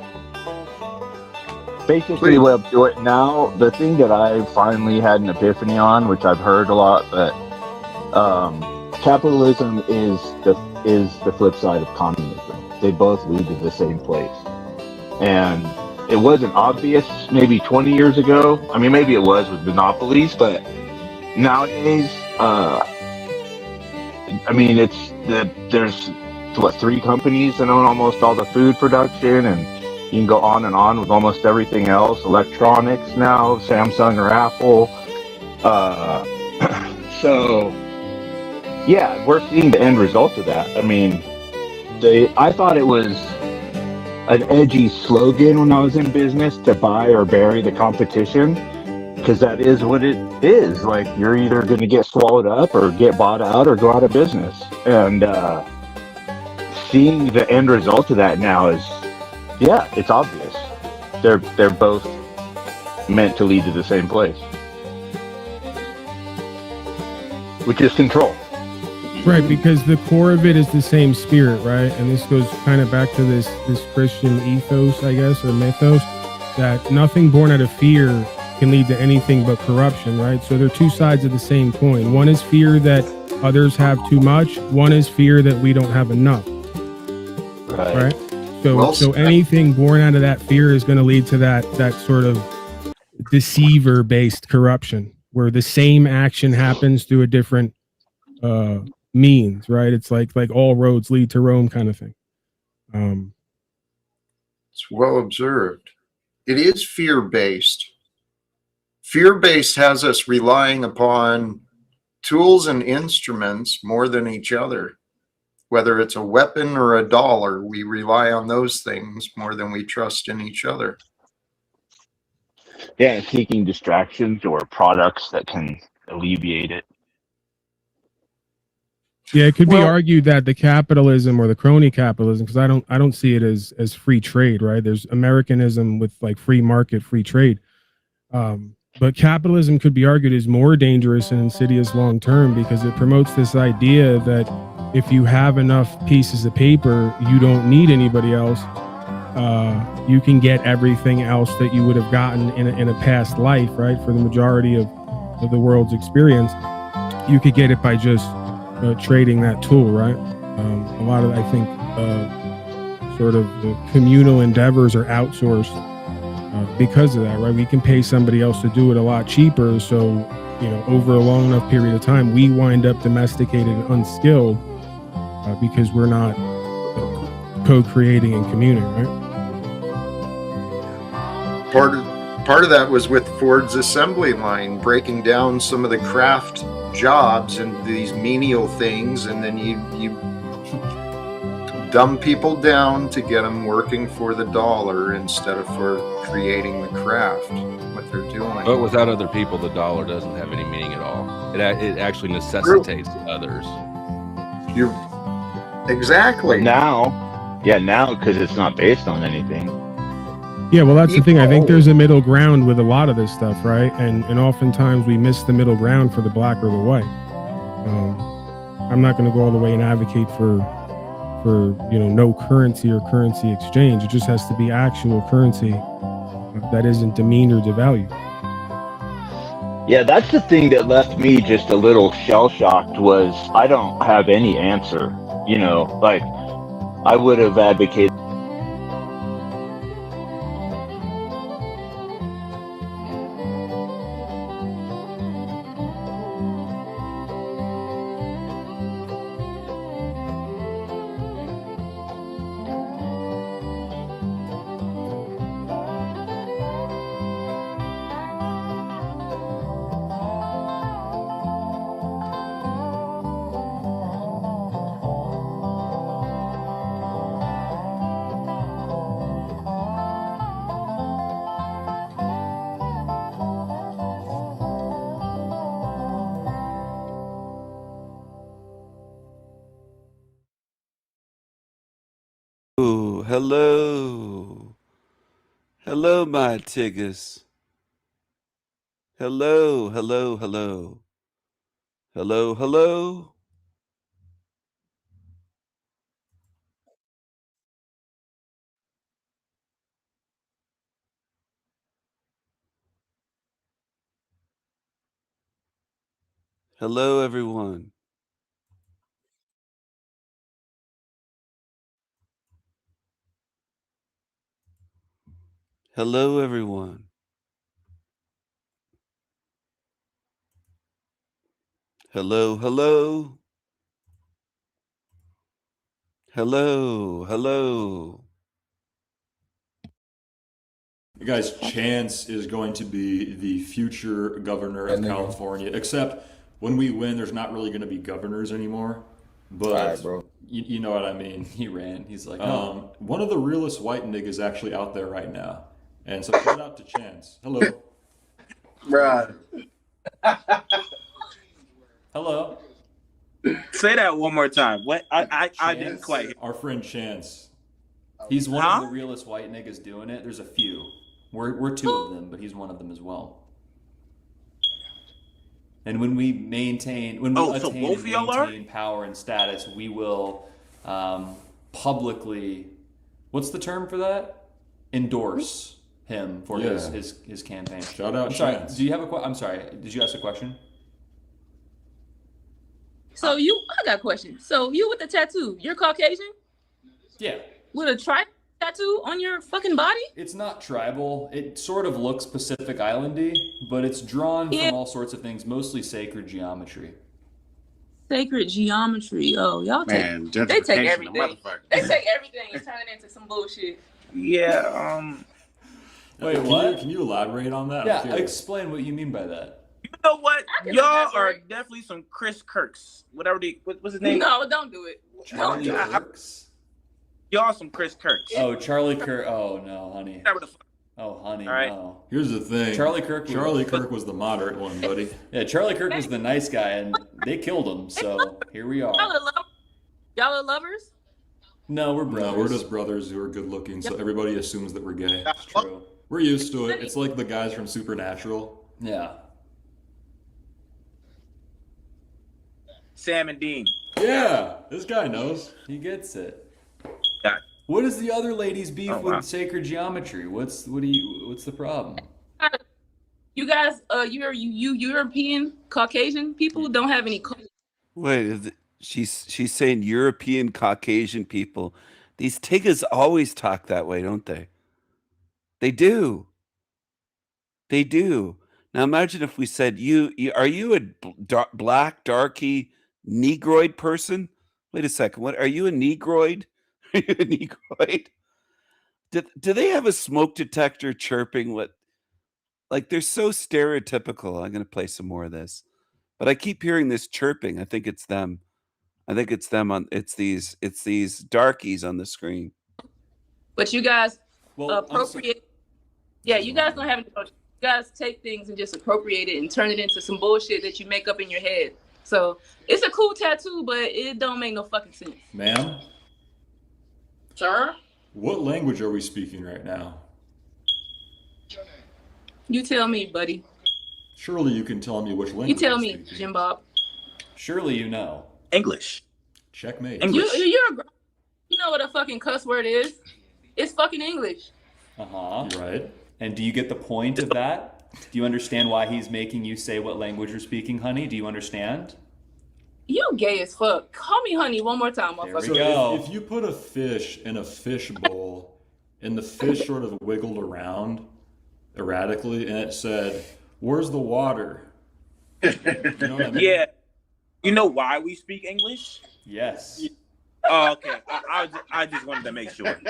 Basically, the way I'm doing it now, the thing that I finally had an epiphany on, which I've heard a lot, but capitalism is the flip side of communism. They both lead to the same place, and it wasn't obvious maybe 20 years ago. I mean, maybe it was with monopolies, but nowadays, I mean, there's what, 3 companies that own almost all the food production, and you can go on and on with almost everything else. Electronics now, Samsung or Apple. So, yeah, we're seeing the end result of that. I mean, I thought it was an edgy slogan when I was in business to buy or bury the competition, because that is what it is. Like, you're either going to get swallowed up or get bought out or go out of business. And seeing the end result of that now is, yeah, it's obvious. They're both meant to lead to the same place, which is control. Right, because the core of it is the same spirit, right? And this goes kind of back to this Christian ethos, I guess, or mythos, that nothing born out of fear can lead to anything but corruption, right? So they're two sides of the same coin. One is fear that others have too much. One is fear that we don't have enough. Right? So anything born out of that fear is going to lead to that sort of deceiver-based corruption, where the same action happens through a different means, right? It's like all roads lead to Rome kind of thing. It's well observed. It is fear-based. Fear-based has us relying upon tools and instruments more than each other. Whether it's a weapon or a dollar, we rely on those things more than we trust in each other. Yeah, seeking distractions or products that can alleviate it. Yeah, it could be argued that the capitalism or the crony capitalism, because I don't see it as free trade, right? There's Americanism with like free market, free trade. But capitalism could be argued is more dangerous and insidious long term, because it promotes this idea that if you have enough pieces of paper, you don't need anybody else. You can get everything else that you would have gotten in a past life, right? For the majority of the world's experience, you could get it by just trading that tool, right? A lot of, I think, sort of the communal endeavors are outsourced because of that, right? We can pay somebody else to do it a lot cheaper. So, over a long enough period of time, we wind up domesticated and unskilled because we're not co-creating and communing, right? Part of that was with Ford's assembly line, breaking down some of the craft jobs and these menial things, and then you dumb people down to get them working for the dollar instead of for creating the craft, what they're doing. But without other people, the dollar doesn't have any meaning at all. It actually necessitates others. You're exactly. Now, because it's not based on anything. Yeah, well, that's the thing. I think there's a middle ground with a lot of this stuff, right? And oftentimes we miss the middle ground for the black or the white. I'm not going to go all the way and advocate for no currency or currency exchange. It just has to be actual currency that isn't demeaned or devalued. Yeah, that's the thing that left me just a little shell-shocked, was I don't have any answer. Like, I would have advocated Hello. Hello, my tigers. Hello, hello, hello. Hello, hello. Hello, everyone. Hello, everyone. Hello, hello. Hello, hello. Guys, Chance is going to be the future governor of California. Except when we win, there's not really going to be governors anymore. But Alright, bro. You know what I mean. He ran. He's like, One of the realest white niggas actually out there right now. And so shout out to Chance. Hello. Bruh. hello. Say that one more time. What? I didn't Chance? quite. Our friend Chance. He's one Huh? of the realest white niggas doing it. There's a few. We're two of them, but he's one of them as well. And when we maintain, when we so attain both and of y'all are? maintain power and status, we will publicly, what's the term for that? Endorse him for Yeah. his campaign. Shout out I'm sorry. Chance. Do you have a I'm sorry. Did you ask a question? So I got a question. So you with the tattoo, you're Caucasian? Yeah. With a tribe tattoo on your fucking body? It's not tribal. It sort of looks Pacific Islandy, but it's drawn from all sorts of things, mostly sacred geometry. Sacred geometry. Oh, y'all Man, take they take gentrification, everything. motherfucker. They take everything and turn it into some bullshit. Yeah. Can you elaborate on that? I'm Yeah, curious. explain what you mean by that. You know what? can Y'all are elaborate. definitely some Chris Kirks. Whatever what's his name? No, don't do it. Charlie Don't do it. Kirks? Y'all some Chris Kirks. Oh, Charlie Kirk. Oh, no, honey. Whatever the fuck. Oh, honey, All right. no. Here's the thing. Charlie Kirk was the moderate one, buddy. Yeah, Charlie Kirk was the nice guy, and they killed him, so here we are. Y'all are lovers? No, we're brothers. No, we're just brothers who are good looking, so everybody assumes that we're gay. It's true. We're used to it. It's like the guys from Supernatural. Yeah. Sam and Dean. Yeah, this guy knows. He gets it. Yeah. What is the other ladies' beef Oh, wow. with sacred geometry? What's the problem? You guys, you European Caucasian people don't have any. Wait, she's saying European Caucasian people. These tiggas always talk that way, don't they? They do. They do. Now imagine if we said, are you a black, darky, negroid person? Wait a second. What are you a negroid? Are you a negroid? Do they have a smoke detector chirping? Like they're so stereotypical. I'm going to play some more of this, but I keep hearing this chirping. I think it's them. It's these darkies on the screen. But you guys Well, appropriate. Yeah, you guys don't have any. You guys take things and just appropriate it and turn it into some bullshit that you make up in your head. So it's a cool tattoo, but it don't make no fucking sense. Ma'am, Sir? what language are we speaking right now? You tell me, buddy. Surely you can tell me which language. You tell we're me, speaking. Jim Bob. Surely you know. English. Checkmate. English. You know what a fucking cuss word is? It's fucking English. Uh-huh. Right. And do you get the point of that? Do you understand why he's making you say what language you're speaking, honey? Do you understand? You gay as fuck. Call me honey one more time, motherfucker. So if you put a fish in a fish bowl and the fish sort of wiggled around erratically and it said, "Where's the water?" You know what I mean? Yeah. You know why we speak English? Yes. Oh, okay. I just wanted to make sure.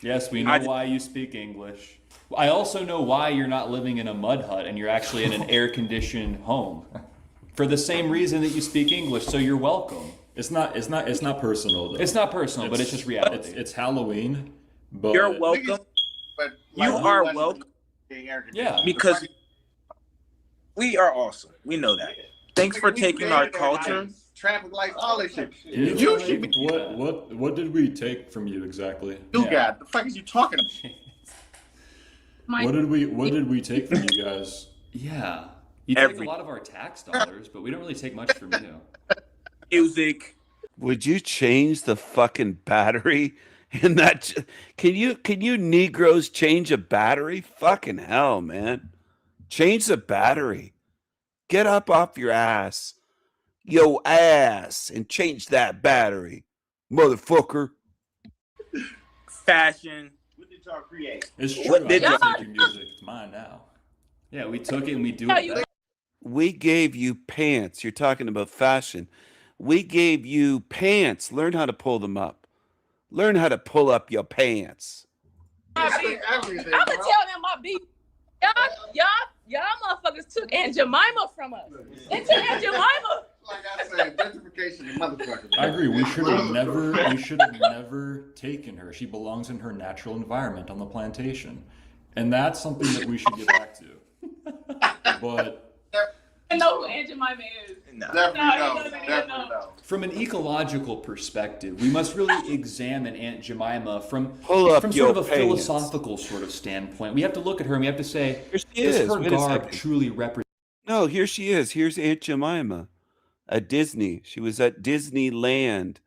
Yes, we know why you speak English. I also know why you're not living in a mud hut and you're actually in an air-conditioned home. For the same reason that you speak English, so you're welcome. It's not personal though. It's not personal, but it's just reality. It's Halloween, but You're welcome. You are welcome. Yeah. Because we are awesome. We know that. Thanks for taking our culture traffic lights, all that shit. You You tell should me be. what did we take from you exactly? You got the fuck is you talking about? What did we take from you guys? Yeah. You take a lot of our tax dollars, but we don't really take much from you. Music. Would you change the fucking battery in that? Can you Negroes change a battery? Fucking hell, man. Change the battery. Get up off your ass. Yo ass. And change that battery. Motherfucker. Fashion. What did y'all create? It's true. What did I y'all- take your music. It's mine now. Yeah, we took it and we do it better. We gave you pants. You're talking about fashion. We gave you pants. Learn how to pull them up. Learn how to pull up your pants. I'm gonna tell them my beef. Y'all motherfuckers took Aunt Jemima from us. They took Aunt Jemima. Like I said, gentrification, you motherfucker. I agree. We should have never taken her. She belongs in her natural environment on the plantation, and that's something that we should get back to. But I know who Aunt Jemima is. No. From an ecological perspective, we must really examine Aunt Jemima from Pull up sort your of a pants. philosophical sort of standpoint. We have to look at her and we have to say, Here she does is. her Wait a garb second. truly represent? No, here she is. Here's Aunt Jemima at Disney. She was at Disneyland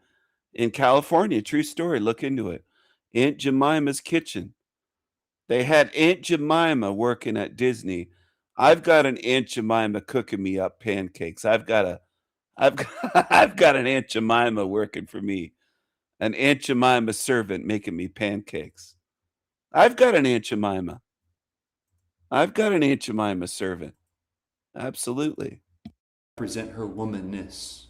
in California. True story. Look into it. Aunt Jemima's kitchen. They had Aunt Jemima working at Disney. I've got an Aunt Jemima cooking me up pancakes. I've got an Aunt Jemima working for me. An Aunt Jemima servant making me pancakes. I've got an Aunt Jemima. I've got an Aunt Jemima servant. Absolutely. Represent her womanness?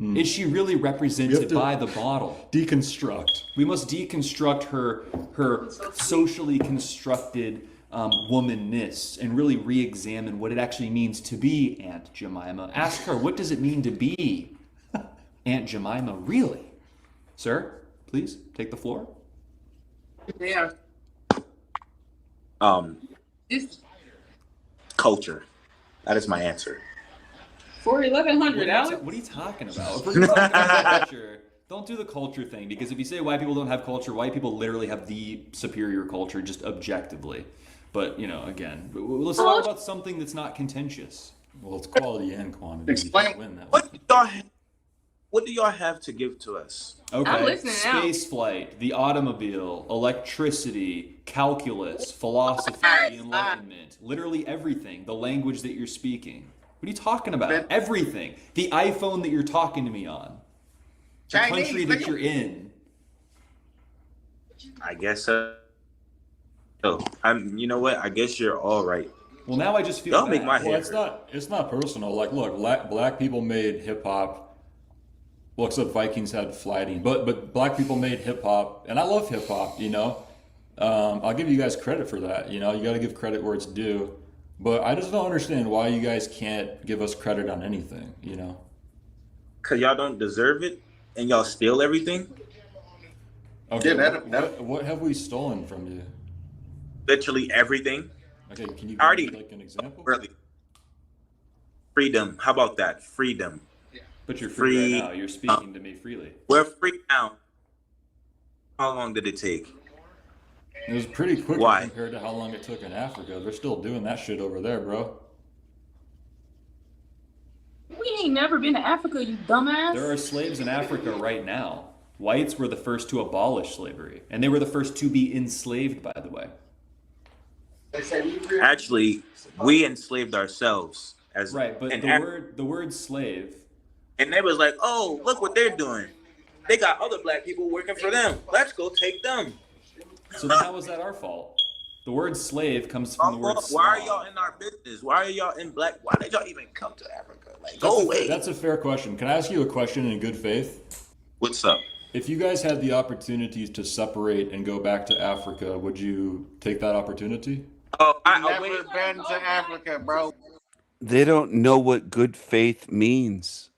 Is she really represented by the bottle? Deconstruct. We must deconstruct her socially constructed womanness and really re-examine what it actually means to be Aunt Jemima. Ask her, what does it mean to be Aunt Jemima really? Sir, please take the floor. Yeah. Culture. That is my answer. For 1100, Alex. What are you talking about? If we're talking about culture, don't do the culture thing, because if you say white people don't have culture, white people literally have the superior culture just objectively. But, again, let's talk about something that's not contentious. Well, it's quality and quantity. Explain. Win that. What do y'all have to give to us? Okay, I'm listening now. space flight, the automobile, electricity, calculus, philosophy, the Enlightenment, literally everything, the language that you're speaking. What are you talking about? Everything. The iPhone that you're talking to me on. The Chinese, country that nigga. you're in. I guess so. You know what? I guess you're all right. Well, now I just feel Y'all bad. make my Well, head it's hurt. not personal. Like, look, black people made hip hop. Well, except Vikings had flighting, but black people made hip hop, and I love hip hop. I'll give you guys credit for that. You got to give credit where it's due. But I just don't understand why you guys can't give us credit on anything. Cause y'all don't deserve it, and y'all steal everything. Okay, Yeah, what have we stolen from you? Literally everything. Okay, can you give Already. me like an example? Really. Freedom. How about that? Freedom. But you're free Free. right now. You're speaking to me freely. We're free now. How long did it take? It was pretty quick Why? compared to how long it took in Africa. They're still doing that shit over there, bro. We ain't never been to Africa, you dumbass. There are slaves in Africa right now. Whites were the first to abolish slavery, and they were the first to be enslaved, by the way. Actually, we enslaved ourselves as Right, but and the word slave. and they was like, oh, look what they're doing. They got other black people working for them. Let's go take them. So then how was that our fault? The word slave comes from the word Why are slav. y'all in our business? Why are y'all in black? Why did y'all even come to Africa? Like, go away. That's a fair question. Can I ask you a question in good faith? What's up? If you guys had the opportunity to separate and go back to Africa, would you take that opportunity? Oh, Never been to Africa, bro. They don't know what good faith means.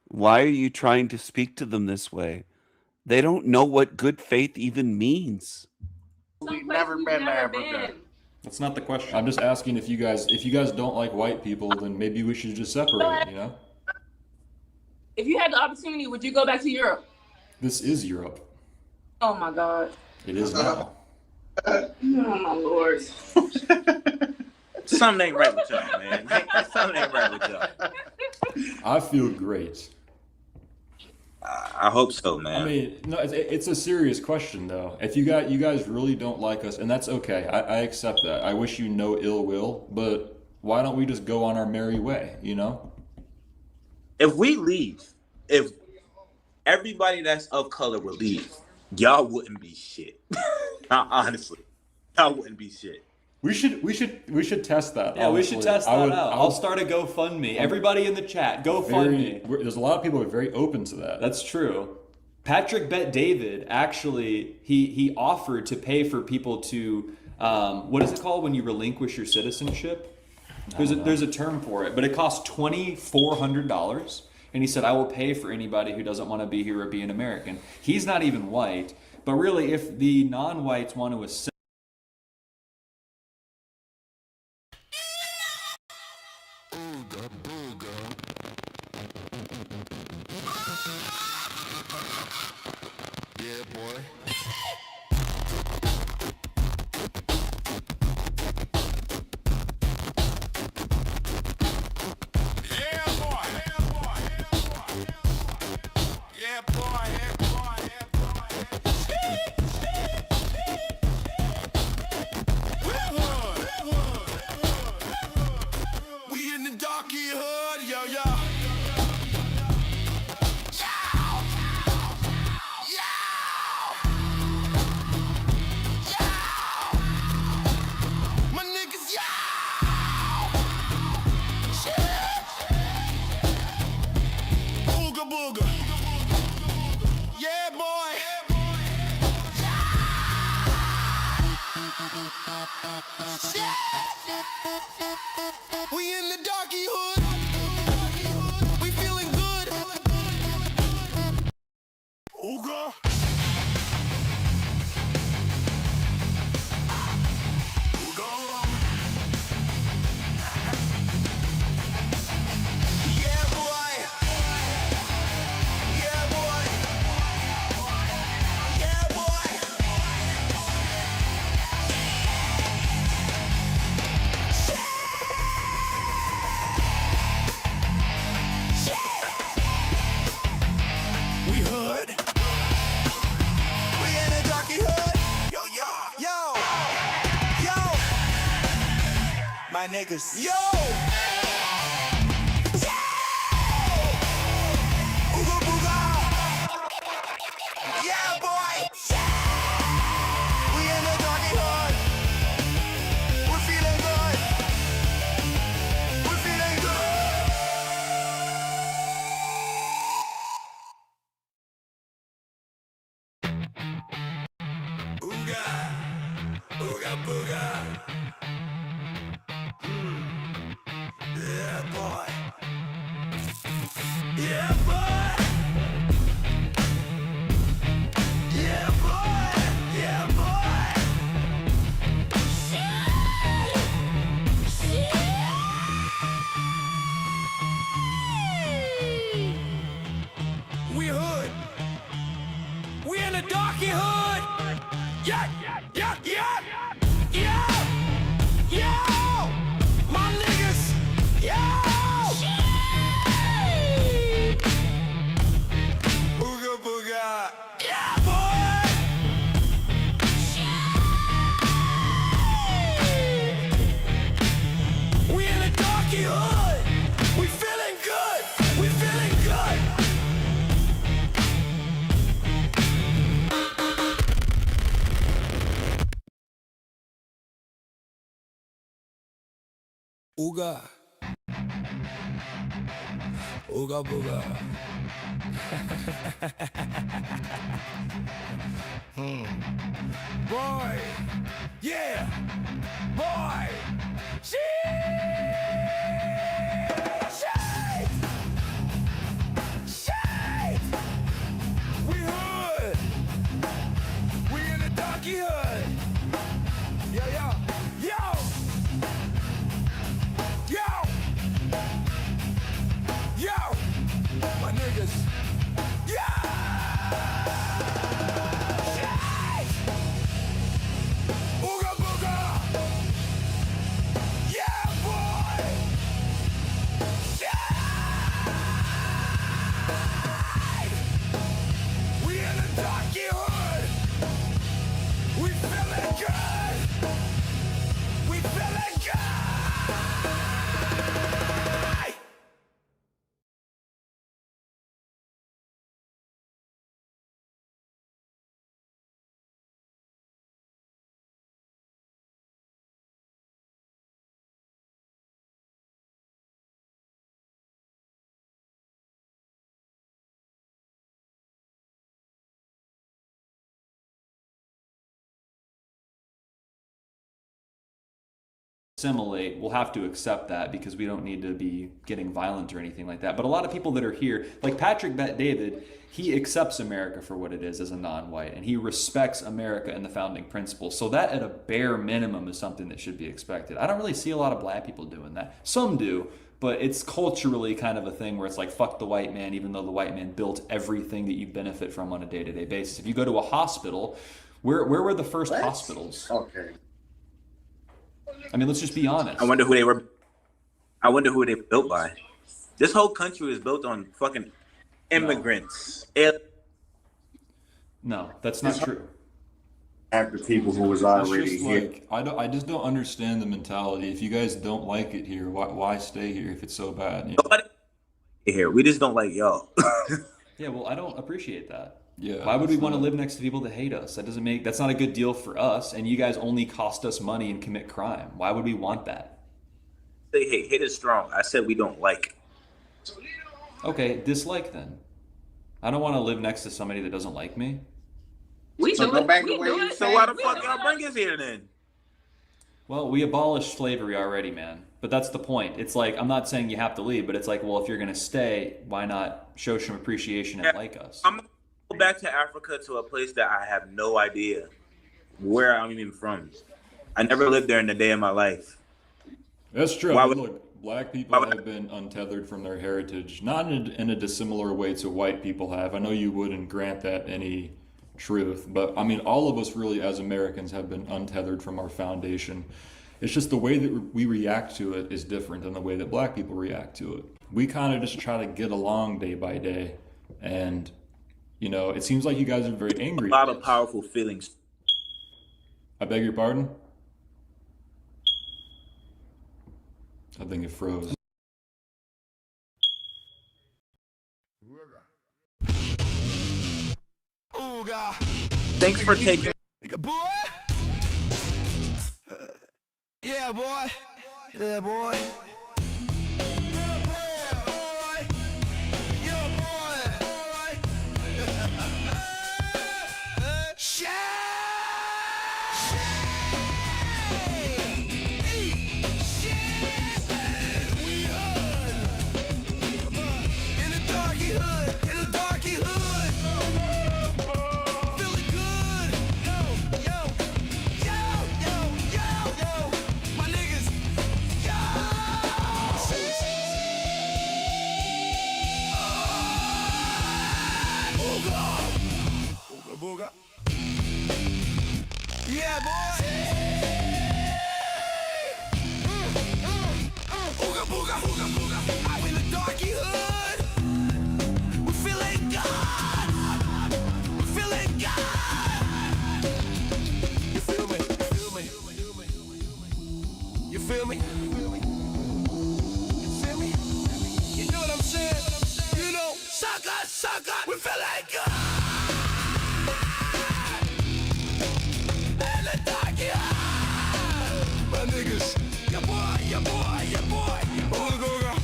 Why are you trying to speak to them this way? They don't know what good faith even means. We've never been to Africa. That's not the question. I'm just asking if you guys don't like white people, then maybe we should just separate, If you had the opportunity, would you go back to Europe? This is Europe. Oh my God. It is now. Oh my Lord. Something ain't right with y'all, man. Something ain't right with y'all. I feel great. I hope so, man. I mean, no, it's a serious question though. If you guys really don't like us, and that's okay. I accept that. I wish you no ill will, but why don't we just go on our merry way? You know. If we leave, if everybody that's of color would leave, y'all wouldn't be shit. Honestly, y'all wouldn't be shit. We should test that. Yeah, we should honestly. test that out. I'll start a GoFundMe. Everybody in the chat, GoFundMe. There's a lot of people who are very open to that. That's true. Patrick Bet David actually he offered to pay for people to what is it called when you relinquish your citizenship? There's a term for it, but it costs $2,400. And he said, I will pay for anybody who doesn't want to be here or be an American. He's not even white, but really, if the non-whites want to assimilate. Yeah, boy. We in the darky hood, yo, yo. My niggas, Ooga booga. Yeah, boy. We in the darky hood. We feeling good. Ooga. Yeah, boy. Yeah, boy. Yeah, boy. We hood. We in the darky hood. Yo, yo, yo, yo. My niggas. Yo. Ooga booga. Yeah, boy. We in the darky hood. We're feeling good. We're feeling good. Ooga. Ooga booga. Yeah, boy. Yeah, boy. Yeah, boy. Yeah, boy. We hood. We in the darky hood. Yeah, yeah, yeah, yeah, yeah. My niggas. Yeah. Ooga booga. Yeah, boy. We in the darky hood. We feeling good. We feeling good. Ooga. Ooga booga. Boy. Yeah. Boy. Shit. Shit. Shit. We hood. We in the darky hood. Yo, yo. Yo. Yo. Yo. My niggas. assimilate, we'll have to accept that because we don't need to be getting violent or anything like that. But a lot of people that are here, like Patrick Bet David, he accepts America for what it is as a non-white, and he respects America and the founding principles. So that at a bare minimum is something that should be expected. I don't really see a lot of black people doing that. Some do, but it's culturally kind of a thing where it's like, fuck the white man, even though the white man built everything that you benefit from on a day-to-day basis. If you go to a hospital, where were the first hospitals? Okay. I mean, let's just be honest. I wonder who they were built by. This whole country is built on fucking immigrants. No, that's not true. After people who was It's already just here. like I just don't understand the mentality. If you guys don't like it here, why stay here if it's so bad? You know? Nobody here. We just don't like y'all. Yeah, well, I don't appreciate that. Yeah. Why would we it's want to not- live next to people that hate us? That's not a good deal for us, and you guys only cost us money and commit crime. Why would we want that? Say hate is strong. I said we don't like. Okay, dislike then. I don't want to live next to somebody that doesn't like me. We So do go it. back We the way do you. it. So why the We fuck do y'all it. bring us here then? Well, we abolished slavery already, man. But that's the point. It's like, I'm not saying you have to leave, but it's like, well, if you're going to stay, why not show some appreciation and like us? I'm gonna go back to Africa, to a place that I have no idea where I'm even from. I never lived there in a day of my life. That's true. Why I mean, would- look, black people have been untethered from their heritage, not in a dissimilar way to white people have. I know you wouldn't grant that any truth, but I mean, all of us really as Americans have been untethered from our foundation. It's just the way that we react to it is different than the way that black people react to it. We kind of just try to get along day by day, and you know, it seems like you guys are very angry. A lot of powerful feelings. I beg your pardon? I think it froze. Thanks for taking. Yeah, boy. Yeah, boy. Yeah, boy. Ooga booga, ooga booga. Out in the darky hood, we're feeling good. We're feeling good. You feel me? You feel me? You feel me? You feel me? You know what I'm saying? You know, sucker, we're feeling good. My niggas, your boy, ooga googa.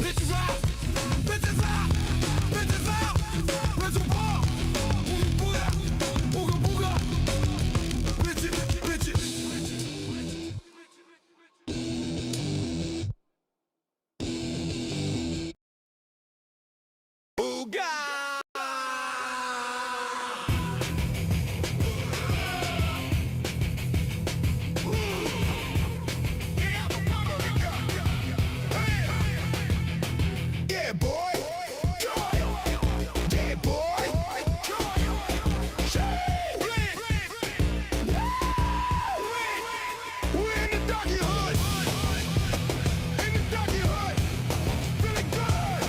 Bitches out, bitches out, bitches out. Bitches out, ooga booga. Bitches. Ooga. Yeah, boy. Yeah, boy. We're in the doggy hood. In the doggy hood. Feeling good.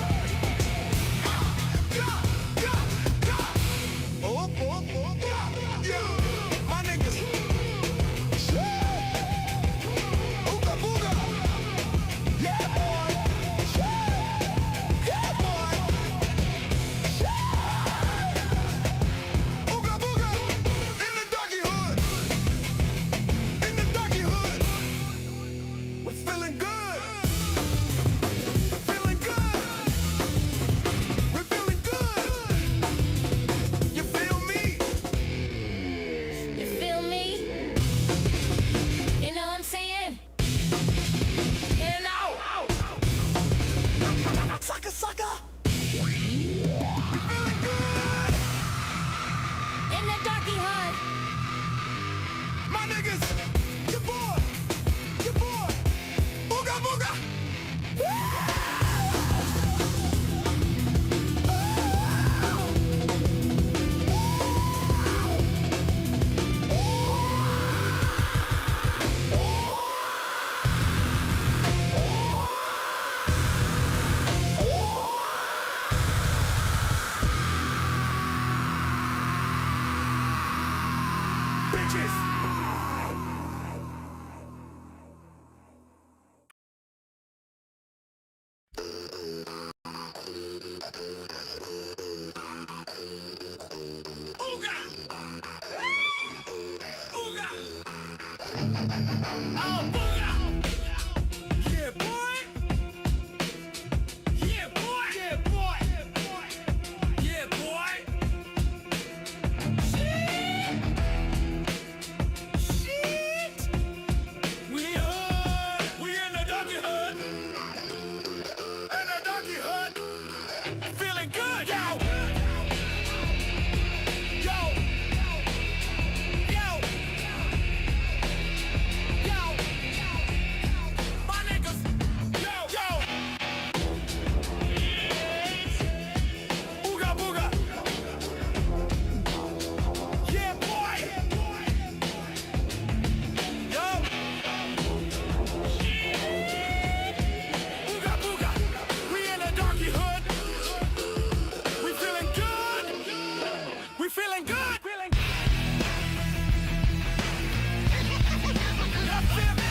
Yeah, boy. Yeah, boy. Yeah, boy. Yeah, boy. Shit. Shit. We in the donkey hood. In the donkey hood. Feeling good, yo. Yo. Yo. Yo. My niggas. Yo. Yo. Booga booga. Yeah, boy. Yo. Booga booga. We in the darky hood. We feeling good. We feeling good. Y'all feel me? Y'all feel me?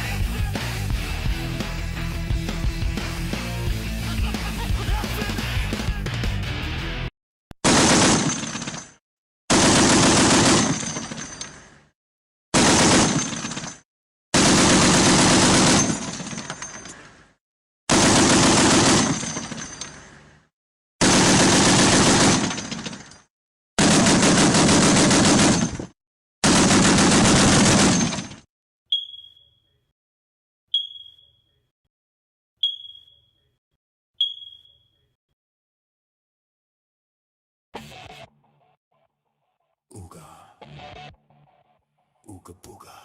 Ooga booga.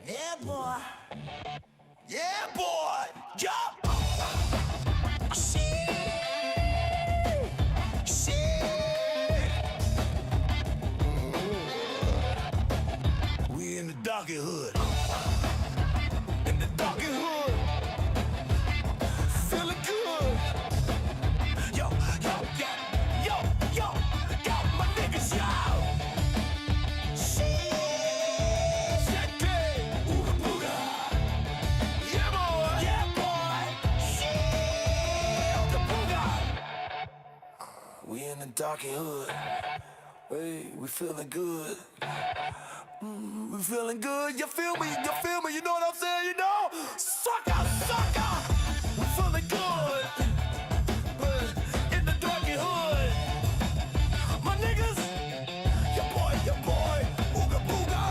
Yeah, boy. Yeah, boy. Jump. Shit. Shit. We in the donkey hood. In the donkey hood. Feeling good. Yo, yo, yo, yo, yo, yo, my niggas, yo. Ooga booga. Yeah, boy. Yeah, boy. Ooga booga. We in the darky hood. Hey, we feeling good. We feeling good. You feel me? You feel me? You know what I'm saying? You know? Sucker, sucker. We feeling good. In the darky hood. My niggas. Your boy, your boy. Ooga booga.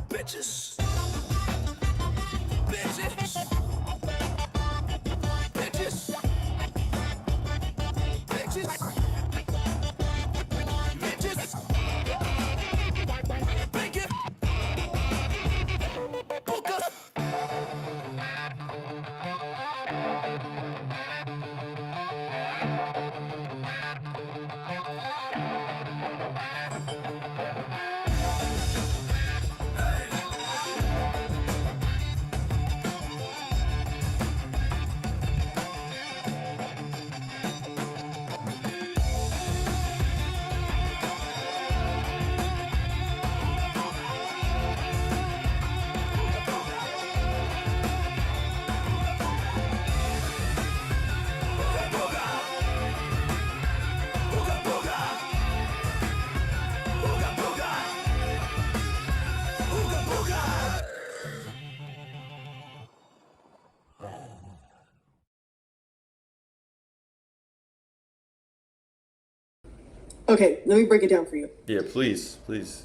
Bitches. Bitches. Bitches. Bitches. Bitches. Bacon. Booga. Okay, let me break it down for you. Yeah, please, please.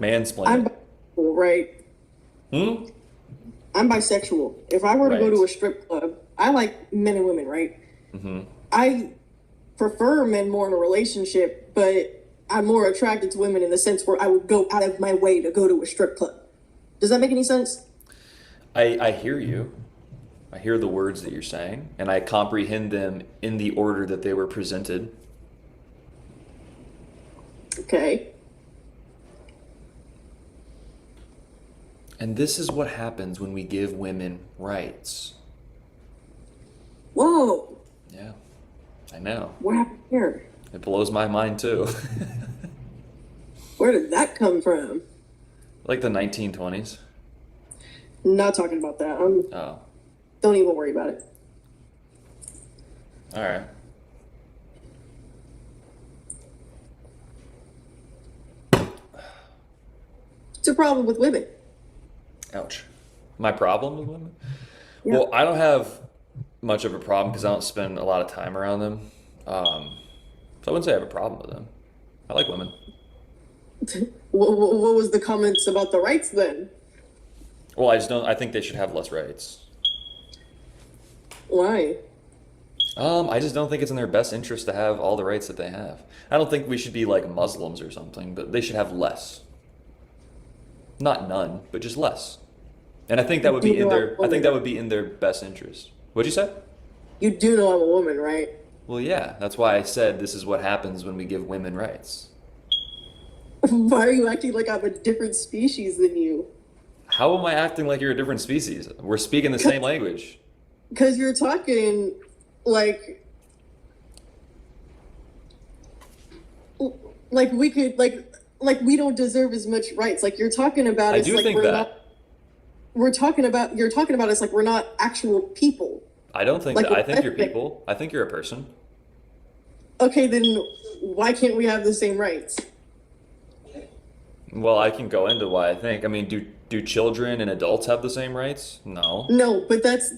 Mansplain. I'm bisexual, right? I'm bisexual. If I were to go to a strip club, I like men and women, right? Mm-hmm. I prefer men more in a relationship, but I'm more attracted to women in the sense where I would go out of my way to go to a strip club. Does that make any sense? I hear you. I hear the words that you're saying, and I comprehend them in the order that they were presented. Okay. And this is what happens when we give women rights. Whoa. Yeah, I know. What happened here? It blows my mind too. Where did that come from? Like the 1920s. Not talking about that. Oh, Don't even worry about it. all right. What's the problem with women? Ouch. My problem with women? Yeah. Well, I don't have much of a problem because I don't spend a lot of time around them. So I wouldn't say I have a problem with them. I like women. What was the comments about the rights then? Well, I think they should have less rights. Why? I just don't think it's in their best interest to have all the rights that they have. I don't think we should be like Muslims or something, but they should have less. Not none, but just less. And I think that would be in their best interest. What'd you say? You do know I'm a woman, right? Well, yeah, that's why I said this is what happens when we give women rights. Why are you acting like I'm a different species than you? How am I acting like you're a different species? We're speaking the same language. Because you're talking like we could like we don't deserve as much rights. Like you're talking about I us do like think we're that. not. You're talking about us like we're not actual people. I don't think Like, that. I think you're people. I think you're a person. Okay, then why can't we have the same rights? Well, I can go into why I think. I mean, do children and adults have the same rights? No. No, but that's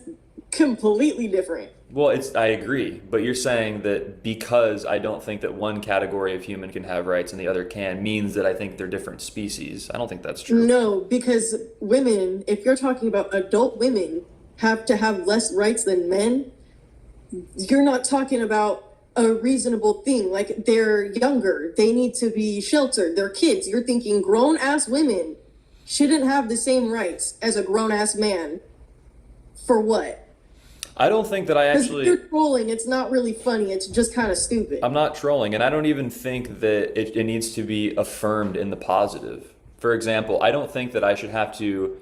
completely different. Well, I agree, but you're saying that because I don't think that one category of human can have rights and the other can means that I think they're different species. I don't think that's true. No, because women, if you're talking about adult women, have to have less rights than men, you're not talking about a reasonable thing. Like they're younger, they need to be sheltered, they're kids. You're thinking grown ass women shouldn't have the same rights as a grown ass man. For what? I don't think that I actually. If you're trolling, it's not really funny. It's just kind of stupid. I'm not trolling, and I don't even think that it needs to be affirmed in the positive. For example, I don't think that I should have to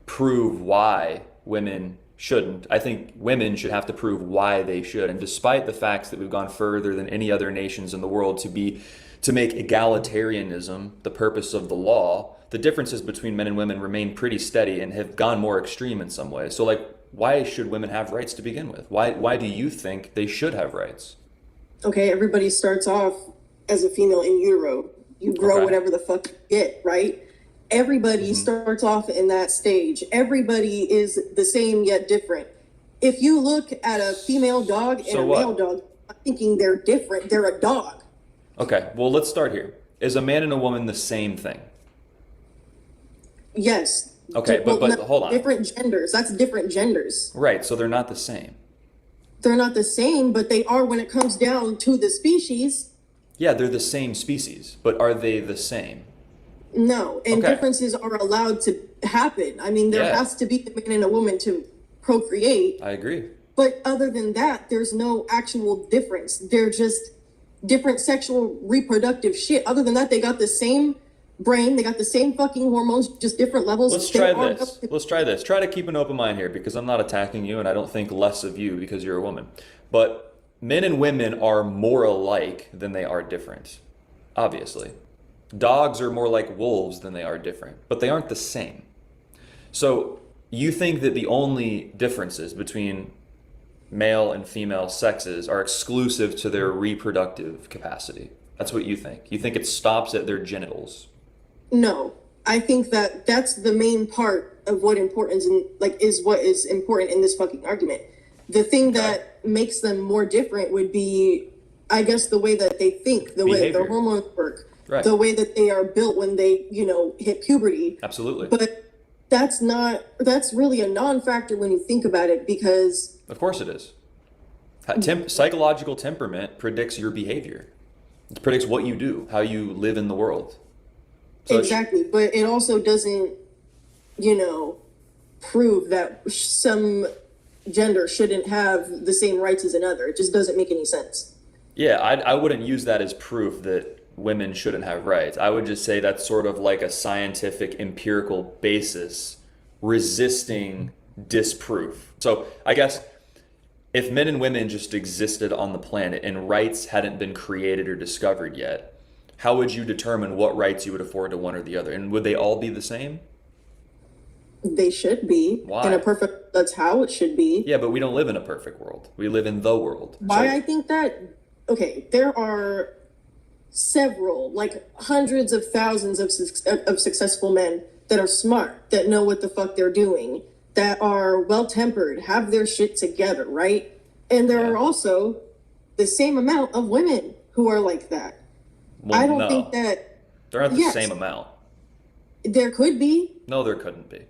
prove why women shouldn't. I think women should have to prove why they should. And despite the facts that we've gone further than any other nations in the world to make egalitarianism the purpose of the law, the differences between men and women remain pretty steady and have gone more extreme in some ways. So like, why should women have rights to begin with? Why do you think they should have rights? Okay, everybody starts off as a female in utero. You grow whatever the fuck you get, right? Everybody starts off in that stage. Everybody is the same yet different. If you look at a female dog and a male dog, I'm thinking they're different. They're a dog. Okay, well, let's start here. Is a man and a woman the same thing? Yes. Okay, but no, hold on. Different genders. That's different genders. Right, so they're not the same. They're not the same, but they are when it comes down to the species. Yeah, they're the same species, but are they the same? No, and differences are allowed to happen. I mean, there has to be a man and a woman to procreate. I agree. But other than that, there's no actual difference. They're just different sexual reproductive shit. Other than that, they got the same brain, they got the same fucking hormones, just different levels. Let's try this. Try to keep an open mind here because I'm not attacking you and I don't think less of you because you're a woman. But men and women are more alike than they are different, obviously. Dogs are more like wolves than they are different, but they aren't the same. So you think that the only differences between male and female sexes are exclusive to their reproductive capacity. That's what you think. You think it stops at their genitals. No, I think that that's the main part of what importance and is what is important in this fucking argument. The thing that makes them more different would be, I guess, the way that they think, the way their hormones work, the way that they are built when they, hit puberty. Absolutely. But that's really a non-factor when you think about it because... Of course it is. Psychological temperament predicts your behavior. It predicts what you do, how you live in the world. So exactly, but it also doesn't, prove that some gender shouldn't have the same rights as another. It just doesn't make any sense. Yeah, I wouldn't use that as proof that women shouldn't have rights. I would just say that's sort of like a scientific empirical basis resisting disproof. So I guess if men and women just existed on the planet and rights hadn't been created or discovered yet, how would you determine what rights you would afford to one or the other? And would they all be the same? They should be. Why? In a perfect, that's how it should be. Yeah, but we don't live in a perfect world. We live in the world. Why So- I think that, okay, there are several, like hundreds of thousands of successful men that are smart, that know what the fuck they're doing, that are well-tempered, have their shit together, right? And there are also the same amount of women who are like that. Well, I don't no. think that They're not the Yes. same amount. there could be. No, there couldn't be.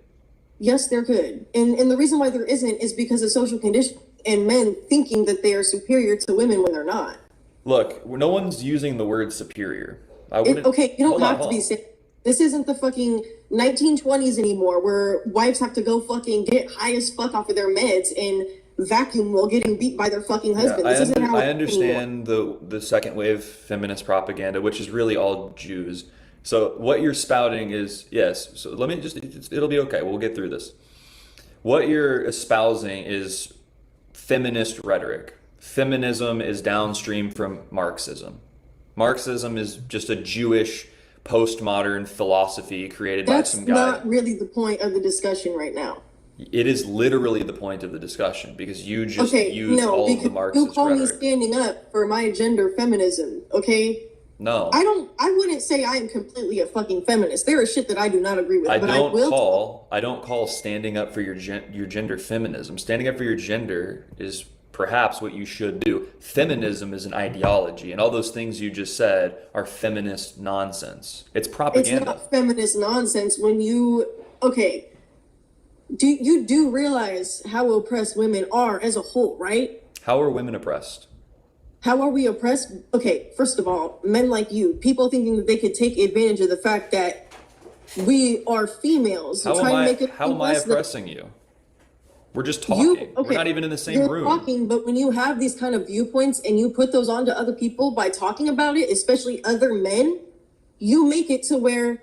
Yes, there could. And the reason why there isn't is because of social conditioning and men thinking that they are superior to women when they're not. Look, no one's using the word superior. I wouldn't. Okay, you don't Hold on, have to hold be on. sick. This isn't the fucking 1920s anymore where wives have to go fucking get high as fuck off of their meds and vacuum while getting beat by their fucking husband. Yeah, This isn't how I it's understand the second wave feminist propaganda, which is really all Jews. So what you're spouting is, yes, so let me just, it'll be okay. We'll get through this. What you're espousing is feminist rhetoric. Feminism is downstream from Marxism. Marxism is just a Jewish postmodern philosophy created by That's some guy. not really the point of the discussion right now. It is literally the point of the discussion because you just Okay, use no, all of because the you Marxist call me rhetoric. standing up for my gender feminism, okay? No. I wouldn't say I am completely a fucking feminist. There is shit that I do not agree with, I but don't I will call standing up for your gender feminism. Standing up for your gender is perhaps what you should do. Feminism is an ideology, and all those things you just said are feminist nonsense. It's It's propaganda. not feminist nonsense when you okay. You do realize how oppressed women are as a whole, right? How are women oppressed? How are we oppressed? Okay, first of all, men like you, people thinking that they could take advantage of the fact that we are females. How am trying I, to make it how am I less than- oppressing you? We're just talking. We're not even in the same You're room. talking, but when you have these kind of viewpoints and you put those onto other people by talking about it, especially other men, you make it to where,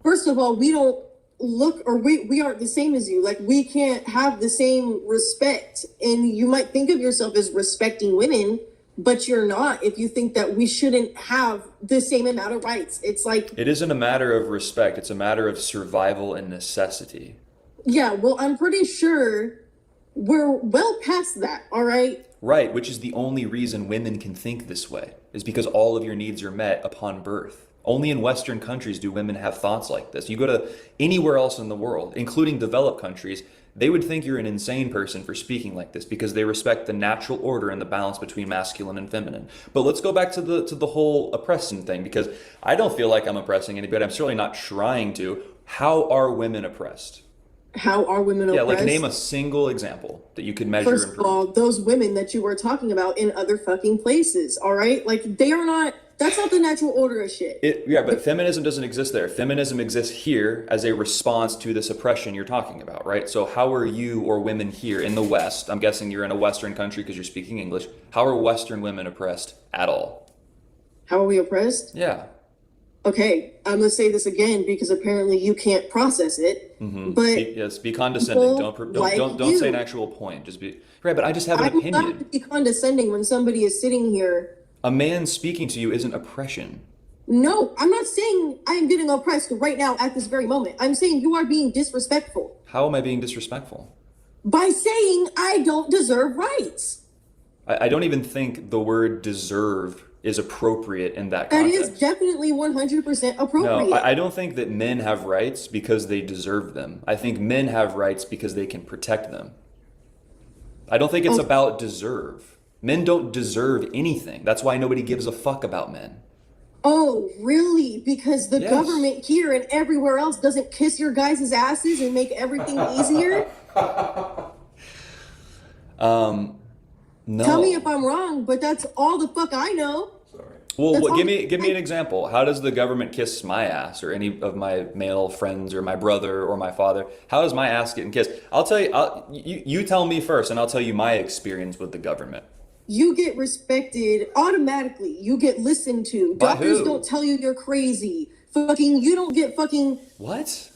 first of all, we don't look or we aren't the same as you. Like we can't have the same respect. And you might think of yourself as respecting women, but you're not if you think that we shouldn't have the same amount of rights. It's like, It isn't a matter of respect. It's a matter of survival and necessity. yeah, well, I'm pretty sure we're well past that, all right? Right, which is the only reason women can think this way, is because all of your needs are met upon birth. Only in Western countries do women have thoughts like this. You go to anywhere else in the world, including developed countries, they would think you're an insane person for speaking like this because they respect the natural order and the balance between masculine and feminine. But let's go back to the whole oppressing thing, because I don't feel like I'm oppressing anybody. I'm certainly not trying to. How are women oppressed? How are women Yeah, oppressed? like name a single example that you could measure First and of prove. all, those women that you were talking about in other fucking places, all right? Like, they are not, that's not the natural order of shit. Yeah, but feminism doesn't exist there. Feminism exists here as a response to this oppression you're talking about, right? So how are you or women here in the West, I'm guessing you're in a Western country because you're speaking English, how are Western women oppressed at all? How are we oppressed? Yeah. Okay, I'm gonna say this again because apparently you can't process it. Mm-hmm. But Yes, be condescending. people Don't like don't say you. an actual point. Just be right. But I just have an I would opinion. not be condescending when somebody is sitting here. A man speaking to you isn't oppression. No, I'm not saying I am getting oppressed right now at this very moment. I'm saying you are being disrespectful How am I being disrespectful? by saying I don't deserve rights. I don't even think the word deserve is appropriate in that That context. is definitely 100% appropriate. No, I don't think that men have rights because they deserve them. I think men have rights because they can protect them. I don't think it's about deserve. Men don't deserve anything. That's why nobody gives a fuck about men. Oh, really? Because the Yes. government here and everywhere else doesn't kiss your guys' asses and make everything easier? No. Tell me if I'm wrong, but that's all the fuck I know. Well, That's all. give me an example. How does the government kiss my ass, or any of my male friends, or my brother, or my father? How is my ass getting kissed? I'll tell you. You tell me first, and I'll tell you my experience with the government. You get respected automatically. You get listened to. By Doctors who? don't tell you you're crazy. Fucking, you don't get fucking. What?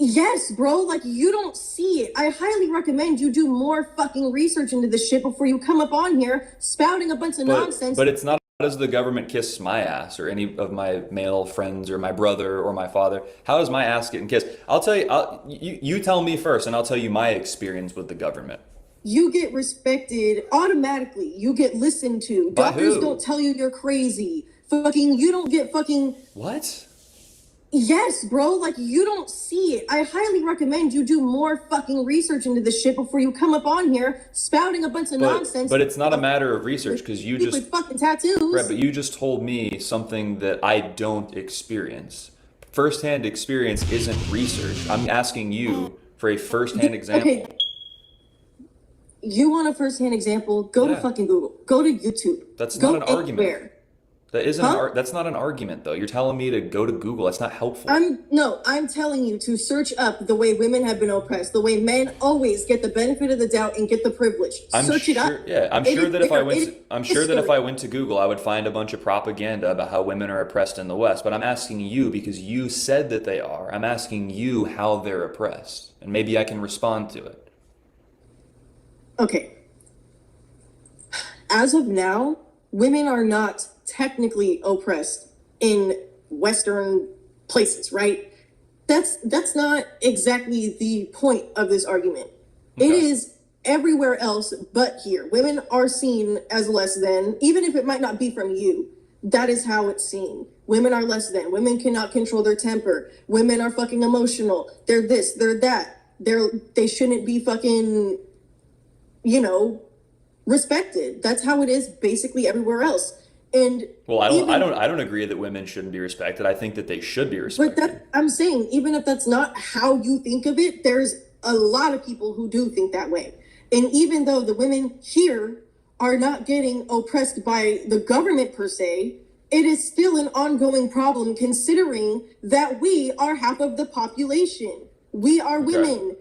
Yes, bro. Like, you don't see it. I highly recommend you do more fucking research into this shit before you come up on here spouting a bunch of nonsense. But it's not. How does the government kiss my ass, or any of my male friends, or my brother, or my father? How is my ass getting kissed? I'll tell you. You tell me first, and I'll tell you my experience with the government. You get respected automatically. You get listened to. By Doctors who? don't tell you you're crazy. Fucking, you don't get fucking. What? Yes, bro. Like, you don't see it. I highly recommend you do more fucking research into this shit before you come up on here spouting a bunch of nonsense. But it's not a matter of research, because you just with fucking tattoos. right. But you just told me something that I don't experience. Firsthand experience isn't research. I'm asking you for a firsthand example. Okay. You want a firsthand example? Go to fucking Google. Go to YouTube. That's go not an argument. anywhere. That isn't Huh? that's not an argument, though. You're telling me to go to Google. That's not helpful. I'm telling you to search up the way women have been oppressed, the way men always get the benefit of the doubt and get the privilege. Search it up. Yeah, I'm It sure is that if I there. went, It to, is I'm sure that if history. I went to Google, I would find a bunch of propaganda about how women are oppressed in the West. But I'm asking you because you said that they are. I'm asking you how they're oppressed, and maybe I can respond to it. Okay. As of now, women are not technically oppressed in Western places, right? That's not exactly the point of this argument. It is everywhere else but here. Women are seen as less than, even if it might not be from you. That is how it's seen. Women are less than. Women cannot control their temper. Women are fucking emotional. They're this, they're that. They shouldn't be fucking, respected. That's how it is basically everywhere else. And Well, I don't agree that women shouldn't be respected. I think that they should be respected. but I'm saying, even if that's not how you think of it, there's a lot of people who do think that way. And even though the women here are not getting oppressed by the government per se, it is still an ongoing problem considering that we are half of the population. We are women.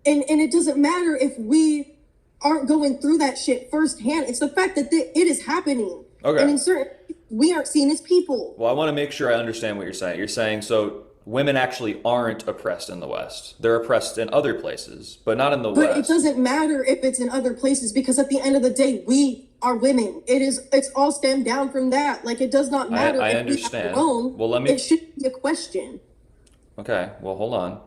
And it doesn't matter if we aren't going through that shit firsthand. It's the fact that it is happening. Okay. And in certain, we aren't seen as people. Well, I want to make sure I understand what you're saying. You're saying so women actually aren't oppressed in the West. They're oppressed in other places, but not in the But West. it doesn't matter if it's in other places, because at the end of the day, we are women. It's all stemmed down from that. Like, it does not matter I if understand. we have our own. Well, let me- It should be a question. Okay, well, hold on.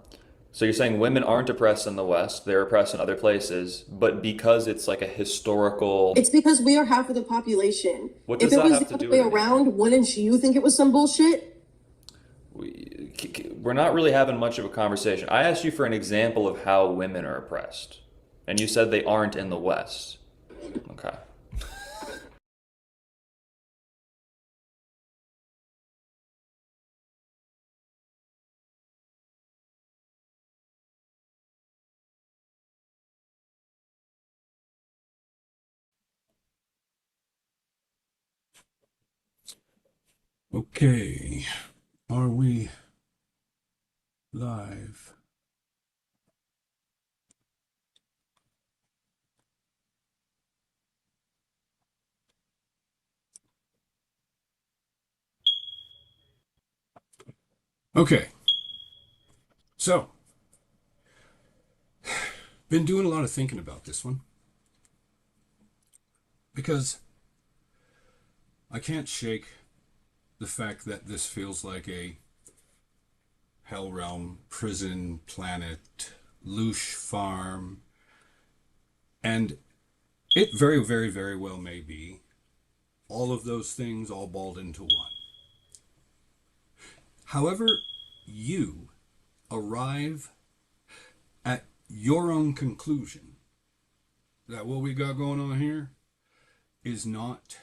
So you're saying women aren't oppressed in the West, they're oppressed in other places, but because it's like a historical... It's because we are half of the population. What does If it that was have the to other do way with around, wouldn't you think it was some bullshit? We're not really having much of a conversation. I asked you for an example of how women are oppressed, and you said they aren't in the West. Okay. Okay, are we live? Okay, so been doing a lot of thinking about this one because I can't shake the fact that this feels like a hell realm, prison, planet, loosh farm, and it very, very, very well may be all of those things all balled into one. However, you arrive at your own conclusion that what we got going on here is not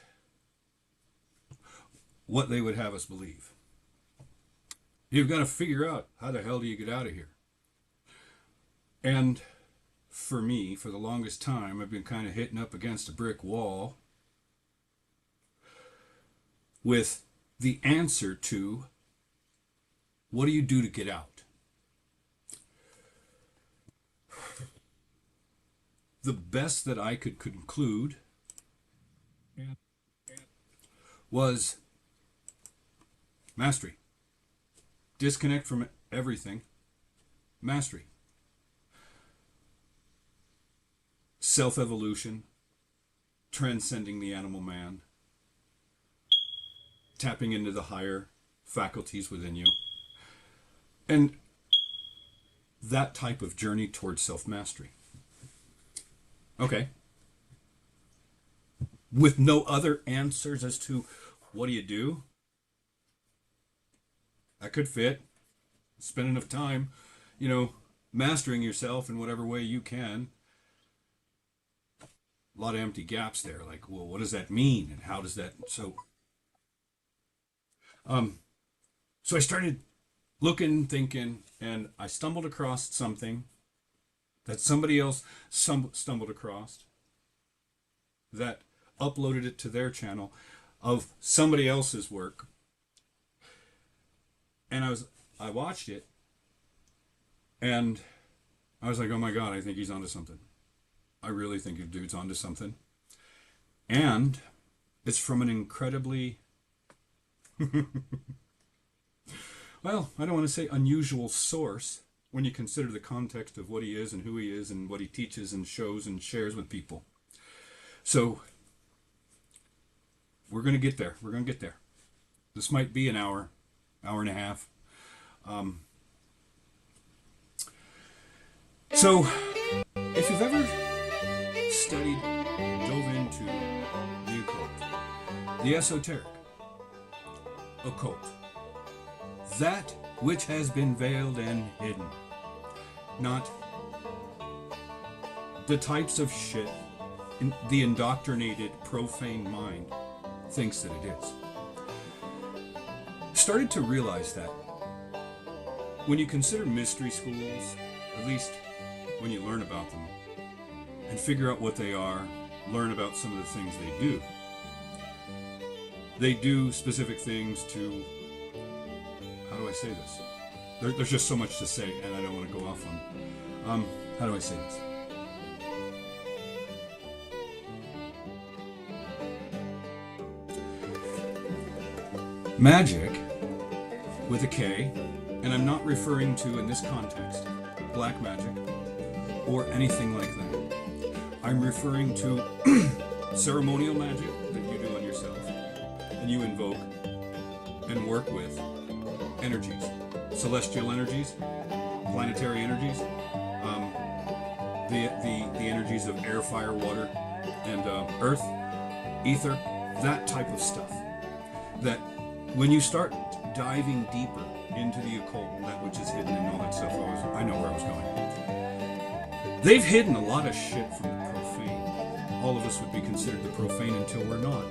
what they would have us believe. You've got to figure out how the hell do you get out of here. And for me, for the longest time, I've been kind of hitting up against a brick wall. with the answer to what do you do to get out? The best that I could conclude was mastery. Disconnect from everything. Mastery. Self-evolution. Transcending the animal man. Tapping into the higher faculties within you. And that type of journey towards self-mastery. Okay. With no other answers as to what do you do? That could fit. Spend enough time, mastering yourself in whatever way you can. A lot of empty gaps there. Like, well, what does that mean? And how does that... So I started looking, thinking, and I stumbled across something that somebody else stumbled across that uploaded it to their channel of somebody else's work. And I watched it and I was like, oh my God, I think he's onto something. I really think the dude's onto something. And it's from an incredibly, well, I don't want to say unusual source when you consider the context of what he is and who he is and what he teaches and shows and shares with people. So we're going to get there. We're going to get there. This might be an hour and a half. So if you've ever studied, dove into the occult, the esoteric, occult, that which has been veiled and hidden, not the types of shit the indoctrinated, profane mind thinks that it is. Started to realize that when you consider mystery schools, at least when you learn about them and figure out what they are, learn about some of the things they do specific things to, how do I say this? There's just so much to say and I don't want to go off on, how do I say this? Magic, with a K, and I'm not referring to, in this context, black magic, or anything like that. I'm referring to ceremonial magic that you do on yourself, and you invoke and work with energies, celestial energies, planetary energies, the energies of air, fire, water, and earth, ether, that type of stuff. That when you start diving deeper into the occult and that which is hidden and all that stuff, I know where I was going. They've hidden a lot of shit from the profane. All of us would be considered the profane until we're not.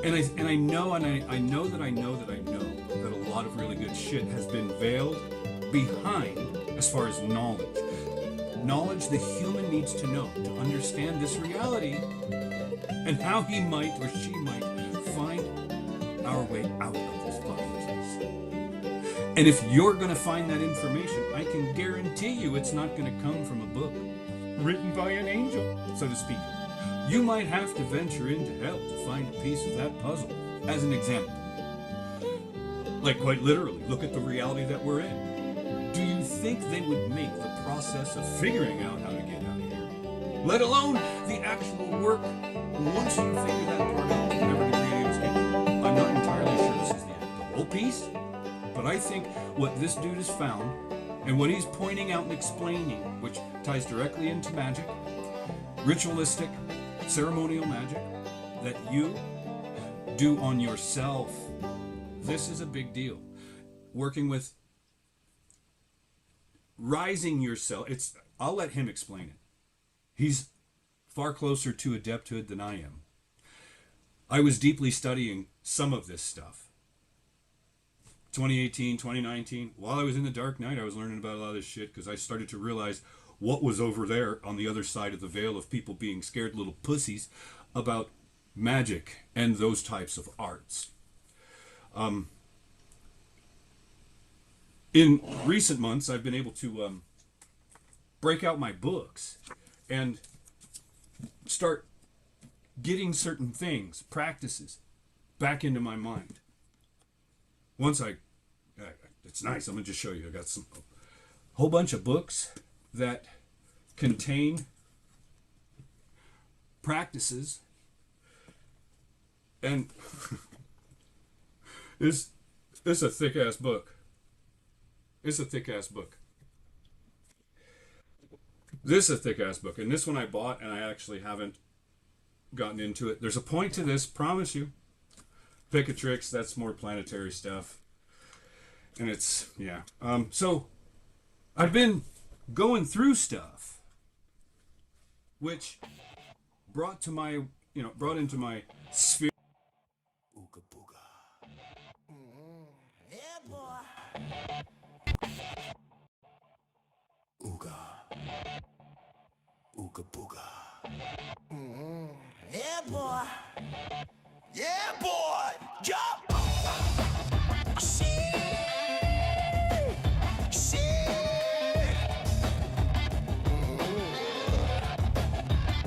And I know that a lot of really good shit has been veiled behind, as far as knowledge. Knowledge the human needs to know to understand this reality and how he might or she might find our way out of this fucking place. And if you're going to find that information, I can guarantee you it's not going to come from a book written by an angel, so to speak. You might have to venture into hell to find a piece of that puzzle, as an example. Like, quite literally, look at the reality that we're in. Do you think they would make the process of figuring out how to get out of here, let alone the actual work, once you figure that part out, to whatever degree it is? I'm not entirely sure this is the whole piece, but I think what this dude has found, and what he's pointing out and explaining, which ties directly into magic, ritualistic, ceremonial magic, that you do on yourself. This is a big deal. Working with rising yourself. I'll let him explain it. He's far closer to adepthood than I am. I was deeply studying some of this stuff. 2018, 2019, while I was in the dark night, I was learning about a lot of this shit because I started to realize what was over there on the other side of the veil of people being scared little pussies about magic and those types of arts. In recent months, I've been able to break out my books and start getting certain things, practices, back into my mind. It's nice. I'm gonna just show you. I got a whole bunch of books that contain practices, and this is a thick ass book. It's a thick ass book. This is a thick ass book, and this one I bought, and I actually haven't gotten into it. There's a point to this, promise you. Pick a Tricks, that's more planetary stuff. And it's, yeah. So I've been going through stuff which brought into my sphere. Ooga booga. Yeah, boy. Yeah, boy. Jump.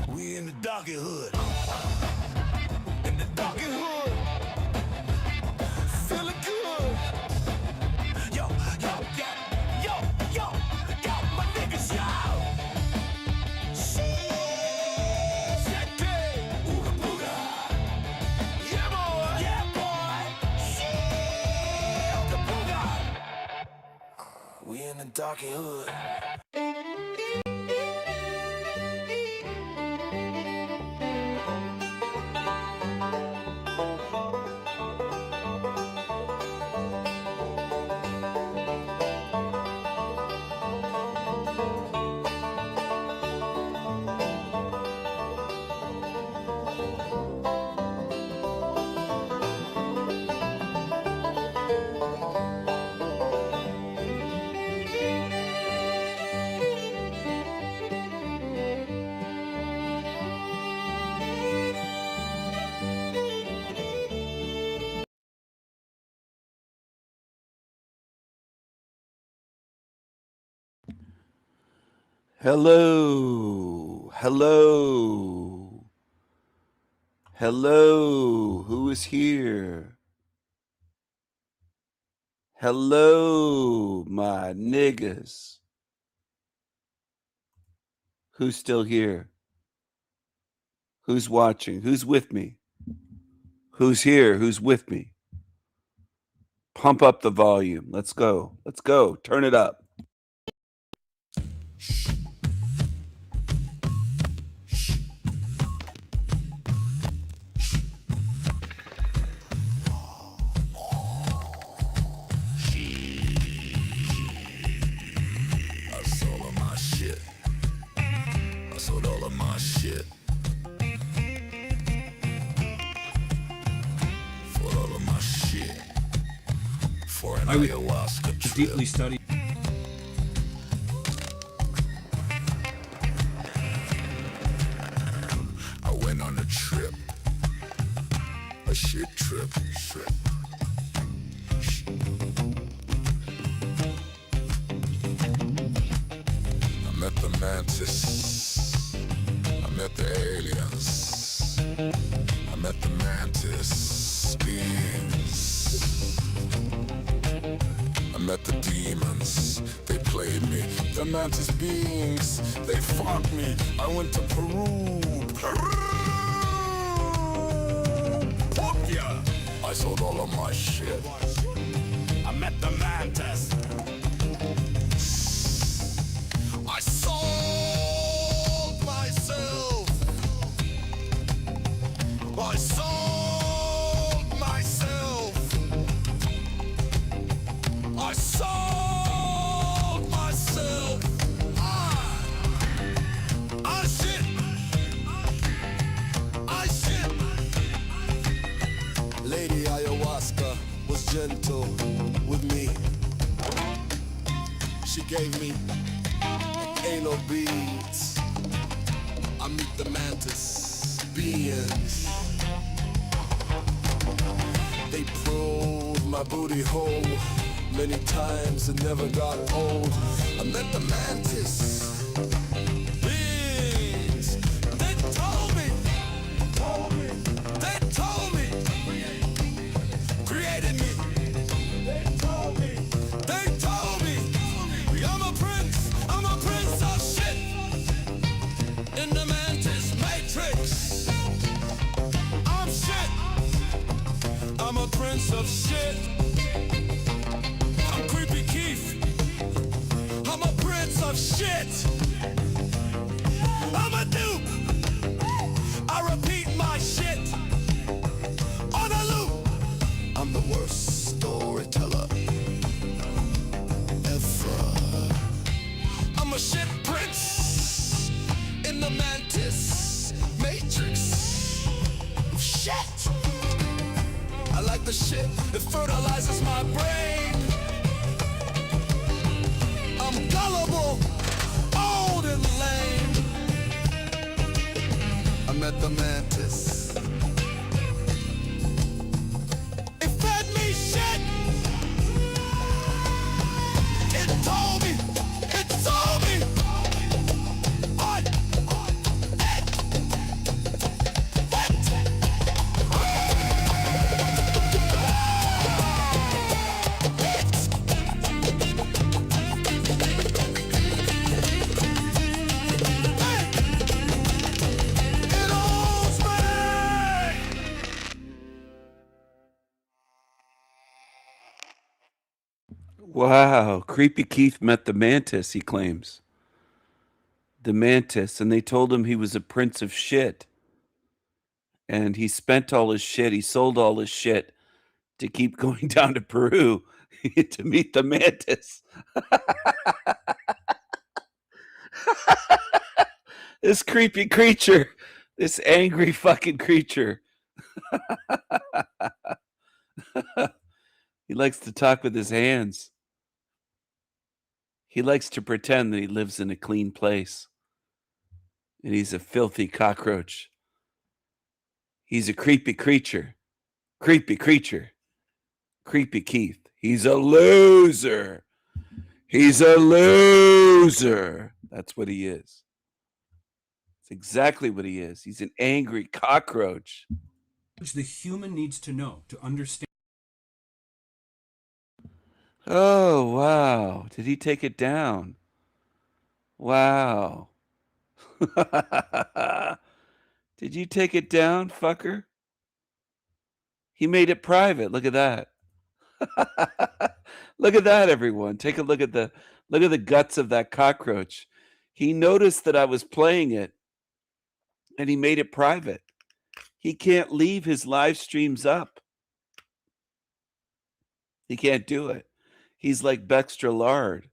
We in the doggy hood. In the doggy hood. Feeling good. Yo, my niggas, yo. We in the doggy hood. Hello. Hello. Hello. Who is here? Hello, my niggas. Who's still here? Who's watching? Who's with me? Who's here? Who's with me? Pump up the volume. Let's go. Let's go. Turn it up. I would deeply study. I went on a trip. A shit trip. I met the mantis. I met the aliens. I met the mantis beings. I met the demons, they played me. The mantis beings, they fucked me. I went to Peru. Yeah. I sold all of my shit. I met the mantis. I sold myself. I sold myself. I sold myself. I shit. Lady Ayahuasca was gentle with me. She gave me anal beads. I meet the mantis beings. booty hole many times and never got old. I met the mantis. Beings. They told me. They told me. Created me. They told me. They told me. I'm a prince. I'm a prince of shit. In the mantis matrix. I'm shit. I'm a prince of shit. I'm Creepy Keith. I'm a prince of shit. I'm a dupe. I repeat my shit on a loop. I'm the worst storyteller ever. I'm a shit prince in the mantis matrix. Shit. I like the shit that fertilizes my brain. I'm gullible, old and lame. I met the mantis. It fed me shit. It told me. It told me. Wow, Creepy Keith met the mantis, he claims. The mantis, and they told him he was a prince of shit. And he spent all his shit, he sold all his shit to keep going down to Peru to meet the mantis. This creepy creature, this angry fucking creature. He likes to talk with his hands. He likes to pretend that he lives in a clean place. And he's a filthy cockroach. He's a creepy creature. Creepy creature. Creepy Keith. He's a loser. He's a loser. That's what he is. That's exactly what he is. He's an angry cockroach. The human needs to know to understand. Oh, wow. Did he take it down? Wow. Did you take it down, fucker? He made it private. Look at that. Look at that, everyone. Take a look at the guts of that cockroach. He noticed that I was playing it and he made it private. He can't leave his live streams up. He can't do it. He's like Bextra Lard.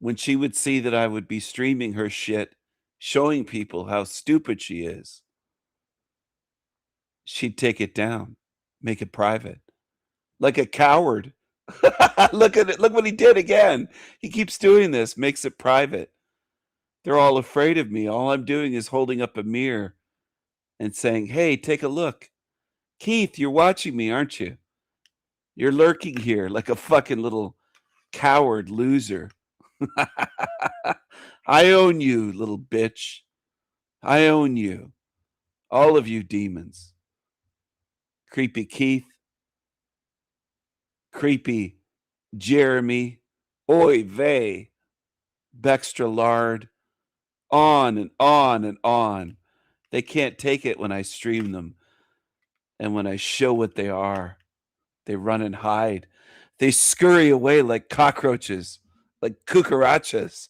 When she would see that I would be streaming her shit, showing people how stupid she is, she'd take it down, make it private. Like a coward. Look at it. Look what he did again. He keeps doing this, makes it private. They're all afraid of me. All I'm doing is holding up a mirror and saying, hey, take a look. Keith, you're watching me, aren't you? You're lurking here like a fucking little coward loser. I own you, little bitch. I own you. All of you demons. Creepy Keith. Creepy Jeremy. Oy vey. Bextra Lard. On and on and on. They can't take it when I stream them. And when I show what they are, they run and hide. They scurry away like cockroaches, like cucarachas.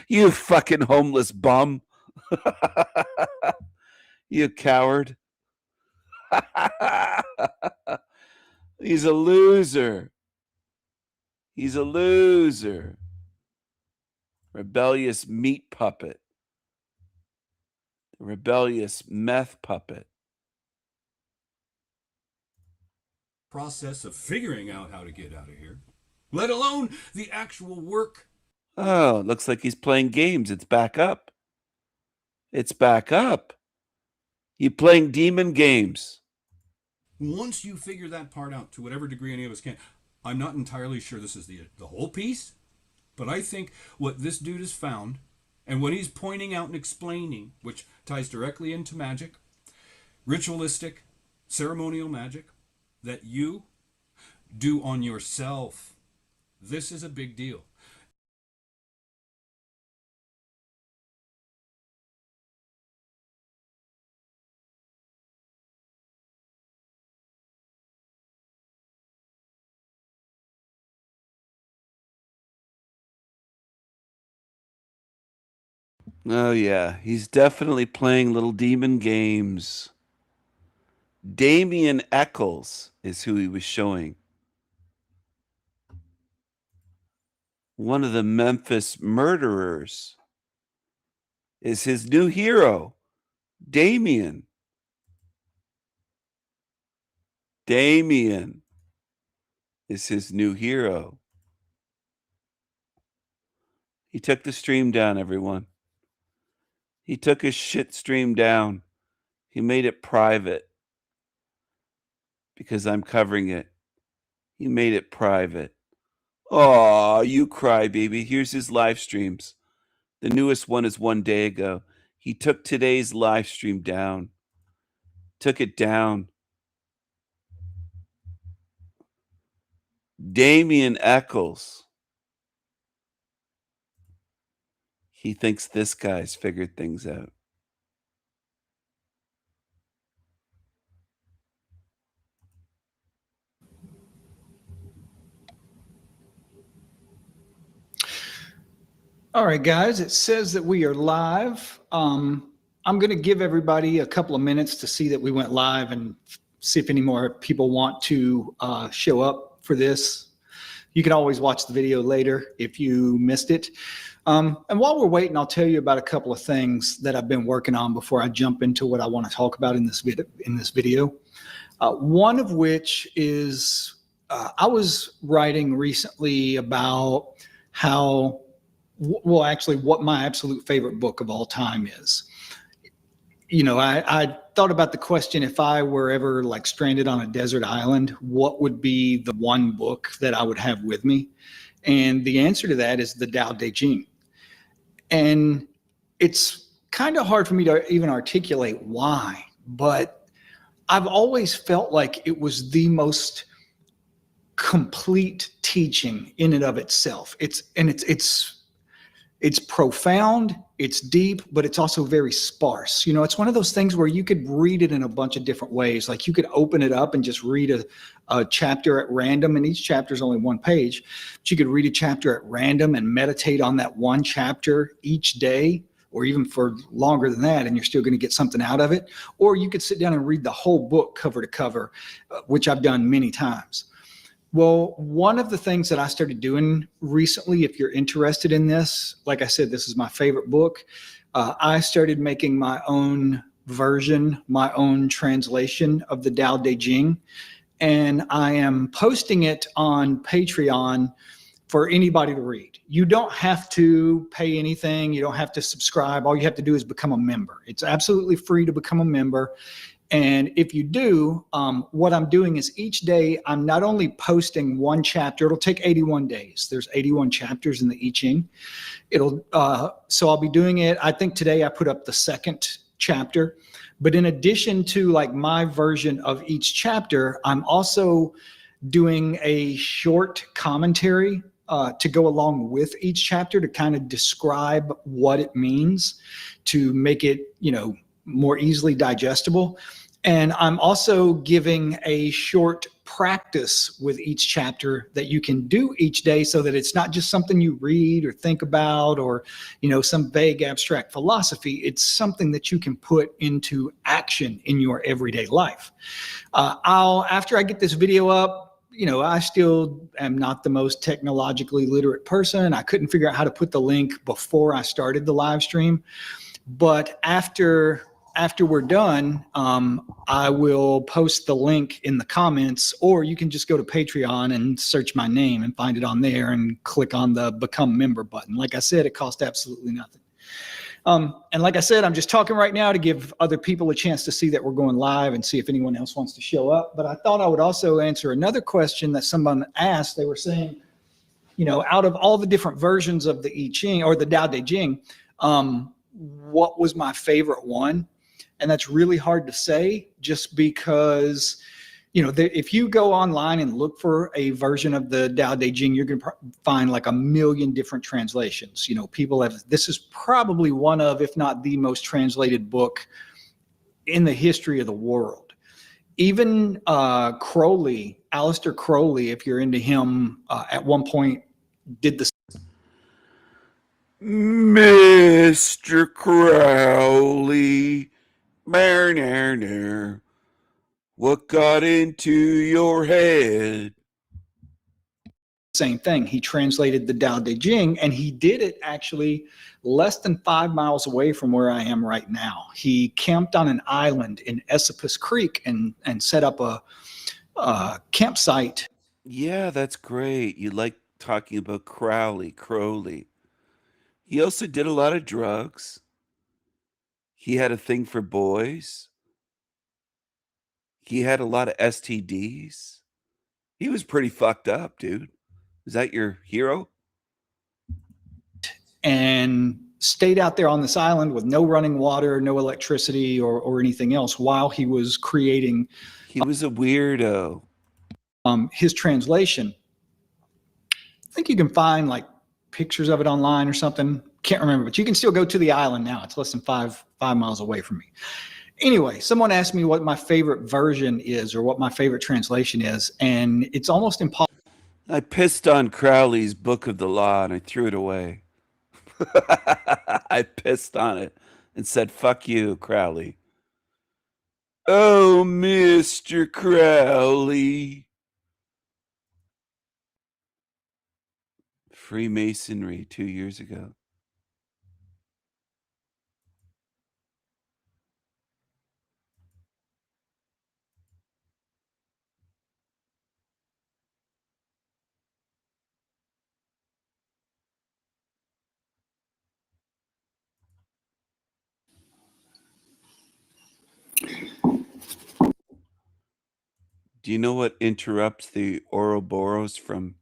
You fucking homeless bum. You coward. He's a loser. He's a loser. Rebellious meat puppet. Rebellious meth puppet. Process of figuring out how to get out of here, let alone the actual work. Oh, it looks like he's playing games. It's back up. It's back up. You playing demon games. Once you figure that part out, to whatever degree any of us can, I'm not entirely sure this is the whole piece, but I think what this dude has found, and what he's pointing out and explaining, which ties directly into magic, ritualistic, ceremonial magic, that you do on yourself, this is a big deal. Oh, yeah. He's definitely playing little demon games. Damien Eccles is who he was showing. One of the Memphis murderers is his new hero, Damien. Damien is his new hero. He took the stream down, everyone. He took his shit stream down. He made it private because I'm covering it. He made it private. Oh, you cry, baby. Here's his live streams. The newest one is 1 day ago. He took today's live stream down. Took it down. Damien Eccles. He thinks this guy's figured things out. All right, guys, it says that we are live. I'm going to give everybody a couple of minutes to see that we went live and see if any more people want to show up for this. You can always watch the video later if you missed it. And while we're waiting, I'll tell you about a couple of things that I've been working on before I jump into what I want to talk about in this video. One of which is I was writing recently about how, well, actually what my absolute favorite book of all time is. You know, I thought about the question, if I were ever like stranded on a desert island, what would be the one book that I would have with me? And the answer to that is the Tao Te Ching. And it's kind of hard for me to even articulate why, but I've always felt like it was the most complete teaching in and of itself. It's profound, it's deep, but it's also very sparse. You know, it's one of those things where you could read it in a bunch of different ways. Like you could open it up and just read a chapter at random, and each chapter is only one page. But you could read a chapter at random and meditate on that one chapter each day, or even for longer than that, and you're still going to get something out of it. Or you could sit down and read the whole book cover to cover, which I've done many times. Well, one of the things that I started doing recently, if you're interested in this, like I said, this is my favorite book. I started making my own version, my own translation of the Tao Te Ching, and I am posting it on Patreon for anybody to read. You don't have to pay anything. You don't have to subscribe. All you have to do is become a member. It's absolutely free to become a member. And if you do, what I'm doing is each day I'm not only posting one chapter. It'll take 81 days. There's 81 chapters in the I Ching. So I'll be doing it. I think today I put up the second chapter. But in addition to like my version of each chapter, I'm also doing a short commentary to go along with each chapter to kind of describe what it means, to make it, you know, more easily digestible. And I'm also giving a short practice with each chapter that you can do each day, so that it's not just something you read or think about, or, you know, some vague abstract philosophy. It's something that you can put into action in your everyday life. After I get this video up, you know, I still am not the most technologically literate person. I couldn't figure out how to put the link before I started the live stream. But after we're done, I will post the link in the comments, or you can just go to Patreon and search my name and find it on there and click on the Become Member button. Like I said, it costs absolutely nothing. And like I said, I'm just talking right now to give other people a chance to see that we're going live and see if anyone else wants to show up. But I thought I would also answer another question that someone asked. They were saying, out of all the different versions of the I Ching or the Tao Te Ching, what was my favorite one? And that's really hard to say just because, if you go online and look for a version of the Tao Te Ching, you're going to find like a million different translations. This is probably one of, if not the most translated book in the history of the world. Even Crowley, Aleister Crowley, if you're into him, at one point did the Mr. Crowley, Mariner, what got into your head? same thing. He translated the Tao Te Ching, and he did it actually less than 5 miles away from where I am right now. He camped on an island in Esopus Creek and set up a campsite. Yeah, that's great. You like talking about Crowley. He also did a lot of drugs. He had a thing for boys. He had a lot of STDs. He was pretty fucked up, dude. Is that your hero? And stayed out there on this island with no running water, no electricity or anything else while he was creating. He was a weirdo. His translation. I think you can find like pictures of it online or something. Can't remember, but you can still go to the island now. It's less than five miles away from me. Anyway, someone asked me what my favorite version is or what my favorite translation is, and it's almost impossible. I pissed on Crowley's Book of the Law and I threw it away. I pissed on it and said, fuck you, Crowley. Oh, Mr. Crowley. Freemasonry 2 years ago. Do you know what interrupts the Ouroboros from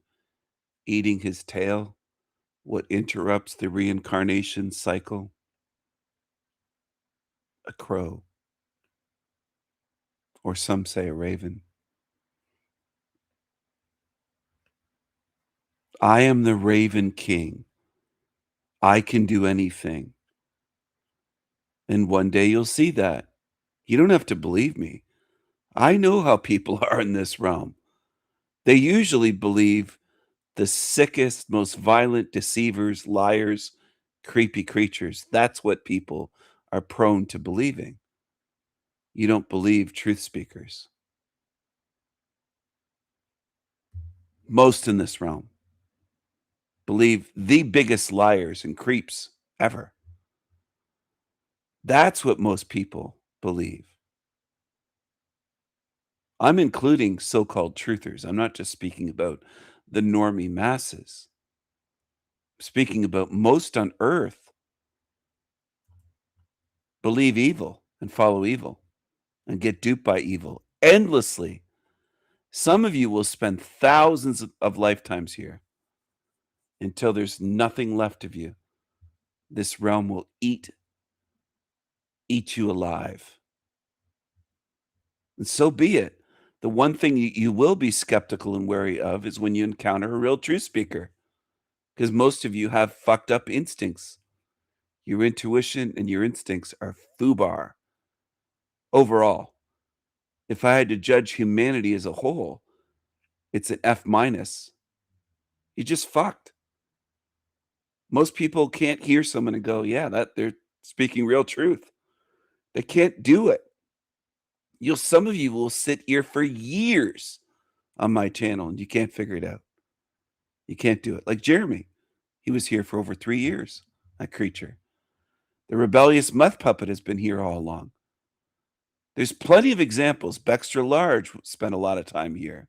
eating his tail? What interrupts the reincarnation cycle? A crow. Or some say a raven. I am the Raven King. I can do anything. And one day you'll see that. You don't have to believe me. I know how people are in this realm. They usually believe the sickest, most violent deceivers, liars, creepy creatures. That's what people are prone to believing. You don't believe truth speakers. Most in this realm believe the biggest liars and creeps ever. That's what most people believe. I'm including so-called truthers. I'm not just speaking about the normie masses. I'm speaking about most on earth believe evil and follow evil and get duped by evil endlessly. Some of you will spend thousands of lifetimes here until there's nothing left of you. This realm will eat you alive. And so be it. The one thing you will be skeptical and wary of is when you encounter a real truth speaker, because most of you have fucked up instincts. Your intuition and your instincts are foobar. Overall, if I had to judge humanity as a whole, it's an F minus. You just fucked. Most people can't hear someone and go, yeah, that they're speaking real truth. They can't do it. Some of you will sit here for years on my channel and you can't figure it out. You can't do it. Like Jeremy, he was here for over 3 years, that creature. The rebellious meth puppet has been here all along. There's plenty of examples. Bextra Large spent a lot of time here.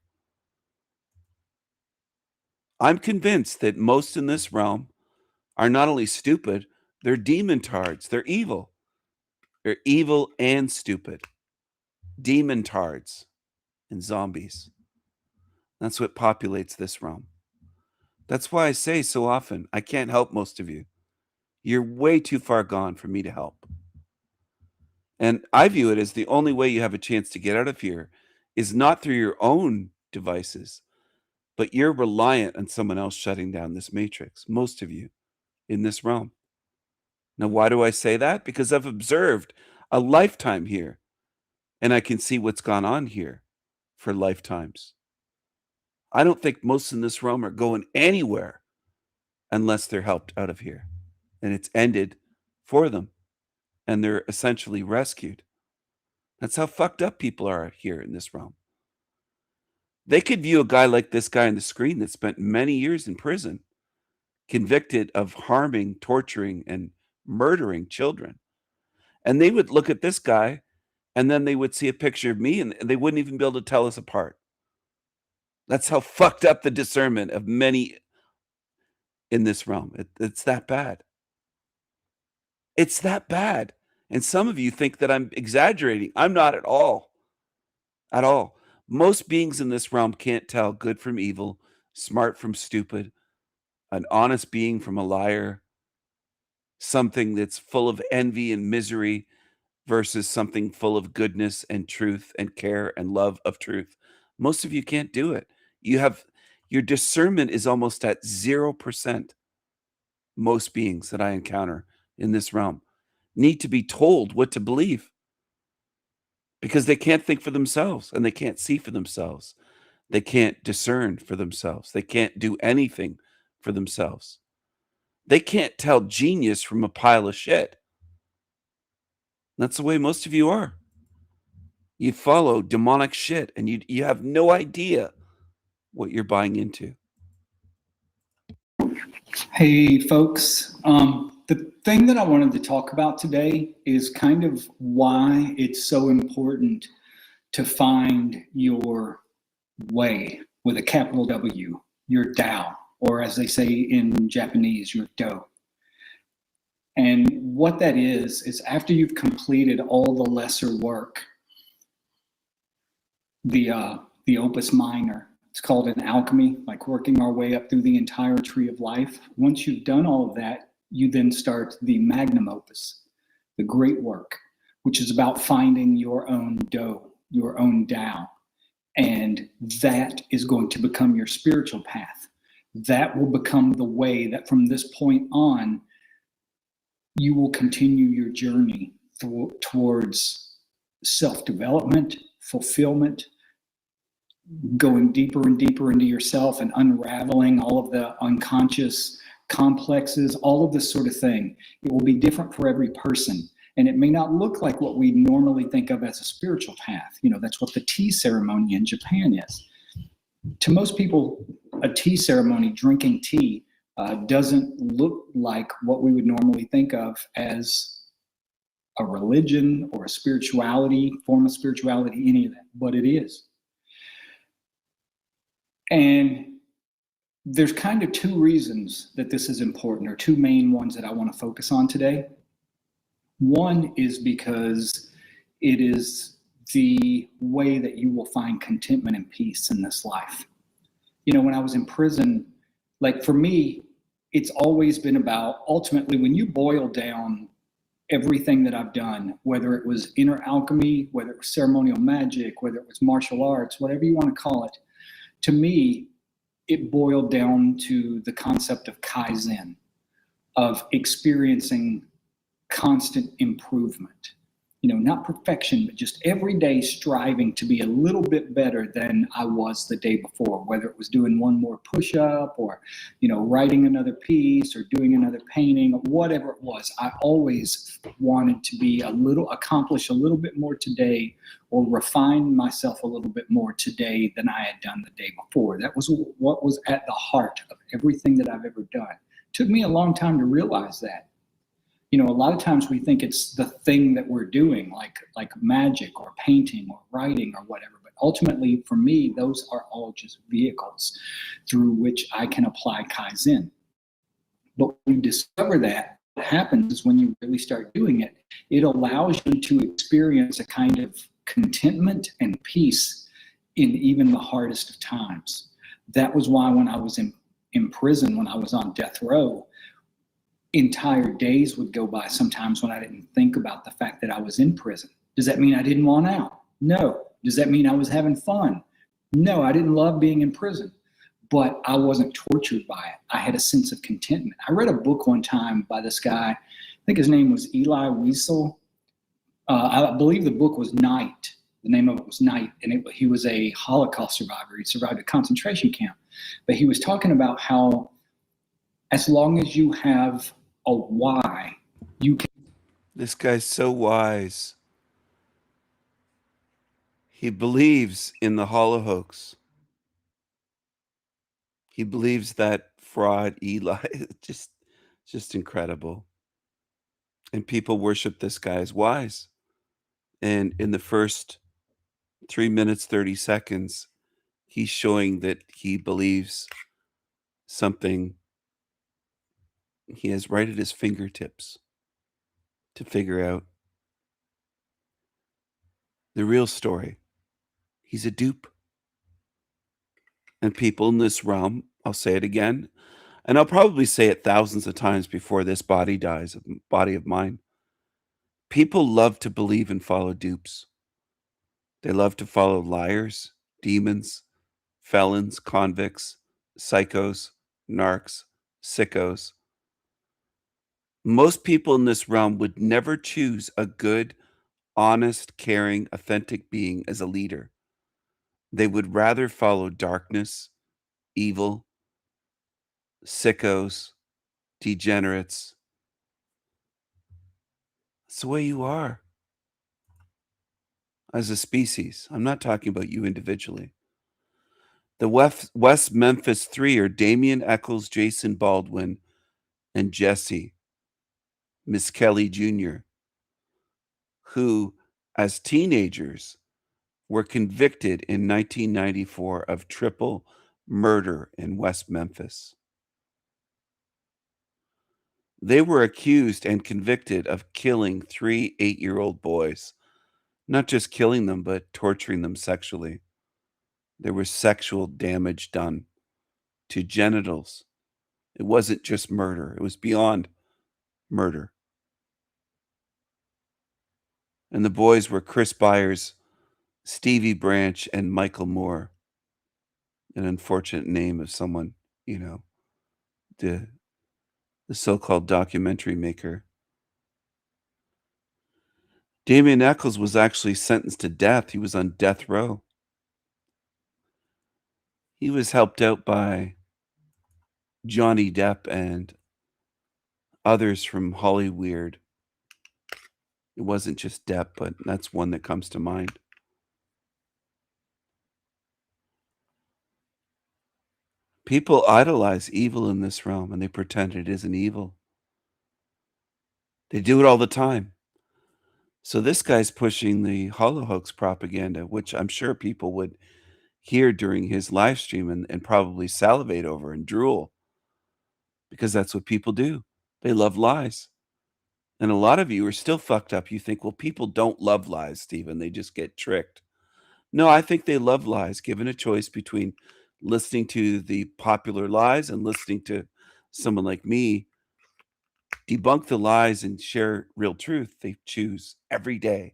I'm convinced that most in this realm are not only stupid, They're demontards. They're evil. They're evil and stupid. Demontards and zombies. That's what populates this realm. That's why I say so often, I can't help most of you. You're way too far gone for me to help. And I view it as the only way you have a chance to get out of here is not through your own devices, but you're reliant on someone else shutting down this matrix, most of you in this realm. Now, why do I say that? Because I've observed a lifetime here, and I can see what's gone on here for lifetimes. I don't think most in this realm are going anywhere unless they're helped out of here. And it's ended for them, and they're essentially rescued. That's how fucked up people are here in this realm. They could view a guy like this guy on the screen that spent many years in prison, convicted of harming, torturing, and murdering children. And they would look at this guy, and then they would see a picture of me, and they wouldn't even be able to tell us apart. That's how fucked up the discernment of many in this realm. It's that bad. It's that bad. And some of you think that I'm exaggerating. I'm not at all. At all. Most beings in this realm can't tell good from evil, smart from stupid, an honest being from a liar, something that's full of envy and misery versus something full of goodness and truth and care and love of truth. Most of you can't do it. Your discernment is almost at 0%. Most beings that I encounter in this realm need to be told what to believe because they can't think for themselves and they can't see for themselves. They can't discern for themselves. They can't do anything for themselves. They can't tell genius from a pile of shit. That's the way most of you are. You follow demonic shit and you have no idea what you're buying into. Hey, folks. The thing that I wanted to talk about today is kind of why it's so important to find your way with a capital W, your Tao, or as they say in Japanese, your Do. And what that is after you've completed all the lesser work, the opus minor, it's called an alchemy, like working our way up through the entire tree of life. Once you've done all of that, you then start the magnum opus, the great work, which is about finding your own Do, your own Tao. And that is going to become your spiritual path. That will become the way that from this point on, you will continue your journey towards self-development, fulfillment, going deeper and deeper into yourself and unraveling all of the unconscious complexes, all of this sort of thing. It will be different for every person. And it may not look like what we normally think of as a spiritual path. You know, that's what the tea ceremony in Japan is. To most people, a tea ceremony, drinking tea, doesn't look like what we would normally think of as a religion or a spirituality, form of spirituality, any of that, but it is. And there's kind of two reasons that this is important, or two main ones that I want to focus on today. One is because it is the way that you will find contentment and peace in this life. You know, when I was in prison, like for me, it's always been about, ultimately, when you boil down everything that I've done, whether it was inner alchemy, whether it was ceremonial magic, whether it was martial arts, whatever you want to call it, to me, it boiled down to the concept of Kaizen, of experiencing constant improvement. You know, not perfection, but just every day striving to be a little bit better than I was the day before, whether it was doing one more push-up or, you know, writing another piece or doing another painting, whatever it was. I always wanted to be accomplish a little bit more today, or refine myself a little bit more today than I had done the day before. That was what was at the heart of everything that I've ever done. It took me a long time to realize that. You know, a lot of times we think it's the thing that we're doing, like magic or painting or writing or whatever. But ultimately, for me, those are all just vehicles through which I can apply Kaizen. But when we discover that, happens is when you really start doing it, it allows you to experience a kind of contentment and peace in even the hardest of times. That was why when I was in prison, when I was on death row, entire days would go by sometimes when I didn't think about the fact that I was in prison. Does that mean I didn't want out? No. Does that mean I was having fun? No, I didn't love being in prison, but I wasn't tortured by it. I had a sense of contentment. I read a book one time by this guy, I think his name was Eli Wiesel. I believe the book was Night. The name of it was Night, and he was a Holocaust survivor. He survived a concentration camp. But he was talking about how as long as you have a why, you can. This guy's so wise. He believes in the holohoax. He believes that fraud Eli just incredible. And people worship this guy as wise. And in the first 3 minutes, 30 seconds, he's showing that he believes something he has right at his fingertips to figure out the real story. He's a dupe. And people in this realm, I'll say it again, and I'll probably say it thousands of times before this body dies, body of mine. People love to believe and follow dupes. They love to follow liars, demons, felons, convicts, psychos, narcs, sickos. Most people in this realm would never choose a good, honest, caring, authentic being as a leader. They would rather follow darkness, evil, sickos, degenerates. It's the way you are as a species. I'm not talking about you individually. The West Memphis Three are Damian Eccles, Jason Baldwin, and Jesse Miss Kelly Jr., who, as teenagers, were convicted in 1994 of triple murder in West Memphis. They were accused and convicted of killing 3 8-year-old boys, not just killing them, but torturing them sexually. There was sexual damage done to genitals. It wasn't just murder. It was beyond murder. And the boys were Chris Byers, Stevie Branch, and Michael Moore. An unfortunate name of someone, the so-called documentary maker. Damian Eccles was actually sentenced to death. He was on death row. He was helped out by Johnny Depp and others from Hollyweird. It wasn't just Depp, but that's one that comes to mind. People idolize evil in this realm, and they pretend it isn't evil. They do it all the time. So this guy's pushing the holohoax propaganda, which I'm sure people would hear during his live stream and probably salivate over and drool, because that's what people do. They love lies. And a lot of you are still fucked up. You think, well, people don't love lies, Stephen. They just get tricked. No, I think they love lies. Given a choice between listening to the popular lies and listening to someone like me debunk the lies and share real truth, they choose every day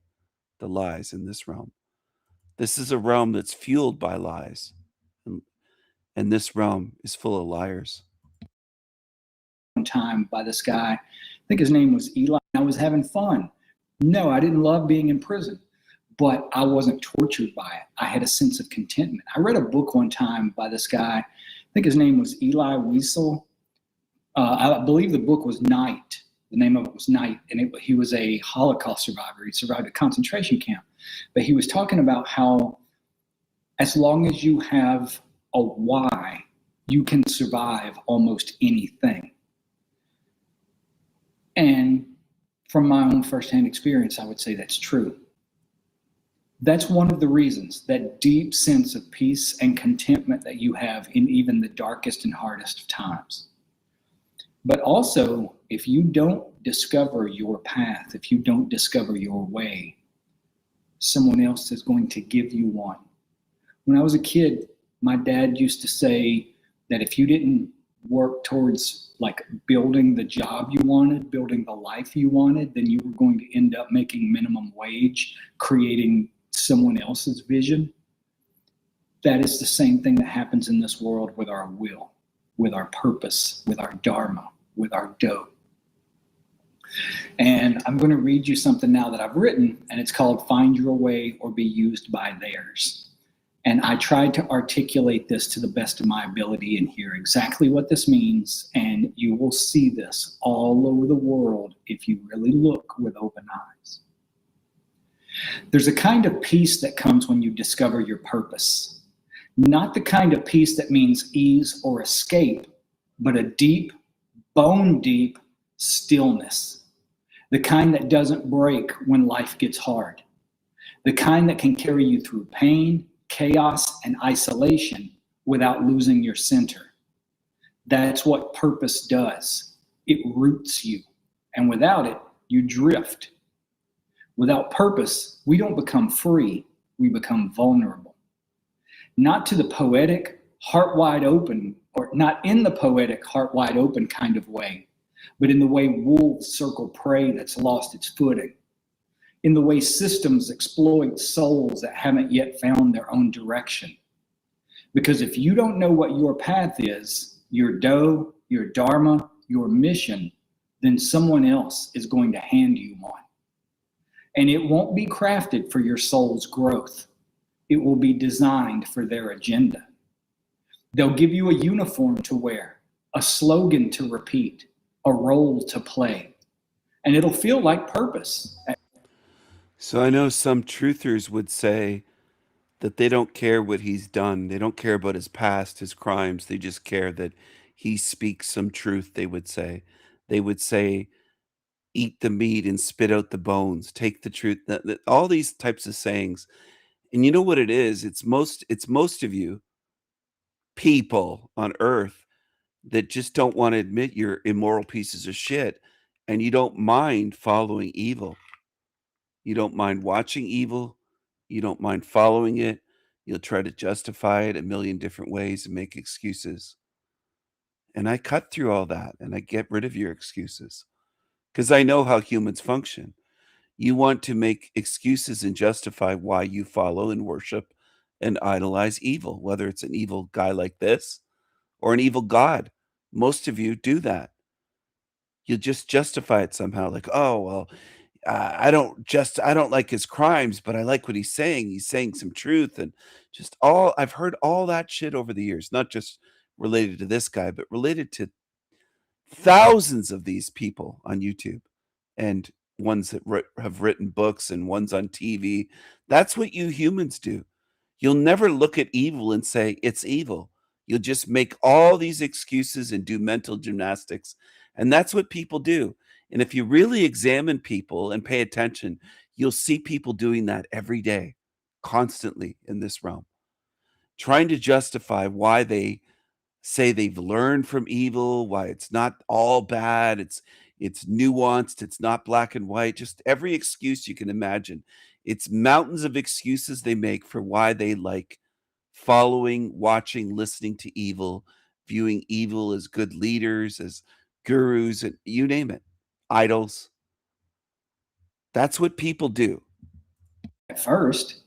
the lies in this realm. This is a realm that's fueled by lies. And this realm is full of liars. One time by this guy, I think his name was Eli. I was having fun. No, I didn't love being in prison, but I wasn't tortured by it. I had a sense of contentment. I read a book one time by this guy, I think his name was Eli Wiesel. I believe the book was Night. The name of it was Night, and he was a Holocaust survivor. He survived a concentration camp. But he was talking about how as long as you have a why, you can survive almost anything. And from my own firsthand experience, I would say that's true. That's one of the reasons, that deep sense of peace and contentment that you have in even the darkest and hardest of times. But also, if you don't discover your path, if you don't discover your way, someone else is going to give you one. When I was a kid, my dad used to say that if you didn't work towards like building the job you wanted, building the life you wanted, then you were going to end up making minimum wage, creating someone else's vision. That is the same thing that happens in this world with our will, with our purpose, with our dharma, with our do. And I'm going to read you something now that I've written, and it's called Find Your Way or Be Used by Theirs. And I tried to articulate this to the best of my ability and hear exactly what this means. And you will see this all over the world if you really look with open eyes. There's a kind of peace that comes when you discover your purpose. Not the kind of peace that means ease or escape, but a deep, bone deep stillness. The kind that doesn't break when life gets hard. The kind that can carry you through pain, chaos, and isolation without losing your center. That's what purpose does. It roots you. And without it, you drift. Without purpose, we don't become free. We become vulnerable. Not to the poetic, heart wide open, or not in the poetic, heart wide open kind of way, but in the way wolves circle prey that's lost its footing. In the way systems exploit souls that haven't yet found their own direction. Because if you don't know what your path is, your do, your dharma, your mission, then someone else is going to hand you one. And it won't be crafted for your soul's growth. It will be designed for their agenda. They'll give you a uniform to wear, a slogan to repeat, a role to play, and it'll feel like purpose. So I know some truthers would say that they don't care what he's done. They don't care about his past, his crimes. They just care that he speaks some truth, they would say. They would say, eat the meat and spit out the bones, take the truth, all these types of sayings. And you know what it is? It's most of you people on earth that just don't want to admit you're immoral pieces of shit, and you don't mind following evil. You don't mind watching evil. You don't mind following it. You'll try to justify it a million different ways and make excuses. And I cut through all that and I get rid of your excuses because I know how humans function. You want to make excuses and justify why you follow and worship and idolize evil, whether it's an evil guy like this or an evil God. Most of you do that. You just justify it somehow, like, oh, well, I don't like his crimes, but I like what he's saying. He's saying some truth, and just all I've heard all that shit over the years, not just related to this guy, but related to thousands of these people on YouTube and ones that have written books and ones on TV. That's what you humans do. You'll never look at evil and say it's evil. You'll just make all these excuses and do mental gymnastics. And that's what people do. And if you really examine people and pay attention, you'll see people doing that every day, constantly in this realm, trying to justify why they say they've learned from evil, why it's not all bad, it's nuanced, it's not black and white, just every excuse you can imagine. It's mountains of excuses they make for why they like following, watching, listening to evil, viewing evil as good leaders, as gurus, and you name it, idols. That's what people do. At first,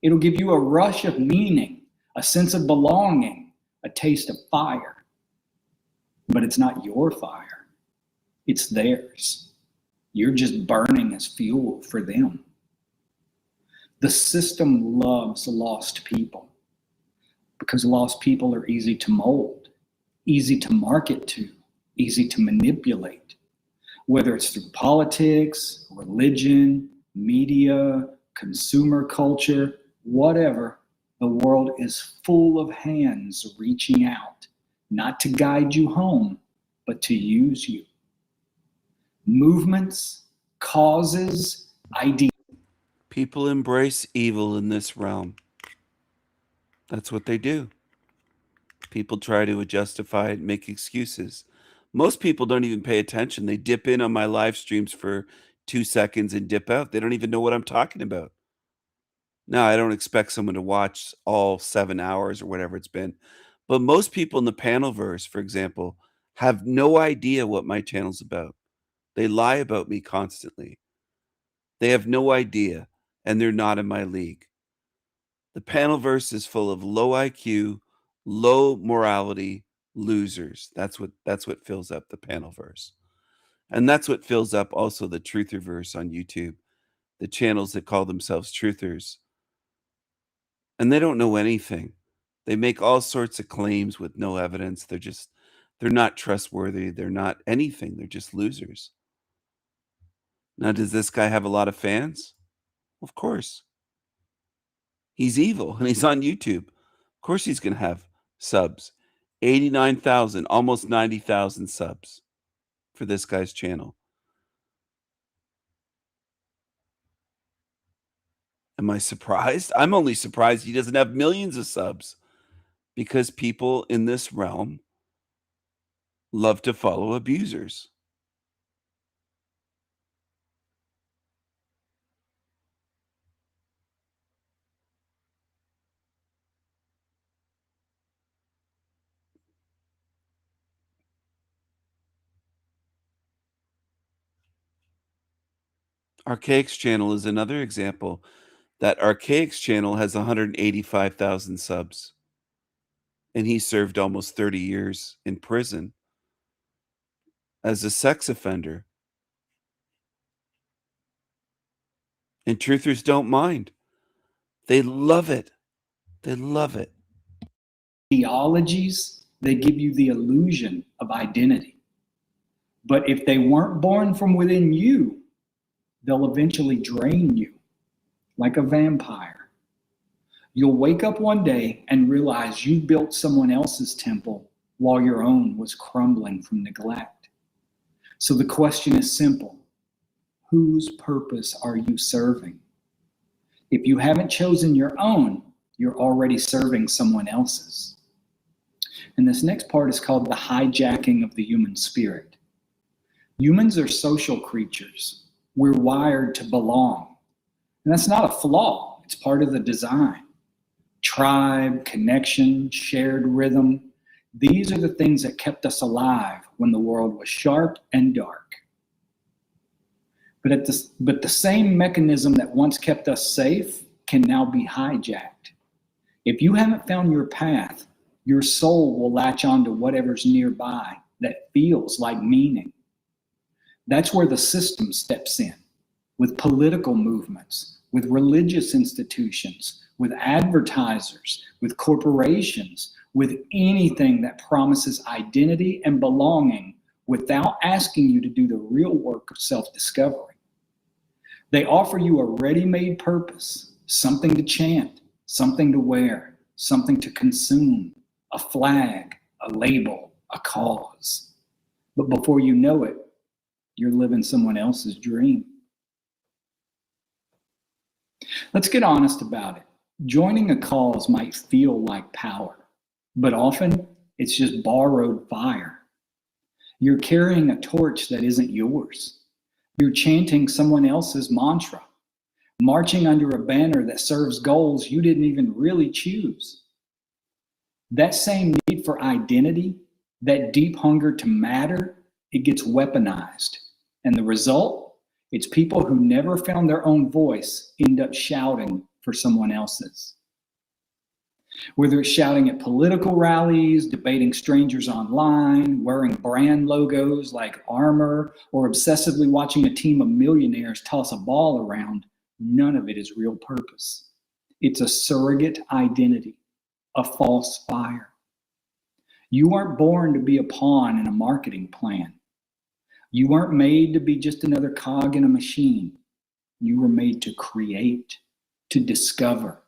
it'll give you a rush of meaning, a sense of belonging, a taste of fire. But it's not your fire. It's theirs. You're just burning as fuel for them. The system loves lost people because lost people are easy to mold, easy to market to, easy to manipulate, whether it's through politics, religion, media, consumer culture, whatever. The world is full of hands reaching out, not to guide you home, but to use you. Movements, causes, ideas. People embrace evil in this realm. That's what they do. People try to justify it, make excuses. Most people don't even pay attention. They dip in on my live streams for 2 seconds and dip out. They don't even know what I'm talking about. Now, I don't expect someone to watch all 7 hours or whatever it's been, but most people in the panelverse, for example, have no idea what my channel's about. They lie about me constantly. They have no idea, and they're not in my league. The panelverse is full of low IQ, low morality losers. That's what fills up the panelverse. And that's what fills up also the trutherverse on YouTube, the channels that call themselves truthers. And they don't know anything. They make all sorts of claims with no evidence. They're not trustworthy. They're not anything. They're just losers. Now, does this guy have a lot of fans? Of course. He's evil and he's on YouTube. Of course he's going to have subs. 89,000, almost 90,000 subs for this guy's channel. Am I surprised? I'm only surprised he doesn't have millions of subs because people in this realm love to follow abusers. Archaic's channel is another example. That Archaic's channel has 185,000 subs. And he served almost 30 years in prison as a sex offender. And truthers don't mind. They love it. They love it. Ideologies, they give you the illusion of identity. But if they weren't born from within you, they'll eventually drain you like a vampire. You'll wake up one day and realize you built someone else's temple while your own was crumbling from neglect. So the question is simple. Whose purpose are you serving? If you haven't chosen your own, you're already serving someone else's. And this next part is called the hijacking of the human spirit. Humans are social creatures. We're wired to belong. And that's not a flaw. It's part of the design. Tribe, connection, shared rhythm. These are the things that kept us alive when the world was sharp and dark. But the same mechanism that once kept us safe can now be hijacked. If you haven't found your path, your soul will latch onto whatever's nearby that feels like meaning. That's where the system steps in, with political movements, with religious institutions, with advertisers, with corporations, with anything that promises identity and belonging without asking you to do the real work of self-discovery. They offer you a ready-made purpose, something to chant, something to wear, something to consume, a flag, a label, a cause. But before you know it, you're living someone else's dream. Let's get honest about it. Joining a cause might feel like power, but often it's just borrowed fire. You're carrying a torch that isn't yours. You're chanting someone else's mantra, marching under a banner that serves goals you didn't even really choose. That same need for identity, that deep hunger to matter, it gets weaponized. And the result? It's people who never found their own voice end up shouting for someone else's. Whether it's shouting at political rallies, debating strangers online, wearing brand logos like armor, or obsessively watching a team of millionaires toss a ball around, none of it is real purpose. It's a surrogate identity, a false fire. You weren't born to be a pawn in a marketing plan. You weren't made to be just another cog in a machine. You were made to create, to discover,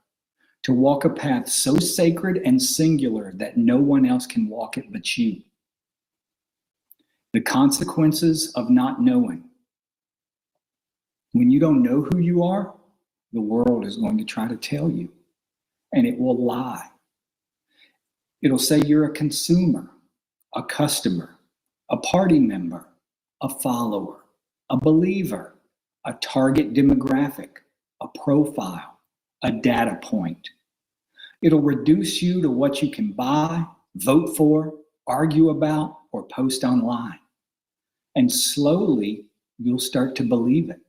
to walk a path so sacred and singular that no one else can walk it but you. The consequences of not knowing. When you don't know who you are, the world is going to try to tell you, and it will lie. It'll say you're a consumer, a customer, a party member, a follower, a believer, a target demographic, a profile, a data point. It'll reduce you to what you can buy, vote for, argue about, or post online. And slowly, you'll start to believe it.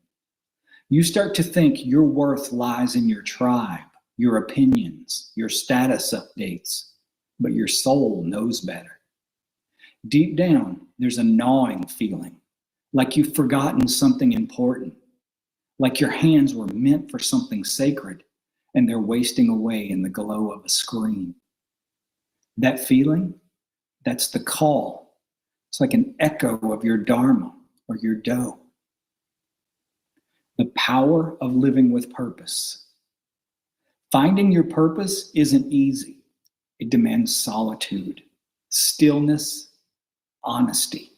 You start to think your worth lies in your tribe, your opinions, your status updates, but your soul knows better. Deep down, there's a gnawing feeling, like you've forgotten something important, like your hands were meant for something sacred, and they're wasting away in the glow of a screen. That feeling, that's the call. It's like an echo of your dharma or your do. The power of living with purpose. Finding your purpose isn't easy. It demands solitude, stillness, honesty,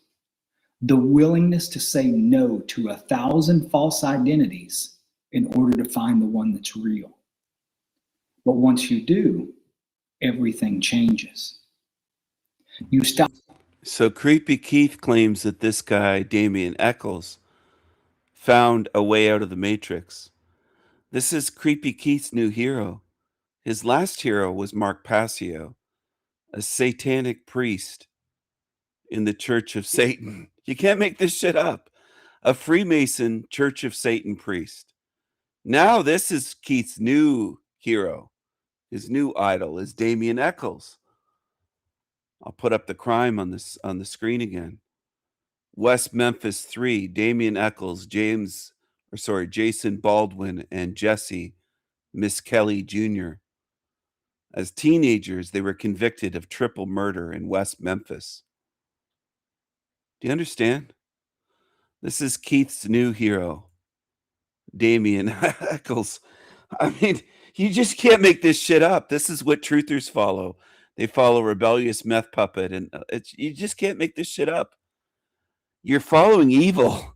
the willingness to say no to 1,000 false identities in order to find the one that's real. But once you do, everything changes. You stop. So Creepy Keith claims that this guy, Damien Eccles, found a way out of the Matrix. This is Creepy Keith's new hero. His last hero was Mark Passio, a satanic priest in the Church of Satan. You can't make this shit up. A Freemason Church of Satan priest. Now this is Keith's new hero. His new idol is Damien Eccles. I'll put up the crime on the screen again. West Memphis 3, Damien Eccles, Jason Baldwin, and Jesse Miss Kelly Jr. As teenagers, they were convicted of triple murder in West Memphis. Do you understand? This is Keith's new hero, Damien Eccles. I mean, you just can't make this shit up. This is what truthers follow. They follow rebellious meth puppet, and you just can't make this shit up. You're following evil.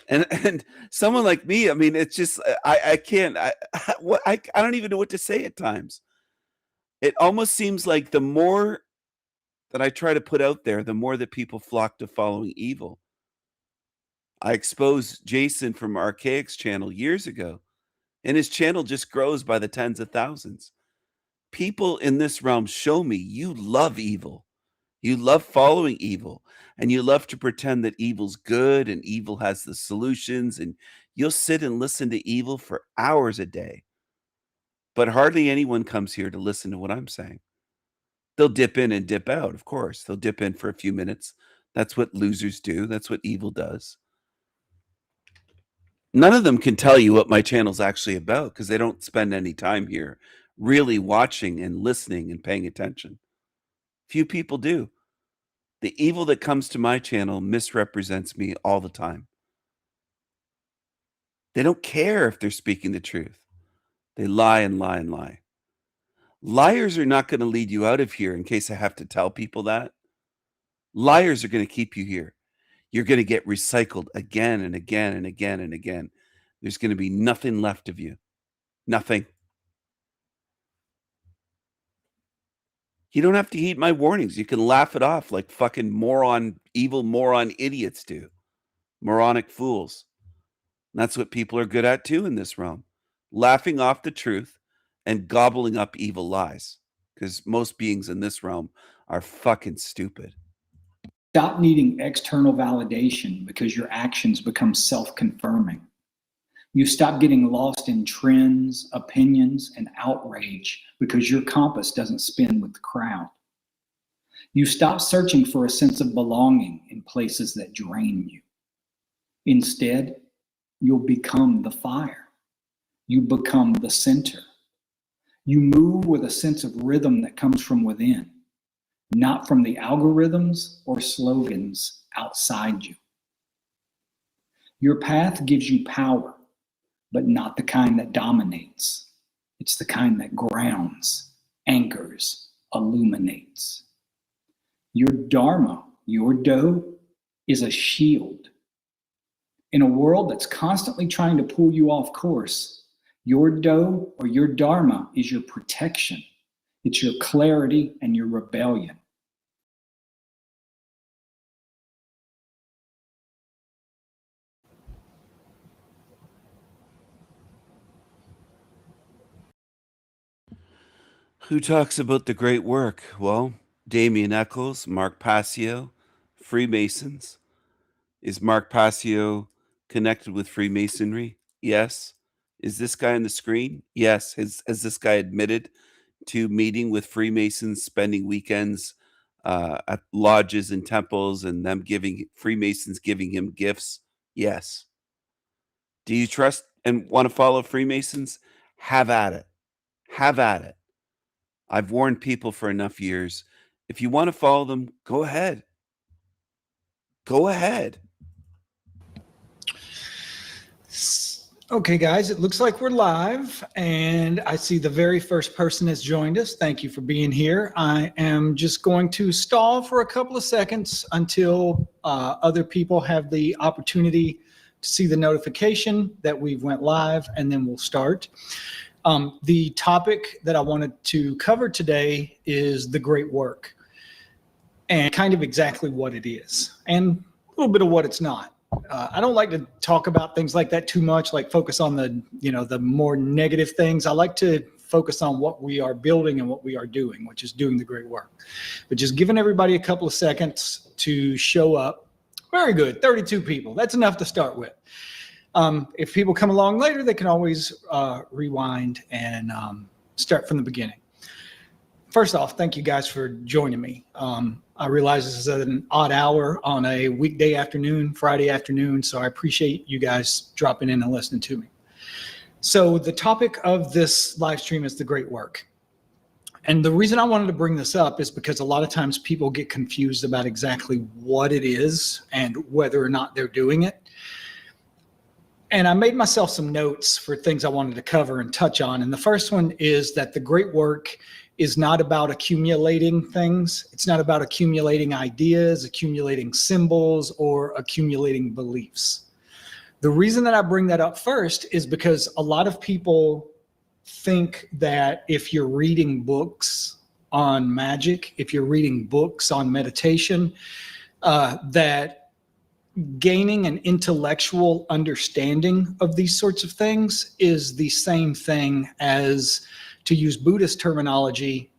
And someone like me, I mean, it's just I can't. I don't even know what to say at times. It almost seems like the more that I try to put out there, the more that people flock to following evil. I exposed Jason from Archaic's channel years ago, and his channel just grows by the tens of thousands. People in this realm show me you love evil. You love following evil, and you love to pretend that evil's good and evil has the solutions, and you'll sit and listen to evil for hours a day. But hardly anyone comes here to listen to what I'm saying. They'll dip in and dip out, of course. They'll dip in for a few minutes. That's what losers do. That's what evil does. None of them can tell you what my channel's actually about because they don't spend any time here really watching and listening and paying attention. Few people do. The evil that comes to my channel misrepresents me all the time. They don't care if they're speaking the truth. They lie and lie and lie. Liars are not going to lead you out of here in case I have to tell people that. Liars are going to keep you here. You're going to get recycled again and again and again and again. There's going to be nothing left of you. Nothing. You don't have to heed my warnings. You can laugh it off like fucking evil moron idiots do. Moronic fools. And that's what people are good at too in this realm. Laughing off the truth and gobbling up evil lies. Because most beings in this realm are fucking stupid. Stop needing external validation because your actions become self-confirming. You stop getting lost in trends, opinions, and outrage because your compass doesn't spin with the crowd. You stop searching for a sense of belonging in places that drain you. Instead, you'll become the fire. You become the center. You move with a sense of rhythm that comes from within, not from the algorithms or slogans outside you. Your path gives you power, but not the kind that dominates. It's the kind that grounds, anchors, illuminates. Your dharma, your do, is a shield. In a world that's constantly trying to pull you off course, your do or your dharma is your protection. It's your clarity and your rebellion. Who talks about the great work? Well, Damien Eccles, Mark Passio, Freemasons. Is Mark Passio connected with Freemasonry? Yes. Is this guy on the screen? Yes. Has this guy admitted to meeting with Freemasons, spending weekends at lodges and temples, and them giving Freemasons giving him gifts? Yes. Do you trust and want to follow Freemasons? Have at it. Have at it. I've warned people for enough years. If you want to follow them, go ahead. Go ahead. Okay, guys, it looks like we're live, and I see the very first person has joined us. Thank you for being here. I am just going to stall for a couple of seconds until other people have the opportunity to see the notification that we've went live, and then we'll start. The topic that I wanted to cover today is the great work, and kind of exactly what it is, and a little bit of what it's not. I don't like to talk about things like that too much, like focus on the, the more negative things. I like to focus on what we are building and what we are doing, which is doing the great work. But just giving everybody a couple of seconds to show up. Very good, 32 people. That's enough to start with. If people come along later, they can always rewind and start from the beginning. First off, thank you guys for joining me. I realize this is at an odd hour on a weekday afternoon, Friday afternoon, so I appreciate you guys dropping in and listening to me. So the topic of this live stream is the great work. And the reason I wanted to bring this up is because a lot of times people get confused about exactly what it is and whether or not they're doing it. And I made myself some notes for things I wanted to cover and touch on. And the first one is that the great work is not about accumulating things. It's not about accumulating ideas, accumulating symbols, or accumulating beliefs. The reason that I bring that up first is because a lot of people think that if you're reading books on magic, if you're reading books on meditation, that gaining an intellectual understanding of these sorts of things is the same thing as, to use Buddhist terminology,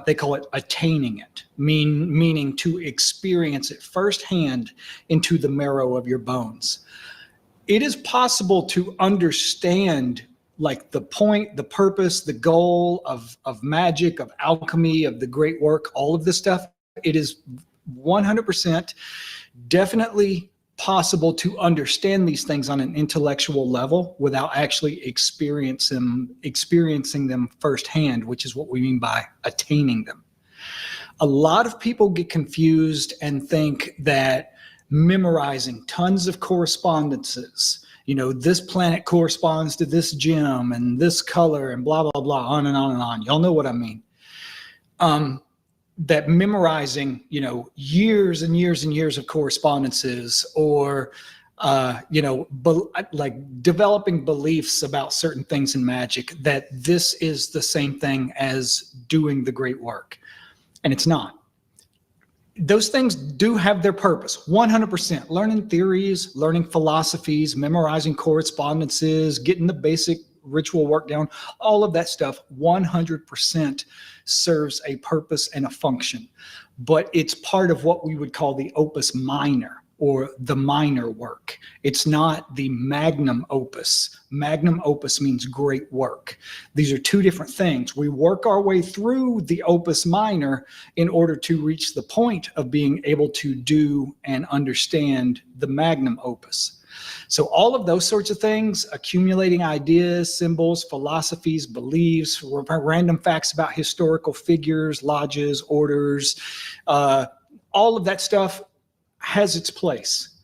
they call it attaining it, meaning to experience it firsthand into the marrow of your bones. It is possible to understand like the point, the purpose, the goal of magic, of alchemy, of the great work, all of this stuff. It is 100% definitely possible to understand these things on an intellectual level without actually experiencing them firsthand, which is what we mean by attaining them. A lot of people get confused and think that memorizing tons of correspondences, this planet corresponds to this gem and this color and blah, blah, blah, on and on and on. Y'all know what I mean. That memorizing, years and years and years of correspondences, or, like developing beliefs about certain things in magic, that this is the same thing as doing the great work. And it's not. Those things do have their purpose, 100%. Learning theories, learning philosophies, memorizing correspondences, getting the basic ritual work down, all of that stuff 100% serves a purpose and a function. But it's part of what we would call the opus minor, or the minor work. It's not the magnum opus. Magnum opus means great work. These are two different things. We work our way through the opus minor in order to reach the point of being able to do and understand the magnum opus. So all of those sorts of things, accumulating ideas, symbols, philosophies, beliefs, random facts about historical figures, lodges, orders, all of that stuff has its place,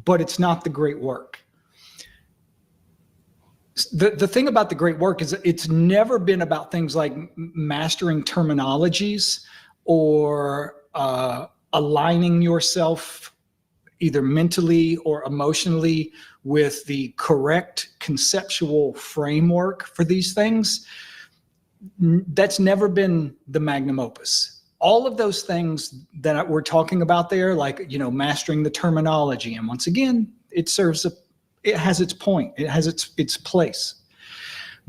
but it's not the great work. The thing about the great work is it's never been about things like mastering terminologies or aligning yourself either mentally or emotionally with the correct conceptual framework for these things. That's never been the magnum opus. All of those things that we're talking about there, like, mastering the terminology. And once again, it has its point. It has its place.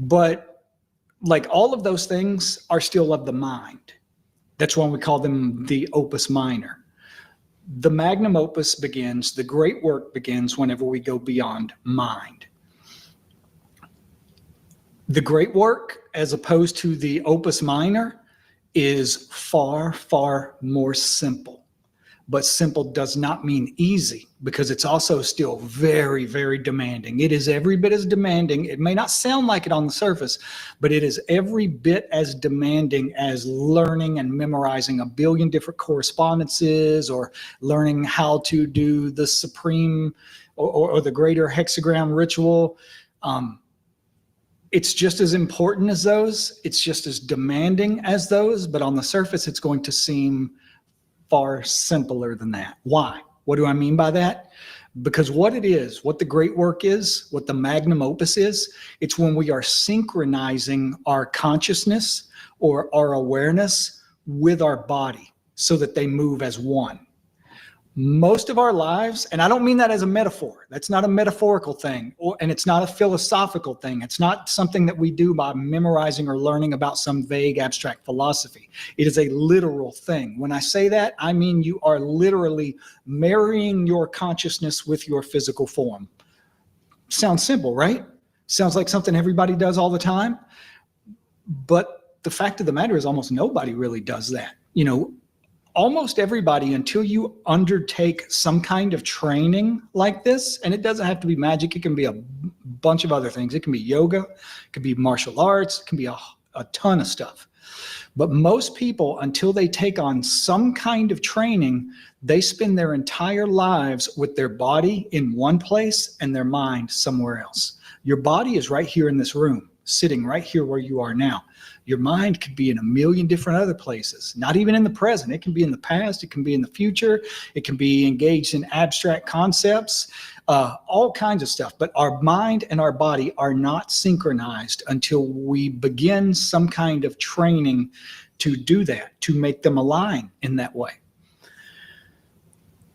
But Like all of those things are still of the mind. That's why we call them the opus minor. The magnum opus begins, the great work begins whenever we go beyond mind. The great work, as opposed to the opus minor, is far, far more simple. But simple does not mean easy, because it's also still very, very demanding. It is every bit as demanding. It may not sound like it on the surface, but it is every bit as demanding as learning and memorizing a billion different correspondences, or learning how to do the supreme or the greater hexagram ritual. It's just as important as those. It's just as demanding as those, but on the surface, it's going to seem far simpler than that. Why? What do I mean by that? Because what it is, what the great work is, what the magnum opus is, it's when we are synchronizing our consciousness or our awareness with our body so that they move as one. Most of our lives, and I don't mean that as a metaphor, that's not a metaphorical thing, and it's not a philosophical thing. It's not something that we do by memorizing or learning about some vague abstract philosophy. It is a literal thing. When I say that, I mean you are literally marrying your consciousness with your physical form. Sounds simple, right? Sounds like something everybody does all the time. But the fact of the matter is almost nobody really does that. Almost everybody, until you undertake some kind of training like this, and it doesn't have to be magic, it can be a bunch of other things. It can be yoga, it can be martial arts, it can be a ton of stuff. But most people, until they take on some kind of training, they spend their entire lives with their body in one place and their mind somewhere else. Your body is right here in this room, sitting right here where you are now. Your mind could be in a million different other places, not even in the present. It can be in the past. It can be in the future. It can be engaged in abstract concepts, all kinds of stuff. But our mind and our body are not synchronized until we begin some kind of training to do that, to make them align in that way.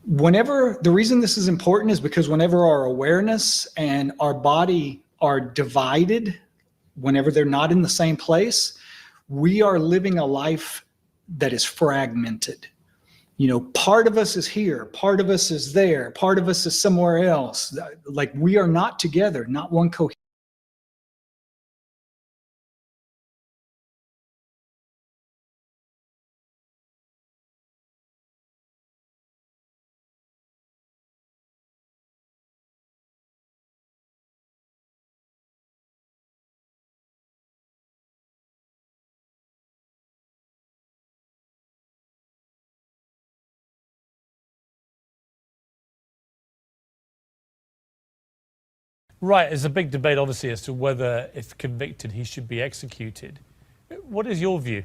The reason this is important is because whenever our awareness and our body are divided, whenever they're not in the same place, we are living a life that is fragmented. Part of us is here, part of us is there, part of us is somewhere else. Like we are not together, not one coherent. Right, there's a big debate, obviously, as to whether, if convicted, he should be executed. What is your view?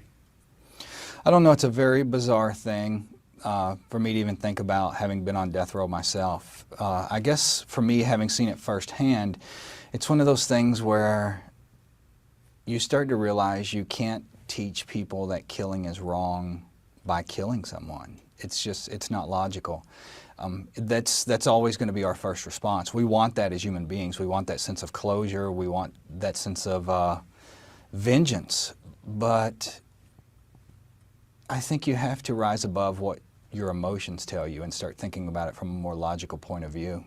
I don't know. It's a very bizarre thing for me to even think about, having been on death row myself. I guess for me, having seen it firsthand, it's one of those things where you start to realize you can't teach people that killing is wrong by killing someone. It's not logical. That's always going to be our first response. We want that as human beings. We want that sense of closure. We want that sense of vengeance. But I think you have to rise above what your emotions tell you and start thinking about it from a more logical point of view.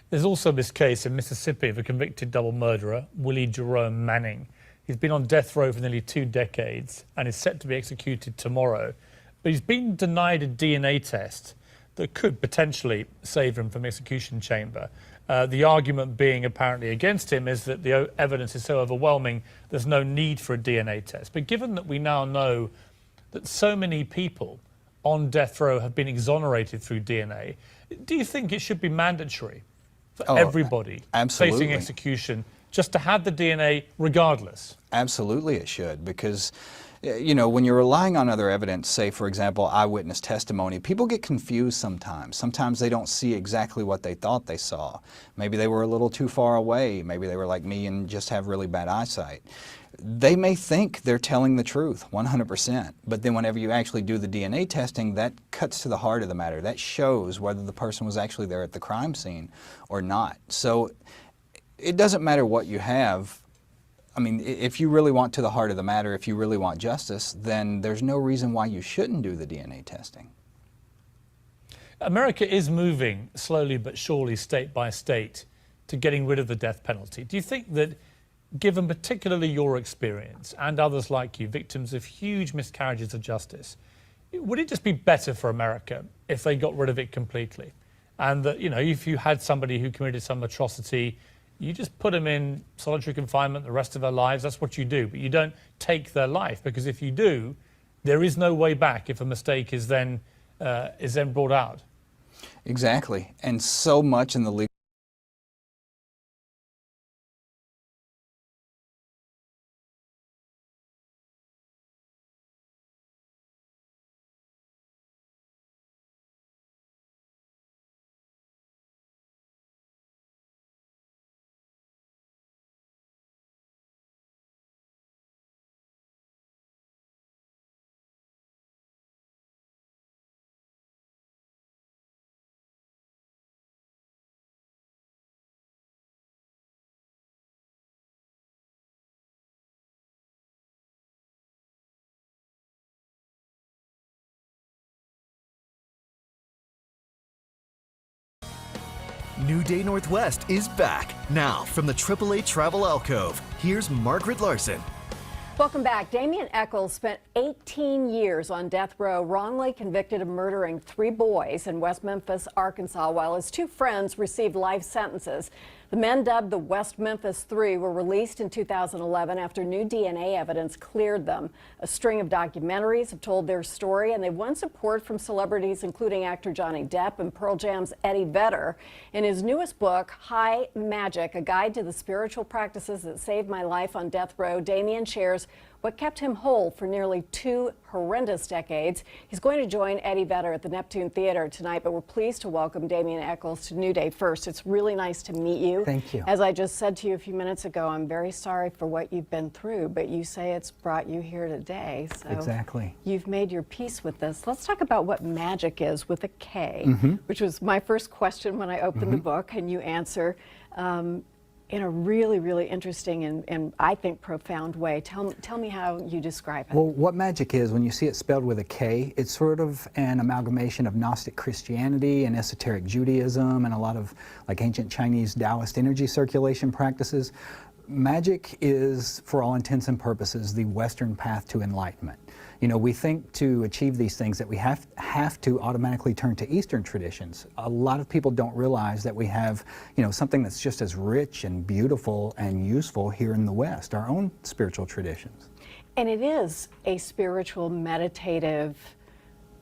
There's also this case in Mississippi of a convicted double murderer, Willie Jerome Manning. He's been on death row for nearly 2 decades and is set to be executed tomorrow. But he's been denied a DNA test that could potentially save him from execution chamber. The argument being apparently against him is that the evidence is so overwhelming, there's no need for a DNA test. But given that we now know that so many people on death row have been exonerated through DNA, do you think it should be mandatory for everybody facing execution just to have the DNA regardless? Absolutely it should, because when you're relying on other evidence, say, for example, eyewitness testimony, people get confused sometimes. Sometimes they don't see exactly what they thought they saw. Maybe they were a little too far away. Maybe they were like me and just have really bad eyesight. They may think they're telling the truth 100%, but then whenever you actually do the DNA testing, that cuts to the heart of the matter. That shows whether the person was actually there at the crime scene or not. So it doesn't matter what you have. I mean, if you really want to the heart of the matter, if you really want justice, then there's no reason why you shouldn't do the DNA testing. America is moving slowly but surely, state by state, to getting rid of the death penalty. Do you think that, given particularly your experience and others like you, victims of huge miscarriages of justice, would it just be better for America if they got rid of it completely? And that, you know, if you had somebody who committed some atrocity, you just put them in solitary confinement the rest of their lives. That's what you do, but you don't take their life, because if you do, there is no way back if a mistake is then brought out. Exactly. And so much in the legal New Day Northwest is back. Now, from the AAA Travel Alcove, here's Margaret Larson. Welcome back. Damien Echols spent 18 years on death row, wrongly convicted of murdering 3 boys in West Memphis, Arkansas, while his 2 friends received life sentences. The men, dubbed the West Memphis Three, were released in 2011 after new DNA evidence cleared them. A string of documentaries have told their story, and they've won support from celebrities including actor Johnny Depp and Pearl Jam's Eddie Vedder. In his newest book, High Magic, A Guide to the Spiritual Practices That Saved My Life on Death Row, Damien shares what kept him whole for nearly 2 horrendous decades. He's going to join Eddie Vedder at the Neptune Theater tonight, but we're pleased to welcome Damien Echols to New Day First. It's really nice to meet you. Thank you. As I just said to you a few minutes ago, I'm very sorry for what you've been through, but you say it's brought you here today. So Exactly. you've made your peace with this. Let's talk about what magic is with a K, Mhm. which was my first question when I opened the book, and you answer in a really, really interesting and I think profound way. Tell me how you describe it. Well, what magic is, when you see it spelled with a K, it's sort of an amalgamation of Gnostic Christianity and esoteric Judaism and a lot of like ancient Chinese Taoist energy circulation practices. Magic is, for all intents and purposes, the Western path to enlightenment. You know, we think to achieve these things that we have to automatically turn to Eastern traditions. A lot of people don't realize that we have, you know, something that's just as rich and beautiful and useful here in the West, our own spiritual traditions. And it is a spiritual, meditative,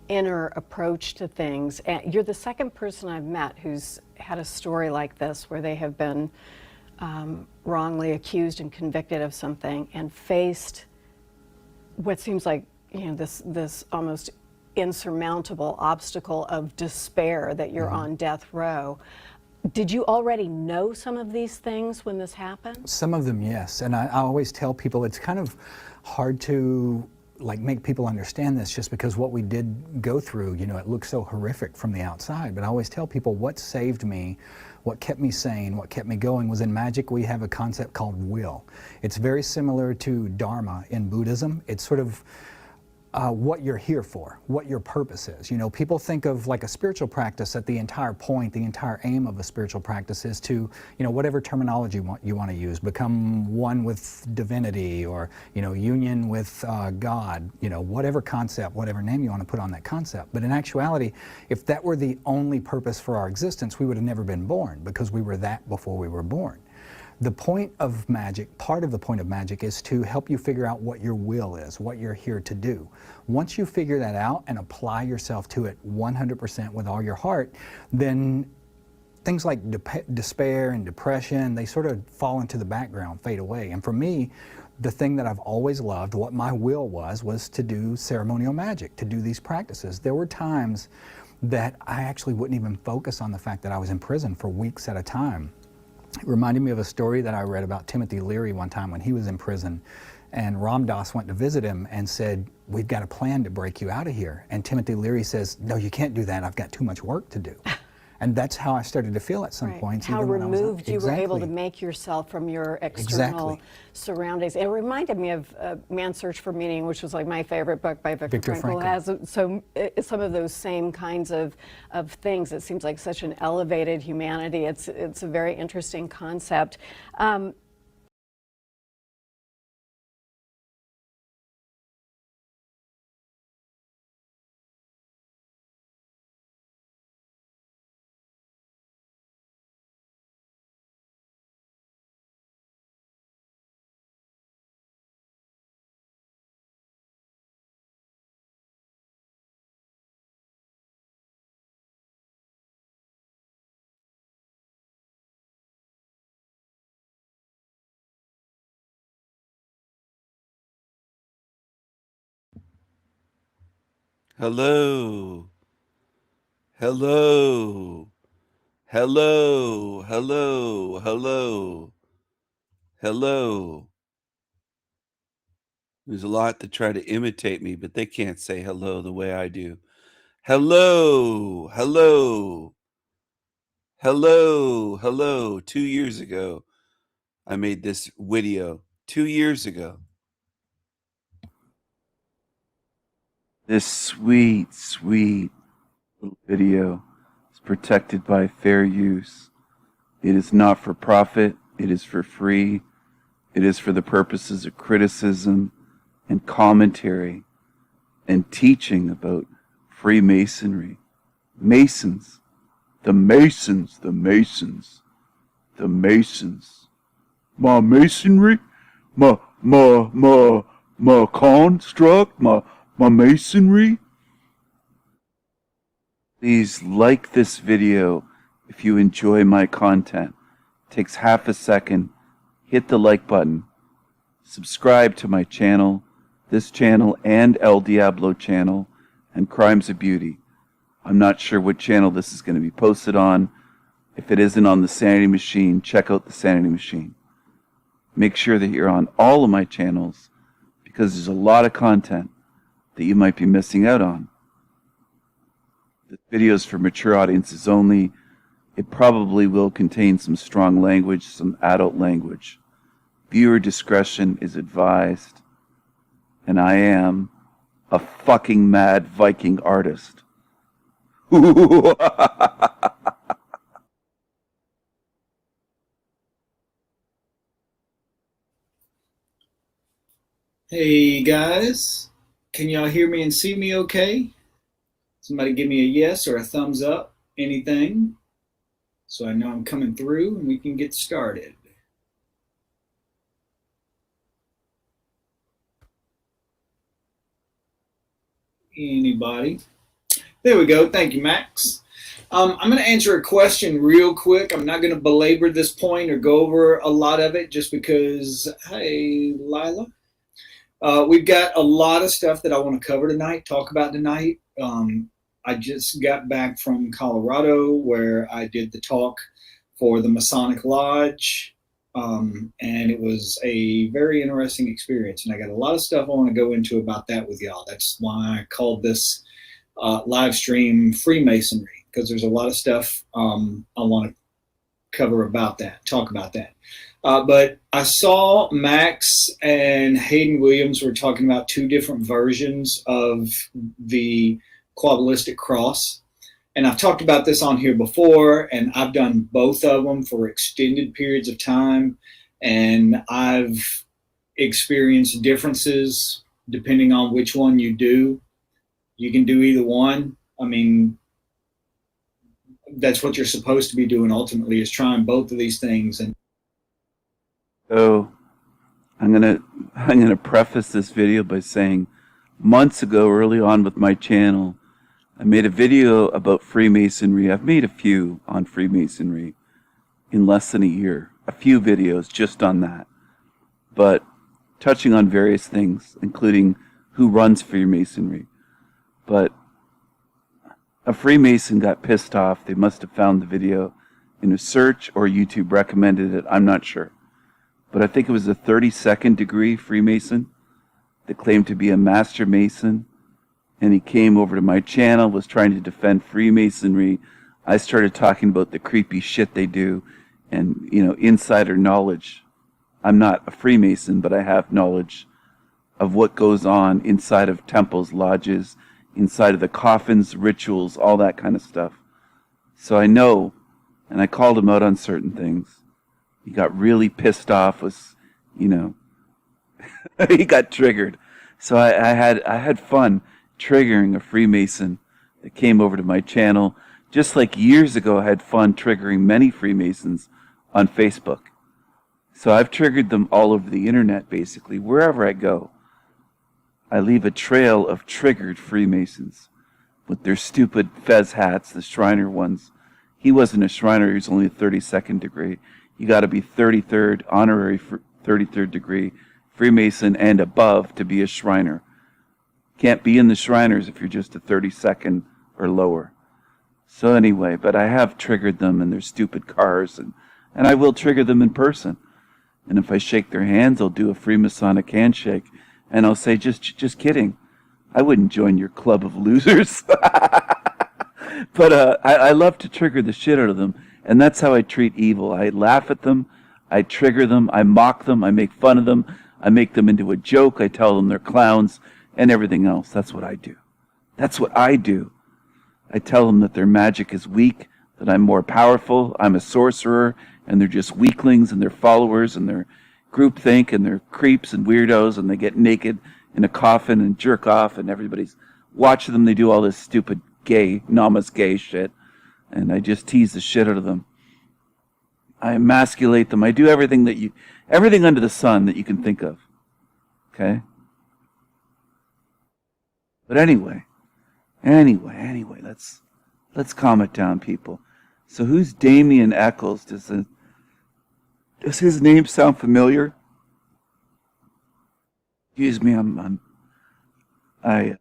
inner approach to things. And you're the second person I've met who's had a story like this, where they have been wrongly accused and convicted of something and faced what seems like, you know, this almost insurmountable obstacle of despair that you're on death row. Did you already know some of these things when this happened? Some of them, yes. And I always tell people it's kind of hard to like make people understand this, just because what we did go through, you know, it looks so horrific from the outside. But I always tell people what saved me, what kept me sane, what kept me going was in magic we have a concept called will. It's very similar to Dharma in Buddhism. It's sort of what you're here for, what your purpose is. You know, people think of like a spiritual practice that the entire point, the entire aim of a spiritual practice is to, you know, whatever terminology you want to use, become one with divinity, or, you know, union with God, you know, whatever concept, whatever name you want to put on that concept. But in actuality, if that were the only purpose for our existence, we would have never been born, because we were that before we were born. The point of magic, part of the point of magic, is to help you figure out what your will is, what you're here to do. Once you figure that out and apply yourself to it 100% with all your heart, then things like despair and depression, they sort of fall into the background, fade away. And for me, the thing that I've always loved, what my will was to do ceremonial magic, to do these practices. There were times that I actually wouldn't even focus on the fact that I was in prison for weeks at a time. It reminded me of a story that I read about Timothy Leary one time when he was in prison, and Ram Dass went to visit him and said, "We've got a plan to break you out of here." And Timothy Leary says, "No, you can't do that. I've got too much work to do." And that's how I started to feel at some points. How even when I was removed you were able to Exactly. make yourself from your external Exactly. surroundings. It reminded me of Man's Search for Meaning, which was like my favorite book by Viktor Frankl. It has some of those same kinds of things. It seems like such an elevated humanity. It's a very interesting concept. Hello. Hello. Hello. Hello. Hello. Hello. There's a lot that try to imitate me, but they can't say hello the way I do. Hello. Hello. Hello. Hello. 2 years ago, I made this video. 2 years ago. This sweet, sweet little video is protected by fair use. It is not for profit. It is for free. It is for the purposes of criticism and commentary and teaching about Freemasonry. Masons. The Masons. The Masons. The Masons. My masonry? My construct? My masonry? Please like this video if you enjoy my content. It takes half a second. Hit the like button. Subscribe to my channel, this channel, and El Diablo channel, and Crimes of Beauty. I'm not sure what channel this is going to be posted on. If it isn't on the Sanity Machine, check out the Sanity Machine. Make sure that you're on all of my channels because there's a lot of content that you might be missing out on. This video is for mature audiences only. It probably will contain some strong language, some adult language. Viewer discretion is advised. And I am a fucking mad Viking artist. Hey guys, can y'all hear me and see me okay? Somebody give me a yes or a thumbs up, anything, so I know I'm coming through and we can get started. Anybody? There we go. Thank you, Max. I'm going to answer a question real quick. I'm not going to belabor this point or go over a lot of it just because, hey, Lila. We've got a lot of stuff that I want to cover tonight, talk about tonight. I just got back from Colorado where I did the talk for the Masonic Lodge, and it was a very interesting experience. And I got a lot of stuff I want to go into about that with y'all. That's why I called this live stream Freemasonry, because there's a lot of stuff I want to cover about that, talk about that. But I saw Max and Hayden Williams were talking about two different versions of the Quabbalistic cross. And I've talked about this on here before, and I've done both of them for extended periods of time. And I've experienced differences depending on which one you do. You can do either one. I mean, that's what you're supposed to be doing ultimately, is trying both of these things. And So I'm gonna preface this video by saying months ago, early on with my channel, I made a video about Freemasonry. I've made a few on Freemasonry in less than a year. A few videos just on that. But touching on various things, including who runs Freemasonry. But a Freemason got pissed off. They must have found the video in a search or YouTube recommended it. I'm not sure. But I think it was a 32nd degree Freemason that claimed to be a Master Mason. And he came over to my channel, was trying to defend Freemasonry. I started talking about the creepy shit they do and, insider knowledge. I'm not a Freemason, but I have knowledge of what goes on inside of temples, lodges, inside of the coffins, rituals, all that kind of stuff. So I know, and I called him out on certain things. He got really pissed off, he got triggered. So I had fun triggering a Freemason that came over to my channel. Just like years ago, I had fun triggering many Freemasons on Facebook. So I've triggered them all over the internet, basically. Wherever I go, I leave a trail of triggered Freemasons with their stupid fez hats, the Shriner ones. He wasn't a Shriner, he was only a 32nd degree. You got to be 33rd, honorary 33rd degree Freemason and above to be a Shriner. Can't be in the Shriners if you're just a 32nd or lower. So anyway, but I have triggered them in their stupid cars, and I will trigger them in person. And if I shake their hands, I'll do a Freemasonic handshake, and I'll say, just kidding. I wouldn't join your club of losers. But I love to trigger the shit out of them, and that's how I treat evil. I laugh at them, I trigger them, I mock them, I make fun of them, I make them into a joke, I tell them they're clowns, and everything else. That's what I do. That's what I do. I tell them that their magic is weak, that I'm more powerful, I'm a sorcerer, and they're just weaklings, and they're followers, and they're groupthink, and they're creeps and weirdos, and they get naked in a coffin and jerk off, and everybody's watching them. They do all this stupid gay, gay shit, and I just tease the shit out of them. I emasculate them. I do everything under the sun that you can think of. Okay? But anyway, let's calm it down, people. So who's Damien Eccles? Does his name sound familiar? Excuse me, I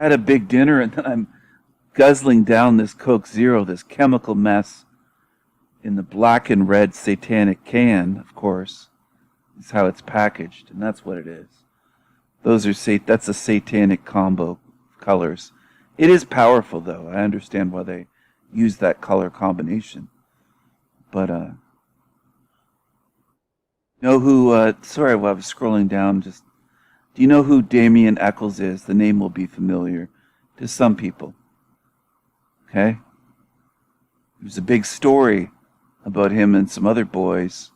had a big dinner and then I'm guzzling down this Coke Zero, this chemical mess in the black and red satanic can, of course. Is how it's packaged, and that's what it is. That's a satanic combo of colors. It is powerful, though. I understand why they use that color combination. But, know who, sorry, while I was scrolling down, do you know who Damien Eccles is? The name will be familiar to some people. Okay? There's a big story about him and some other boys.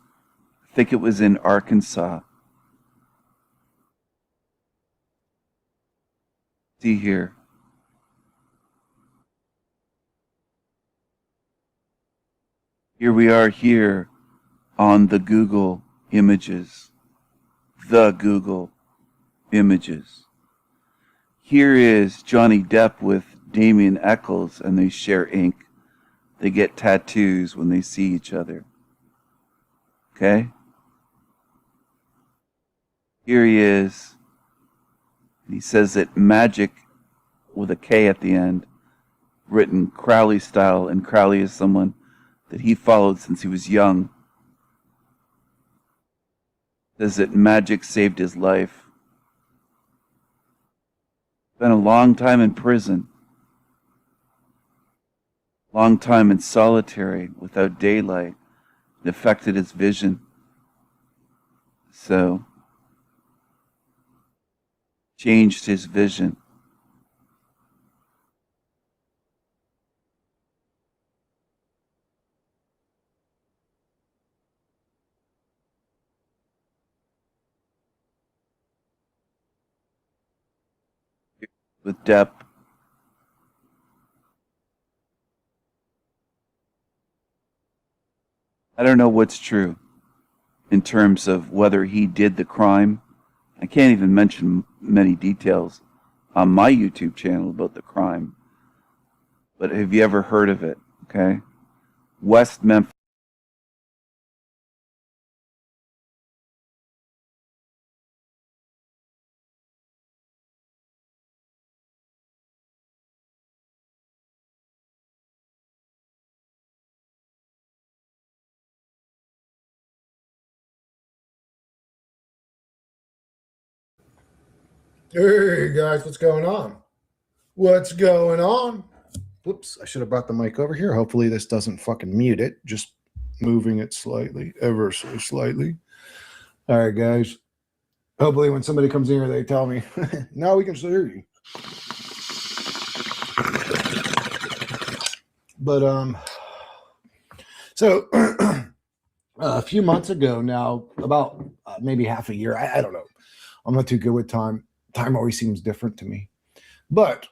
I think it was in Arkansas. See here. Here we are here on the Google images. The Google images. Here is Johnny Depp with Damien Eccles, and they share ink. They get tattoos when they see each other. Okay? Here he is. He says that magic, with a K at the end, written Crowley style, and Crowley is someone that he followed since he was young. Says that magic saved his life. Spent a long time in prison. Long time in solitary, without daylight. It affected his vision. So, changed his vision. With Depp. I don't know what's true in terms of whether he did the crime. I can't even mention many details on my YouTube channel about the crime. But have you ever heard of it? Okay? West Memphis. Hey guys, what's going on? What's going on? Whoops, I should have brought the mic over here. Hopefully this doesn't fucking mute it. Just moving it slightly, ever so slightly. All right, guys. Hopefully when somebody comes in here, they tell me, now we can still hear you. But, so a few months ago now, about maybe half a year, I don't know. I'm not too good with time. Time always seems different to me. But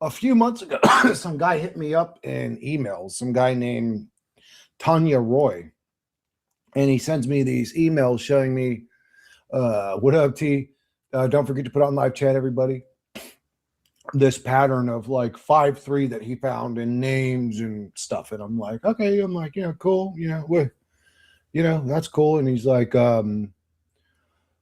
a few months ago, some guy hit me up in emails, some guy named Tanya Roy. And he sends me these emails showing me, what up, T? Don't forget to put on live chat, everybody. This pattern of like 5-3 that he found in names and stuff. And I'm like, okay. I'm like, yeah, cool. What, that's cool. And he's like,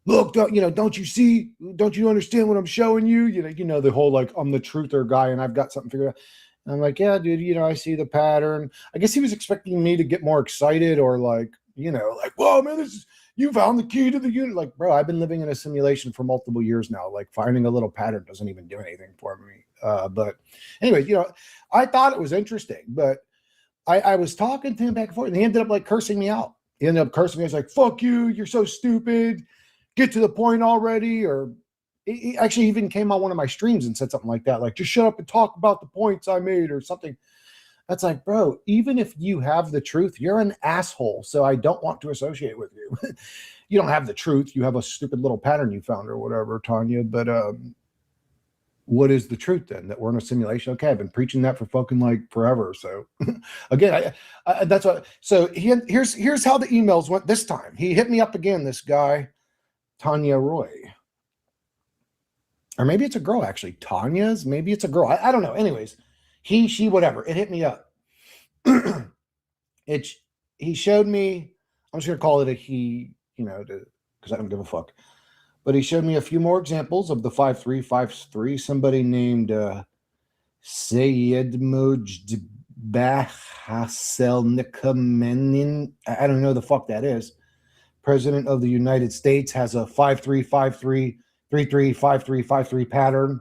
look, don't you see? Don't you understand what I'm showing you? The whole like I'm the truther guy and I've got something figured out. And I'm like, yeah, dude. I see the pattern. I guess he was expecting me to get more excited or like, like, whoa, man, you found the key to the unit. Like, bro, I've been living in a simulation for multiple years now. Like, finding a little pattern doesn't even do anything for me. But anyway, I thought it was interesting, but I was talking to him back and forth, and he ended up like cursing me out. He ended up cursing me. He was like, fuck you. You're so stupid. Get to the point already. Or he actually even came on one of my streams and said something like that. Like, just shut up and talk about the points I made or something. That's like, bro, even if you have the truth, you're an asshole. So I don't want to associate with you. You don't have the truth. You have a stupid little pattern you found or whatever, Tanya. But what is the truth then? That we're in a simulation? Okay, I've been preaching that for fucking like forever. So again, that's what. So here's how the emails went this time. He hit me up again, this guy, Tanya Roy. Or maybe it's a girl, actually. Tanya's? Maybe it's a girl. I don't know. Anyways. He, she, whatever. It hit me up. He showed me, I'm just going to call it a he, because I don't give a fuck. But he showed me a few more examples of the 5-3, 5-3. Somebody named Sayed Mujdbah Hasselnikamenin. I don't know the fuck that is. President of the United States has a 5-3, 5-3, 3-3, 5-3, 5-3 pattern.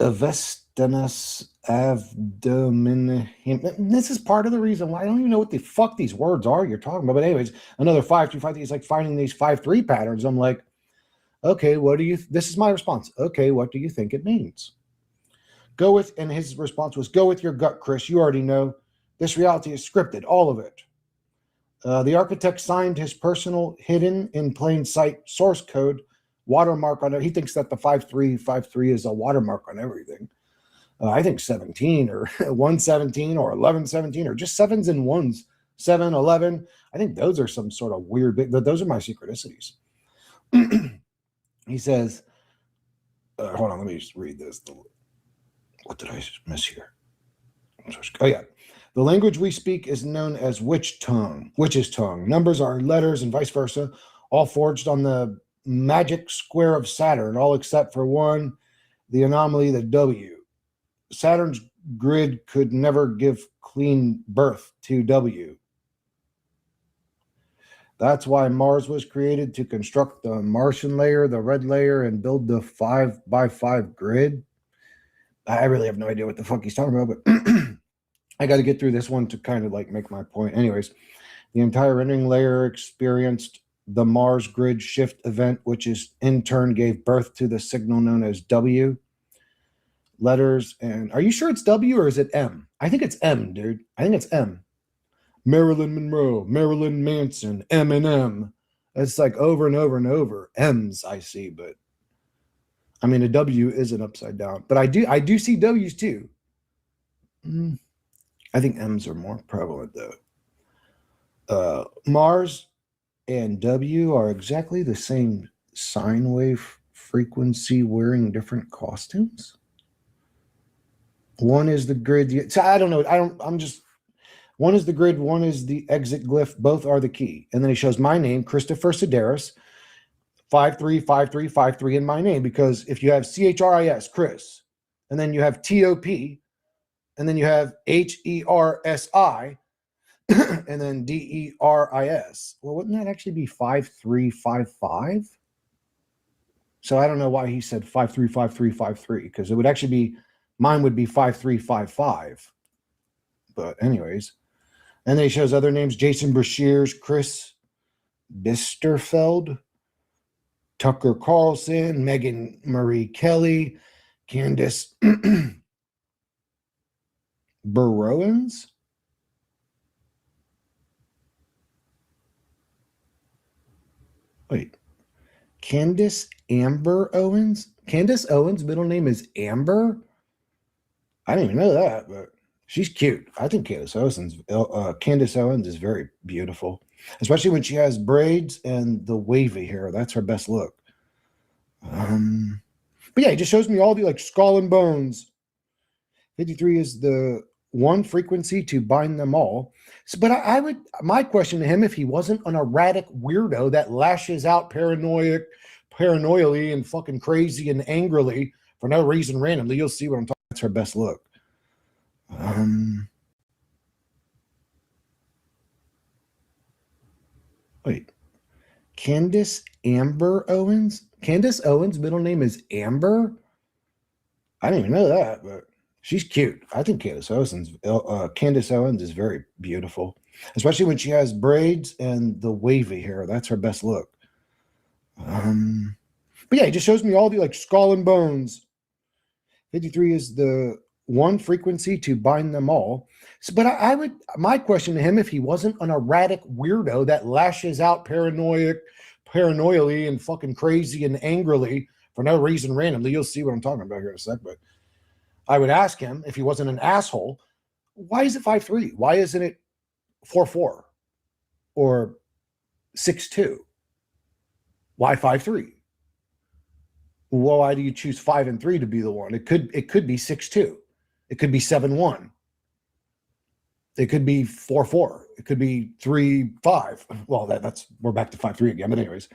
Avestinus abdomen. This is part of the reason why I don't even know what the fuck these words are you're talking about. But anyways, another 5-3, 5-3. It's like finding these 5-3 patterns. I'm like, okay, this is my response. Okay, what do you think it means? And his response was, go with your gut, Chris. You already know. This reality is scripted, all of it. The architect signed his personal hidden in plain sight source code watermark on it. He thinks that the 5-3, 5-3 is a watermark on everything. I think 17 or 117 or 1117 or just sevens and ones, 7, 11. I think those are some sort of weird, those are my synchronicities. He says, hold on, let me just read this. What did I miss here? Oh, yeah. The language we speak is known as witch's tongue. Numbers are letters and vice versa, all forged on the magic square of Saturn, all except for one, the anomaly, the W. Saturn's grid could never give clean birth to W. That's why Mars was created, to construct the Martian layer, the red layer, and build the 5x5 grid. I really have no idea what the fuck he's talking about, but I got to get through this one to kind of like make my point. Anyways, the entire rendering layer experienced the Mars grid shift event, which is in turn gave birth to the signal known as W. Letters, and are you sure it's W or is it M? I think it's M, dude. I think it's M. Marilyn Monroe, Marilyn Manson, Eminem. It's like over and over and over. M's I see, but I mean a W isn't upside down. But I do see W's too. I think M's are more prevalent though. Mars and W are exactly the same sine wave frequency wearing different costumes. One is the grid. So I don't know. One is the grid. One is the exit glyph. Both are the key. And then he shows my name, Christopher Sedaris, 5-3, 5-3, 5-3 in my name. Because if you have CHRIS, Chris, and then you have TOP, and then you have HERSI, and then DERIS. Well, wouldn't that actually be 5-3-5-5? So I don't know why he said 5-3, 5-3, 5-3, because it would actually be Mine would be 5355. But anyways, and then he shows other names: Jason Brashears, Chris Bisterfeld, Tucker Carlson, Megan Marie Kelly, Candace Burrowens. Wait, Candace Amber Owens? Candace Owens' middle name is Amber? I didn't even know that, but she's cute. I think Candace Owens is very beautiful, especially when she has braids and the wavy hair. That's her best look. But yeah, it just shows me all the like skull and bones. 53 is the one frequency to bind them all. So, but I would, my question to him, if he wasn't an erratic weirdo that lashes out paranoially and fucking crazy and angrily for no reason randomly, you'll see what I'm talking about. That's her best look. Wait, Candace Amber Owens? Candace Owens' middle name is Amber? I didn't even know that, but she's cute. I think Candace Owens is very beautiful, especially when she has braids and the wavy hair. That's her best look. But yeah, it just shows me all the like skull and bones. 53 is the one frequency to bind them all. So, but I would, my question to him, if he wasn't an erratic weirdo that lashes out paranoially and fucking crazy and angrily for no reason randomly, you'll see what I'm talking about here in a sec. But I would ask him, if he wasn't an asshole, why is it 5'3"? Why isn't it 4'4" or 6'2"? Why 5'3"? Well, why do you choose 5 and 3 to be the one? It could be 6'2". It could be 7'1". It could be 4'4". It could be 3'5". Well, that's we're back to 5'3" again. But anyways,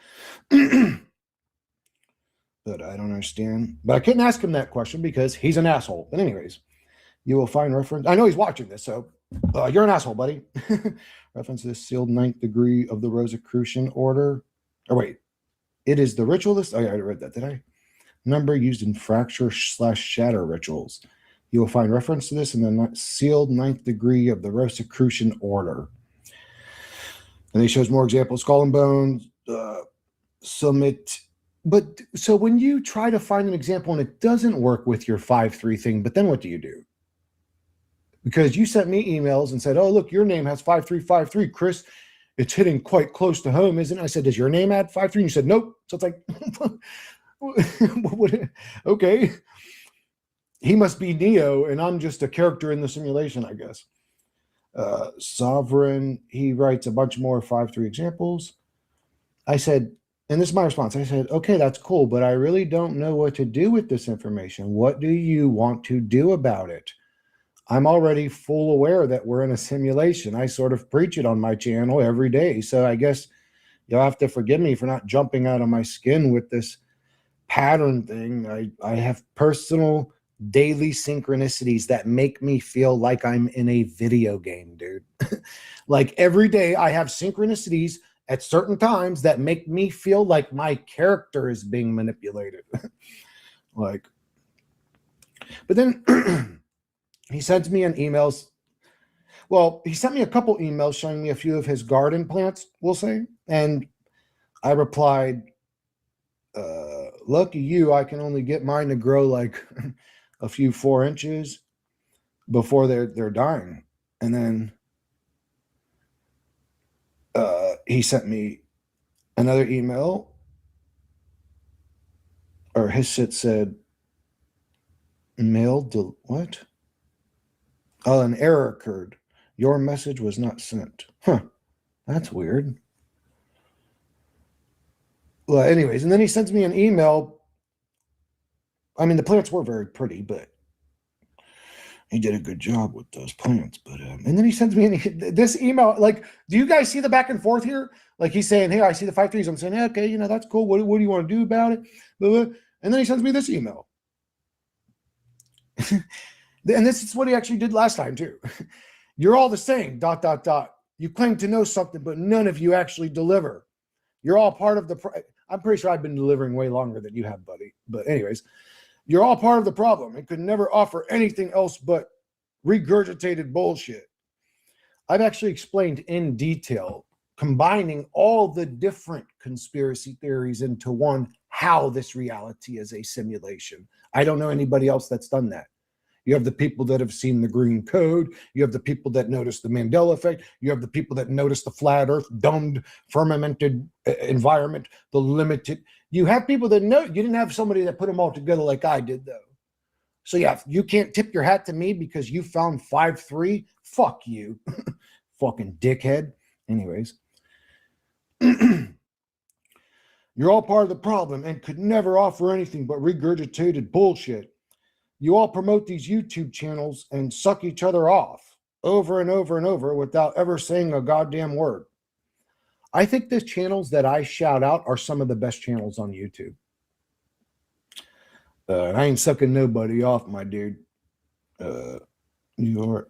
but I don't understand. But I couldn't ask him that question because he's an asshole. But anyways, you will find reference. I know he's watching this, so you're an asshole, buddy. Reference this sealed 9th degree of the Rosicrucian order. Oh wait, it is the ritualist. Oh yeah, I already read that. Did I? Number used in fracture/shatter rituals. You will find reference to this in the sealed 9th degree of the Rosicrucian order. And he shows more examples: skull and bones, summit. But so when you try to find an example and it doesn't work with your 5'3" thing, but then what do you do? Because you sent me emails and said, "Oh, look, your name has 5353, Chris. It's hitting quite close to home, isn't it?" I said, "Does your name add 53?" And you said, "Nope." So it's like, okay. He must be Neo, and I'm just a character in the simulation, I guess. Sovereign, he writes a bunch more 5'3" examples. I said, and this is my response, I said, "Okay, that's cool, but I really don't know what to do with this information. What do you want to do about it? I'm already full aware that we're in a simulation. I sort of preach it on my channel every day. So I guess you'll have to forgive me for not jumping out of my skin with this pattern thing. I have personal daily synchronicities that make me feel like I'm in a video game, dude. Like every day I have synchronicities at certain times that make me feel like my character is being manipulated." Like, but then he sends me an emails. Well, he sent me a couple emails showing me a few of his garden plants, we'll say. And I replied, "Lucky you, I can only get mine to grow like a few 4 inches before they're dying." And then he sent me another email, or his shit said, what? Oh, an error occurred. Your message was not sent. Huh. That's weird. Well, anyways, and then he sends me an email. I mean, the plants were very pretty, but he did a good job with those plants. But and then he sends me this email. Like, do you guys see the back and forth here? Like, he's saying, "Hey, I see the 5'3s." I'm saying, "Yeah, okay, that's cool. What do you want to do about it?" And then he sends me this email. And this is what he actually did last time too. "You're all the same, ... You claim to know something, but none of you actually deliver. You're all part of the..." I'm pretty sure I've been delivering way longer than you have, buddy. But anyways, You're all part of the problem and could never offer anything else but regurgitated bullshit. I've actually explained in detail, combining all the different conspiracy theories into one, how this reality is a simulation. I don't know anybody else that's done that. You have the people that have seen the green code. You have the people that notice the Mandela effect. You have the people that notice the flat earth, domed, firmamented environment, the limited. You have people that know. You didn't have somebody that put them all together like I did, though. So yeah, you can't tip your hat to me because you found 5-3. Fuck you. Fucking dickhead. Anyways. You're all part of the problem and could never offer anything but regurgitated bullshit. You all promote these YouTube channels and suck each other off over and over and over without ever saying a goddamn word. I think the channels that I shout out are some of the best channels on YouTube. I ain't sucking nobody off, my dude. You are,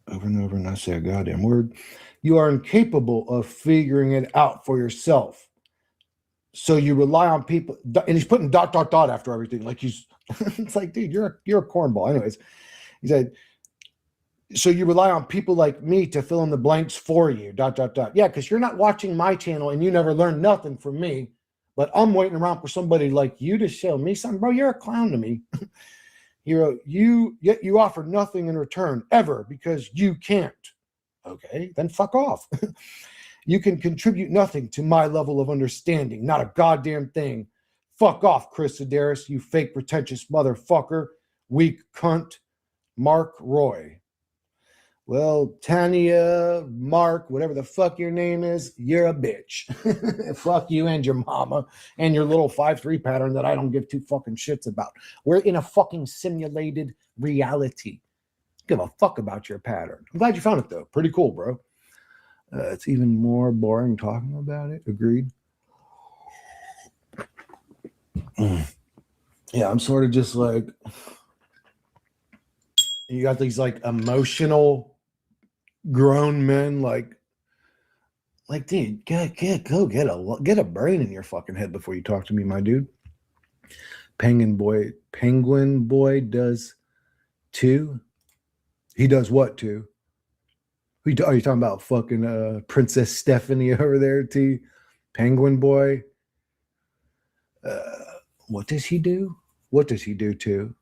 over and over, and I say a goddamn word. You are incapable of figuring it out for yourself. So you rely on people, and he's putting ... after everything. Like he's, it's like, dude, you're a cornball. Anyways, he said, so you rely on people like me to fill in the blanks for you. ... Yeah, because you're not watching my channel and you never learn nothing from me. But I'm waiting around for somebody like you to show me something. Bro, you're a clown to me. Yet you offer nothing in return ever because you can't. Okay, then fuck off. You can contribute nothing to my level of understanding. Not a goddamn thing. Fuck off, Chris Sedaris, you fake pretentious motherfucker. Weak cunt. Mark Roy. Well, Tanya, Mark, whatever the fuck your name is, you're a bitch. Fuck you and your mama and your little 5-3 pattern that I don't give two fucking shits about. We're in a fucking simulated reality. Give a fuck about your pattern. I'm glad you found it, though. Pretty cool, bro. It's even more boring talking about it. Agreed. Yeah, I'm sort of just like, you got these like emotional grown men, like dude, go get a brain in your fucking head before you talk to me, my dude. Penguin boy does too. He does what too? Are you talking about fucking Princess Stephanie over there, T? Penguin boy. What does he do? What does he do too?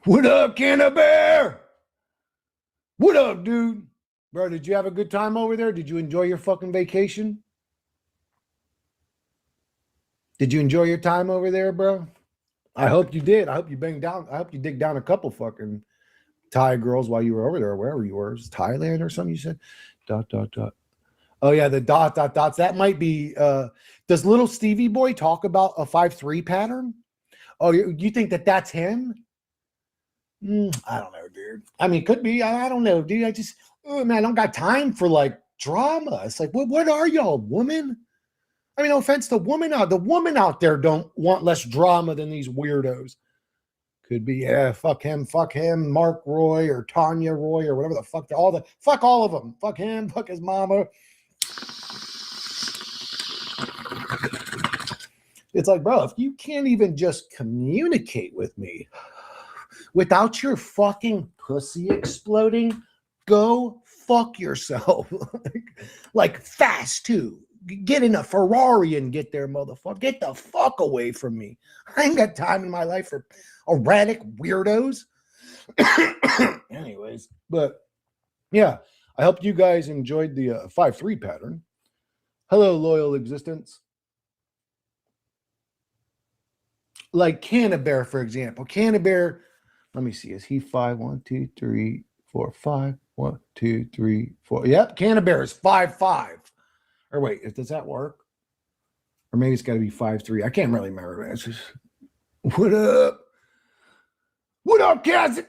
What up, Canna Bear? What up, dude? Bro, did you have a good time over there? Did you enjoy your fucking vacation? Did you enjoy your time over there, bro? I hope you did. I hope you dig down a couple fucking Thai girls while you were over there, or wherever you were. It was Thailand or something you said? ... Oh, yeah, the ... That might be... does little Stevie boy talk about a 5-3 pattern? Oh, you think that's him? I don't know, dude. I mean, could be. I don't know, dude. Man, I don't got time for like drama. It's like, what are y'all, woman? I mean, no offense to women out. The woman out there don't want less drama than these weirdos. Could be, yeah, fuck him, Mark Roy or Tanya Roy or whatever the fuck. Fuck all of them. Fuck him, fuck his mama. It's like, bro, if you can't even just communicate with me without your fucking pussy exploding, go fuck yourself. like fast too. Get in a Ferrari and get there, motherfucker. Get the fuck away from me. I ain't got time in my life for erratic weirdos. Anyways, but yeah, I hope you guys enjoyed the 5-3 pattern. Hello, loyal existence. Like Canna Bear, for example. Canna Bear, let me see. Is he 5? 1, 2, 3, 4, 5. 1, 2, 3, 4. Yep, Canna Bear is 5'5". Or wait, does that work? Or maybe it's got to be 5'3". I can't really remember. It's just, what up? What up, Cass?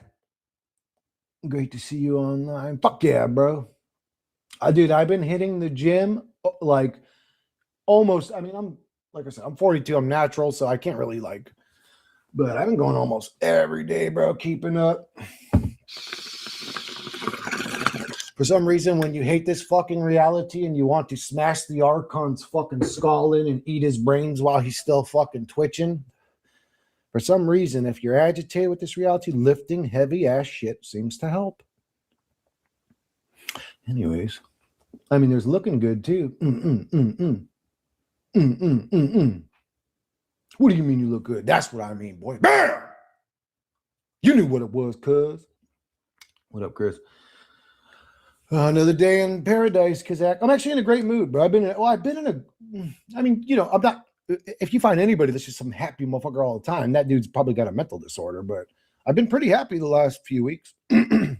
Great to see you online. Fuck yeah, bro. Dude, I've been hitting the gym like almost. I mean, like I said, I'm 42. I'm natural, so I can't really like. But I've been going almost every day, bro. Keeping up. For some reason, when you hate this fucking reality and you want to smash the Archon's fucking skull in and eat his brains while he's still fucking twitching, for some reason, if you're agitated with this reality, lifting heavy ass shit seems to help. Anyways, I mean, there's looking good too. What do you mean you look good? That's what I mean, boy. Bam! You knew what it was, cuz. What up, Chris? Another day in paradise, Kazak. I'm actually in a great mood, bro. I mean, you know, I'm not, if you find anybody that's just some happy motherfucker all the time, that dude's probably got a mental disorder, but I've been pretty happy the last few weeks. Do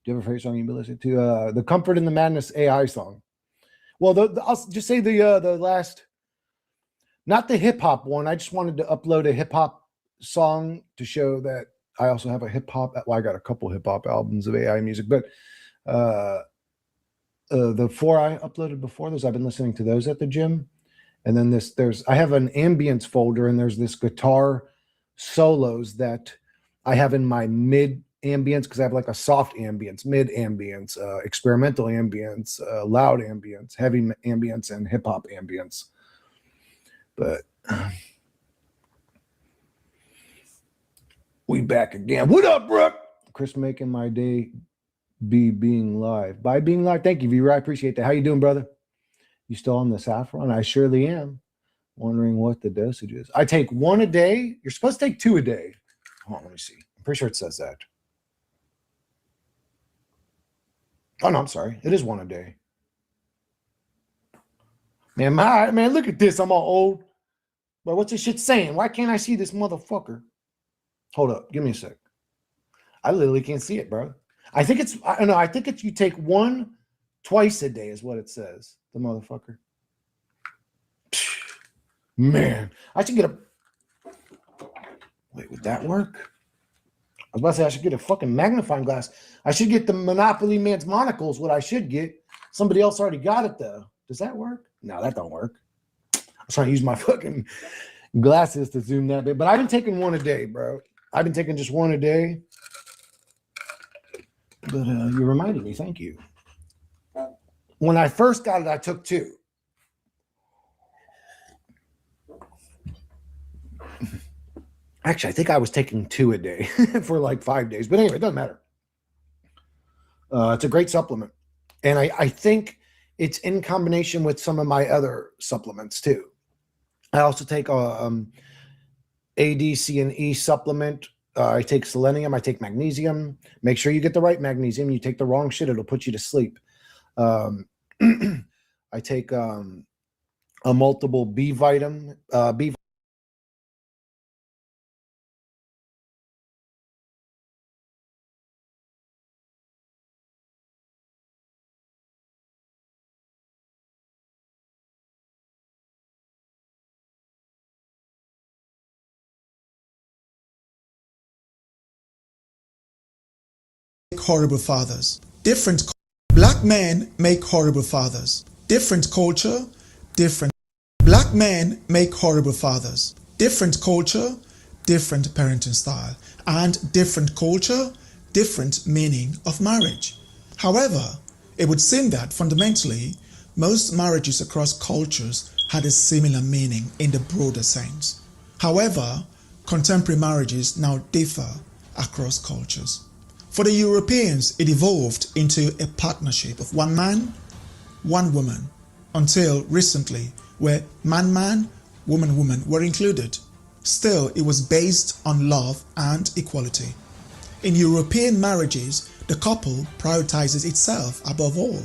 you have a favorite song you've been listening to? The Comfort in the Madness AI song. Well, I'll just say the last, not the hip hop one. I just wanted to upload a hip hop song to show that I also have a hip hop. Well, I got a couple hip hop albums of AI music, but the 4 I uploaded before those, I've been listening to those at the gym. And then I have an ambience folder, and there's this guitar solos that I have in my mid ambience, because I have like a soft ambience, mid ambience, experimental ambience, loud ambience, heavy ambience, and hip hop ambience. But we back again. What up, Brooke? Chris making my day being live. By being live, thank you, viewer. I appreciate that. How you doing, brother? You still on the saffron? I surely am. Wondering what the dosage is. I take 1 a day. You're supposed to take 2 a day. Hold on, let me see. I'm pretty sure it says that. Oh, no, I'm sorry. It is 1 a day. Man, look at this. I'm all old. But what's this shit saying? Why can't I see this motherfucker? Hold up. Give me a sec. I literally can't see it, bro. I think it's you take 1 twice a day is what it says. The motherfucker. Man, I should get a... Wait, would that work? I was about to say I should get a fucking magnifying glass. I should get the Monopoly Man's monocles, what I should get. Somebody else already got it, though. Does that work? No, that don't work. I was trying to use my fucking glasses to zoom that bit. But I've been taking 1 a day, bro. I've been taking just 1 a day. But you reminded me. Thank you. When I first got it, I took 2. Actually, I think I was taking 2 a day for like 5 days. But anyway, it doesn't matter. It's a great supplement. And I think it's in combination with some of my other supplements too. I also take A, D, C, and E supplement. I take selenium. I take magnesium. Make sure you get the right magnesium. You take the wrong shit, it'll put you to sleep. I take a multiple B vitamin. Horrible fathers. Different black men make horrible fathers. Different culture, different black men make horrible fathers. Different culture, different parenting style, and different culture, different meaning of marriage. However, it would seem that fundamentally most marriages across cultures had a similar meaning in the broader sense. However, contemporary marriages now differ across cultures. For the Europeans, it evolved into a partnership of one man, one woman, until recently, where man, woman were included. Still, it was based on love and equality. In European marriages, the couple prioritizes itself above all,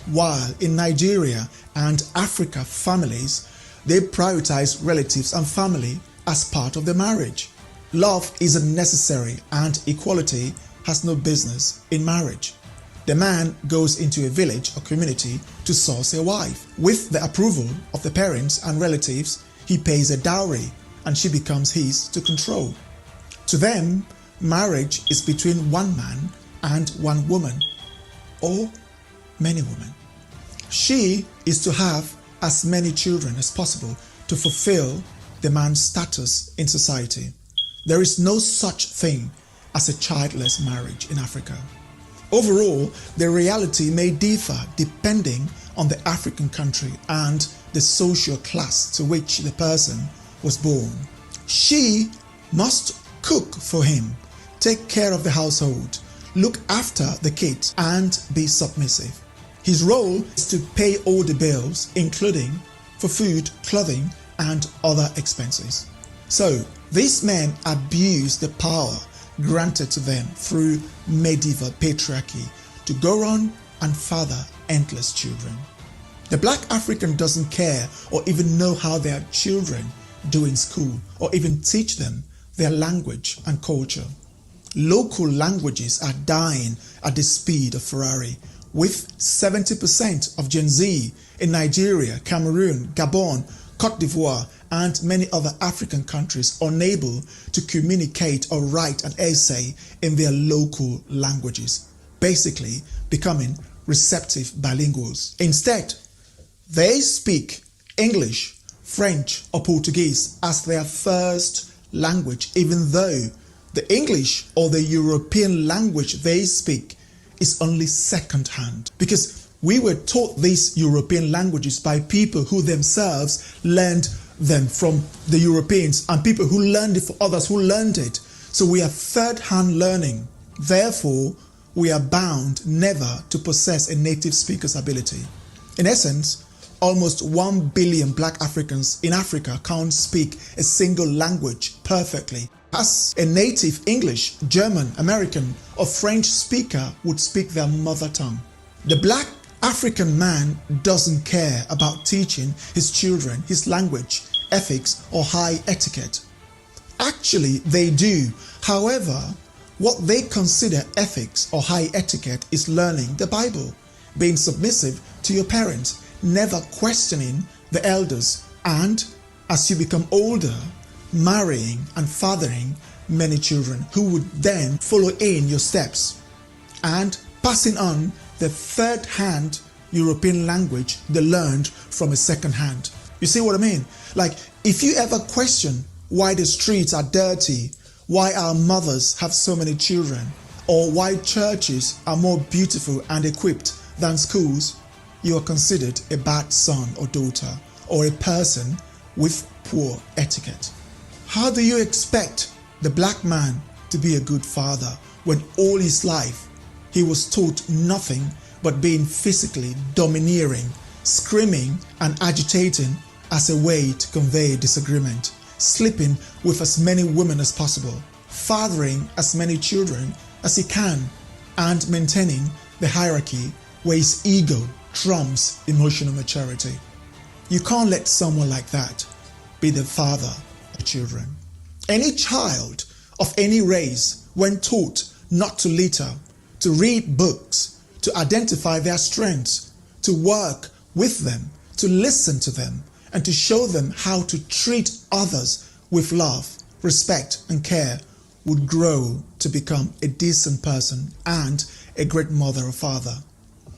while in Nigeria and Africa families, they prioritize relatives and family as part of the marriage. Love is necessary and equality has no business in marriage. The man goes into a village or community to source a wife. With the approval of the parents and relatives, he pays a dowry and she becomes his to control. To them, marriage is between one man and one woman, or many women. She is to have as many children as possible to fulfill the man's status in society. There is no such thing as a childless marriage in Africa. Overall, the reality may differ depending on the African country and the social class to which the person was born. She must cook for him, take care of the household, look after the kids, and be submissive. His role is to pay all the bills, including for food, clothing, and other expenses. So, these men abuse the power granted to them through medieval patriarchy to go on and father endless children. The black African doesn't care or even know how their children do in school or even teach them their language and culture. Local languages are dying at the speed of Ferrari, with 70% of Gen Z in Nigeria, Cameroon, Gabon, Cote d'Ivoire, and many other African countries unable to communicate or write an essay in their local languages, basically becoming receptive bilinguals. Instead, they speak English, French, or Portuguese as their first language, even though the English or the European language they speak is only second-hand, because we were taught these European languages by people who themselves learned them from the Europeans and people who learned it for others who learned it. So we are third-hand learning. Therefore, we are bound never to possess a native speaker's ability. In essence, almost 1 billion black Africans in Africa can't speak a single language perfectly, as a native English, German, American, or French speaker would speak their mother tongue. The black African man doesn't care about teaching his children his language, ethics, or high etiquette. Actually, they do. However, what they consider ethics or high etiquette is learning the Bible, being submissive to your parents, never questioning the elders, and as you become older, marrying and fathering many children who would then follow in your steps, and passing on the third-hand European language they learned from a second hand. You see what I mean? Like, if you ever question why the streets are dirty, why our mothers have so many children, or why churches are more beautiful and equipped than schools, you are considered a bad son or daughter, or a person with poor etiquette. How do you expect the black man to be a good father when all his life he was taught nothing but being physically domineering, screaming and agitating as a way to convey disagreement, sleeping with as many women as possible, fathering as many children as he can, and maintaining the hierarchy where his ego trumps emotional maturity? You can't let someone like that be the father of children. Any child of any race, when taught not to litter, to read books, to identify their strengths, to work with them, to listen to them, and to show them how to treat others with love, respect, and care, would grow to become a decent person and a great mother or father.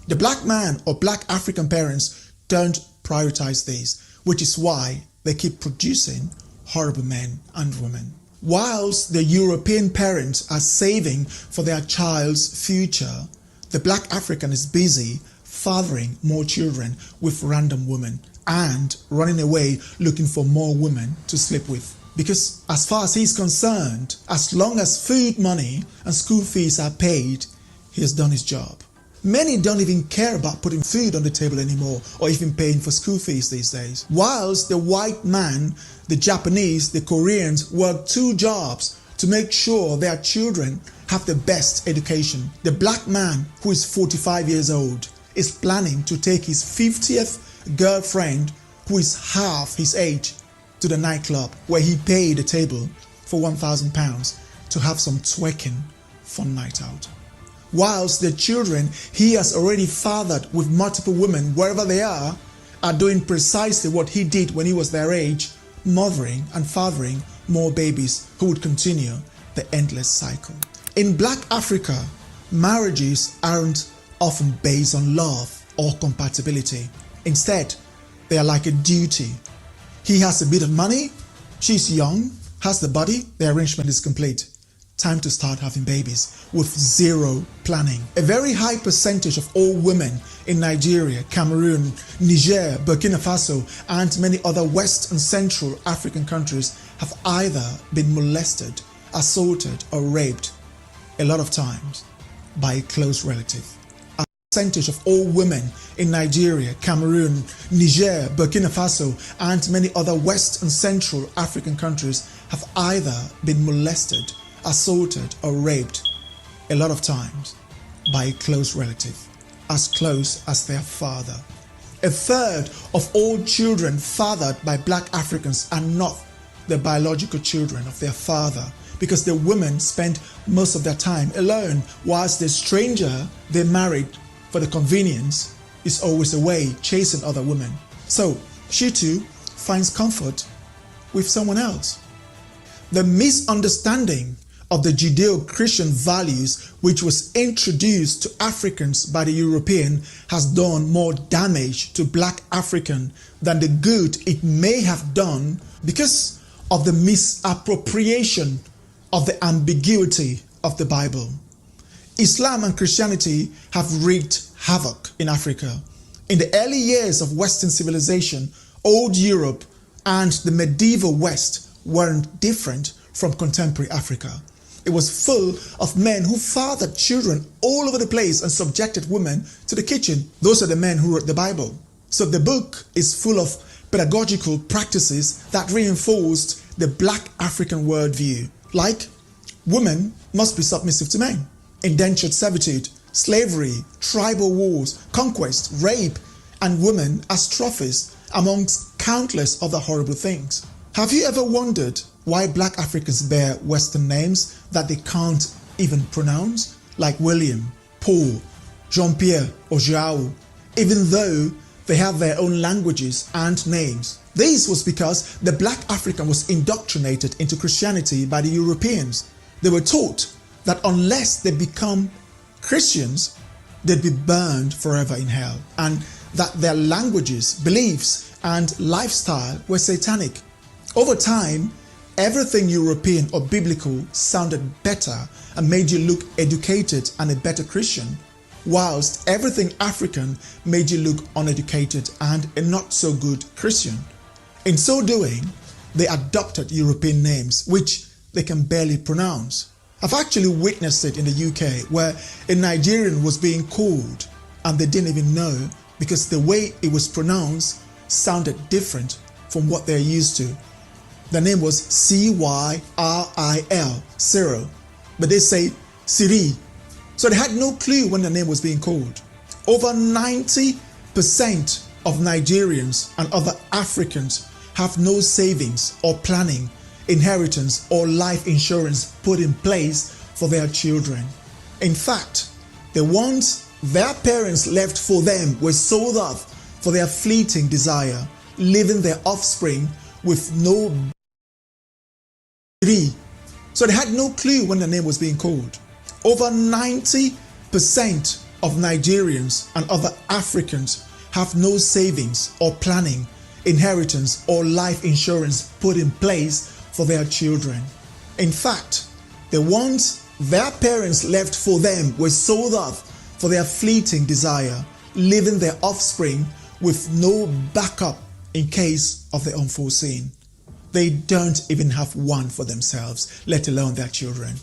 The black man or black African parents don't prioritize these, which is why they keep producing horrible men and women. Whilst the European parents are saving for their child's future, the black African is busy fathering more children with random women and running away looking for more women to sleep with. Because as far as he's concerned, as long as food money and school fees are paid, he has done his job. Many don't even care about putting food on the table anymore or even paying for school fees these days. Whilst the white man, the Japanese, the Koreans work 2 jobs to make sure their children have the best education, the black man, who is 45 years old, is planning to take his 50th girlfriend, who is half his age, to the nightclub where he paid a table for £1,000 to have some twerking fun night out. Whilst the children he has already fathered with multiple women wherever they are doing precisely what he did when he was their age, mothering and fathering more babies who would continue the endless cycle. In black Africa, marriages aren't often based on love or compatibility. Instead, they are like a duty. He has a bit of money, she's young, has the body, the arrangement is complete. time to start having babies with zero planning. A very high percentage of all women in Nigeria, Cameroon, Niger, Burkina Faso, and many other West and Central African countries have either been molested, assaulted, or raped, a lot of times, by a close relative. A percentage of all women in Nigeria, Cameroon, Niger, Burkina Faso, and many other West and Central African countries have either been molested, assaulted, or raped, a lot of times, by a close relative, as close as their father. A third of all children fathered by Black Africans are not the biological children of their father, because the women spend most of their time alone, whilst the stranger they married for the convenience is always away chasing other women. So she too finds comfort with someone else. The misunderstanding of the Judeo-Christian values which was introduced to Africans by the European has done more damage to Black African than the good it may have done because of the misappropriation of the ambiguity of the Bible. Islam and Christianity have wreaked havoc in Africa. In the early years of Western civilization, old Europe and the medieval West weren't different from contemporary Africa. It was full of men who fathered children all over the place and subjected women to the kitchen. Those are the men who wrote the Bible. So the book is full of pedagogical practices that reinforced the Black African worldview, like women must be submissive to men, indentured servitude, slavery, tribal wars, conquest, rape, and women as trophies, amongst countless other horrible things. Have you ever wondered why Black Africans bear Western names that they can't even pronounce, like William, Paul, Jean-Pierre, or João, even though they have their own languages and names? This was because the Black African was indoctrinated into Christianity by the Europeans. They were taught that unless they become Christians, they'd be burned forever in hell, and that their languages, beliefs, and lifestyle were satanic. Over time, everything European or biblical sounded better and made you look educated and a better Christian, whilst everything African made you look uneducated and a not so good Christian. In so doing, they adopted European names, which they can barely pronounce. I've actually witnessed it in the UK, where a Nigerian was being called and they didn't even know because the way it was pronounced sounded different from what they're used to. The name was Cyril, Cyril, but they say Siri. So they had no clue when the name was being called. Over 90% of Nigerians and other Africans have no savings or planning, inheritance, or life insurance put in place for their children. In fact, the ones their parents left for them were sold off for their fleeting desire, leaving their offspring with no. So they had no clue when the name was being called. Over 90% of Nigerians and other Africans have no savings or planning, inheritance, or life insurance put in place for their children. In fact, the ones their parents left for them were sold off for their fleeting desire, leaving their offspring with no backup in case of the unforeseen. They don't even have one for themselves, let alone their children.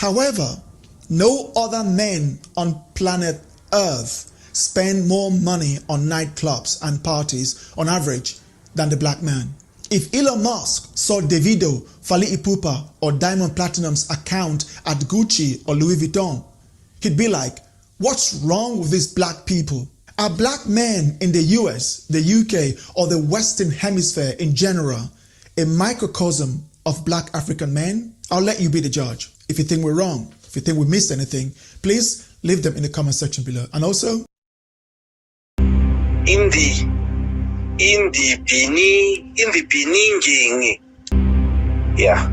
However, no other men on planet Earth spend more money on nightclubs and parties on average than the black man. If Elon Musk saw Davido, Fally Ipupa, or Diamond Platinum's account at Gucci or Louis Vuitton, he'd be like, what's wrong with these black people? Are black men in the US, the UK, or the Western Hemisphere in general a microcosm of black African men? I'll let you be the judge. If you think we're wrong, if you think we missed anything, please leave them in the comment section below. And also, in the beginning, yeah,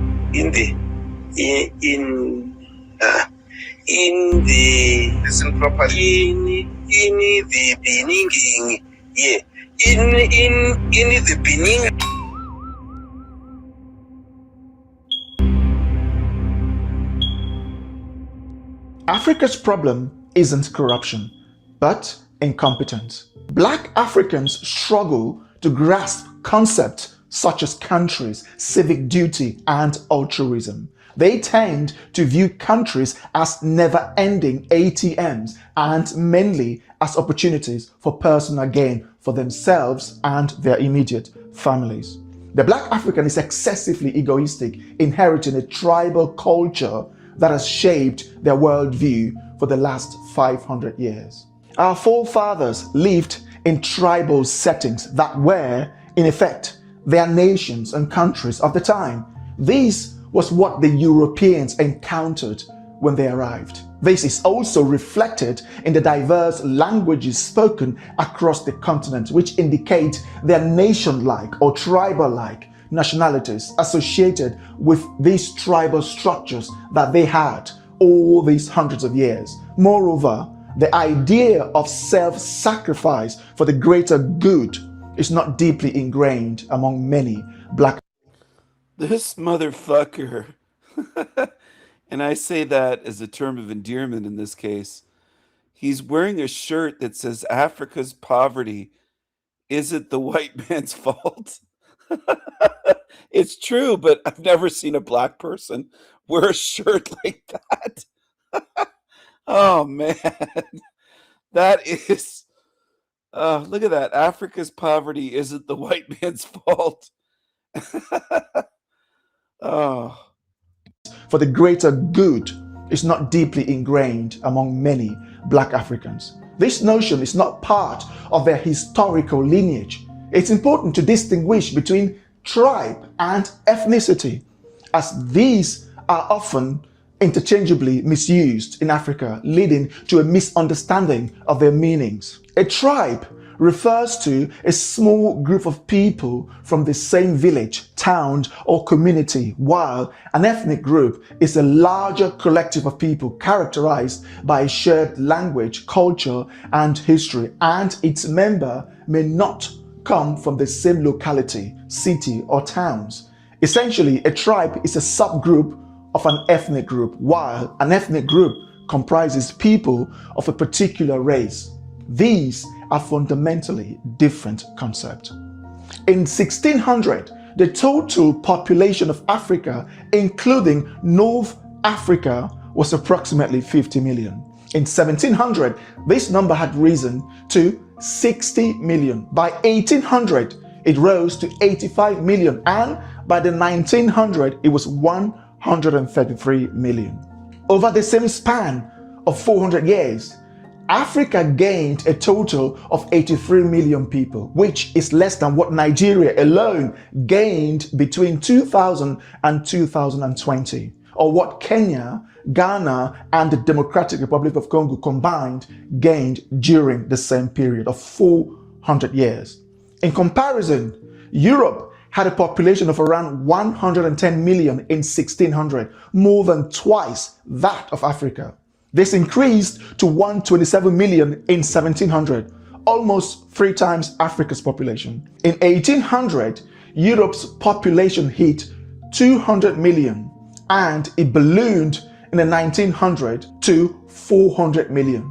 listen properly. In the beginning, yeah, in the beginning. Africa's problem isn't corruption, but incompetence. Black Africans struggle to grasp concepts such as countries, civic duty, and altruism. They tend to view countries as never ending ATMs and mainly as opportunities for personal gain for themselves and their immediate families. The Black African is excessively egoistic, inheriting a tribal culture that has shaped their worldview for the last 500 years. Our forefathers lived in tribal settings that were, in effect, their nations and countries of the time. This was what the Europeans encountered when they arrived. This is also reflected in the diverse languages spoken across the continent, which indicate their nation-like or tribal-like nationalities associated with these tribal structures that they had all these hundreds of years. Moreover, the idea of self-sacrifice for the greater good is not deeply ingrained among many Black. This motherfucker. And I say that as a term of endearment in this case. He's wearing a shirt that says Africa's poverty isn't the white man's fault. It's true, but I've never seen a black person wear a shirt like that. Oh man. That is look at that. Africa's poverty isn't the white man's fault. Oh. For the greater good is not deeply ingrained among many Black Africans. This notion is not part of their historical lineage. It's important to distinguish between tribe and ethnicity, as these are often interchangeably misused in Africa, leading to a misunderstanding of their meanings. A tribe refers to a small group of people from the same village, town, or community, while an ethnic group is a larger collective of people characterized by a shared language, culture, and history, and its member may not come from the same locality, city, or towns. Essentially, a tribe is a subgroup of an ethnic group, while an ethnic group comprises people of a particular race. These are fundamentally different concepts. In 1600, the total population of Africa, including North Africa, was approximately 50 million. In 1700, this number had risen to 60 million. By 1800, it rose to 85 million, and by the 1900, it was 133 million. Over the same span of 400 years, Africa gained a total of 83 million people, which is less than what Nigeria alone gained between 2000 and 2020, or what Kenya, Ghana, and the Democratic Republic of Congo combined gained during the same period of 400 years. In comparison, Europe had a population of around 110 million in 1600, more than twice that of Africa. This increased to 127 million in 1700, almost 3 times Africa's population. In 1800, Europe's population hit 200 million, and it ballooned in the 1900 to 400 million,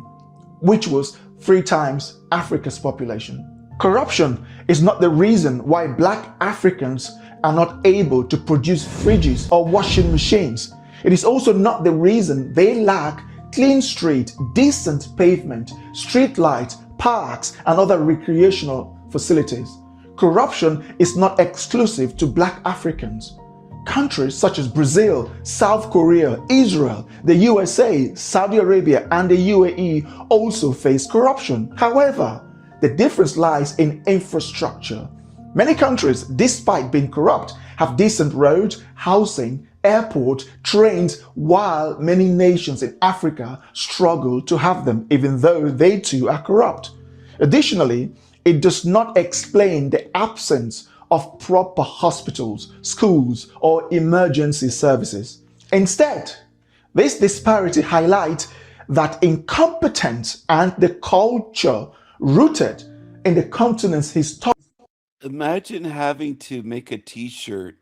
which was 3 times Africa's population. Corruption is not the reason why Black Africans are not able to produce fridges or washing machines. It is also not the reason they lack clean street, decent pavement, street lights, parks, and other recreational facilities. Corruption is not exclusive to Black Africans. Countries such as Brazil, South Korea, Israel, the USA, Saudi Arabia, and the UAE also face corruption. However, the difference lies in infrastructure. Many countries, despite being corrupt, have decent roads, housing, airport, trains, while many nations in Africa struggle to have them, even though they too are corrupt. Additionally, it does not explain the absence of proper hospitals, schools, or emergency services. Instead, this disparity highlights that incompetence and the culture rooted in the continent's history. Imagine having to make a t-shirt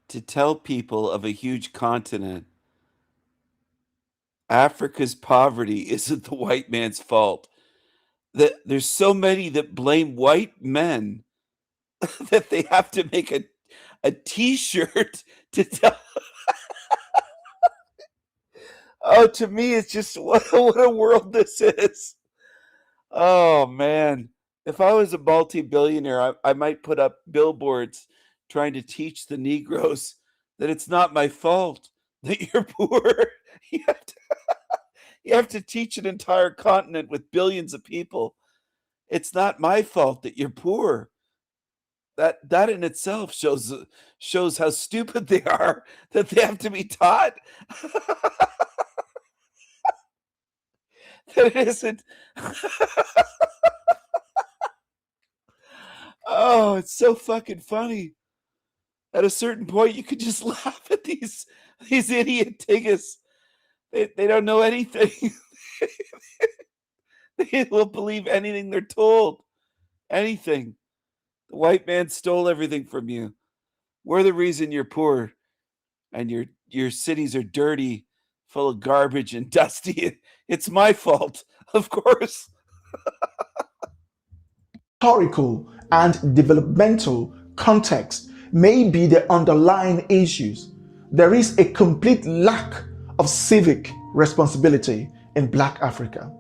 to tell people of a huge continent Africa's poverty isn't the white man's fault. That there's so many that blame white men that they have to make a T-shirt to tell. Oh, to me, it's just what a world this is. Oh man, if I was a multi-billionaire, I might put up billboards trying to teach the Negroes that it's not my fault that you're poor. You have to, you have to teach an entire continent with billions of people. It's not my fault that you're poor. That in itself shows how stupid they are that they have to be taught that it isn't. Oh, it's so fucking funny. At a certain point, you could just laugh at these idiot tiggas. They don't know anything. They will believe anything they're told. Anything. The white man stole everything from you. We're the reason you're poor, and your cities are dirty, full of garbage and dusty. It's my fault, of course. Historical and developmental context may be the underlying issues. There is a complete lack of civic responsibility in Black Africa.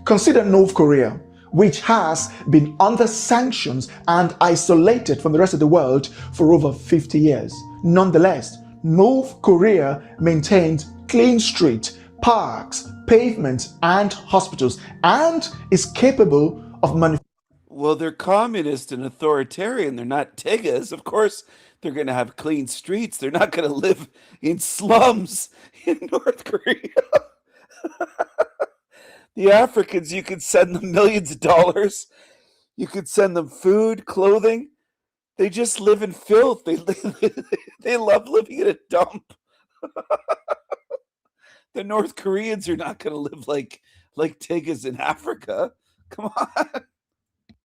Consider North Korea, which has been under sanctions and isolated from the rest of the world for over 50 years. Nonetheless, North Korea maintains clean streets, parks, pavements, and hospitals, and is capable of manufacturing. Well, they're communist and authoritarian. They're not tiggas. Of course, they're going to have clean streets. They're not going to live in slums in North Korea. The Africans, you could send them millions of dollars. You could send them food, clothing. They just live in filth. They love living in a dump. The North Koreans are not going to live like tiggas in Africa. Come on.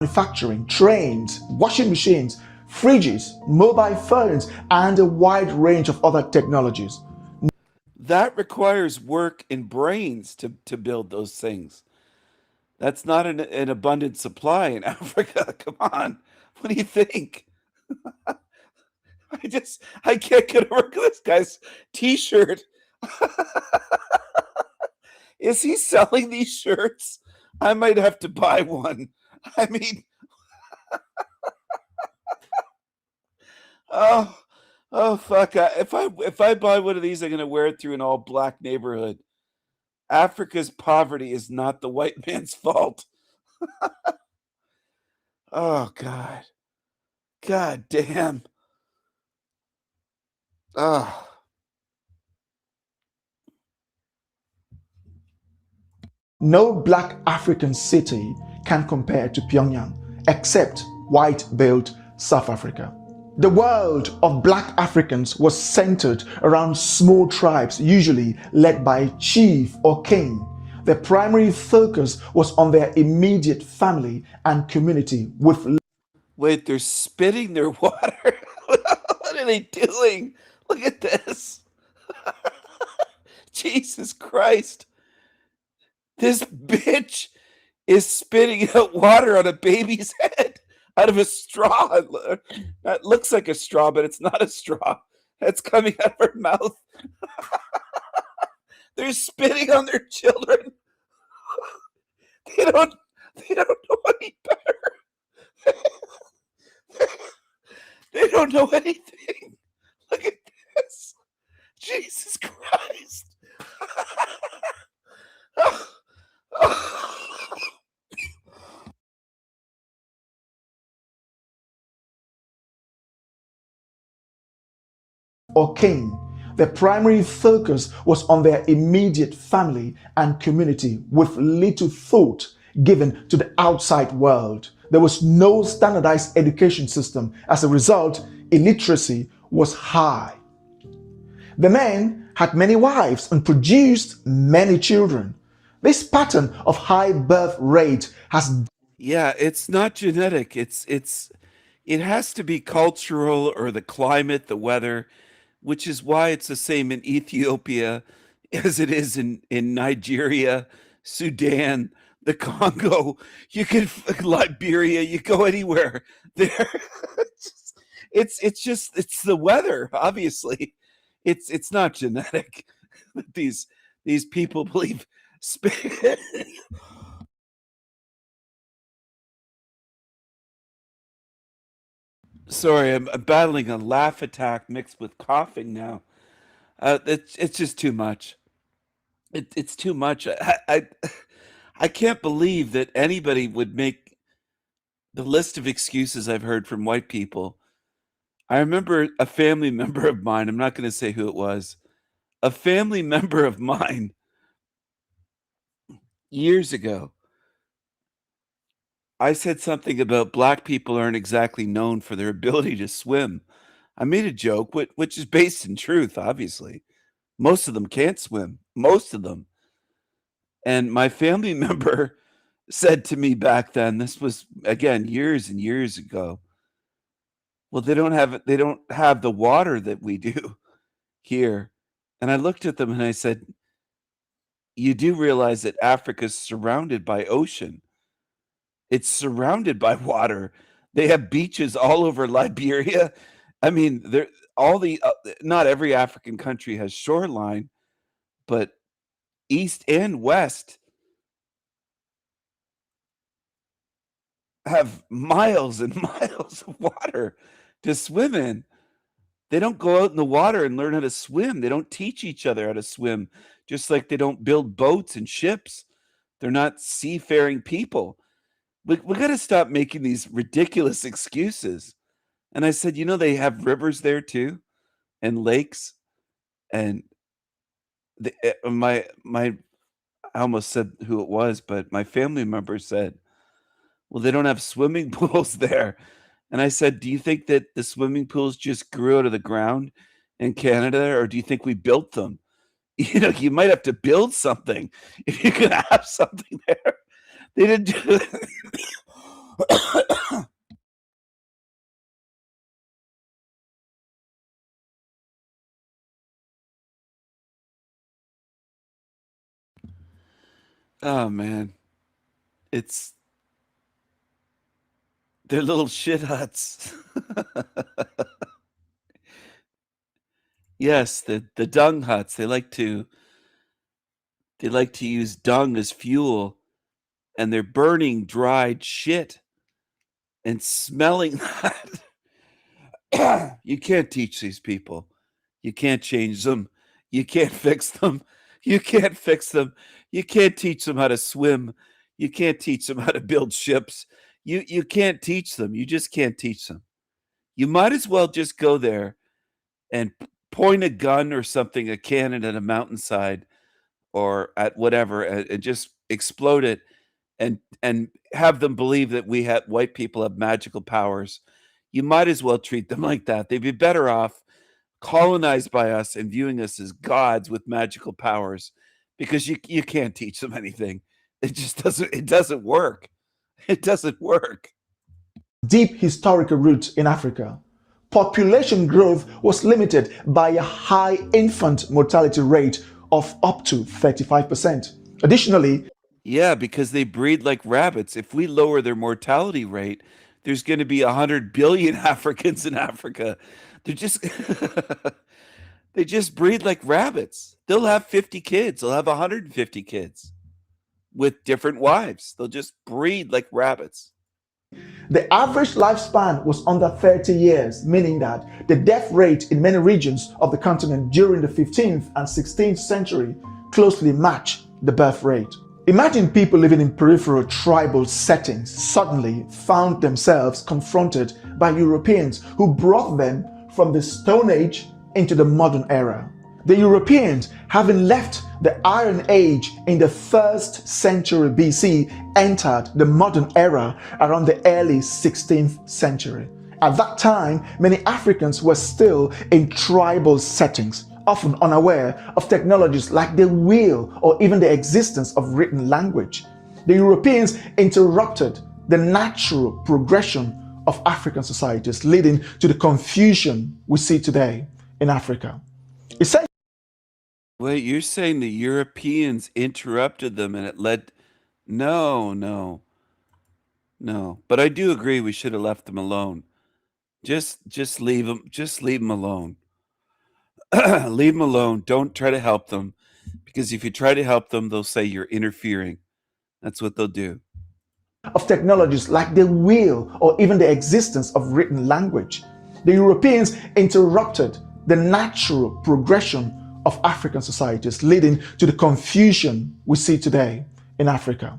Manufacturing, trains, washing machines, fridges, mobile phones, and a wide range of other technologies. That requires work and brains to build those things. That's not an abundant supply in Africa. Come on. What do you think? I can't get over this guy's T-shirt. Is he selling these shirts? I might have to buy one. I mean, oh fuck! If I buy one of these, I'm gonna wear it through an all black neighborhood. Africa's poverty is not the white man's fault. Oh God, God damn. Oh. No Black African city can compare to Pyongyang, except white-built South Africa. The world of Black Africans was centered around small tribes, usually led by chief or king. Their primary focus was on their immediate family and community with... Wait, they're spitting their water? What are they doing? Look at this. Jesus Christ. This bitch is spitting out water on a baby's head out of a straw. That looks like a straw, but it's not a straw. That's coming out of her mouth. They're spitting on their children. They don't know any better. They don't know anything. Look at this. Jesus Christ. Or king. Their primary focus was on their immediate family and community with little thought given to the outside world. There was no standardized education system. As a result, illiteracy was high. The men had many wives and produced many children. This pattern of high birth rate has... Yeah, it's not genetic. It has to be cultural or the climate, the weather, which is why it's the same in Ethiopia, as it is in Nigeria, Sudan, the Congo. You can Liberia. You go anywhere there. It's the weather. Obviously, it's not genetic. These people believe. Sorry, I'm battling a laugh attack mixed with coughing now. It's just too much. It's too much. I can't believe that anybody would make the list of excuses I've heard from white people. I remember a family member of mine, I'm not going to say who it was, a family member of mine years ago. I said something about black people aren't exactly known for their ability to swim. I made a joke, which is based in truth, obviously. Most of them can't swim, most of them. And my family member said to me back then, this was again years and years ago, well, they don't have the water that we do here. And I looked at them and I said, you do realize that Africa's surrounded by ocean. It's surrounded by water. They have beaches all over Liberia. I mean, not every African country has shoreline, but East and West have miles and miles of water to swim in. They don't go out in the water and learn how to swim. They don't teach each other how to swim, just like they don't build boats and ships. They're not seafaring people. We got to stop making these ridiculous excuses. And I said, they have rivers there too, and lakes, and I almost said who it was, but my family member said, well, they don't have swimming pools there. And I said, do you think that the swimming pools just grew out of the ground in Canada, or do you think we built them? You might have to build something if you're going to have something there. They didn't do Oh, man. They're little shit huts. Yes, the dung huts. They like to use dung as fuel, and they're burning dried shit and smelling that. You can't teach these people. You can't change them. You can't fix them. You can't fix them. You can't teach them how to swim. You can't teach them how to build ships. You can't teach them. You just can't teach them. You might as well just go there and point a gun or something, a cannon at a mountainside or at whatever, and just explode it and have them believe that white people have magical powers. You might as well treat them like that. They'd be better off colonized by us and viewing us as gods with magical powers, because you can't teach them anything. It just doesn't work. It doesn't work. Deep historical roots in Africa. Population growth was limited by a high infant mortality rate of up to 35%. Additionally, yeah, because they breed like rabbits. If we lower their mortality rate, there's going to be 100 billion Africans in Africa. They just breed like rabbits. They'll have 50 kids. They'll have 150 kids with different wives. They'll just breed like rabbits. the average lifespan was under 30 years, meaning that the death rate in many regions of the continent during the 15th and 16th century closely matched the birth rate. Imagine people living in peripheral tribal settings suddenly found themselves confronted by Europeans who brought them from the Stone Age into the modern era. The Europeans, having left the Iron Age in the 1st century BC, entered the modern era around the early 16th century. At that time, many Africans were still in tribal settings, often unaware of technologies like the wheel or even the existence of written language. The Europeans interrupted the natural progression of African societies, leading to the confusion we see today in Africa. Essentially, Wait, you're saying the Europeans interrupted them and it led... No, no, no. But I do agree we should have left them alone. Just leave them. Just leave them alone. Leave them alone. Don't try to help them, because if you try to help them, they'll say you're interfering. That's what they'll do. Of technologies like the wheel or even the existence of written language. The Europeans interrupted the natural progression of African societies, leading to the confusion we see today in Africa.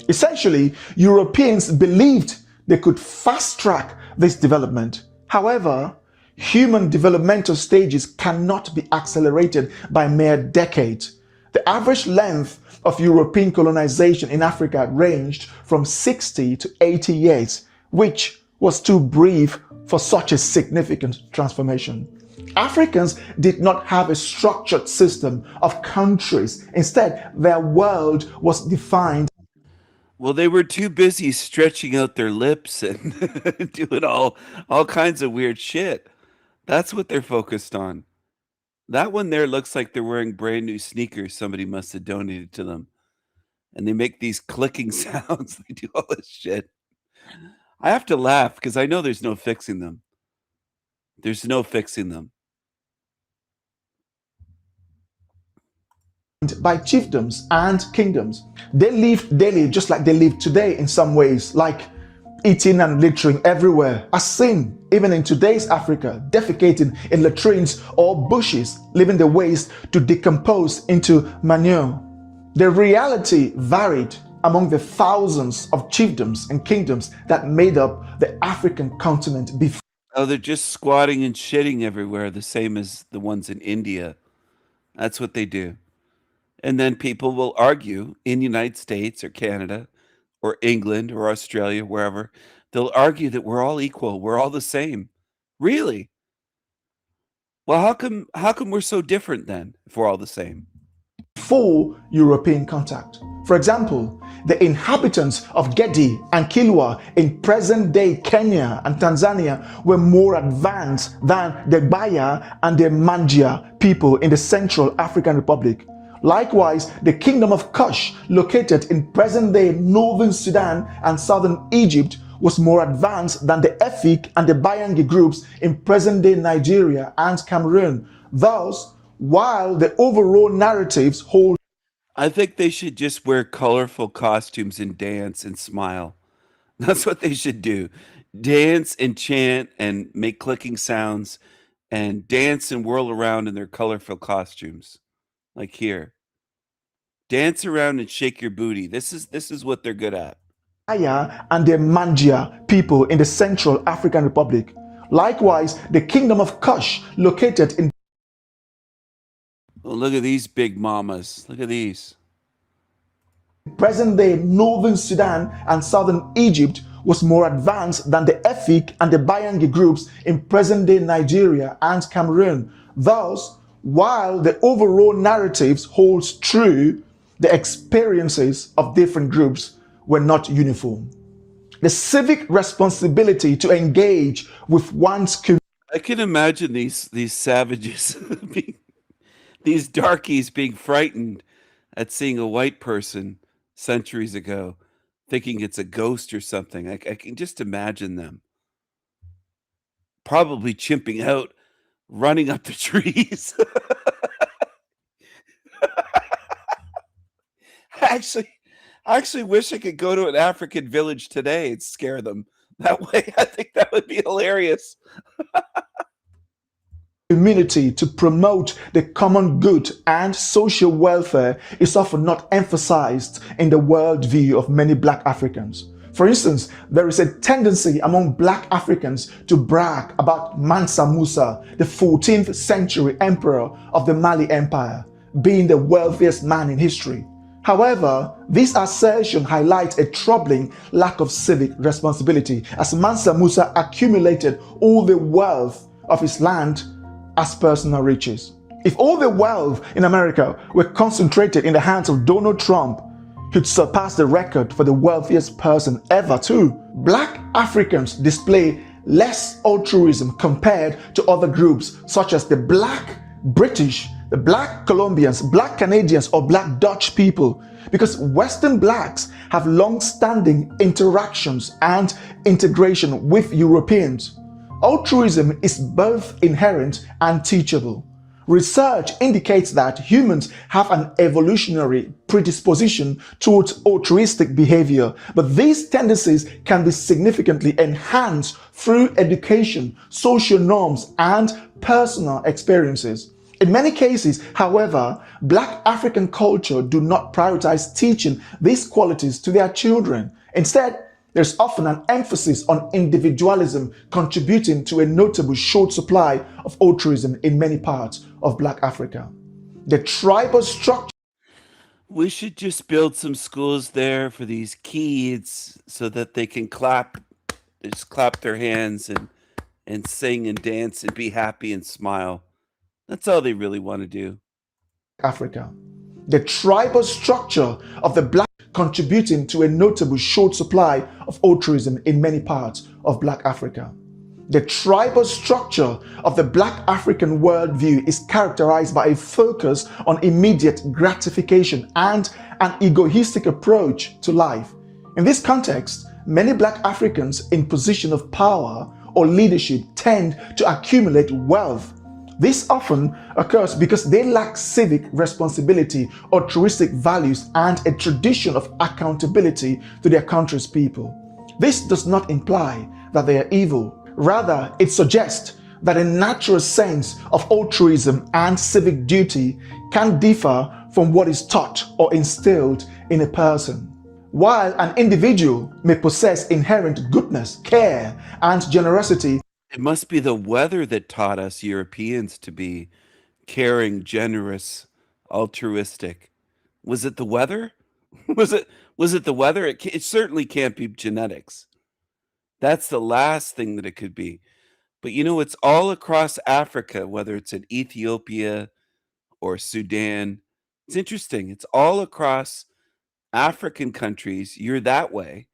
Essentially, Europeans believed they could fast track this development. However, human developmental stages cannot be accelerated by mere decades. The average length of European colonization in Africa ranged from 60 to 80 years, which was too brief for such a significant transformation. Africans did not have a structured system of countries. Instead, their world was defined. Well, they were too busy stretching out their lips and doing all kinds of weird shit. That's what they're focused on. That one there looks like they're wearing brand new sneakers somebody must have donated to them. And they make these clicking sounds. They do all this shit. I have to laugh because I know there's no fixing them. There's no fixing them. By chiefdoms and kingdoms. They lived daily just like they live today in some ways, like eating and littering everywhere, as seen even in today's Africa, defecating in latrines or bushes, leaving the waste to decompose into manure. The reality varied among the thousands of chiefdoms and kingdoms that made up the African continent before. Oh, they're just squatting and shitting everywhere, the same as the ones in India. That's what they do. And then people will argue in the United States or Canada or England or Australia, wherever, they'll argue that we're all equal, we're all the same. Really? Well, how come we're so different then if we're all the same? Full European contact. For example, the inhabitants of Gedi and Kilwa in present-day Kenya and Tanzania were more advanced than the Baya and the Manjia people in the Central African Republic. Likewise, the Kingdom of Kush, located in present-day Northern Sudan and Southern Egypt, was more advanced than the Efik and the Bayangi groups in present-day Nigeria and Cameroon. Thus, while the overall narratives hold... I think they should just wear colorful costumes and dance and smile. That's what they should do. Dance and chant and make clicking sounds and dance and whirl around in their colorful costumes. Like here. Dance around and shake your booty. This is what they're good at. Aya and the Manjia people in the Central African Republic. Likewise, the Kingdom of Kush, located in... Oh, look at these big mamas. Look at these. Present-day Northern Sudan and Southern Egypt was more advanced than the Efik and the Bayangi groups in present-day Nigeria and Cameroon. Thus, while the overall narratives holds true, the experiences of different groups were not uniform. The civic responsibility to engage with one's community... I can imagine these savages, these darkies being frightened at seeing a white person centuries ago, thinking it's a ghost or something. I can just imagine them. Probably chimping out, running up the trees. I actually wish I could go to an African village today and scare them. That way, I think that would be hilarious. Community to promote the common good and social welfare is often not emphasized in the worldview of many Black Africans. For instance, there is a tendency among Black Africans to brag about Mansa Musa, the 14th century emperor of the Mali Empire, being the wealthiest man in history. However, this assertion highlights a troubling lack of civic responsibility, as Mansa Musa accumulated all the wealth of his land as personal riches. If all the wealth in America were concentrated in the hands of Donald Trump, he'd surpass the record for the wealthiest person ever too. Black Africans display less altruism compared to other groups such as the Black, British, the black Colombians, black Canadians, or black Dutch people, because Western blacks have long-standing interactions and integration with Europeans. Altruism is both inherent and teachable. Research indicates that humans have an evolutionary predisposition towards altruistic behavior, but these tendencies can be significantly enhanced through education, social norms, and personal experiences. In many cases, however, Black African culture do not prioritize teaching these qualities to their children. Instead, there's often an emphasis on individualism, contributing to a notable short supply of altruism in many parts of Black Africa. The tribal structure. We should just build some schools there for these kids so that they can just clap their hands and sing and dance and be happy and smile. That's all they really want to do. Africa. The tribal structure of the Black contributing to a notable short supply of altruism in many parts of Black Africa. The tribal structure of the Black African worldview is characterized by a focus on immediate gratification and an egoistic approach to life. In this context, many Black Africans in position of power or leadership tend to accumulate wealth. This often occurs because they lack civic responsibility, altruistic values, and a tradition of accountability to their country's people. This does not imply that they are evil. Rather, it suggests that a natural sense of altruism and civic duty can differ from what is taught or instilled in a person. While an individual may possess inherent goodness, care, and generosity, it must be the weather that taught us Europeans to be caring, generous, altruistic. Was it the weather? Was it the weather? It certainly can't be genetics. That's the last thing that it could be. But you know, it's all across Africa, whether it's in Ethiopia or Sudan. It's interesting. It's all across African countries. You're that way.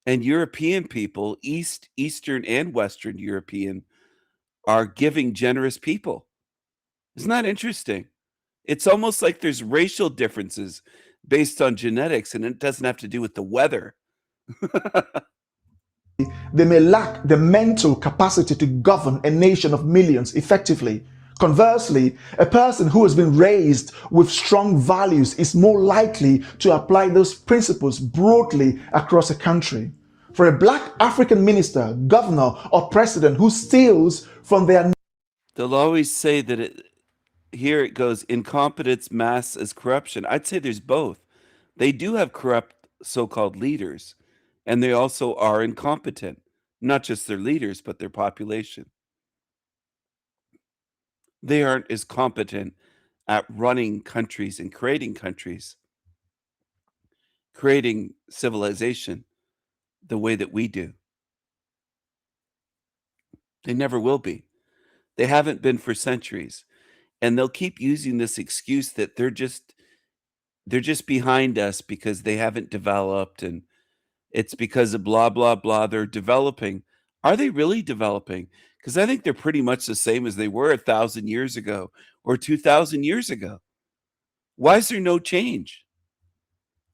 And European people, Eastern and Western European, are giving, generous people. Isn't that interesting? It's almost like there's racial differences based on genetics, and it doesn't have to do with the weather. They may lack the mental capacity to govern a nation of millions effectively. Conversely, a person who has been raised with strong values is more likely to apply those principles broadly across a country. For a Black African minister, governor, or president who steals from their... They'll always say that here it goes, incompetence masks as corruption. I'd say there's both. They do have corrupt so-called leaders, and they also are incompetent. Not just their leaders, but their population. They aren't as competent at running countries and creating civilization the way that we do. They never will be. They haven't been for centuries. And they'll keep using this excuse that they're just behind us because they haven't developed, and it's because of blah, blah, blah. They're developing. Are they really developing? Because I think they're pretty much the same as they were 1,000 years ago or 2,000 years ago. Why is there no change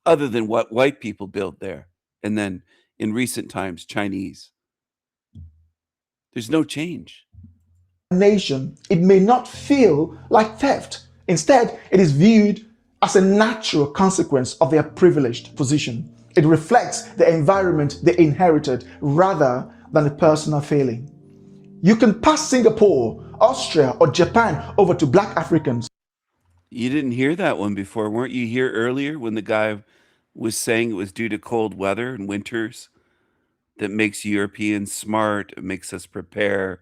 other than what white people build there? And then in recent times, Chinese. There's no change. Nation, it may not feel like theft. Instead, it is viewed as a natural consequence of their privileged position. It reflects the environment they inherited rather than a personal failing. You can pass Singapore, Austria, or Japan over to Black Africans. You didn't hear that one before. Weren't you here earlier when the guy was saying it was due to cold weather and winters that makes Europeans smart, it makes us prepare,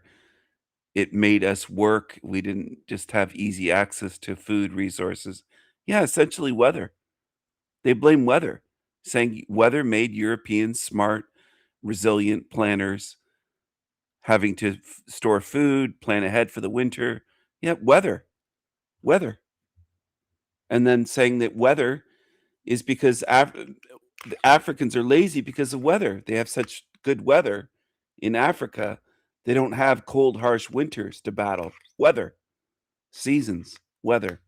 it made us work. We didn't just have easy access to food resources. Yeah, essentially weather. They blame weather, saying weather made Europeans smart, resilient planners, having to store food, plan ahead for the winter. Yeah, weather. And then saying that weather is because the Africans are lazy because of weather. They have such good weather in Africa. They don't have cold, harsh winters to battle. Weather, seasons. weather,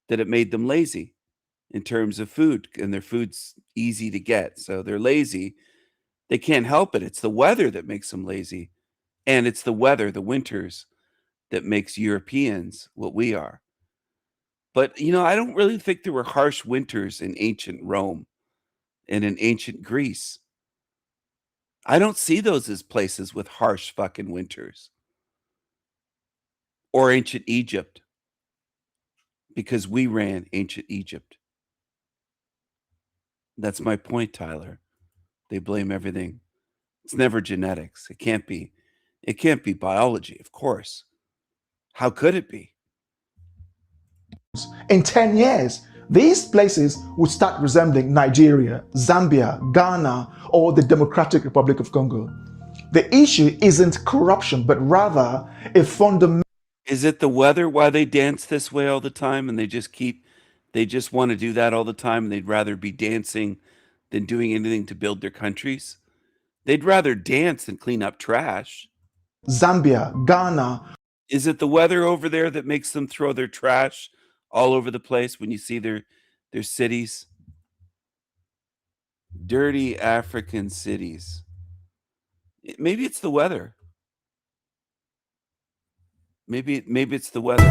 that it made them lazy in terms of food, and their food's easy to get. So they're lazy. They can't help it. It's the weather that makes them lazy. And it's the weather, the winters, that makes Europeans what we are. But, I don't really think there were harsh winters in ancient Rome and in ancient Greece. I don't see those as places with harsh fucking winters. Or ancient Egypt, because we ran ancient Egypt. That's my point, Tyler. They blame everything. It's never genetics. It can't be. It can't be biology, of course. How could it be? In 10 years, these places would start resembling Nigeria, Zambia, Ghana, or the Democratic Republic of Congo. The issue isn't corruption, but rather a fundamental. Is it the weather why they dance this way all the time, and they just want to do that all the time, and they'd rather be dancing than doing anything to build their countries? They'd rather dance than clean up trash. Zambia, Ghana. Is it the weather over there that makes them throw their trash all over the place when you see their cities? Dirty African cities. Maybe it's the weather. Maybe it's the weather.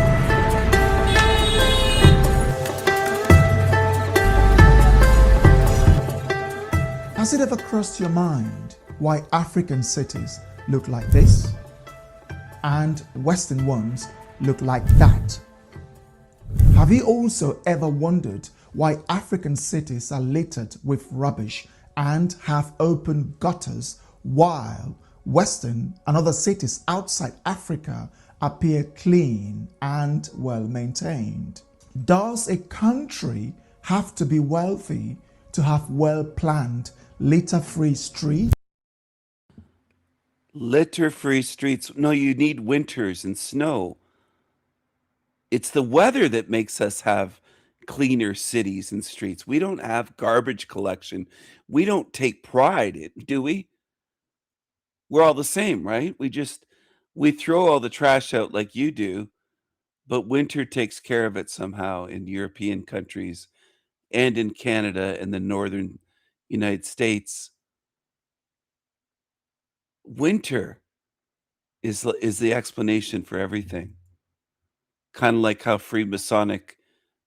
Has it ever crossed your mind why African cities look like this and Western ones look like that? Have you also ever wondered why African cities are littered with rubbish and have open gutters while Western and other cities outside Africa appear clean and well maintained? Does a country have to be wealthy to have well-planned, litter-free streets? Litter-free streets. No, you need winters and snow. It's the weather that makes us have cleaner cities and streets. We don't have garbage collection. We don't take pride in, do we? We're all the same, right? We throw all the trash out like you do, but winter takes care of it somehow in European countries and in Canada and the northern United States. Winter is the explanation for everything. Kind of like how Freemasonic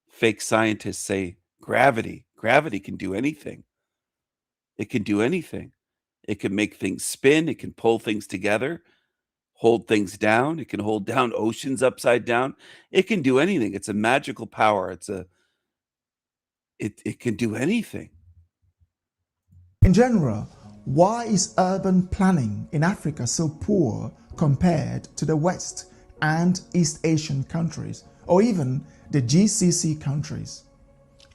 fake scientists say gravity. Gravity can do anything. It can do anything. It can make things spin. It can pull things together, hold things down. It can hold down oceans upside down. It can do anything. It's a magical power. It can do anything. In general, why is urban planning in Africa so poor compared to the West and East Asian countries, or even the GCC countries?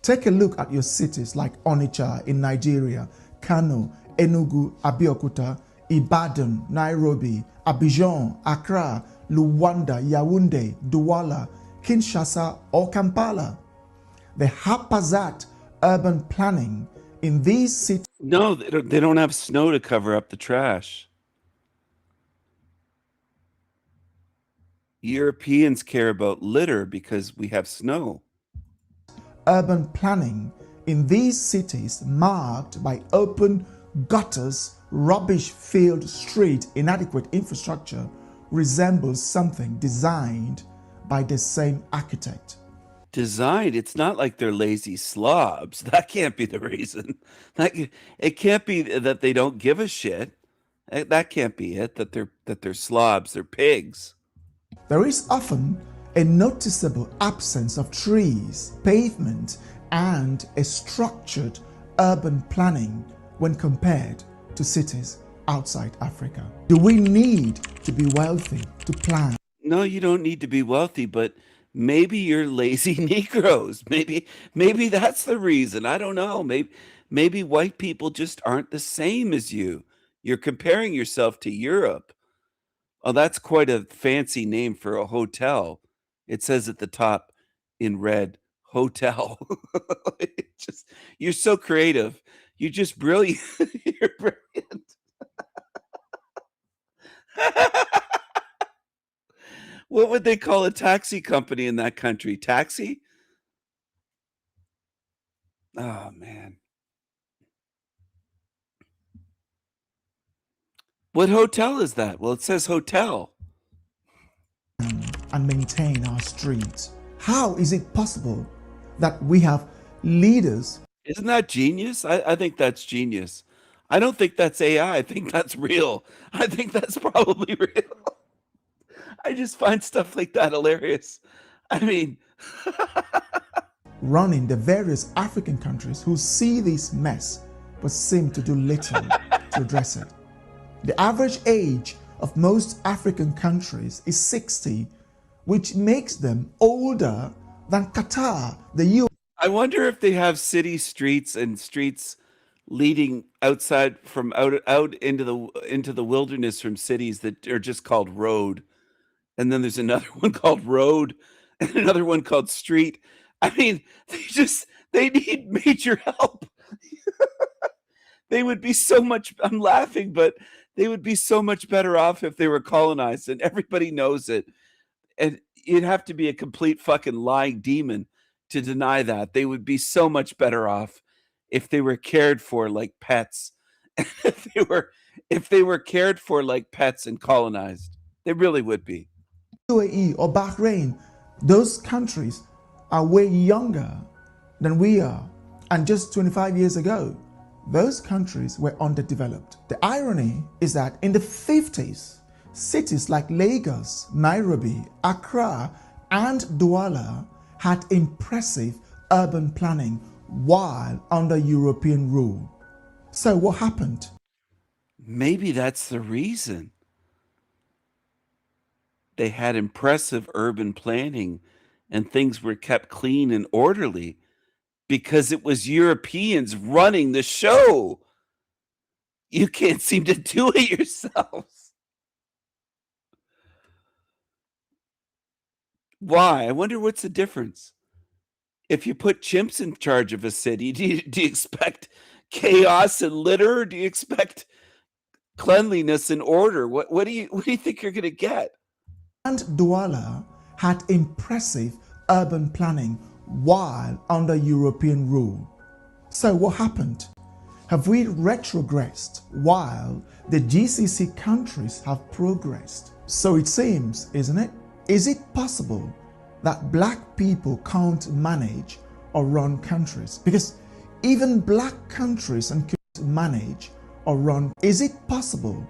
Take a look at your cities like Onitsha in Nigeria, Kano, Enugu, Abeokuta, Ibadan, Nairobi, Abidjan, Accra, Luanda, Yaoundé, Douala, Kinshasa, or Kampala. The haphazard urban planning in these cities. No, they don't have snow to cover up the trash. Europeans care about litter because we have snow. Urban planning in these cities marked by open gutters, rubbish-filled street, inadequate infrastructure resembles something designed by the same architect. Designed? It's not like they're lazy slobs. That can't be the reason. It can't be that they don't give a shit. That can't be it. That they're slobs. They're pigs. There is often a noticeable absence of trees, pavement, and a structured urban planning when compared to cities outside Africa. Do we need to be wealthy to plan? No, you don't need to be wealthy, but maybe you're lazy Negroes. Maybe that's the reason. I don't know. Maybe white people just aren't the same as you. You're comparing yourself to Europe. Oh, that's quite a fancy name for a hotel. It says at the top in red, hotel. You're so creative. You're just brilliant. You're brilliant. What would they call a taxi company in that country? Taxi? Oh, man. What hotel is that? Well, it says hotel. And maintain our streets. How is it possible that we have leaders? Isn't that genius? I think that's genius. I don't think that's AI. I think that's real. I think that's probably real. I just find stuff like that hilarious. I mean, running the various African countries who see this mess but seem to do little to address it. The average age of most African countries is 60, which makes them older than Qatar, the U. I wonder if they have city streets and streets leading outside from out into the wilderness from cities that are just called road. And then there's another one called road and another one called street. I mean, they need major help. They would be so much, I'm laughing, but they would be so much better off if they were colonized, and everybody knows it. And you'd have to be a complete fucking lying demon to deny that. They would be so much better off if they were cared for like pets. if they were cared for like pets and colonized. They really would be. UAE or Bahrain, those countries are way younger than we are. And just 25 years ago, those countries were underdeveloped. The irony is that in the 50s, cities like Lagos, Nairobi, Accra, and Douala had impressive urban planning while under European rule. So what happened? Maybe that's the reason. They had impressive urban planning and things were kept clean and orderly because it was Europeans running the show. You can't seem to do it yourselves. Why? I wonder what's the difference. If you put chimps in charge of a city, do you expect chaos and litter? Or do you expect cleanliness and order? What do you think you're going to get? And Douala had impressive urban planning while under European rule. So what happened? Have we retrogressed while the GCC countries have progressed? So it seems, isn't it? Is it possible that black people can't manage or run countries? Because even black countries and can't manage or run. Is it possible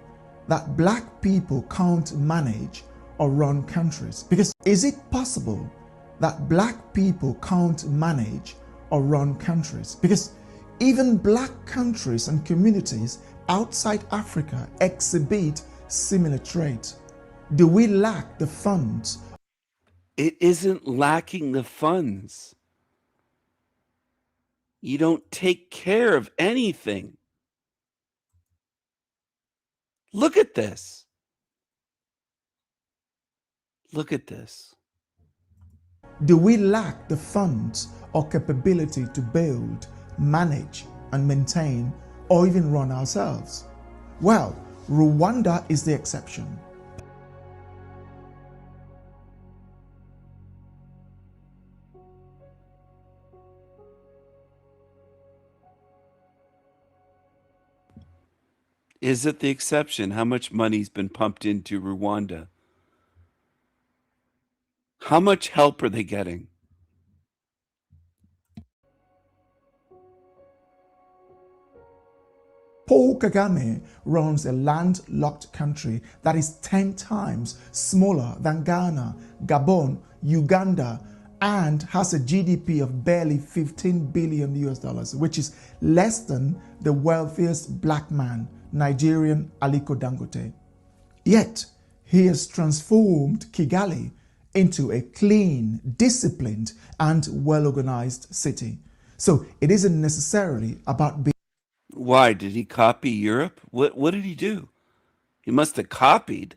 that black people can't manage or run countries? Because is it possible that black people can't manage or run countries? Because even black countries and communities outside Africa exhibit similar traits. Do we lack the funds? It isn't lacking the funds. You don't take care of anything. Look at this. Look at this. Do we lack the funds or capability to build, manage, and maintain, or even run ourselves? Well, Rwanda is the exception. Is it the exception? How much money's been pumped into Rwanda? How much help are they getting? Paul Kagame runs a landlocked country that is 10 times smaller than Ghana, Gabon, Uganda, and has a GDP of barely 15 billion US dollars, which is less than the wealthiest black man, Nigerian Aliko Dangote. Yet, he has transformed Kigali into a clean, disciplined, and well-organized city. So it isn't necessarily about being. Why? Did he copy Europe? What did he do? He must have copied.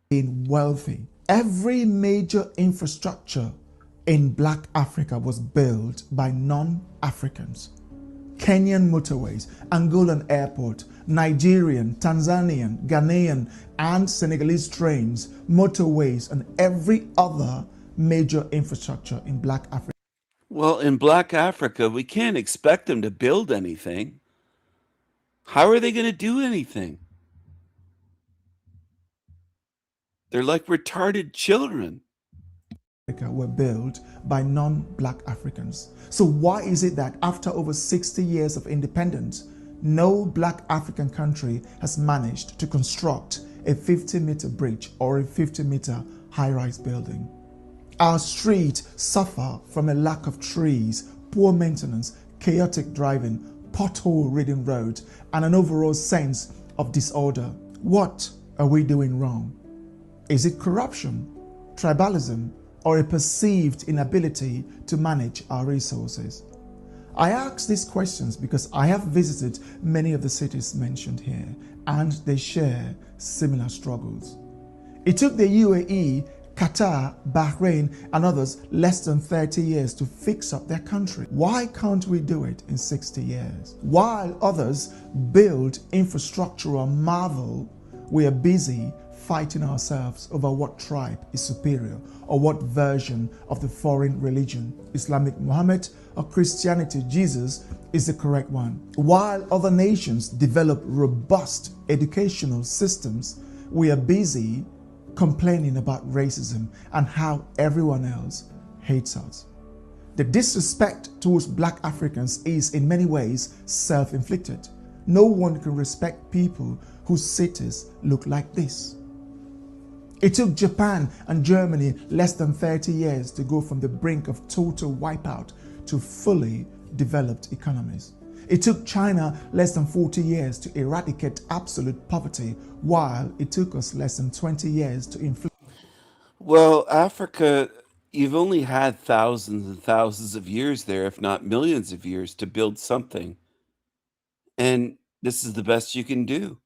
Being wealthy. Every major infrastructure in Black Africa was built by non-Africans. Kenyan motorways, Angolan airport, Nigerian, Tanzanian, Ghanaian, and Senegalese trains, motorways, and every other major infrastructure in Black Africa. Well, in Black Africa, we can't expect them to build anything. How are they going to do anything? They're like retarded children. Were built by non-Black Africans. So why is it that after over 60 years of independence, no Black African country has managed to construct a 50-meter bridge or a 50-meter high-rise building? Our streets suffer from a lack of trees, poor maintenance, chaotic driving, pothole-ridden roads, and an overall sense of disorder. What are we doing wrong? Is it corruption, tribalism, or a perceived inability to manage our resources? I ask these questions because I have visited many of the cities mentioned here, and they share similar struggles. It took the UAE, Qatar, Bahrain, and others less than 30 years to fix up their country. Why can't we do it in 60 years? While others build infrastructural marvel, we are busy fighting ourselves over what tribe is superior or what version of the foreign religion, Islamic Muhammad or Christianity Jesus, is the correct one. While other nations develop robust educational systems, we are busy complaining about racism and how everyone else hates us. The disrespect towards Black Africans is in many ways self-inflicted. No one can respect people whose cities look like this. It took Japan and Germany less than 30 years to go from the brink of total wipeout to fully developed economies. It took China less than 40 years to eradicate absolute poverty, while it took us less than 20 years to inflict. Well, Africa, you've only had thousands and thousands of years there, if not millions of years, to build something. And this is the best you can do.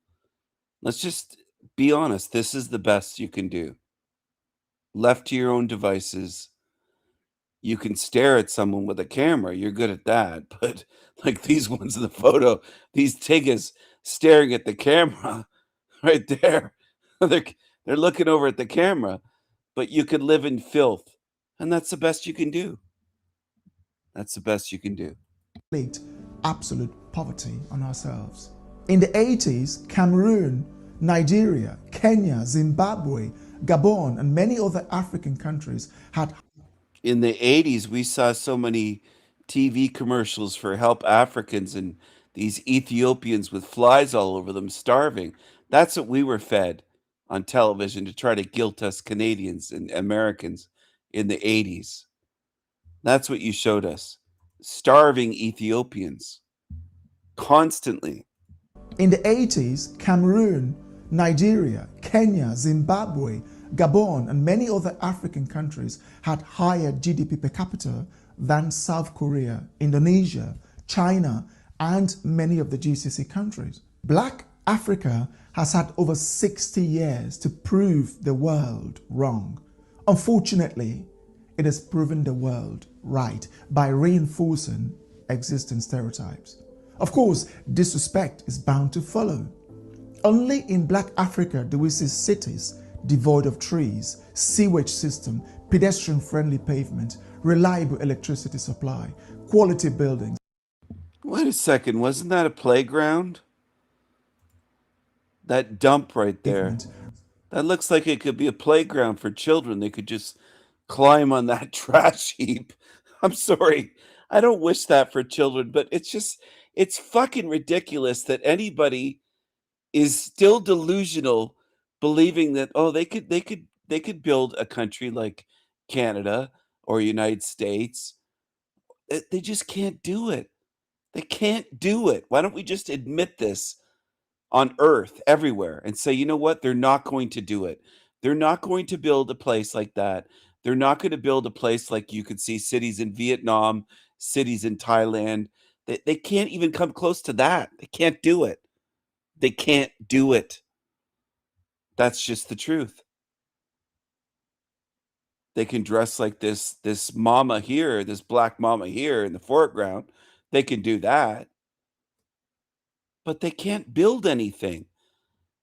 Let's just be honest. This is the best you can do. Left to your own devices, you can stare at someone with a camera. You're good at that. But like these ones in the photo, these tiggas staring at the camera right there. They're looking over at the camera, but you could live in filth. And that's the best you can do. That's the best you can do. Absolute poverty on ourselves. In the 80s, Cameroon, Nigeria, Kenya, Zimbabwe, Gabon, and many other African countries had. In the 80s, we saw so many TV commercials for help Africans and these Ethiopians with flies all over them starving. That's what we were fed on television to try to guilt us Canadians and Americans in the 80s. That's what you showed us. Starving Ethiopians. Constantly. In the 80s, Cameroon, Nigeria, Kenya, Zimbabwe, Gabon, and many other African countries had higher GDP per capita than South Korea, Indonesia, China, and many of the GCC countries. Black Africa has had over 60 years to prove the world wrong. Unfortunately, it has proven the world right by reinforcing existing stereotypes. Of course, disrespect is bound to follow. Only in Black Africa do we see cities devoid of trees, sewage system, pedestrian-friendly pavement, reliable electricity supply, quality buildings. Wait a second, wasn't that a playground? That dump right there. That looks like it could be a playground for children. They could just climb on that trash heap. I'm sorry. I don't wish that for children, but it's fucking ridiculous that anybody is still delusional believing that they could build a country like Canada or United States. They just can't do it. They can't do it. Why don't we just admit this on earth everywhere and say, you know what? They're not going to do it. They're not going to build a place like that. They're not going to build a place like you could see cities in Vietnam, cities in Thailand. They can't even come close to that. They can't do it. They can't do it. That's just the truth. They can dress like this mama here, this black mama here in the foreground. They can do that. but they can't build anything,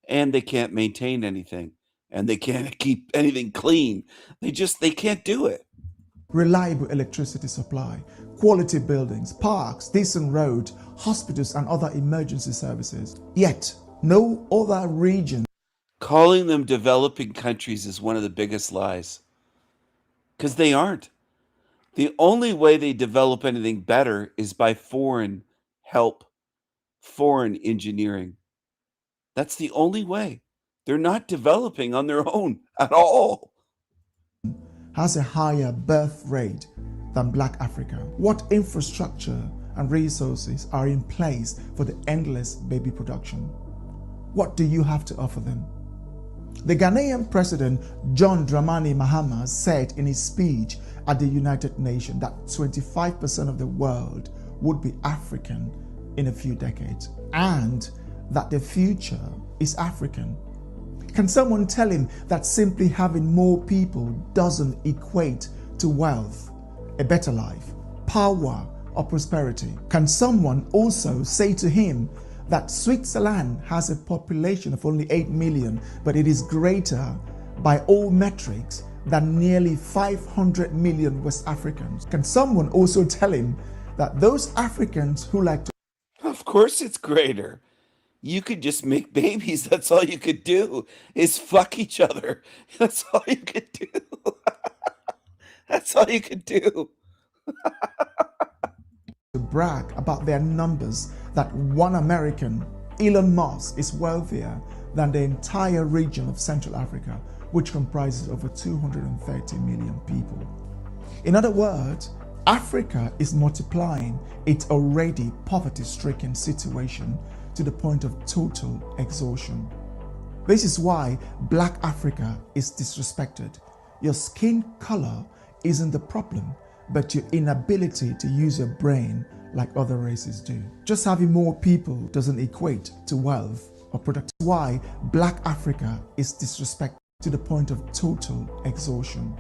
and they can't maintain anything, and they can't keep anything clean. They can't do it. Reliable electricity supply, quality buildings, parks, decent roads, hospitals, and other emergency services. Yet, no other region. Calling them developing countries is one of the biggest lies, because they aren't. The only way they develop anything better is by foreign help, foreign engineering. That's the only way. They're not developing on their own at all. Has a higher birth rate than Black Africa. What infrastructure and resources are in place for the endless baby production? What do you have to offer them? The Ghanaian president John Dramani Mahama said in his speech at the United Nations that 25% of the world would be African in a few decades, and that the future is African. Can someone tell him that simply having more people doesn't equate to wealth, a better life, power, or prosperity? Can someone also say to him that Switzerland has a population of only 8 million, but it is greater by all metrics than nearly 500 million West Africans? Can someone also tell him that those Africans who like to... Of course it's greater. You could just make babies. That's all you could do is fuck each other. That's all you could do. That's all you could do. to brag about their numbers that one American, Elon Musk, is wealthier than the entire region of Central Africa, which comprises over 230 million people. In other words, Africa is multiplying its already poverty-stricken situation to the point of total exhaustion. This is why Black Africa is disrespected. Your skin color isn't the problem, but your inability to use your brain like other races do. Just having more people doesn't equate to wealth or productivity. Why Black Africa is disrespected to the point of total exhaustion.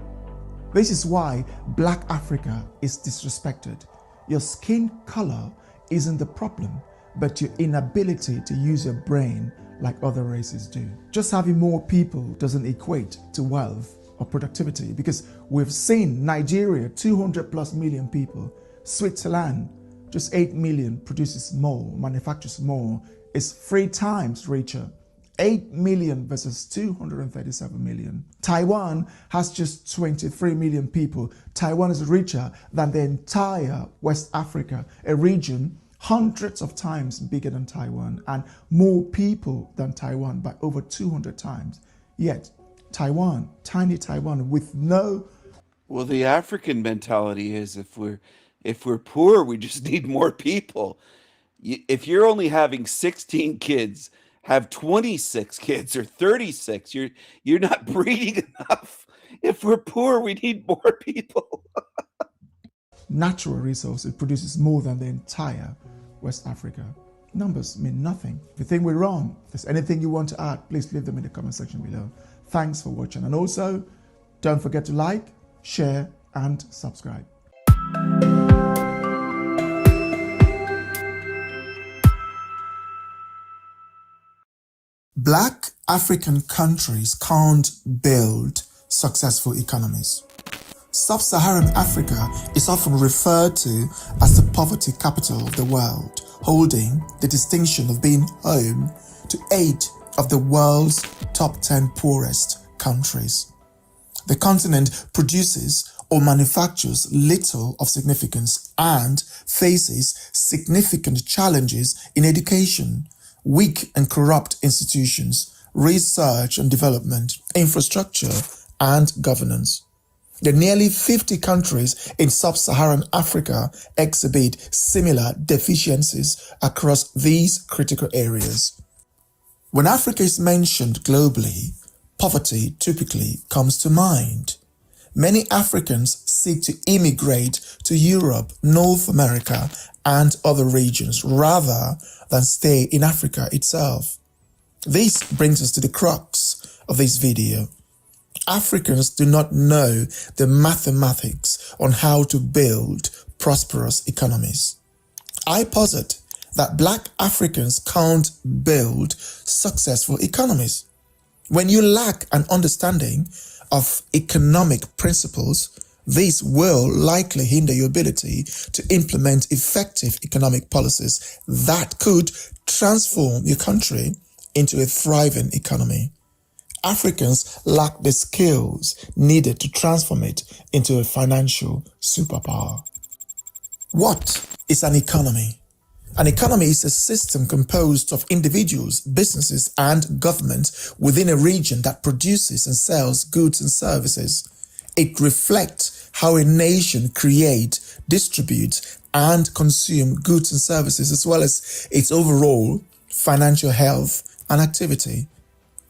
This is why Black Africa is disrespected. Your skin color isn't the problem, but your inability to use your brain like other races do. Just having more people doesn't equate to wealth or productivity, because we've seen Nigeria, 200 plus million people, Switzerland, just 8 million, produces more, manufactures more, is 3 times richer. 8 million versus 237 million. Taiwan has just 23 million people. Taiwan is richer than the entire West Africa, a region hundreds of times bigger than Taiwan and more people than Taiwan by over 200 times. Yet Taiwan, tiny Taiwan with no... Well, the African mentality is if we're poor, we just need more people. If you're only having 16 kids, have 26 kids or 36. You're not breeding enough. If we're poor, we need more people. Natural resources produces more than the entire West Africa. Numbers mean nothing. If you think we're wrong, if there's anything you want to add, please leave them in the comment section below. Thanks for watching. And also, don't forget to like, share, and subscribe. Black African countries can't build successful economies. Sub-Saharan Africa is often referred to as the poverty capital of the world, holding the distinction of being home to 8 of the world's top 10 poorest countries. The continent produces or manufactures little of significance and faces significant challenges in education, weak and corrupt institutions, research and development, infrastructure, and governance. The nearly 50 countries in sub-Saharan Africa exhibit similar deficiencies across these critical areas. When Africa is mentioned globally, poverty typically comes to mind. Many Africans seek to immigrate to Europe, North America, and other regions rather than stay in Africa itself. This brings us to the crux of this video. Africans do not know the mathematics on how to build prosperous economies. I posit that black Africans can't build successful economies. When you lack an understanding of economic principles, this will likely hinder your ability to implement effective economic policies that could transform your country into a thriving economy. Africans lack the skills needed to transform it into a financial superpower. What is an economy? An economy is a system composed of individuals, businesses, and governments within a region that produces and sells goods and services. It reflects how a nation creates, distributes, and consumes goods and services, as well as its overall financial health and activity.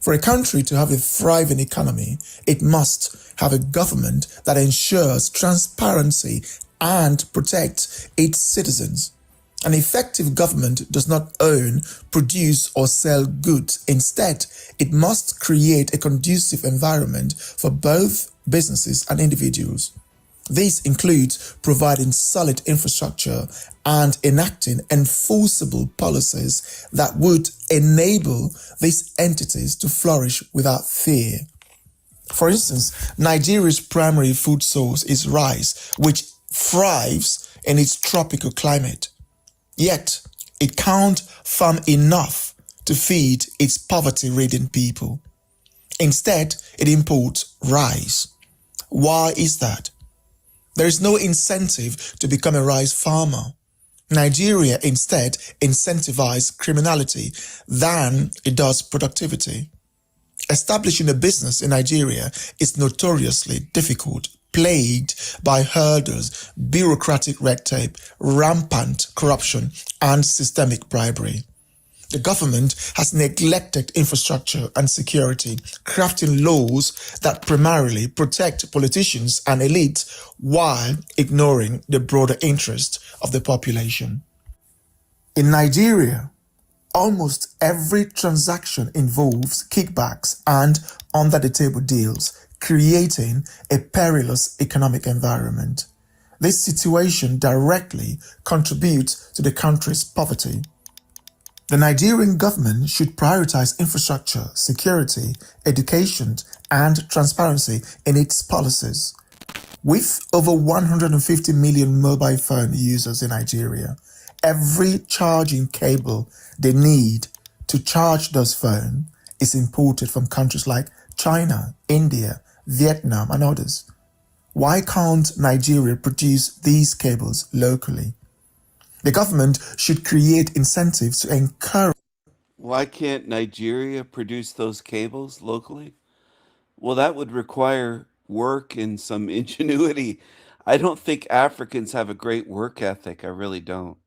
For a country to have a thriving economy, it must have a government that ensures transparency and protects its citizens. An effective government does not own, produce, or sell goods. Instead, it must create a conducive environment for both businesses and individuals. This includes providing solid infrastructure and enacting enforceable policies that would enable these entities to flourish without fear. For instance, Nigeria's primary food source is rice, which thrives in its tropical climate. Yet, it can't farm enough to feed its poverty-ridden people. Instead, it imports rice. Why is that? There is no incentive to become a rice farmer. Nigeria instead incentivizes criminality than it does productivity. Establishing a business in Nigeria is notoriously difficult, plagued by hurdles, bureaucratic red tape, rampant corruption, and systemic bribery. The government has neglected infrastructure and security, crafting laws that primarily protect politicians and elites while ignoring the broader interest of the population. In Nigeria, almost every transaction involves kickbacks and under-the-table deals, creating a perilous economic environment. This situation directly contributes to the country's poverty. The Nigerian government should prioritize infrastructure, security, education, and transparency in its policies. With over 150 million mobile phone users in Nigeria, every charging cable they need to charge those phones is imported from countries like China, India, Vietnam, and others. Why can't Nigeria produce these cables locally? The government should create incentives to encourage. Why can't Nigeria produce those cables locally? Well, that would require work and some ingenuity. I don't think Africans have a great work ethic. I really don't.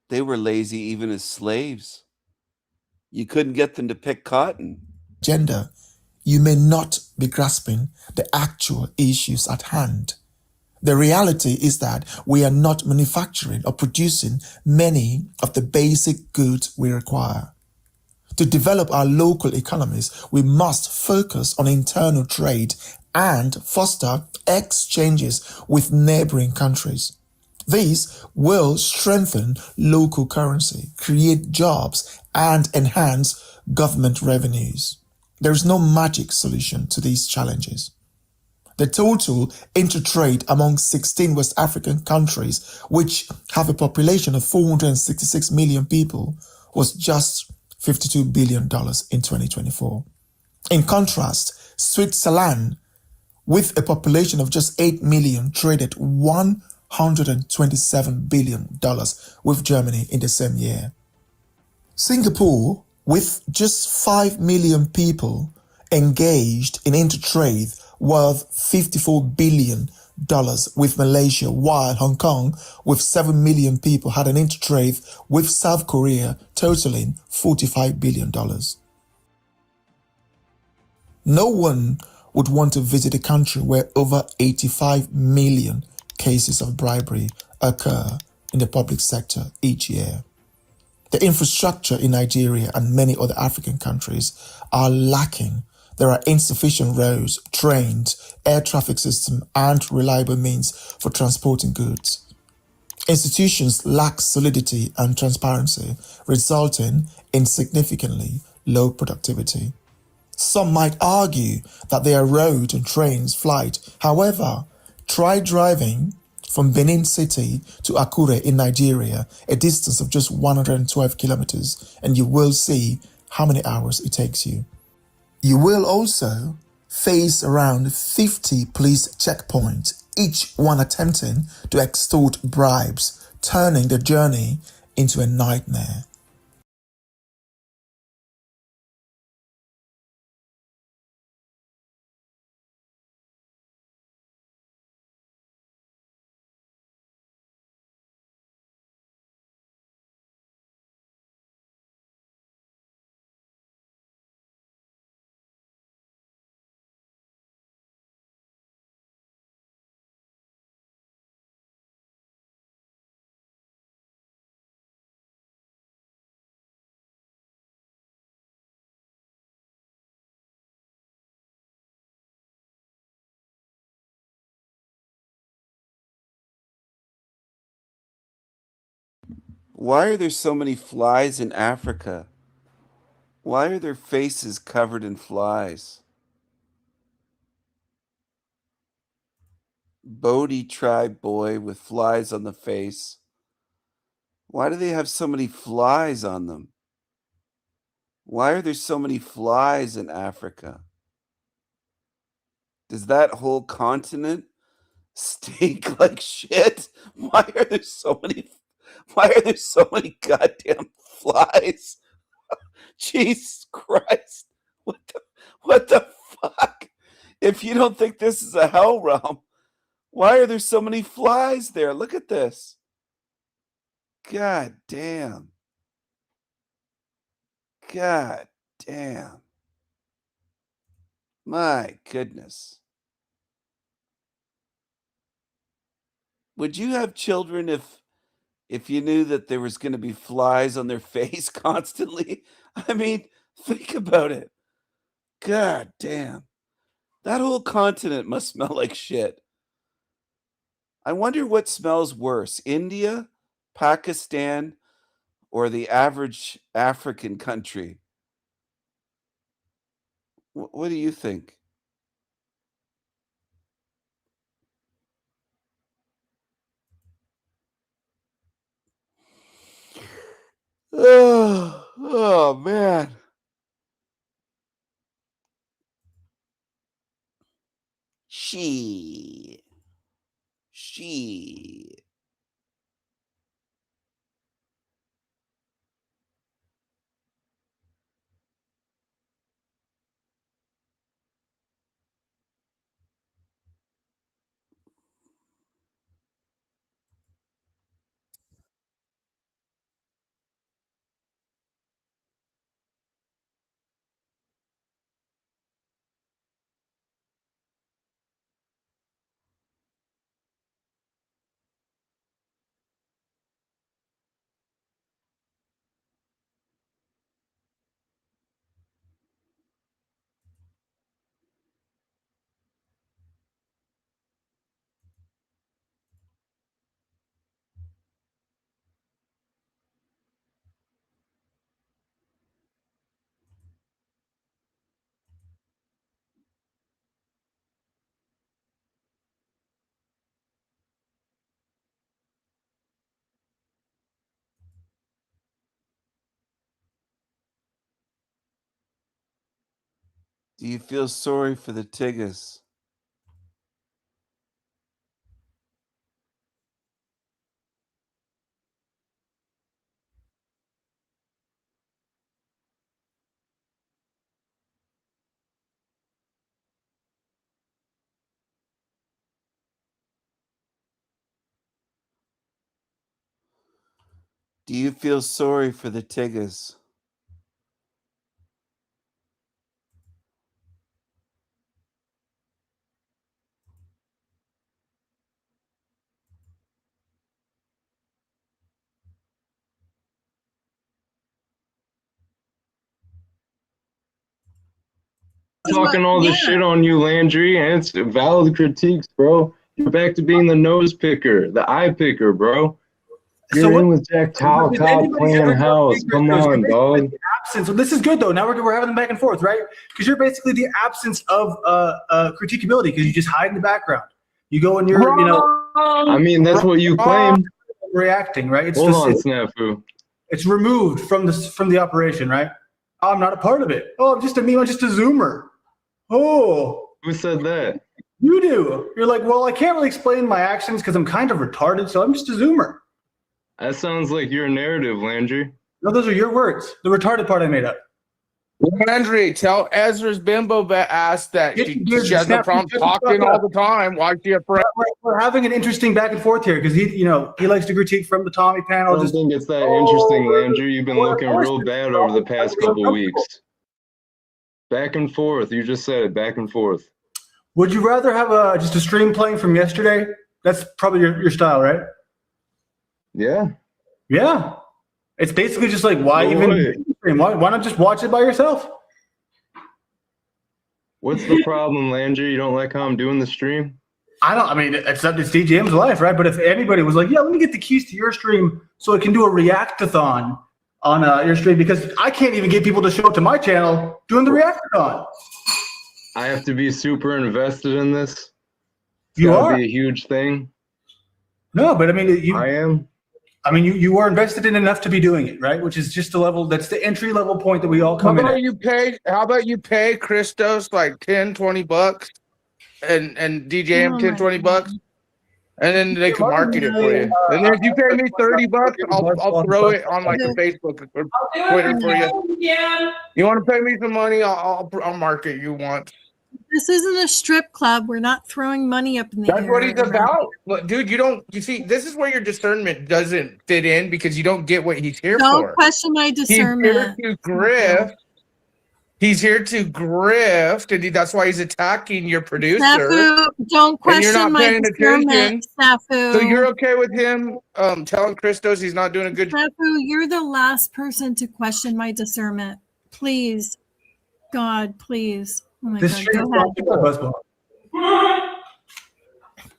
They were lazy even as slaves. You couldn't get them to pick cotton. Agenda, you may not be grasping the actual issues at hand. The reality is that we are not manufacturing or producing many of the basic goods we require. To develop our local economies, we must focus on internal trade and foster exchanges with neighboring countries. These will strengthen local currency, create jobs, and enhance government revenues. There is no magic solution to these challenges. The total intertrade among 16 West African countries, which have a population of 466 million people, was just $52 billion in 2024. In contrast, Switzerland, with a population of just 8 million, traded $127 billion with Germany in the same year. Singapore, with just 5 million people engaged in intertrade, worth $54 billion with Malaysia, while Hong Kong, with 7 million people, had an intertrade with South Korea totaling $45 billion. No one would want to visit a country where over 85 million cases of bribery occur in the public sector each year. The infrastructure in Nigeria and many other African countries are lacking the there are insufficient roads, trains, air traffic system, and reliable means for transporting goods. Institutions lack solidity and transparency, resulting in significantly low productivity. Some might argue that there are roads and trains flight. However, try driving from Benin City to Akure in Nigeria, a distance of just 112 kilometers, and you will see how many hours it takes you. You will also face around 50 police checkpoints, each one attempting to extort bribes, turning the journey into a nightmare. Why are there so many flies in Africa? Why are their faces covered in flies? Bodhi tribe boy with flies on the face. Why do they have so many flies on them? Why are there so many flies in Africa? Does that whole continent stink like shit? Why are there so many goddamn flies? Jesus Christ. What the fuck? If you don't think this is a hell realm, why are there so many flies there? Look at this. God damn. God damn. My goodness. Would you have children if you knew that there was going to be flies on their face constantly? I mean, think about it. God damn. That whole continent must smell like shit. I wonder what smells worse, India, Pakistan, or the average African country. What do you think? Oh man. She. Do you feel sorry for the Tigges? Do you feel sorry for the Tigges? talking all this shit on you, Landry, and it's valid critiques, bro. You're back to being the nose picker, the eye picker, bro. You're in with Jack Talcott playing house. Come on, dog. Absence. So this is good though. Now we're having them back and forth, right? Because you're basically the absence of critiquability because you just hide in the background. You go and you're, you know. I mean, that's what you claim. Reacting, right? It's Hold on, Snafu. It's removed from the operation, right? I'm not a part of it. Oh, I'm just a meme. I'm just a Zoomer. Oh. Who said that? You do. You're like, well, I can't really explain my actions because I'm kind of retarded, so I'm just a Zoomer. That sounds like your narrative, Landry. No, those are your words. The retarded part I made up. Landry, tell Ezra's bimbo ass that she has no problem talking all the time. Why she afraid? We're having an interesting back and forth here because he likes to critique from the Tommy panel. I don't think it's that interesting, Landry. You've been looking real bad over the past couple weeks. Back and forth. You just said it. Back and forth. Would you rather have just a stream playing from yesterday? That's probably your style, right? Yeah. Yeah. It's basically just like, why even stream? Why not just watch it by yourself? What's the problem, Landry? You don't like how I'm doing the stream? I mean, it's DJM's life, right? But if anybody was like, yeah, let me get the keys to your stream so I can do a react-a-thon on your stream, because I can't even get people to show up to my channel doing the react-a-thon. I have to be super invested in this. You are. Be a huge thing. No, but I mean, I am. I mean, you are invested in enough to be doing it, right? Which is just the level. That's the entry level point that we all come in. How about you pay Christos like $10-20 and DJ him $10-20, and then they can market it for you. And then if you pay me $30, I'll throw it on like the Facebook or Twitter for you. Yeah. You want to pay me some money? I'll market you once. This isn't a strip club. We're not throwing money up in the air. That's what he's about. But dude, you see, this is where your discernment doesn't fit in because you don't get what he's here for. Don't question my discernment. He's here to grift. He's here to grift, and that's why he's attacking your producer. Snafu, don't question my discernment, Snafu. So you're okay with him telling Christos he's not doing a good job? Snafu, you're the last person to question my discernment. Please. God, please. Oh my God, go ahead.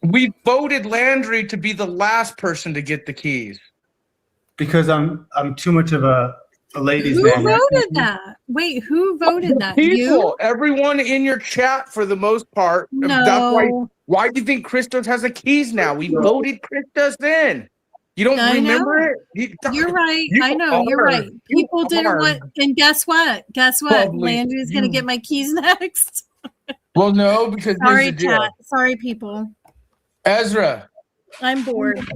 We voted Landry to be the last person to get the keys. Because I'm too much of a ladies' Who man. voted that? Wait, who voted that? People, You? everyone in your chat for the most part. No. That's why do you think Christos has the keys now? We voted Christos in. You don't remember it? You're right. I know. You're right. People didn't want. And guess what? Guess what? Probably Landry's going to get my keys next. Well, no, because Sorry, here's the deal. chat. Sorry, people. Ezra. I'm bored.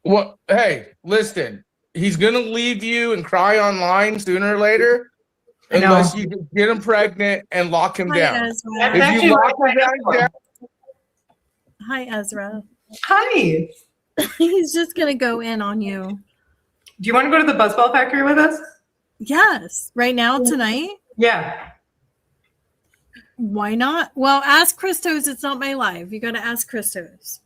Well, hey, listen. He's going to leave you and cry online sooner or later unless you can get him pregnant and lock him down. Ezra. If you lock him down, Hi, Ezra. Hi. He's just going to go in on you. Do you want to go to the Buzzball Factory with us? Yes. Right now, tonight? Yeah. Why not? Well, ask Christos. It's not my live. You got to ask Christos.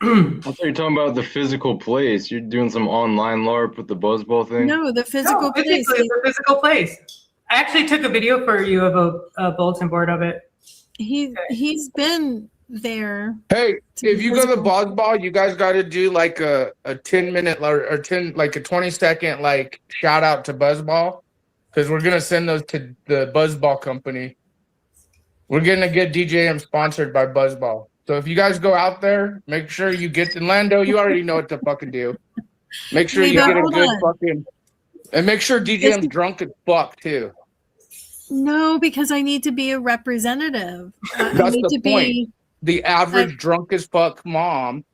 I thought you were talking about the physical place. You're doing some online LARP with the Buzzball thing? No, the physical place. It's a physical place. I actually took a video for you of a bulletin board of it. He's been there. hey, if you go to Buzzball, you guys got to do like a 10-minute or 20-second like shout out to Buzzball because we're gonna send those to the Buzzball company. We're gonna get DJM sponsored by Buzzball. So if you guys go out there, make sure you get in Lando. You already know what to fucking do. Make sure you get a good fucking, and make sure DJM's drunk as fuck too. No, because I need to be a representative. I That's need the to point. be. The average drunk as fuck mom.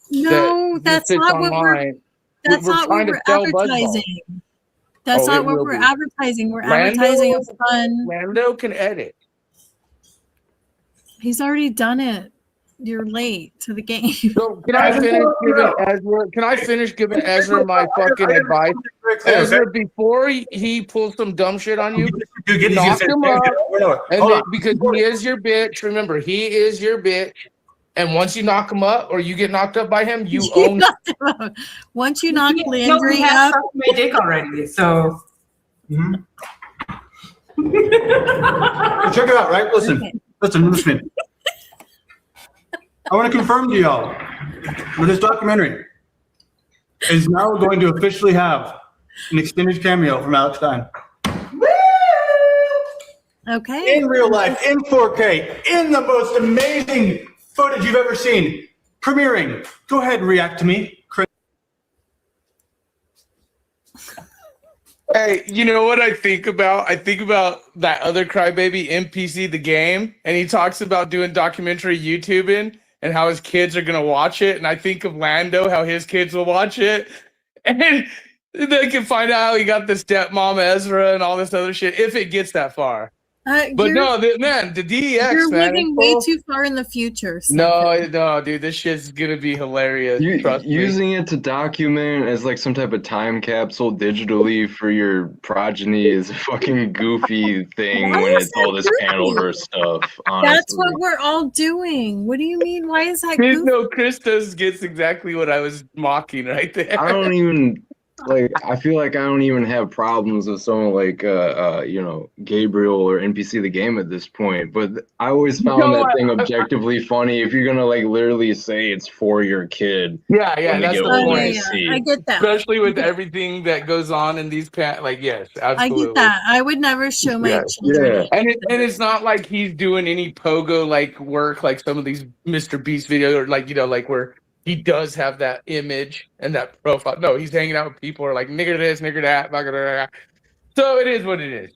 No, that's not what we're. That's not what we're advertising. That's not what we're advertising. We're advertising a fun. Lando can edit. He's already done it. You're late to the game. So can I finish giving Ezra my fucking advice? Ezra, before he pulls some dumb shit on you, knock him up. And then, because he is your bitch. Remember, he is your bitch. And once you knock him up, or you get knocked up by him, you own. Once you knock Landry up, my dick already. So. Check it out, right? Listen. I want to confirm to y'all that this documentary is now going to officially have an extended cameo from Alex Stein. Okay. In real life, in 4K, in the most amazing footage you've ever seen. Premiering. Go ahead and react to me, Chris. Hey, you know what I think about? I think about that other crybaby, NPC the game, and he talks about doing documentary YouTubing and how his kids are gonna watch it. And I think of Lando, how his kids will watch it, and they can find out how he got the stepmom Ezra and all this other shit if it gets that far. But no, man, the DEX, You're man, living it's way cool. too far in the future. No, dude, this shit's gonna be hilarious. Trust me. Using it to document as like some type of time capsule digitally for your progeny is a fucking goofy thing Why when is it's all that this goofy? Panelverse stuff. Honestly. That's what we're all doing. What do you mean? Why is that Chris, goofy? no, Christos gets exactly what I was mocking right there. I don't even like. I feel like I don't even have problems with someone like Gabriel or NPC the game at this point. But I always found that thing objectively funny. If you're gonna like literally say it's for your kid, Yeah, when they that's get the older, point. you see. I get that. Especially with everything that goes on in these like, yes, I absolutely. get that. I would never show my children. And it's not like he's doing any pogo like work like some of these Mr. Beast videos or like like where he does have that image and that profile. No, he's hanging out with people who are like nigger this, nigger that, blah, blah, blah. So it is what it is.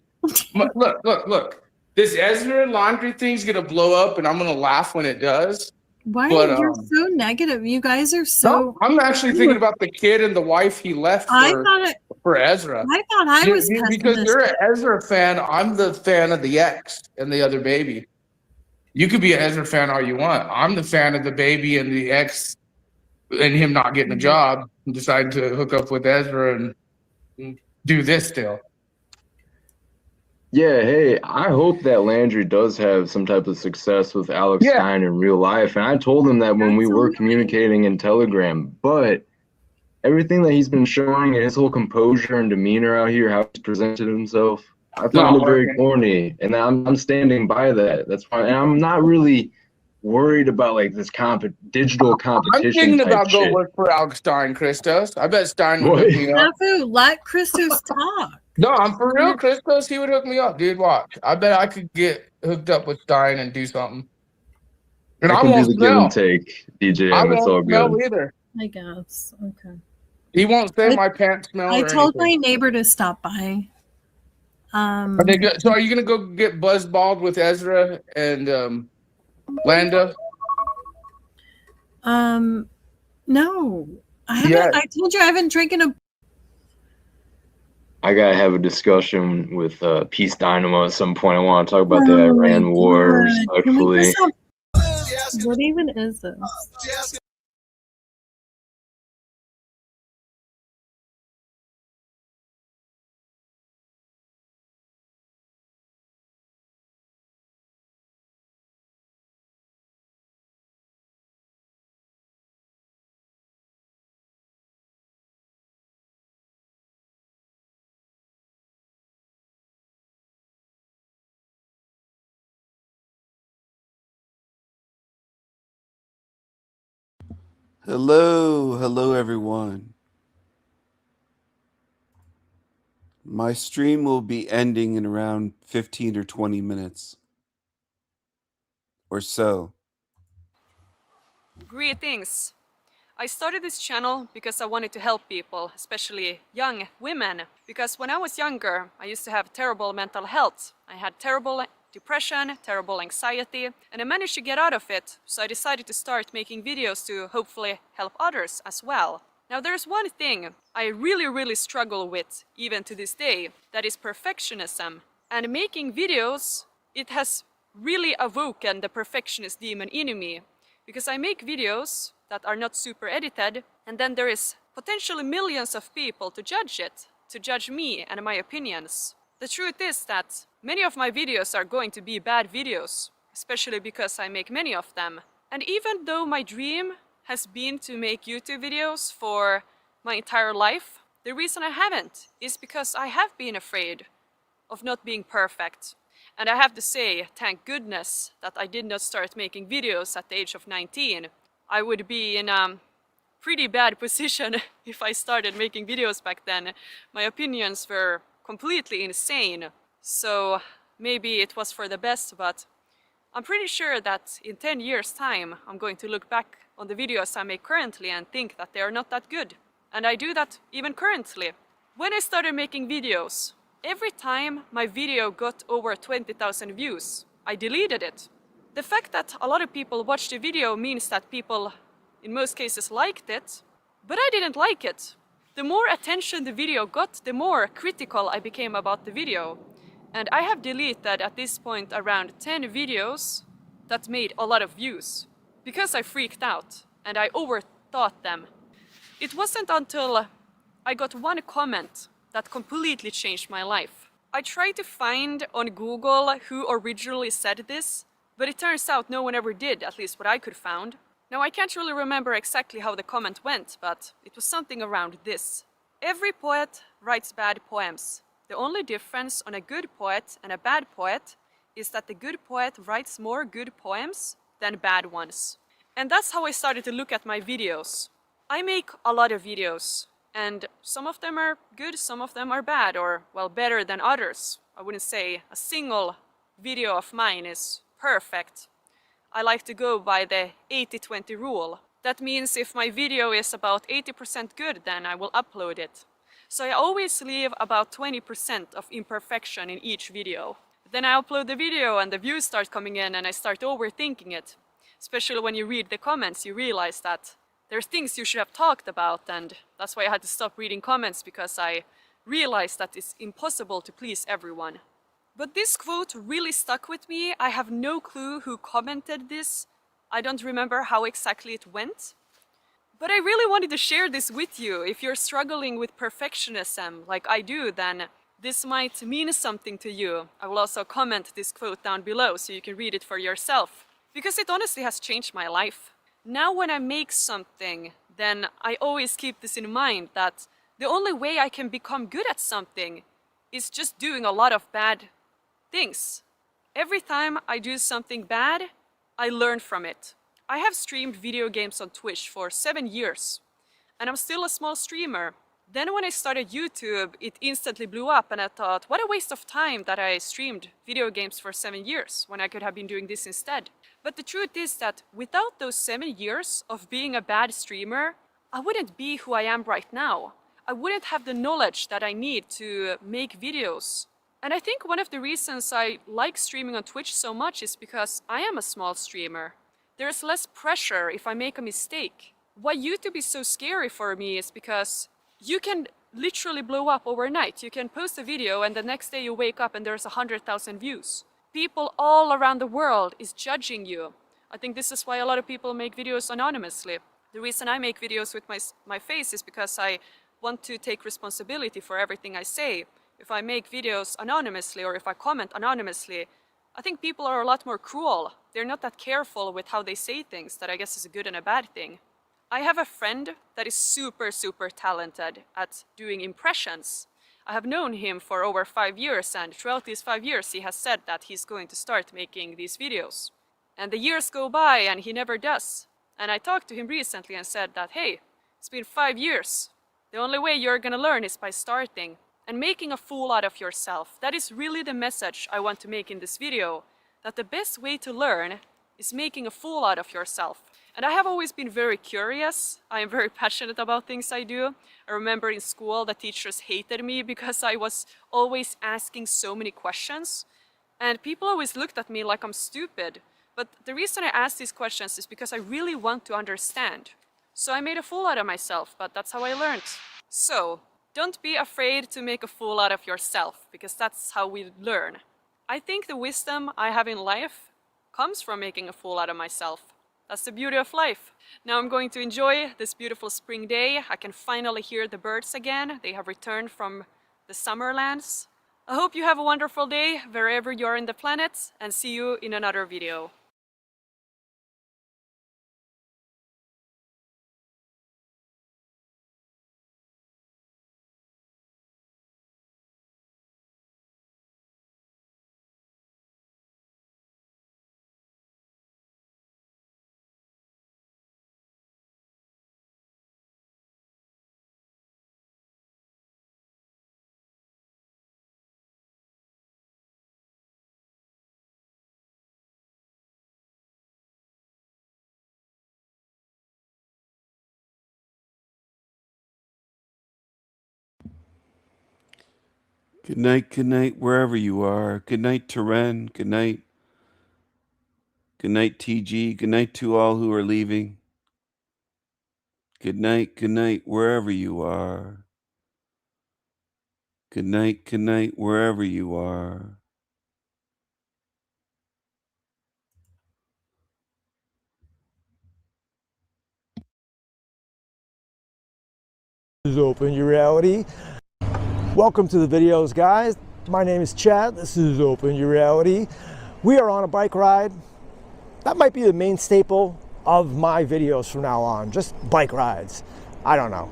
Look. This Ezra laundry thing's gonna blow up, and I'm gonna laugh when it does. Why But, you're so negative? You guys are so. No, I'm actually thinking about the kid and the wife he left for Ezra. I thought I was because you're an Ezra fan. I'm the fan of the X and the other baby. You could be an Ezra fan all you want. I'm the fan of the baby and the X, and him not getting a job and deciding to hook up with Ezra and do this still. Yeah, hey, I hope that Landry does have some type of success with Alex Stein in real life. And I told him that when we were communicating in Telegram, but everything that he's been showing and his whole composure and demeanor out here, how he's presented himself, I found it very corny. And I'm standing by that. That's fine. And I'm not really worried about like this digital competition. I'm thinking about type go shit. work for Alex Stein, Christos. I bet Stein would hook me up. Nefu, let Christos talk. No, I'm for real, Christos. He would hook me up, dude. Watch. I bet I could get hooked up with Stein and do something. And I can won't do the give smell. and take, DJ. I And it's all won't smell good. either. I guess. Okay. He won't say my pants smell. I or told anything. my neighbor to stop by. Are they good? So are you gonna go get buzzballed with Ezra and Lando? No. I haven't. I told you I haven't drinking a. I gotta have a discussion with Peace Dynamo at some point. I want to talk about the Iran war respectfully. What even is this? Hello everyone. My stream will be ending in around 15 or 20 minutes or so. Greetings. I started this channel because I wanted to help people, especially young women, because when I was younger, I used to have terrible mental health. I had terrible depression, terrible anxiety, and I managed to get out of it, so I decided to start making videos to hopefully help others as well. Now there's one thing I really struggle with, even to this day, that is perfectionism. And making videos, it has really awoken the perfectionist demon in me, because I make videos that are not super edited, and then there is potentially millions of people to judge it, to judge me and my opinions. The truth is that many of my videos are going to be bad videos, especially because I make many of them. And even though my dream has been to make YouTube videos for my entire life, the reason I haven't is because I have been afraid of not being perfect. And I have to say, thank goodness that I did not start making videos at the age of 19. I would be in a pretty bad position if I started making videos back then. My opinions were completely insane. So maybe it was for the best, but I'm pretty sure that in 10 years' time, I'm going to look back on the videos I make currently and think that they are not that good. And I do that even currently. When I started making videos, every time my video got over 20,000 views, I deleted it. The fact that a lot of people watched the video means that people, in most cases, liked it, but I didn't like it. The more attention the video got, the more critical I became about the video. And I have deleted at this point around 10 videos that made a lot of views, because I freaked out and I overthought them. It wasn't until I got one comment that completely changed my life. I tried to find on Google who originally said this, but it turns out no one ever did, at least what I could find. Now I can't really remember exactly how the comment went, but it was something around this. Every poet writes bad poems. The only difference on a good poet and a bad poet is that the good poet writes more good poems than bad ones. And that's how I started to look at my videos. I make a lot of videos, and some of them are good, some of them are bad, or, well, better than others. I wouldn't say a single video of mine is perfect. I like to go by the 80-20 rule. That means if my video is about 80% good, then I will upload it. So I always leave about 20% of imperfection in each video. Then I upload the video and the views start coming in and I start overthinking it. Especially when you read the comments, you realize that there's things you should have talked about, and that's why I had to stop reading comments, because I realized that it's impossible to please everyone. But this quote really stuck with me. I have no clue who commented this. I don't remember how exactly it went. But I really wanted to share this with you. If you're struggling with perfectionism like I do, then this might mean something to you. I will also comment this quote down below so you can read it for yourself, because it honestly has changed my life. Now when I make something, then I always keep this in mind, that the only way I can become good at something is just doing a lot of bad things. Every time I do something bad, I learn from it. I have streamed video games on Twitch for 7 years, and I'm still a small streamer. Then when I started YouTube, it instantly blew up, and I thought, what a waste of time that I streamed video games for 7 years when I could have been doing this instead. But the truth is that without those 7 years of being a bad streamer, I wouldn't be who I am right now. I wouldn't have the knowledge that I need to make videos. And I think one of the reasons I like streaming on Twitch so much is because I am a small streamer. There's less pressure if I make a mistake. Why YouTube is so scary for me is because you can literally blow up overnight. You can post a video and the next day you wake up and there's 100,000 views. People all around the world is judging you. I think this is why a lot of people make videos anonymously. The reason I make videos with my face is because I want to take responsibility for everything I say. If I make videos anonymously or if I comment anonymously, I think people are a lot more cruel. They're not that careful with how they say things, that I guess is a good and a bad thing. I have a friend that is super talented at doing impressions. I have known him for over 5 years, and throughout these 5 years he has said that he's going to start making these videos. And the years go by and he never does. And I talked to him recently and said that, hey, it's been 5 years. The only way you're gonna learn is by starting and making a fool out of yourself. That is really the message I want to make in this video, that the best way to learn is making a fool out of yourself. And I have always been very curious. I am very passionate about things I do. I remember in school the teachers hated me because I was always asking so many questions. And people always looked at me like I'm stupid. But the reason I ask these questions is because I really want to understand. So I made a fool out of myself, but that's how I learned. So, don't be afraid to make a fool out of yourself, because that's how we learn. I think the wisdom I have in life comes from making a fool out of myself. That's the beauty of life. Now I'm going to enjoy this beautiful spring day. I can finally hear the birds again. They have returned from the summer lands. I hope you have a wonderful day wherever you are in the planet, and see you in another video. Good night, wherever you are. Good night, Teren. Good night. Good night, TG. Good night to all who are leaving. Good night, wherever you are. Good night, wherever you are. This is Open Your Reality. Welcome to the videos, guys. My name is Chad. This is Open Your Reality. We are on a bike ride. That might be the main staple of my videos from now on, just bike rides. I don't know.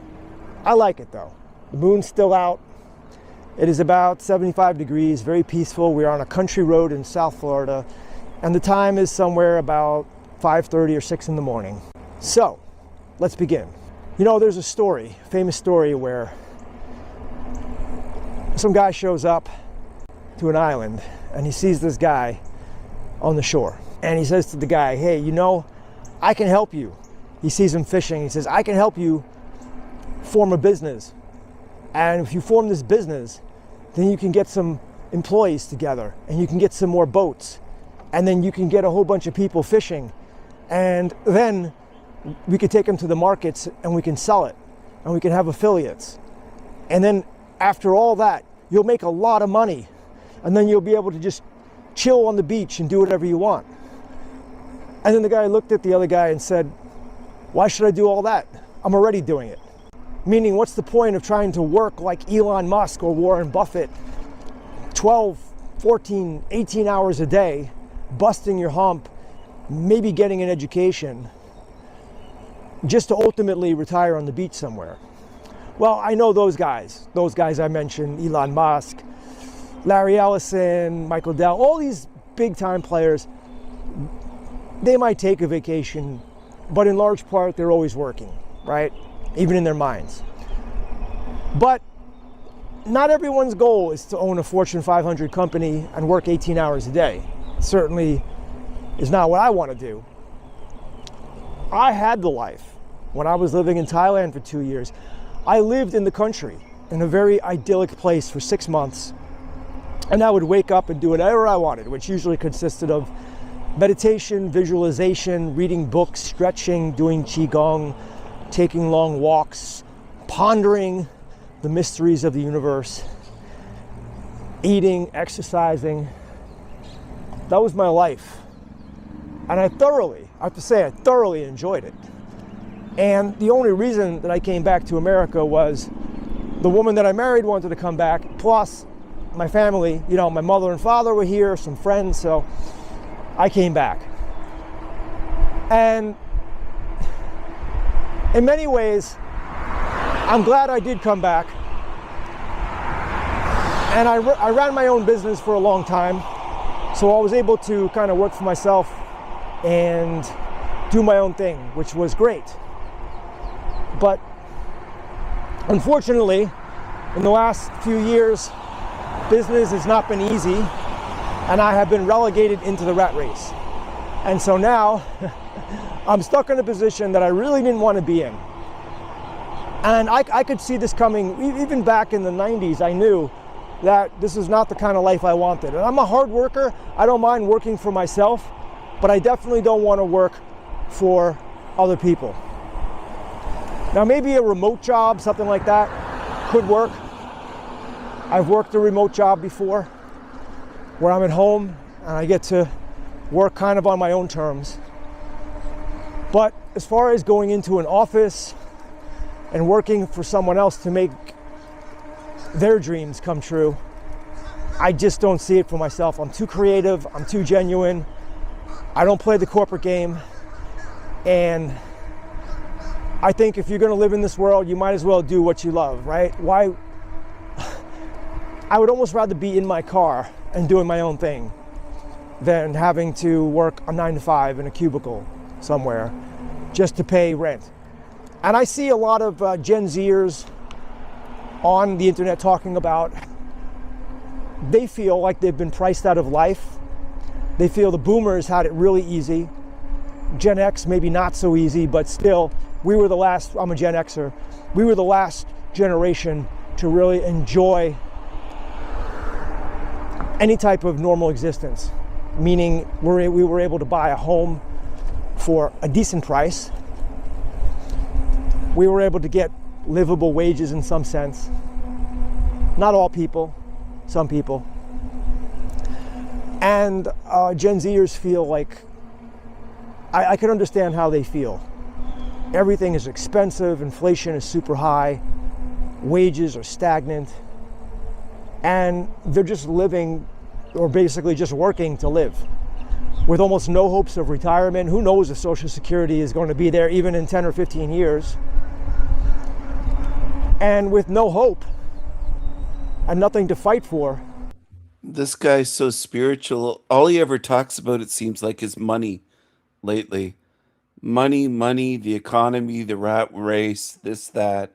I like it though. The moon's still out. It is about 75 degrees, very peaceful. We're on a country road in South Florida, and the time is somewhere about 5:30 or 6 in the morning. So, let's begin. You know, there's a story, famous story, where some guy shows up to an island and he sees this guy on the shore. And he says to the guy, hey, you know, I can help you. He sees him fishing. He says, I can help you form a business. And if you form this business, then you can get some employees together and you can get some more boats. And then you can get a whole bunch of people fishing. And then we could take them to the markets and we can sell it. And we can have affiliates. And then after all that, you'll make a lot of money. And then you'll be able to just chill on the beach and do whatever you want. And then the guy looked at the other guy and said, why should I do all that? I'm already doing it. Meaning, what's the point of trying to work like Elon Musk or Warren Buffett 12, 14, 18 hours a day, busting your hump, maybe getting an education, just to ultimately retire on the beach somewhere? Well, I know those guys I mentioned, Elon Musk, Larry Ellison, Michael Dell, all these big time players. They might take a vacation, but in large part, they're always working, right? Even in their minds. But not everyone's goal is to own a Fortune 500 company and work 18 hours a day. Certainly is not what I want to do. I had the life. When I was living in Thailand for 2 years, I lived in the country in a very idyllic place for 6 months. And I would wake up and do whatever I wanted, which usually consisted of meditation, visualization, reading books, stretching, doing qigong, taking long walks, pondering the mysteries of the universe, eating, exercising. That was my life. And I have to say, I thoroughly enjoyed it. And the only reason that I came back to America was the woman that I married wanted to come back, plus my family, you know, my mother and father were here, some friends, so I came back. And in many ways, I'm glad I did come back. And I ran my own business for a long time, so I was able to kind of work for myself and do my own thing, which was great. But unfortunately, in the last few years, business has not been easy, and I have been relegated into the rat race. And so now I'm stuck in a position that I really didn't want to be in. And I could see this coming. Even back in the 90s, I knew that this is not the kind of life I wanted. And I'm a hard worker. I don't mind working for myself, but I definitely don't want to work for other people. Now, maybe a remote job, something like that, could work. I've worked a remote job before where I'm at home and I get to work kind of on my own terms. But as far as going into an office and working for someone else to make their dreams come true, I just don't see it for myself. I'm too creative, I'm too genuine. I don't play the corporate game. And I think if you're going to live in this world, you might as well do what you love, right? Why? I would almost rather be in my car and doing my own thing than having to work a 9 to 5 in a cubicle somewhere just to pay rent. And I see a lot of Gen Zers on the internet talking about they feel like they've been priced out of life. They feel the boomers had it really easy. Gen X maybe not so easy, but still, we were the last, I'm a Gen Xer, we were the last generation to really enjoy any type of normal existence, meaning we were able to buy a home for a decent price. We were able to get livable wages in some sense. Not all people, some people. And Gen Zers feel like, I can understand how they feel. Everything is expensive, inflation is super high, wages are stagnant, and they're just living, or basically just working to live, with almost no hopes of retirement. Who knows if Social Security is going to be there even in 10 or 15 years. And with no hope and nothing to fight for. This guy's so spiritual. All he ever talks about, it seems like, is money lately. Money, the economy, the rat race, this, that,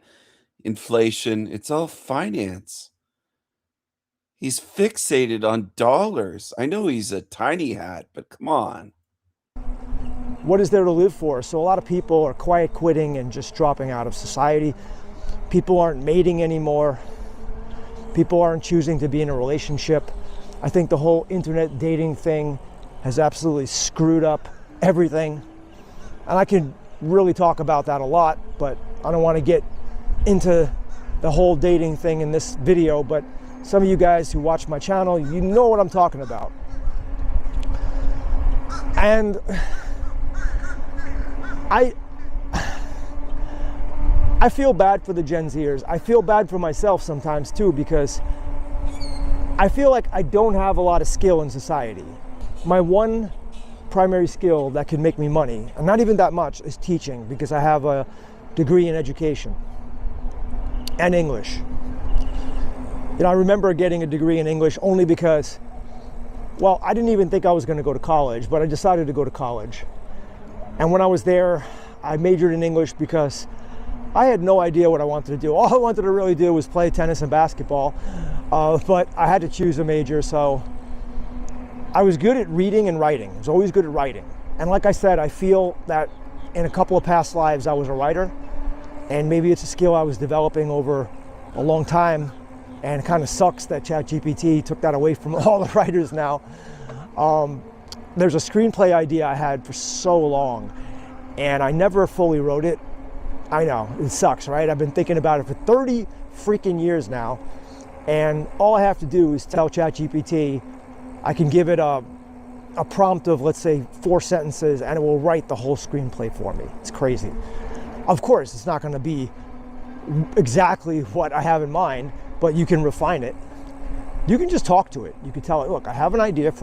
inflation. It's all finance. He's fixated on dollars. I know he's a tiny hat, but come on. What is there to live for? So a lot of people are quiet quitting and just dropping out of society. People aren't mating anymore. People aren't choosing to be in a relationship. I think the whole internet dating thing has absolutely screwed up everything. And I can really talk about that a lot, but I don't want to get into the whole dating thing in this video, but some of you guys who watch my channel, you know what I'm talking about. And I feel bad for the Gen Zers. I feel bad for myself sometimes too, because I feel like I don't have a lot of skill in society. My one primary skill that can make me money, and not even that much, is teaching, because I have a degree in education and English. You know, I remember getting a degree in English only because, well, I didn't even think I was going to go to college, but I decided to go to college. And when I was there, I majored in English because I had no idea what I wanted to do. All I wanted to really do was play tennis and basketball, but I had to choose a major, so I was good at reading and writing. I was always good at writing. And like I said, I feel that in a couple of past lives I was a writer, and maybe it's a skill I was developing over a long time, and it kind of sucks that ChatGPT took that away from all the writers now. There's a screenplay idea I had for so long, and I never fully wrote it. I know, it sucks, right? I've been thinking about it for 30 freaking years now, and all I have to do is tell ChatGPT, I can give it a prompt of, let's say, 4 sentences, and it will write the whole screenplay for me. It's crazy. Of course, it's not going to be exactly what I have in mind, but you can refine it. You can just talk to it. You can tell it, look, I have an idea for